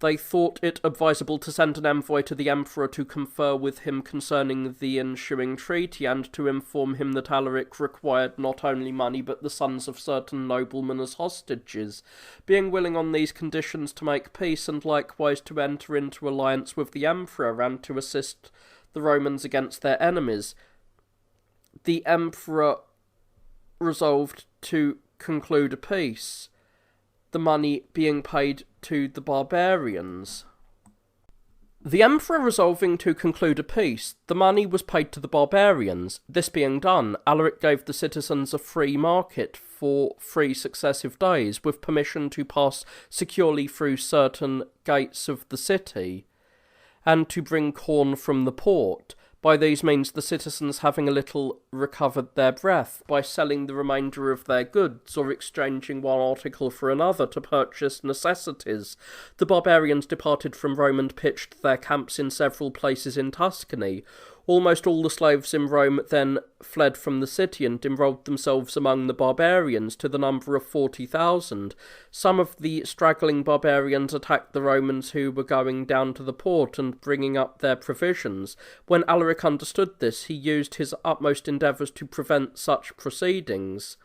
they thought it advisable to send an envoy to the emperor to confer with him concerning the ensuing treaty, and to inform him that Alaric required not only money but the sons of certain noblemen as hostages, being willing on these conditions to make peace, and likewise to enter into alliance with the emperor, and to assist the Romans against their enemies. The emperor resolved to conclude a peace, the money being paid to the barbarians. The emperor resolving to conclude a peace, the money was paid to the barbarians. This being done, Alaric gave the citizens a free market for 3 successive days, with permission to pass securely through certain gates of the city, and to bring corn from the port. By these means, the citizens, having a little recovered their breath, by selling the remainder of their goods, or exchanging one article for another to purchase necessities, the barbarians departed from Rome and pitched their camps in several places in Tuscany. Almost all the slaves in Rome then fled from the city and enrolled themselves among the barbarians, to the number of 40,000. Some of the straggling barbarians attacked the Romans who were going down to the port and bringing up their provisions. When Alaric understood this, he used his utmost endeavours to prevent such proceedings,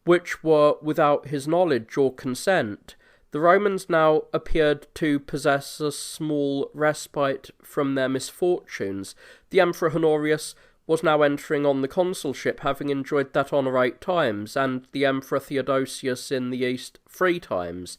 which were without his knowledge or consent. The Romans now appeared to possess a small respite from their misfortunes. The Emperor Honorius was now entering on the consulship, having enjoyed that honour 8 times, and the Emperor Theodosius in the East 3 times.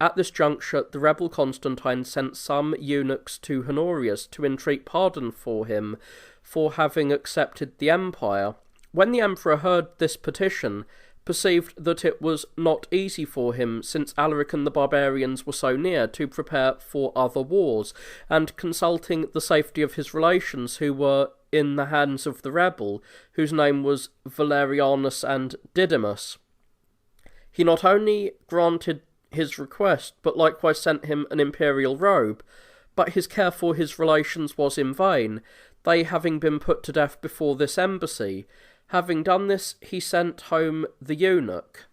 At this juncture, the rebel Constantine sent some eunuchs to Honorius to entreat pardon for him for having accepted the empire. When the emperor heard this petition, perceived that it was not easy for him, since Alaric and the barbarians were so near, to prepare for other wars, and consulting the safety of his relations who were in the hands of the rebel, whose name was Valerianus and Didymus, he not only granted his request, but likewise sent him an imperial robe. But his care for his relations was in vain, they having been put to death before this embassy. Having done this, he sent home the eunuch.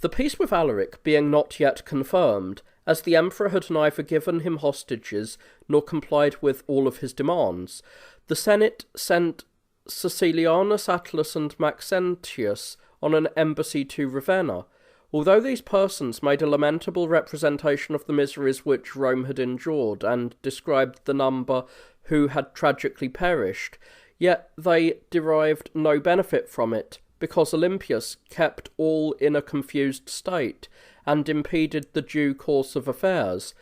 The peace with Alaric being not yet confirmed, as the emperor had neither given him hostages nor complied with all of his demands, the Senate sent Cecilianus, Attalus, and Maxentius on an embassy to Ravenna. Although these persons made a lamentable representation of the miseries which Rome had endured, and described the number who had tragically perished, yet they derived no benefit from it, because Olympius kept all in a confused state, and impeded the due course of affairs.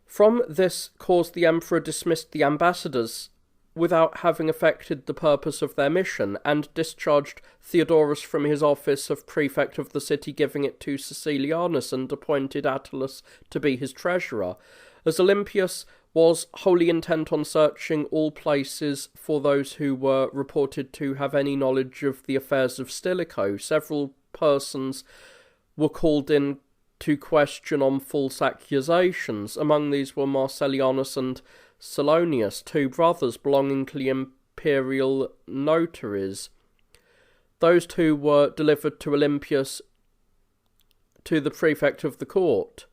From this cause the emperor dismissed the ambassadors without having effected the purpose of their mission, and discharged Theodorus from his office of prefect of the city, giving it to Cecilianus, and appointed Attalus to be his treasurer. As Olympius was wholly intent on searching all places for those who were reported to have any knowledge of the affairs of Stilicho, several persons were called in to question on false accusations. Among these were Marcellianus and Salonius, 2 brothers belonging to the imperial notaries. Those 2 were delivered to Olympius, to the prefect of the court.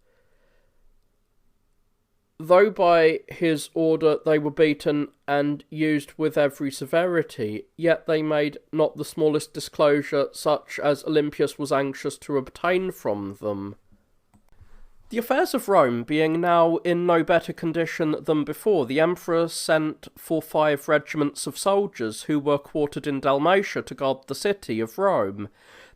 Though by his order they were beaten and used with every severity, yet they made not the smallest disclosure, such as Olympius was anxious to obtain from them. The affairs of Rome being now in no better condition than before, the emperor sent for 5 regiments of soldiers who were quartered in Dalmatia to guard the city of Rome.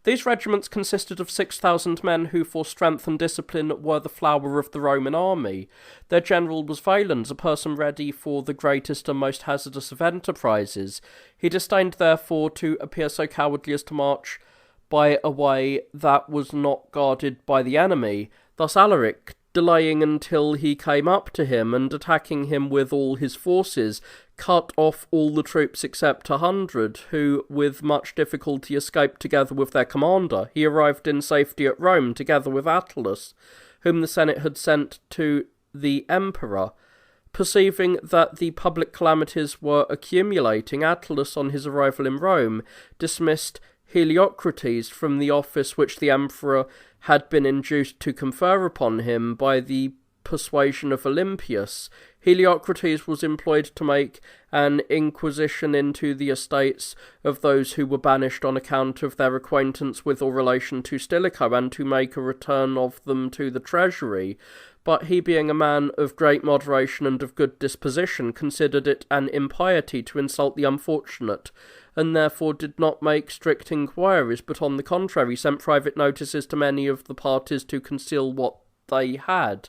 These regiments consisted of 6,000 men who for strength and discipline were the flower of the Roman army. Their general was Valens, a person ready for the greatest and most hazardous of enterprises. He disdained therefore to appear so cowardly as to march by a way that was not guarded by the enemy. Thus Alaric, delaying until he came up to him and attacking him with all his forces, cut off all the troops except 100, who with much difficulty escaped together with their commander. He arrived in safety at Rome together with Attalus, whom the Senate had sent to the emperor. Perceiving that the public calamities were accumulating, Attalus, on his arrival in Rome, dismissed Heliocrates from the office which the emperor had been induced to confer upon him by the persuasion of Olympius. Heliocrates was employed to make an inquisition into the estates of those who were banished on account of their acquaintance with or relation to Stilicho, and to make a return of them to the treasury. But he, being a man of great moderation and of good disposition, considered it an impiety to insult the unfortunate, and therefore did not make strict inquiries, but on the contrary sent private notices to many of the parties to conceal what they had.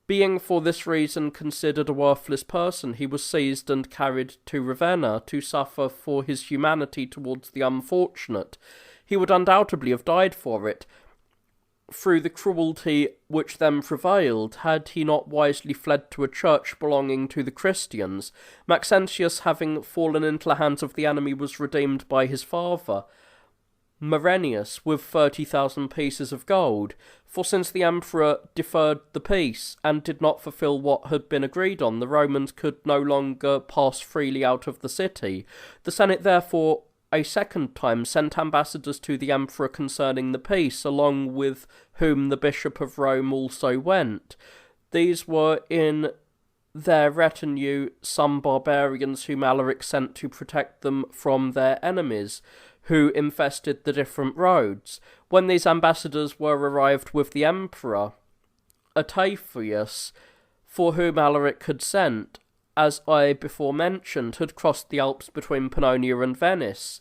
Being for this reason considered a worthless person, he was seized and carried to Ravenna to suffer for his humanity towards the unfortunate. He would undoubtedly have died for it, through the cruelty which then prevailed, had he not wisely fled to a church belonging to the Christians. Maxentius, having fallen into the hands of the enemy, was redeemed by his father, Marenius, with 30,000 pieces of gold. For since the emperor deferred the peace, and did not fulfil what had been agreed on, the Romans could no longer pass freely out of the city. The Senate therefore a second time sent ambassadors to the emperor concerning the peace, along with whom the Bishop of Rome also went. These were in their retinue some barbarians whom Alaric sent to protect them from their enemies, who infested the different roads. When these ambassadors were arrived with the emperor, Ataephus, for whom Alaric had sent, as I before mentioned, had crossed the Alps between Pannonia and Venice.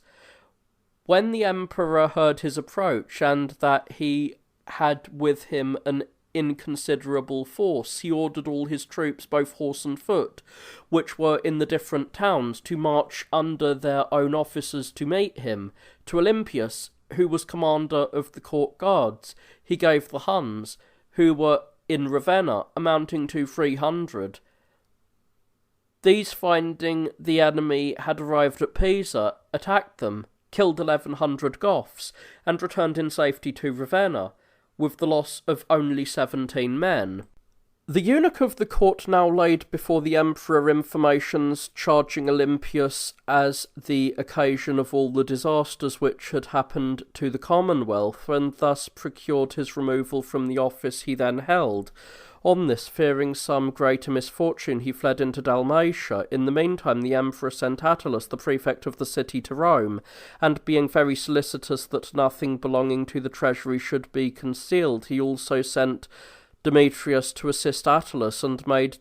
When the emperor heard his approach, and that he had with him an inconsiderable force, he ordered all his troops, both horse and foot, which were in the different towns, to march under their own officers to meet him. To Olympius, who was commander of the court guards, he gave the Huns, who were in Ravenna, amounting to 300. These, finding the enemy had arrived at Pisa, attacked them, killed 1,100 Goths, and returned in safety to Ravenna, with the loss of only 17 men. The eunuch of the court now laid before the emperor informations charging Olympius as the occasion of all the disasters which had happened to the Commonwealth, and thus procured his removal from the office he then held. On this, fearing some greater misfortune, he fled into Dalmatia. In the meantime, the emperor sent Attalus, the prefect of the city, to Rome, and being very solicitous that nothing belonging to the treasury should be concealed, he also sent Demetrius to assist Attalus, and made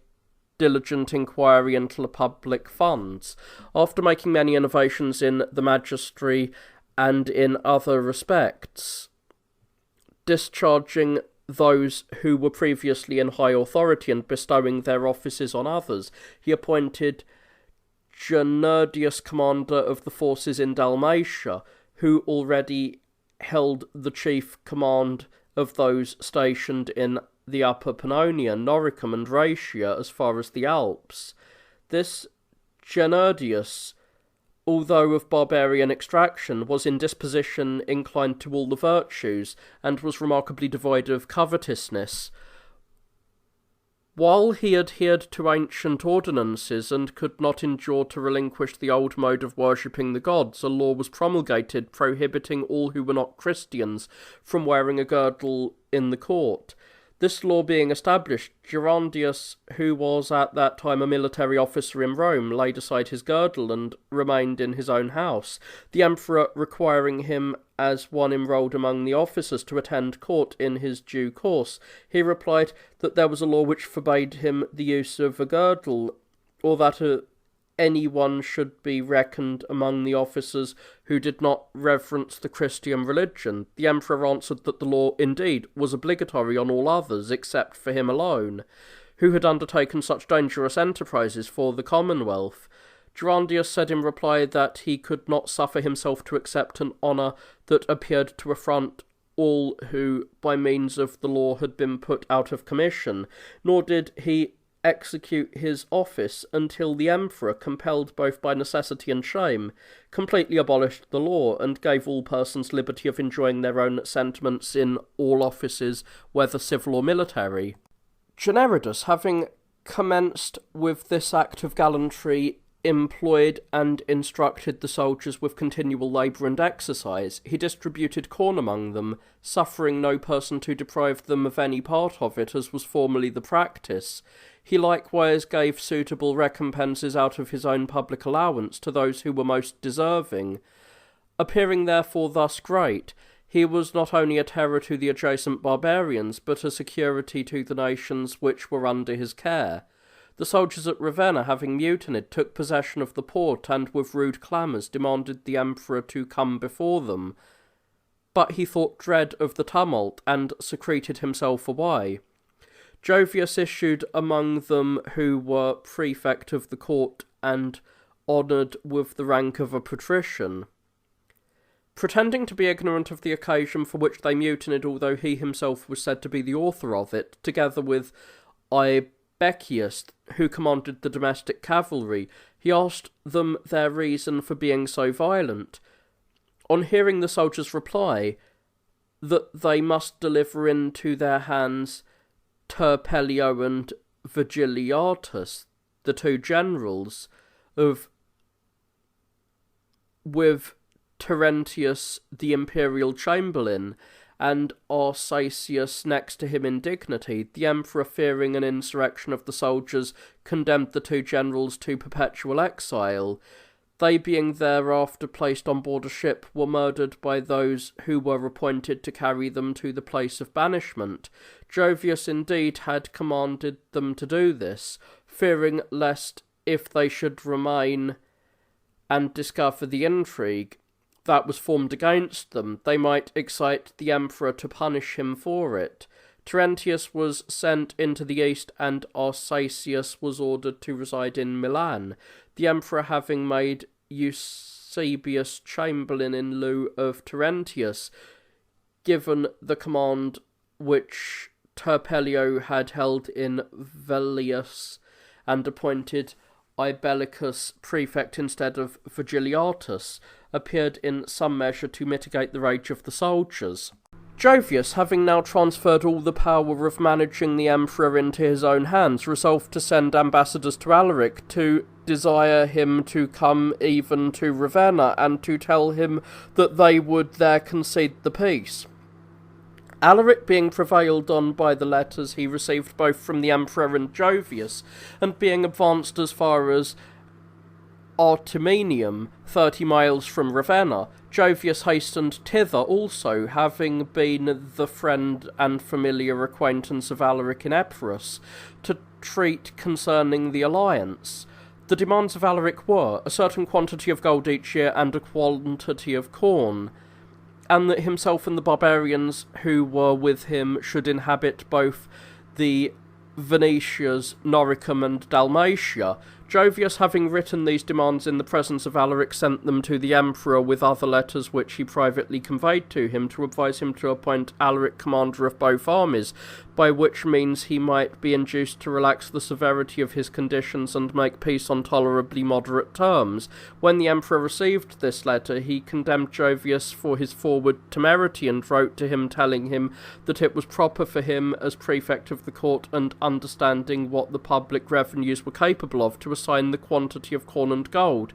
diligent inquiry into the public funds. After making many innovations in the magistracy and in other respects, discharging those who were previously in high authority and bestowing their offices on others, he appointed Gernardius commander of the forces in Dalmatia, who already held the chief command of those stationed in the Upper Pannonia, Noricum and Raetia, as far as the Alps. This Gernardius, although of barbarian extraction, was in disposition inclined to all the virtues, and was remarkably devoid of covetousness. While he adhered to ancient ordinances, and could not endure to relinquish the old mode of worshipping the gods, a law was promulgated prohibiting all who were not Christians from wearing a girdle in the court. This law being established, Gerondius, who was at that time a military officer in Rome, laid aside his girdle and remained in his own house, the emperor requiring him as one enrolled among the officers to attend court in his due course. He replied that there was a law which forbade him the use of a girdle, or that anyone should be reckoned among the officers who did not reverence the Christian religion. The emperor answered that the law, indeed, was obligatory on all others, except for him alone, who had undertaken such dangerous enterprises for the Commonwealth. Gerondius said in reply that he could not suffer himself to accept an honour that appeared to affront all who, by means of the law, had been put out of commission, nor did he execute his office until the emperor, compelled both by necessity and shame, completely abolished the law, and gave all persons liberty of enjoying their own sentiments in all offices, whether civil or military. Generidus, having commenced with this act of gallantry, employed and instructed the soldiers with continual labour and exercise. He distributed corn among them, suffering no person to deprive them of any part of it, as was formerly the practice. He likewise gave suitable recompenses out of his own public allowance to those who were most deserving. Appearing therefore thus great, he was not only a terror to the adjacent barbarians, but a security to the nations which were under his care. The soldiers at Ravenna, having mutinied, took possession of the port, and with rude clamours demanded the emperor to come before them. But he thought dread of the tumult, and secreted himself away. Jovius issued among them, who were prefect of the court, and honoured with the rank of a patrician. Pretending to be ignorant of the occasion for which they mutinied, although he himself was said to be the author of it, together with Beccius, who commanded the domestic cavalry, he asked them their reason for being so violent. On hearing the soldiers' reply that they must deliver into their hands Turpelio and Vigiliatus, the two generals, with Terentius the imperial chamberlain, and Arsacius next to him in dignity, the emperor, fearing an insurrection of the soldiers, condemned the two generals to perpetual exile. They, being thereafter placed on board a ship, were murdered by those who were appointed to carry them to the place of banishment. Jovius indeed had commanded them to do this, fearing lest, if they should remain and discover the intrigue that was formed against them, they might excite the emperor to punish him for it. Terentius was sent into the east, and Arsacius was ordered to reside in Milan, the emperor having made Eusebius chamberlain in lieu of Terentius, given the command which Turpelio had held in Velius, and appointed Ibellicus prefect instead of Vigiliatus, appeared in some measure to mitigate the rage of the soldiers. Jovius, having now transferred all the power of managing the emperor into his own hands, resolved to send ambassadors to Alaric to desire him to come even to Ravenna, and to tell him that they would there concede the peace. Alaric, being prevailed on by the letters he received both from the emperor and Jovius, and being advanced as far as Artemenium, 30 miles from Ravenna, Jovius hastened thither also, having been the friend and familiar acquaintance of Alaric in Epirus, to treat concerning the alliance. The demands of Alaric were a certain quantity of gold each year and a quantity of corn, and that himself and the barbarians who were with him should inhabit both the Venetias, Noricum, and Dalmatia. Jovius, having written these demands in the presence of Alaric, sent them to the emperor with other letters which he privately conveyed to him, to advise him to appoint Alaric commander of both armies, by which means he might be induced to relax the severity of his conditions and make peace on tolerably moderate terms. When the emperor received this letter, he condemned Jovius for his forward temerity, and wrote to him telling him that it was proper for him, as prefect of the court, and understanding what the public revenues were capable of, to assign the quantity of corn and gold,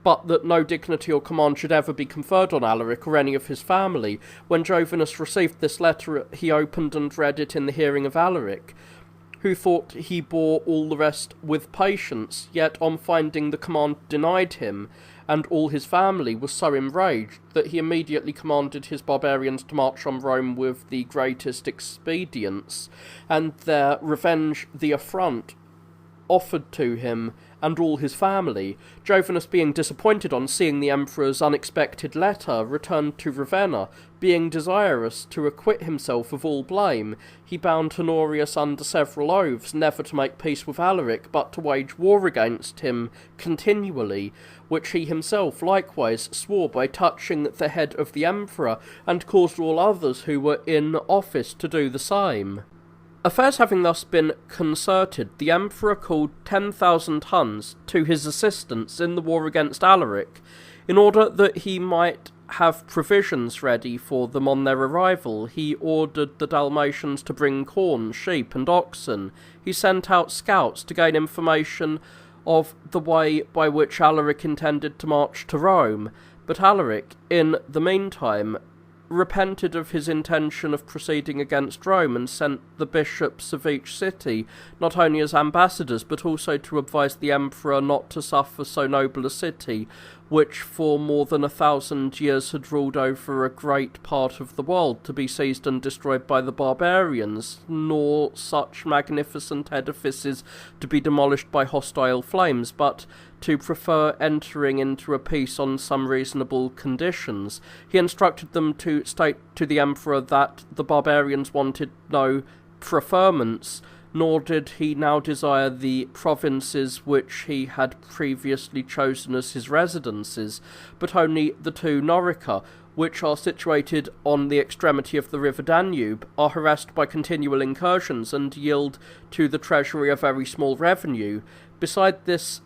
but that no dignity or command should ever be conferred on Alaric or any of his family. When Jovinus received this letter, he opened and read it in the hearing of Alaric, who thought he bore all the rest with patience, yet on finding the command denied him, and all his family, was so enraged that he immediately commanded his barbarians to march on Rome with the greatest expedients, and there revenge the affront offered to him and all his family. Jovinus, being disappointed on seeing the emperor's unexpected letter, returned to Ravenna. Being desirous to acquit himself of all blame, he bound Honorius under several oaths, never to make peace with Alaric, but to wage war against him continually, which he himself likewise swore by touching the head of the emperor, and caused all others who were in office to do the same. Affairs having thus been concerted, the emperor called 10,000 Huns to his assistance in the war against Alaric, in order that he might have provisions ready for them on their arrival. He ordered the Dalmatians to bring corn, sheep, and oxen. He sent out scouts to gain information of the way by which Alaric intended to march to Rome, but Alaric, in the meantime, repented of his intention of proceeding against Rome, and sent the bishops of each city, not only as ambassadors, but also to advise the emperor not to suffer so noble a city, which for more than 1,000 years had ruled over a great part of the world, to be seized and destroyed by the barbarians, nor such magnificent edifices to be demolished by hostile flames, but to prefer entering into a peace on some reasonable conditions. He instructed them to state to the emperor that the barbarians wanted no preferments, nor did he now desire the provinces which he had previously chosen as his residences, but only the two Norica, which are situated on the extremity of the river Danube, are harassed by continual incursions, and yield to the treasury a very small revenue. Beside this,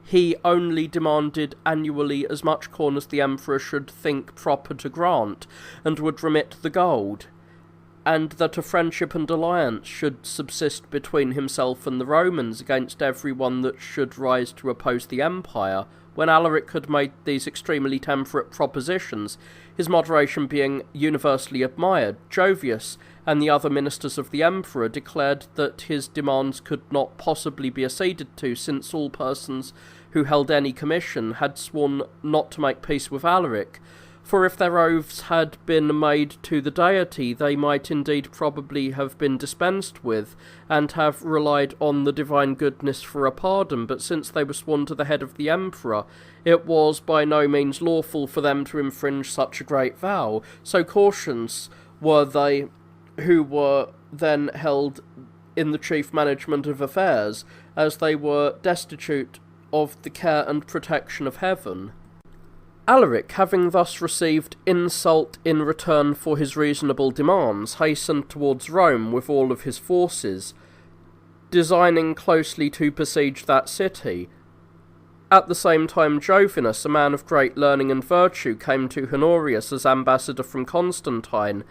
he only demanded annually as much corn as the emperor should think proper to grant, and would remit the gold, and that a friendship and alliance should subsist between himself and the Romans against every one that should rise to oppose the empire. When Alaric had made these extremely temperate propositions, his moderation being universally admired, Jovius and the other ministers of the emperor declared that his demands could not possibly be acceded to, since all persons who held any commission had sworn not to make peace with Alaric. For if their oaths had been made to the deity, they might indeed probably have been dispensed with, and have relied on the divine goodness for a pardon, but since they were sworn to the head of the emperor, it was by no means lawful for them to infringe such a great vow. So cautious were they who were then held in the chief management of affairs, as they were destitute of the care and protection of heaven. Alaric, having thus received insult in return for his reasonable demands, hastened towards Rome with all of his forces, designing closely to besiege that city. At the same time, Jovinus, a man of great learning and virtue, came to Honorius as ambassador from Constantine,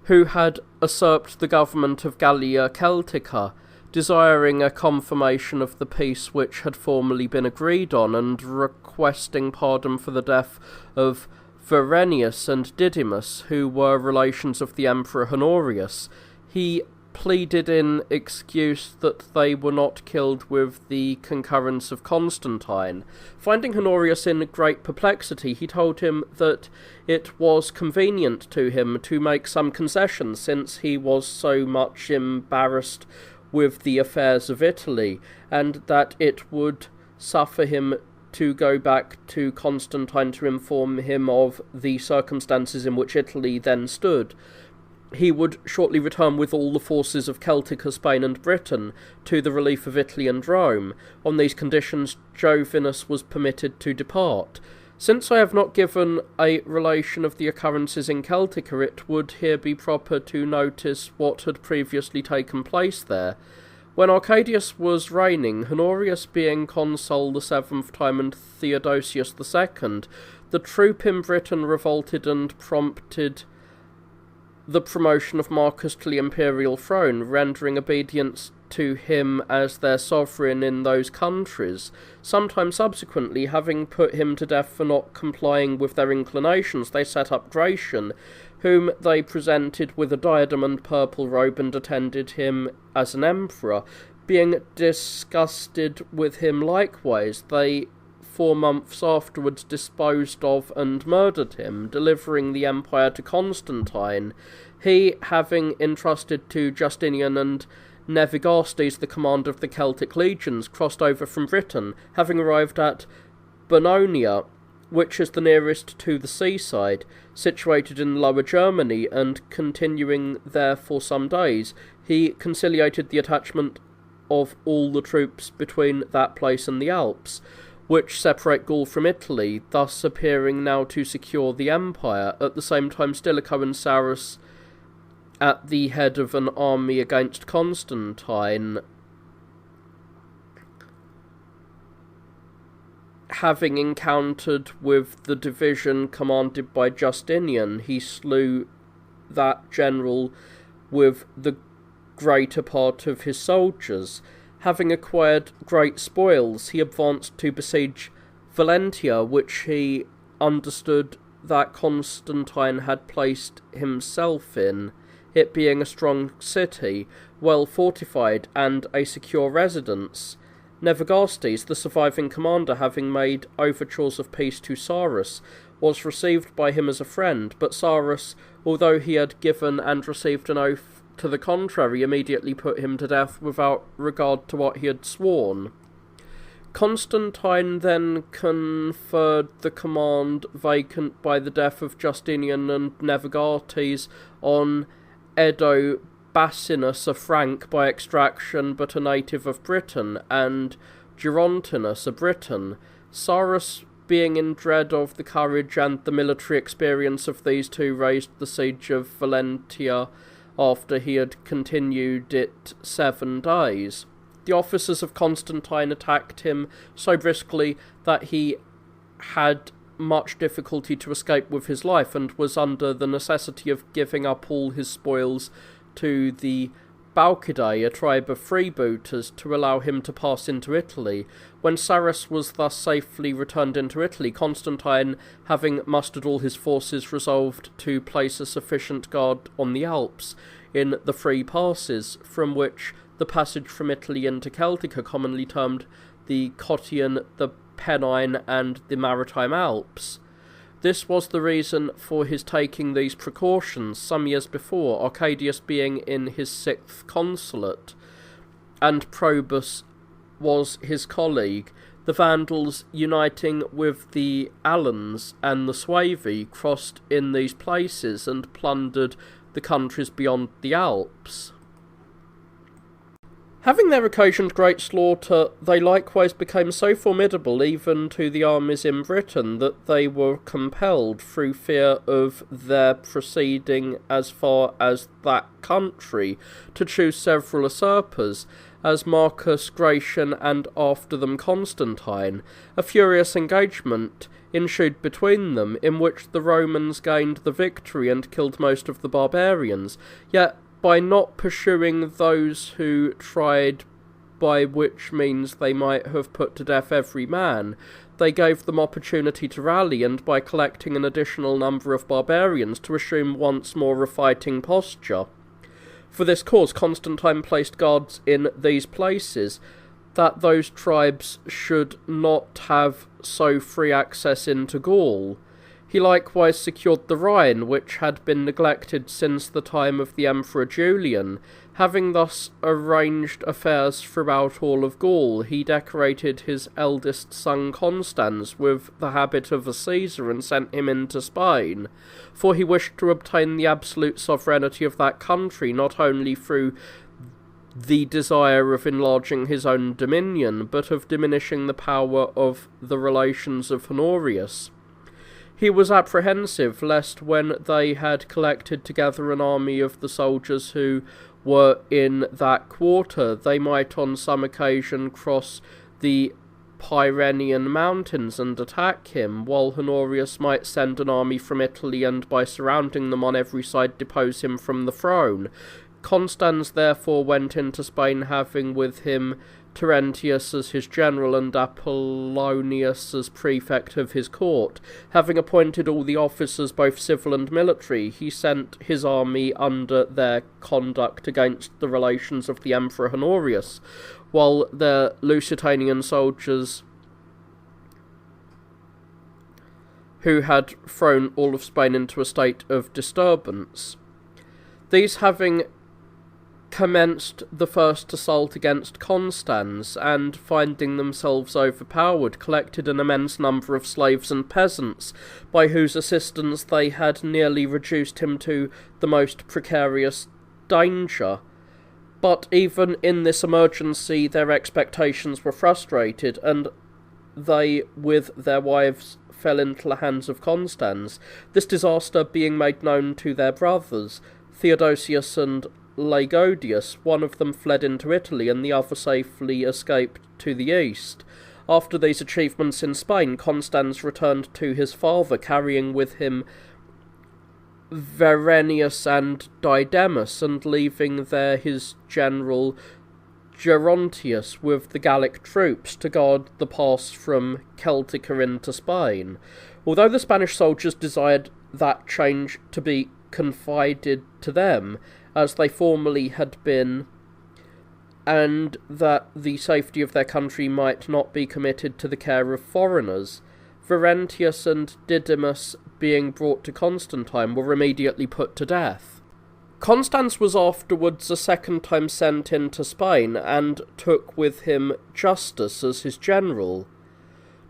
who had usurped the government of Gallia Celtica, desiring a confirmation of the peace which had formerly been agreed on, and requesting pardon for the death of Verenius and Didymus, who were relations of the Emperor Honorius. He pleaded in excuse that they were not killed with the concurrence of Constantine. Finding Honorius in great perplexity, he told him that it was convenient to him to make some concessions, since he was so much embarrassed with the affairs of Italy, and that it would suffer him to go back to Constantine to inform him of the circumstances in which Italy then stood. He would shortly return with all the forces of Celtica, Spain, and Britain to the relief of Italy and Rome. On these conditions, Jovinus was permitted to depart. Since I have not given a relation of the occurrences in Celtica, it would here be proper to notice what had previously taken place there. When Arcadius was reigning, Honorius being consul the 7th time and Theodosius the 2nd, the troop in Britain revolted and prompted the promotion of Marcus to the imperial throne, rendering obedience to him as their sovereign in those countries. Sometime subsequently, having put him to death for not complying with their inclinations, they set up Gratian, whom they presented with a diadem and purple robe, and attended him as an emperor. Being disgusted with him likewise, they 4 months afterwards disposed of and murdered him, delivering the empire to Constantine. He, having entrusted to Justinian and Nevigastes the command of the Celtic legions, crossed over from Britain, having arrived at Bononia, which is the nearest to the seaside, situated in Lower Germany, and continuing there for some days, he conciliated the attachment of all the troops between that place and the Alps, which separate Gaul from Italy, thus appearing now to secure the empire. At the same time, Stilicho and Sarus, at the head of an army against Constantine, having encountered with the division commanded by Justinian, he slew that general with the greater part of his soldiers. Having acquired great spoils, he advanced to besiege Valentia, which he understood that Constantine had placed himself in, it being a strong city, well fortified, and a secure residence. Nevigastes, the surviving commander, having made overtures of peace to Sarus, was received by him as a friend, but Sarus, although he had given and received an oath to the contrary, immediately put him to death without regard to what he had sworn. Constantine then conferred the command vacant by the death of Justinian and Nevigastes on Edo Basinus, a Frank by extraction but a native of Britain, and Gerontinus, a Briton. Sarus, being in dread of the courage and the military experience of these two, raised the siege of Valentia after he had continued it 7 days. The officers of Constantine attacked him so briskly that he had much difficulty to escape with his life, and was under the necessity of giving up all his spoils to the Balcidae, a tribe of freebooters, to allow him to pass into Italy. When Sarus was thus safely returned into Italy, Constantine, having mustered all his forces, resolved to place a sufficient guard on the Alps, in the free passes, from which the passage from Italy into Celtic are commonly termed the Cottian, the Pennine, and the Maritime Alps. This was the reason for his taking these precautions some years before, Arcadius being in his 6th consulate, and Probus was his colleague. The Vandals, uniting with the Alans and the Suevi, crossed in these places and plundered the countries beyond the Alps. Having there occasioned great slaughter, they likewise became so formidable even to the armies in Britain that they were compelled, through fear of their proceeding as far as that country, to choose several usurpers, as Marcus, Gratian, and after them Constantine. A furious engagement ensued between them, in which the Romans gained the victory and killed most of the barbarians, yet by not pursuing those who tried, by which means they might have put to death every man, they gave them opportunity to rally, and by collecting an additional number of barbarians to assume once more a fighting posture. For this cause Constantine placed guards in these places, that those tribes should not have so free access into Gaul. He likewise secured the Rhine, which had been neglected since the time of the Emperor Julian. Having thus arranged affairs throughout all of Gaul, he decorated his eldest son Constans with the habit of a Caesar and sent him into Spain, for he wished to obtain the absolute sovereignty of that country, not only through the desire of enlarging his own dominion, but of diminishing the power of the relations of Honorius. He was apprehensive lest when they had collected together an army of the soldiers who were in that quarter, they might on some occasion cross the Pyrenean mountains and attack him, while Honorius might send an army from Italy and by surrounding them on every side depose him from the throne. Constans therefore went into Spain, having with him Terentius as his general and Apollonius as prefect of his court. Having appointed all the officers, both civil and military, he sent his army under their conduct against the relations of the Emperor Honorius, while their Lusitanian soldiers who had thrown all of Spain into a state of disturbance. These having commenced the first assault against Constans, and finding themselves overpowered, collected an immense number of slaves and peasants, by whose assistance they had nearly reduced him to the most precarious danger. But even in this emergency their expectations were frustrated, and they, with their wives, fell into the hands of Constans, this disaster being made known to their brothers, Theodosius and Laegodius. One of them fled into Italy, and the other safely escaped to the east. After these achievements in Spain, Constans returned to his father, carrying with him Verenius and Didymus, and leaving there his general Gerontius with the Gallic troops to guard the pass from Celtica into Spain. Although the Spanish soldiers desired that change to be confided to them, as they formerly had been, and that the safety of their country might not be committed to the care of foreigners, Verentius and Didymus, being brought to Constantine, were immediately put to death. Constans was afterwards a second time sent into Spain, and took with him Justus as his general.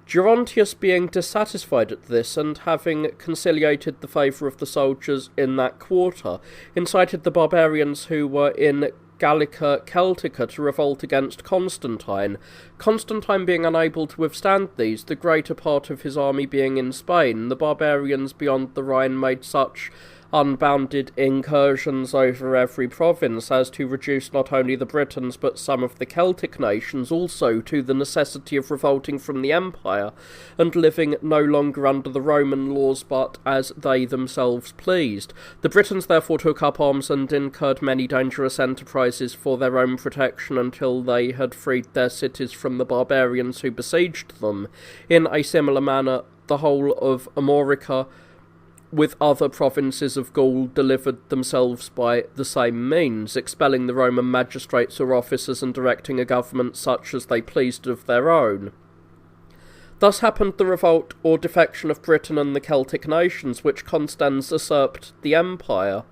Gerontius, being dissatisfied at this, and having conciliated the favour of the soldiers in that quarter, incited the barbarians who were in Gallica Celtica to revolt against Constantine. Constantine being unable to withstand these, the greater part of his army being in Spain, the barbarians beyond the Rhine made such unbounded incursions over every province as to reduce not only the Britons but some of the Celtic nations also to the necessity of revolting from the empire, and living no longer under the Roman laws but as they themselves pleased. The Britons therefore took up arms and incurred many dangerous enterprises for their own protection until they had freed their cities from the barbarians who besieged them. In a similar manner, the whole of Amorica, with other provinces of Gaul, delivered themselves by the same means, expelling the Roman magistrates or officers and directing a government such as they pleased of their own. Thus happened the revolt or defection of Britain and the Celtic nations, which Constans usurped the empire,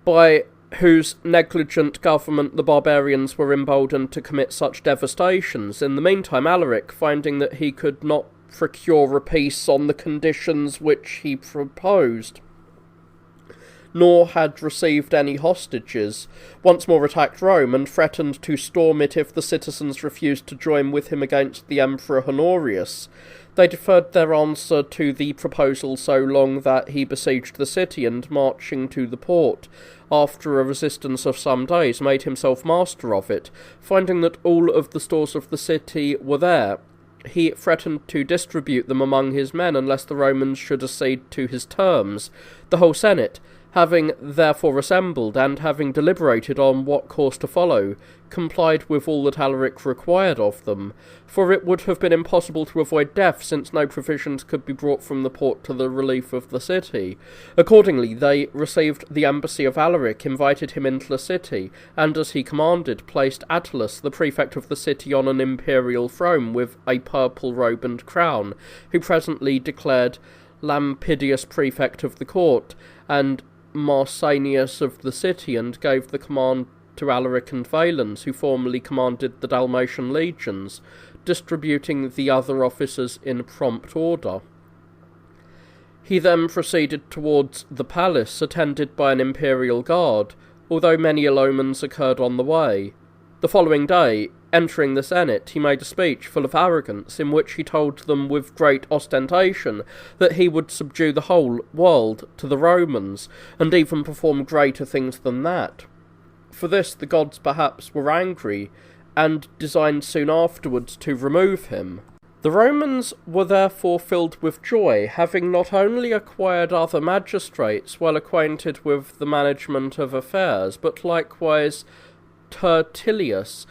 by whose negligent government the barbarians were emboldened to commit such devastations. In the meantime, Alaric, finding that he could not procure a peace on the conditions which he proposed, nor had received any hostages, once more attacked Rome, and threatened to storm it if the citizens refused to join with him against the Emperor Honorius. They deferred their answer to the proposal so long that he besieged the city, and marching to the port, after a resistance of some days, made himself master of it. Finding that all of the stores of the city were there, he threatened to distribute them among his men unless the Romans should accede to his terms. The whole Senate, having therefore assembled, and having deliberated on what course to follow, complied with all that Alaric required of them, for it would have been impossible to avoid death, since no provisions could be brought from the port to the relief of the city. Accordingly, they received the embassy of Alaric, invited him into the city, and, as he commanded, placed Attalus, the prefect of the city, on an imperial throne with a purple robe and crown, who presently declared Lampidius prefect of the court, and Marsanius of the city, and gave the command to Alaric and Valens, who formerly commanded the Dalmatian legions, distributing the other officers in prompt order. He then proceeded towards the palace, attended by an imperial guard, although many ill omens occurred on the way. The following day, entering the Senate, he made a speech full of arrogance, in which he told them with great ostentation that he would subdue the whole world to the Romans, and even perform greater things than that. For this the gods perhaps were angry, and designed soon afterwards to remove him. The Romans were therefore filled with joy, having not only acquired other magistrates well acquainted with the management of affairs, but likewise Tertullius,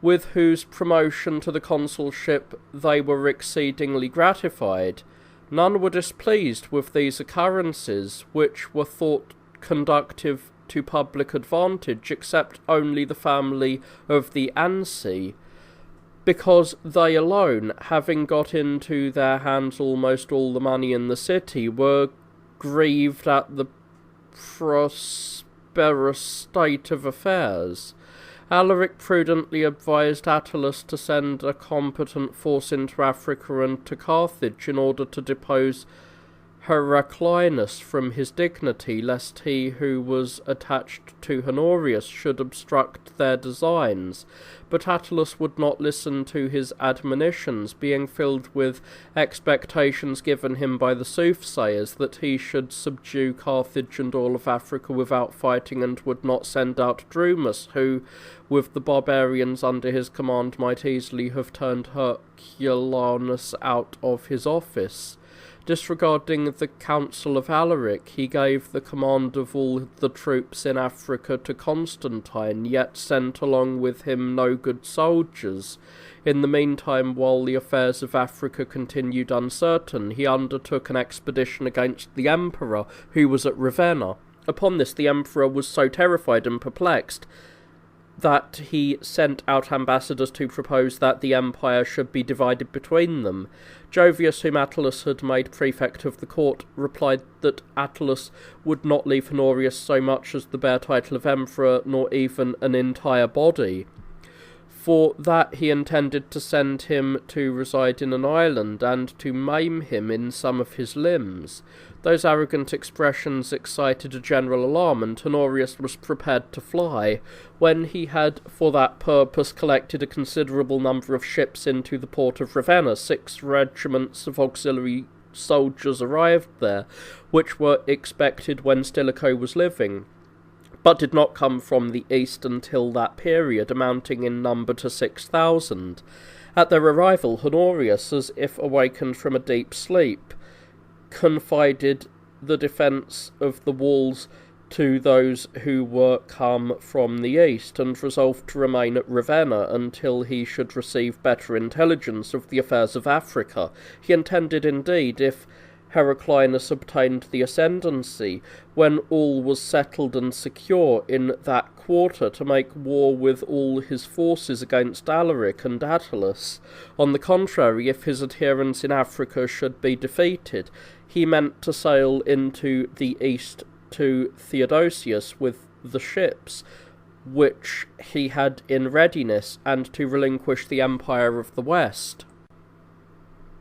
with whose promotion to the consulship they were exceedingly gratified. None were displeased with these occurrences, which were thought conducive to public advantage, except only the family of the Ansi. because they alone, having got into their hands almost all the money in the city, were grieved at the prosperous state of affairs. Alaric prudently advised Attalus to send a competent force into Africa and to Carthage in order to depose Heraclius from his dignity, lest he who was attached to Honorius should obstruct their designs. But Attalus would not listen to his admonitions, being filled with expectations given him by the soothsayers that he should subdue Carthage and all of Africa without fighting, and would not send out Drumus, who, with the barbarians under his command, might easily have turned Herculanus out of his office. Disregarding the counsel of Alaric, he gave the command of all the troops in Africa to Constantine, yet sent along with him no good soldiers. In the meantime, while the affairs of Africa continued uncertain, he undertook an expedition against the emperor, who was at Ravenna. Upon this, the emperor was so terrified and perplexed that he sent out ambassadors to propose that the empire should be divided between them. Jovius, whom Attalus had made prefect of the court, replied that Attalus would not leave Honorius so much as the bare title of emperor, nor even an entire body, for that he intended to send him to reside in an island, and to maim him in some of his limbs. Those arrogant expressions excited a general alarm, and Honorius was prepared to fly. When he had for that purpose collected a considerable number of ships into the port of Ravenna, 6 regiments of auxiliary soldiers arrived there, which were expected when Stilicho was living, but did not come from the east until that period, amounting in number to 6,000. At their arrival, Honorius, as if awakened from a deep sleep, confided the defence of the walls to those who were come from the east, and resolved to remain at Ravenna until he should receive better intelligence of the affairs of Africa. He intended, indeed, if Heraclius obtained the ascendancy, when all was settled and secure in that quarter, to make war with all his forces against Alaric and Attalus. On the contrary, if his adherents in Africa should be defeated, he meant to sail into the east to Theodosius with the ships which he had in readiness, and to relinquish the empire of the west.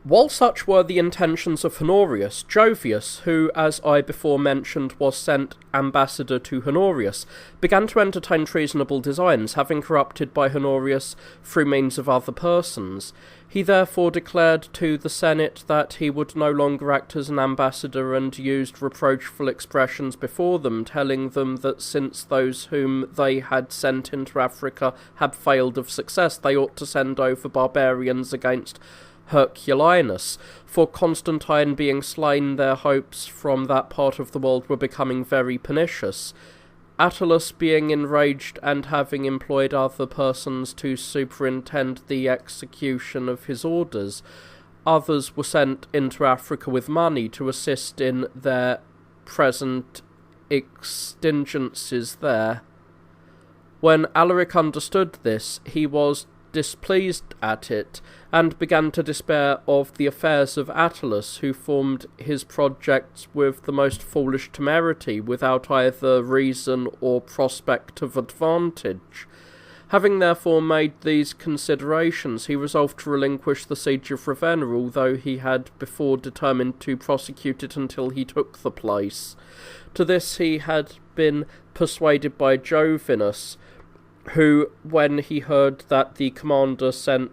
While such were the intentions of Honorius, Jovius, who, as I before mentioned, was sent ambassador to Honorius, began to entertain treasonable designs, having corrupted by Honorius through means of other persons. He therefore declared to the Senate that he would no longer act as an ambassador, and used reproachful expressions before them, telling them that since those whom they had sent into Africa had failed of success, they ought to send over barbarians against Herculanus, for Constantine being slain, their hopes from that part of the world were becoming very pernicious. Attalus being enraged, and having employed other persons to superintend the execution of his orders, others were sent into Africa with money to assist in their present exigencies there. When Alaric understood this, he was displeased at it, and began to despair of the affairs of Attalus, who formed his projects with the most foolish temerity, without either reason or prospect of advantage. Having therefore made these considerations, he resolved to relinquish the siege of Ravenna, although he had before determined to prosecute it until he took the place. To this he had been persuaded by Jovinus, who, when he heard that the commander sent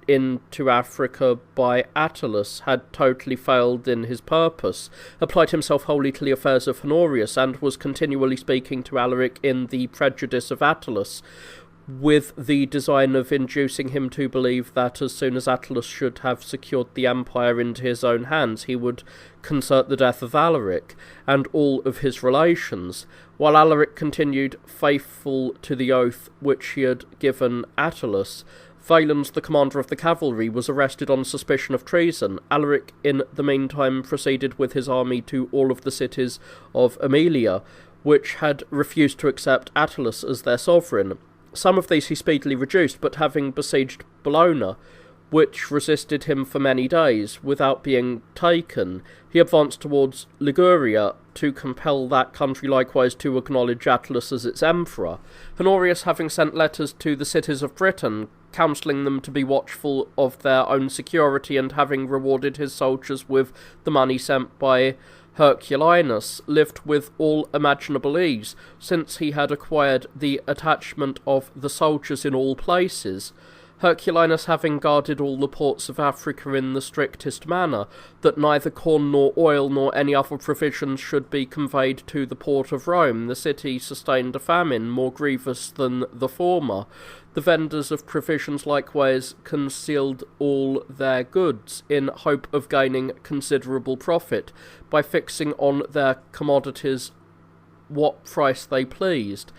into Africa by Attalus had totally failed in his purpose, applied himself wholly to the affairs of Honorius, and was continually speaking to Alaric in the prejudice of Attalus, with the design of inducing him to believe that as soon as Attalus should have secured the empire into his own hands, he would concert the death of Alaric and all of his relations. While Alaric continued faithful to the oath which he had given Attalus, Valens, the commander of the cavalry, was arrested on suspicion of treason. Alaric, in the meantime, proceeded with his army to all of the cities of Aemilia, which had refused to accept Attalus as their sovereign. Some of these he speedily reduced, but having besieged Bologna, which resisted him for many days, without being taken, he advanced towards Liguria to compel that country likewise to acknowledge Attalus as its emperor. Honorius having sent letters to the cities of Britain, counselling them to be watchful of their own security, and having rewarded his soldiers with the money sent by Herculinus, lived with all imaginable ease, since he had acquired the attachment of the soldiers in all places, Herculinus having guarded all the ports of Africa in the strictest manner, that neither corn nor oil nor any other provisions should be conveyed to the port of Rome. The city sustained a famine more grievous than the former. The vendors of provisions likewise concealed all their goods, in hope of gaining considerable profit, by fixing on their commodities what price they pleased.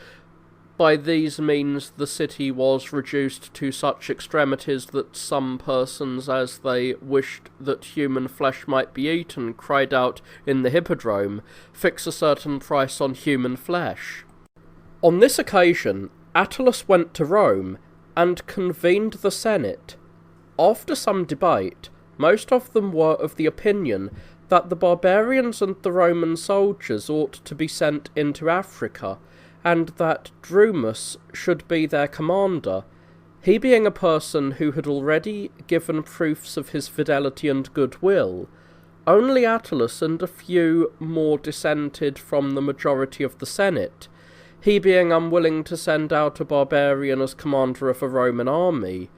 By these means the city was reduced to such extremities that some persons, as they wished that human flesh might be eaten, cried out in the hippodrome, "Fix a certain price on human flesh." On this occasion Attalus went to Rome and convened the Senate. After some debate, most of them were of the opinion that the barbarians and the Roman soldiers ought to be sent into Africa, and that Drumus should be their commander, he being a person who had already given proofs of his fidelity and goodwill. Only Attalus and a few more dissented from the majority of the Senate, he being unwilling to send out a barbarian as commander of a Roman army.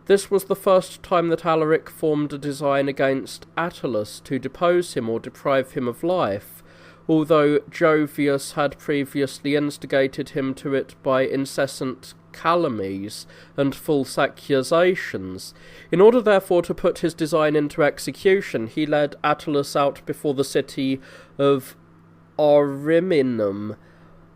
This was the first time that Alaric formed a design against Attalus to depose him or deprive him of life, although Jovius had previously instigated him to it by incessant calumnies and false accusations. In order therefore to put his design into execution, he led Attalus out before the city of Ariminum,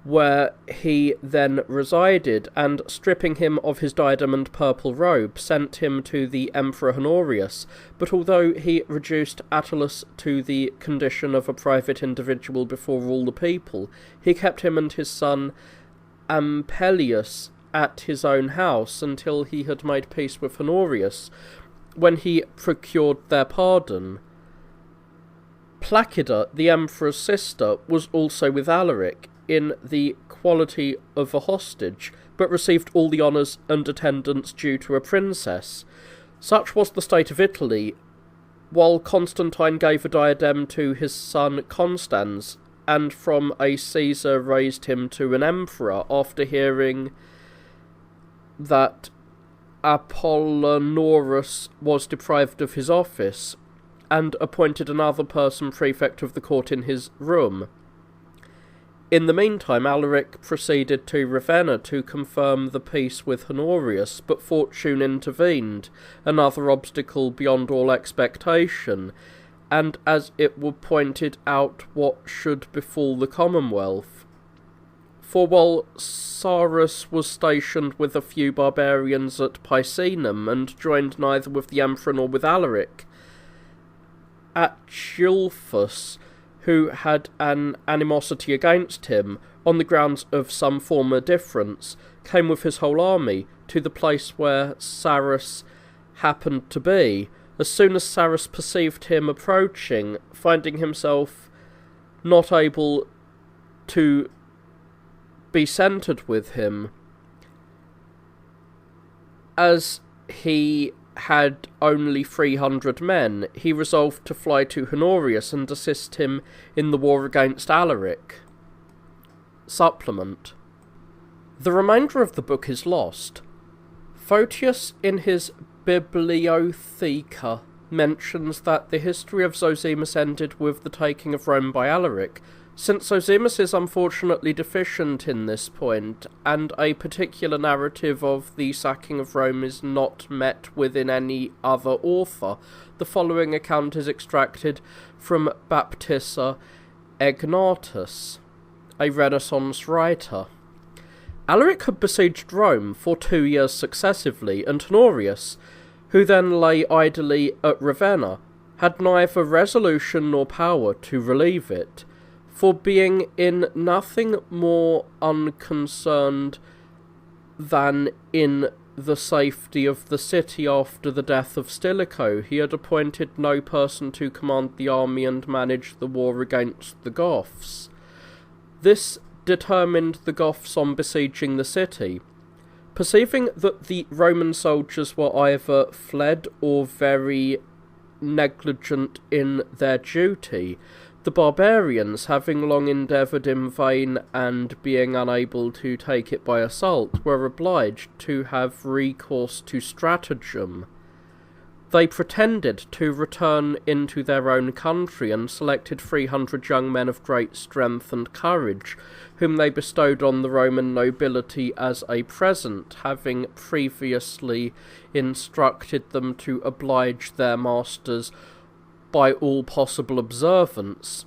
where he then resided, and stripping him of his diadem and purple robe, sent him to the Emperor Honorius. But although he reduced Attalus to the condition of a private individual before all the people, he kept him and his son Ampelius at his own house until he had made peace with Honorius, when he procured their pardon. Placida, the emperor's sister, was also with Alaric, in the quality of a hostage, but received all the honours and attendance due to a princess. Such was the state of Italy, while Constantine gave a diadem to his son Constans, and from a Caesar raised him to an emperor, after hearing that Apollodorus was deprived of his office, and appointed another person prefect of the court in his room. In the meantime, Alaric proceeded to Ravenna to confirm the peace with Honorius, but fortune intervened, another obstacle beyond all expectation, and as it were pointed out what should befall the Commonwealth. For while Sarus was stationed with a few barbarians at Picenum, and joined neither with the emperor nor with Alaric, Achilphus, who had an animosity against him, on the grounds of some former difference, came with his whole army to the place where Sarus happened to be. As soon as Sarus perceived him approaching, finding himself not able to be centred with him, as he had only 300 men, he resolved to fly to Honorius and assist him in the war against Alaric. Supplement. The remainder of the book is lost. Photius, in his Bibliotheca, mentions that the history of Zosimus ended with the taking of Rome by Alaric. Since Zosimus is unfortunately deficient in this point, and a particular narrative of the sacking of Rome is not met with in any other author, the following account is extracted from Baptista Egnatus, a Renaissance writer. Alaric had besieged Rome for 2 years successively, and Honorius, who then lay idly at Ravenna, had neither resolution nor power to relieve it, for being in nothing more unconcerned than in the safety of the city after the death of Stilicho. He had appointed no person to command the army and manage the war against the Goths. This determined the Goths on besieging the city. Perceiving that the Roman soldiers were either fled or very negligent in their duty, the barbarians, having long endeavoured in vain and being unable to take it by assault, were obliged to have recourse to stratagem. They pretended to return into their own country and selected 300 young men of great strength and courage, whom they bestowed on the Roman nobility as a present, having previously instructed them to oblige their masters by all possible observance,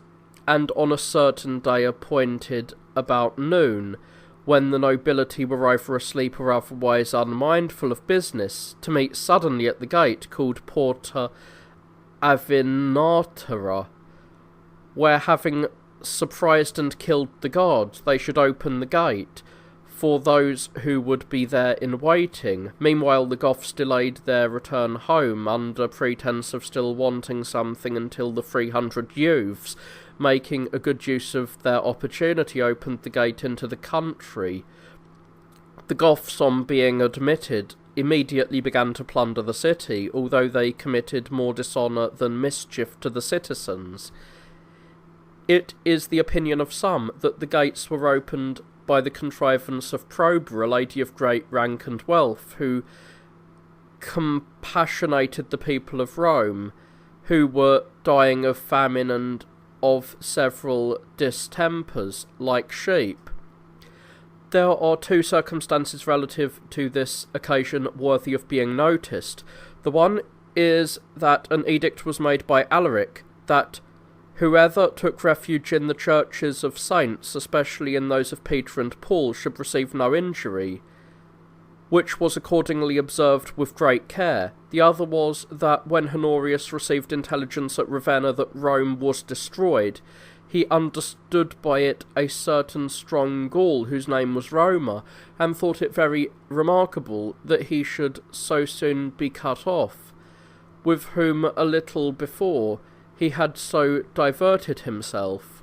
and on a certain day appointed about noon, when the nobility were either asleep or otherwise unmindful of business, to meet suddenly at the gate called Porta Avinatera, where, having surprised and killed the guard, they should open the gate for those who would be there in waiting. Meanwhile the Goths delayed their return home, under pretence of still wanting something, until the 300 youths, making a good use of their opportunity, opened the gate into the country. The Goths, on being admitted, immediately began to plunder the city, although they committed more dishonour than mischief to the citizens. It is the opinion of some that the gates were opened by the contrivance of Proba, a lady of great rank and wealth, who compassionated the people of Rome, who were dying of famine and of several distempers, like sheep. There are two circumstances relative to this occasion worthy of being noticed. The one is that an edict was made by Alaric that whoever took refuge in the churches of saints, especially in those of Peter and Paul, should receive no injury, which was accordingly observed with great care. The other was that when Honorius received intelligence at Ravenna that Rome was destroyed, he understood by it a certain strong Gaul, whose name was Roma, and thought it very remarkable that he should so soon be cut off, with whom a little before he had so diverted himself.